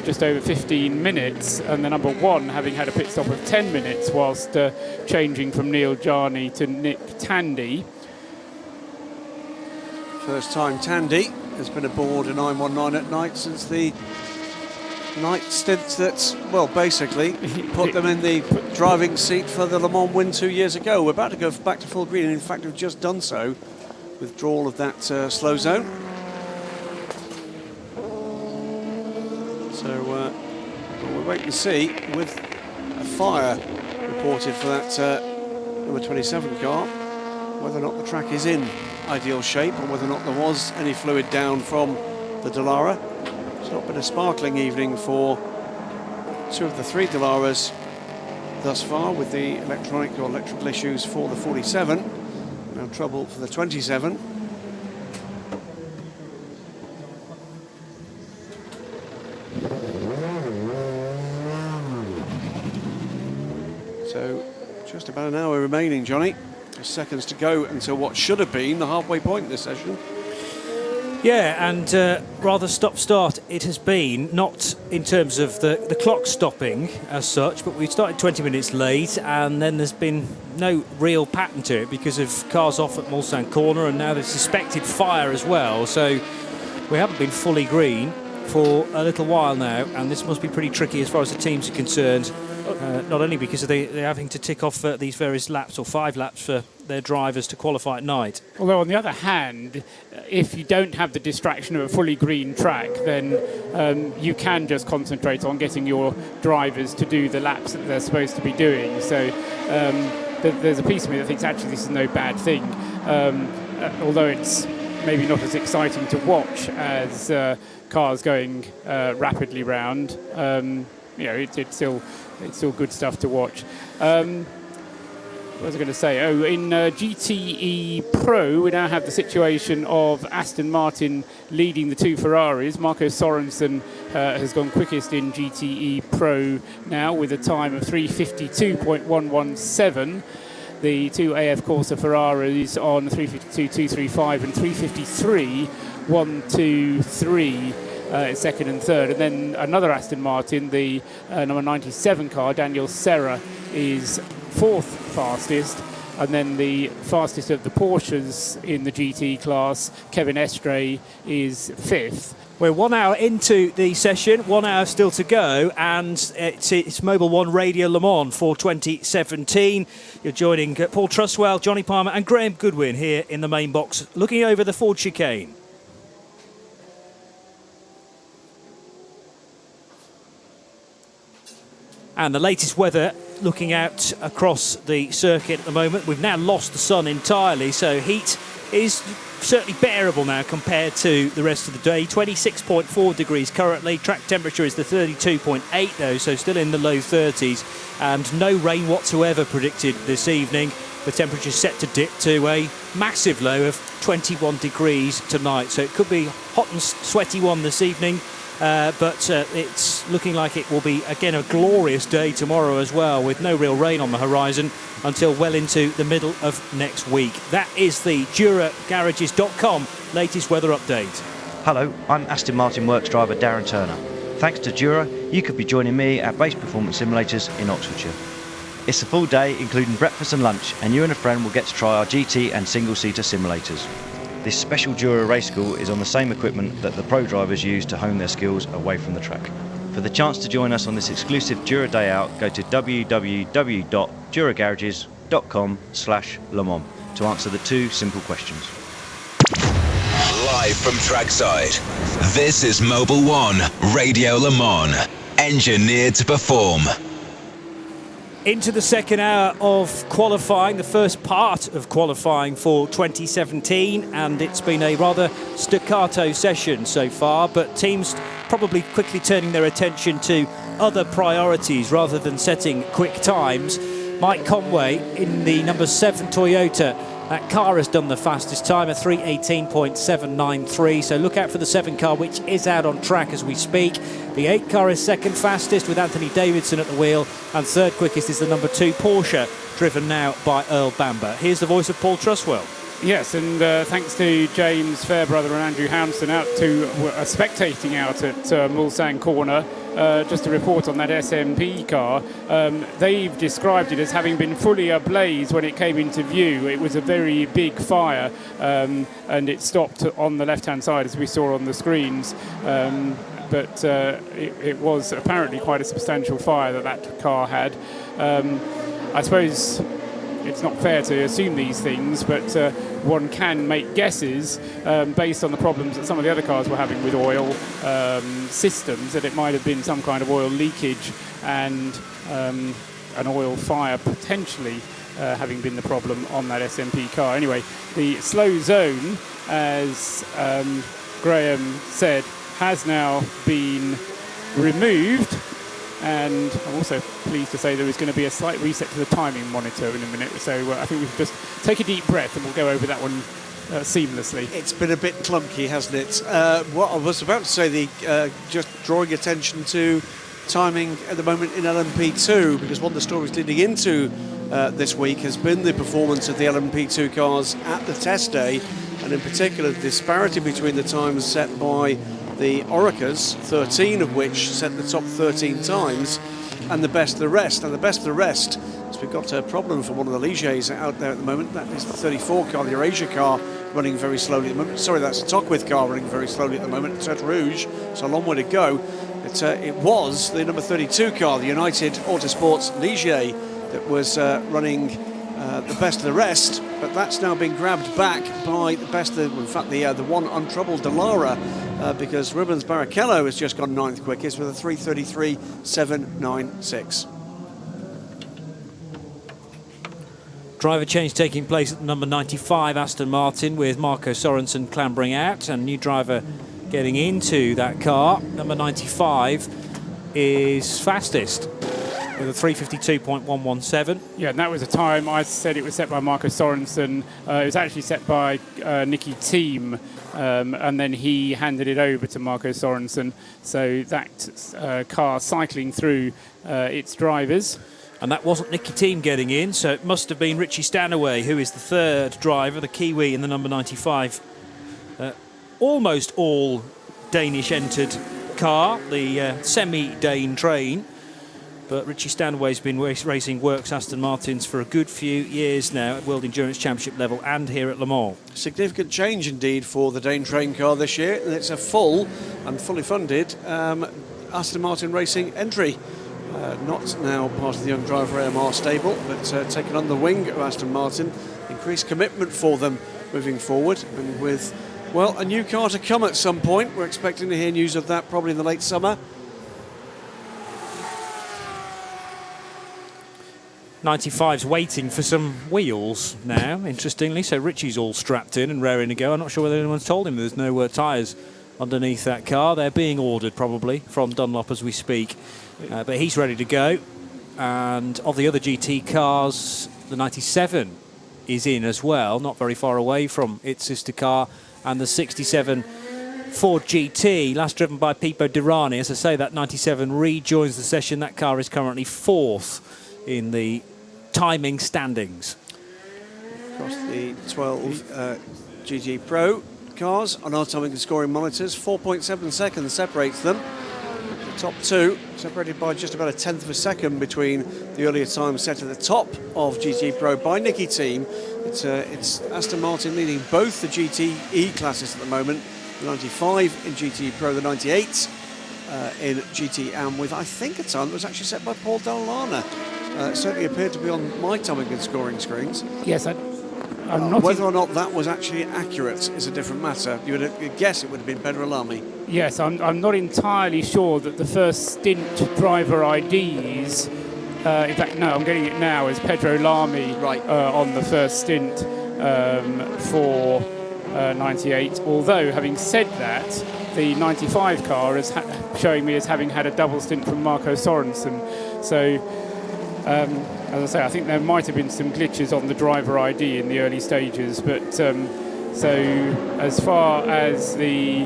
just over 15 minutes, and the number 1 having had a pit stop of 10 minutes whilst changing from Neil Jarney to Nick Tandy. First time Tandy has been aboard a 919 at night since the night stint that, well, basically put them in the driving seat for the Le Mans win 2 years ago. We're about to go back to full green, and in fact we've just done so. Withdrawal of that slow zone. So we'll wait and see, with a fire reported for that number 27 car, whether or not the track is in ideal shape or whether or not there was any fluid down from the Dallara. It's not been a sparkling evening for 2 of the 3 Dallaras thus far, with the electrical issues for the 47. No trouble for the 27. So just about an hour remaining, Johnny. Seconds to go until what should have been the halfway point in this session. Yeah, and rather stop-start it has been, not in terms of the clock stopping as such, but we started 20 minutes late, and then there's been no real pattern to it because of cars off at Mulsanne Corner, and now there's suspected fire as well, so we haven't been fully green for a little while now, and this must be pretty tricky as far as the teams are concerned, not only because they're having to tick off these various laps, or 5 laps for their drivers to qualify at night. Although on the other hand, if you don't have the distraction of a fully green track, then you can just concentrate on getting your drivers to do the laps that they're supposed to be doing. So there's a piece of me that thinks actually this is no bad thing, although it's maybe not as exciting to watch as cars going rapidly round. It's still good stuff to watch. What was I going to say? Oh, in GTE Pro, we now have the situation of Aston Martin leading the 2 Ferraris. Marco Sorensen has gone quickest in GTE Pro now with a time of 3:52.117. The 2 AF Corsa Ferraris on 3:52.235 and 3:53.123. Second and third, and then another Aston Martin, the number 97 car, Daniel Serra, is 4th fastest, and then the fastest of the Porsches in the GT class, Kevin Estre, is 5th. We're 1 hour into the session, 1 hour still to go, and it's Mobil 1 Radio Le Mans for 2017. You're joining Paul Truswell, Johnny Palmer and Graham Goodwin here in the main box, looking over the Ford chicane. And the latest weather, looking out across the circuit at the moment. We've now lost the sun entirely, so heat is certainly bearable now compared to the rest of the day. 26.4 degrees currently. Track temperature is the 32.8 though, so still in the low 30s. And no rain whatsoever predicted this evening. The temperature is set to dip to a massive low of 21 degrees tonight. So it could be hot and sweaty one this evening. But it's looking like it will be, again, a glorious day tomorrow as well, with no real rain on the horizon until well into the middle of next week. That is the DuraGarages.com latest weather update. Hello, I'm Aston Martin Works driver Darren Turner. Thanks to Dura, you could be joining me at Base Performance Simulators in Oxfordshire. It's a full day, including breakfast and lunch, and you and a friend will get to try our GT and single-seater simulators. This special Dura race school is on the same equipment that the pro drivers use to hone their skills away from the track. For the chance to join us on this exclusive Dura Day Out, go to www.duragarages.com/Le Mans to answer the 2 simple questions. Live from trackside, this is Mobil 1 Radio Le Mans, engineered to perform. Into the second hour of qualifying, the first part of qualifying for 2017, and it's been a rather staccato session so far, but teams probably quickly turning their attention to other priorities rather than setting quick times. Mike Conway in the number 7 Toyota, that car has done the fastest time, a 3:18.793, so look out for the 7 car, which is out on track as we speak. The 8 car is second fastest with Anthony Davidson at the wheel, and third quickest is the number 2 Porsche, driven now by Earl Bamber. Here's the voice of Paul Truswell. Yes, and thanks to James Fairbrother and Andrew Houndston out to spectating out at Mulsanne Corner. Just to report on that SMP car, they've described it as having been fully ablaze when it came into view. It was a very big fire, and it stopped on the left-hand side as we saw on the screens. But it was apparently quite a substantial fire that car had. I suppose it's not fair to assume these things, but one can make guesses based on the problems that some of the other cars were having with oil systems, that it might have been some kind of oil leakage and an oil fire potentially having been the problem on that SMP car. Anyway, the slow zone, as Graham said, has now been removed. And I'm also pleased to say there is going to be a slight reset to the timing monitor in a minute. So I think we can just take a deep breath and we'll go over that one seamlessly. It's been a bit clunky, hasn't it? What I was about to say, just drawing attention to timing at the moment in LMP2, because one of the stories leading into this week has been the performance of the LMP2 cars at the test day, and in particular the disparity between the times set by the Oreca's, 13 of which set the top 13 times, and the best of the rest. And the best of the rest, so we've got a problem for one of the Ligers out there at the moment. That is the 34 car, the Eurasia car, running very slowly at the moment. Sorry, that's the Tocqueville car running very slowly at the moment. Tete Rouge, so a long way to go. It was the number 32 car, the United Autosports Ligier, that was running the best of the rest, but that's now been grabbed back by the best of, in fact, the one untroubled Dallara, because Rubens Barrichello has just gone 9th quickest with a 3:33.796. Driver change taking place at number 95 Aston Martin, with Marco Sorensen clambering out, and new driver getting into that car. Number 95 is fastest with a 3:52.117. Yeah, and that was a time I said it was set by Marco Sorensen. It was actually set by Nicky Thiem, and then he handed it over to Marco Sorensen. So that car cycling through its drivers. And that wasn't Nicky Thiem getting in, so it must have been Richie Stanaway, who is the third driver, the Kiwi in the number 95. Almost all Danish entered car, the semi-Dane train. But Richie Stanaway's been racing Works Aston Martins for a good few years now at World Endurance Championship level and here at Le Mans. Significant change indeed for the Dane train car this year, and it's a full and fully funded Aston Martin Racing entry. Not now part of the Young Driver AMR stable, but taken under the wing of Aston Martin. Increased commitment for them moving forward, and with, well, a new car to come at some point. We're expecting to hear news of that probably in the late summer. 95's waiting for some wheels now, interestingly, so Richie's all strapped in and raring to go. I'm not sure whether anyone's told him there's no tyres underneath that car. They're being ordered probably from Dunlop as we speak, but he's ready to go. And of the other GT cars, the 97 is in as well, not very far away from its sister car, and the 67 Ford GT, last driven by Pipo Derani. As I say, that 97 rejoins the session. That car is currently 4th in the timing standings. Across the 12 GT Pro cars on our timing and scoring monitors, 4.7 seconds separates them. The top two separated by just about a tenth of a second between the earlier time set at the top of GT Pro by Nicky Thiem. It's Aston Martin leading both the GTE classes at the moment, the 95 in GT Pro, the 98 in GT Am, with I think a time that was actually set by Paul Dallara. It certainly appeared to be on my timing and scoring screens. Yes, I'm not. Whether or not that was actually accurate is a different matter. You would guess it would have been Ben Ralami. Yes, I'm not entirely sure that the first stint driver IDs In fact, no, I'm getting it now as Pedro Lamy on the first stint for 98. Although, having said that, the 95 car is showing me as having had a double stint from Marco Sorensen. So, as I say, I think there might have been some glitches on the driver ID in the early stages. But so, as far as the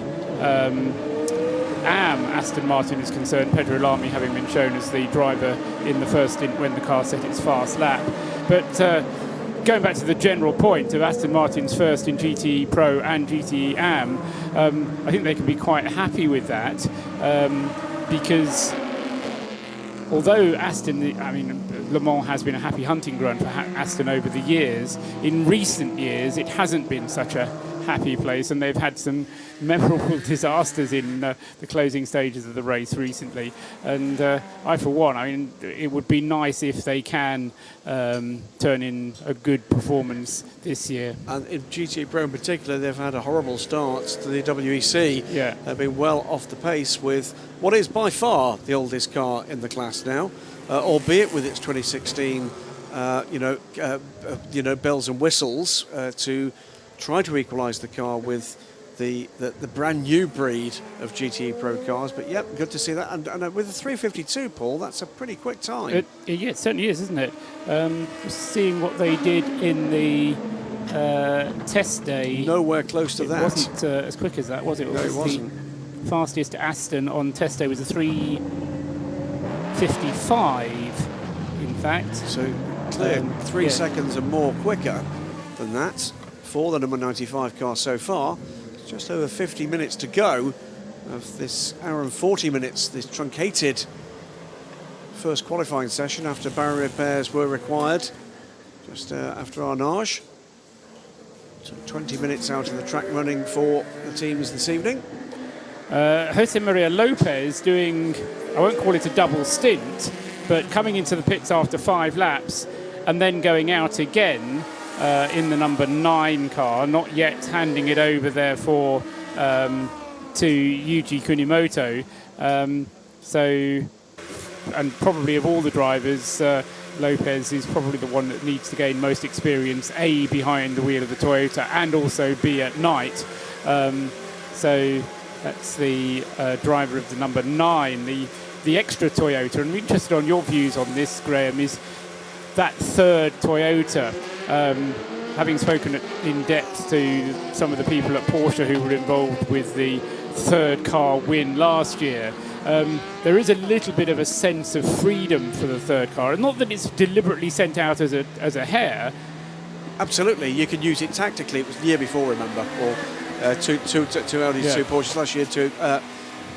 Aston Martin is concerned, Pedro Lamy having been shown as the driver in the first stint when the car set its fast lap. But going back to the general point of Aston Martin's first in GTE Pro and GTE AM, I think they can be quite happy with that because although Aston, I mean, Le Mans has been a happy hunting ground for Aston over the years, in recent years it hasn't been such a happy place, and they've had some memorable disasters in the closing stages of the race recently. And I, for one, I mean, it would be nice if they can turn in a good performance this year. And in GT Pro in particular, they've had a horrible start to the WEC. Yeah. They've been well off the pace with what is by far the oldest car in the class now, albeit with its 2016, bells and whistles to try to equalise the car with the brand new breed of GTE Pro cars. But yep, good to see that. And with the 352, Paul, that's a pretty quick time. Yeah, it certainly is, isn't it? Just seeing what they did in the test day. Nowhere close to that. It wasn't as quick as that, was it? No, it wasn't. The fastest Aston on test day was a 3:55, in fact. So clear 3 seconds and more quicker than that for the number 95 car so far. Just over 50 minutes to go of this hour and 40 minutes, this truncated first qualifying session after barrier repairs were required just after Arnage. So 20 minutes out of the track running for the teams this evening. Jose Maria Lopez doing, I won't call it a double stint, but coming into the pits after 5 laps and then going out again in the number 9 car, not yet handing it over therefore to Yuji Kunimoto. And probably of all the drivers, Lopez is probably the one that needs to gain most experience, A, behind the wheel of the Toyota, and also B, at night. So that's the driver of the number 9, the extra Toyota. And I'm interested on your views on this, Graham, is that third Toyota. Having spoken in depth to some of the people at Porsche who were involved with the third car win last year, there is a little bit of a sense of freedom for the third car. And not that it's deliberately sent out as a hare. Absolutely, you can use it tactically. It was the year before, remember, or two Audis, 2 Porsches last year too.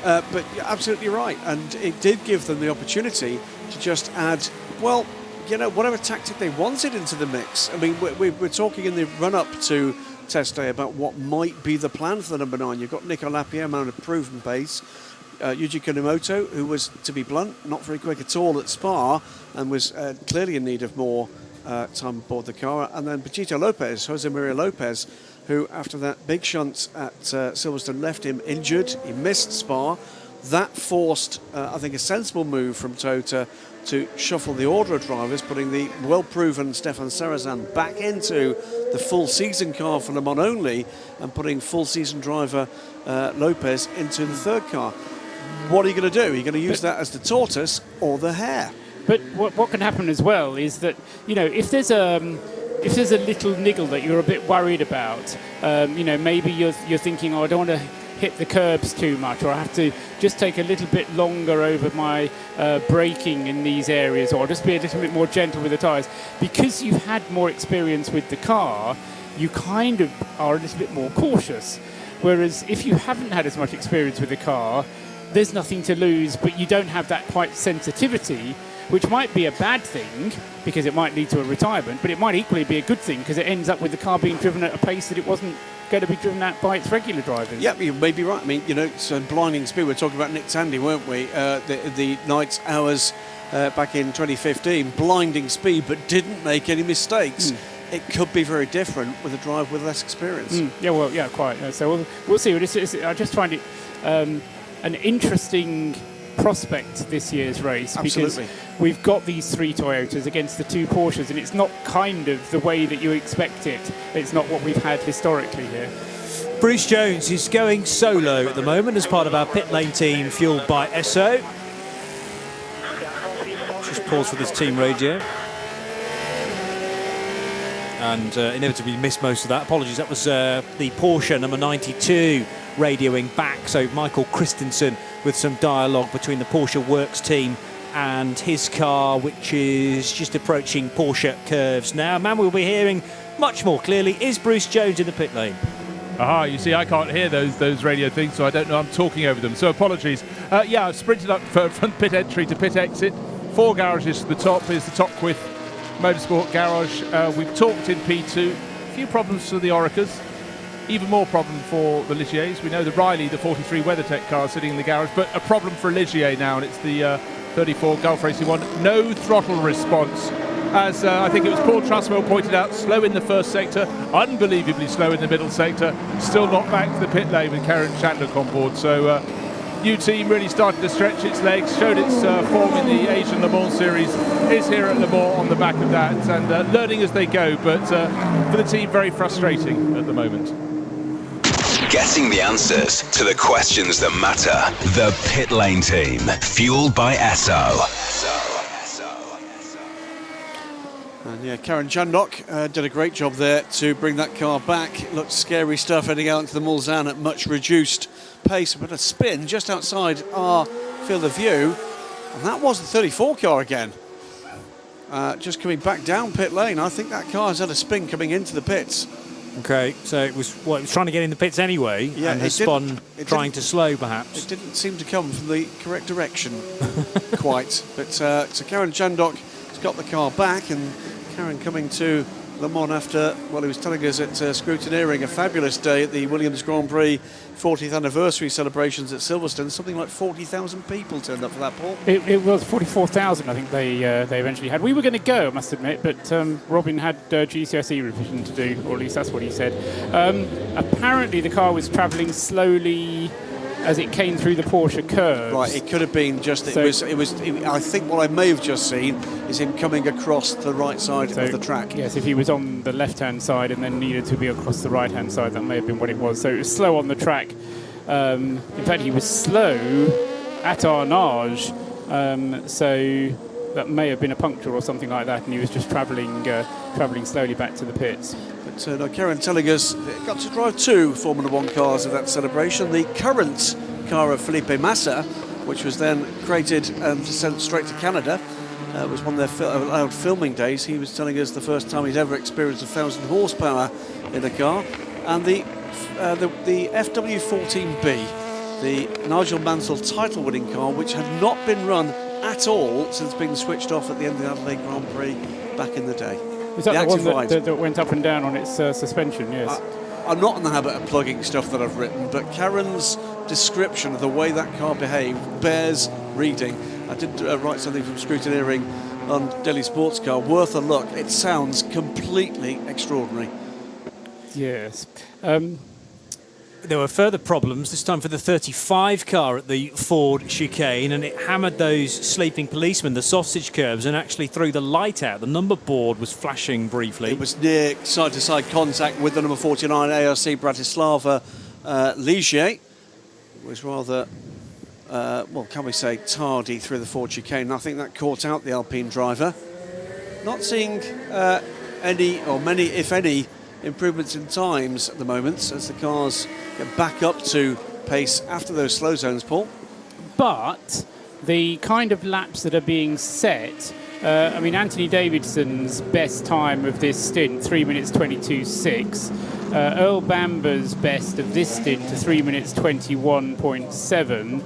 But you're absolutely right, and it did give them the opportunity to just add, well, whatever tactic they wanted into the mix. I mean, we're talking in the run-up to test day about what might be the plan for the number 9. You've got Nico Lapierre, man of proven pace. Yuji Kunimoto, who was, to be blunt, not very quick at all at Spa and was clearly in need of more time aboard the car. And then Pachito Lopez, Jose Maria Lopez, who after that big shunt at Silverstone left him injured. He missed Spa. That forced, I think, a sensible move from Toyota to shuffle the order of drivers, putting the well-proven Stefan Sarrazin back into the full-season car for Le Mans only, and putting full-season driver Lopez into the third car. What are you going to do? Are you going to use that as the tortoise or the hare? But what can happen as well is that, if there's a little niggle that you're a bit worried about, maybe you're thinking, I don't want to hit the curbs too much, or I have to just take a little bit longer over my braking in these areas, or just be a little bit more gentle with the tyres. Because you've had more experience with the car, you kind of are a little bit more cautious. Whereas if you haven't had as much experience with the car, there's nothing to lose, but you don't have that quite sensitivity, which might be a bad thing because it might lead to a retirement, but it might equally be a good thing because it ends up with the car being driven at a pace that it wasn't going to be driven at by its regular drivers. Yeah, you may be right. I mean, it's blinding speed. We were talking about Nick Tandy, weren't we? The night's hours back in 2015, blinding speed, but didn't make any mistakes. It could be very different with a driver with less experience. Quite. So we'll see. I just find it an interesting prospect this year's race. Absolutely. Because we've got these 3 Toyotas against the 2 Porsches, and it's not kind of the way that you expect it. It's not what we've had historically here. Bruce Jones is going solo at the moment as part of our pit lane team, fueled by Esso. Just pause for this team radio. And inevitably missed most of that. Apologies, that was the Porsche number 92 radioing back. So Michael Christensen with some dialogue between the Porsche Works team and his car, which is just approaching Porsche curves now. Man we'll be hearing much more clearly is Bruce Jones in the pit lane. Aha, you see, I can't hear those radio things, so I don't know. I'm talking over them, so apologies. Yeah, I've sprinted up from pit entry to pit exit. 4 garages to the top. Here's the Topquith Motorsport garage. We've talked in P2. A few problems for the Oreca's. Even more problem for the Ligiers. We know the Riley, the 43 WeatherTech car, sitting in the garage, but a problem for Ligier now, and it's the 34 Gulf Racing 1. No throttle response. As I think it was Paul Truswell pointed out, slow in the first sector, unbelievably slow in the middle sector, still not back to the pit lane with Karen Chandler on board. So new team really started to stretch its legs, showed its form in the Asian Le Mans Series, is here at Le Mans on the back of that, and learning as they go, but for the team, very frustrating at the moment. Getting the answers to the questions that matter. The Pit Lane Team, fueled by Esso. And yeah, Karen Jandok did a great job there to bring that car back. It looked scary stuff heading out into the Mulsanne at much reduced pace, but a spin just outside our field of view. And that was the 34 car again. Just coming back down pit lane. I think that car has had a spin coming into the pits. Okay, so it was trying to get in the pits anyway, Yeah, and has spun trying to slow perhaps. It didn't seem to come from the correct direction quite. But so Karen Jandok has got the car back, and Karen coming to Le Mans after, well, he was telling us at Scrutineering, a fabulous day at the Williams Grand Prix 40th anniversary celebrations at Silverstone. Something like 40,000 people turned up for that, Paul. It was 44,000, I think they eventually had. We were going to go, I must admit, but Robin had GCSE revision to do, or at least that's what he said. Apparently the car was travelling slowly as it came through the Porsche curves. Right, it could have been just, I think what I may have just seen is him coming across the right side of the track. Yes, if he was on the left-hand side and then needed to be across the right-hand side, that may have been what it was. So it was slow on the track. In fact, he was slow at Arnage, so that may have been a puncture or something like that, and he was just travelling slowly back to the pits. But no, Karen telling us got to drive 2 Formula 1 cars at that celebration. The current car of Felipe Massa, which was then created and sent straight to Canada, was one of their allowed filming days. He was telling us the first time he'd ever experienced 1,000 horsepower in a car. And the FW14B, the Nigel Mansell title-winning car, which had not been run at all since being switched off at the end of the Adelaide Grand Prix back in the day. Was that the one that went up and down on its suspension? Yes. I'm not in the habit of plugging stuff that I've written, but Karen's description of the way that car behaved bears reading. I did write something from Scrutineering on Daily Sports Car, worth a look. It sounds completely extraordinary. Yes. There were further problems, this time for the 35 car at the Ford chicane, and it hammered those sleeping policemen, the sausage curves, and actually threw the light out. The number board was flashing briefly. It was near side-to-side contact with the number 49 ARC Bratislava Ligier. It was rather, well, can we say, tardy through the Ford chicane. I think that caught out the Alpine driver. Not seeing any, or many, if any, improvements in times at the moment as the cars get back up to pace after those slow zones, Paul. But the kind of laps that are being set, I mean, Anthony Davidson's best time of this stint, 3 minutes 22.6. Earl Bamber's best of this stint to 3 minutes 21.7.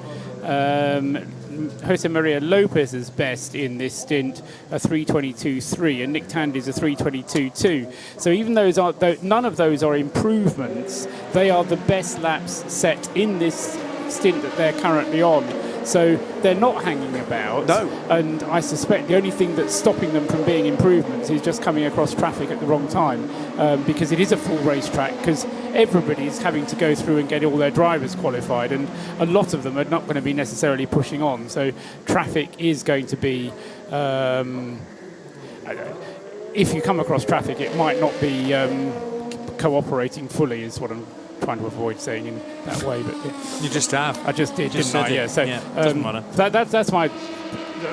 Jose Maria Lopez's best in this stint, a 3:22.3, and Nick Tandy's a 3:22.2. So even those are none of those are improvements. They are the best laps set in this stint that they're currently on. So they're not hanging about. No. And I suspect the only thing that's stopping them from being improvements is just coming across traffic at the wrong time, because it is a full racetrack. Because everybody's having to go through and get all their drivers qualified, and a lot of them are not going to be necessarily pushing on. So traffic is going to be, if you come across traffic, it might not be cooperating fully, is what I'm trying to avoid saying in that way. But you just have. I just did, Just didn't I? said it. Yeah. So Yeah, doesn't matter.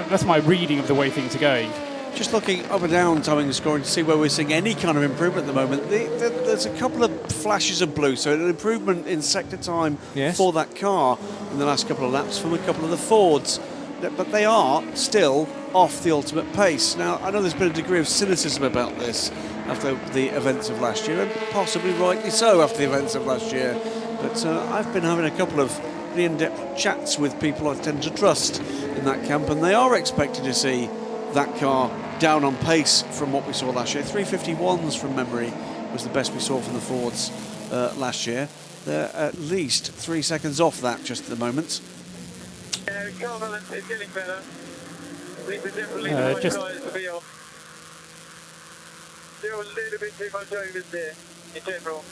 That's my reading of the way things are going. Just looking up and down timing and scoring to see where we're seeing any kind of improvement at the moment. There's a couple of flashes of blue, so an improvement in sector time for that car in the last couple of laps from a couple of the Fords. But they are still off the ultimate pace. Now, I know there's been a degree of cynicism about this after the events of last year, and possibly rightly so after the events of last year. But I've been having a couple of really in-depth chats with people I tend to trust in that camp, and they are expecting to see that car down on pace from what we saw last year. 351s from memory was the best we saw from the Fords last year. They're at least 3 seconds off that just at the moment. Yeah, it's getting better. These are definitely the right just- tyres to be on. Still a little bit too much overs there in general.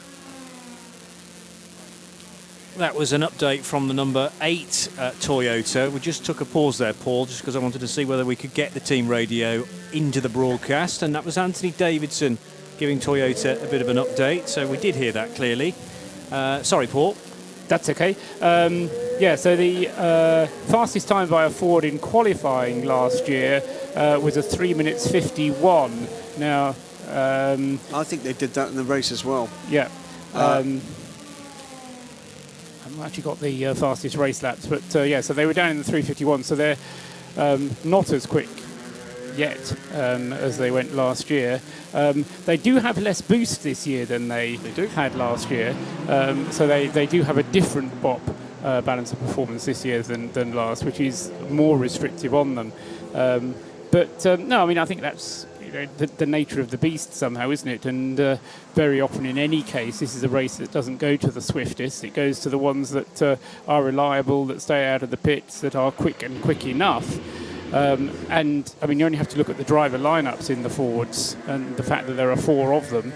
That was an update from the number 8 Toyota. We just took a pause there, Paul, just because I wanted to see whether we could get the team radio into the broadcast, and that was Anthony Davidson giving Toyota a bit of an update, so we did hear that clearly. Sorry, Paul. That's okay. So the fastest time by a Ford in qualifying last year was a 3 minutes 51. Now, I think they did that in the race as well. Yeah. I haven't actually got the fastest race laps, but so they were down in the 3:51, so they're not as quick yet as they went last year. They do have less boost this year than they had last year, so they do have a different BOP balance of performance this year than last, which is more restrictive on them. No, I mean, I think that's the nature of the beast somehow, isn't it? And very often in any case, this is a race that doesn't go to the swiftest. It goes to the ones that are reliable, that stay out of the pits, that are quick enough. And I mean, you only have to look at the driver lineups in the Fords and the fact that there are 4 of them.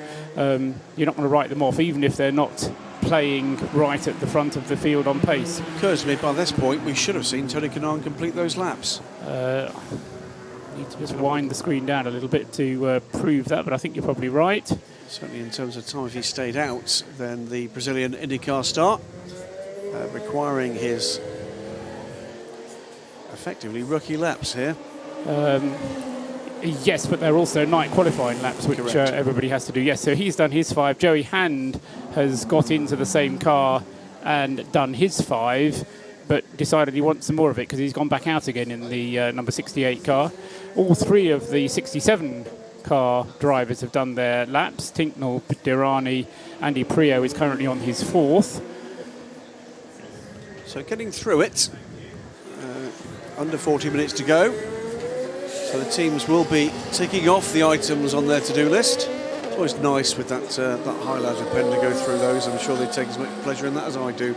You're not going to write them off, even if they're not playing right at the front of the field on pace. Occurs to me by this point we should have seen Tony Kanaan complete those laps. Need to just wind the screen down a little bit to prove that, but I think you're probably right. Certainly in terms of time, if he stayed out, then the Brazilian IndyCar start, requiring his effectively rookie laps here. Yes, but they're also night qualifying laps, which everybody has to do. Yes, so he's done his 5. Joey Hand has got into the same car and done his 5, but decided he wants some more of it because he's gone back out again in the number 68 car. All 3 of the 67 car drivers have done their laps. Tinknell, Dirani, Andy Prio is currently on his 4th. So getting through it, under 40 minutes to go. So the teams will be ticking off the items on their to-do list. It's always nice with that highlighter pen to go through those. I'm sure they take as much pleasure in that as I do.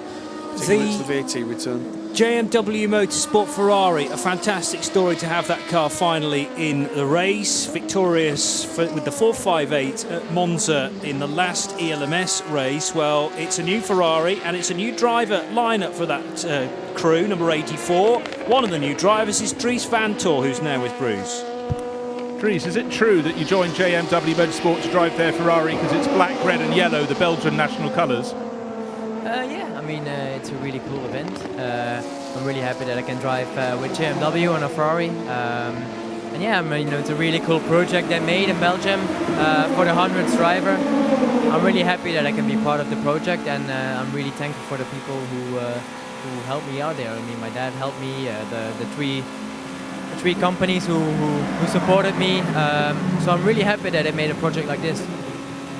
Particularly the VAT return. JMW Motorsport Ferrari, a fantastic story to have that car finally in the race. Victorious with the 458 at Monza in the last ELMS race. Well, it's a new Ferrari and it's a new driver lineup for that crew, number 84. One of the new drivers is Dries Van Tor, who's now with Bruce. Dries, is it true that you joined JMW Motorsport to drive their Ferrari because it's black, red and yellow, the Belgian national colours? Yeah, I mean, it's a really cool event. I'm really happy that I can drive with JMW on a Ferrari. And yeah, I mean, it's a really cool project they made in Belgium for the 100th driver. I'm really happy that I can be part of the project, and I'm really thankful for the people who helped me out there. I mean, my dad helped me, the three companies who supported me. So I'm really happy that they made a project like this.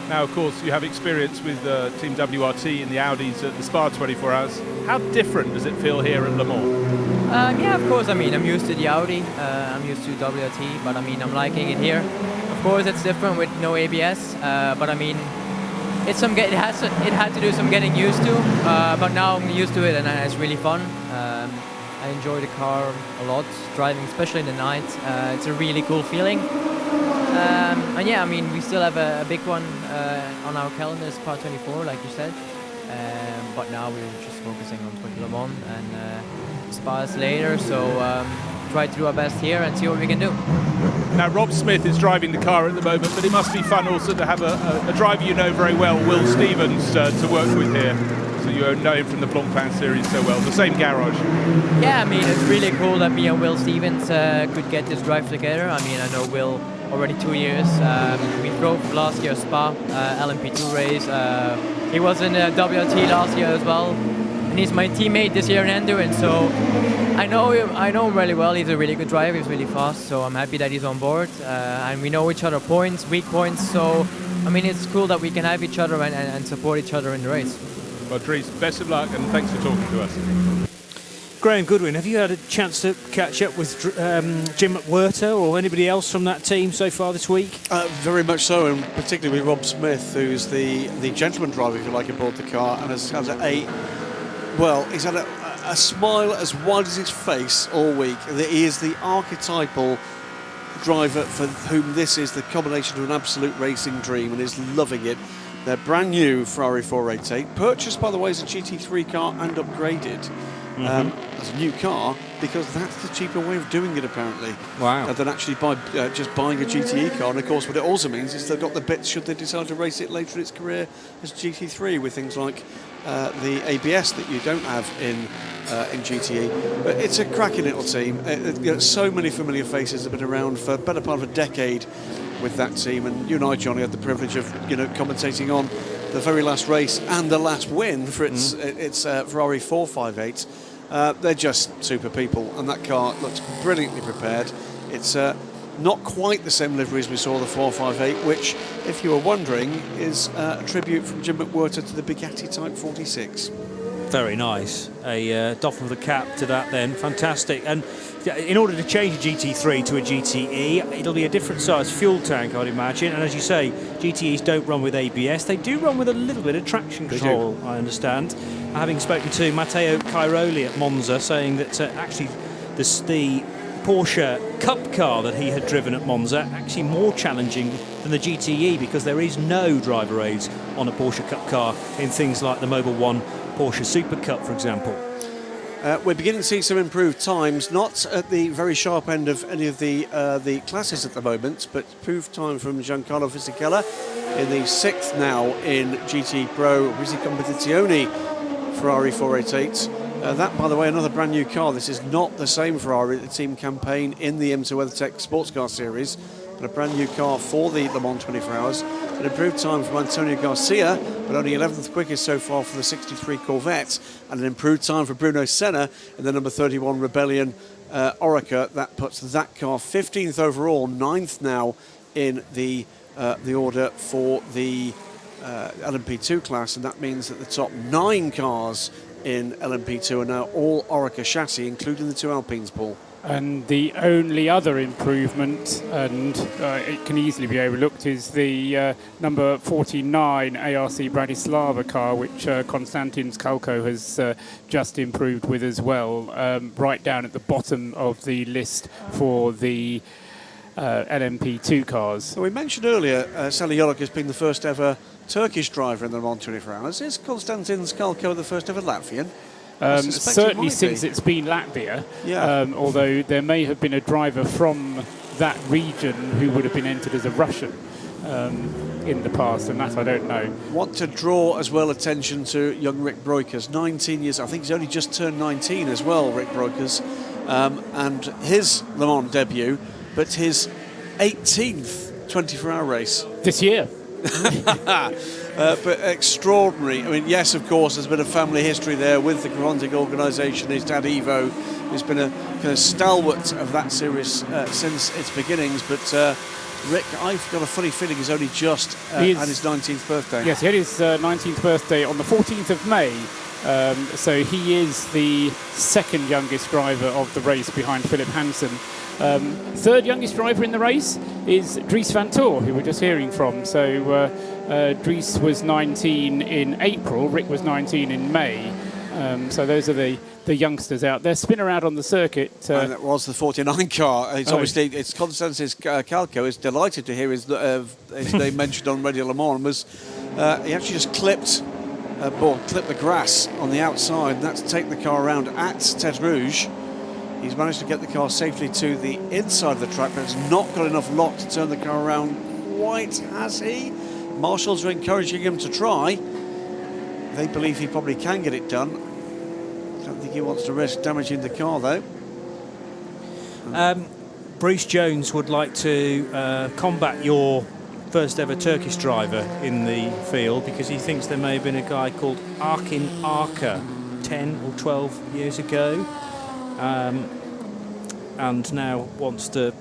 Now, of course, you have experience with Team WRT and the Audis at the Spa 24 Hours. How different does it feel here at Le Mans? Yeah, of course. I mean, I'm used to the Audi. I'm used to WRT, but I mean, I'm liking it here. Of course, it's different with no ABS, but I mean, it had to do some getting used to. But now I'm used to it, and it's really fun. I enjoy the car a lot, driving, especially in the night. It's a really cool feeling. And yeah, I mean, we still have a big one on our calendars, part 24, like you said. But now we're just focusing on 20 Le Mans and Spas later. So try to do our best here and see what we can do. Now, Rob Smith is driving the car at the moment, but it must be fun also to have a driver you know very well, Will Stevens, to work with here. So you know him from the Blancpain series so well, the same garage. Yeah, I mean, it's really cool that me and Will Stevens could get this drive together. I mean, I know Will already 2 years. We drove last year Spa, LMP2 race. He was in WRT last year as well. And he's my teammate this year in Endurance, so I know him really well. He's a really good driver, he's really fast, so I'm happy that he's on board. And we know each other points, weak points, so I mean, it's cool that we can have each other and support each other in the race. Well, Dries, best of luck and thanks for talking to us. Graham Goodwin, have you had a chance to catch up with Jim McWhirter or anybody else from that team so far this week? Very much so, and particularly with Rob Smith, who's the gentleman driver, if you like, aboard the car, and he's had a smile as wide as his face all week. He is the archetypal driver for whom this is the combination of an absolute racing dream, and is loving it. They're brand new Ferrari 488, purchased by the way as a GT3 car and upgraded as a new car, because that's the cheaper way of doing it apparently. Wow. Than actually just buying a GTE car. And of course what it also means is they've got the bits should they decide to race it later in its career as GT3, with things like the ABS that you don't have in GTE. But it's a cracking little team. So many familiar faces have been around for a better part of a decade with that team, and you and I, Johnny, had the privilege of commentating on the very last race and the last win for its Ferrari 458. They're just super people, and that car looks brilliantly prepared. It's not quite the same livery as we saw the 458, which, if you were wondering, is a tribute from Jim McWhirter to the Bugatti Type 46. Very nice. A doff of the cap to that then. Fantastic. And in order to change a GT3 to a GTE, it'll be a different size fuel tank, I'd imagine. And as you say, GTEs don't run with ABS. They do run with a little bit of traction control, I understand. Having spoken to Matteo Cairoli at Monza, saying that actually the Porsche Cup car that he had driven at Monza actually more challenging than the GTE, because there is no driver aids on a Porsche Cup car in things like the Mobil 1 Porsche Super Cup, for example. We're beginning to see some improved times, not at the very sharp end of any of the classes at the moment, but improved time from Giancarlo Fisichella in the 6th now in GT Pro Risi Competizione Ferrari 488. That, by the way, another brand new car. This is not the same Ferrari that the team campaign in the IMSA WeatherTech Sports Car Series, but a brand new car for the Le Mans 24 Hours. An improved time from Antonio Garcia, but only 11th quickest so far for the 63 Corvette, and an improved time for Bruno Senna in the number 31 Rebellion Oreca. That puts that car 15th overall, 9th now in the order for the LMP2 class, and that means that the top 9 cars in LMP2 are now all Oreca chassis, including the 2 Alpines, Paul. And the only other improvement, and it can easily be overlooked, is the number 49 ARC Bratislava car, which Konstantin Skalko has just improved with as well, right down at the bottom of the list for the LMP2 cars. So we mentioned earlier Sally Yolok has been the first ever Turkish driver in the Le Mans 24 Hours. Is Konstantin Skalko the first ever Latvian? Certainly since it's been Latvia, although there may have been a driver from that region who would have been entered as a Russian in the past, and that I don't know. Want to draw as well attention to young Rick Breukers, 19 years, I think he's only just turned 19 as well, Rick Breukers, and his Le Mans debut, but his 18th 24-hour race. This year. But extraordinary. I mean, yes, of course, there's been a family history there with the Grantic organisation. His dad, Ivo, who's been a kind of stalwart of that series since its beginnings. But Rick, I've got a funny feeling he's only just had his 19th birthday. Yes, he had his 19th birthday on the 14th of May. So he is the second youngest driver of the race behind Philip Hansen. Third youngest driver in the race is Dries van Tor, who we're just hearing from. So Dries was 19 in April, Rick was 19 in May. So those are the youngsters out there. Spin around on the circuit. And that was the 49 car. It's obviously, it's Constance's Calco is delighted to hear his name mentioned on Radio Le Mans. Was he actually just clipped the grass on the outside, and that's taken the car around at Tête Rouge. He's managed to get the car safely to the inside of the track, but has not got enough lock to turn the car around quite, has he? Marshals are encouraging him to try. They believe he probably can get it done. I don't think he wants to risk damaging the car, though. Bruce Jones would like to combat your first ever Turkish driver in the field, because he thinks there may have been a guy called Arkin Arka 10 or 12 years ago, and now wants to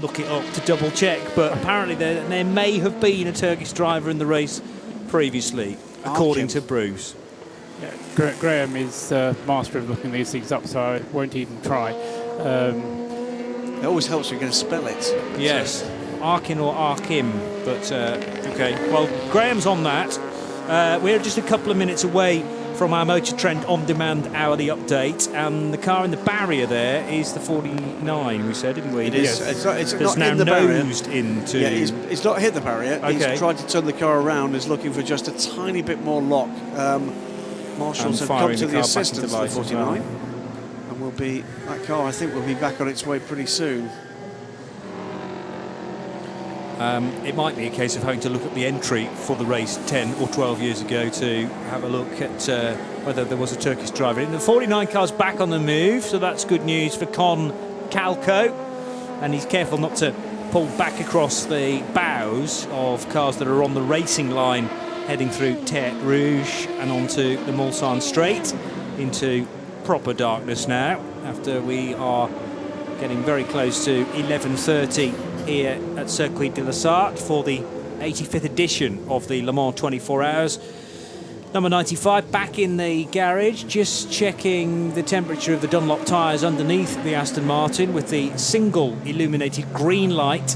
look it up to double check, but apparently there may have been a Turkish driver in the race previously, according to Bruce. Yeah, Graham is master of looking these things up, so I won't even try. It always helps when you're going to spell it. Yes, Arkin or Arkim, but okay. Well, Graham's on that. We're just a couple of minutes away from our Motor Trend on-demand hourly update, and the car in the barrier there is the 49. We said, didn't we? It is. Yes. It's not now in the barrier. Nosed into. Yeah, it's not hit the barrier. Okay. He's tried to turn the car around. Is looking for just a tiny bit more lock. Marshals have come firing to the the car back assistance into of the life as 49, well. and that car, I think, will be back on its way pretty soon. It might be a case of having to look at the entry for the race 10 or 12 years ago to have a look at whether there was a Turkish driver. And the 49 car's back on the move, so that's good news for Con Calco. And he's careful not to pull back across the bows of cars that are on the racing line heading through Tête Rouge and onto the Mulsanne Straight into proper darkness now, after we are getting very close to 11:30 here at Circuit de la Sarthe for the 85th edition of the Le Mans 24 Hours. Number 95 back in the garage, just checking the temperature of the Dunlop tyres underneath the Aston Martin, with the single illuminated green light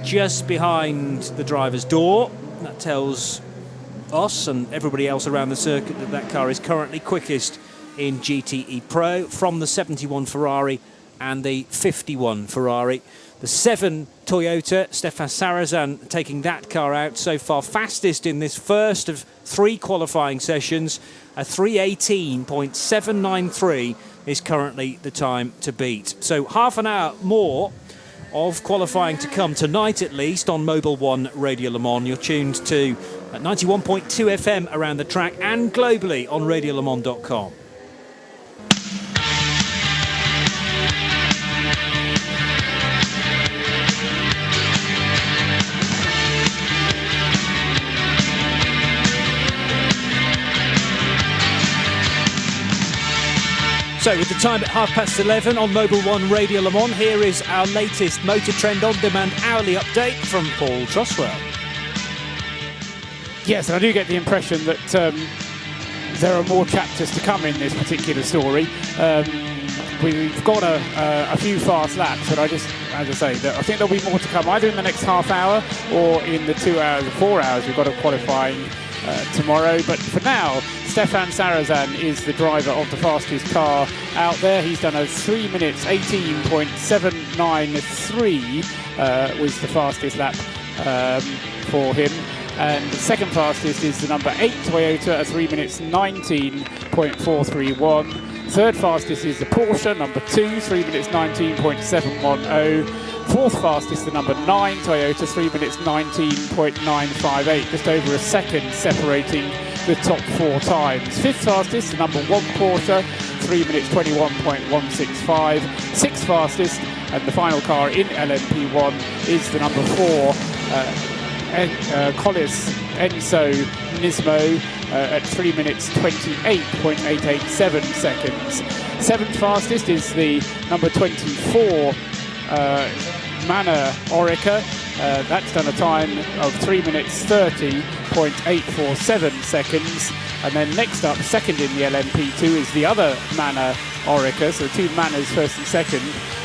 just behind the driver's door. That tells us and everybody else around the circuit that car is currently quickest in GTE Pro from the 71 Ferrari and the 51 Ferrari. The 7 Toyota, Stefan Sarrazin taking that car out so far, fastest in this first of 3 qualifying sessions. A 3:18.793 is currently the time to beat. So half an hour more of qualifying to come tonight, at least, on Mobil 1 Radio Le Mans. You're tuned to 91.2 FM around the track and globally on radiolemans.com. So with the time at 11:30 on Mobil 1 Radio Le Mans, here is our latest Motor Trend on-demand hourly update from Paul Truswell. Yes, I do get the impression that there are more chapters to come in this particular story. We've got a few fast laps, but I think there'll be more to come, either in the next half hour or in the 2 hours or 4 hours. We've got a qualifying tomorrow, but for now, Stefan Sarrazin is the driver of the fastest car out there. He's done a 3 minutes 18.793 was the fastest lap for him. And the second fastest is the number 8 Toyota, a 3 minutes 19.431. Third fastest is the Porsche, number 2, 3 minutes 19.710. Fourth fastest, the number 9 Toyota, 3 minutes 19.958, just over a second separating the top 4 times. Fifth fastest, the number 1 Porsche, 3 minutes 21.165. Sixth fastest, and the final car in LMP1 is the number 4 Collis Enzo Nismo at 3 minutes 28.887 seconds. Seventh fastest is the number 24 Mana Orica. That's done a time of 3 minutes 30.847 seconds. And then next up, second in the LMP2 is the other Mana Orica, so the 2 Manas first and second,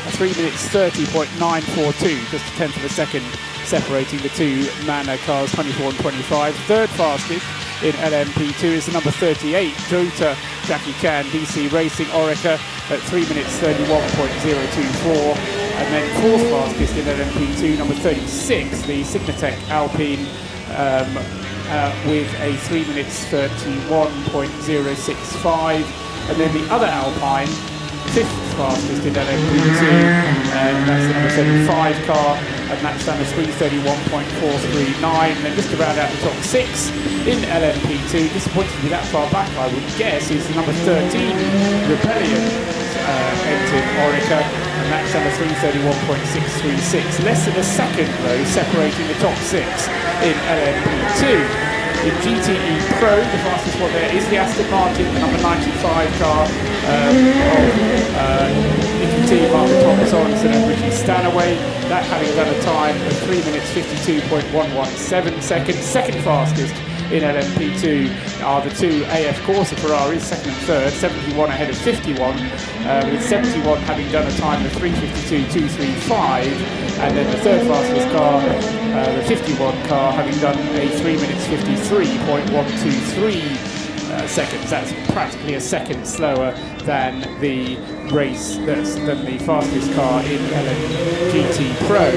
a 3 minutes 30.942, just a tenth of a second separating the 2 Mana cars, 24 and 25. Third fastest in LMP2 is the number 38 Jota Jackie Chan, DC Racing Orica at 3 minutes 31.024. And then fourth fastest in LMP2, number 36, the Signatech Alpine, with a 3 minutes 31.065. And then the other Alpine, fifth fastest in LMP2, and that's the number 75 car, and that's done a 331.439. And then just to round out the top six in LMP2, disappointed to be that far back, I would guess, is the number 13 Rebellion entered Orica, and that's done a 331.636. Less than a second though separating the top six in LMP2. In GTE Pro, the fastest one there is the Aston Martin, the number 95 car of Nicky T, Marco Thomas Sorensen and Ricky Stanaway. That having done a time of 3 minutes 52.117 seconds. Second fastest in LMP2 are the two AF Corsa Ferraris, second and third, 71 ahead of 51, with 71 having done a time of 3:52.235, and then the third fastest car, the 51 car, having done a 3 minutes 53.123 seconds. That's practically a second slower than the race than the fastest car in GT Pro.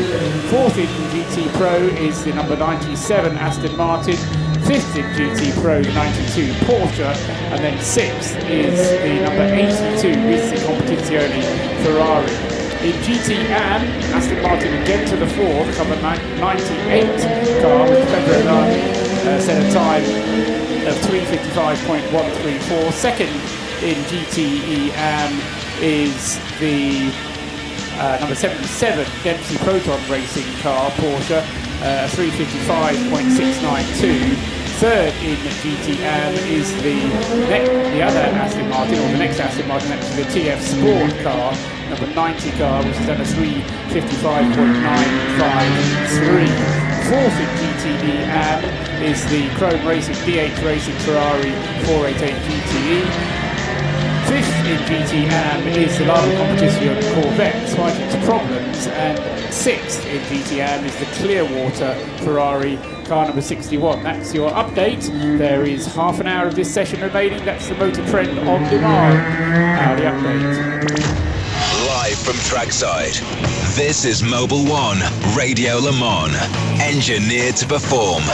Fourth in GT Pro is the number 97 Aston Martin. Fifth in GT Pro, the 92 Porsche, and then sixth is the number 82 Risi Competizione Ferrari. In GT AM, Aston Martin again to the fourth, number 98 car with Pedro Lani set a time of 3:55.134. Second in GTE AM is the number 77 Dempsey Proton Racing car, Porsche, 3:55.692. Third in GTM is the other Aston Martin, or the next Aston Martin, actually the TF Sport car, number 90 car, which is done a 3:55.953. Fourth in GTE is the Chrome Racing DH Racing Ferrari 488 GTE. Fifth in GTM is the Lada Competizione Corvette, despite its problems, and sixth in GTM is the Clearwater Ferrari car number 61. That's your update. There is half an hour of this session remaining. That's the Motor Trend on demand. Now the update. Live from trackside, this is Mobil 1 Radio Le Mans, engineered to perform.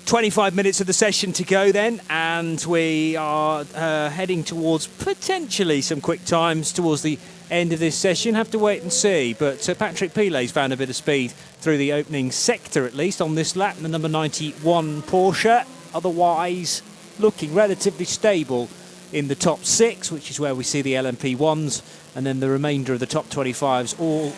25 minutes of the session to go then, and we are heading towards potentially some quick times towards the end of this session. Have to wait and see, but Patrick Pilet's found a bit of speed through the opening sector, at least on this lap. The number 91 Porsche, otherwise looking relatively stable in the top six, which is where we see the LMP1s, and then the remainder of the top 25 all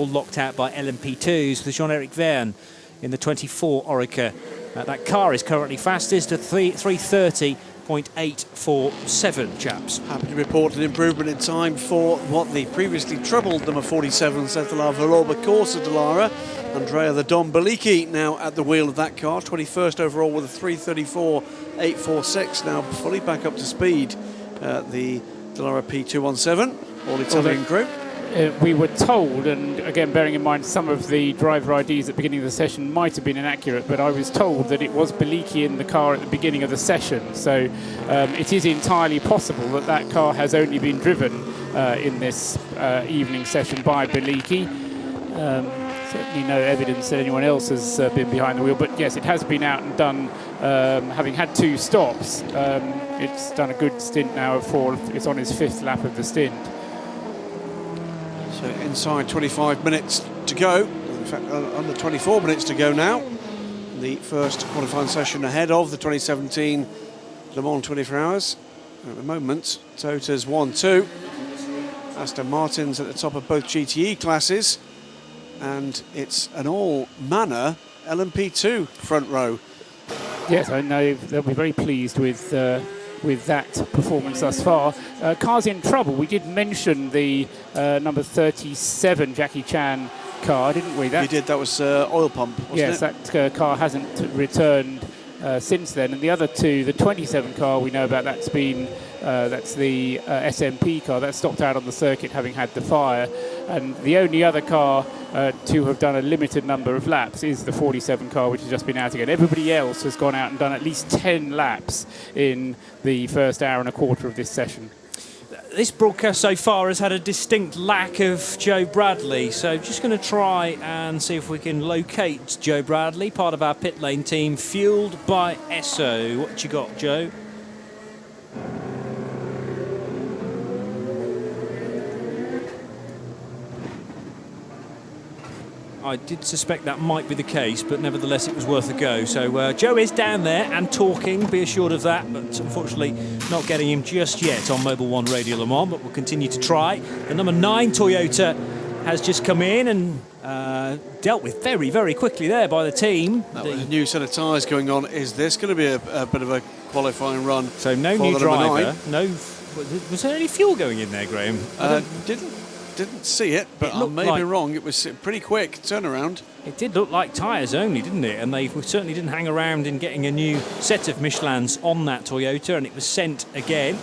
locked out by LMP2s with Jean-Eric Verne in the 24 Orica. That car is currently fastest at 3:30.847, chaps. Happy to report an improvement in time for what the previously troubled number 47 Settelar Valoba Corsa Dallara. Andrea the Don Bellicchi now at the wheel of that car, 21st overall with a 3:34.846, now fully back up to speed. The Dallara P217, all Italian crew. We were told, and again bearing in mind some of the driver IDs at the beginning of the session might have been inaccurate, but I was told that it was Bellicchi in the car at the beginning of the session, so it is entirely possible that that car has only been driven in this evening session by Bellicchi. Certainly no evidence that anyone else has been behind the wheel, but yes, it has been out and done, having had 2 stops. It's done a good stint now of 4, it's on his 5th lap of the stint. So inside 25 minutes to go, in fact under 24 minutes to go now. The first qualifying session ahead of the 2017 Le Mans 24 Hours. At the moment, Toyota's 1-2. Aston Martin's at the top of both GTE classes. And it's an all-manner LMP2 front row. Yes, I know they'll be very pleased with that performance thus far. Cars in trouble. We did mention the number 37 Jackie Chan car, didn't we? We did. That was oil pump, wasn't yes, it? that car hasn't returned since then. And the other two, the 27 car we know about, that's been That's the SMP car that stopped out on the circuit having had the fire. And the only other car to have done a limited number of laps is the 47 car, which has just been out again. Everybody else has gone out and done at least 10 laps in the first hour and a quarter of this session. This broadcast so far has had a distinct lack of Joe Bradley, so just going to try and see if we can locate Joe Bradley, part of our pit lane team, fueled by Esso. What you got, Joe? I did suspect that might be the case, but nevertheless it was worth a go. So Joe is down there and talking, be assured of that, but unfortunately not getting him just yet on Mobil 1 Radio Le Mans, but we'll continue to try. The number 9 Toyota has just come in and dealt with very, very quickly there by the team. With a new set of tyres going on, is this going to be a bit of a qualifying run? So no new driver, was there any fuel going in there, Graham? Didn't see it, but I may be wrong. It was a pretty quick turnaround. It did look like tyres only, didn't it? And they certainly didn't hang around in getting a new set of Michelins on that Toyota, and it was sent again.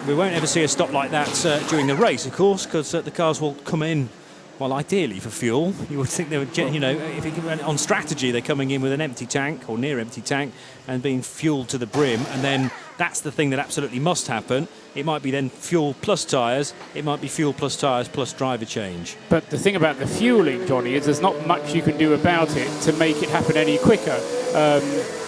We won't ever see a stop like that during the race, of course, because the cars will come in, well, ideally for fuel. You would think they would, if it went on strategy, they're coming in with an empty tank or near empty tank and being fueled to the brim, and then that's the thing that absolutely must happen. It might be then fuel plus tyres, it might be fuel plus tyres plus driver change. But the thing about the fueling, Johnny, is there's not much you can do about it to make it happen any quicker.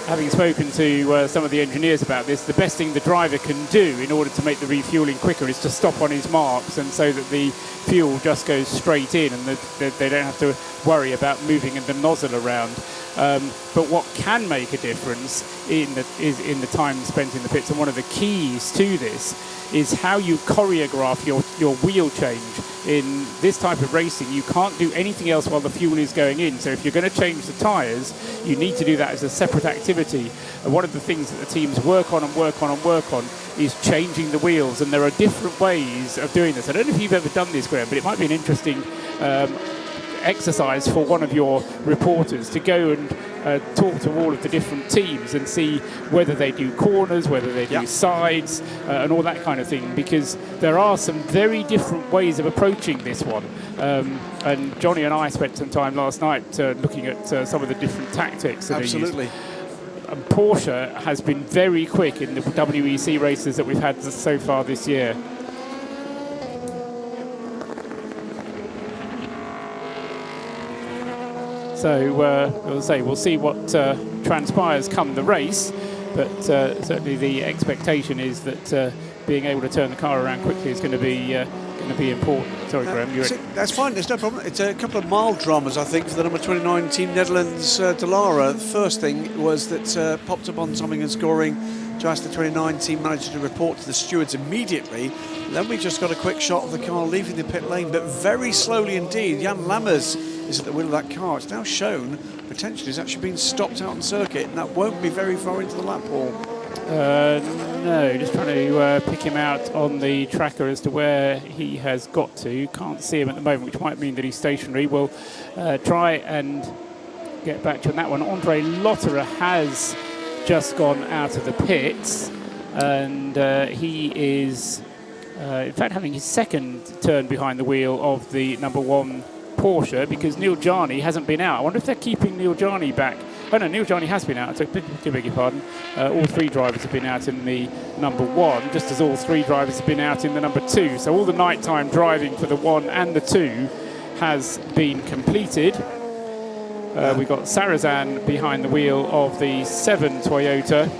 Having spoken to some of the engineers about this, the best thing the driver can do in order to make the refueling quicker is to stop on his marks, and so that the fuel just goes straight in and they don't have to worry about moving the nozzle around. But what can make a difference is in the time spent in the pits, and one of the keys to this is how you choreograph your wheel change. In this type of racing, you can't do anything else while the fuel is going in. So if you're going to change the tyres, you need to do that as a separate activity. And one of the things that the teams work on is changing the wheels, and there are different ways of doing this. I don't know if you've ever done this, Graham, but it might be an interesting exercise for one of your reporters to go and talk to all of the different teams and see whether they do corners, whether they do sides, and all that kind of thing, because there are some very different ways of approaching this one. And Johnny and I spent some time last night looking at some of the different tactics that are used. And Porsche has been very quick in the WEC races that we've had so far this year. So, as I say, we'll see what transpires come the race, but certainly the expectation is that being able to turn the car around quickly is going to be important. Sorry, Graham. That's fine. There's no problem. It's a couple of mild dramas, I think, for the number 29 Team Netherlands, De Lara. The first thing was that popped up on something and scoring to ask the 29 team manager to report to the stewards immediately. Then we just got a quick shot of the car leaving the pit lane, but very slowly indeed. Jan Lammers is at the wheel of that car. It's now shown potentially has actually been stopped out on circuit, and that won't be very far into the lap, Paul. No, just trying to pick him out on the tracker as to where he has got to. Can't see him at the moment, which might mean that he's stationary. We'll try and get back to on that one. Andre Lotterer has just gone out of the pits, and he is in fact having his second turn behind the wheel of the number 1 Porsche, because Neil Jarni hasn't been out. I wonder if they're keeping Neil Jarni back. Oh no, Neil Jarni has been out, so I beg your pardon. All 3 drivers have been out in the number 1, just as all 3 drivers have been out in the number 2. So all the nighttime driving for the 1 and the 2 has been completed. We've got Sarazan behind the wheel of the 7 Toyota,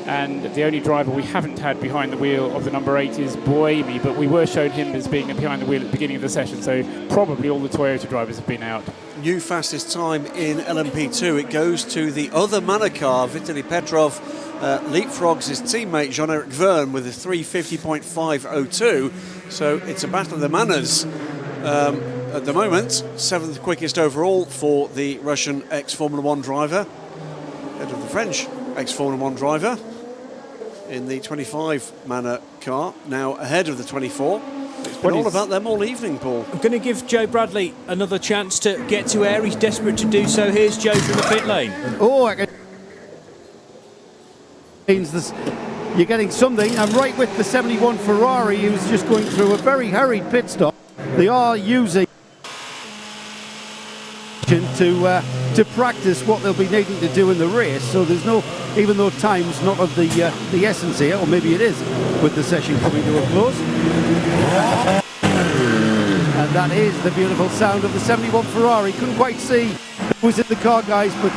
and the only driver we haven't had behind the wheel of the number 8 is Boemi, but we were shown him as being behind the wheel at the beginning of the session, so probably all the Toyota drivers have been out. New fastest time in LMP2. It goes to the other Manor car. Vitaly Petrov leapfrogs his teammate Jean-Eric Verne with a 350.502. So it's a battle of the Manors at the moment. 7th quickest overall for the Russian ex-Formula 1 driver, ahead of the French ex-Formula 1 driver in the 25 Manor car, now ahead of the 24. It's been all about them all evening, Paul. I'm going to give Joe Bradley another chance to get to air. He's desperate to do so. Here's Joe from the pit lane. Oh, means you're getting something. And right with the 71 Ferrari, who's just going through a very hurried pit stop. They are using to practice what they'll be needing to do in the race. So there's no, even though time's not of the essence here, or maybe it is, with the session coming to a close. And that is the beautiful sound of the 71 Ferrari. Couldn't quite see who was in the car, guys, but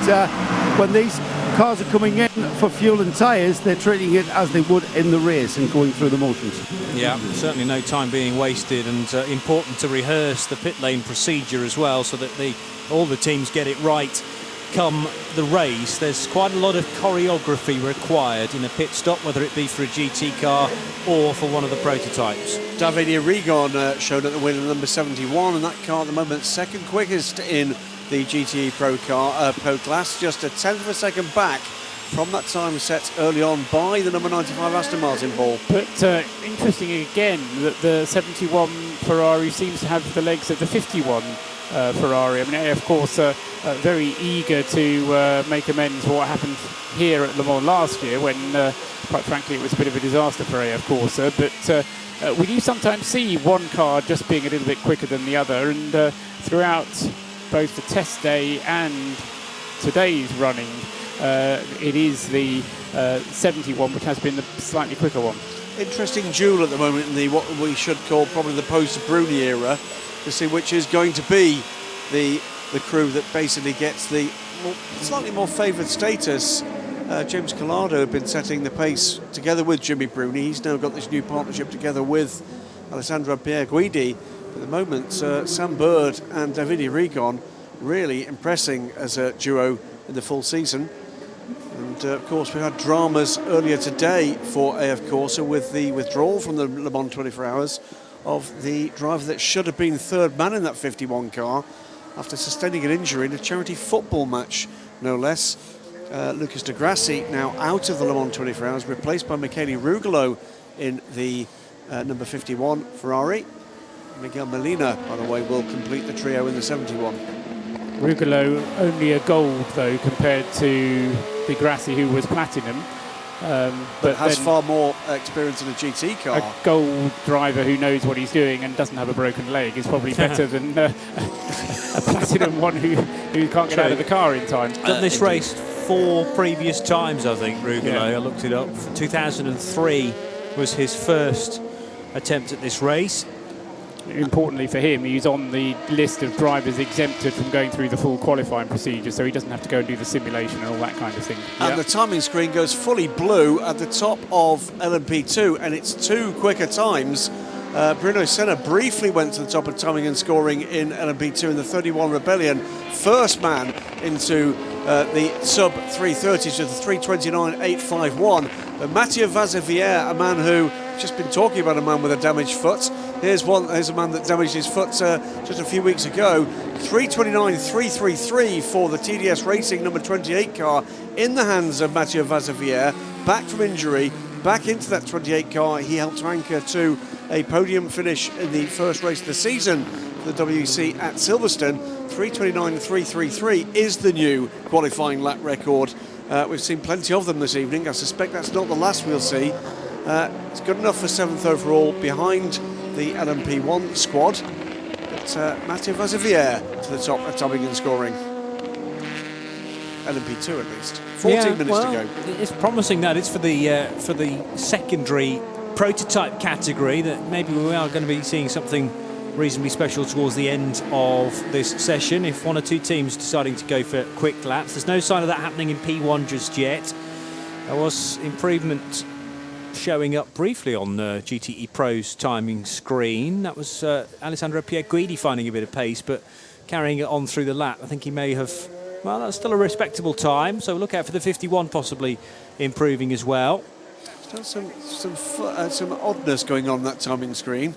when these cars are coming in for fuel and tyres, they're treating it as they would in the race and going through the motions. Yeah, certainly no time being wasted, and important to rehearse the pit lane procedure as well, so that all the teams get it right come the race. There's quite a lot of choreography required in a pit stop, whether it be for a GT car or for one of the prototypes. Davide Rigon showed at the wheel of number 71, and that car at the moment second quickest in the GTE Pro class, just a tenth of a second back from that time set early on by the number 95 Aston Martin ball. But interesting again that the 71 Ferrari seems to have the legs of the 51 Ferrari. I mean, of course, very eager to make amends for what happened here at Le Mans last year, when, quite frankly, it was a bit of a disaster for AF Corse. But we do sometimes see one car just being a little bit quicker than the other, and throughout both the test day and today's running, it is the 71 which has been the slightly quicker one. Interesting duel at the moment in the what we should call probably the post-Bruni era, to see which is going to be the crew that basically gets the slightly more favoured status. James Collado had been setting the pace together with Jimmy Bruni. He's now got this new partnership together with Alessandro Pierguidi. At the moment, Sam Bird and Davide Rigon really impressing as a duo in the full season. And of course, we had dramas earlier today for AF Corse with the withdrawal from the Le Mans 24 Hours of the driver that should have been third man in that 51 car after sustaining an injury in a charity football match, no less. Lucas de Grassi now out of the Le Mans 24 Hours, replaced by Michele Rugolo in the number 51 Ferrari. Miguel Molina, by the way, will complete the trio in the 71. Rugolo only a gold, though, compared to de Grassi, who was platinum. But has far more experience in a GT car. A gold driver who knows what he's doing and doesn't have a broken leg is probably better than a platinum one who can't get out of the car in time. Done this race 4 previous times, I think, Rugolo. Yeah. I looked it up. 2003 was his first attempt at this race. Importantly for him, he's on the list of drivers exempted from going through the full qualifying procedure, so he doesn't have to go and do the simulation and all that kind of thing. And the timing screen goes fully blue at the top of LMP2, and it's 2 quicker times. Bruno Senna briefly went to the top of timing and scoring in LMP2 in the 31 Rebellion. First man into the sub 330s to the 329.851. But Mathieu Vazevière, a man who just been talking about a man with a damaged foot. Here's a man that damaged his foot just a few weeks ago. 329.333 for the TDS Racing number 28 car in the hands of Mathieu Vazevière. Back from injury, back into that 28 car. He helped anchor to a podium finish in the first race of the season for the WEC at Silverstone. 329.333 is the new qualifying lap record. We've seen plenty of them this evening. I suspect that's not the last we'll see. It's good enough for 7th overall behind the LMP1 squad. But Mathieu Vazevière to the top at timing and scoring. LMP2 at least. 14 minutes to go. It's promising that it's for the secondary prototype category that maybe we are going to be seeing something reasonably special towards the end of this session, if 1 or 2 teams deciding to go for quick laps. There's no sign of that happening in P1 just yet. There was improvement showing up briefly on the GTE Pro's timing screen. That was Alessandro Pierguidi finding a bit of pace, but carrying it on through the lap. I think he may have, well, that's still a respectable time, so look out for the 51 possibly improving as well. Some oddness going on that timing screen.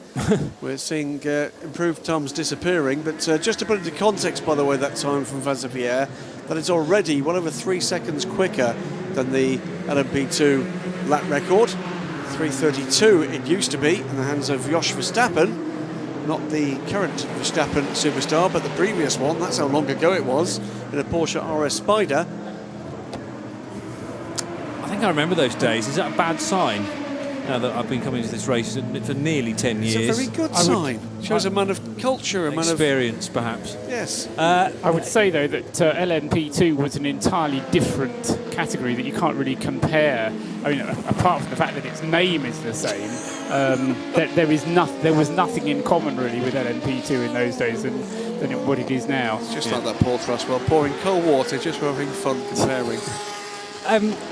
We're seeing improved times disappearing, but just to put it into context, by the way, that time from Vazevière, that is already well over 3 seconds quicker than the LMP2 lap record. 3:32 it used to be in the hands of Jos Verstappen, not the current Verstappen superstar, but the previous one. That's how long ago it was, in a Porsche RS Spider. I think think I remember those days. Is that a bad sign? Now that I've been coming to this race for nearly 10 years. It's a very good sign. Shows a man of culture, a man of experience, perhaps. Yes. I would say, though, that LMP2 was an entirely different category that you can't really compare. I mean, apart from the fact that its name is the same, there was nothing in common, really, with LMP2 in those days than what it is now. It's just like that Paul Trustwell pouring cold water just for having fun comparing.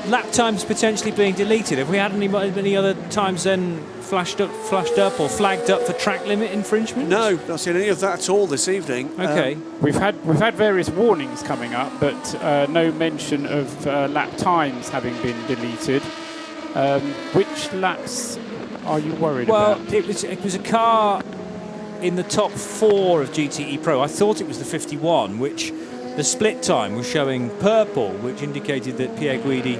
Lap times potentially being deleted. Have we had any other times then flashed up or flagged up for track limit infringement? No, not seen any of that at all this evening. Okay. We've had various warnings coming up, but no mention of lap times having been deleted. Which laps are you worried about? Well, it was a car in the top 4 of GTE Pro. I thought it was the 51, which the split time was showing purple, which indicated that Pierre Guidi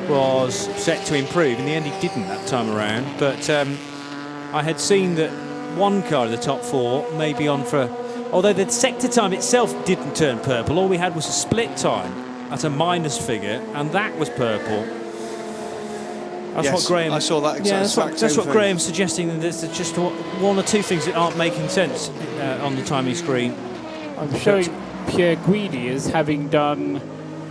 was set to improve. In the end, he didn't that time around. But I had seen that one car in the top 4 may be on for... Although the sector time itself didn't turn purple, all we had was a split time at a minus figure, and that was purple. That's what Graham... I saw that exact that's same what thing. Graham's suggesting, that there's just one or two things that aren't making sense on the timing screen. I'm showing Pierre Guidi as having done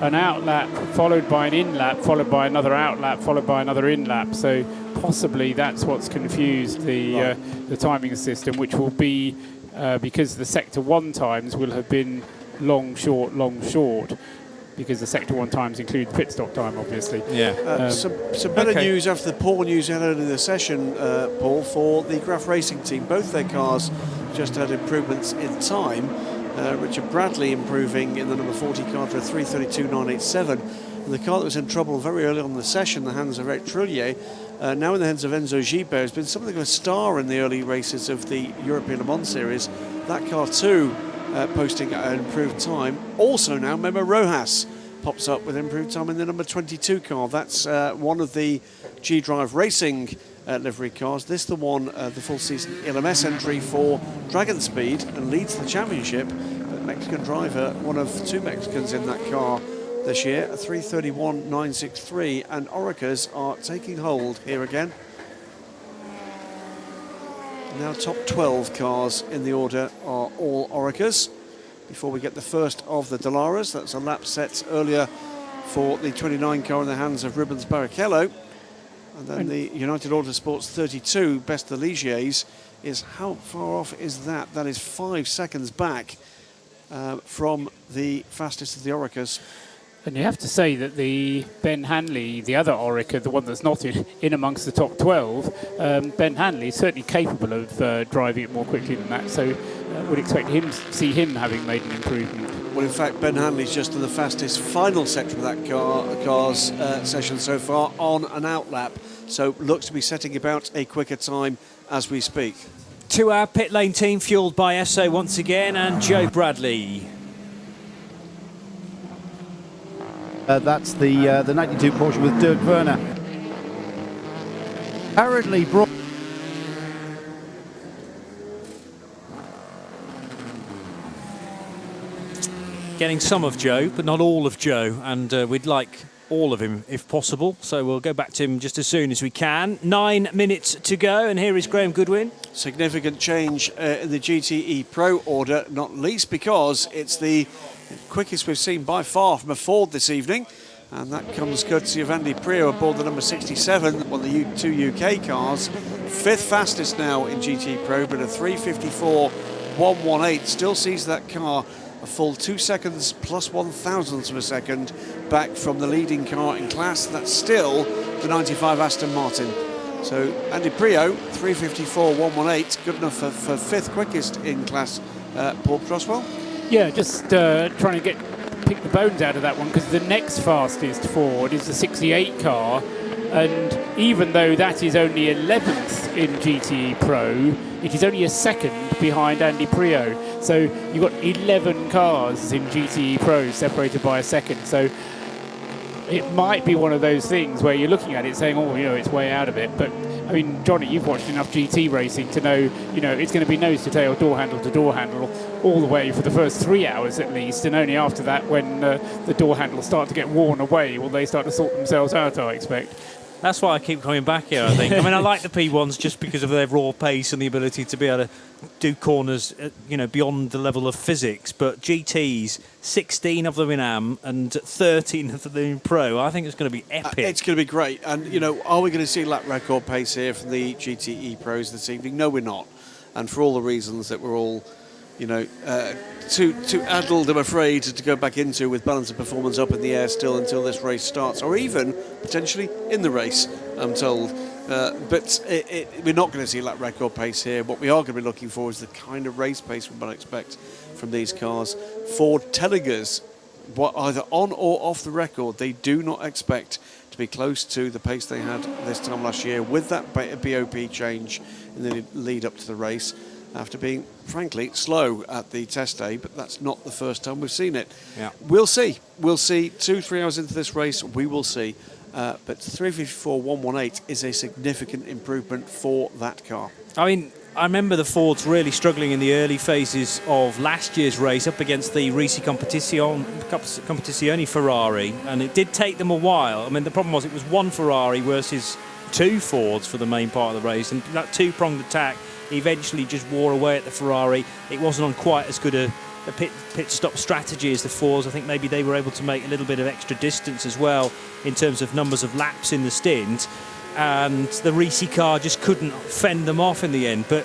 an outlap followed by an in-lap, followed by another outlap, followed by another in-lap. So possibly that's what's confused the timing system, which will be because the sector 1 times will have been long, short, because the sector 1 times include pit stop time, obviously. Yeah. Some better news after the poor news earlier in the session, Paul, for the Graf Racing team. Both their cars just had improvements in time. Richard Bradley improving in the number 40 car to a 3:32.987. And the car that was in trouble very early on in the session, the hands of Eric Trillier, now in the hands of Enzo Gibert, has been something of a star in the early races of the European Le Mans Series. That car too posting an improved time. Also now, Memo Rojas pops up with improved time in the number 22 car. That's one of the G-Drive Racing livery cars. This the one, the full season LMS entry for Dragon Speed, and leads the championship. But Mexican driver, one of 2 Mexicans in that car this year, a 3:31.963, and Oreca's are taking hold here again. Now top 12 cars in the order are all Oreca's. Before we get the first of the Dalaras, that's a lap set earlier for the 29 car in the hands of Rubens Barrichello. And then the United Autosports 32, Best de Ligiers, is how far off is that? That is 5 seconds back from the fastest of the Oreca's. And you have to say that the Ben Hanley, the other Oreca, the one that's not in amongst the top 12, Ben Hanley is certainly capable of driving it more quickly than that. So would expect see him having made an improvement. Well, in fact, Ben Hanley's just in the fastest final sector of that car's session so far on an outlap. So looks to be setting about a quicker time as we speak. 2-hour pit lane team fuelled by Esso once again, and Joe Bradley. That's the 92 Porsche with Dirk Werner. Apparently brought... Getting some of Joe, but not all of Joe, and we'd like all of him if possible. So we'll go back to him just as soon as we can. 9 minutes to go, and here is Graham Goodwin. Significant change in the GTE Pro order, not least because it's the quickest we've seen by far from a Ford this evening. And that comes courtesy of Andy Prio aboard the number 67, one of the 2 UK cars. 5th fastest now in GTE Pro, but a 3:54.118 still sees that car a full 2 seconds plus 1/1000th of a second back from the leading car in class. That's still the 95 Aston Martin. So Andy Prio, 3:54.118, good enough for 5th quickest in class. Paul Croswell? Yeah, just trying to pick the bones out of that one, because the next fastest Ford is the 68 car, and even though that is only 11th in GTE Pro, it is only a second behind Andy Prio. So you've got 11 cars in GTE Pro separated by a second. So it might be one of those things where you're looking at it saying, oh, you know, it's way out of it. But I mean, Johnny, you've watched enough GT racing to know, it's going to be nose to tail, door handle all the way for the first 3 hours at least, and only after that, when the door handles start to get worn away, will they start to sort themselves out, I expect. That's why I keep coming back here, I think. I mean, I like the P1s just because of their raw pace and the ability to be able to do corners, beyond the level of physics. But GTs, 16 of them in AM and 13 of them in Pro, I think it's going to be epic. It's going to be great. And, are we going to see lap record pace here from the GTE Pros this evening? No, we're not. And for all the reasons that we're all, too addled, I'm afraid, to go back into with balance of performance up in the air still until this race starts, or even potentially in the race, I'm told. But we're not going to see lap record pace here. What we are going to be looking for is the kind of race pace we might expect from these cars. Ford telling us, either on or off the record, they do not expect to be close to the pace they had this time last year with that BOP change in the lead up to the race, after being, frankly, slow at the test day, but that's not the first time we've seen it. Yeah. We'll see. 2-3 hours into this race, we will see. But 354.118 is a significant improvement for that car. I mean, I remember the Fords really struggling in the early phases of last year's race up against the Risi Competizione Ferrari, and it did take them a while. I mean, the problem was it was one Ferrari versus two Fords for the main part of the race, and that two-pronged attack eventually just wore away at the Ferrari. It wasn't on quite as good a pit stop strategy as the Fords. I think maybe they were able to make a little bit of extra distance as well in terms of numbers of laps in the stint, and the Risi car just couldn't fend them off in the end. But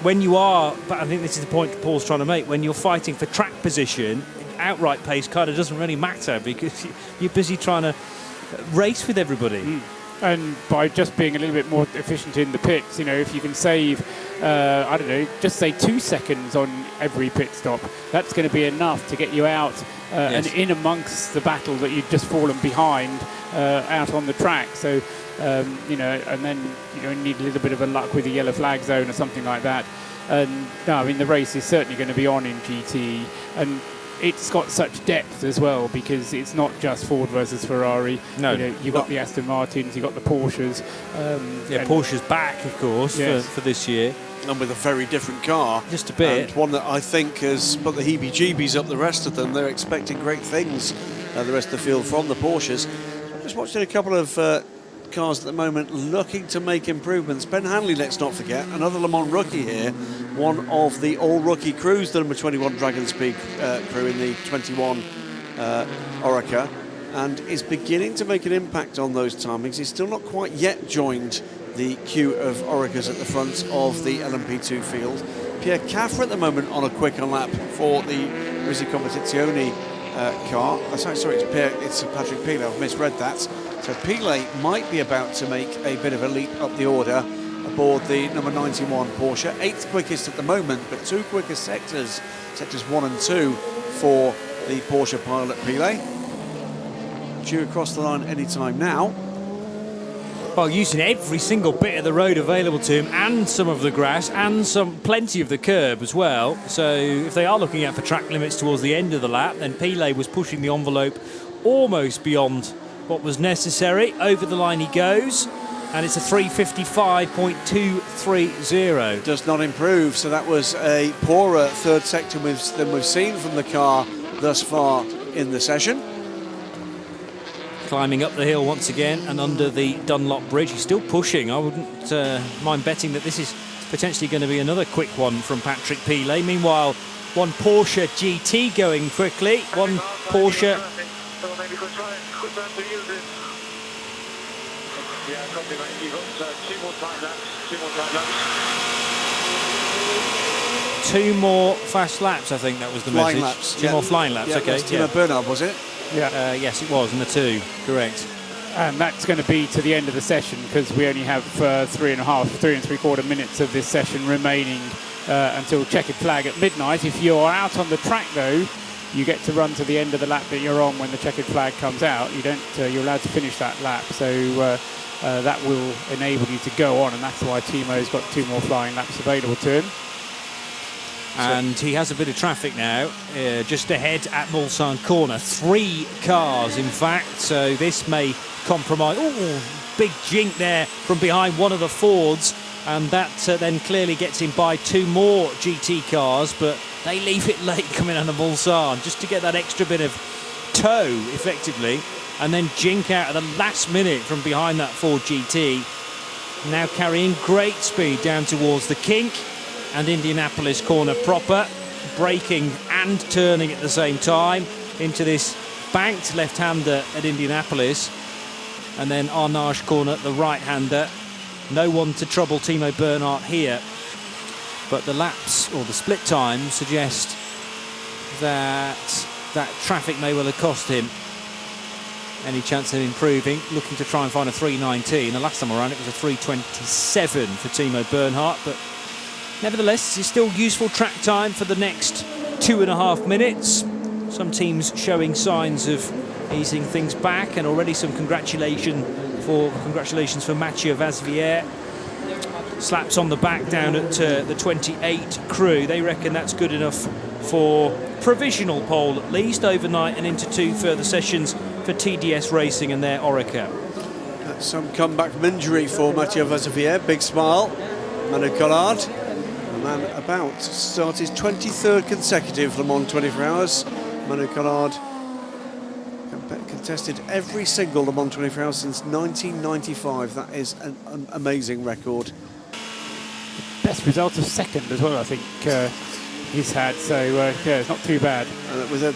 I think this is the point Paul's trying to make, when you're fighting for track position, outright pace kind of doesn't really matter because you're busy trying to race with everybody. And by just being a little bit more efficient in the pits, if you can save, just say 2 seconds on every pit stop, that's going to be enough to get you out and in amongst the battle that you've just fallen behind out on the track. So, and then you need a little bit of a luck with the yellow flag zone or something like that. And no, I mean, the race is certainly going to be on in GT, and it's got such depth as well, because it's not just Ford versus Ferrari. No, you've got the Aston Martins, you've got the Porsches. Porsche's back, of course, for this year. And with a very different car. Just a bit. And one that I think has put the heebie-jeebies up the rest of them. They're expecting great things, the rest of the field, from the Porsches. I'm just watching a couple of cars at the moment looking to make improvements. Ben Hanley, let's not forget, another Le Mans rookie here, one of the all-rookie crews, the number 21 Dragon Speed crew in the 21 Oreca, and is beginning to make an impact on those timings. He's still not quite yet joined the queue of Orecas at the front of the LMP2 field. Pierre Caffer at the moment on a quicker lap for the Risi Competizione car. Sorry, it's Patrick Pilet, I've misread that. So Pilet might be about to make a bit of a leap up the order aboard the number 91 Porsche. 8th quickest at the moment, but 2 quickest sectors 1 and 2 for the Porsche pilot Pilet. Due across the line anytime now. Well, using every single bit of the road available to him, and some of the grass, and plenty of the curb as well. So if they are looking out for track limits towards the end of the lap, then Pilet was pushing the envelope almost beyond what was necessary. Over the line he goes, and it's a 355.230. Does not improve, so that was a poorer third sector than we've seen from the car thus far in the session. Climbing up the hill once again and under the Dunlop Bridge. He's still pushing. I wouldn't mind betting that this is potentially going to be another quick one from Patrick Pilet. Meanwhile, one Porsche GT going quickly. One Porsche... Two more fast laps, I think that was the flying message. Laps, Two more flying laps, okay. Timo Bernard, was it? Yeah. Yes, it was, in the 2, correct. And that's going to be to the end of the session, because we only have 3 and 3¾ minutes of this session remaining until checkered flag at midnight. If you're out on the track, though, you get to run to the end of the lap that you're on when the checkered flag comes out. You're allowed to finish that lap, so that will enable you to go on, and that's why Timo's got 2 more flying laps available to him. And he has a bit of traffic now, just ahead at Mulsanne corner. 3 cars, in fact, so this may compromise. Oh, big jink there from behind one of the Fords, and that then clearly gets him by 2 more GT cars, but they leave it late coming out of Mulsanne just to get that extra bit of tow, effectively, and then jink out at the last minute from behind that Ford GT. Now carrying great speed down towards the kink and Indianapolis corner proper, braking and turning at the same time into this banked left-hander at Indianapolis, and then Arnage corner, the right-hander. No one to trouble Timo Bernhard here, but the laps or the split time suggest that that traffic may well have cost him any chance of improving. Looking to try and find a 3:19. The last time around it was a 3:27 for Timo Bernhard, but nevertheless it's still useful track time for the next 2.5 minutes. Some teams showing signs of easing things back, and already some congratulations for Mathieu Vasvier. Slaps on the back down at the 28 crew. They reckon that's good enough for provisional pole at least overnight and into 2 further sessions for TDS Racing and their Orica. That's some comeback from injury for Mathieu Vasvier. Big smile. Manu Collard, a man about to start his 23rd consecutive Le Mans 24 Hours. Manu Collard contested every single Le Mans 24 Hours since 1995. That is an amazing record. Best result of second as well, I think he's had. So yeah, it's not too bad. With a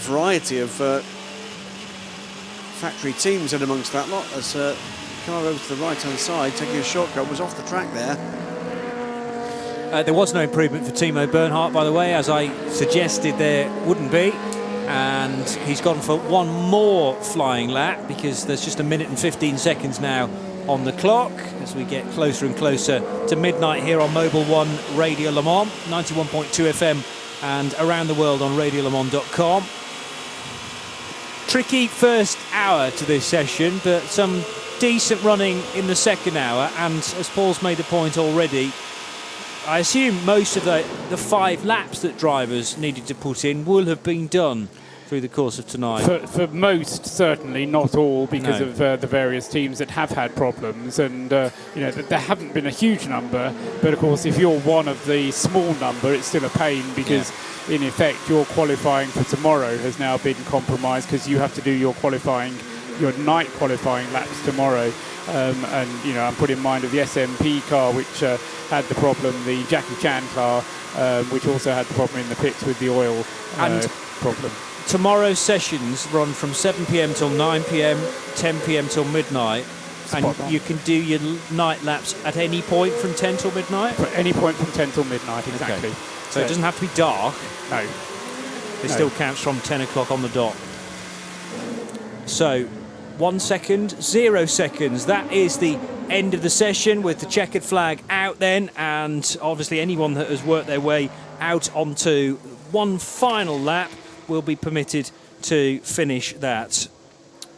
variety of factory teams in amongst that lot. As car over to the right-hand side, taking a shortcut, was off the track there. There was no improvement for Timo Bernhard, by the way, as I suggested there wouldn't be. And he's gone for one more flying lap because there's just 1 minute and 15 seconds now on the clock as we get closer and closer to midnight here on Mobil 1 Radio Le Mans, 91.2 FM and around the world on radiolemans.com. Tricky first hour to this session, but some decent running in the second hour, and as Paul's made the point already, I assume most of the 5 laps that drivers needed to put in will have been done through the course of tonight. For most, certainly, not all, because of the various teams that have had problems, and you know, there haven't been a huge number, but of course if you're one of the small number, it's still a pain because in effect your qualifying for tomorrow has now been compromised because you have to do your night qualifying laps tomorrow. And you know, I'm put in mind of the SMP car, which had the problem, the Jackie Chan car, which also had the problem in the pits with the oil problem. Tomorrow's sessions run from 7 p.m. till 9 p.m, 10 p.m. till midnight, and you can do your night laps at any point from 10 till midnight? At any point from 10 till midnight, exactly. Okay. So it doesn't have to be dark? No. It still counts from 10 o'clock on the dot. So 1 second, 0 seconds. That is the end of the session with the checkered flag out then, and obviously anyone that has worked their way out onto one final lap will be permitted to finish that.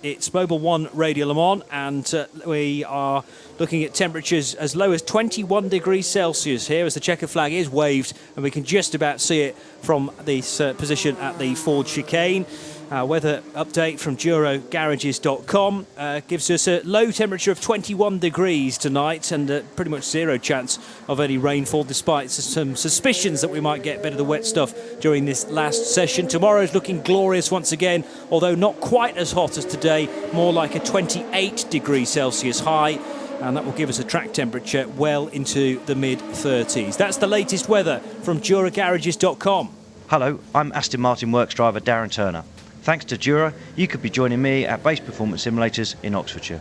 It's Mobil 1 Radio Le Mans, and we are looking at temperatures as low as 21 degrees Celsius here as the checkered flag is waved, and we can just about see it from this position at the Ford chicane. Weather update from DuroGarages.com gives us a low temperature of 21 degrees tonight, and pretty much 0 chance of any rainfall, despite some suspicions that we might get a bit of the wet stuff during this last session. Tomorrow's looking glorious once again, although not quite as hot as today, more like a 28 degrees Celsius high, and that will give us a track temperature well into the mid-30s. That's the latest weather from DuroGarages.com. Hello, I'm Aston Martin Works driver Darren Turner. Thanks to Dura, you could be joining me at Base Performance Simulators in Oxfordshire.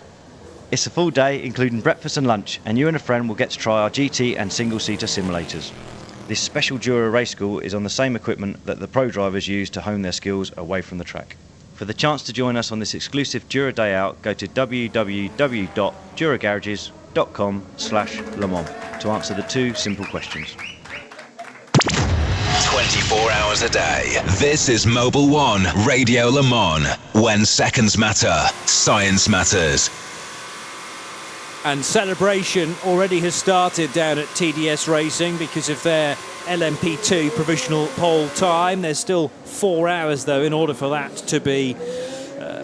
It's a full day, including breakfast and lunch, and you and a friend will get to try our GT and single-seater simulators. This special Dura race school is on the same equipment that the pro drivers use to hone their skills away from the track. For the chance to join us on this exclusive Dura Day Out, go to www.duragarages.com/Le Mans to answer the 2 simple questions. 24 hours a day. This is Mobil 1 Radio Le Mans. When seconds matter, science matters. And celebration already has started down at TDS Racing because of their LMP2 provisional pole time. There's still 4 hours, though, in order for that to be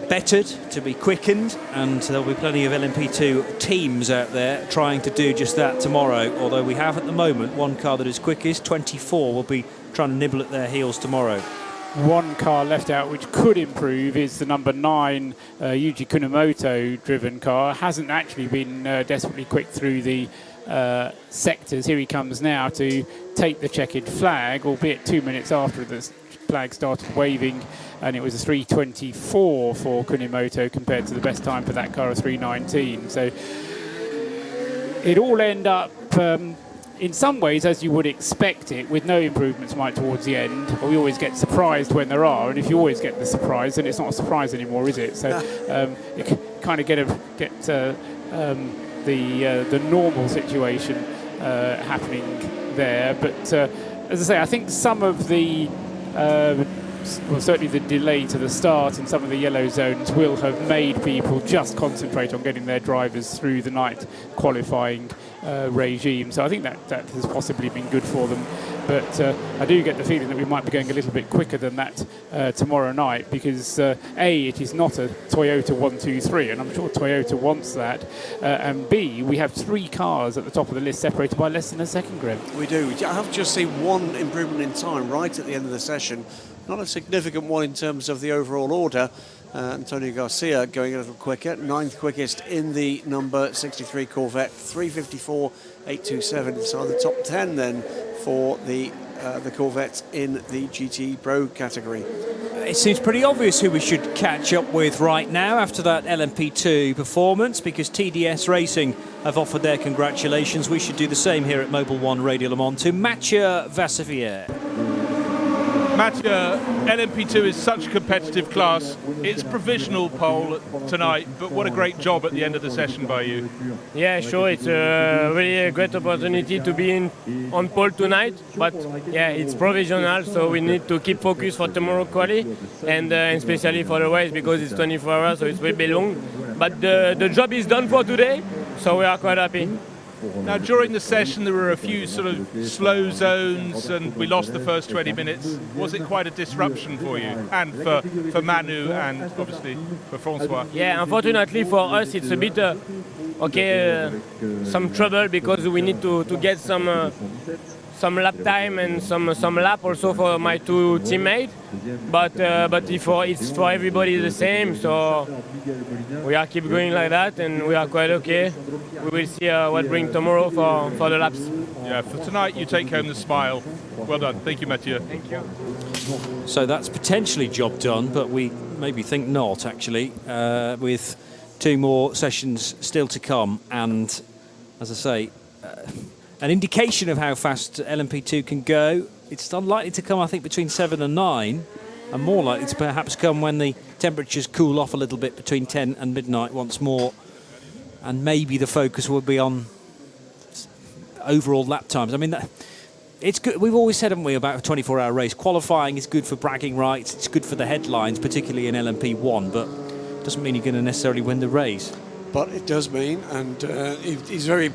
bettered, to be quickened, and there'll be plenty of LMP2 teams out there trying to do just that tomorrow, although we have at the moment one car that is quickest. 24 will be trying to nibble at their heels tomorrow. One car left out which could improve is the number 9 Yuji Kunamoto driven car. Hasn't actually been desperately quick through the sectors. Here he comes now to take the checkered flag, albeit 2 minutes after the flag started waving, and it was a 3:24 for Kunamoto compared to the best time for that car of 3:19. So it all end up in some ways as you would expect it, with no improvements right towards the end. We always get surprised when there are, and if you always get the surprise, then it's not a surprise anymore, is it? So you kind of get the normal situation happening there. But as I say, I think some of the well, certainly the delay to the start in some of the yellow zones will have made people just concentrate on getting their drivers through the night qualifying regime. So I think that has possibly been good for them. But I do get the feeling that we might be going a little bit quicker than that tomorrow night, because A, it is not a Toyota 1-2-3, and I'm sure Toyota wants that, and B, we have 3 cars at the top of the list separated by less than a second, Graham. We do. I have just seen one improvement in time right at the end of the session. Not a significant one in terms of the overall order. Antonio Garcia going a little quicker, 9th quickest in the number 63 Corvette, 3:54.827. So the top 10 then for the Corvette in the GT Pro category. It seems pretty obvious who we should catch up with right now after that LMP2 performance, because TDS Racing have offered their congratulations. We should do the same here at Mobil 1 Radio Le Mans to Mathieu Vassivière. Mathieu, LMP2 is such a competitive class. It's provisional pole tonight, but what a great job at the end of the session by you. Yeah, sure, it's a really great opportunity to be on pole tonight, but yeah, it's provisional, so we need to keep focus for tomorrow quali, and especially for the race, because it's 24 hours, so it will be long. But the job is done for today, so we are quite happy. Now, during the session, there were a few sort of slow zones, and we lost the first 20 minutes. Was it quite a disruption for you, and for Manu, and obviously for Francois? Yeah, unfortunately for us, it's a bit some trouble, because we need to get some lap time and some lap also for my 2 teammates. But it's for everybody the same, so we are keep going like that, and we are quite okay. We will see what brings tomorrow for the laps. Yeah, for tonight you take home the smile. Well done. Thank you, Mathieu. Thank you. So that's potentially job done, but we maybe think not, actually, with 2 more sessions still to come. And as I say, an indication of how fast LMP2 can go. It's unlikely to come, I think, between 7 and 9, and more likely to perhaps come when the temperatures cool off a little bit between 10 and midnight once more. And maybe the focus will be on overall lap times. I mean, it's good. We've always said, haven't we, about a 24-hour race. Qualifying is good for bragging rights. It's good for the headlines, particularly in LMP1, but it doesn't mean you're going to necessarily win the race. But it does mean, and he's very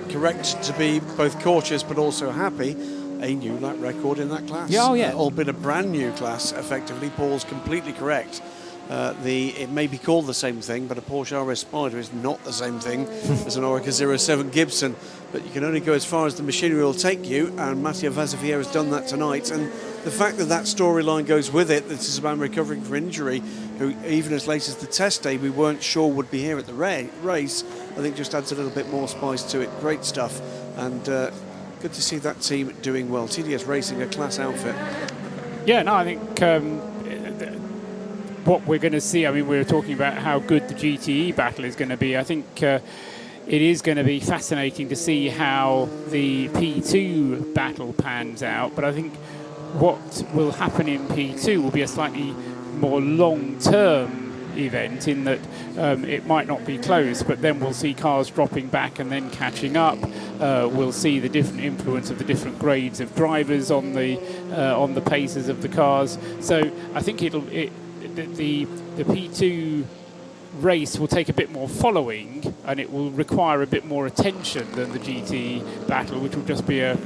correct to be both cautious but also happy, a new lap record in that class. Yeah, oh yeah. Albeit a brand new class, effectively. Paul's completely correct. It may be called the same thing, but a Porsche RS Spider is not the same thing as an Orica 07 Gibson. But you can only go as far as the machinery will take you, and Mathieu Vassivière has done that tonight. And the fact that that storyline goes with it, this is about recovering from injury, who even as late as the test day we weren't sure would be here at the race, I think just adds a little bit more spice to it. Great stuff, and good to see that team doing well. TDS Racing, a class outfit. Yeah, no, I think what we're going to see, I mean, we were talking about how good the GTE battle is going to be. I think it is going to be fascinating to see how the P2 battle pans out, but I think what will happen in P2 will be a slightly more long-term event, in that it might not be close, but then we'll see cars dropping back and then catching up. We'll see the different influence of the different grades of drivers on the paces of the cars. So I think the P2 race will take a bit more following, and it will require a bit more attention than the GT battle, which will just be a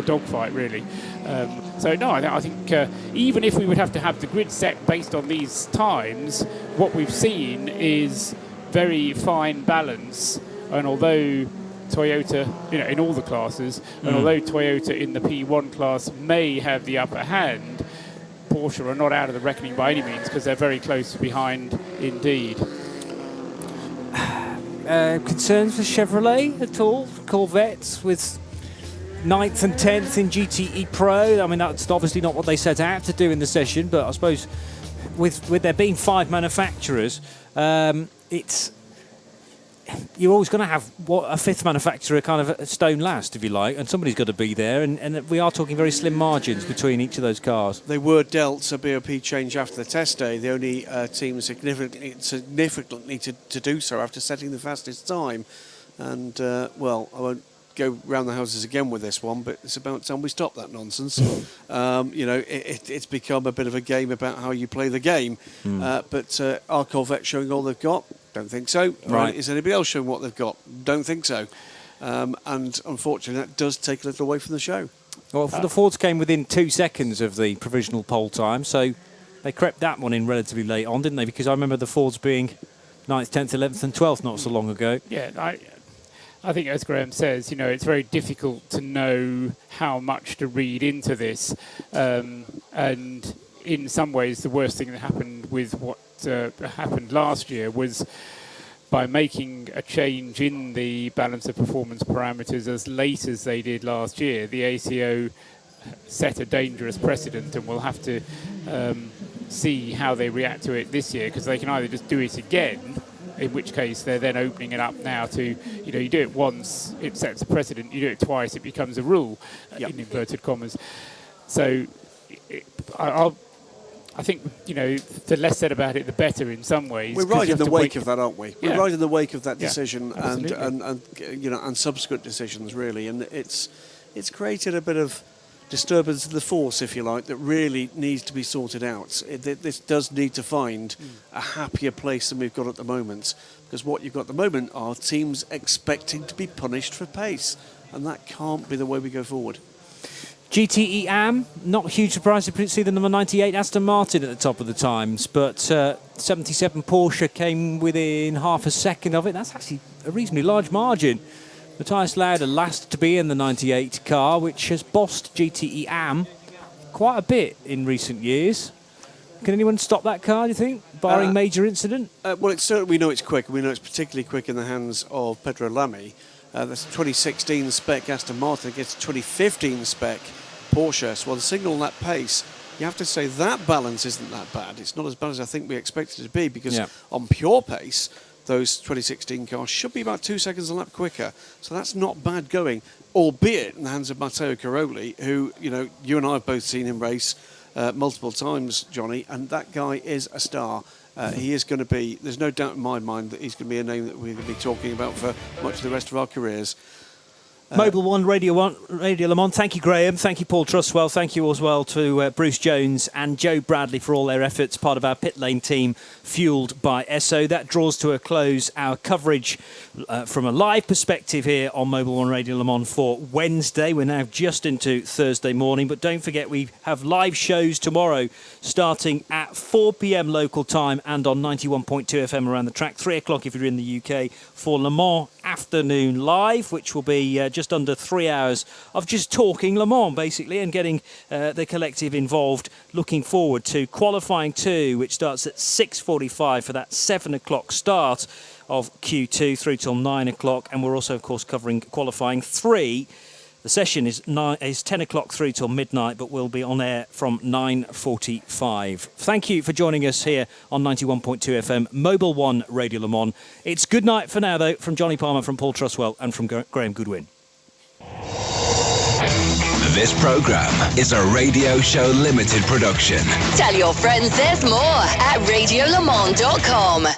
dogfight, really. I think even if we would have to have the grid set based on these times, what we've seen is very fine balance. And although Toyota, in all the classes, and although Toyota in the P1 class may have the upper hand, Porsche are not out of the reckoning by any means, because they're very close behind indeed. Concerns for Chevrolet at all? Corvettes with 9th and 10th in GTE Pro. I mean, that's obviously not what they set out to do in the session, but I suppose with there being 5 manufacturers, you're always going to have a 5th manufacturer kind of a stone last, if you like, and somebody's got to be there, and we are talking very slim margins between each of those cars. They were dealt a BOP change after the test day, the only team significantly to do so after setting the fastest time. And, I won't go round the houses again with this one, but it's about time we stop that nonsense. It's become a bit of a game about how you play the game. But are Corvette showing all they've got? Don't think so. Right. Is anybody else showing what they've got? Don't think so. And unfortunately, that does take a little away from the show. Well, the Fords came within 2 seconds of the provisional pole time, so they crept that one in relatively late on, didn't they? Because I remember the Fords being 9th, 10th, 11th and 12th not so long ago. Yeah, I think, as Graham says, it's very difficult to know how much to read into this. And in some ways, the worst thing that happened with what happened last year was by making a change in the balance of performance parameters as late as they did last year, the ACO set a dangerous precedent, and we'll have to see how they react to it this year, because they can either just do it again, in which case they're then opening it up now to, you do it once, it sets a precedent, you do it twice, it becomes a rule, in inverted commas. So I think, the less said about it, the better in some ways. We're right in the wake of that, aren't we? Yeah. We're right in the wake of that decision absolutely. and subsequent decisions, really. And it's created a bit of disturbance of the force, if you like, that really needs to be sorted out. This does need to find a happier place than we've got at the moment, because what you've got at the moment are teams expecting to be punished for pace, and that can't be the way we go forward. GTE AM, not a huge surprise to see the number 98 Aston Martin at the top of the times, but 77 Porsche came within half a second of it. That's actually a reasonably large margin. Matthias Lauda last to be in the 98 car, which has bossed GTE AM quite a bit in recent years. Can anyone stop that car, do you think, barring major incident? Well, we know it's quick, and we know it's particularly quick in the hands of Pedro Lamy. That's 2016 spec Aston Martin against 2015 spec Porsche. So on signal that pace, you have to say that balance isn't that bad. It's not as bad as I think we expected it to be, because on pure pace, those 2016 cars should be about 2 seconds a lap quicker. So that's not bad going, albeit in the hands of Matteo Caroli, who, you and I have both seen him race multiple times, Johnny, and that guy is a star. He is going to be, there's no doubt in my mind that he's going to be a name that we're going to be talking about for much of the rest of our careers. Mobil 1, Radio Le Mans. Thank you, Graham. Thank you, Paul Trustwell. Thank you as well to Bruce Jones and Joe Bradley for all their efforts, part of our pit lane team, fuelled by Esso. That draws to a close our coverage from a live perspective here on Mobil 1 Radio Le Mans for Wednesday. We're now just into Thursday morning, but don't forget we have live shows tomorrow starting at 4 p.m. local time and on 91.2 FM around the track, 3 o'clock if you're in the UK, for Le Mans Afternoon Live, which will be just under 3 hours of just talking Le Mans, basically, and getting the collective involved. Looking forward to qualifying 2, which starts at 6:45 for that 7 o'clock start of Q2 through till 9 o'clock. And we're also, of course, covering qualifying 3. The session is 10 o'clock through till midnight, but we'll be on air from 9:45. Thank you for joining us here on 91.2 FM, Mobil 1 Radio Le Mans. It's good night for now, though, from Johnny Palmer, from Paul Trustwell and from Graham Goodwin. This programme is a Radio Show Limited production. Tell your friends there's more at radiolemans.com.